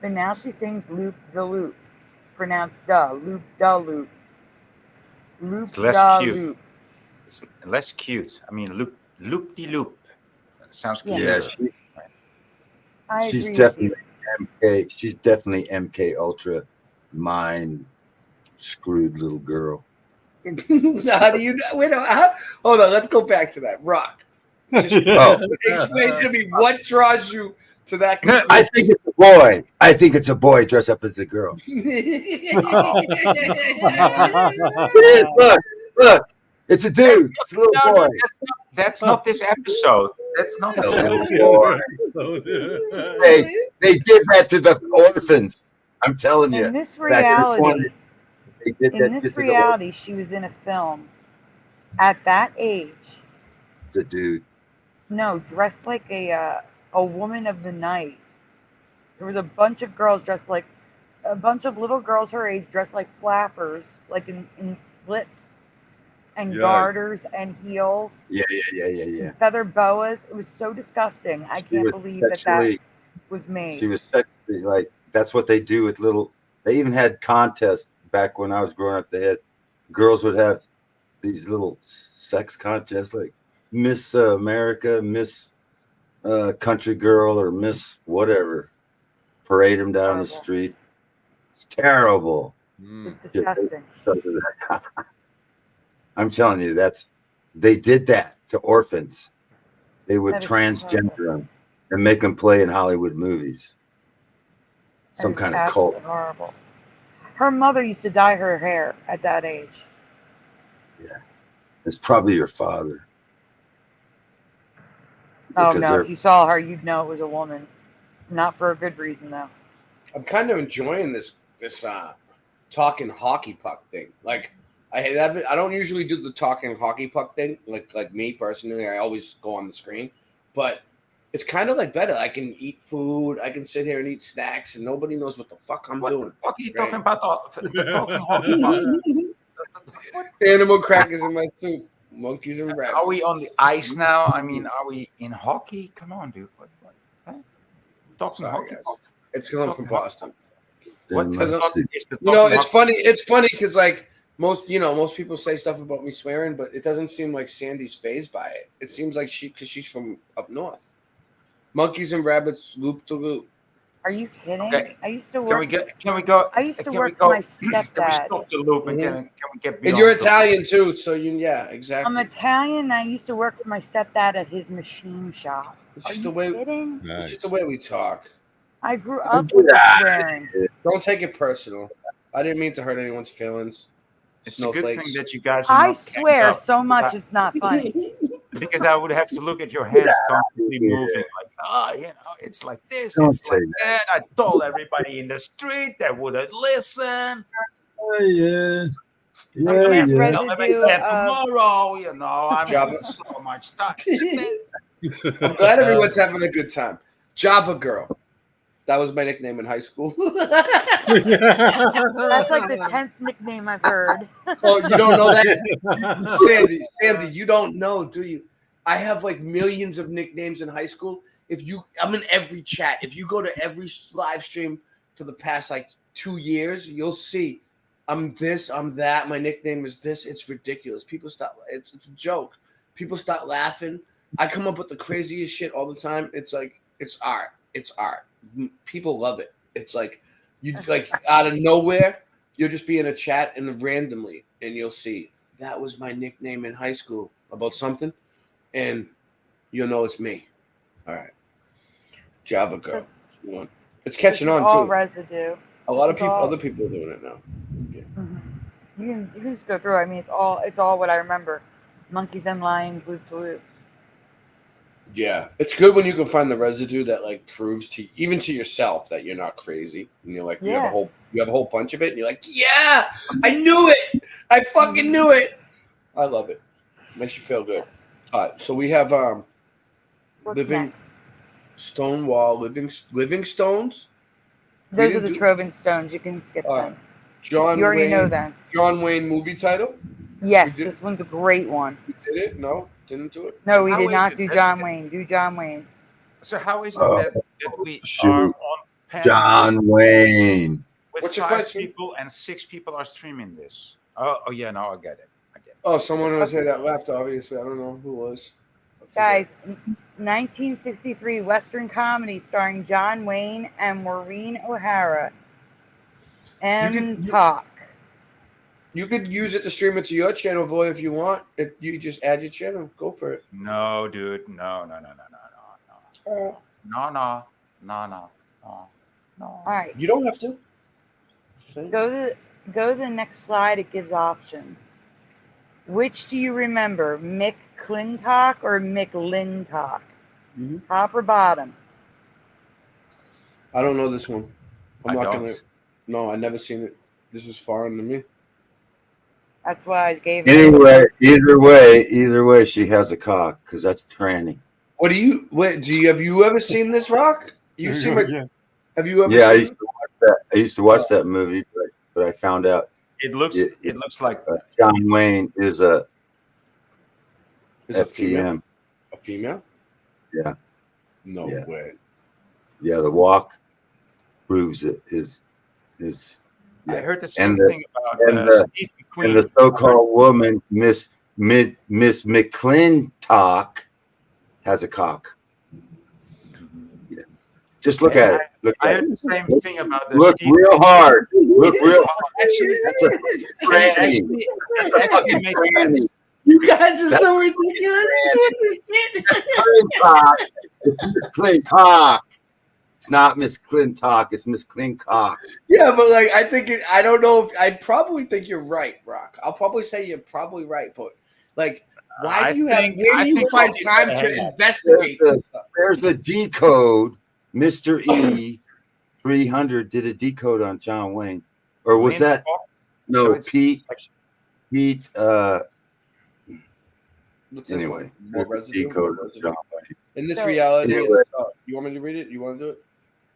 But now she sings loop the loop, pronounced duh, loop the loop. Loop It's less cute. loop. It's less cute. I mean, loop-de-loop. That sounds cute. Yeah, she's definitely MK. She's definitely MK Ultra mind screwed little girl. How do you know? Wait, hold on. Let's go back to that. Rock. Explain to me what draws you to that conclusion. I think it's a boy. I think it's a boy dressed up as a girl. Look, it's a dude. It's a little boy. That's not this episode. That's not this episode. They did that to the orphans. I'm telling you. In this reality, the she was in a film at that age. The dude. No, dressed like a woman of the night. There was a bunch of girls dressed like a bunch of little girls her age dressed like flappers, like in slips and garters and heels. Yeah. And feather boas. It was so disgusting. I can't believe that was made. She was sexually, like, that's what they do with little. They even had contests back when I was growing up. They had girls would have these little sex contests, like Miss America, Miss Country Girl, or Miss whatever. Parade them down the street. It's terrible. It's disgusting. I'm telling you, they did that to orphans. They would transgender them and make them play in Hollywood movies. Some kind of cult. Horrible. Her mother used to dye her hair at that age. Yeah, it's probably your father. Oh no! If you saw her, you'd know it was a woman. Not for a good reason, though. I'm kind of enjoying this talking hockey puck thing. Like, I don't usually do the talking hockey puck thing. Like me personally, I always go on the screen, but it's kind of like better. I can eat food. I can sit here and eat snacks, and nobody knows what the fuck I'm doing. What are you talking about? Talking hockey puck? Animal crackers in my soup. Monkeys and rabbits. Are we on the ice now? I mean, are we in hockey? Come on, dude. What? Talking hockey puck. It's coming from Boston. It's funny. It's funny because like most people say stuff about me swearing, but it doesn't seem like Sandy's fazed by it. It seems like she's from up north. Monkeys and rabbits, loop to loop. Are you kidding? Okay. I used to work. Can we go? I used to work for my stepdad. Can we stop the loop and can we get beyond? And you're Italian too, so exactly. I'm Italian. And I used to work for my stepdad at his machine shop. It's just the way. It's just the way we talk. I grew up with swearing. Don't take it personal. I didn't mean to hurt anyone's feelings. It's a good thing that you guys are I not swear so much it's not funny. Because I would have to look at your hands constantly moving, like, it's like this, it's like that. I told everybody in the street they wouldn't listen. Yeah. I'm gonna tell them again tomorrow. I'm so much time. I'm glad everyone's having a good time. Java Girl. That was my nickname in high school. That's like the 10th nickname I've heard. Oh, you don't know that? Sandy, you don't know, do you? I have like millions of nicknames in high school. I'm in every chat. If you go to every live stream for the past like 2 years, you'll see I'm this, I'm that. My nickname is this. It's ridiculous. People stop. It's a joke. People start laughing. I come up with the craziest shit all the time. It's like, it's art. It's art. People love it. It's like you like out of nowhere, you'll just be in a chat and randomly, and you'll see that was my nickname in high school about something, and you'll know it's me. All right, Java Girl. It's catching on all too. Residue. A lot of people, other people are doing it now. Yeah. Mm-hmm. You can just go through. I mean, it's all what I remember. Monkeys and lions, loop to loop. Yeah, it's good when you can find the residue that like proves to even to yourself that you're not crazy, and you're like you have a whole bunch of it, and you're like, yeah, I knew it, I fucking knew it. I love it. Makes you feel good. All right, so we have living stones. Those are the Troving Stones. You can skip them. You already know them. John Wayne movie title. Yes, this one's a great one. We did it? No, didn't do it. No, we did not do John Wayne. Do John Wayne. So how is it that we are on panel John Wayne? with 5 people and 6 people are streaming this? Oh yeah, no, I get it. Oh, someone was here that left. Obviously, I don't know who it was. Guys, 1963 Western comedy starring John Wayne and Maureen O'Hara. Talk. You could use it to stream it to your channel, Voy, if you want. If you just add your channel, go for it. No, dude. No. All right. You don't have to. Go to the next slide. It gives options. Which do you remember, McClintock or McLintock? Top or bottom? I don't know this one. I'm I not don't. gonna. No, I never seen it. This is foreign to me. That's why I gave it. Anyway, either way, she has a cock because that's tranny. What do you? Wait, have you ever seen this, Rock? You seem like. Have you ever? Yeah, I seen used to watch that. I used to watch that movie, but I found out It looks like John Wayne is a FTM. A female? Yeah. No way. Yeah, the walk proves it. His. I Yeah. heard the same and thing about Steve McQueen. And the so-called woman, Miss McClintock, has a cock. Yeah. Just look at it. Look I at heard it. the same thing about the Look Steve real hard. Look real hard. Actually, That's a tranny. actually makes sense. You guys are so ridiculous with this shit. McClintock. It's Miss Clintock. It's not Miss Clintock. It's Miss Clincock. Yeah, but like I don't know if I probably think you're right, Rock. I'll probably say you're probably right, but like where do you find time to investigate this stuff? There's a decode. Mr. E 300 did a decode on John Wayne. Or was that no Pete? Anyway, decode on John Wayne. In this So- reality, Anyway. you want me to read it? You want to do it?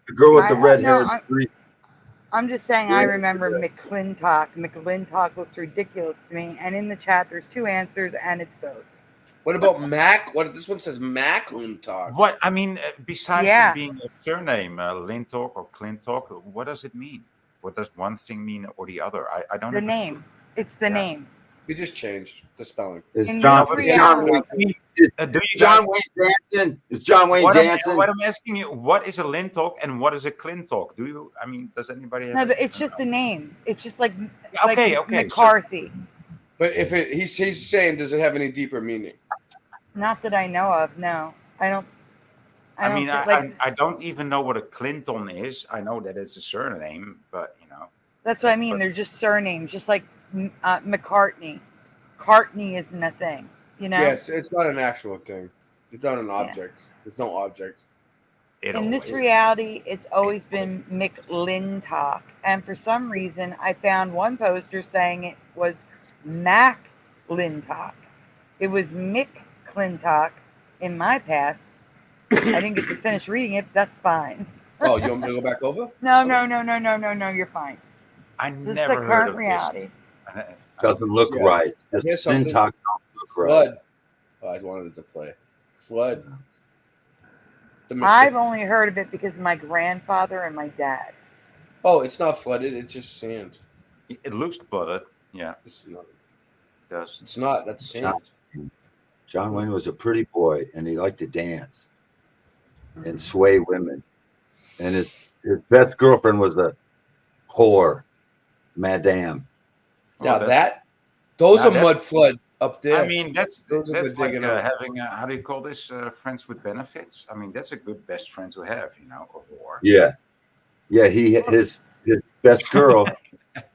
The girl with the red no, hair. I'm just saying I remember McClintock. McClintock looks ridiculous to me. And in the chat, there's two answers, and it's both. What about Mac? What this one says Mac Lintalk. What I mean, besides Yeah. it being a surname, Lintalk or Clintalk, what does it mean? What does one thing mean or the other? I don't The know. name. It's the name. We just changed the spelling. Is In John this John reality- Wayne Do you John guys- Wayne dancing? Is John Wayne dancing? What I'm asking you, what is a Lintalk and what is a Clintalk? Do you? I mean, does anybody have? No, but it's just a name. It's just like Okay, like okay, McCarthy. But if he's saying, does it have any deeper meaning? Not that I know of. No, I don't. I mean, don't think, I don't even know what a Clinton is. I know that it's a surname, but you know. That's what I mean. They're just surnames, just like McCartney. Cartney isn't a thing, you know. Yes, it's not an actual thing. It's not an object. There's no object. In this reality, it's always been McLintock, and for some reason, I found one poster saying it was MacLintock. It was McClintock in my past. I didn't get to finish reading it, but that's fine. Oh, you want me to go back over? No. You're fine. I This is never the heard current of reality. this. Doesn't look Yeah. right. Here's Just something. Clintock don't look right. Flood. Oh, I wanted it to play. Flood. I've only heard of it because of my grandfather and my dad. Oh, it's not flooded. It's just sand. It looks flooded. Yeah, It's not. it does. It's not. That's sand. John Wayne was a pretty boy, and he liked to dance and sway women. And his best girlfriend was a whore, Madame. Now that's- those now are that's- mud flood up there. I mean, that's Those are like good digging up. having how do you call this? Friends with benefits. I mean, that's a good best friend to have. You know, a whore. Yeah, his best girl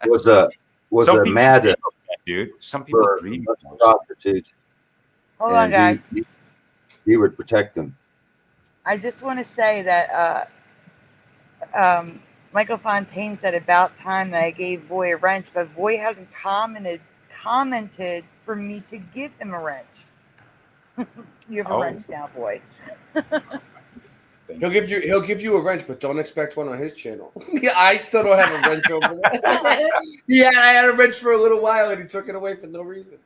was a Some people Madame dream of that, dude. Some people for dream of those. prostitute, Hold on, guys. and he would protect them. I just want to say that Michael Fontaine said about time that I gave Voy a wrench, but Voy hasn't commented for me to give him a wrench. You have a Oh. wrench now, Voy. He'll give you a wrench, but don't expect one on his channel. Yeah, I still don't have a wrench over there. I had a wrench for a little while, and he took it away for no reason.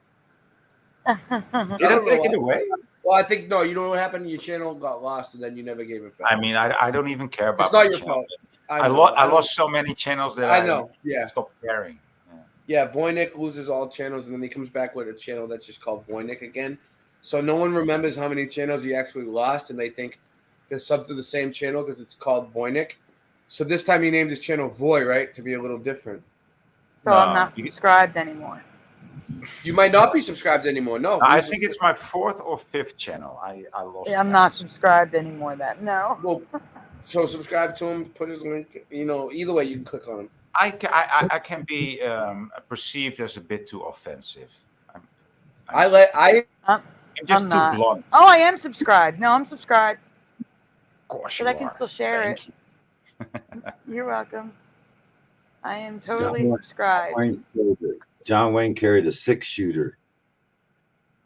Did I take it away? Well, I think no. You know what happened? Your channel got lost, and then you never gave it back. I mean, I don't even care about. It's not my your channel. fault. I know. lost so many channels that I know. Yeah. stopped caring. Yeah, Voynich loses all channels, and then he comes back with a channel that's just called Voynich again. So no one remembers how many channels he actually lost, and they think they're sub to the same channel because it's called Voynich. So this time he named his channel Voy, right, to be a little different. So I'm not subscribed anymore. You might not be subscribed anymore. No, I think it's my 4th or 5th channel. I lost. I'm not subscribed anymore. That no. Well, so subscribe to him. Put his link. Either way, you can click on him. I can be perceived as a bit too offensive. I'm just too not. blunt. Oh, I am subscribed. No, I'm subscribed. Of course, but I can still share it. You're welcome. I am totally subscribed. John Wayne carried a 6-shooter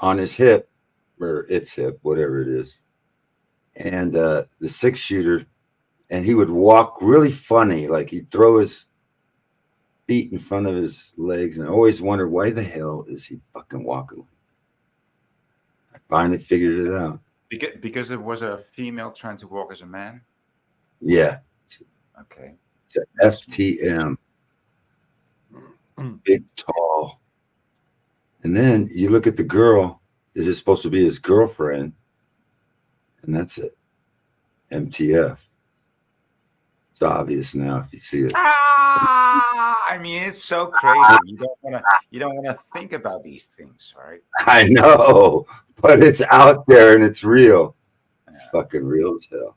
on his hip, or its hip, whatever it is, and the 6-shooter, and he would walk really funny, like he'd throw his feet in front of his legs, and I always wondered why the hell is he fucking walking. I finally figured it out. Because it was a female trying to walk as a man. Yeah. Okay. It's an FTM. Big, tall. And then you look at the girl that is supposed to be his girlfriend, and that's it. MTF. It's obvious now if you see it. I mean, it's so crazy. You don't want to think about these things, right? I know, but it's out there and it's real. It's fucking real as hell.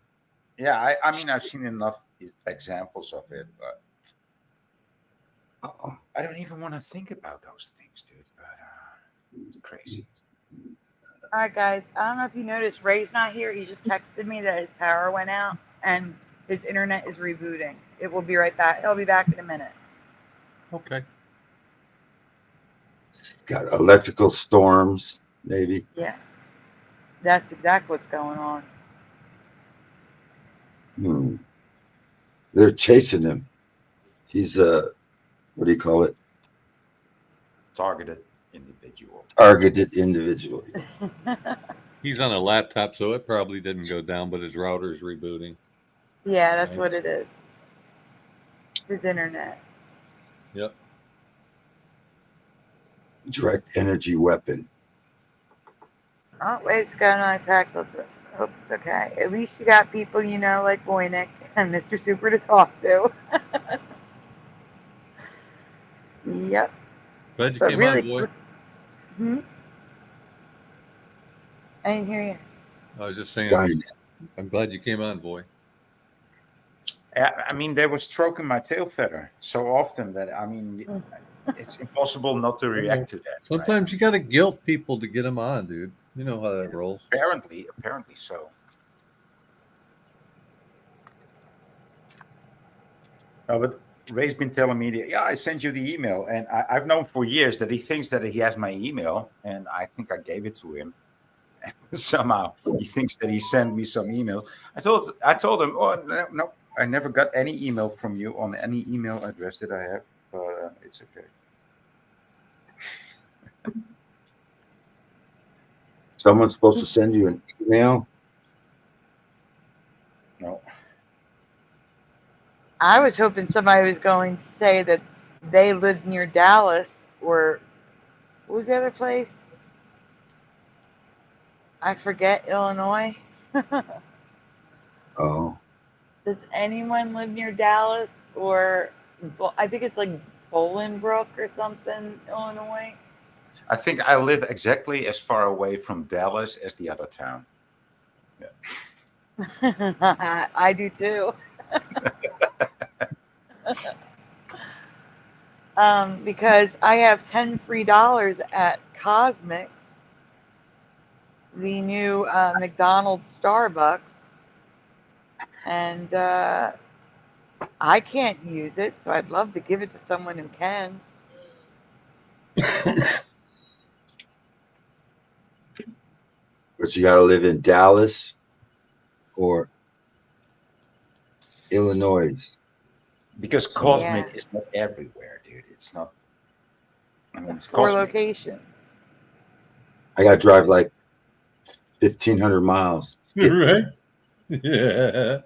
Yeah, I mean, I've seen enough examples of it, but I don't even want to think about those things, dude. But it's crazy. All right, guys. I don't know if you noticed, Ray's not here. He just texted me that his power went out and his internet is rebooting. It will be right back. He'll be back in a minute. Okay. It's got electrical storms, maybe. Yeah. That's exactly what's going on. They're chasing him. He's what do you call it? Targeted individual. Targeted individual. He's on a laptop, so it probably didn't go down, but his router's rebooting. Yeah, that's what it is. His internet. Yep. Direct energy weapon. Oh, wait, it's got another text. Let's hope it's okay. At least you got people you know like Boynick and Mr. Super to talk to. Yep. Glad you But came really, on, boy. I didn't hear you. I was just saying, Skynet. I'm glad you came on, boy. I mean, they were stroking my tail feather so often that, I mean, it's impossible not to react to that. Sometimes you got to guilt people to get them on, dude. You know how that rolls. Apparently so. But Ray's been telling me that, I sent you the email, and I've known for years that he thinks that he has my email, and I think I gave it to him. Somehow he thinks that he sent me some email. I told him, oh no, I never got any email from you on any email address that I have, but it's okay. Someone's supposed to send you an email? No. I was hoping somebody was going to say that they lived near Dallas, or what was the other place? I forget, Illinois. Oh. Does anyone live near Dallas, or I think it's like Bolingbrook or something, Illinois? I think I live exactly as far away from Dallas as the other town. Yeah. I do too. Because I have 10 free dollars at Cosmics, the new McDonald's Starbucks, and I can't use it, so I'd love to give it to someone who can. But you got to live in Dallas or Illinois. Because Cosmic is not everywhere, dude. It's not. I mean, it's 4 Cosmic. locations. I got to drive like 1,500 miles. Right? Yeah.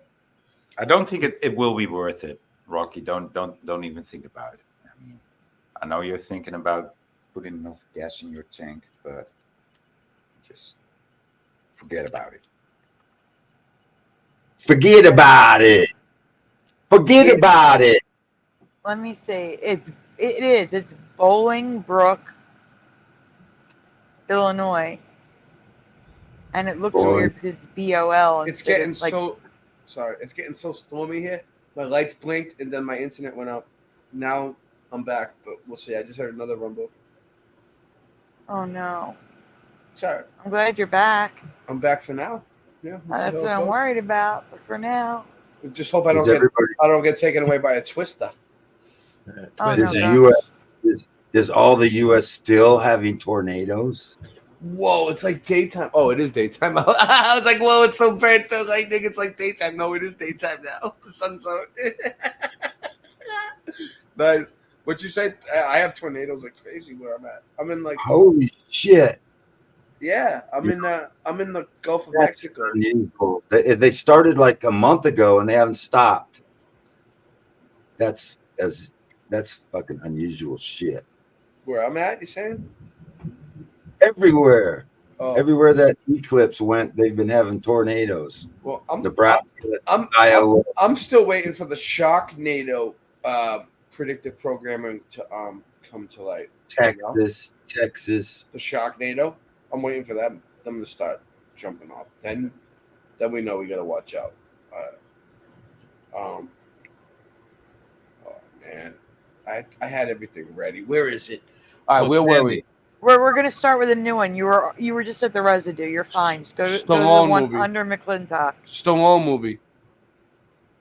I don't think it will be worth it, Rocky. Don't even think about it. I mean, I know you're thinking about putting enough gas in your tank, but just forget about it. Forget about it. Forget about it. Let me see. It's It is. It's Bolingbrook, Illinois, and it looks weird because it's BOL. It's instead getting of, like, It's getting so stormy here. My lights blinked and then my internet went out. Now I'm back, but we'll see. I just heard another rumble. Oh no. Sorry. I'm glad you're back. I'm back for now. Yeah. we'll see That's how what it I'm goes. worried about. But for now. Just hope I don't get taken away by a twister. Oh, Is no, the U.S. Is all the U.S. still having tornadoes? Whoa, it's like daytime. Oh, it is daytime. I was like, whoa, it's so bright. Like, nigga, it's like daytime. No, it is daytime now. The sun's out. Nice. What you say? I have tornadoes like crazy where I'm at. I'm in like. Holy shit! Yeah, I'm in the Gulf of That's Mexico. unusual. They started like a month ago and they haven't stopped. That's fucking unusual shit. Where I'm at, you saying? Everywhere. Oh. Everywhere that eclipse went, they've been having tornadoes. Well, Nebraska, Iowa. I'm still waiting for the Sharknado predictive programming to come to light. Texas. The Sharknado. I'm waiting for them to start jumping off. Then we know we gotta watch out. Oh man, I had everything ready. Where is it? All right, where were we? We're gonna start with a new one. You were just at the residue. You're fine. Just go to the one movie. under McClintock. Stallone movie.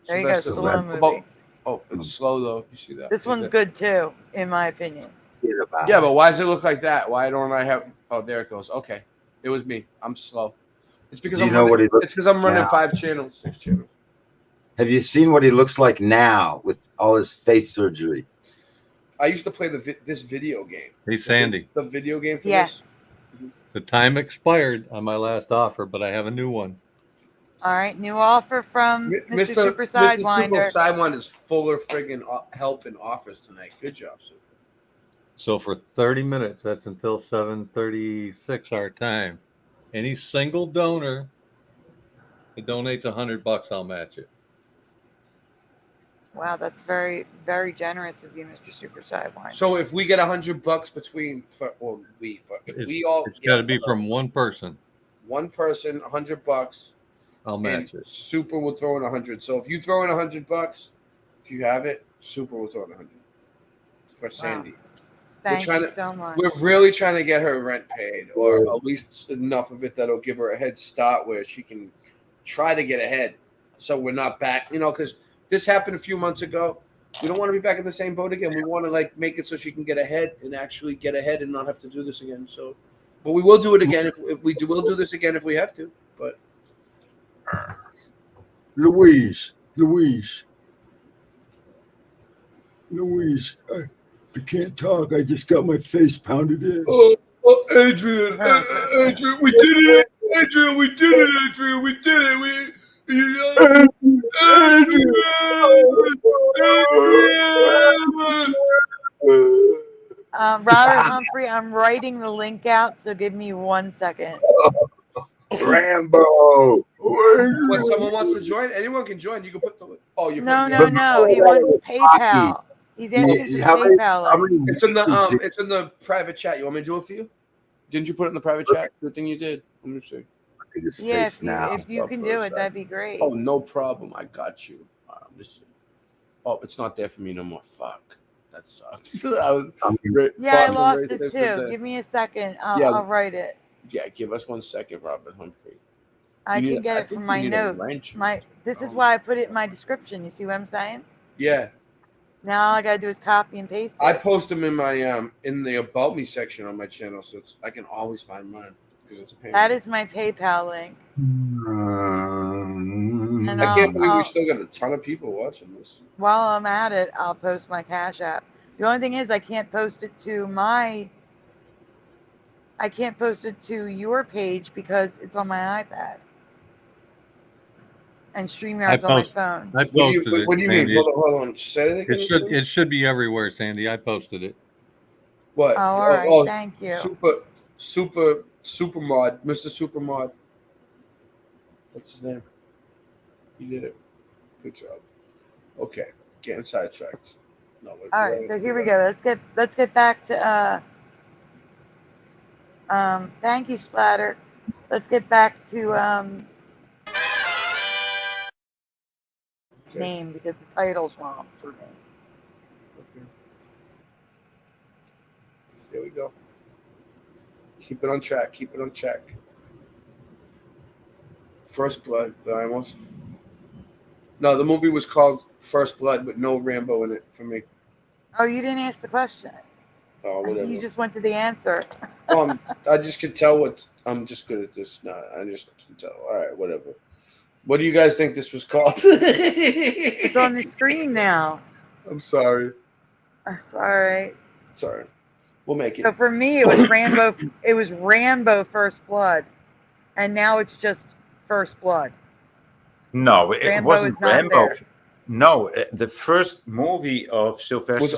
There you go, Stallone movie. Oh, it's slow though. You see that? This one's good too, in my opinion. Yeah, but why does it look like that? Why don't I have? Oh, there it goes. Okay, it was me. I'm slow. It's because I'm running 5 channels, 6 channels. Have you seen what he looks like now with all his face surgery? I used to play this video game. Hey, Sandy. The video game for this. The time expired on my last offer, but I have a new one. All right, new offer from Mr. Super Sidewinder. Mr. Super Sidewinder is full of friggin' help and offers tonight. Good job, Super. So for 30 minutes, that's until 7:36 our time. Any single donor that donates $100, I'll match it. Wow, that's very, very generous of you, Mr. Super Sidewinder. So if we get $100 between, It's got to be from one person. One person, $100. I'll match it. Super will throw in 100. So if you throw in $100, if you have it, Super will throw in 100 for Sandy. Thank you so much. We're really trying to get her rent paid, or at least enough of it that'll give her a head start where she can try to get ahead. So we're not back, because this happened a few months ago. We don't want to be back in the same boat again. We want to make it so she can get ahead and actually get ahead and not have to do this again. So, but we will do it again if we do. We'll do this again if we have to. But Louise, I can't talk. I just got my face pounded in. Oh, Adrian, we did it. Adrian, we did it. Adrian, we did it. Robert Humphrey, I'm writing the link out, so give me 1 second. Rambo. When someone wants to join, anyone can join. You can put the. Oh, you. No. He wants PayPal. He's asking for PayPal. It's in the private chat. You want me to do it for you? Didn't you put it in the private chat? Good thing you did. Let me see. Yeah, if you can do it, that'd be great. Oh, no problem. I got you. Oh, it's not there for me no more. Fuck. That sucks. I lost it too. Give me a second. I'll write it. Yeah, give us 1 second, Robert Humphrey. I can get it from my notes. This is why I put it in my description. You see what I'm saying? Yeah. Now all I gotta do is copy and paste it. I post them in my in the About Me section on my channel, so I can always find mine because it's a pain. That is my PayPal link. I can't believe we still got a ton of people watching this. While I'm at it, I'll post my Cash App. The only thing is I can't post it to your page because it's on my iPad. And StreamYard's on my phone. I posted it. What do you mean? Hold on. Say it again. It should be everywhere, Sandy. I posted it. What? Oh, all right. Thank you. Super mod. Mr. Super mod. What's his name? You did it. Good job. Okay. Getting sidetracked. All right, so here we go. Let's get back to thank you, Splatter. Let's get back to name because the title's wrong for me. Okay. There we go. Keep it on track. Keep it on track. First Blood. No, the movie was called First Blood with no Rambo in it for me. Oh, you didn't ask the question. Oh, whatever. You just went to the answer. I just can tell what I'm just good at this. No, I just can tell. All right, whatever. What do you guys think this was called? It's on the screen now. I'm sorry. It's all right. Sorry. We'll make it. So for me, it was Rambo. It was Rambo First Blood, and now it's just First Blood. No, it Rambo wasn't is not Rambo. there. No, the first movie of Sylvester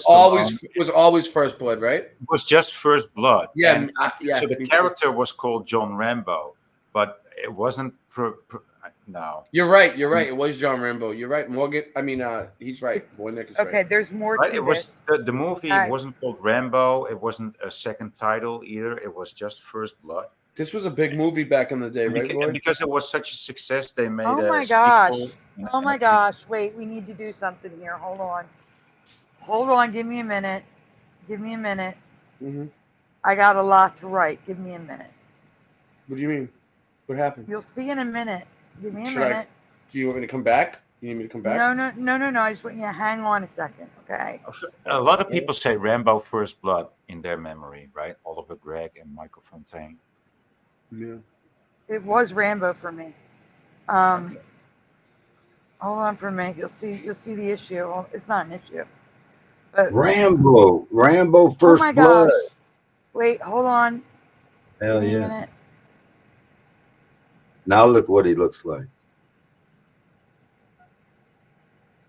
was always First Blood, right? Was just First Blood. Yeah, And yeah. So the character was called John Rambo, but it wasn't. No. You're right. You're right. It was John Rambo. You're right. Morgan. I mean, he's right. Boy Nick is right. Okay, there's more Right? to It was the movie. All right. Wasn't called Rambo. It wasn't a second title either. It was just First Blood. This was a big movie back in the day, right, Roy? Because it was such a success, they made Oh a my gosh. sequel and Oh a my sequel. gosh. Wait, we need to do something here. Hold on. Hold on. Give me a minute. Give me a minute. Mm-hmm. I got a lot to write. Give me a minute. What do you mean? What happened? You'll see in a minute. Give me a Should minute. Do you want me to come back? You need me to come back? No. I just want you to hang on a second, okay? A lot of people say Rambo First Blood in their memory, right? Oliver Gregg and Michael Fontaine. Yeah. It was Rambo for me. Hold on for a minute. You'll see the issue. Well, it's not an issue. But Rambo First oh my Blood. gosh. Wait, hold on. Hell Give me a yeah. minute. Now look what he looks like.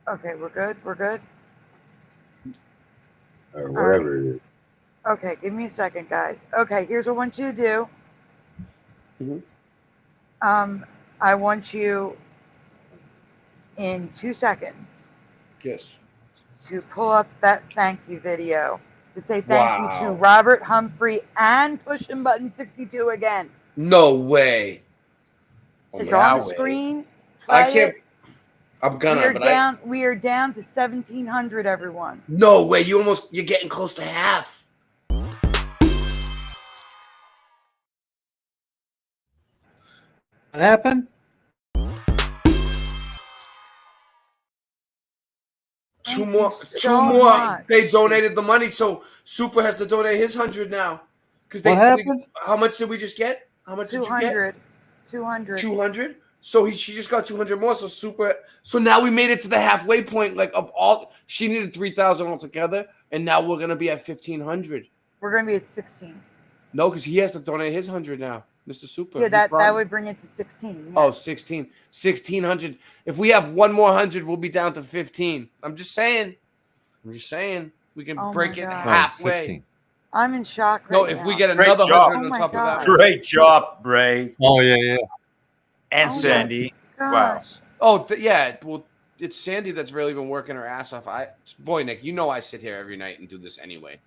Okay, we're good. We're good. Or whatever it is. Okay, give me a second, guys. Okay, here's what I want you to do. Mm-hmm. I want you in 2 seconds Yes. to pull up that thank you video to say thank you to Wow. Robert Humphrey and pushing button 62 again. No way. It's on the screen. I Play can't. it. I'm gonna. We are but down. We are down to 1,700. Everyone. No way. You're getting close to half. What happened? Two more. so Two more. much. They donated the money, so Super has to donate his 100 now. Because What happened? How much did we just get? How much did you get? 200. 200. 200. So she just got 200 more. So Super. So now we made it to the halfway point. Like of all, she needed 3,000 altogether, and now we're gonna be at 1,500. We're gonna be at 16. No, because he has to donate his 100 now, Mr. Super. Yeah, He that promised. would bring it to 16. Oh, 16. 1,600. If we have one more 100, we'll be down to 15. I'm just saying. We can Oh break my it God. halfway. 16. I'm in shock. Right No, if now. we get Great another job. 100 Oh on my top God. of that. Great job, Bray Oh yeah. and Oh my Sandy. Wow. Gosh. Oh, yeah. Well, it's Sandy that's really been working her ass off. Boy, Nick, you know I sit here every night and do this anyway.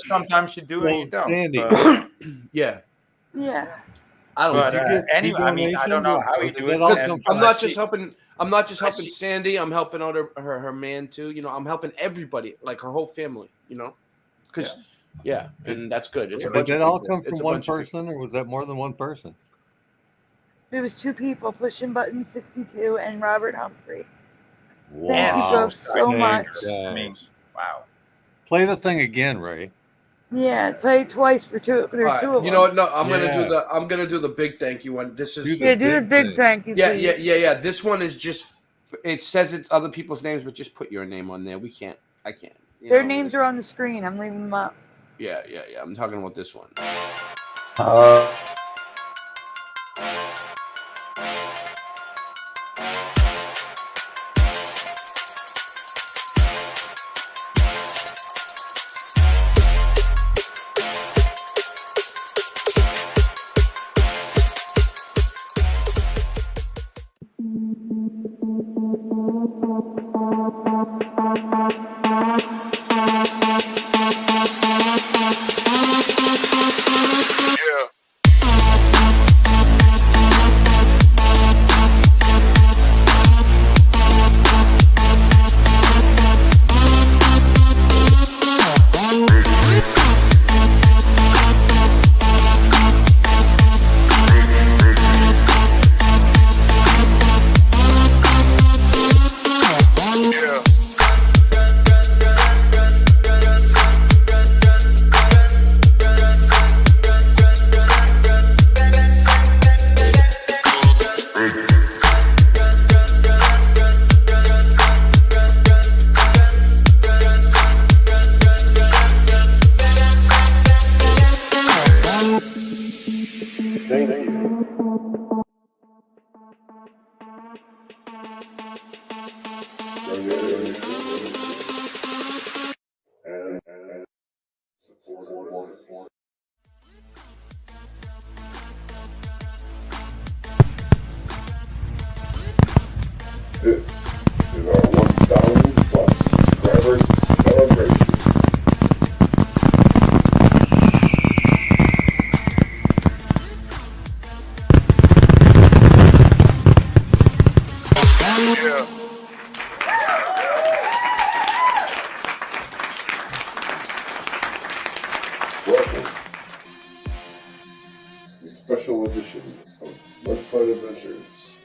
Sometimes you do and you don't. Sandy. But, Yeah. Yeah. I don't but know. anyway, I mean, I don't know how you do it. and I'm I not see- just helping. I'm not just helping see- Sandy. I'm helping out her man too. You know, I'm helping everybody, like her whole family. You know, because yeah, and that's good. It's a Did bunch that of all people. come It's from a one bunch of people. person, or was that more than one person? It was 2 people pushing button 62 and Robert Humphrey. Wow. Thank you both so much. I mean, wow. Play the thing again, Ray. Yeah, play it twice for 2. There's All right, 2 of them. you know what? No, I'm Yeah. gonna do the big thank you one. This is Do Yeah, do the big thank you. yeah, please. yeah. This one is just. It says it's other people's names, but just put your name on there. We can't. I can't. you Their know. names are on the screen. I'm leaving them up. Yeah. I'm talking about this one. This is our 1,000 plus subscribers celebration. Yeah. Welcome to a special edition of Mudflood Adventures.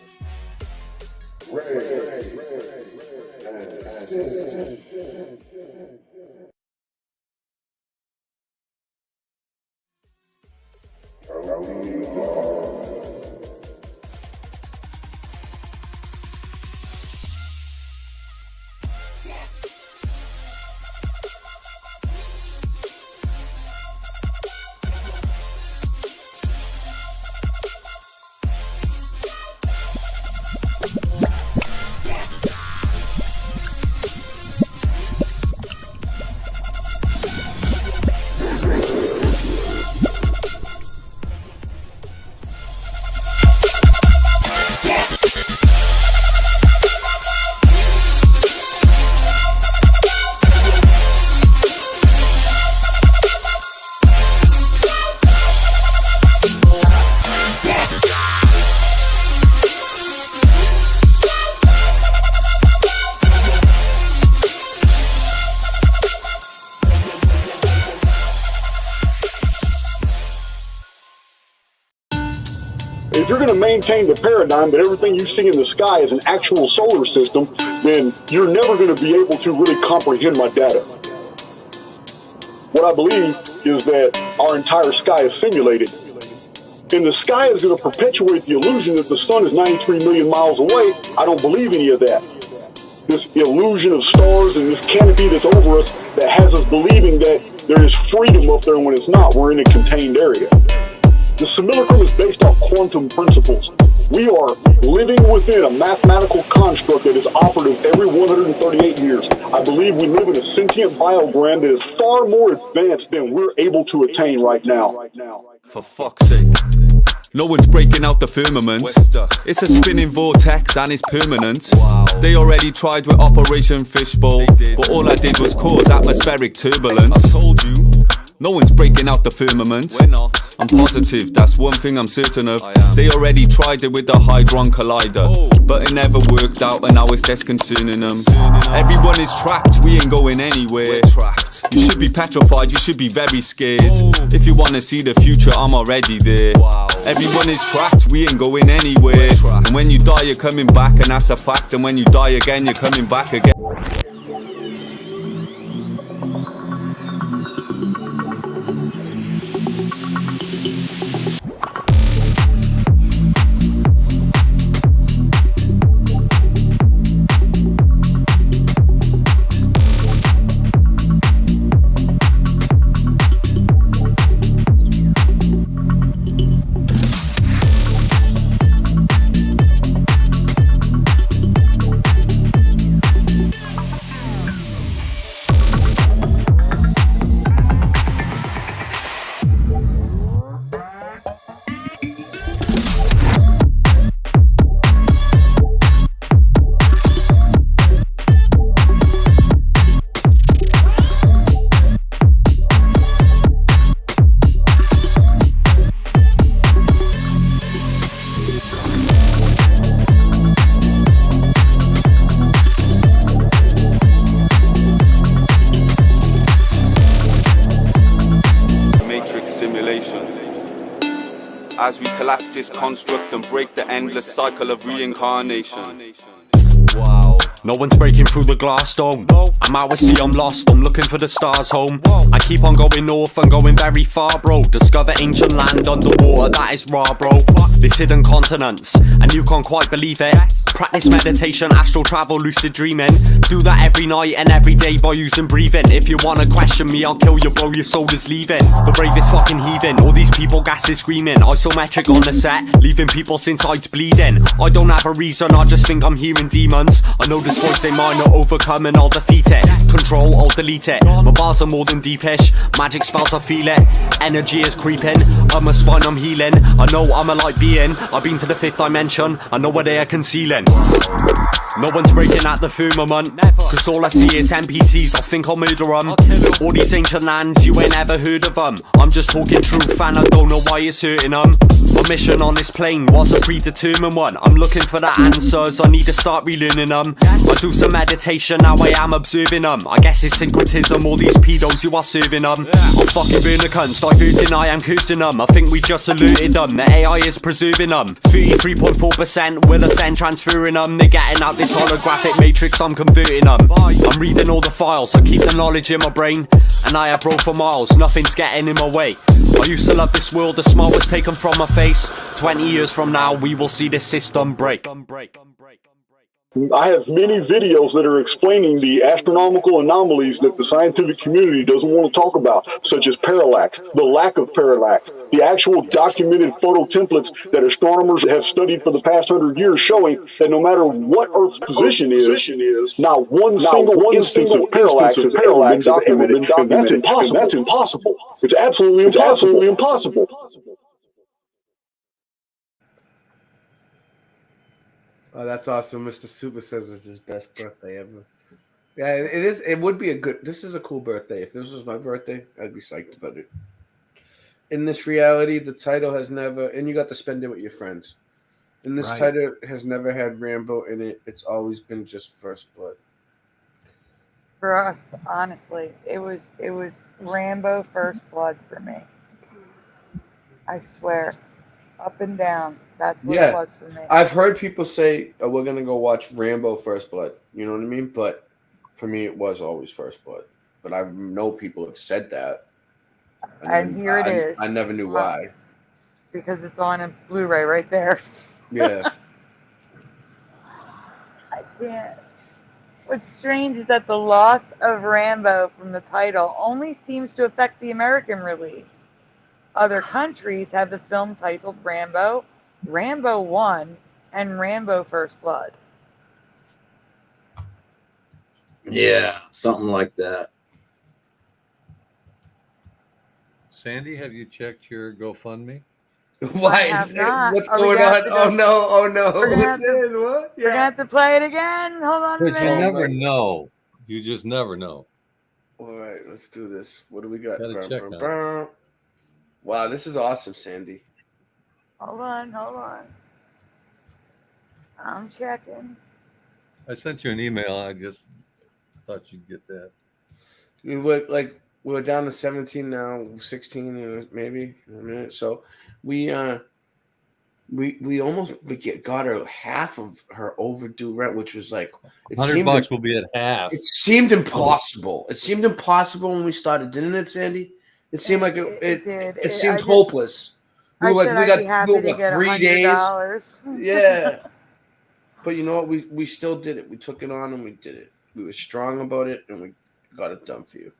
Ray, and Sin. If you're going to maintain the paradigm that everything you see in the sky is an actual solar system, then you're never going to be able to really comprehend my data. What I believe is that our entire sky is simulated. And the sky is going to perpetuate the illusion that the sun is 93 million miles away. I don't believe any of that. This illusion of stars and this canopy that's over us that has us believing that there is freedom up there when it's not. We're in a contained area. The simulacrum is based off quantum principles. We are living within a mathematical construct that is operative every 138 years. I believe we live in a sentient biogram that is far more advanced than we're able to attain right now. For fuck's sake. No one's breaking out the firmament. It's a spinning vortex and it's permanent. They already tried with Operation Fishbowl, but all I did was cause atmospheric turbulence. I told you. No one's breaking out the firmament. We're not. I'm positive, that's one thing I'm certain of. They already tried it with the Hadron Collider, but it never worked out and now it's disconcerting them. Everyone is trapped, we ain't going anywhere. We're trapped. You should be petrified, you should be very scared. If you wanna see the future, I'm already there. Everyone is trapped, we ain't going anywhere. And when you die, you're coming back, and that's a fact. And when you die again, you're coming back again. As we collapse this construct and break the endless cycle of reincarnation. Wow. No one's breaking through the glass dome. I'm out at sea, I'm lost, I'm looking for the stars home. I keep on going north and going very far, bro. Discover ancient land underwater, that is raw, bro. This hidden continents, and you can't quite believe it. Practice meditation, astral travel, lucid dreaming. Do that every night and every day by using breathing. If you wanna question me, I'll kill you, bro, your soul is leaving. The bravest fucking heathen, all these people gases screaming. Isometric on the set, leaving people's insides bleeding. I don't have a reason, I just think I'm hearing demons. I know the This voice ain't mine, not overcome and I'll defeat it. Control, I'll delete it. My bars are more than deepish. Magic spells, I feel it. Energy is creeping. I'm a spine, I'm healing. I know I'm a light being. I've been to the 5th dimension. I know where they are concealing. No one's breaking at the firmament. Cause all I see is NPCs, I think I'll murder them. All these ancient lands, you ain't ever heard of them. I'm just talking truth and I don't know why it's hurting them. My mission on this plane was a predetermined one. I'm looking for the answers, I need to start relearning them. I do some meditation, now I am observing them. I guess it's syncretism, all these pedos you are serving them. I'll fucking burn the cunts, diverting, I am cursing them. I think we just alerted them, the AI is preserving them. 33.4% will ascend, transferring them. They're getting out this holographic matrix, I'm converting them. I'm reading all the files, I keep the knowledge in my brain. And I have rolled for miles, nothing's getting in my way. I used to love this world, the smile was taken from my face. 20 years from now, we will see this system break. I have many videos that are explaining the astronomical anomalies that the scientific community doesn't want to talk about, such as parallax, the lack of parallax, the actual documented photo templates that astronomers have studied for the past 100 years, showing that no matter what Earth's position is, not one single instance of parallax has ever been documented, and that's impossible. That's impossible. It's absolutely impossible. Oh, that's awesome. Mr. Super says it's his best birthday ever. Yeah, it is. It would be a good. This is a cool birthday. If this was my birthday, I'd be psyched about it. In this reality, the title has never, and you got to spend it with your friends. In this title has never had Rambo in it. It's always been just First Blood. For us, honestly, it was Rambo First Blood for me. I swear, up and down. That's what it was for me. I've heard people say, "Oh, we're gonna go watch Rambo First Blood." You know what I mean? But for me, it was always First Blood. But I know people have said that. And here it is. I never knew why. Because it's on a Blu-ray right there. Yeah. I can't. What's strange is that the loss of Rambo from the title only seems to affect the American release. Other countries have the film titled Rambo, Rambo 1, and Rambo First Blood. Yeah, something like that. Sandy, have you checked your GoFundMe? Why is it? What's going on? Oh no! Oh no! What's it? What? We're gonna have to play it again. Hold on a Because minute. you never know. You just never know. All right, let's do this. What do we got? Gotta check now. Wow, this is awesome, Sandy. Hold on. I'm checking. I sent you an email. I just thought you'd get that. We're down to 17 now, 16 maybe in a minute. So we almost got her half of her overdue rent, which was like $100 will be at half. It seemed impossible. It seemed impossible when we started, didn't it, Sandy? It seemed like it seemed hopeless. We got 3 days. Yeah. But you know what? We still did it. We took it on and we did it. We were strong about it and we got it done for you.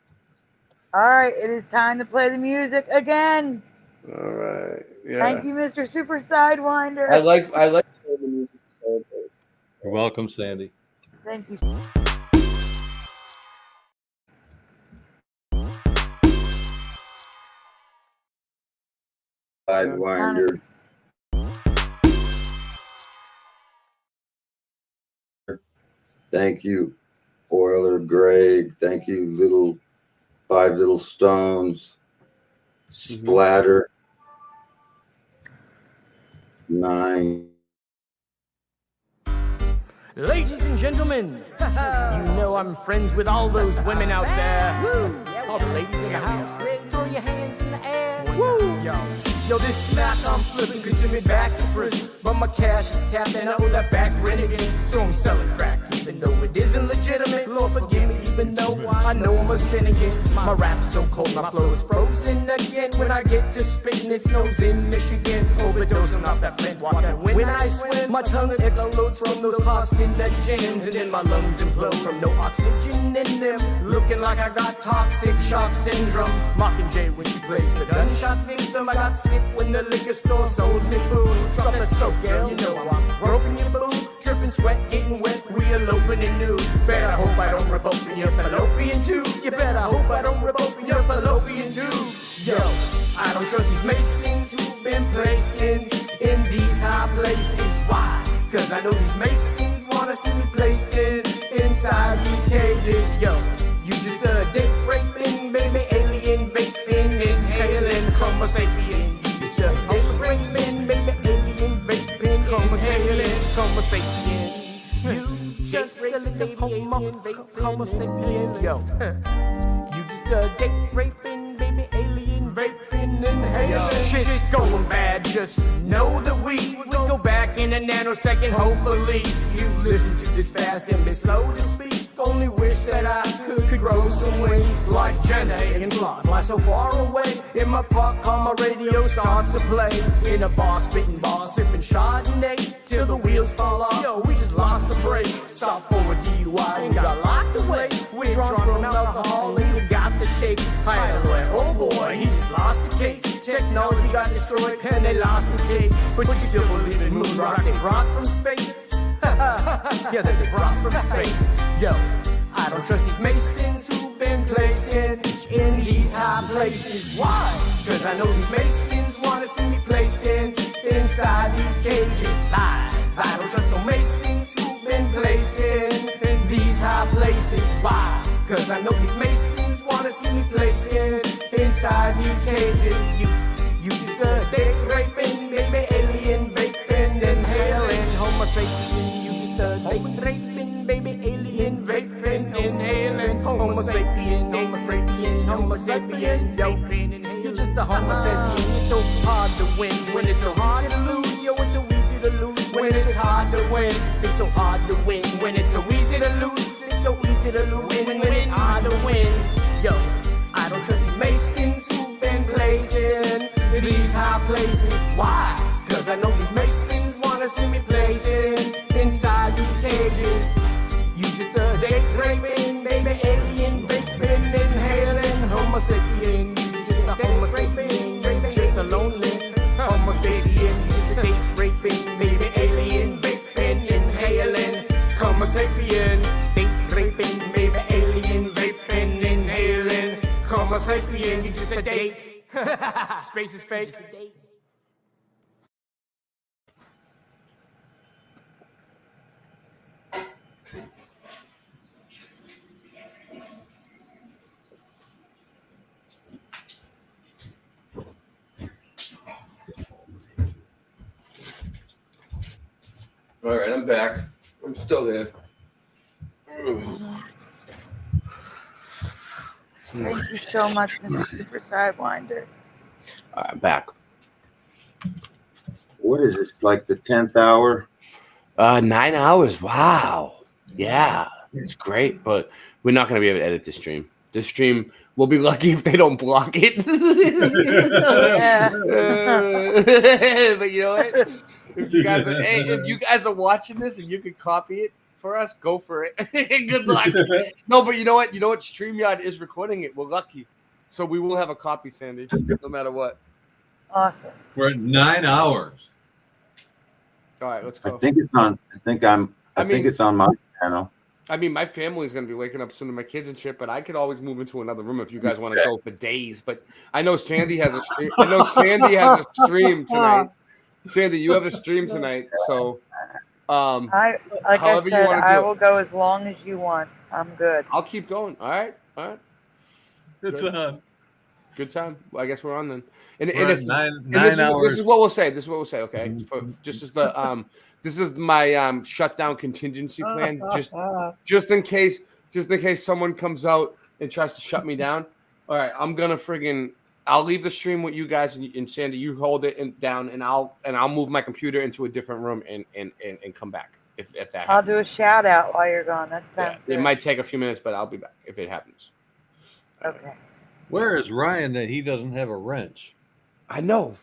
All right, it is time to play the music again. All right. Yeah. Thank you, Mr. Super Sidewinder. I like the music. You're welcome, Sandy. Thank you. Sidewinder. Thank you, Oiler Greg. Thank you, Five Little Stones. Splatter. 9. Ladies and gentlemen, you know I'm friends with all those women out there. Woo! All the ladies in the house, throw your hands in the air. Woo! Yo, this smack I'm flipping could send me back to prison, but my cash is tapped and I owe that back rent again. So I'm selling crack, even though it isn't legitimate. Lord forgive me, even though I know I'm a sin again. My rap's so cold, my flow is frozen again. When I get to spitting, it snows in Michigan. Overdosing off that flint water. When I swim, my tongue explodes from those carcinogens, and then my lungs implode from no oxygen in them. Looking like I got toxic shock syndrome. Mockingjay when she plays the gunshot victim. I got sick when the liquor store sold me food. Drop that soap, girl, you know I'm broken your boob. Tripping dripping sweat, getting wet, we eloping and new. Better hope I don't rip open your fallopian tube. You better hope I don't rip open your fallopian tube. Yo, I don't trust these masons who've been placed in these high places. Why? Cause I know these masons wanna see me placed inside these cages. Yo, you just a dick raping, baby, alien vaping, inhaling Homo sapien. You just a dick raping, baby, alien vaping, inhaling Homo sapien. You just a little Homo sapien. Yo, you just a dick raping, baby, alien vaping, inhaling. Shit's going bad, just know that we go back in a nanosecond. Hopefully you listen to this fast and be slow to speak. Only wish that I could grow some wings like Jenna and fly so far away. In my park car, my radio starts to play. In a bar, spitting bars, sipping Chardonnay till the wheels fall off. Yo, we just lost the brake. Stop for a DUI and got locked away. We're drunk from alcohol and we got the shakes. I had a way, oh boy, he just lost the case. Technology got destroyed and they lost the case. But you still believe in moon rock, they rock from space. Yeah, they rock from space. Yo, I don't trust these masons who've been placed in these high places. Why? Cause I know these masons wanna see me placed inside these cages. Lies. I don't trust no masons who've been placed in these high places. Why? Cause I know these masons wanna see me placed inside these cages. You just a dick raping, baby, alien vaping, inhaling Homo sapien. You just a dick raping, baby, alien vaping, inhaling Homo sapien, Homo sapien, Homo sapien, doping. You're just a Homo sapien. It's so hard to win when it's so hard to lose. Yo, it's so easy to lose when it's hard to win. It's so hard to win when it's so easy to lose. It's so easy to lose when it's hard to win. Yo, I don't trust these masons who've been placed in these high places. Why? Cause I know these masons wanna see me placed inside these cages. You just a dick raping, baby, alien vaping, inhaling Homo sapien. You just a Homo sapien, baby, just a lonely Homo sapien. You just a dick raping, baby, alien vaping, inhaling Homo sapien. Dick raping, baby, alien vaping, inhaling Homo sapien. You just a dick. Space is fake. All right, I'm back. I'm still there. Thank you so much, Mr. Super Sidewinder. All right, I'm back. What is this, like the 10th hour? 9 hours. Wow. Yeah, it's great, but we're not going to be able to edit this stream. This stream, we'll be lucky if they don't block it. But you know what? If you guys are watching this and you can copy it for us, go for it. Good luck. No, but you know what? StreamYard is recording it. We're lucky. So we will have a copy, Sandy, no matter what. Awesome. For 9 hours. All right, let's go. I think it's on. I think it's on my channel. I mean, my family's gonna be waking up soon to my kids and shit, but I could always move into another room if you guys want to go for days. But I know Sandy has a stream. I know Sandy has a stream tonight. Sandy, you have a stream tonight, so I will go as long as you want. I'm good. I'll keep going. All right. Good time. Good time. Well, I guess we're on then. And We're if at nine this hours. is what we'll say. This is what we'll say. Okay. Just as the this is my shutdown contingency plan. Just in case someone comes out and tries to shut me down. All right. I'm gonna I'll leave the stream with you guys and Sandy. You hold it down, and I'll move my computer into a different room and come back if that. I'll do a shout out while you're gone. That sounds good. It might take a few minutes, but I'll be back if it happens. Okay. Where is Ryan that he doesn't have a wrench? I know,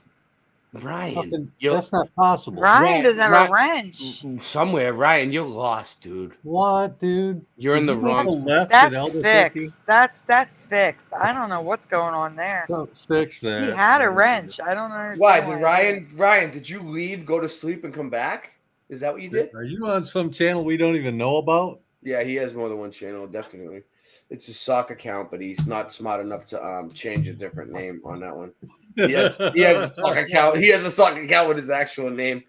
Ryan. That's not possible. Ryan doesn't have a wrench. Somewhere, Ryan, you're lost, dude. What, dude? You're in the wrong. That's fixed. That's fixed. I don't know what's going on there. Don't fix that. He had a wrench. I don't know Why did Ryan? Did you leave, go to sleep, and come back? Is that what you did? Are you on some channel we don't even know about? Yeah, he has more than one channel, definitely. It's a sock account, but he's not smart enough to change a different name on that one. He has a sock account. He has a sock account with his actual name,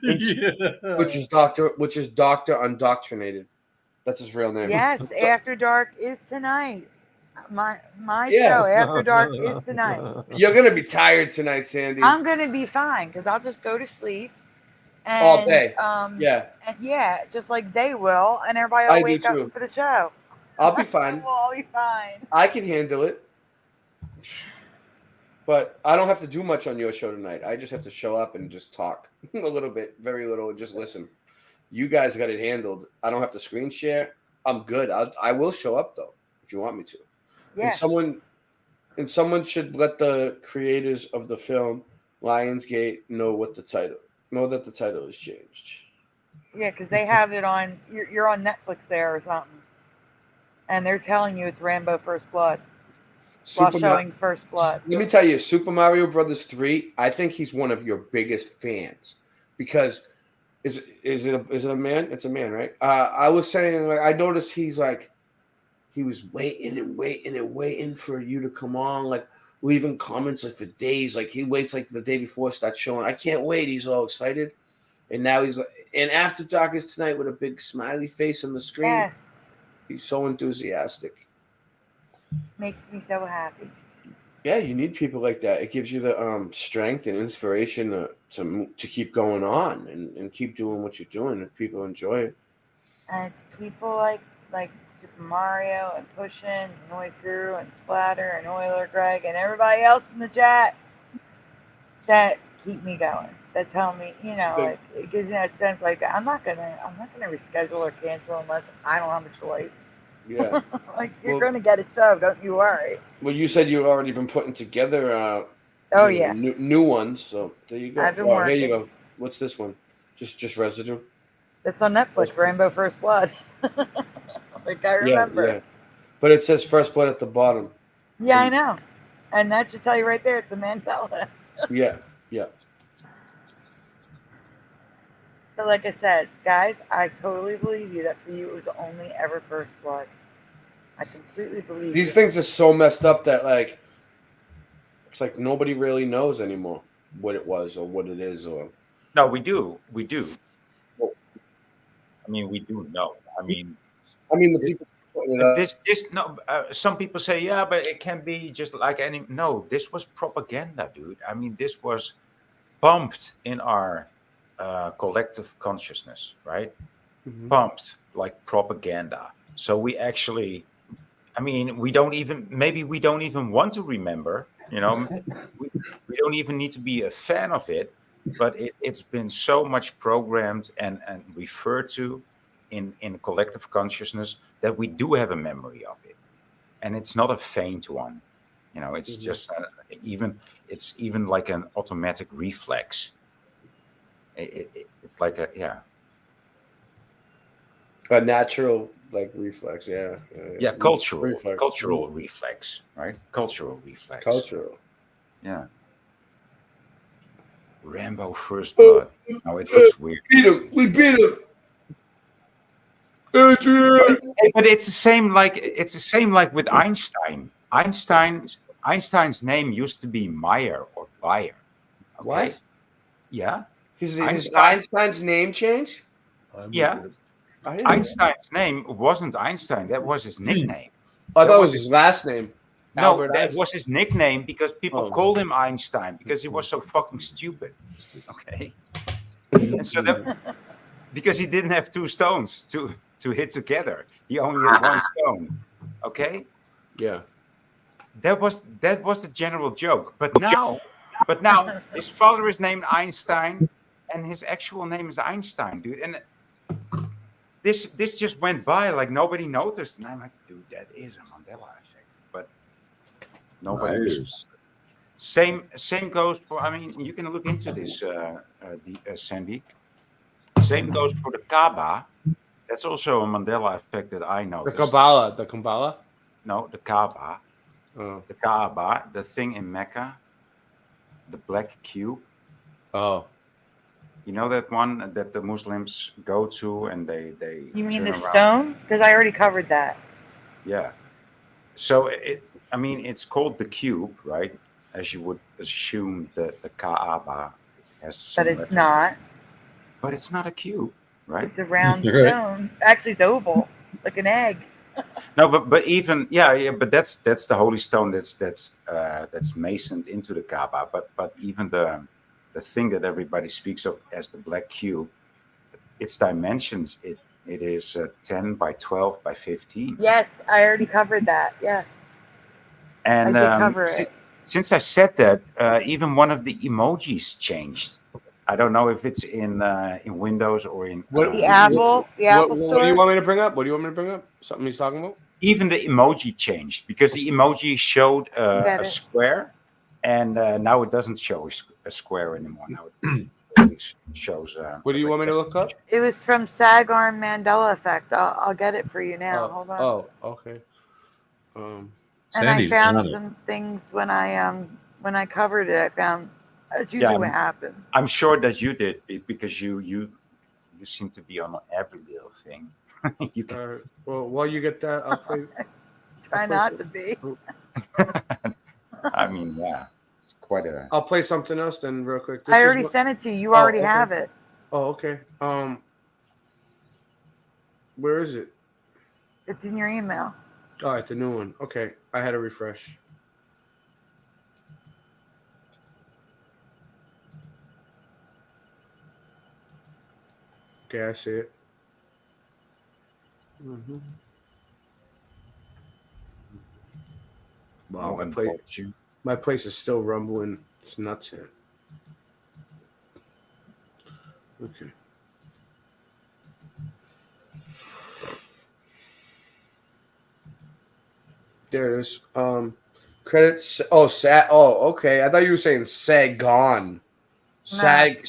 which is Doctor Undoctrinated. That's his real name. Yes, After Dark is tonight. My show, After Dark, is tonight. You're gonna be tired tonight, Sandy. I'm gonna be fine because I'll just go to sleep and, all day. And just like they will, and everybody will wake up for the show. I'll be fine. I'll be fine. I can handle it. But I don't have to do much on your show tonight. I just have to show up and just talk a little bit, very little, and just listen. You guys got it handled. I don't have to screen share. I'm good. I will show up though if you want me to. Yeah. And someone should let the creators of the film Lionsgate know that the title has changed. Yeah, because they have it on. You're on Netflix there or something, and they're telling you it's Rambo First Blood. While showing First Blood. Let me tell you, Super Mario Brothers 3, I think he's one of your biggest fans because is it a man? It's a man, right? I was saying, like, I noticed he was waiting for you to come on, like leaving comments like for days. Like he waits like the day before it starts showing. I can't wait. He's all excited, and now he's like, and After Dark is tonight with a big smiley face on the screen. Yes. He's so enthusiastic. Makes me so happy. Yeah, you need people like that. It gives you the strength and inspiration to keep going on and keep doing what you're doing if people enjoy it. And it's people like Super Mario and Pushin and Noise Guru and Splatter and Oiler Greg and everybody else in the chat that keep me going. That tell me, like it gives me that sense like I'm not gonna reschedule or cancel unless I don't have a choice. Yeah. Like you're going to get a show, don't you worry. Well, you said you've already been putting together new ones, so there you go. I've been Here working. you go. What's this one? Just Residue? It's on Netflix, Rainbow First Blood. Like I remember. Yeah. But it says First Blood at the bottom. Yeah, I know. And that should tell you right there it's a Mandela. Yeah. So like I said, guys, I totally believe you that for you it was only ever First Blood. I completely believe These things are so messed up that like it's like nobody really knows anymore what it was or what it is or. No, we do. Well, I mean, we do know. I mean, the people. Some people say, yeah, but it can be just like any. No, this was propaganda, dude. I mean, this was pumped in our collective consciousness, right? Mm-hmm. Pumped like propaganda. So we actually, I mean, we don't even want to remember, we don't even need to be a fan of it, but it's been so much programmed and referred to in collective consciousness that we do have a memory of it. And it's not a faint one, it's just it's even like an automatic reflex. It's like a natural like reflex, cultural reflex, right? Cultural reflex. Yeah. Rambo First Blood. No, it looks weird. We beat him. Adrian. But it's the same like with Einstein. Einstein's name used to be Meyer or Bayer. Okay? What? Yeah. His Einstein's name changed? Yeah. Einstein's name wasn't Einstein. That was his nickname. Oh, that was his last name. No, that was his nickname because people called him Einstein because he was so fucking stupid. Okay. And so because he didn't have two stones to hit together. He only had one stone. Okay? Yeah. That was the general joke. But now his father is named Einstein and his actual name is Einstein, dude. And this just went by like nobody noticed. And I'm like, dude, that is a Mandela effect. But nobody was. Same goes for, I mean, you can look into this, Sandy. Same goes for the Kaaba. That's also a Mandela effect that I noticed. The Kabbalah? No, the Kaaba. Oh. The Kaaba, the thing in Mecca, the black cube. Oh. You know that one that the Muslims go to and they You mean turn the around? stone? Because I already covered that. Yeah. So I mean, it's called the cube, right? As you would assume that the Kaaba has the But same it's letter. not. But it's not a cube, right? It's a round Right. stone. Actually, it's oval, like an egg. No, but even but that's the holy stone that's masoned into the Kaaba. But even the thing that everybody speaks of as the black cube, its dimensions it is 10 by 12 by 15. Yes, I already covered that. Yeah. And I did cover it. Since I said that, even one of the emojis changed. I don't know if it's in Windows or in The Apple Store. What do you want me to bring up? What do you want me to bring up? Something he's talking about? Even the emoji changed because the emoji showed Get a it. square, and now it doesn't show a square anymore. Now it shows. What do you want me to look up? It was from SAG arm Mandela effect. I'll get it for you now. Hold on. Oh, okay. And Sandy's I found on it. some things when I covered it. I found that's usually what happened. I'm sure that you did because you seem to be on every little thing. You can, well, while you get that, I'll play. Try not to be. I mean, yeah, it's quite a. I'll play something else then, real quick. I already sent it to you. You already okay. have it. Oh, okay. Where is it? It's in your email. Oh, it's a new one. Okay, I had to refresh. Okay, I see it. Wow, my place is still rumbling. It's nuts here. Okay. There it is. Credits. Oh, okay. I thought you were saying sag on. Sag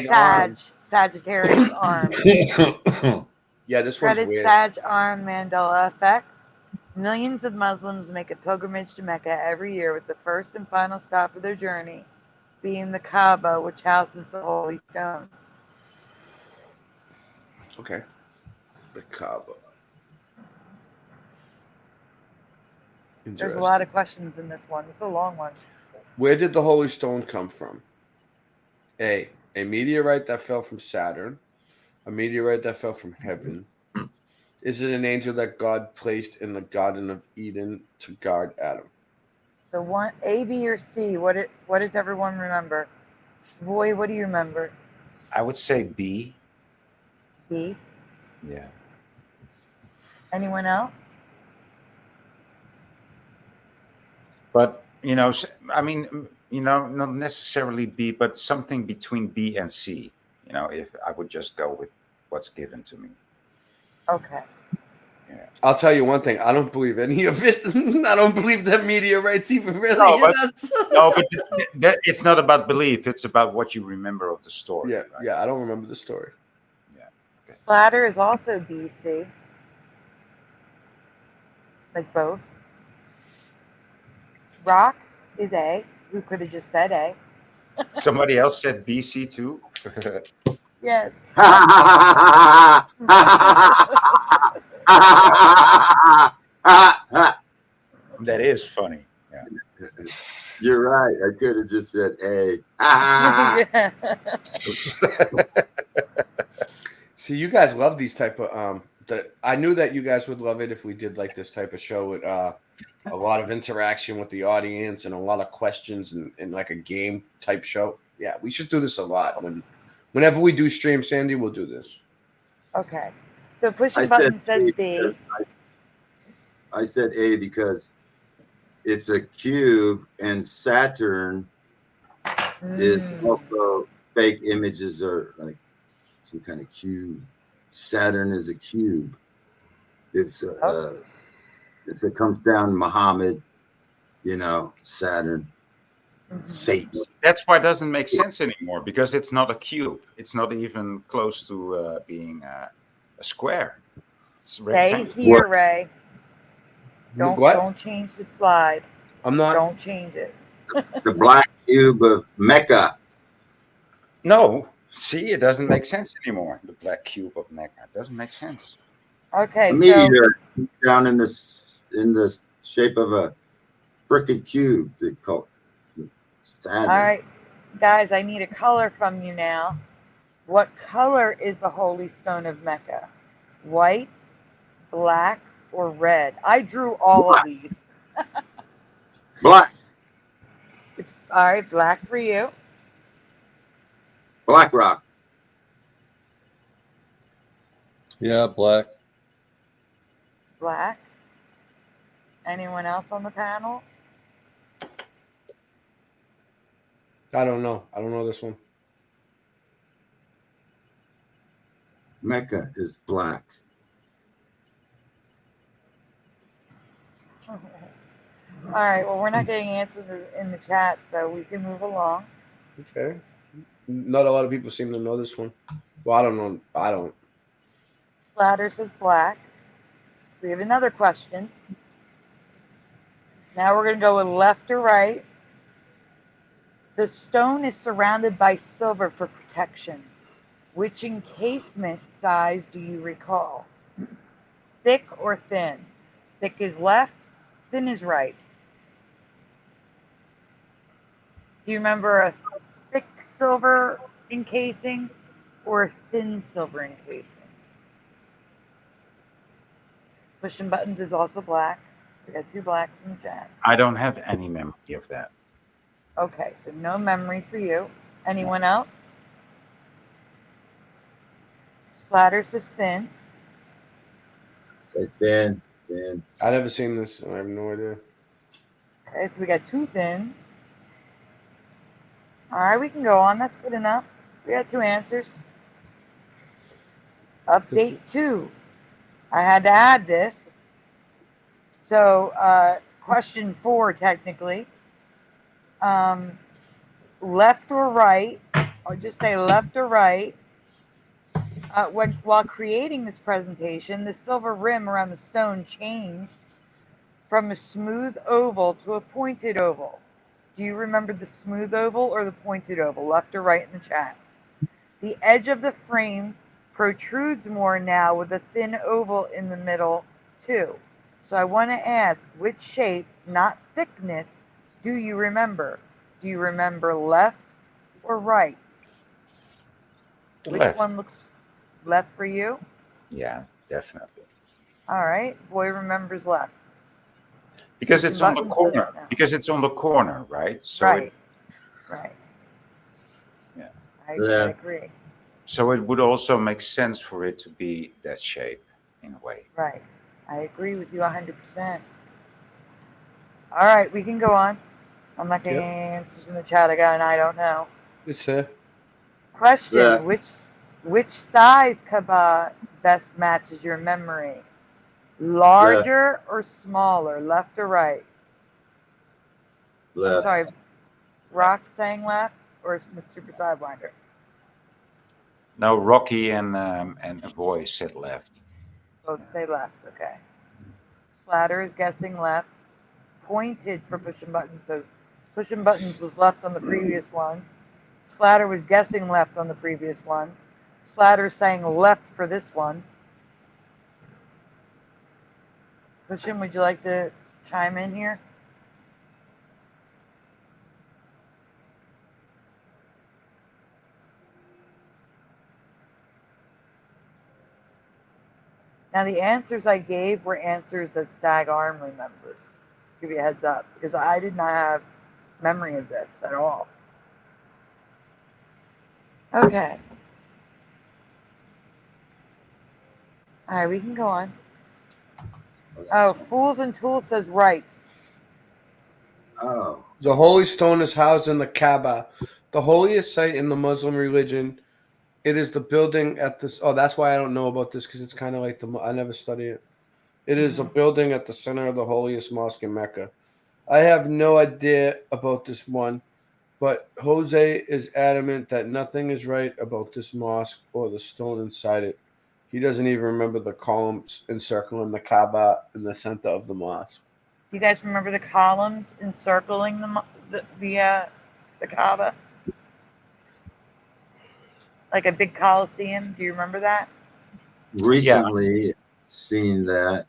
on. Sagittarius arm. Yeah, this one's Credit weird. Sag arm Mandela effect. Millions of Muslims make a pilgrimage to Mecca every year, with the first and final stop of their journey being the Kaaba, which houses the Holy Stone. Okay. The Kaaba. There's a lot of questions in this one. It's a long one. Where did the Holy Stone come from? A meteorite that fell from Saturn. A meteorite that fell from heaven. Is it an angel that God placed in the Garden of Eden to guard Adam? So one, A, B, or C? What does everyone remember? Boy, what do you remember? I would say B. B. Yeah. Anyone else? But I mean, not necessarily B, but something between B and C. If I would just go with what's given to me. Okay. Yeah. I'll tell you one thing. I don't believe any of it. I don't believe that meteorites even really No, hit us. but it's not about belief. It's about what you remember of the story. Yeah, right? yeah. I don't remember the story. Yeah. Okay. Splatter is also B, C. Like both. Rock is A. Who could have just said A? Somebody else said B, C too. Yes. That is funny. Yeah. You're right. I could have just said A. See, you guys love these type of I knew that you guys would love it if we did like this type of show with a lot of interaction with the audience and a lot of questions and like a game type show. Yeah, we should do this a lot. Whenever we do stream, Sandy, we'll do this. Okay. So pushing button says B. I said A because it's a cube, and Saturn is also fake images are like some kind of cube. Saturn is a cube. It comes down Muhammad, Saturn, Satan. That's why it doesn't make sense anymore, because it's not a cube. It's not even close to being a square. It's Stay here, Ray. Don't change the slide. I'm not. Don't change it. The black cube of Mecca. No, See, it doesn't make sense anymore. The black cube of Mecca. It doesn't make sense. Okay, A meteor down in the shape of a frickin' cube. They call it Saturn. All right, guys, I need a color from you now. What color is the Holy Stone of Mecca? White, black, or red? I drew all of these. Black. All right, black for you. Black rock. Yeah, black. Black. Anyone else on the panel? I don't know. I don't know this one. Mecca is black. All right, well, we're not getting answers in the chat, so we can move along. Okay. Not a lot of people seem to know this one. Well, I don't know. I don't. Splatter says black. We have another question. Now we're going to go with left or right. The stone is surrounded by silver for protection. Which encasement size do you recall? Thick or thin? Thick is left, thin is right. Do you remember a thick silver encasing or a thin silver encasing? Pushing buttons is also black. We got two blacks in the chat. I don't have any memory of that. Okay, so no memory for you. Anyone else? Splatter says thin. Say thin, thin. I never seen this. I have no idea. Okay, so we got two thins. All right, we can go on. That's good enough. We got two answers. Update 2. I had to add this. So, question 4, technically. Left or right, I'll just say left or right. While creating this presentation, the silver rim around the stone changed from a smooth oval to a pointed oval. Do you remember the smooth oval or the pointed oval? Left or right in the chat? The edge of the frame protrudes more now with a thin oval in the middle too. So I want to ask, which shape, not thickness, do you remember? Do you remember left or right? Which Left. one looks left for you? Yeah, definitely. All right. Boy remembers left. Because it's on the Buttons corner. now. Because it's on the corner, right? So Right. Right. Yeah. I Yeah. agree. So it would also make sense for it to be that shape in a way. Right. I agree with you 100%. All right, we can go on. I'm not getting any answers in the chat again. I don't know. It's there. Question: Yeah. Which size Kaaba best matches your memory? Larger or smaller? Left or right? I'm Left. sorry, Rock saying left or Mr. Sidewinder? No, Rocky and a boy said left. Both say left. Okay. Splatter is guessing left. Pointed for pushing buttons. So pushing buttons was left on the previous one. Splatter was guessing left on the previous one. Splatter saying left for this one. Pushing, would you like to chime in here? Now, the answers I gave were answers that SAG ARM remembers. Just give you a heads up, because I did not have memory of this at all. Okay. All right, we can go on. Oh, Fools and Tools says right. Oh. The Holy Stone is housed in the Kaaba, the holiest site in the Muslim religion. It is the building at this. Oh, that's why I don't know about this, because it's kind of like I never study it. It is a building at the center of the holiest mosque in Mecca. I have no idea about this one, but Jose is adamant that nothing is right about this mosque or the stone inside it. He doesn't even remember the columns encircling the Kaaba in the center of the mosque. Do you guys remember the columns encircling the Kaaba? like a big coliseum. Do you remember that? Recently, seen that.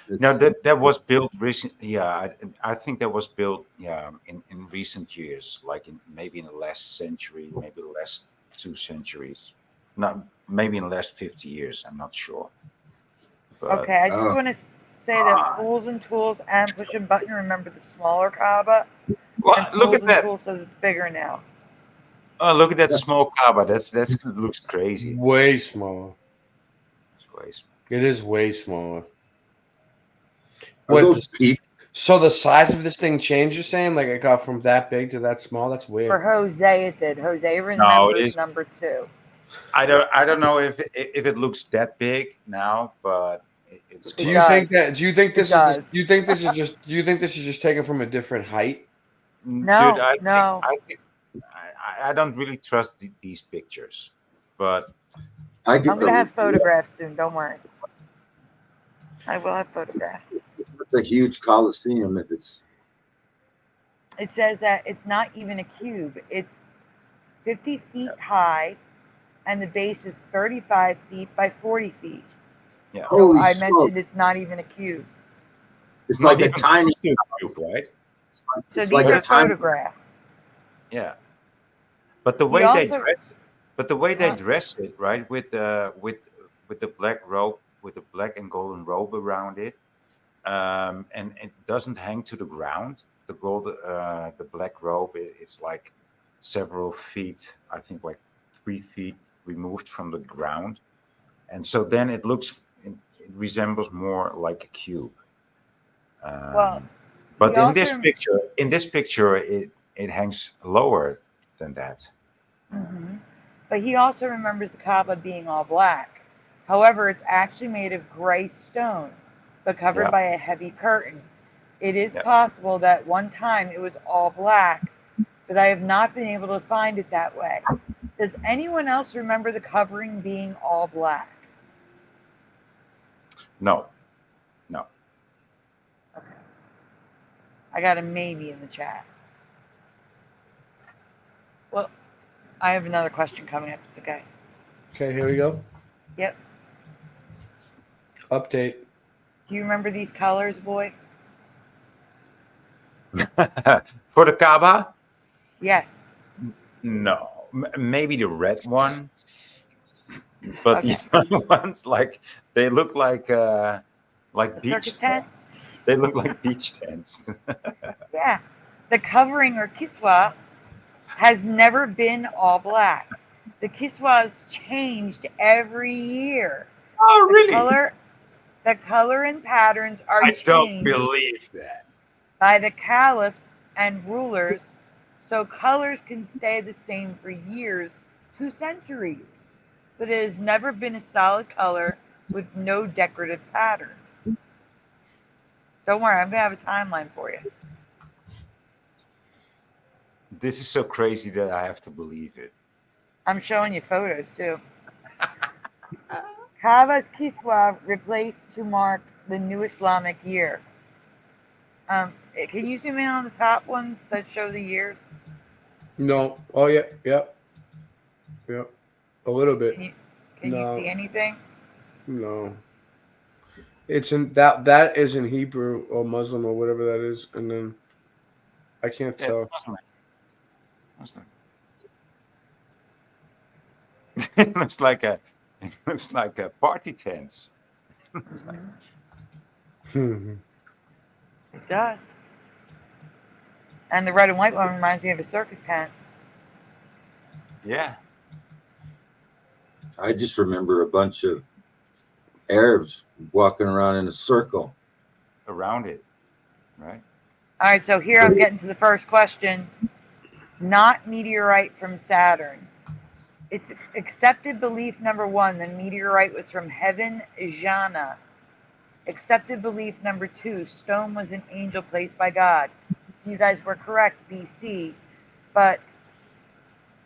No, that was built recent. Yeah, I think that was built. Yeah, in recent years, like maybe in the last century, maybe the last 2 centuries. Not maybe in the last 50 years. I'm not sure. But, Okay, I just want to say that Fools and Tools and Push a Button remember the smaller Kaaba. Well, And look Fools at and that. Tools says it's bigger now. Oh, look at that small Kaaba. That's looks crazy. Way smaller. It's way small. It is way smaller. Are those peak? So the size of this thing changed, you're saying? Like it got from that big to that small? That's weird. For Jose, it did. Jose No, remembers it is number 2. I don't know if it looks that big now, but it's. Do you think this is just taken from a different height? No, Dude, no. I don't really trust these pictures, but I'm gonna have photographs soon. Don't worry. I will have photographs. It's a huge coliseum if it's. It says that it's not even a cube. It's 50 feet high, and the base is 35 feet by 40 feet. Yeah. So I mentioned it's not even a cube. It's like a tiny cube, right? So It's these like are a tiny. photographs. Yeah, but the way they dress it, right, with the black robe, with the black and golden robe around it, and it doesn't hang to the ground. The black robe, it's like several feet, I think like 3 feet removed from the ground, and so then it resembles more like a cube. But in this picture, it hangs lower than that. Mm-hmm. But he also remembers the Kaaba being all black. However, it's actually made of gray stone, but covered by a heavy curtain. It is possible that one time it was all black, but I have not been able to find it that way. Does anyone else remember the covering being all black? No. Okay. I got a maybe in the chat. Well, I have another question coming up. It's okay. Okay, here we go. Yep. Update. Do you remember these colors, boy? For the Kaaba? Yes. No, maybe the red one, but these other ones, like they look like beach tents. They look like beach tents. Yeah. The covering or kiswa has never been all black. The kiswas changed every year. Oh, really? The color and patterns are changed. I don't believe that. By the caliphs and rulers, so colors can stay the same for years, 2 centuries. But it has never been a solid color with no decorative patterns. Don't worry, I'm going to have a timeline for you. This is so crazy that I have to believe it. I'm showing you photos too. Kaaba's kiswa replaced to mark the new Islamic year. Can you zoom in on the top ones that show the years? No. Oh yeah. A little bit. Can you see anything? No. It's in that is in Hebrew or Muslim or whatever that is, and then I can't tell. Muslim. It looks like a party tent. It does. And the red and white one reminds me of a circus tent. Yeah. I just remember a bunch of Arabs walking around in a circle around it, right? All right, so here I'm getting to the first question. Not meteorite from Saturn. It's accepted belief number 1, the meteorite was from heaven, Jana. Accepted belief number 2, stone was an angel placed by God. So you guys were correct, BC, but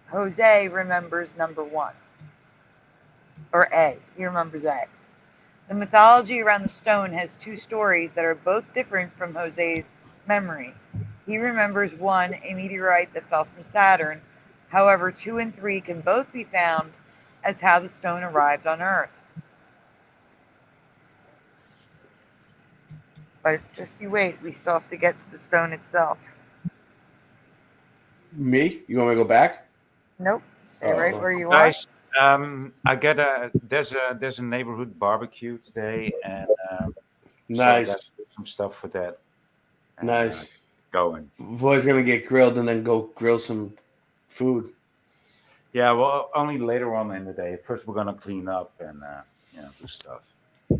Jose remembers number 1. Or A, he remembers A. The mythology around the stone has 2 stories that are both different from Jose's memory. He remembers one, a meteorite that fell from Saturn, However, 2 and 3 can both be found as how the stone arrived on Earth. But just you wait, we still have to get to the stone itself. Me? You want me to go back? Nope. Stay right where you Guys, I get there's a neighborhood barbecue today, and so I Nice. got some stuff for that. Nice. Going. Boy's gonna get grilled and then go grill some food. Yeah, well, only later on in the day. First, we're gonna clean up and do stuff.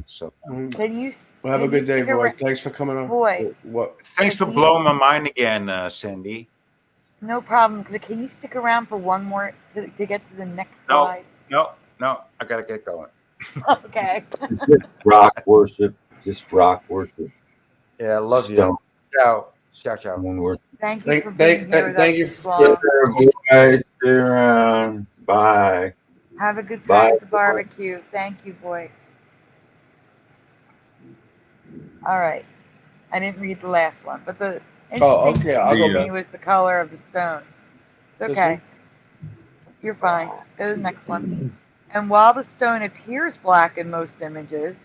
So Can you? Well, have a can good you day, stick boy. around- Thanks for coming on. Boy. What? thanks for Can you- blowing my mind again, Sandy. No problem. Can you stick around for one more to get to the next No, slide? no, I gotta get going. Okay. It's just rock worship. Just rock worship. Yeah, I love Stone. you. Ciao, ciao, ciao. Worship. Thank you for being here with us you. this long. Guys, stay around. Bye. Have a good time Bye. at the barbecue. Thank you, boy. All right. I didn't read the last one, but the interesting okay, I'll thing go to back. me was the color of the stone. It's This okay. one? You're fine. Go to the next one. And while the stone appears black in most images,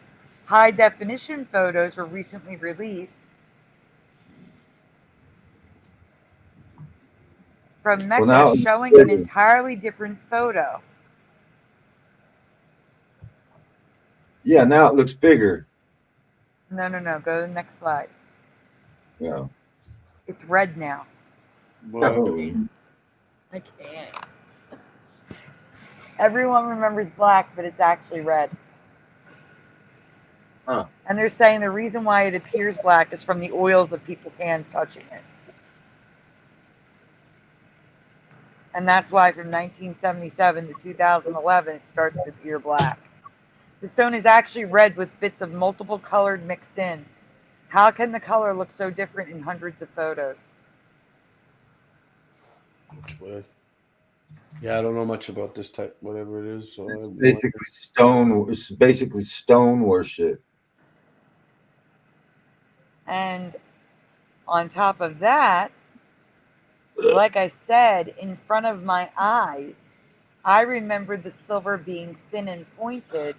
high-definition photos were recently released from Mecca now- showing an entirely different photo. Yeah, now it looks bigger. No. Go to the next slide. Yeah. It's red now. Oh. I can't. Everyone remembers black, but it's actually red. Huh. And they're saying the reason why it appears black is from the oils of people's hands touching it. And that's why from 1977 to 2011, it starts to appear black. The stone is actually red with bits of multiple colored mixed in. How can the color look so different in hundreds of photos? That's weird. Yeah, I don't know much about this type, whatever it is. So It's basically stone. It's basically stone worship. And on top of that, like I said, in front of my eyes, I remembered the silver being thin and pointed,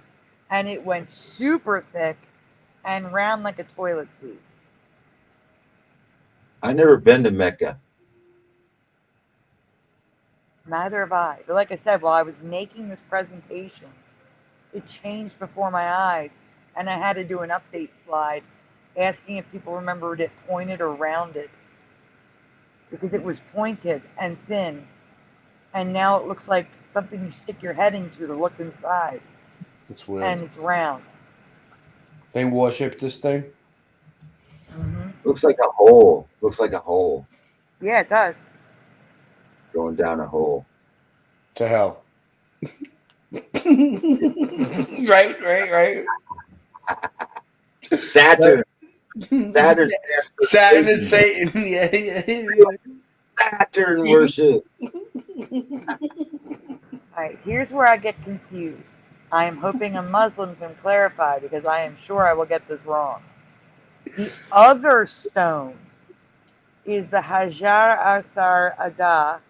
and it went super thick and round like a toilet seat. I never been to Mecca. Neither have I. But like I said, while I was making this presentation, it changed before my eyes, and I had to do an update slide asking if people remembered it pointed or rounded, because it was pointed and thin, and now it looks like something you stick your head into to look inside. It's weird. And it's round. They worship this thing. Looks like a hole. Looks like a hole Yeah, it does. going down a hole. To hell. right. Saturn. Saturn is Satan. Yeah. Saturn worship. All right, here's where I get confused. I am hoping a Muslim can clarify, because I am sure I will get this wrong. The other stone is the Hajar Asar Ada.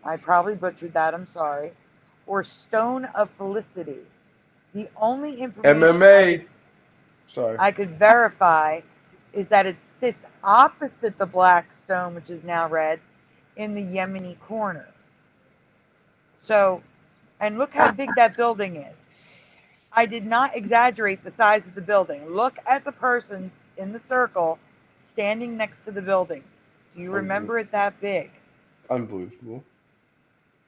I probably butchered that, I'm sorry. Or Stone of Felicity. The only information MMA. Sorry. I could verify is that it sits opposite the black stone, which is now red, in the Yemeni corner. So, and look how big that building is. I did not exaggerate the size of the building. Look at the persons in the circle standing next to the building. Do you remember it that big? Unbelievable.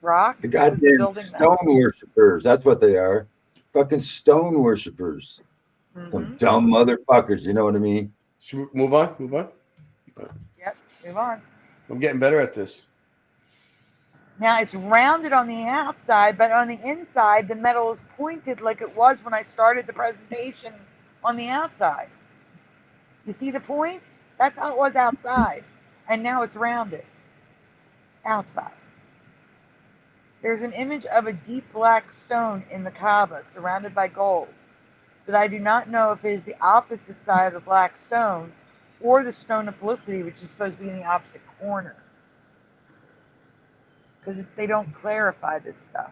Rock? The What was goddamn building stone worshipers. That's what they are. Fucking stone worshipers. Some dumb motherfuckers. You know what I mean? Should we move on? Yep, move on. I'm getting better at this. Now it's rounded on the outside, but on the inside, the metal is pointed like it was when I started the presentation on the outside. You see the points? That's how it was outside. And now it's rounded outside. There's an image of a deep black stone in the Kaaba surrounded by gold, but I do not know if it is the opposite side of the black stone or the Stone of Felicity, which is supposed to be in the opposite corner. because they don't clarify this stuff.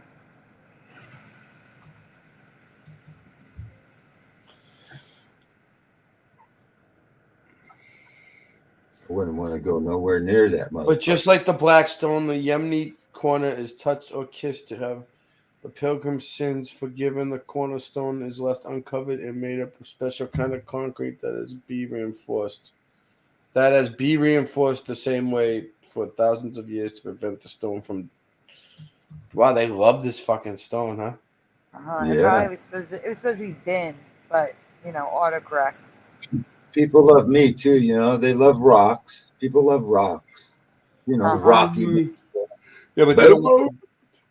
I wouldn't want to go nowhere near that motherfucker. But just like the black stone, the Yemeni corner is touched or kissed to have the pilgrim's sins forgiven. The cornerstone is left uncovered and made up of special kind of concrete that is be reinforced. That has be reinforced the same way for thousands of years to prevent the stone from. Wow, they love this fucking stone, huh? Yeah. It was supposed to be thin, but autocorrect. People love me too, they love rocks. People love rocks. Rocky. Yeah, but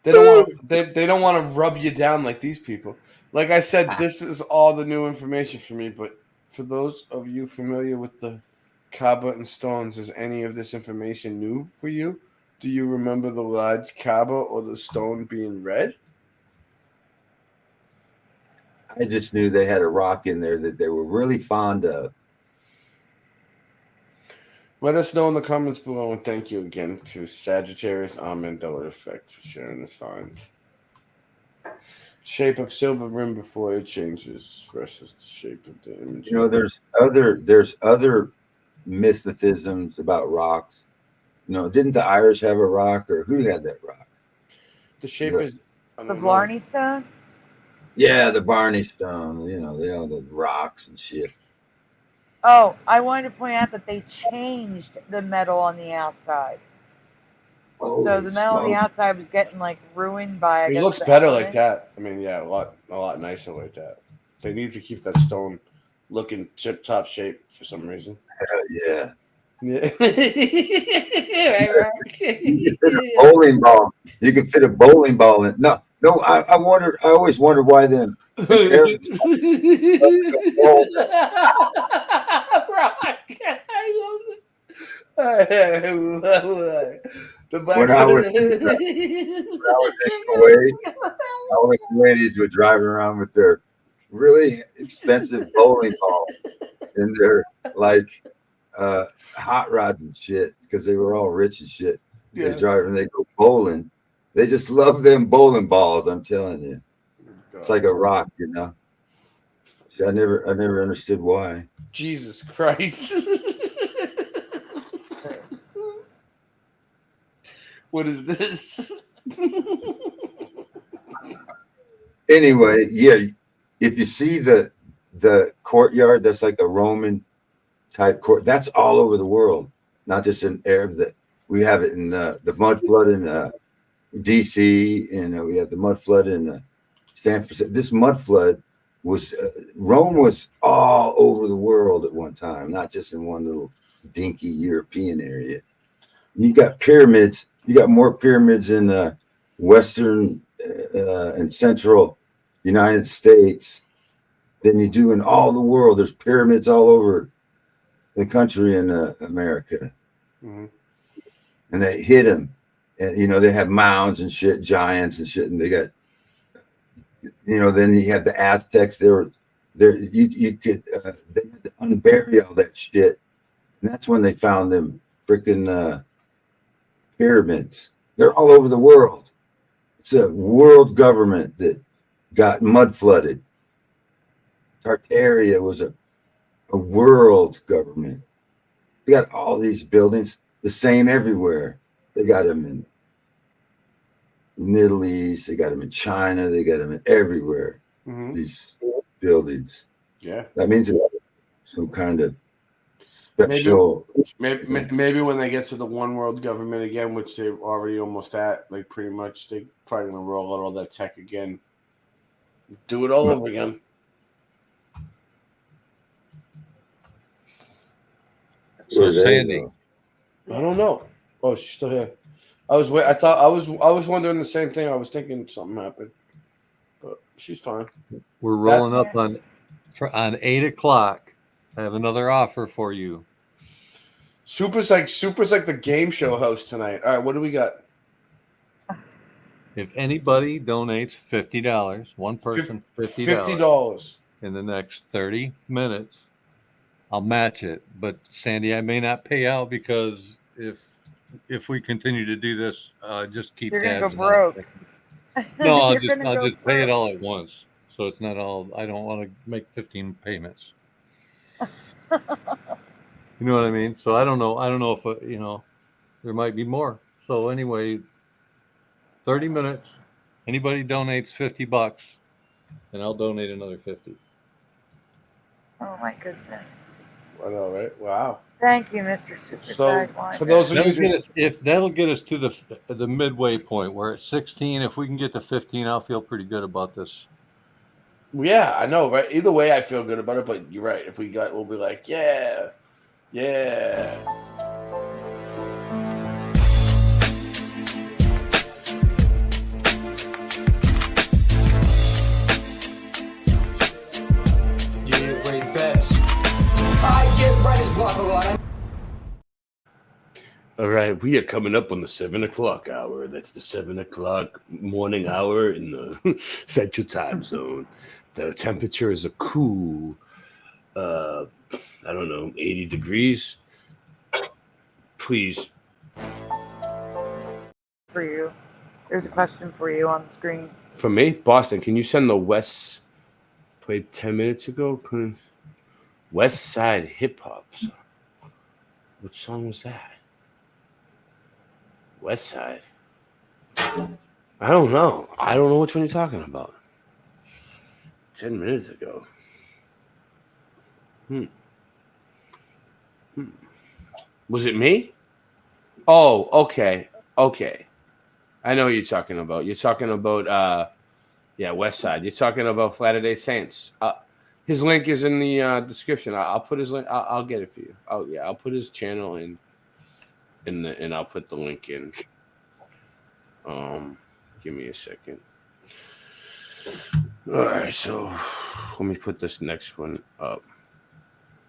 they don't want to rub you down like these people. Like I said, this is all the new information for me, but for those of you familiar with the Kaaba and stones, is any of this information new for you? Do you remember the large Kaaba or the stone being red? I just knew they had a rock in there that they were really fond of. Let us know in the comments below, and thank you again to Sagittarius Mandela Effect for sharing this find. Shape of silver rim before it changes versus the shape of the image. There's other mysticisms about rocks. Didn't the Irish have a rock, or who had that rock? The shape is the Blarney Stone. Yeah, the Barney Stone. They all the rocks and shit. Oh, I wanted to point out that they changed the metal on the outside. So the metal on the outside was getting ruined by. It looks better like that. I mean, yeah, a lot nicer like that. They need to keep that stone looking tip top shape for some reason. Yeah. Yeah. You can fit a bowling ball. You can fit a bowling ball in. No. I always wonder why them. When I was in Kuwait, Kuwaitis were driving around with their really expensive bowling ball and their hot rods and shit, because they were all rich and shit. Yeah. They drive and they go bowling. They just love them bowling balls. I'm telling you, it's like a rock, I never understood why. Jesus Christ. What is this? Anyway, yeah, if you see the courtyard, that's like a Roman type court. That's all over the world, not just in Arab. That we have it in the Mudflood in DC, and we have the Mudflood in San Francisco. This Mudflood was Rome was all over the world at one time, not just in one little dinky European area. You got pyramids. You got more pyramids in the western and central United States than you do in all the world. There's pyramids all over the country in America. Mm-hmm. And they hit them. And, they have mounds and shit, giants and shit. And they got, then you have the Aztecs. You could, they had to unbury all that shit. And that's when they found them freaking pyramids. They're all over the world. It's a world government that got mud flooded. Tartaria was a world government. They got all these buildings the same everywhere. They got them in the Middle East. They got them in China. They got them in everywhere. Mm-hmm. These buildings. Yeah. That means some kind of special. Maybe when they get to the one world government again, which they're already almost at, pretty much, they're probably going to roll out all that tech again. Do it all over again. So Sandy, I don't know. Oh, she's still here. I was wondering the same thing. I was thinking something happened, but she's fine. We're rolling up on 8 o'clock. I have another offer for you. Super's like the game show host tonight. All right, what do we got? If anybody donates $50, one person $50 in the next 30 minutes, I'll match it. But Sandy, I may not pay out because if if we continue to do this, just keep You're gonna tabs go on it. broke. No, I'll You're just gonna go pay it broke. all at once, so it's not all. I don't want to make 15 payments. You know what I mean? So I don't know. I don't know if there might be more. So anyway, 30 minutes. Anybody donates $50, and I'll donate another 50. Oh my goodness. I know, right? Wow. Thank you, Mr. Super So, Sidewinder. for those of you That'll get us to the midway point where at 16, if we can get to 15, I'll feel pretty good about this. Yeah, I know, right? Either way, I feel good about it, but you're right. If we got, we'll be like, yeah. Way best. I get right as block a lot. All right, we are coming up on the 7 o'clock hour. That's the 7 o'clock morning hour in the Central Time Zone. The temperature is a cool, I don't know, 80 degrees. Please. For you. There's a question for you on the screen. For me, Boston, can you send the West played 10 minutes ago? West Side Hip Hop song. What song was that? West Side. I don't know. I don't know which one you're talking about. 10 minutes ago. Was it me? Oh, okay. I know what you're talking about. You're talking about West Side. You're talking about Latter-day Saints. His link is in the description. I'll put his link. I'll get it for you. I'll put his channel in and I'll put the link in. Give me a second. All right, so let me put this next one up.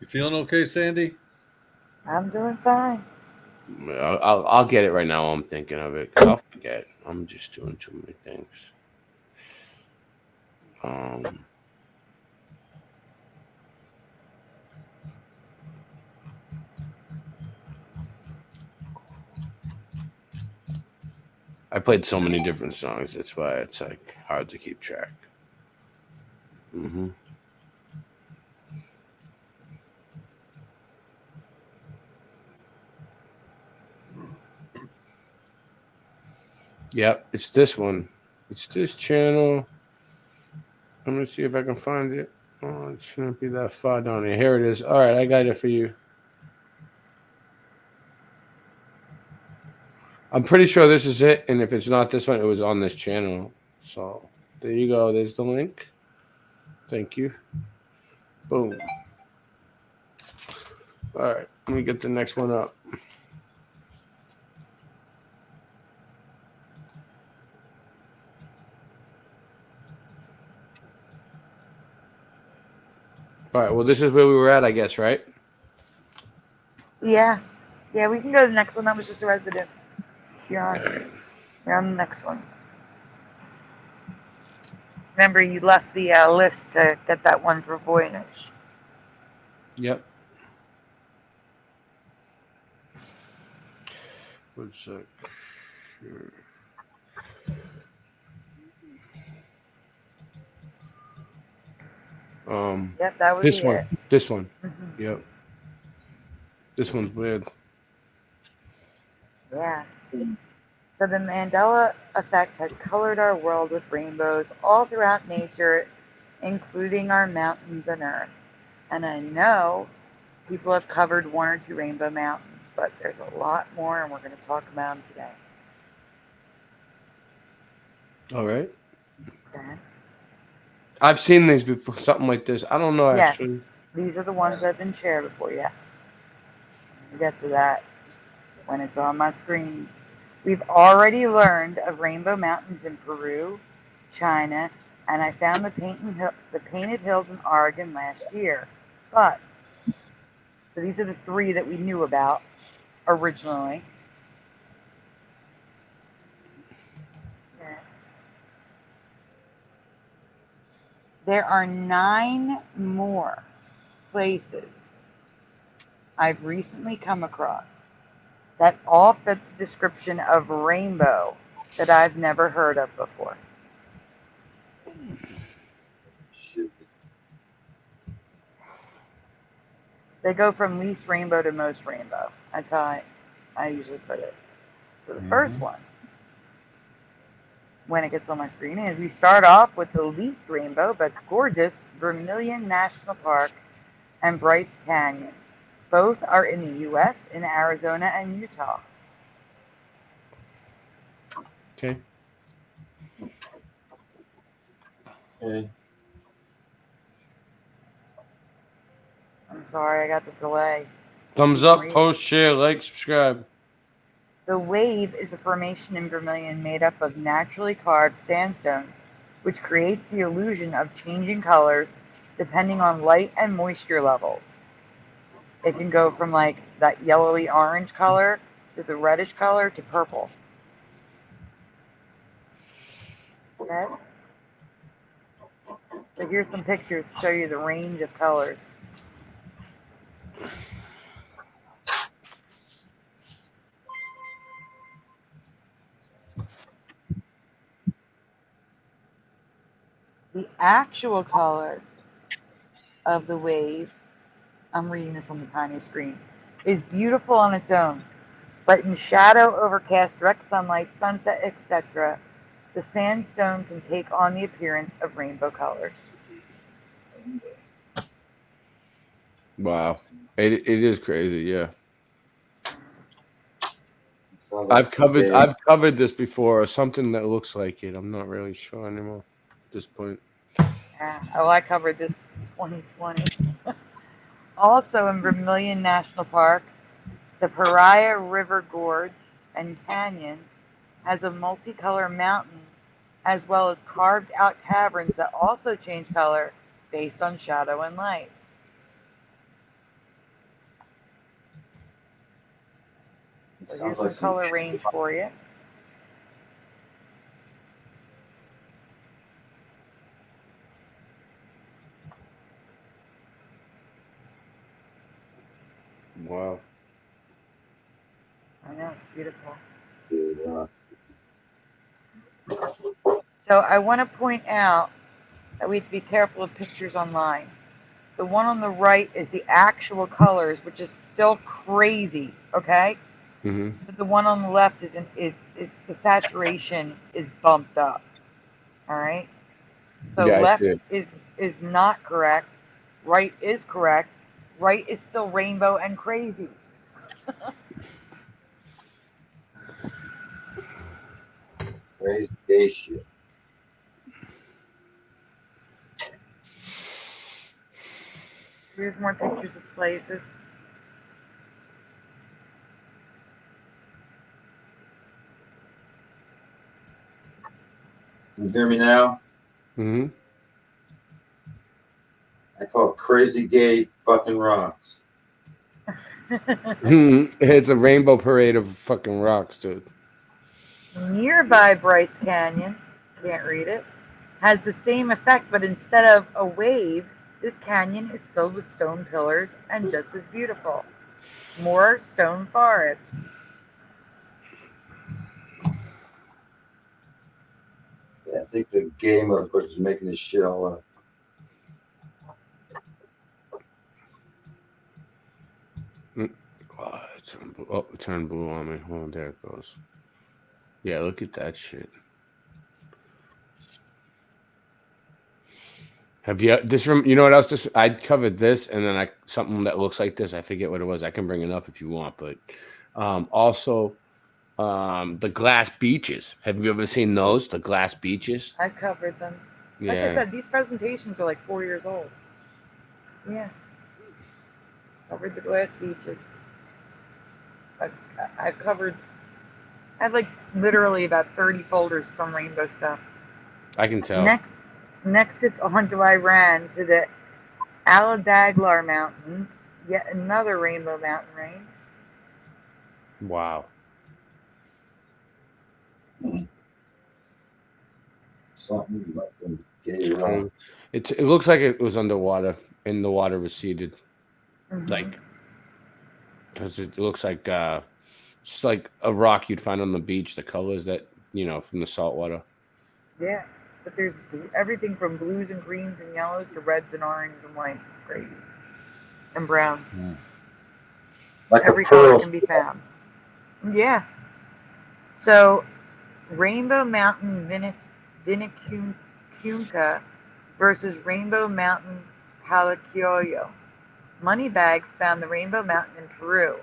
You feeling okay, Sandy? I'm doing fine. I'll get it right now while I'm thinking of it, because I'll forget. I'm just doing too many things. I played so many different songs. That's why it's like hard to keep track. Yep, it's this one. It's this channel. I'm gonna see if I can find it. Oh, it shouldn't be that far down here. Here it is. All right, I got it for you. I'm pretty sure this is it, and if it's not this one, it was on this channel. So there you go. There's the link. Thank you. Boom. All right, let me get the next one up. All right, well, this is where we were at, I guess, right? Yeah, we can go to the next one. That was just a resident. You're on the next one. Remember, you left the list to get that one for Voynich. Yep. One sec. Sure. Yep, that was this one. it. This one. Yep. This one's weird. Yeah. So the Mandela effect has colored our world with rainbows all throughout nature, including our mountains and earth. And I know people have covered one or two rainbow mountains, but there's a lot more, and we're going to talk about them today. All right. Okay. I've seen these before, something like this. I don't know, Yes, actually. these are the ones that have been shared before, yes. We'll get to that when it's on my screen. We've already learned of rainbow mountains in Peru, China, and I found the Painted Hills in Oregon last year. But, so these are the three that we knew about originally. There are 9 more places I've recently come across that all fit the description of rainbow that I've never heard of before. They go from least rainbow to most rainbow. That's how I usually put it. So the first one, when it gets on my screen, is we start off with the least rainbow but gorgeous Vermilion National Park and Bryce Canyon. Both are in the U.S. in Arizona and Utah. Okay. Okay. I'm sorry, I got the delay. Thumbs up, post, share, like, subscribe. The wave is a formation in Vermilion made up of naturally carved sandstone, which creates the illusion of changing colors depending on light and moisture levels. It can go from like that yellowy orange color to the reddish color to purple. Okay? So here's some pictures to show you the range of colors. The actual color of the wave, I'm reading this on the tiny screen, is beautiful on its own, but in shadow, overcast, direct sunlight, sunset, etc., the sandstone can take on the appearance of rainbow colors. Wow, it is crazy. Yeah, I've covered this before, or something that looks like it. I'm not really sure anymore at this point. Oh, I covered this 2020. Also in Vermilion National Park, the Paria River Gorge and Canyon has a multicolor mountain as well as carved out caverns that also change color based on shadow and light. So here's the color range for you. Wow. I know, it's beautiful. So I want to point out that we have to be careful of pictures online. The one on the right is the actual colors, which is still crazy, okay? Mm-hmm. But the one on the left is the saturation is bumped up. All right? So Yeah, left is not correct. Right is correct. Right is still rainbow and crazy. Crazy gay shit. Here's more pictures of places. Can you hear me now? Mm-hmm. I call it crazy gay fucking rocks. It's a rainbow parade of fucking rocks, dude. Nearby Bryce Canyon, can't read it, has the same effect, but instead of a wave, this canyon is filled with stone pillars and just as beautiful. More stone forests. Yeah, I think the gay motherfuckers is making this shit all up. Oh, it turned blue on me. Oh, there it goes. Yeah, look at that shit. Have you this from? You know what else? Just I covered this, and then something that looks like this. I forget what it was. I can bring it up if you want, but also the glass beaches. Have you ever seen those? The glass beaches. I covered them. Like Yeah. I said, these presentations are like 4 years old. Yeah. Covered the glass beaches. I've covered. I have like literally about 30 folders from rainbow stuff. I can tell. Next it's on to Iran to the Aladaglar Mountains, yet another rainbow mountain range. Wow. Something like them gay rocks. It looks like it was underwater, and the water receded. Mhm. Like, because it looks like It's like a rock you'd find on the beach. The colors that from the salt water. Yeah, but there's everything from blues and greens and yellows to reds and orange and white. It's crazy. And browns. Like Every a color pearl. can be found. Yeah. So, Rainbow Mountain Vinicunca versus Rainbow Mountain Halaquillo. Moneybags found the Rainbow Mountain in Peru.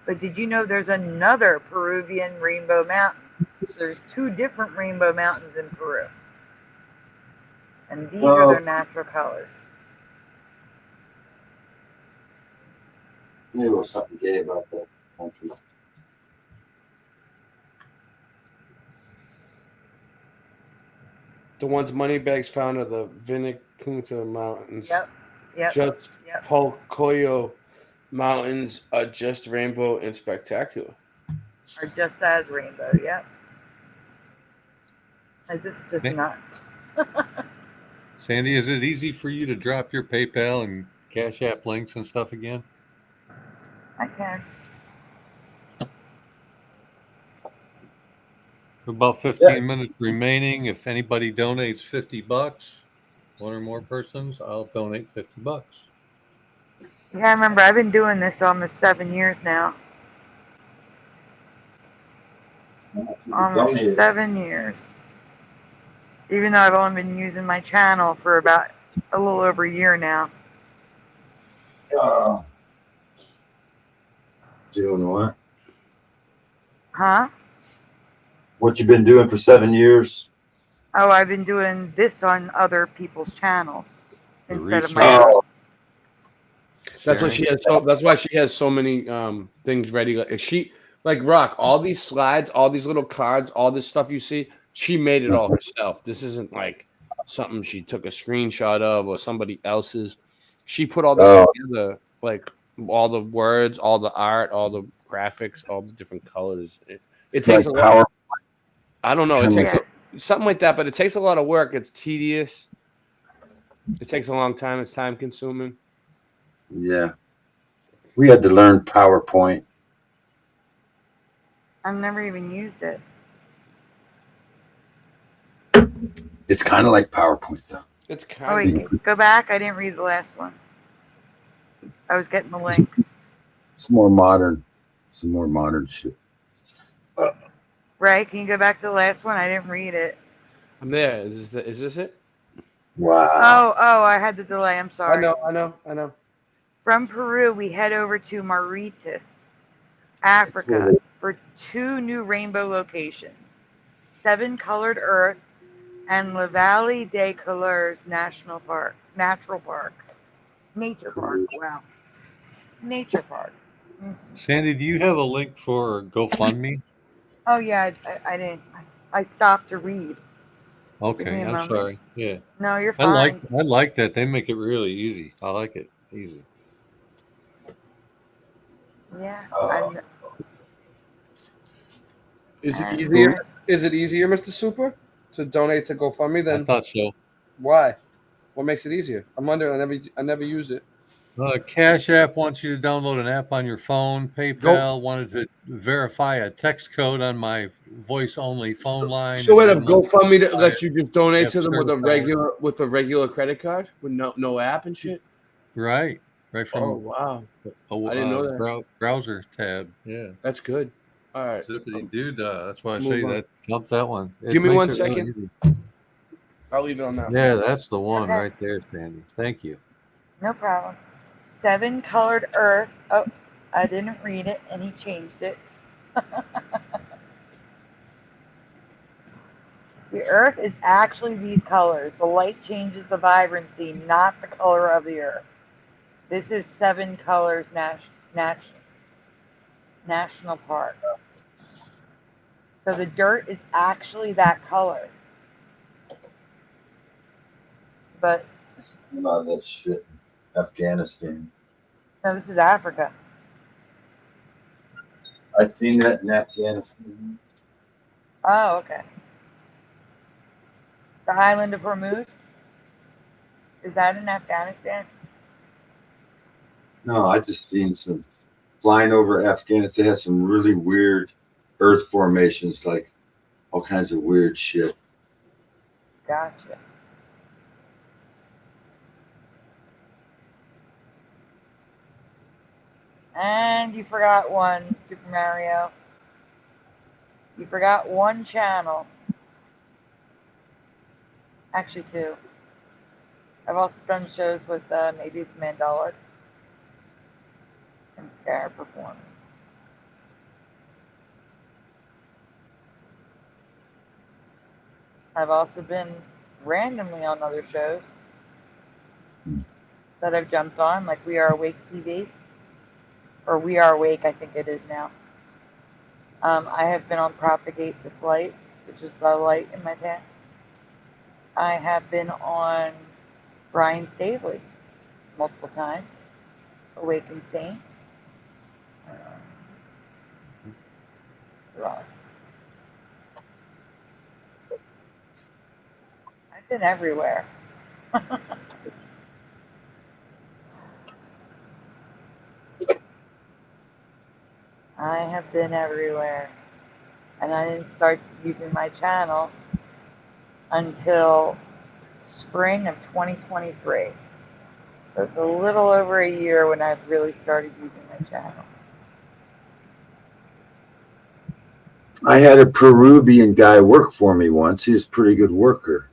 But did you know there's another Peruvian Rainbow Mountain? So there's two different Rainbow Mountains in Peru. And these are their natural colors. Maybe there was something gay about that country. The ones Moneybags found are the Vinicunca Mountains. Yep. Just Polcoyo Mountains are just rainbow and spectacular. Are just as rainbow, yep. Like, this is just nuts. Sandy, is it easy for you to drop your PayPal and Cash App links and stuff again? I can. About 15 minutes remaining. If anybody donates $50, one or more persons, I'll donate $50. Yeah, I remember I've been doing this almost 7 years now. Almost 7 years. Even though I've only been using my channel for about a little over a year now. Doing what? Huh? What you been doing for 7 years? Oh, I've been doing this on other people's channels instead of my own. That's why she has that's why she has so many things ready. Like Rock, all these slides, all these little cards, all this stuff you see, she made it all herself. This isn't like something she took a screenshot of or somebody else's. She put all this together, like all the words, all the art, all the graphics, all the different colors. It takes a lot. I don't know. It takes something like that, but it takes a lot of work. It's tedious. It takes a long time. It's time consuming. Yeah. We had to learn PowerPoint. I've never even used it. It's kind of like PowerPoint, though. It's Oh, wait, go back. I didn't read the last one. I was getting the links. It's more modern. Some more modern shit. Right? Can you go back to the last one? I didn't read it. I'm there. Is this it? Wow. Oh, I had the delay. I'm sorry. I know. From Peru, we head over to Mauritius, Africa, for 2 new rainbow locations. 7 Colored Earth and La Vallée des Couleurs National Park. Nature Park. Wow. Nature Park. Sandy, do you have a link for GoFundMe? Oh, yeah, I didn't. I stopped to read. Okay, I'm sorry. Yeah. No, you're fine. I like that. They make it really easy. I like it. Easy. Yeah. Is it easier? Is it easier, Mr. Super, to donate to GoFundMe than? I thought so. Why? What makes it easier? I'm wondering. I never used it. Cash App wants you to download an app on your phone. PayPal wanted to verify a text code on my voice-only phone line. So wait, a GoFundMe that lets you just donate to them with a regular credit card with no app and shit. Right from. Oh wow! I didn't know that. Browser tab. Yeah, that's good. All right, zippity doo dah. That's why I say that. Dump that one. Give me 1 second. I'll leave it on that. Yeah, that's the one right there, Sandy. Thank you. No problem. 7 Colored Earth. Oh, I didn't read it, and he changed it. The Earth is actually these colors. The light changes the vibrancy, not the color of the Earth. This is 7 Colors National Park. So the dirt is actually that color. But a lot of that shit. Afghanistan. No, this is Africa. I've seen that in Afghanistan. Oh, okay. The island of Hormuz? Is that in Afghanistan? No, I just seen some flying over Afghanistan. They had some really weird earth formations, like all kinds of weird shit. Gotcha. And you forgot one, Super Mario. You forgot one channel. Actually, two. I've also done shows with maybe it's Mandelas and Scare Performance. I've also been randomly on other shows that I've jumped on, like We Are Awake TV, or We Are Awake, I think it is now. I have been on Propagate This Light, which is the light in my pants. I have been on Brian Stavely multiple times, Awakened Saint. I've been everywhere. I have been everywhere. And I didn't start using my channel until spring of 2023. So it's a little over a year when I've really started using my channel. I had a Peruvian guy work for me once. He was a pretty good worker.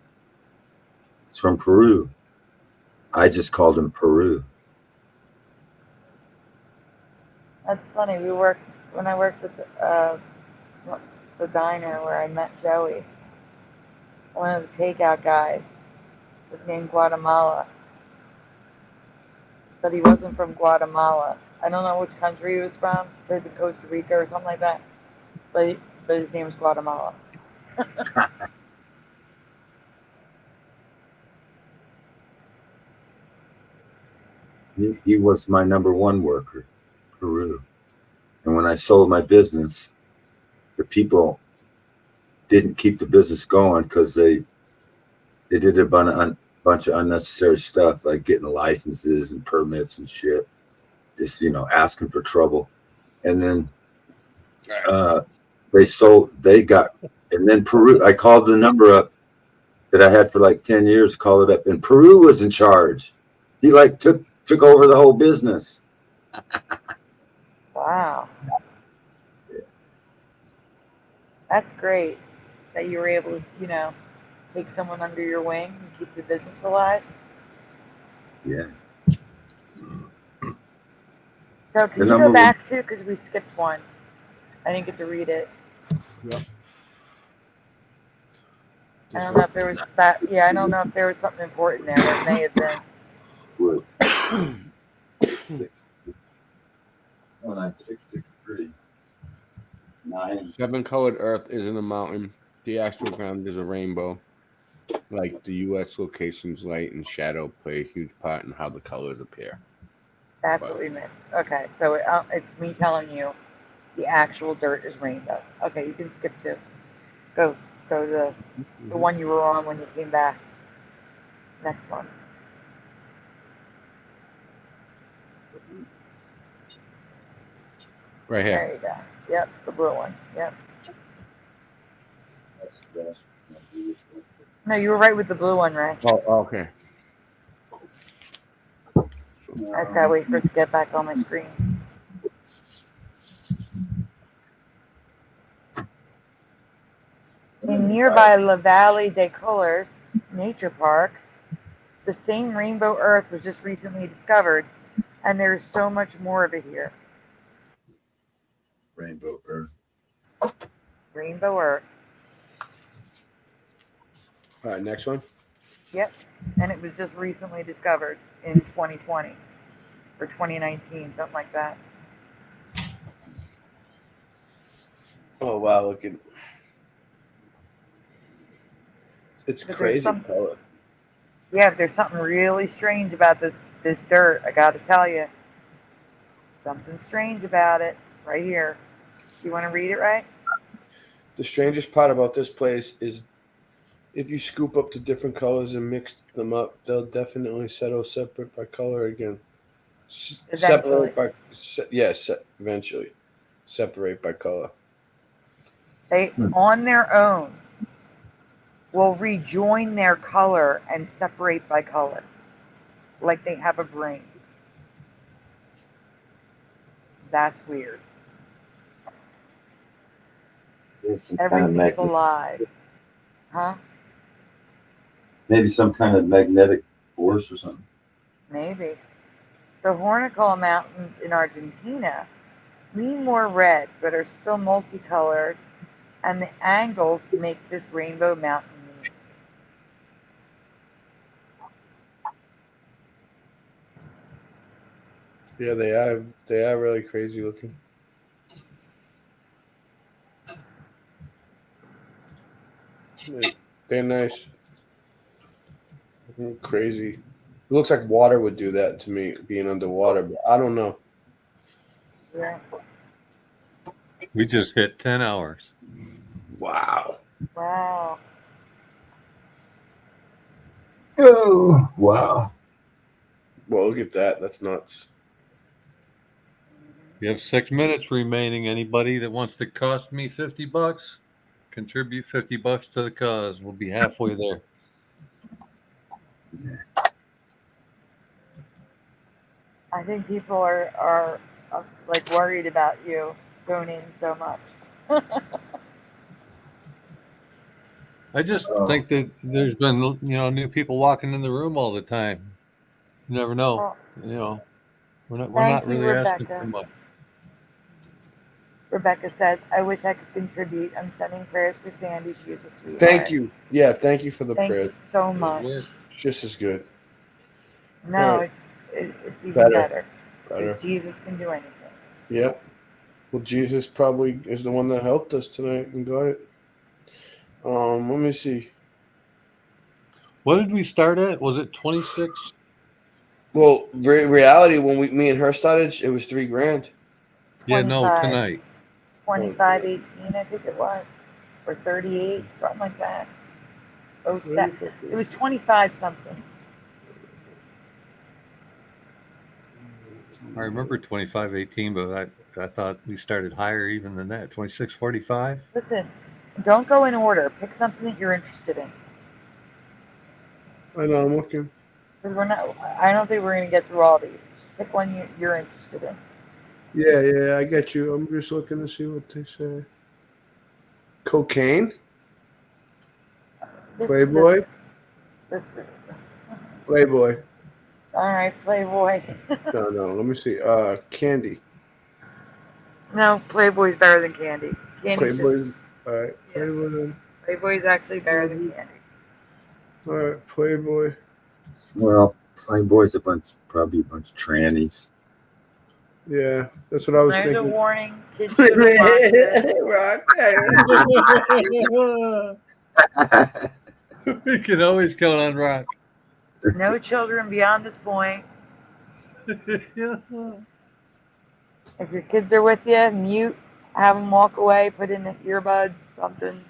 He's from Peru. I just called him Peru. That's funny. When I worked at the diner where I met Joey. One of the takeout guys was named Guatemala. But he wasn't from Guatemala. I don't know which country he was from, maybe Costa Rica or something like that. But his name is Guatemala. He was my number one worker, Peru. And when I sold my business, the people didn't keep the business going because they did a bunch of unnecessary stuff, like getting licenses and permits and shit. Just, asking for trouble. And then and then Peru, I called the number up that I had for like 10 years, called it up, and Peru was in charge. He took over the whole business. Wow. That's great that you were able to, take someone under your wing and keep the business alive. Yeah. So can you go back to, because we skipped one. I didn't get to read it. Yep. I don't know if there was that. Yeah, I don't know if there was something important there. There may have been. Wood. 663. 9. 7-colored earth is in a mountain. The astral ground is a rainbow. Like the U.S. locations, light and shadow play a huge part in how the colors appear. That's what we missed. Okay, so it's me telling you the actual dirt is rainbow. Okay, you can skip to. Go to the one you were on when you came back. Next one. Right here. There you go. Yep, the blue one. Yep. No, you were right with the blue one, Ray. Oh, okay. I just gotta wait for it to get back on my screen. In nearby La Valley des Couleurs Nature Park, the same rainbow earth was just recently discovered, and there is so much more of it here. Rainbow earth. Rainbow earth. All right, next one. Yep, and it was just recently discovered in 2020 or 2019, something like that. Oh wow, look at it's crazy color. Yeah, there's something really strange about this dirt. I got to tell you, something strange about it. It's right here. You want to read it, right? The strangest part about this place is if you scoop up the different colors and mix them up, they'll definitely settle separate by color again. Separate by yes, eventually. Separate by color. They on their own will rejoin their color and separate by color, like they have a brain. That's weird. Everything is alive. Huh? Maybe some kind of magnetic force or something. Maybe. The Hornical Mountains in Argentina lean more red, but are still multicolored, and the angles make this rainbow mountain unique. Yeah, they are really crazy looking. They're nice. Crazy. It looks like water would do that to me, being underwater, but I don't know. Yeah. We just hit 10 hours. Wow. Wow. Oh, wow. Well, look at that. That's nuts. You have 6 minutes remaining. Anybody that wants to cost me $50, contribute $50 to the cause. We'll be halfway there. I think people are like worried about you donating so much. I just think that there's been, new people walking in the room all the time. You never know. Well, We're thank not you, really asking Rebecca. too much. Rebecca says, I wish I could contribute. I'm sending prayers for Sandy. She is a sweetheart. Thank you. Yeah, thank you for the Thank prayers. you so much. It's just as good. No, All right. it's even better. Better. Because Jesus can do anything. Yep. Well, Jesus probably is the one that helped us tonight and got it. Let me see. What did we start at? Was it 26? Well, reality, when me and her started, it was $3,000. Yeah, no, 25. tonight. 25.18, I think it was. Or 38, something like that. Oh, it was 25 something. I remember 25.18, but I thought we started higher even than that. 26.45. Listen, don't go in order. Pick something that you're interested in. I know, I'm looking. Because I don't think we're going to get through all these. Just pick one you're interested in. Yeah, I get you. I'm just looking to see what they say. Cocaine? Playboy? Playboy. All right, Playboy. No, let me see. Candy. No, Playboy's better than Candy. Playboy. All right, Playboy. Playboy's actually better than Candy. All right, Playboy. Well, Playboy's probably a bunch of trannies. Yeah, that's what I was There's thinking. a warning. Kids shouldn't watch this. We can always count on Rock. No children beyond this point. If your kids are with you, mute, have them walk away, put in the earbuds, something.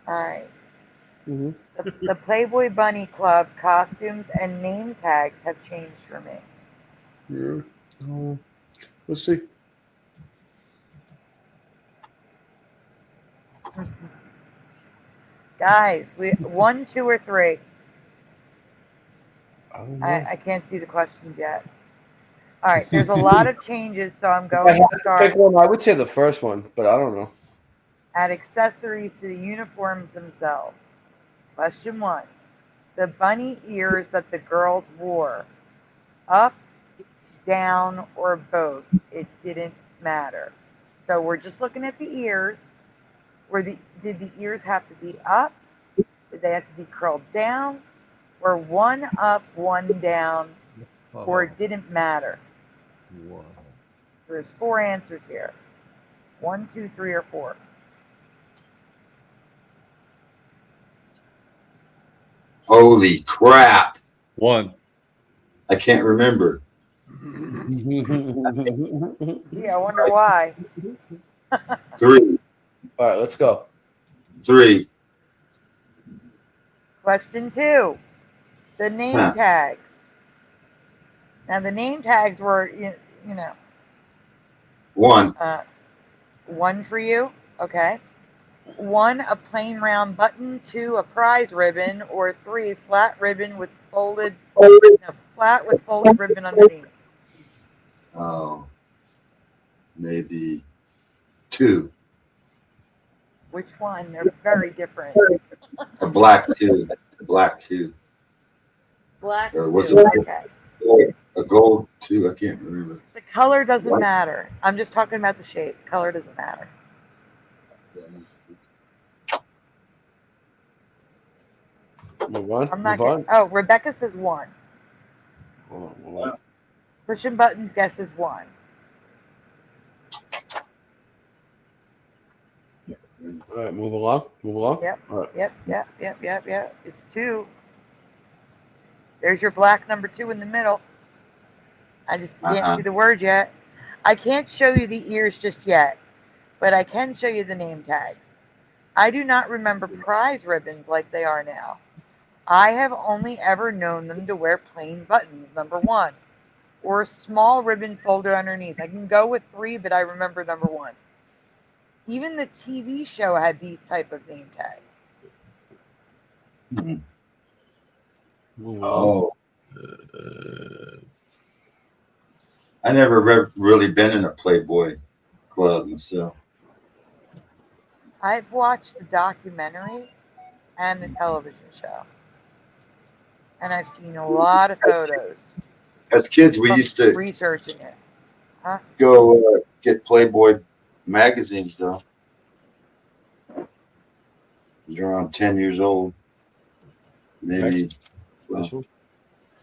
All right. Mm-hmm. The Playboy Bunny Club costumes and name tags have changed for me. Yeah. Let's see. Guys, 1, 2, or 3. I can't see the questions yet. All right, there's a lot of changes, so I'm going to Pick start one. I would say the first one, but I don't know. at accessories to the uniforms themselves. Question 1. The bunny ears that the girls wore, up, down, or both, it didn't matter. So we're just looking at the ears. Did the ears have to be up? Did they have to be curled down? Or one up, one down? Or it didn't matter? Wow. There's 4 answers here. 1, 2, 3, or 4. Holy crap. 1. I can't remember. Gee, I wonder why. 3. All right, let's go. 3. Question 2. The name tags. Now the name tags were, you know, One. One for you, okay. 1, a plain round button. 2, a prize ribbon. Or 3, flat ribbon with folded, flat with folded ribbon underneath. Oh, maybe 2. Which one? They're very different. A black 2. A black 2. Black Or was 2, it okay. a gold 2? I can't remember. The color doesn't matter. I'm just talking about the shape. Color doesn't matter. Move on. I'm not Move on. Oh, Rebecca says 1. Move on. Pushing buttons guesses 1. All right, move along. Move along. Yep. All right. Yep. It's 2. There's your black number 2 in the middle. I just can't see the word yet. I can't show you the ears just yet, but I can show you the name tags. I do not remember prize ribbons like they are now. I have only ever known them to wear plain buttons, number 1, or a small ribbon folded underneath. I can go with 3, but I remember number 1. Even the TV show had these type of name tags. Oh. I never really been in a Playboy club myself. I've watched the documentary and the television show. And I've seen a lot of photos. As kids, we used to researching it. Huh? Go get Playboy magazines, though. You're around 10 years old. Maybe. Well,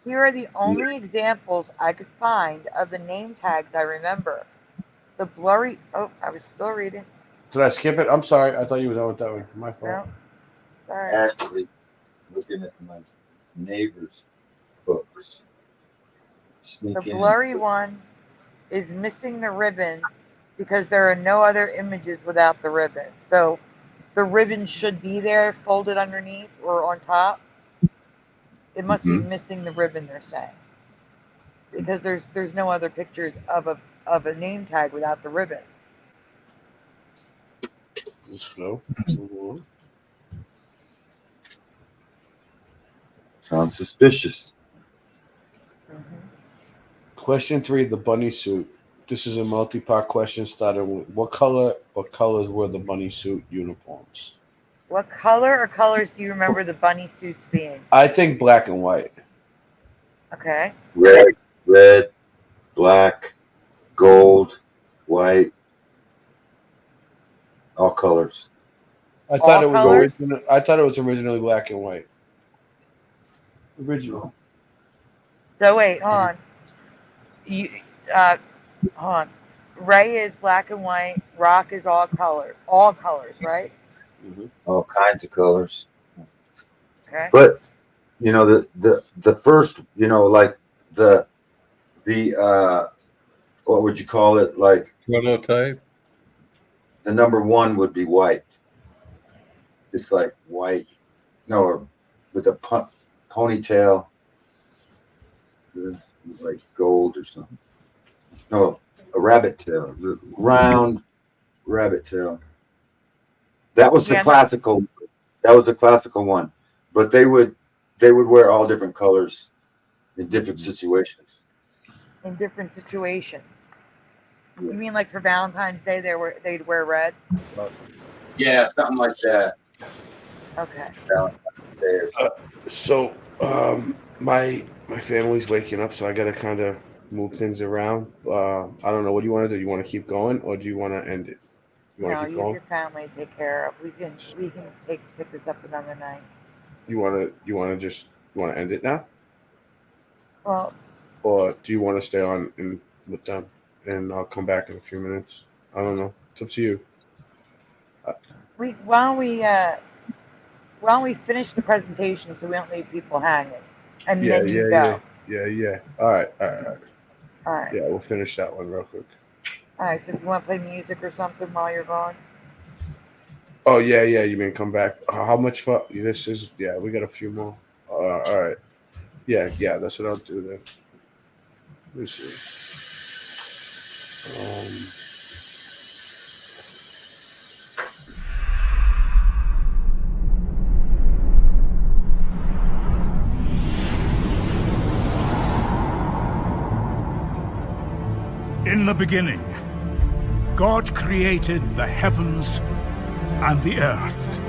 Here are the only examples I could find of the name tags I remember. The blurry... Oh, I was still reading. Did I skip it? I'm sorry. I thought you were done with that one. My fault. No. Sorry. actually, looking at my neighbor's books. The blurry one is missing the ribbon because there are no other images without the ribbon. So the ribbon should be there folded underneath or on top. It must be missing the ribbon, they're saying. Because there's no other pictures of a name tag without the ribbon. Slow. Sounds suspicious. Question 3, the bunny suit. This is a multi-part question started with what color or colors were the bunny suit uniforms? What color or colors do you remember the bunny suits being? I think black and white. Okay. Red, black, gold, white, all colors. I thought All it was colors? I thought it was originally black and white. Original. So wait, hold on. Hold on. Ray is black and white. Rock is all colors, right? All kinds of colors. Okay. But you know the first, you know, like the what would you call it? Like prototype. The number 1 would be white. It's like white, no, or with a ponytail. It was like gold or something. No, a rabbit tail, round rabbit tail. That was the classical. That was the classical one. But they would wear all different colors in different situations. In different situations. You mean like for Valentine's Day they'd wear red? Yeah, something like that. Okay. So my family's waking up, so I gotta kind of move things around. I don't know. What do you want to do? You want to keep going, or do you want to end it? You want No, to keep you going? your family take care of. We can pick this up another night. You want to end it now, Well, or do you want to stay on and with them, and I'll come back in a few minutes? I don't know. It's up to you. why don't we finish the presentation so we don't leave people hanging, and then you go. Yeah. All right. All right. Yeah, we'll finish that one real quick. All right. So if you want to play music or something while you're gone. Oh yeah. You mean come back? How much fun? This is we got a few more. All right. Yeah. That's what I'll do then. Let me see. In the beginning, God created the heavens and the earth.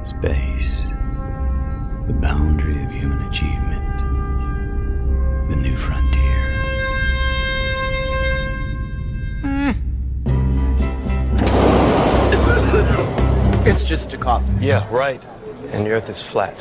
Space, the boundary of human achievement, the new frontier. It's just a cough. Yeah, right. And the Earth is flat.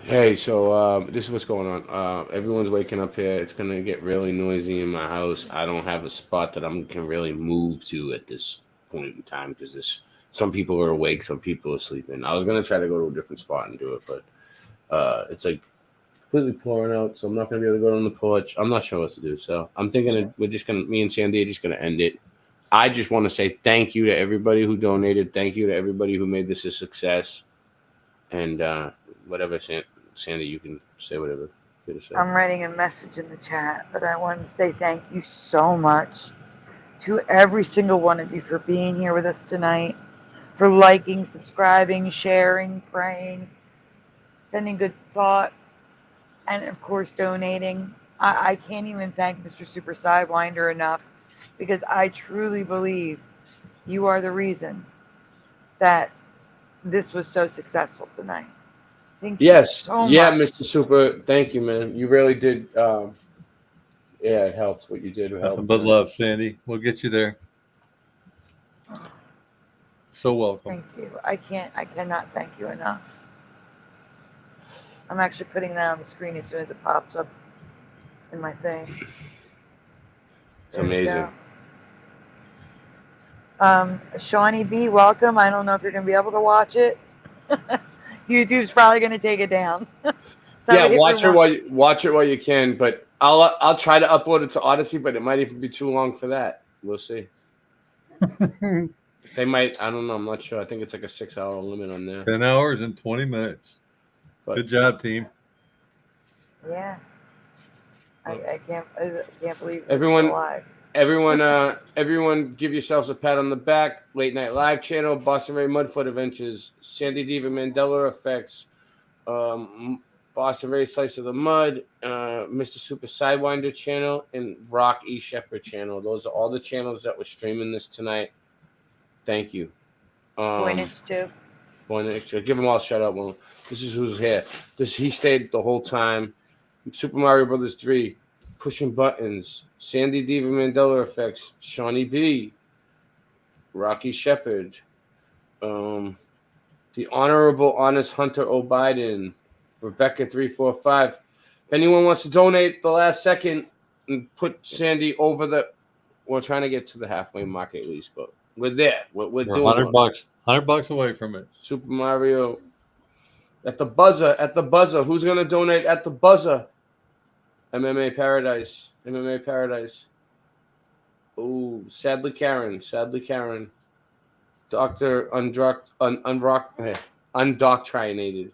Hey, so this is what's going on. Everyone's waking up here. It's gonna get really noisy in my house. I don't have a spot that I can really move to at this point in time because some people are awake, some people are sleeping. I was gonna try to go to a different spot and do it, but it's like completely pouring out, so I'm not gonna be able to go on the porch. I'm not sure what to do, so I'm thinking me and Sandy are just gonna end it. I just want to say thank you to everybody who donated. Thank you to everybody who made this a success. And whatever, Sandy, you can say whatever you to say. I'm writing a message in the chat, but I wanted to say thank you so much to every single one of you for being here with us tonight, for liking, subscribing, sharing, praying, sending good thoughts, and of course donating. I can't even thank Mr. Super Sidewinder enough because I truly believe you are the reason that this was so successful tonight. Thank you so much. Mr. Super. Thank you, man. You really did. It helped. What you did helped. Nothing but love, Sandy. We'll get you there. So welcome. Thank you. I cannot thank you enough. I'm actually putting that on the screen as soon as it pops up in my thing. It's amazing. Shawnee B, welcome. I don't know if you're going to be able to watch it. YouTube's probably going to take it down. Watch it while you can. But I'll try to upload it to Odyssey, but it might even be too long for that. We'll see. They might. I don't know. I'm not sure. I think it's like a 6-hour limit on there. 10 hours and 20 minutes. Good job, team. Yeah. I can't believe everyone. Alive. Everyone, give yourselves a pat on the back. Late Night Live channel, Boston Ray Mudfoot Adventures, SandyDivA Mandela Effects, Boston Ray Slice of the Mud, Mr. Super Sidewinder channel, and Rock E Shepherd channel. Those are all the channels that were streaming this tonight. Thank you. Voynich too. Voynich, give them all a shout out. Well, this is who's here. He stayed the whole time. Super Mario Brothers 3. Pushing Buttons, SandyDivA Mandela Effects, Shawnee B, Rocky Shepherd, the Honorable Honest Hunter O'Biden, Rebecca 345. If anyone wants to donate the last second and put Sandy over we're trying to get to the halfway mark at least, but we're there. We're doing $100 away from it. Super Mario at the buzzer. Who's gonna donate at the buzzer? MMA Paradise. Oh, sadly Karen. Dr. Undoctrinated.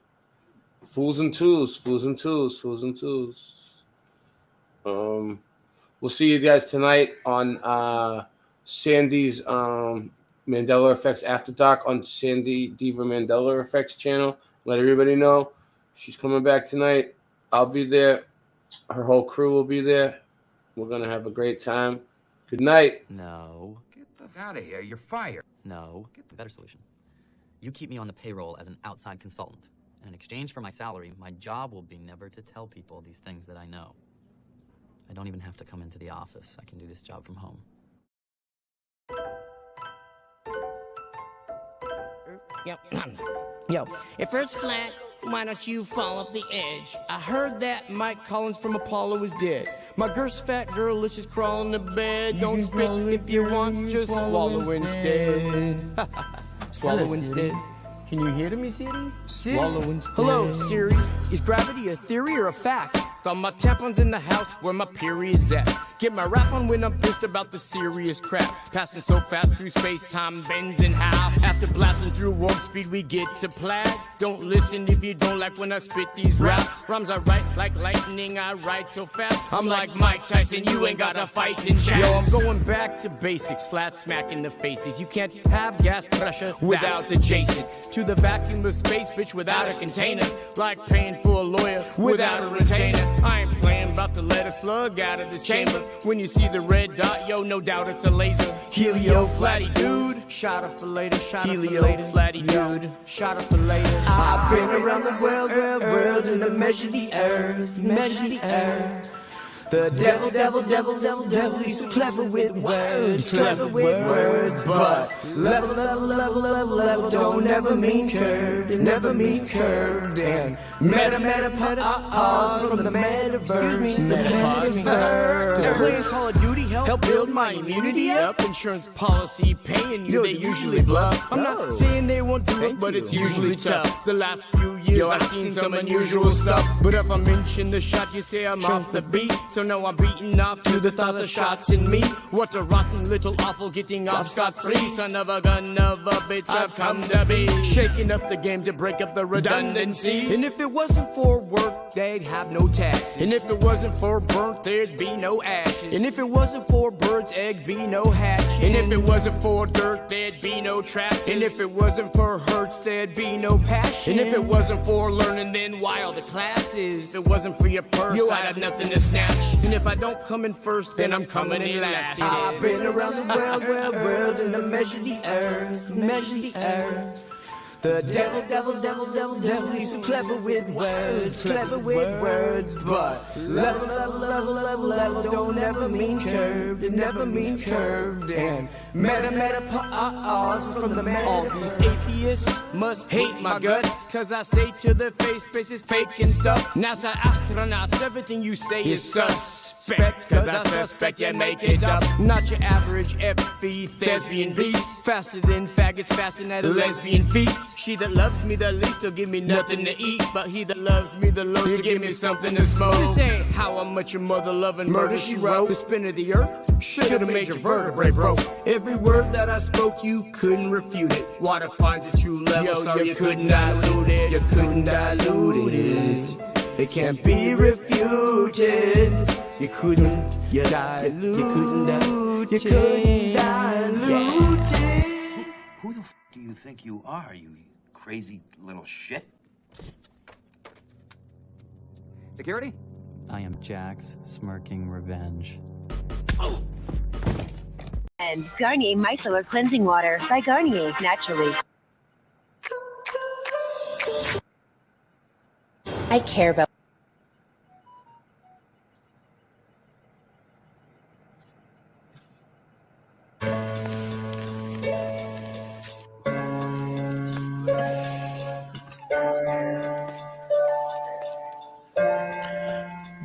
Fools and Tools. We'll see you guys tonight on Sandy's Mandela Effects After Dark on SandyDivA Mandela Effects channel. Let everybody know she's coming back tonight. I'll be there. Her whole crew will be there. We're going to have a great time. Good night. No. Get the fuck out of here. You're fired. No. Get the better solution. You keep me on the payroll as an outside consultant. And in exchange for my salary, my job will be never to tell people these things that I know. I don't even have to come into the office. I can do this job from home. Yo, if Earth's flat, why don't you fall off the edge? I heard that Mike Collins from Apollo is dead. My girl's fat girl, let's just crawl in the bed. Don't spit if you want, just swallow instead. Swallow instead. Can you hear me, Siri? Swallow instead. Hello, Siri. Is gravity a theory or a fact? Thought my tampons in the house where my period's at. Get my rap on when I'm pissed about the serious crap. Passing so fast through space, time bends in half. After blasting through warp speed, we get to plaid. Don't listen if you don't like when I spit these raps. Rhymes I write like lightning, I write so fast. I'm like Mike Tyson, you ain't got to fight in chat. Yo, I'm going back to basics, flat smack in the faces. You can't have gas pressure without adjacent. To the vacuum of space, bitch, without a container. Like paying for a lawyer without a retainer. I ain't playing, about to let a slug out of this chamber. When you see the red dot, yo, no doubt it's a laser. Helio flatty dude, shot up for later, shot up for later. Helio flatty dude, shot up for later. I've been around the world, and I measure the earth, The devil, he's so clever with words, but level don't never mean curved, it never means curved, and meta pause from the metaverse, playing Call of Duty help build my immunity up, insurance policy paying you, they usually bluff, I'm not saying they won't do it, but it's usually tough, the last few years I've seen some unusual stuff, but if I mention the shot, you say I'm off the beat, so now I'm beating off to the thoughts of shots in me. What a rotten little awful getting off scot-free. Son of a gun of a bitch I've come to be. Shaking up the game to break up the redundancy. And if it wasn't for work, they'd have no taxes. And if it wasn't for burnt, there'd be no ashes. And if it wasn't for birds, egg be no hatching. And if it wasn't for dirt, there'd be no traffic. And if it wasn't for hurts, there'd be no passion. And if it wasn't for learning, then why all the classes? If it wasn't for your purse, I'd have nothing to snatch. And if I don't come in first, then I'm coming in last. I've been around the world, and I measure the earth, The devil, he's so clever with words, but level don't ever mean curved, it never means curved, and meta pause from the meta. All these atheists must hate my guts, cause I say to their face, space is fake and stuff. NASA astronauts, everything you say is suspect, cause I suspect you make it up. Not your average FE thespian beast, faster than faggots fasting at a lesbian feast. She that loves me the least will give me nothing to eat, but he that loves me the most will give me something to smoke. This ain't how I met your mother loving murder, she wrote. The spin of the earth should've made your vertebrae broke. Every word that I spoke, you couldn't refute it. Water finds a true level, so you couldn't dilute it. You couldn't dilute it. It can't be refuted. You couldn't dilute. You couldn't dilute. You couldn't dilute it. Who the f do you think you are, you crazy little shit? Security? I am Jack's smirking revenge. And Garnier Micellar Cleansing Water by Garnier, naturally. I care about.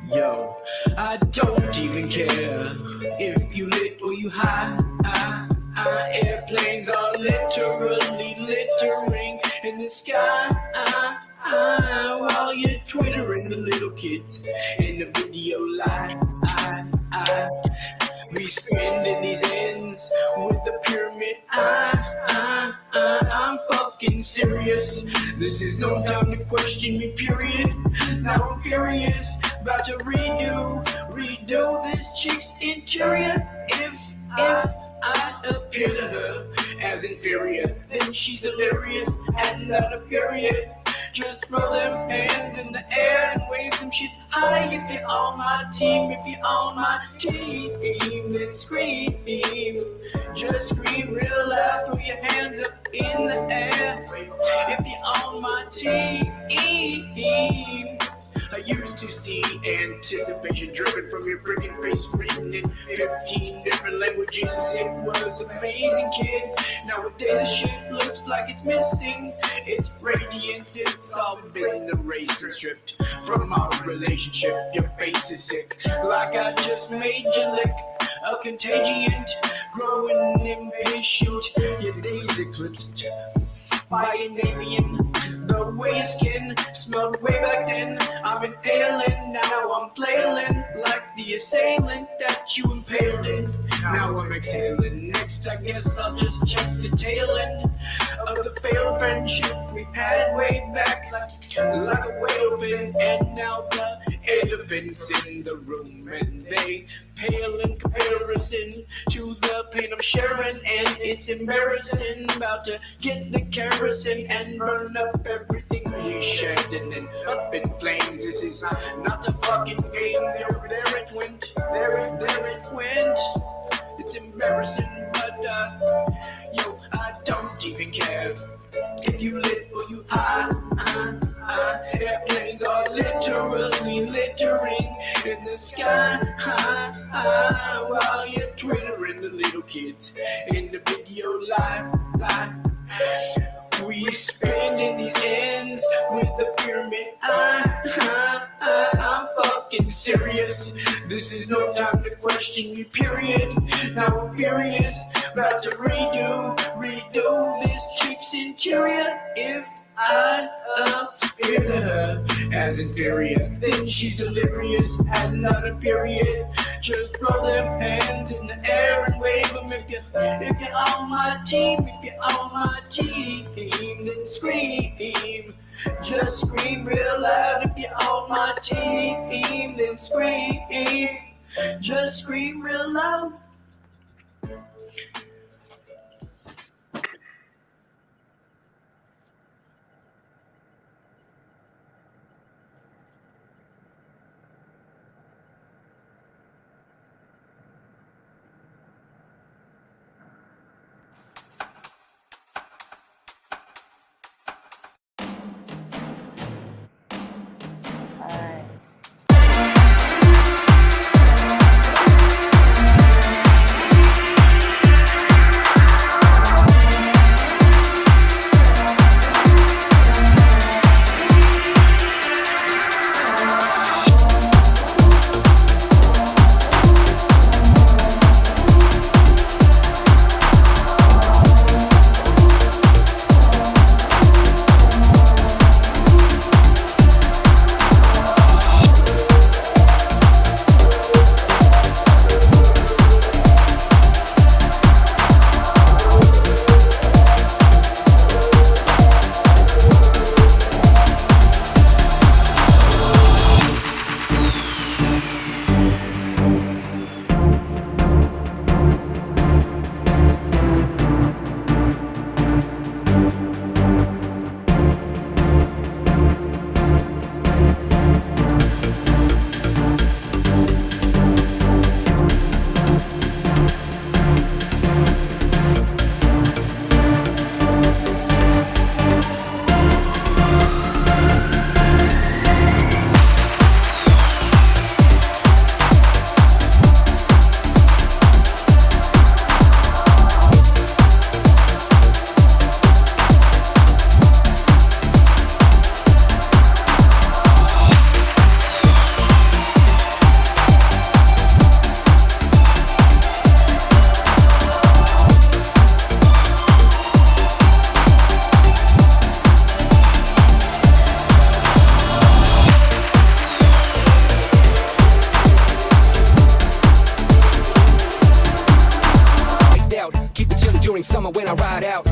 Yo, I don't even care if you lit or you high. Airplanes are literally littering in the sky while you're twittering the little kids in the video live. We spending these ends with the pyramid. I'm fucking serious. This is no time to question me, period. Now I'm furious, about to redo this chick's interior. If I appear to her as inferior, then she's delirious and not a period. Just throw them hands in the air and wave them shit high. If you're on my team, if you're on my team, then scream. Just scream real loud, throw your hands up in the air. If you're on my team. I used to see anticipation driven from your freaking face, written in 15 different languages. It was amazing, kid. Nowadays the shit looks like it's missing its radiance. It's all been erased and stripped from our relationship. Your face is sick, like I just made you lick a contagion, growing impatient. Your days eclipsed by an alien. The way your skin smelled way back then. I'm inhaling, now I'm flailing like the assailant that you impaled in. Now I'm exhaling. Next, I guess I'll just check the tail end of the failed friendship we had way back, like a whale fin. And now the elephants in the room, and they pale in comparison to the pain I'm sharing, and it's embarrassing. About to get the kerosene and burn up everything we shared, and then up in flames. This is not a fucking game. There it went. It's embarrassing, but yo, I don't even care if you lit or you high. Airplanes are literally littering in the sky while you're twittering the little kids in the video live. We spending these ends with the pyramid. I'm fucking serious. This is no time to question you, period. Now I'm furious, about to redo this chick's interior. If I appear to her as inferior, then she's delirious and not a period. Just throw them hands in the air and wave them if you're on my team. If you're on my team, then scream. Just scream real loud if you're on my team. Then scream. Just scream real loud. Summer when I ride out.